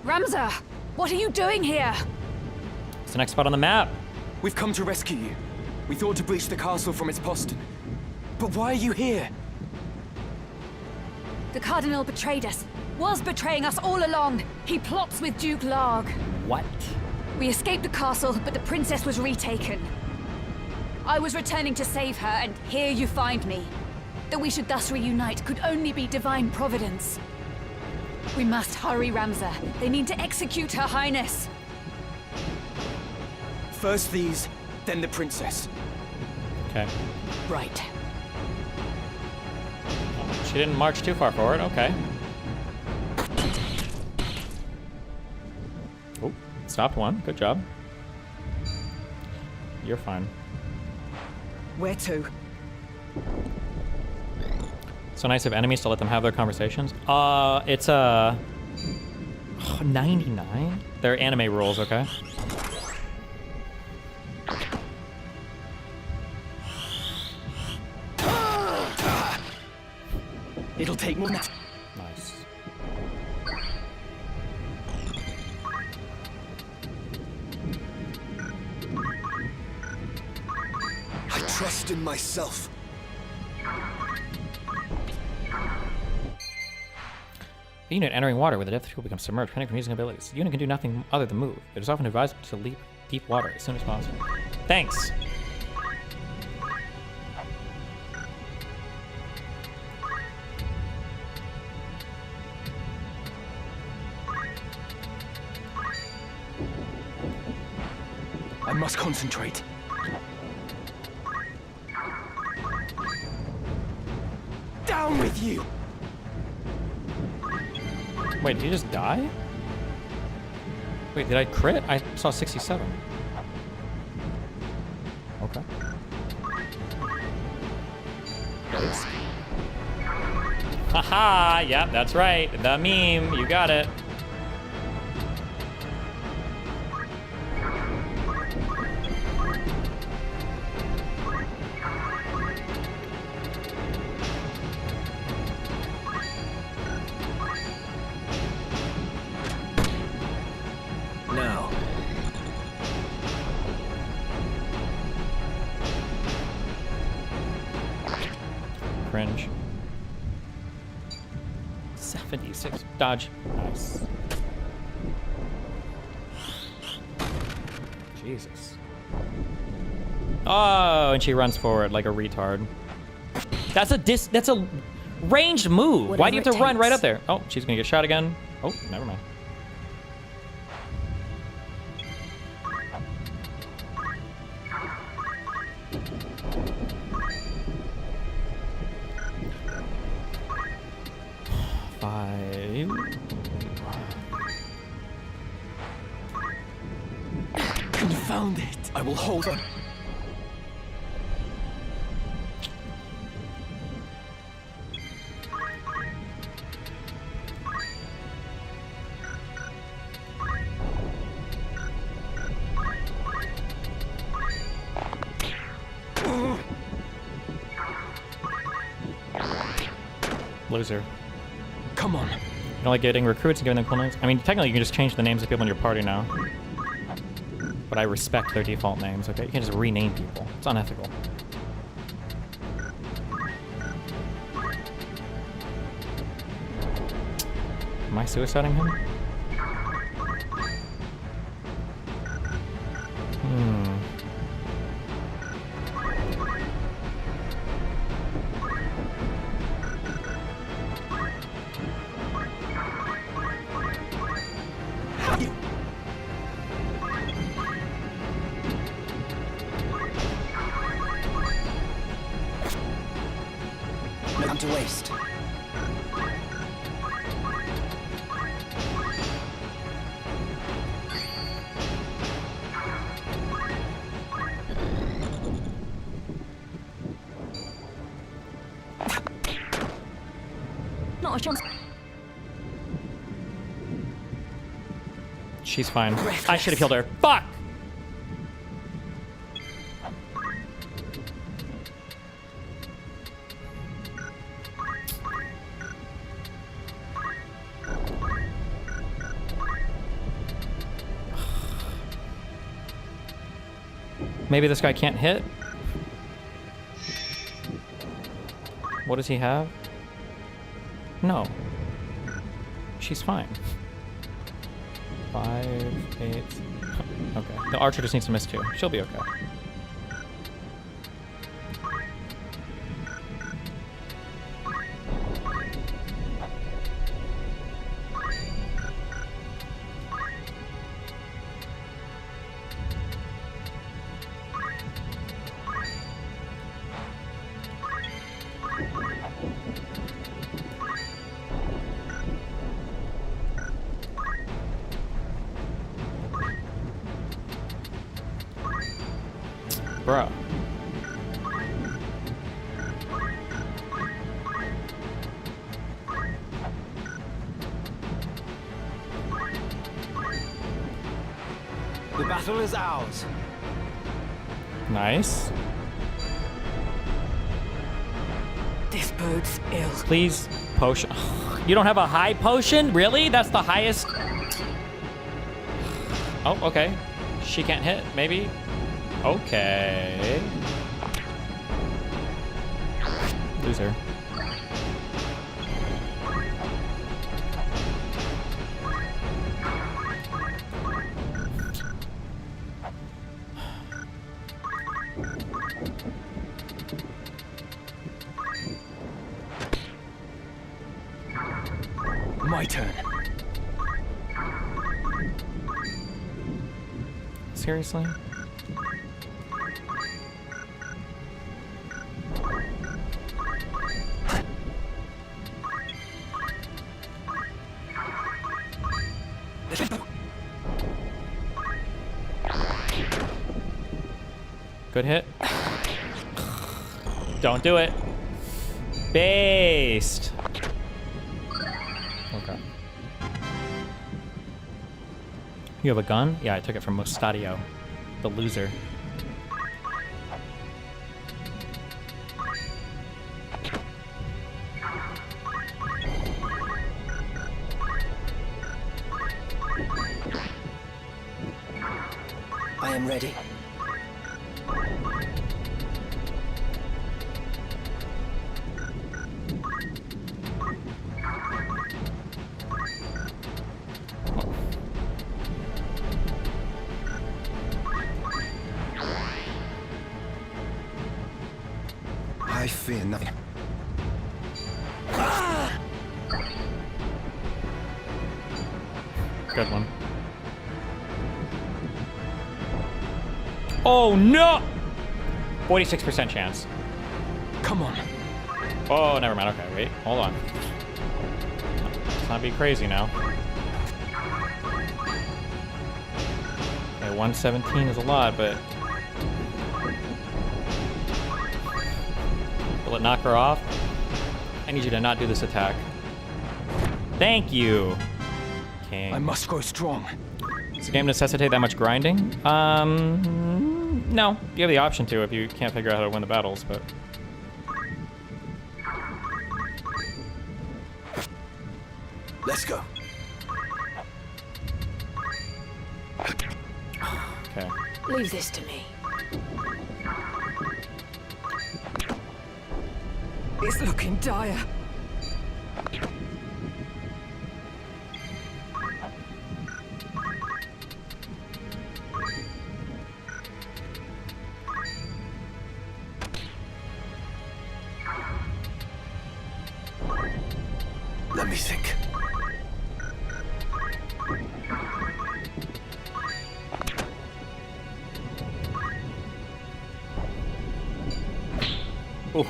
Ramza, what are you doing here? It's the next spot on the map. We've come to rescue you. We thought to breach the castle from its postern. But why are you here? The Cardinal betrayed us. Was betraying us all along. He plots with Duke Larg. What? We escaped the castle, but the princess was retaken. I was returning to save her, and here you find me. That we should thus reunite could only be divine providence. We must hurry, Ramza. They need to execute Her Highness. First these, then the princess. Okay. Right. She didn't march too far forward. Okay. Oh, stopped one. Good job. You're fine. Where to? So nice of enemies to let them have their conversations. It's 99? They're anime rules, okay? It'll take more than... Nice. I trust in myself. A unit entering water where the depth of fuel becomes submerged, depending from using abilities. The unit can do nothing other than move. It is often advisable to leap deep water as soon as possible. Thanks! I must concentrate. Down with you! Wait, did he just die? Wait, did I crit? I saw 67. Okay. Haha! Yep, that's right. The meme. You got it. Now. Cringe. 76. Dodge. Nice. Jesus. Oh, and she runs forward like a retard. That's a ranged move. Why do you have to run right up there? Oh, she's gonna get shot again. Oh, never mind. Confound it. I will hold on. Loser. Come on. You don't like getting recruits and giving them cool names? I mean, technically you can just change the names of people in your party now. But I respect their default names, okay? You can't just rename people. It's unethical. Am I suiciding him? No time to waste. Not a chance. She's fine. I should have killed her. Fuck! Maybe this guy can't hit? What does he have? No. She's fine. 5, 8. Okay. The archer just needs to miss 2. She'll be okay. Bruh. The battle is ours. Nice. This bodes ill. Please potion. You don't have a high potion? Really? That's the highest? Oh, okay. She can't hit, maybe? Okay. Loser. My turn. Seriously? Good hit. Don't do it. Based. Okay. You have a gun? Yeah, I took it from Mustadio, the loser. I am ready. I fear nothing. Good one. Oh no! 46% chance. Come on. Oh, never mind. Okay, wait. Hold on. Let's not be crazy now. Okay, 117 is a lot, but... Will it knock her off? I need you to not do this attack. Thank you, King. I must grow strong. Does the game necessitate that much grinding? No. You have the option to if you can't figure out how to win the battles, but... Let's go. Okay. Leave this to me. It's looking dire. Let me think. Oof.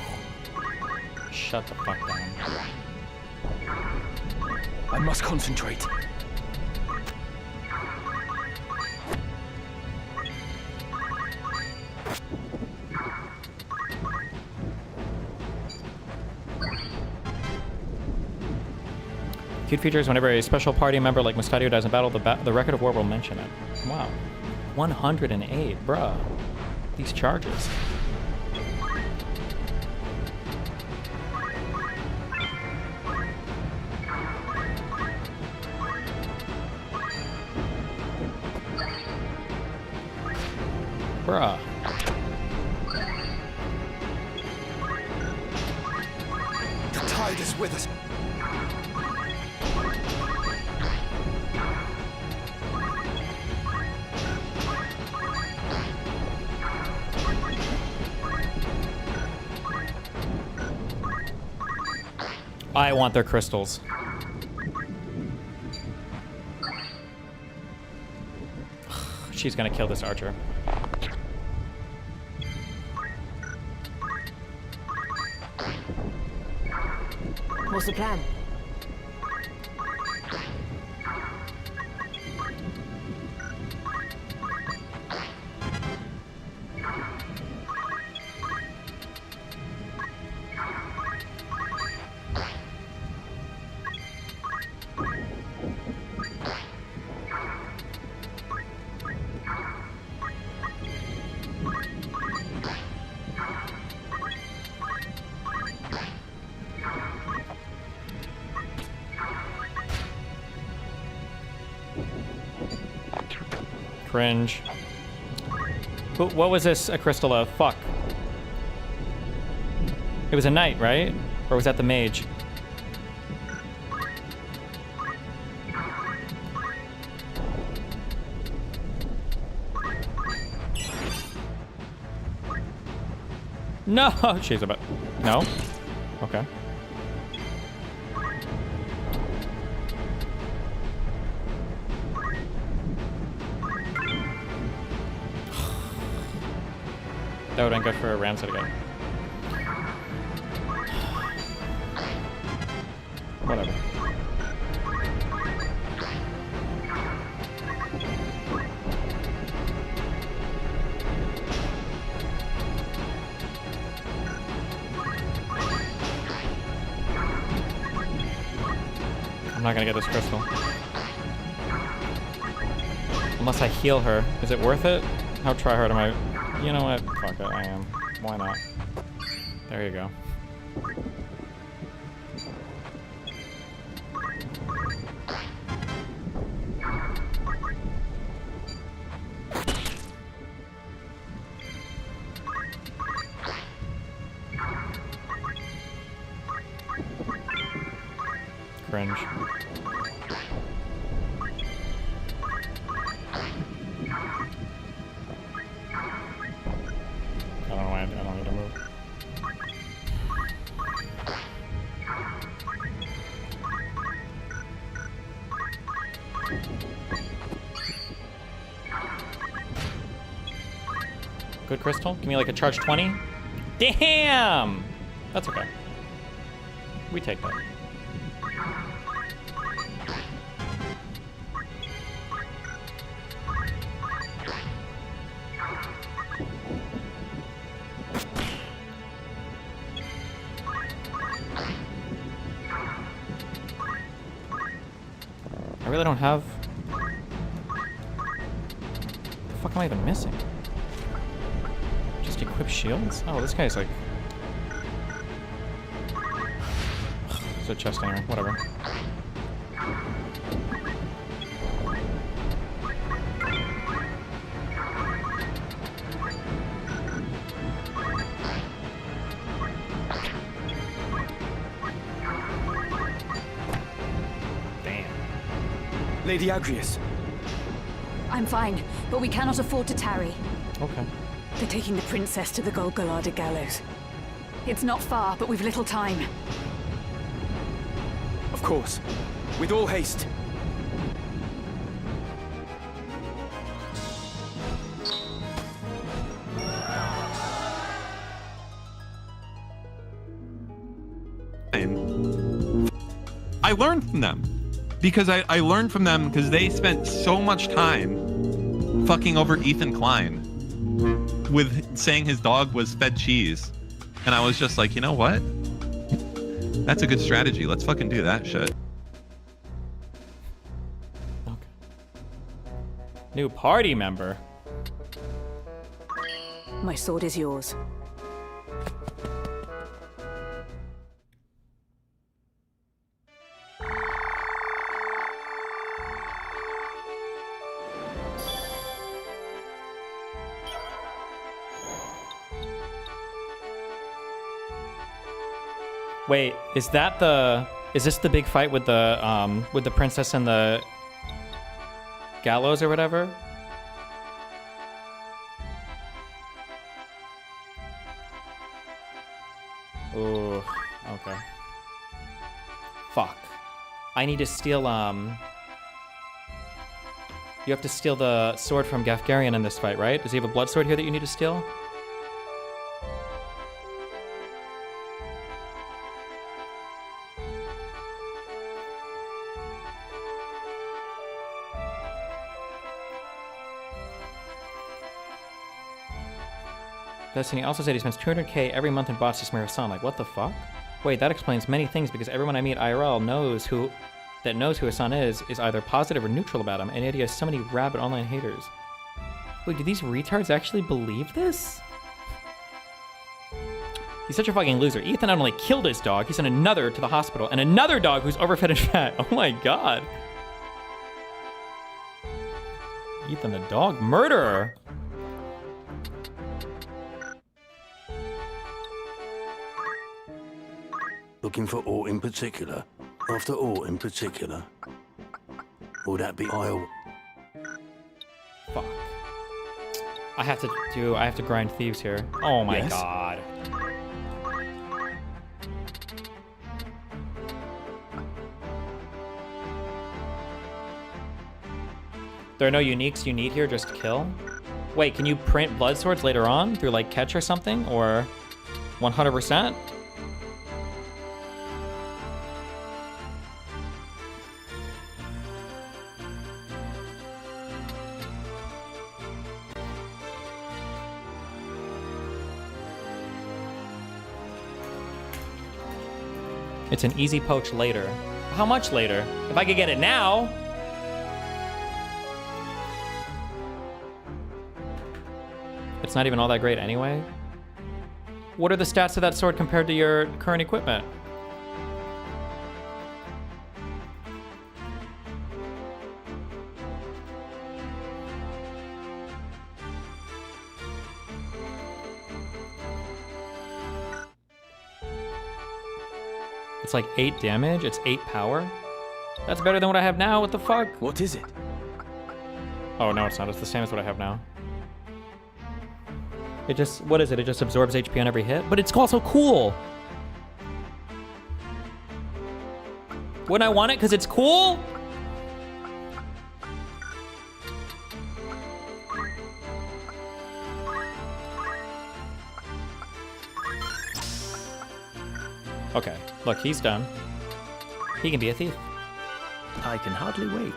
Shut the fuck down. I must concentrate. Cute features whenever a special party member like Mustadio dies in battle, the record of war will mention it. Wow. 108, bruh. These charges. Bruh. The tide is with us. I want their crystals. She's gonna kill this archer. What's the plan? Cringe. What was this a crystal of? Fuck. It was a knight, right? Or was that the mage? No, she's about. No? Okay. That would have been good for a Ramset again. Whatever. I'm not gonna get this crystal. Unless I heal her. Is it worth it? How tryhard am I? You know what? Fuck it, I am. Why not? There you go. Cringe. I don't need to move. Good crystal? Give me like a charge 20? Damn! That's okay. We take that. I really don't have... What the fuck am I even missing? Just equip shields? Oh, this guy's like... It's a chest anyway, whatever. Lady Agrias. I'm fine, but we cannot afford to tarry. Okay. They're taking the princess to the Golgolada gallows. It's not far, but we've little time. Of course. With all haste. I learned from them. Because I learned from them because they spent so much time fucking over Ethan Klein with saying his dog was fed cheese. And I was just like, you know what? That's a good strategy. Let's fucking do that shit. Okay. New party member. My sword is yours. Wait, is this the big fight with the princess and the gallows or whatever? Ooh, okay. Fuck. I need to steal, you have to steal the sword from Gafgarian in this fight, right? Does he have a blood sword here that you need to steal? Destiny also said he spends 200k every month in bots to smear his son. Like, what the fuck? Wait, that explains many things because everyone I meet IRL knows who his son is either positive or neutral about him, and yet he has so many rabid online haters. Wait, do these retards actually believe this? He's such a fucking loser. Ethan not only killed his dog, he sent another to the hospital, and another dog who's overfed and fat. Oh my god. Ethan the dog? Murderer! Looking for aught in particular? After aught in particular? Would that be Isle? Fuck. I have to grind thieves here. Oh my Yes? god. There are no uniques you need here, just kill? Wait, can you print blood swords later on through like catch or something? Or 100%? It's an easy poach later. How much later? If I could get it now. It's not even all that great anyway. What are the stats of that sword compared to your current equipment? It's like 8 damage, it's 8 power. That's better than what I have now, what the fuck? What is it? Oh no, it's not, it's the same as what I have now. It just, what is it? It just absorbs HP on every hit? But it's also cool! Wouldn't I want it because it's cool? Okay, look, he's done. He can be a thief. I can hardly wait.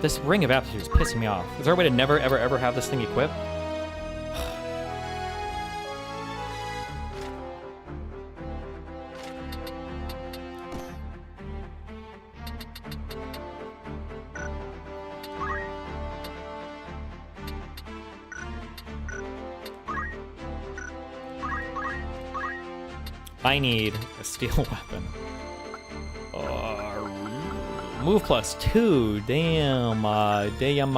This Ring of Aptitude is pissing me off. Is there a way to never, ever, ever have this thing equipped? I need a steel weapon. Move +2. Damn. Damn.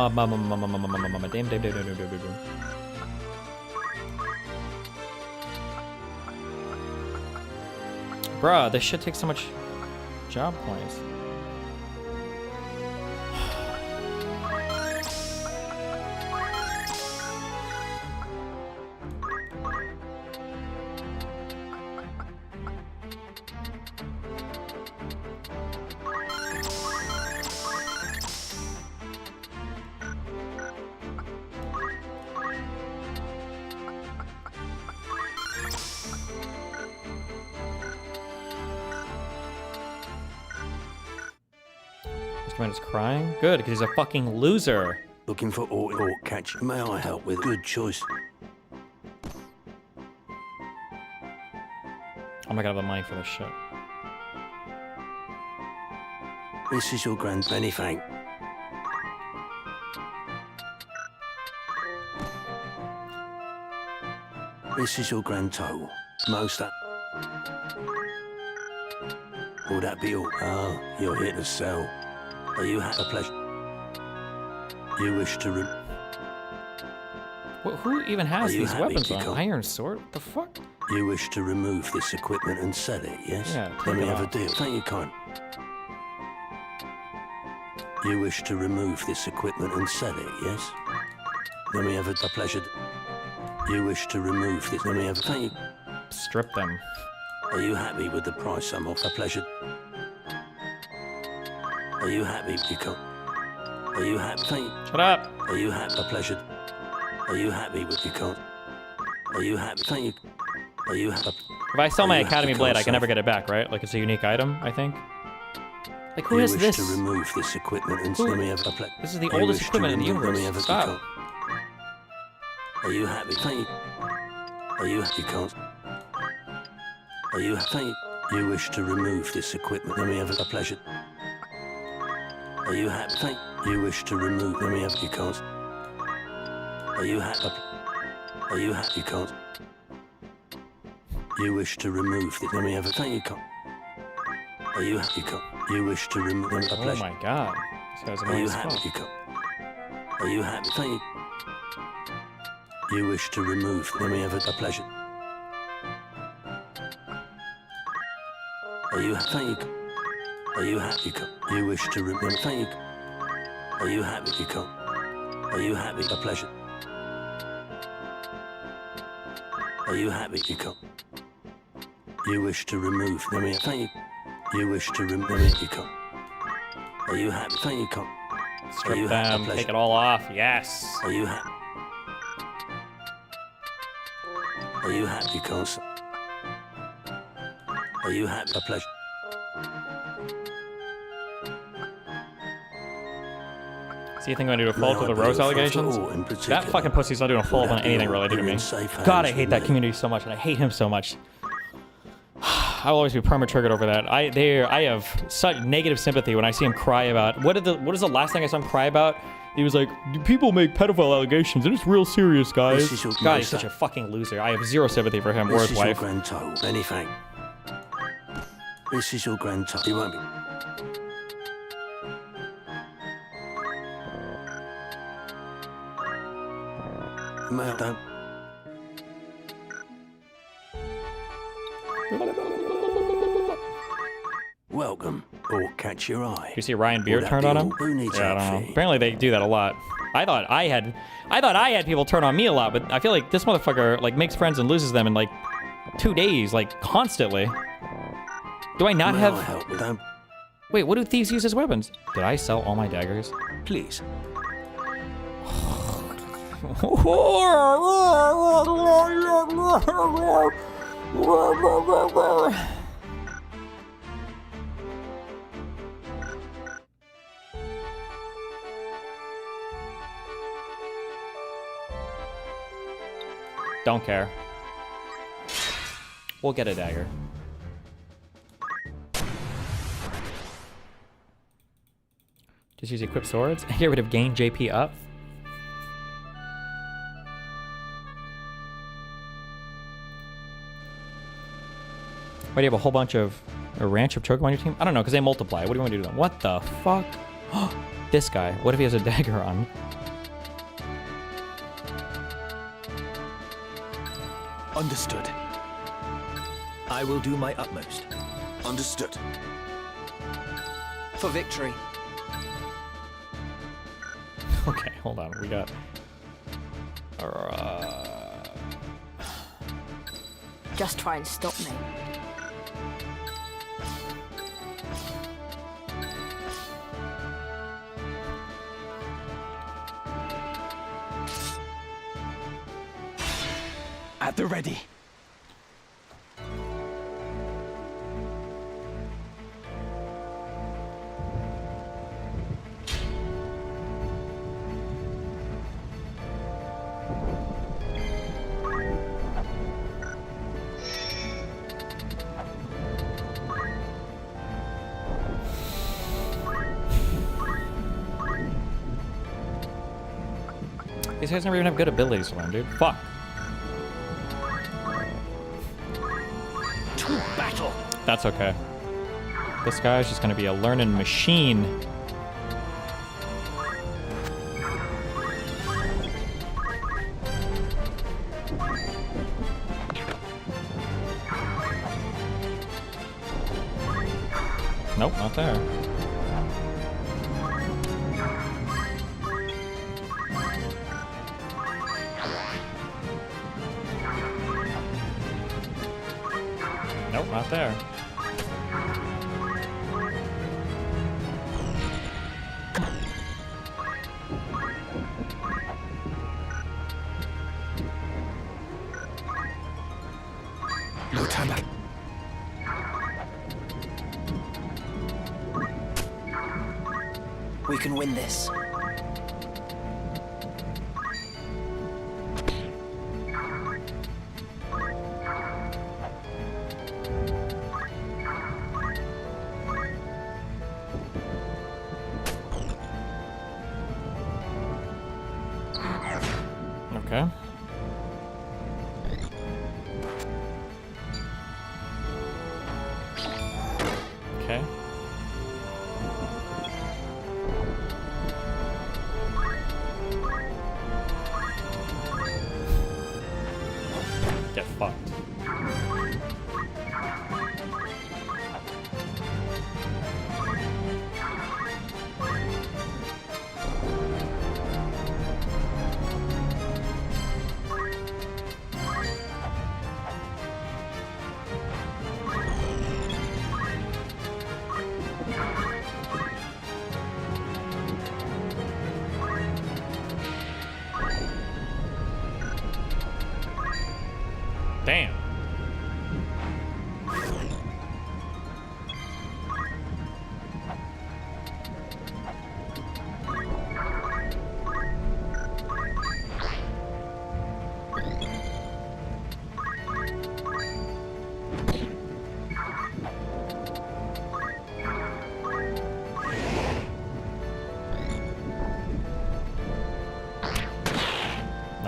Bruh, this shit takes so much job points. Mr. Man is crying? Good, because he's a fucking loser. Looking for aught or catch? May I help with? Good choice. I'm not gonna have the money for this shit. This is your grand many thank. This is your grand total. Most that. Will that be all? Ah, you're here to sell. Are you had a pleasure? You wish to Who even has you these happy weapons to on? come? Iron sword? What the fuck? You wish to remove this equipment and sell it, yes? Yeah, Let take me it have a off. deal. Thank you, kind. You wish to remove this equipment and sell it, yes? Let me have a pleasure. You wish to remove this. Let me have a thank you. Strip them. Are you happy with the price I'm off? A pleasure. Are you happy? You can't. Are you happy? Thank you. Shut up. Are you happy? A pleasure. Are you happy with you can't? Are you happy? Thank you. Are you happy? If I sell Are my you happy Academy to Blade, come I can never sell? get it back, right? Like, it's a unique item, I think. Like, who you has wish this? to remove this equipment and Who- let me have a This is the You oldest wish to equipment in the remove- let me universe. have a- Stop. Are you happy? Thank you. Are you happy? You can't. Are you happy? Thank you. You wish to remove this equipment. Let me have a pleasure. Are you happy? Thank you. You wish to remove. Let me have. You can't. Are you happy? Are you happy? You can't. You wish to remove this. Let me have a. Thank you. Can't. Are you happy? You can't. You wish to remove a Oh pleasure. my god. This guy's Are annoying you as happy? fuck. You come. Are you happy? Thank you. You wish to remove. Let me have a pleasure. Are you happy? Thank you. Are you happy? You come. You wish to remove. Thank you. Are you happy? You come. Are you happy? A pleasure. Are you happy? You come. You wish to remove. Let me. Thank you. You wish to remove. Let me. You come. Are you happy? Thank you. Come. Are Strip you happy? A them, pleasure. take it all off. Yes. Are you happy? Are you happy, Carson? Are you happy? A pleasure. See, you think I'm gonna do a follow-up to the May I Rose be of allegations? thought in That particular? fucking pussy's not doing a follow-up on Would that be anything all related to you're me. in safe God, I hands hate with that me? community so much, and I hate him so much. I'll always be perma-triggered over that. I have such negative sympathy when I see him cry about what is the last thing I saw him cry about? He was like, people make pedophile allegations, and it's real serious, guys. This is your God, he's most- such a fucking loser. I have zero sympathy for him or This his is your wife. grand total. Anything. This is your grand total. You won't be. Well, don't. Welcome, or catch your eye. You see Ryan Will Beard that turned be on all? him? Who needs Yeah, I that don't know. fee? Apparently they do that a lot. I thought I had people turn on me a lot, but I feel like this motherfucker like makes friends and loses them in like 2 days, like constantly. Do I not May have? I help with them? Wait, what do thieves use as weapons? Did I sell all my daggers? Please. Don't care. We'll get a dagger. Just use equipped swords. Get rid of gain JP up. Why do you have a whole bunch of a ranch of choco on your team? I don't know, because they multiply. What do you want to do to them? What the fuck? This guy. What if he has a dagger on? Understood. I will do my utmost. Understood. For victory. Okay, hold on. We got. Just try and stop me. At the ready. These guys never even have good abilities to learn, dude. Fuck. To battle. That's okay. This guy's just gonna be a learning machine. Nope, not there. Nope, not there. No time back. We can win this. Okay. Okay.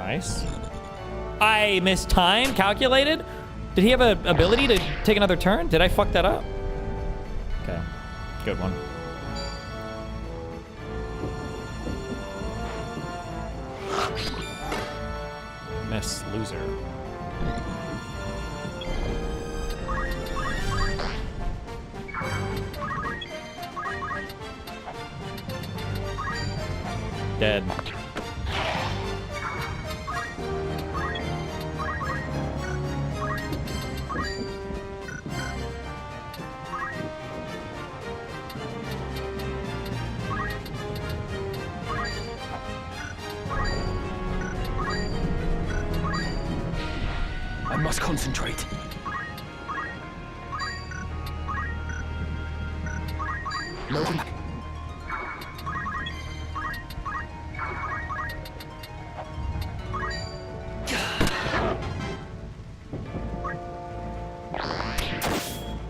Nice. I missed time. Calculated? Did he have an ability to take another turn? Did I fuck that up? Okay. Good one. Miss. Loser. Dead. I must concentrate. No one.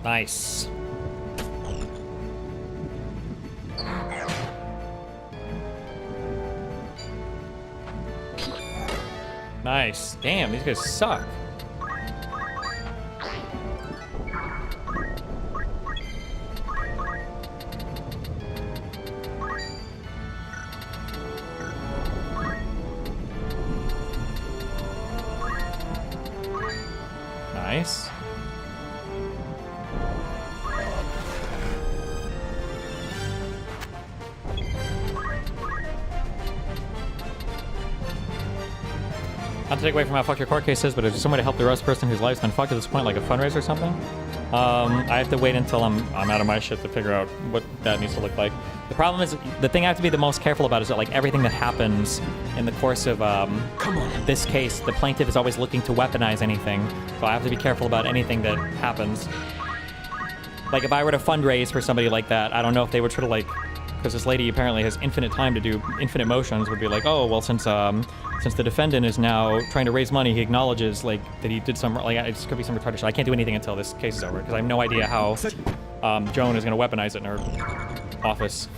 Nice. Nice. Damn, these guys suck. Nice. Not to take away from how fucked your court case is, but is there some way to help the arrest person whose life's been fucked at this point, like a fundraiser or something? I have to wait until I'm out of my shit to figure out what that needs to look like. The problem is, the thing I have to be the most careful about is that like everything that happens in the course of this case, the plaintiff is always looking to weaponize anything, so I have to be careful about anything that happens. Like if I were to fundraise for somebody like that, I don't know if they would try to like, because this lady apparently has infinite time to do infinite motions, would be like, oh well, since the defendant is now trying to raise money, he acknowledges like that he did some like it could be some retarded shit. I can't do anything until this case is over because I have no idea how Joan is going to weaponize it in her office.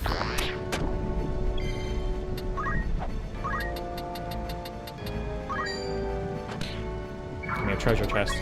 Give me a treasure chest.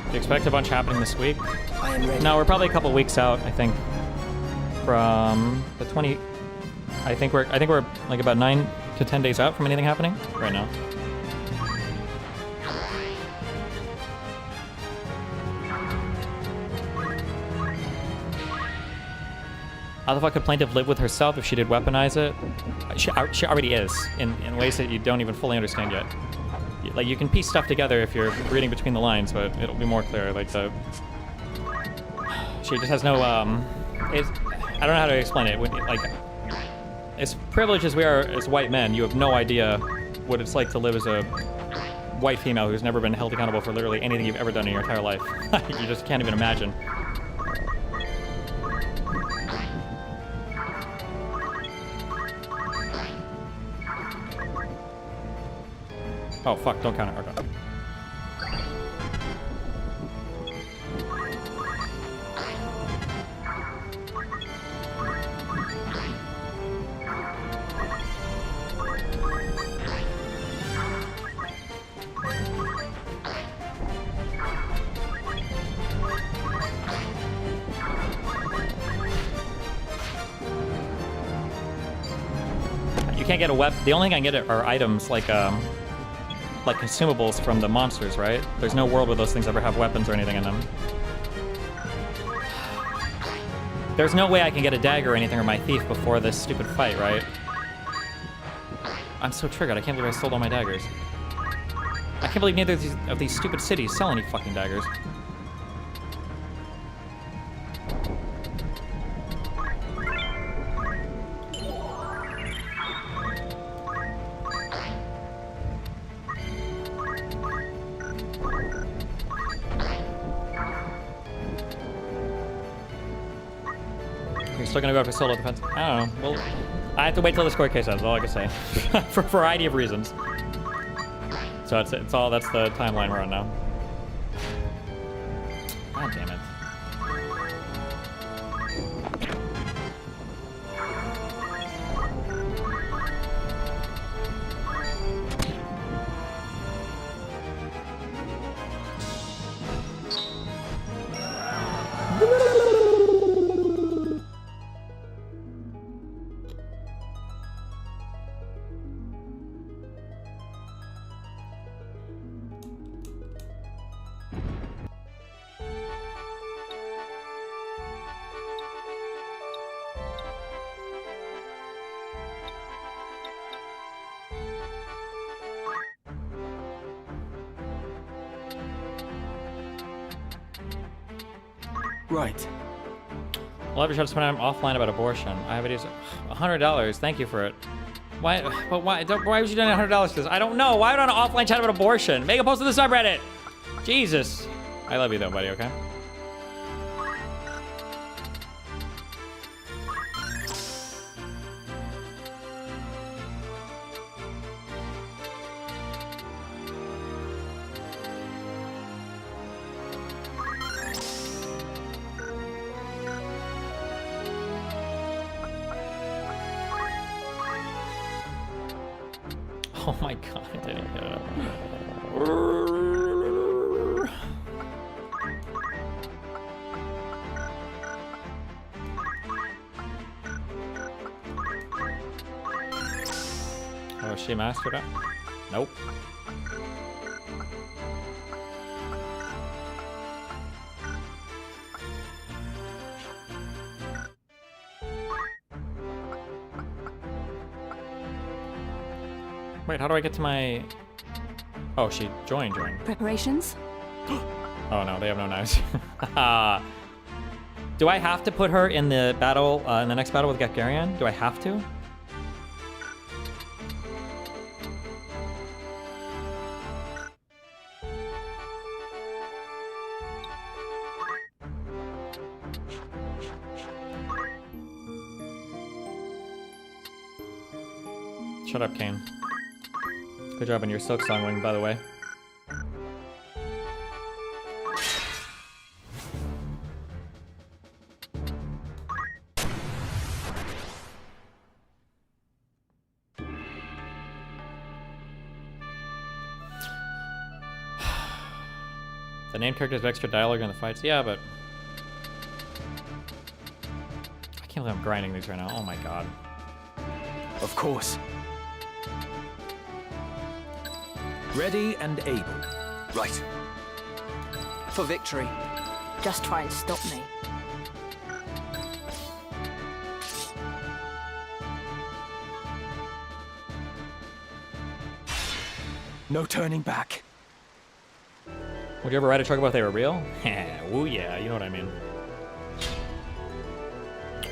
Do you expect a bunch happening this week? I am ready. No, we're probably a couple weeks out, I think. From the 20... I think we're like about 9 to 10 days out from anything happening right now. How the fuck could plaintiff live with herself if she did weaponize it? She already is, in ways that you don't even fully understand yet. Like, you can piece stuff together if you're reading between the lines, but it'll be more clear. Like, she just has no, I don't know how to explain it. Like, as privileged as we are as white men, you have no idea what it's like to live as a white female who's never been held accountable for literally anything you've ever done in your entire life. You just can't even imagine. Oh, fuck, don't count it. Okay. You can't get a weapon. The only thing I can get are items like consumables from the monsters, right? There's no world where those things ever have weapons or anything in them. There's no way I can get a dagger or anything or my thief before this stupid fight, right? I'm so triggered. I can't believe I sold all my daggers. I can't believe neither of these stupid cities sell any fucking daggers. still gonna go after solo defense. I don't know. Well, I have to wait till this court case ends. All I can say, for a variety of reasons. So it's all. That's the timeline we're on now. God damn it. Right. Love your shots when I'm offline about abortion. I have videos. $100. Thank you for it. Why? But why? Why would you donate $100 to this? I don't know. Why would I on an offline chat about abortion? Make a post to the subreddit. Jesus. I love you though, buddy. Okay. Oh my god, I didn't get it. Oh, she mastered it? Nope. Wait, how do I get to my... Oh, she joined. Preparations? Oh no, they have no knives. Do I have to put her in the battle, in the next battle with Gakarian? Do I have to? Shut up, Kane. Good job on your Silk Song wing, by the way. The named characters have extra dialogue in the fights. Yeah, but... I can't believe I'm grinding these right now. Oh my god. Of course. Ready and able. Right. For victory. Just try and stop me. No turning back. Would you ever write a truck about if they were real? Ooh yeah, you know what I mean.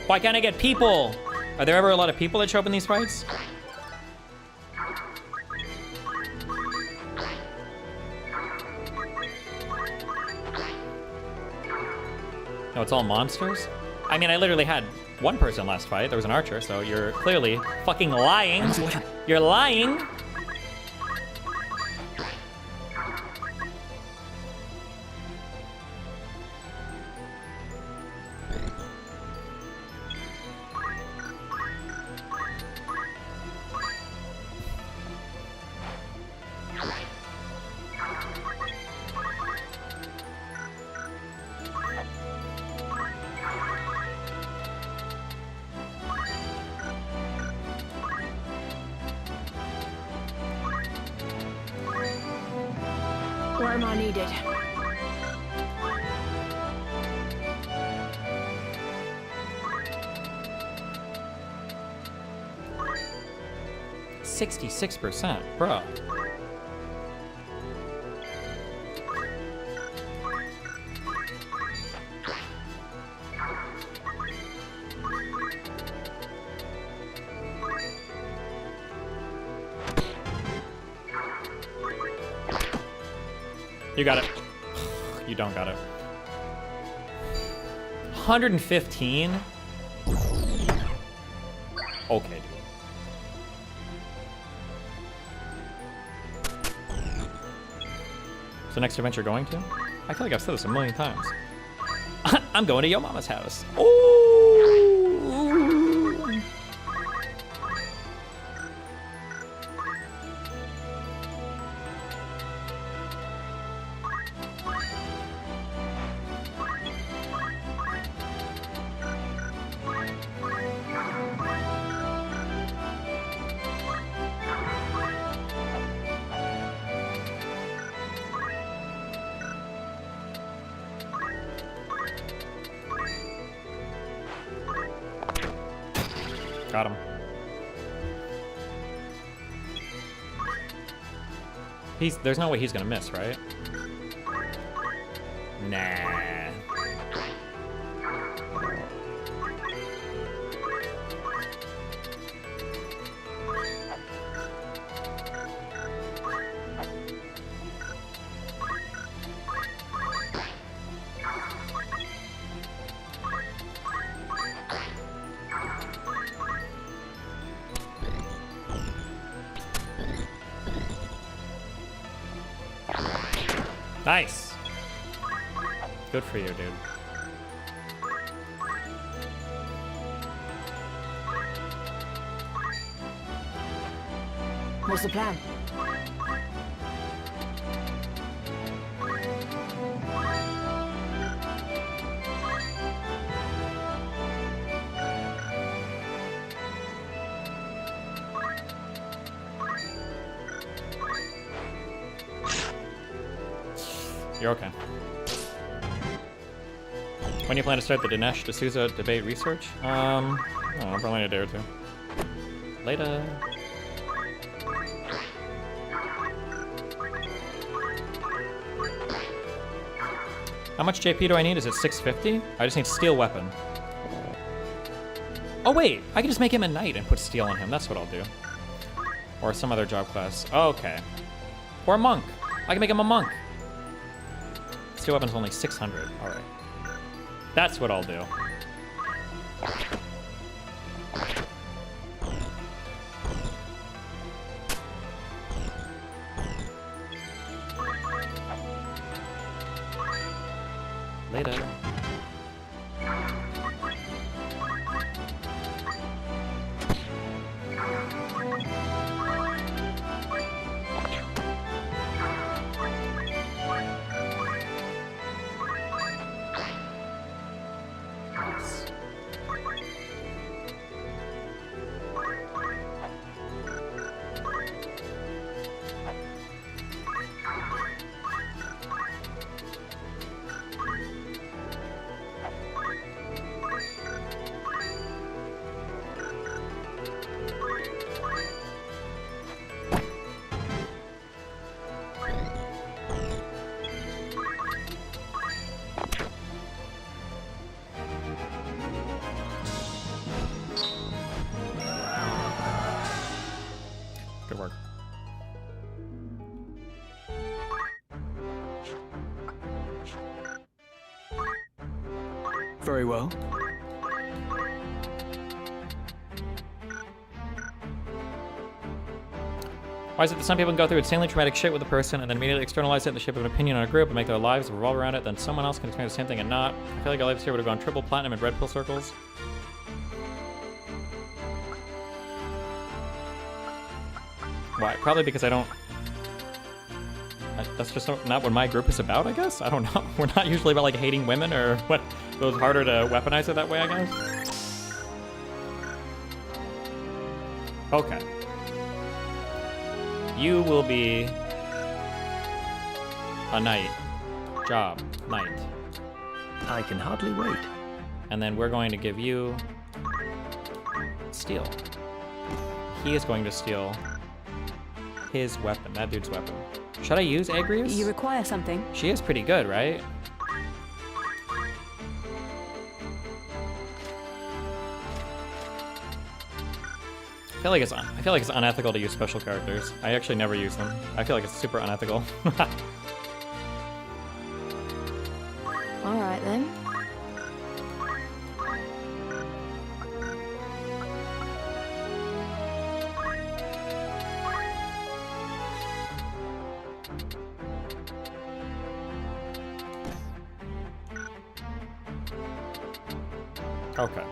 Why can't I get people? Are there ever a lot of people that show up in these fights? No, it's all monsters? I mean, I literally had one person last fight. There was an archer, so you're clearly fucking lying. You're lying. Where am I needed? %66%, bruh. You got it. You don't got it. 115? Okay, dude. So next adventure going to? I feel like I've said this a million times. I'm going to Yo Mama's house. Ooh. Got him. There's no way he's gonna miss, right? Nah. Nice. Good for you, dude. What's the plan? You're okay. When do you plan to start the Dinesh D'Souza debate research? I don't know, probably in a day or two. Later. How much JP do I need? Is it 650? I just need steel weapon. Oh wait, I can just make him a knight and put steel on him. That's what I'll do. Or some other job class. Okay. Or a monk. I can make him a monk. Steel weapon's only 600. All right. That's what I'll do. Later. Good work. Very well. Why is it that some people can go through insanely traumatic shit with a person and then immediately externalize it in the shape of an opinion on a group and make their lives revolve around it, then someone else can experience the same thing and not? I feel like our lives here would have gone triple platinum in red pill circles. Why? Probably because I don't... That's just not what my group is about, I guess? I don't know. We're not usually about, like, hating women or what... So it's harder to weaponize it that way, I guess? Okay. You will be... a knight. Job. Knight. I can hardly wait. And then we're going to give you... steel. He is going to steal... his weapon. That dude's weapon. Should I use Agrius? You require something? She is pretty good, right? I feel like it's unethical to use special characters. I actually never use them. I feel like it's super unethical. All right then. Okay.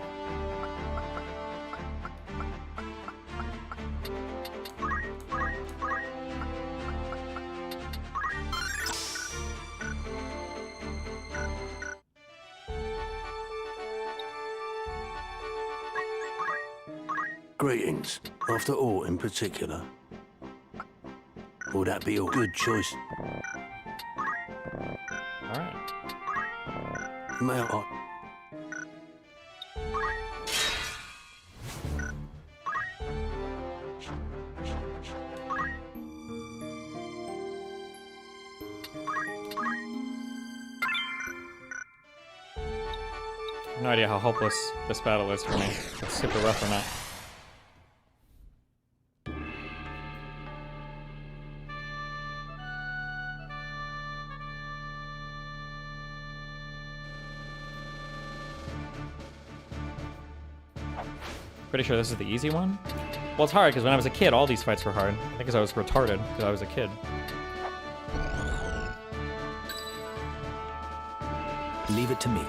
Greetings. After all in particular. Will that be a good choice? Alright. May I? No idea how hopeless this battle is for me. It's super rough or not. Pretty sure this is the easy one? Well, it's hard because when I was a kid, all these fights were hard. I think because I was retarded because I was a kid. Leave it to me.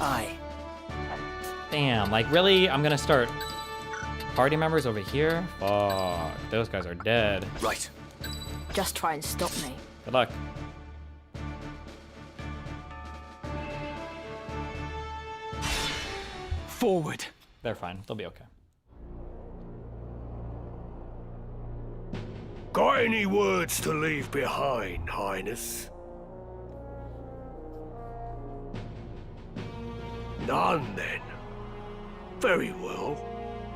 Aye. Damn, like really? I'm gonna start party members over here? Fuck, those guys are dead. Right. Just try and stop me. Good luck. Forward. They're fine. They'll be okay. Got any words to leave behind, Highness? None, then. Very well.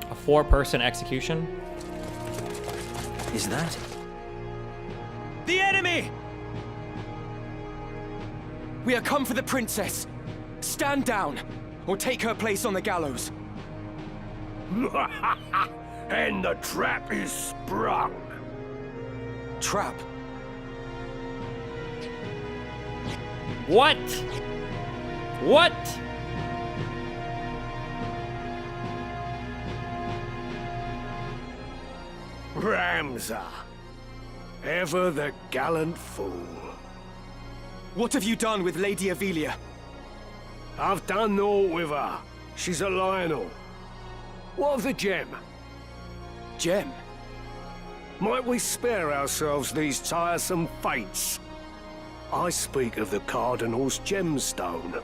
A 4-person execution? Is that? The enemy! We are come for the princess. Stand down, or take her place on the gallows. And the trap is sprung. Trap? What? What? Ramza. Ever the gallant fool. What have you done with Lady Avelia? I've done naught with her. She's a Lionel. What of the gem? Gem? Might we spare ourselves these tiresome fates? I speak of the Cardinal's gemstone.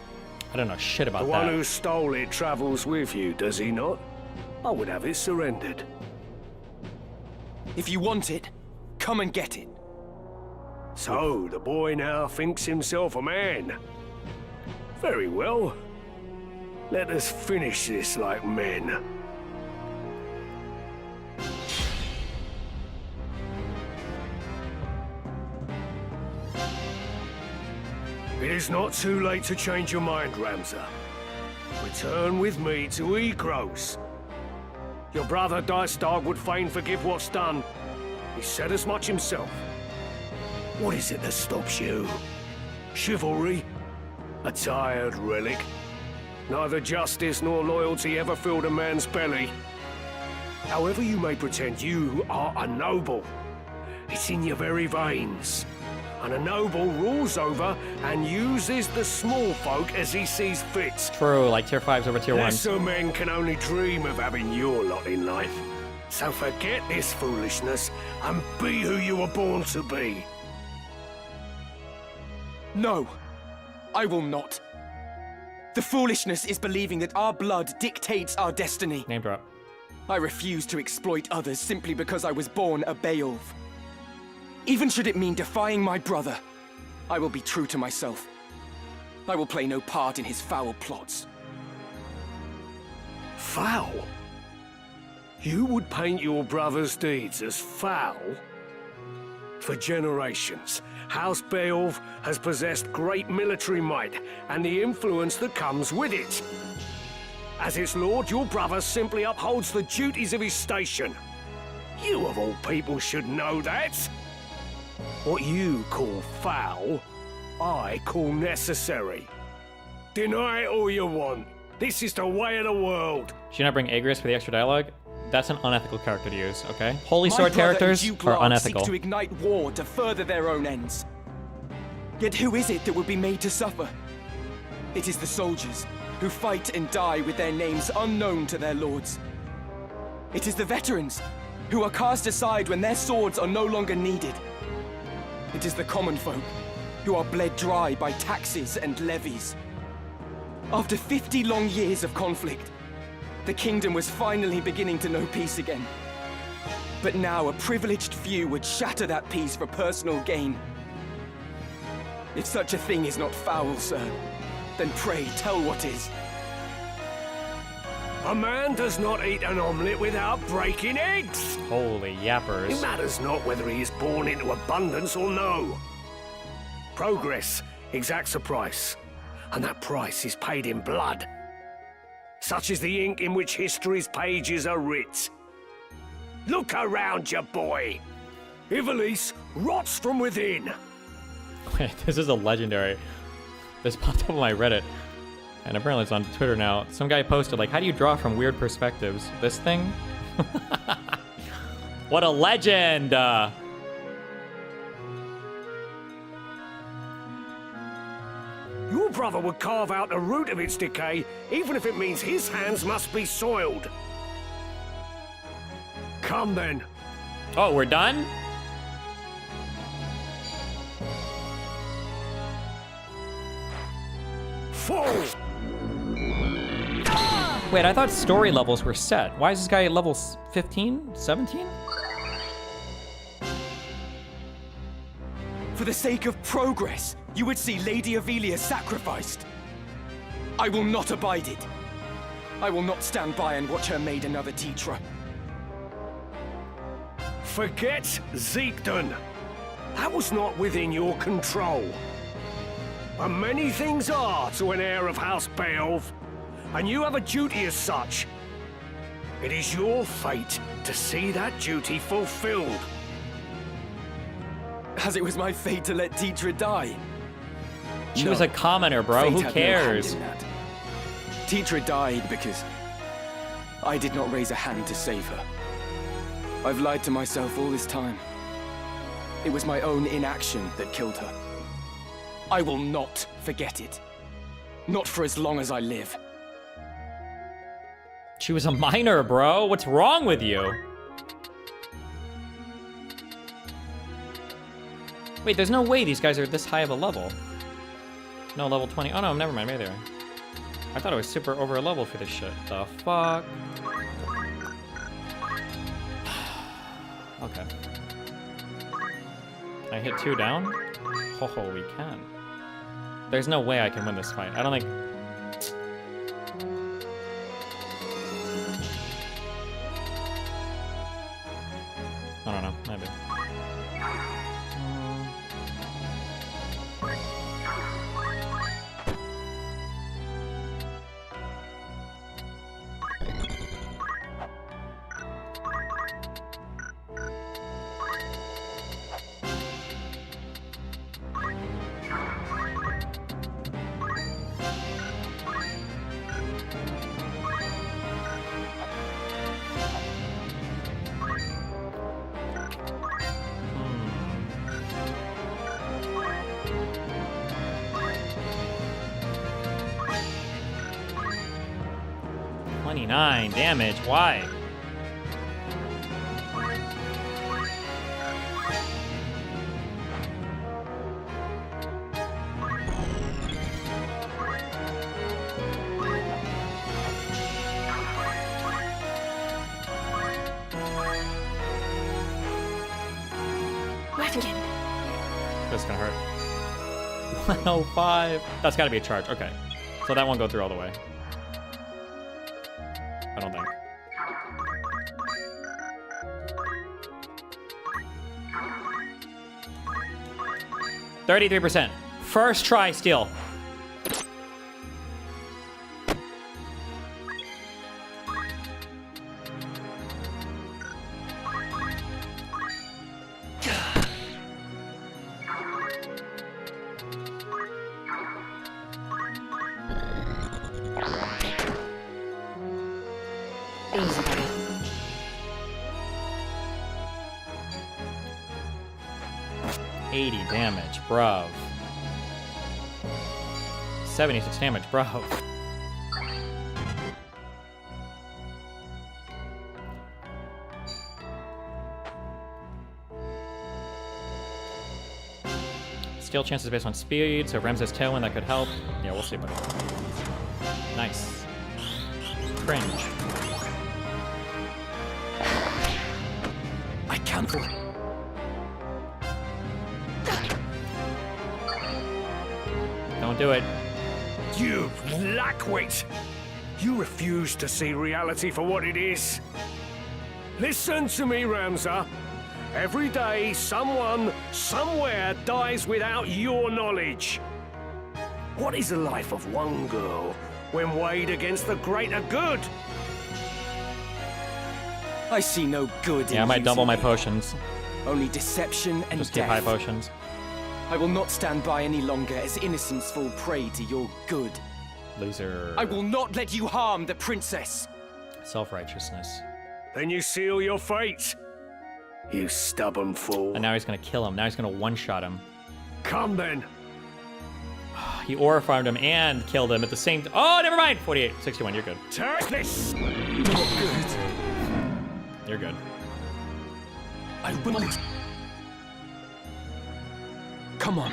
I don't know shit about the that. The one who stole it travels with you, does he not? I would have it surrendered. If you want it, come and get it. So, the boy now thinks himself a man. Very well. Let us finish this like men. It is not too late to change your mind, Ramza. Return with me to Egros. Your brother Dicedog would fain forgive what's done. He said as much himself. What is it that stops you? Chivalry? A tired relic? Neither justice nor loyalty ever filled a man's belly. However you may pretend, you are a noble. It's in your very veins. And a noble rules over and uses the small folk as he sees fit. True, like tier 5s over tier 1s. Lesser men can only dream of having your lot in life. So forget this foolishness and be who you were born to be. No, I will not. The foolishness is believing that our blood dictates our destiny. Name drop. I refuse to exploit others simply because I was born a Beowulf. Even should it mean defying my brother, I will be true to myself. I will play no part in his foul plots. Foul? You would paint your brother's deeds as foul? For generations, House Beowulf has possessed great military might and the influence that comes with it. As its lord, your brother simply upholds the duties of his station. You of all people should know that. What you call foul, I call necessary. Deny it all you want. This is the way of the world. Should you not bring Agrias for the extra dialogue? That's an unethical character to use, okay? Holy My Sword brother characters and Duke are Lard unethical. seek to ignite war to further their own ends. Yet who is it that would be made to suffer? It is the soldiers, who fight and die with their names unknown to their lords. It is the veterans who are cast aside when their swords are no longer needed. It is the common folk who are bled dry by taxes and levies. After 50 long years of conflict, the kingdom was finally beginning to know peace again. But now a privileged few would shatter that peace for personal gain. If such a thing is not foul, sir, then pray tell what is. A man does not eat an omelette without breaking eggs. Holy yappers. It matters not whether he is born into abundance or no. Progress exacts a price, and that price is paid in blood. Such is the ink in which history's pages are writ. Look around you, boy. Ivalice rots from within. Wait, this is a legendary. This popped up on my Reddit, and apparently it's on Twitter now. Some guy posted, like, how do you draw from weird perspectives? This thing? What a legend! Your brother would carve out the root of its decay, even if it means his hands must be soiled. Come then. Oh, we're done? Fall! Wait, I thought story levels were set. Why is this guy at level 15? 17? For the sake of progress, you would see Lady Avelia sacrificed. I will not abide it. I will not stand by and watch her made another Tetra. Forget Zeekden. That was not within your control. But many things are to an heir of House Beowulf, and you have a duty as such. It is your fate to see that duty fulfilled. As it was my fate to let Tetra die. She was a commoner, bro. Fate Who had no cares? hand in that. Tetra died because I did not raise a hand to save her. I've lied to myself all this time. It was my own inaction that killed her. I will not forget it. Not for as long as I live. She was a minor, bro. What's wrong with you? Wait, there's no way these guys are this high of a level. No, level 20. Oh no, never mind. Maybe they are. I thought it was super over a level for this shit. The fuck? Okay. Can I hit 2 down? Oh, we can. There's no way I can win this fight. I don't think... I don't know. Maybe. 29 damage. Why? That's gonna hurt. 105. That's gotta be a charge. Okay. So that won't go through all the way. I don't think. %. First try steal. Easy, buddy. $80 damage, bruv. 76 damage, bruv. Steal chances based on speed, so if Rems has Tailwind, that could help. Yeah, we'll see about it. Nice. Cringe. I can't. Don't do it. You lackwit! You refuse to see reality for what it is. Listen to me, Ramza. Every day, someone, somewhere dies without your knowledge. What is the life of one girl when weighed against the greater good? I see no good in Yeah, I might using double my me. potions. Only deception and Just death. keep high potions. I will not stand by any longer as innocents fall prey to your good. Loser. I will not let you harm the princess. Self-righteousness. Then you seal your fate. You stubborn fool. And now he's gonna kill him. Now he's gonna one-shot him. Come then. He aura farmed him and killed him at the same time. Oh, never mind. 48, 61. You're good. Take this. You're good. I will. Come on.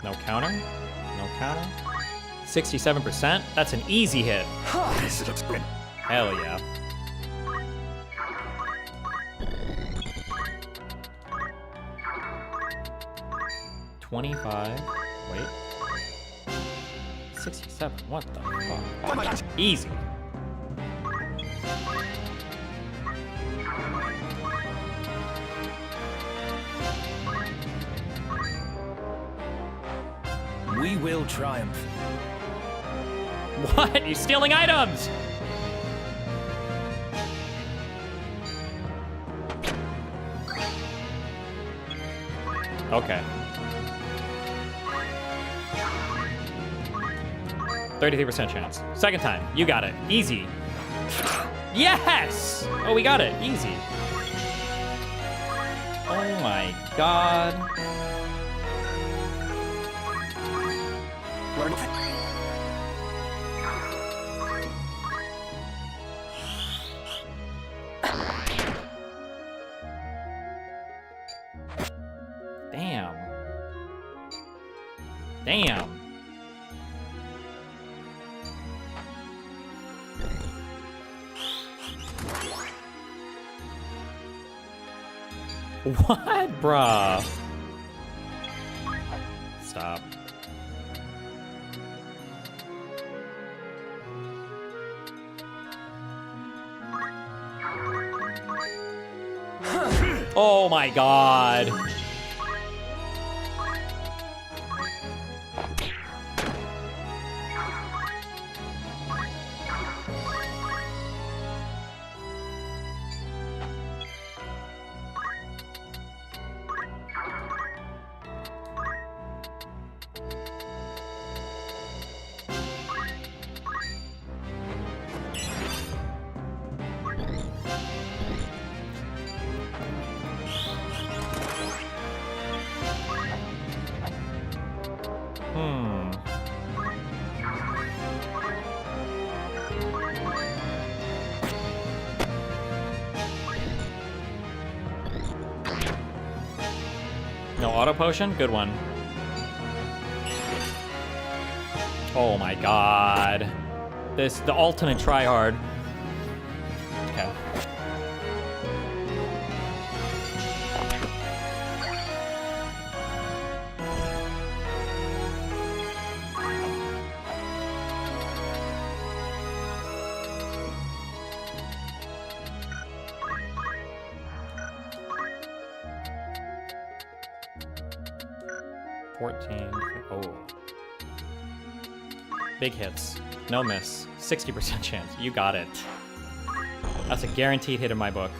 No counter? No counter? 67%? That's an easy hit. Hell yeah. $25. Wait. 67. What the fuck? Easy. We will triumph. What? You're stealing items! Okay. 33% chance. Second time. You got it. Easy. Yes! Oh, we got it. Easy. Oh my god. Damn. Damn. What, bruh? Stop. Oh my god. No auto potion? Good one. Oh my god. The ultimate tryhard. Okay. Oh. Big hits. No miss. 60% chance. You got it. That's a guaranteed hit in my book.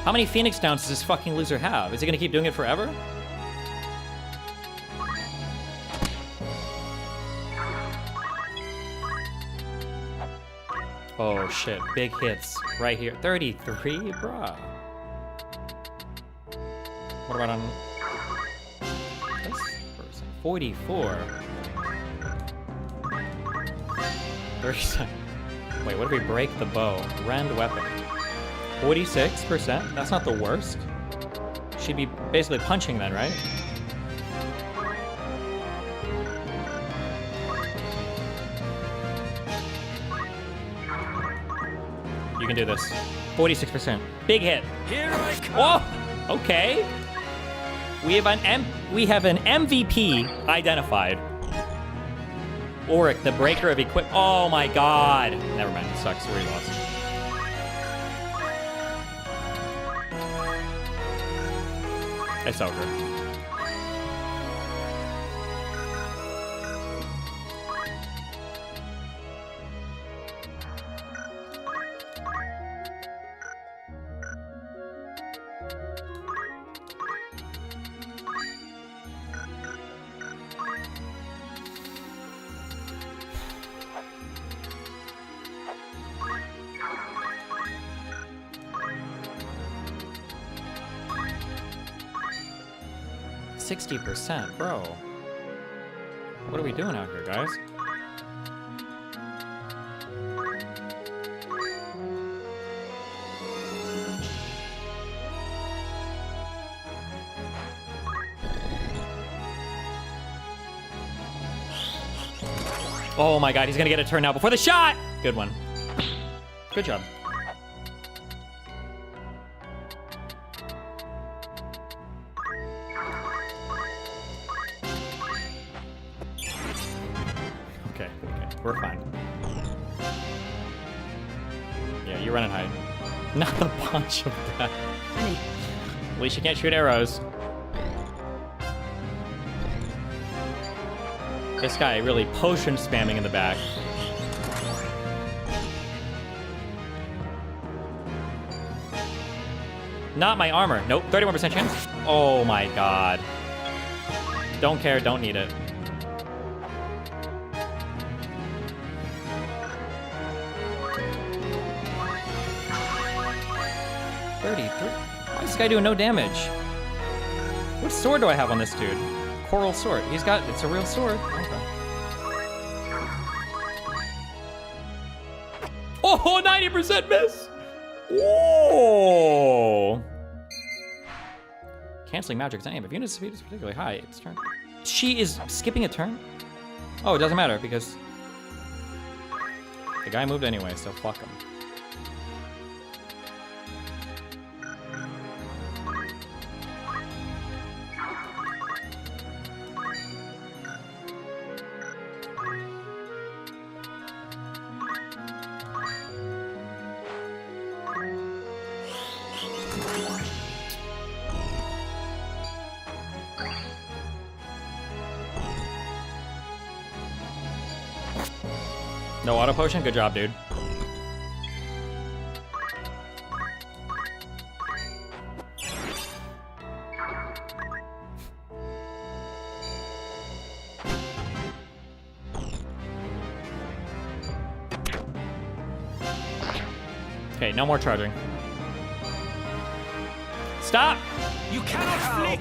How many Phoenix Downs does this fucking loser have? Is he gonna keep doing it forever? Oh shit, big hits right here. 33, bruh. What about on this person? 44. 37. Wait, what if we break the bow? Rend weapon. 46%? That's not the worst. She'd be basically punching then, right? You can do this. 46%. Big hit. Here I come. Oh, okay. We have an MVP identified. Auric, the breaker of equip. Oh my god. Never mind. It sucks. We lost. It's over. %, bro. What are we doing out here, guys? Oh my god, he's gonna get a turn now before the shot! Good one. Good job. Okay, we're fine. Yeah, you run and hide. Not the punch of that. At least you can't shoot arrows. This guy really potion spamming in the back. Not my armor. Nope, 31% chance. Oh my god. Don't care, don't need it. Why is this guy doing no damage? What sword do I have on this dude? Coral sword. He's got, it's a real sword. Okay. Oh, 90% miss! Whoa! Canceling magic's aim. If unit speed is particularly high, it's turn. She is skipping a turn? Oh, it doesn't matter because the guy moved anyway, so fuck him. No auto potion? Good job, dude. Okay, no more charging. Stop! You cannot flee!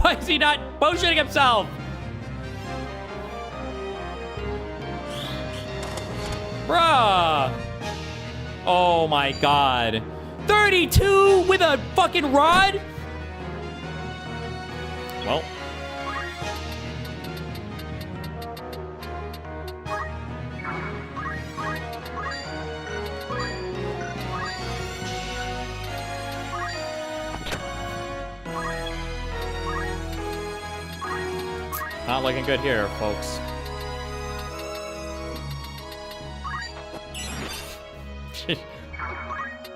Why is he not potioning himself? Bruh! Oh my god. 32 with a fucking rod? Well. Not looking good here, folks.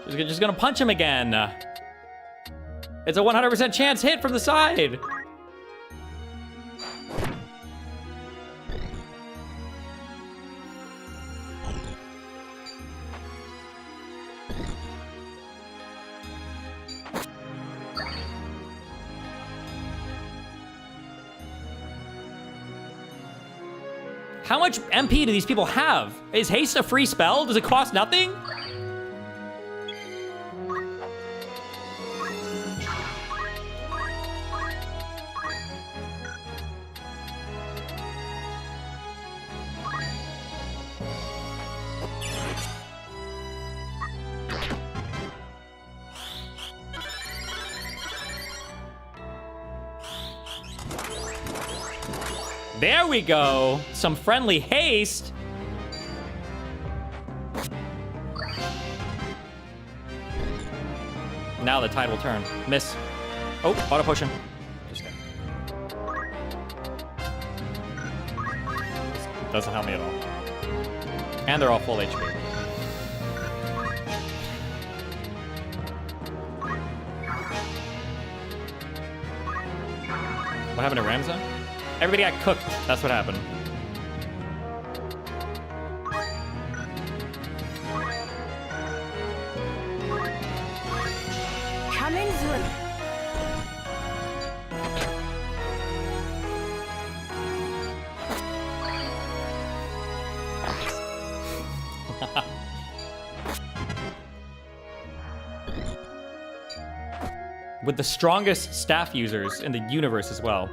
She's just gonna punch him again. It's a 100% chance hit from the side. How much MP do these people have? Is haste a free spell? Does it cost nothing? There we go. Some friendly haste. Now the tide will turn. Miss. Oh, auto potion. Just kidding. This doesn't help me at all. And they're all full HP. What happened to Ramza? Everybody got cooked. That's what happened. Coming through. With the strongest staff users in the universe as well.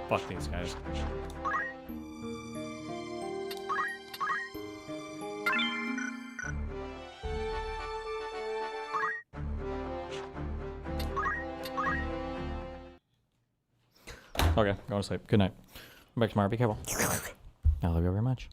Fuck these guys. Okay, going to sleep. Good night. I'm back tomorrow. Be careful. I love you very much.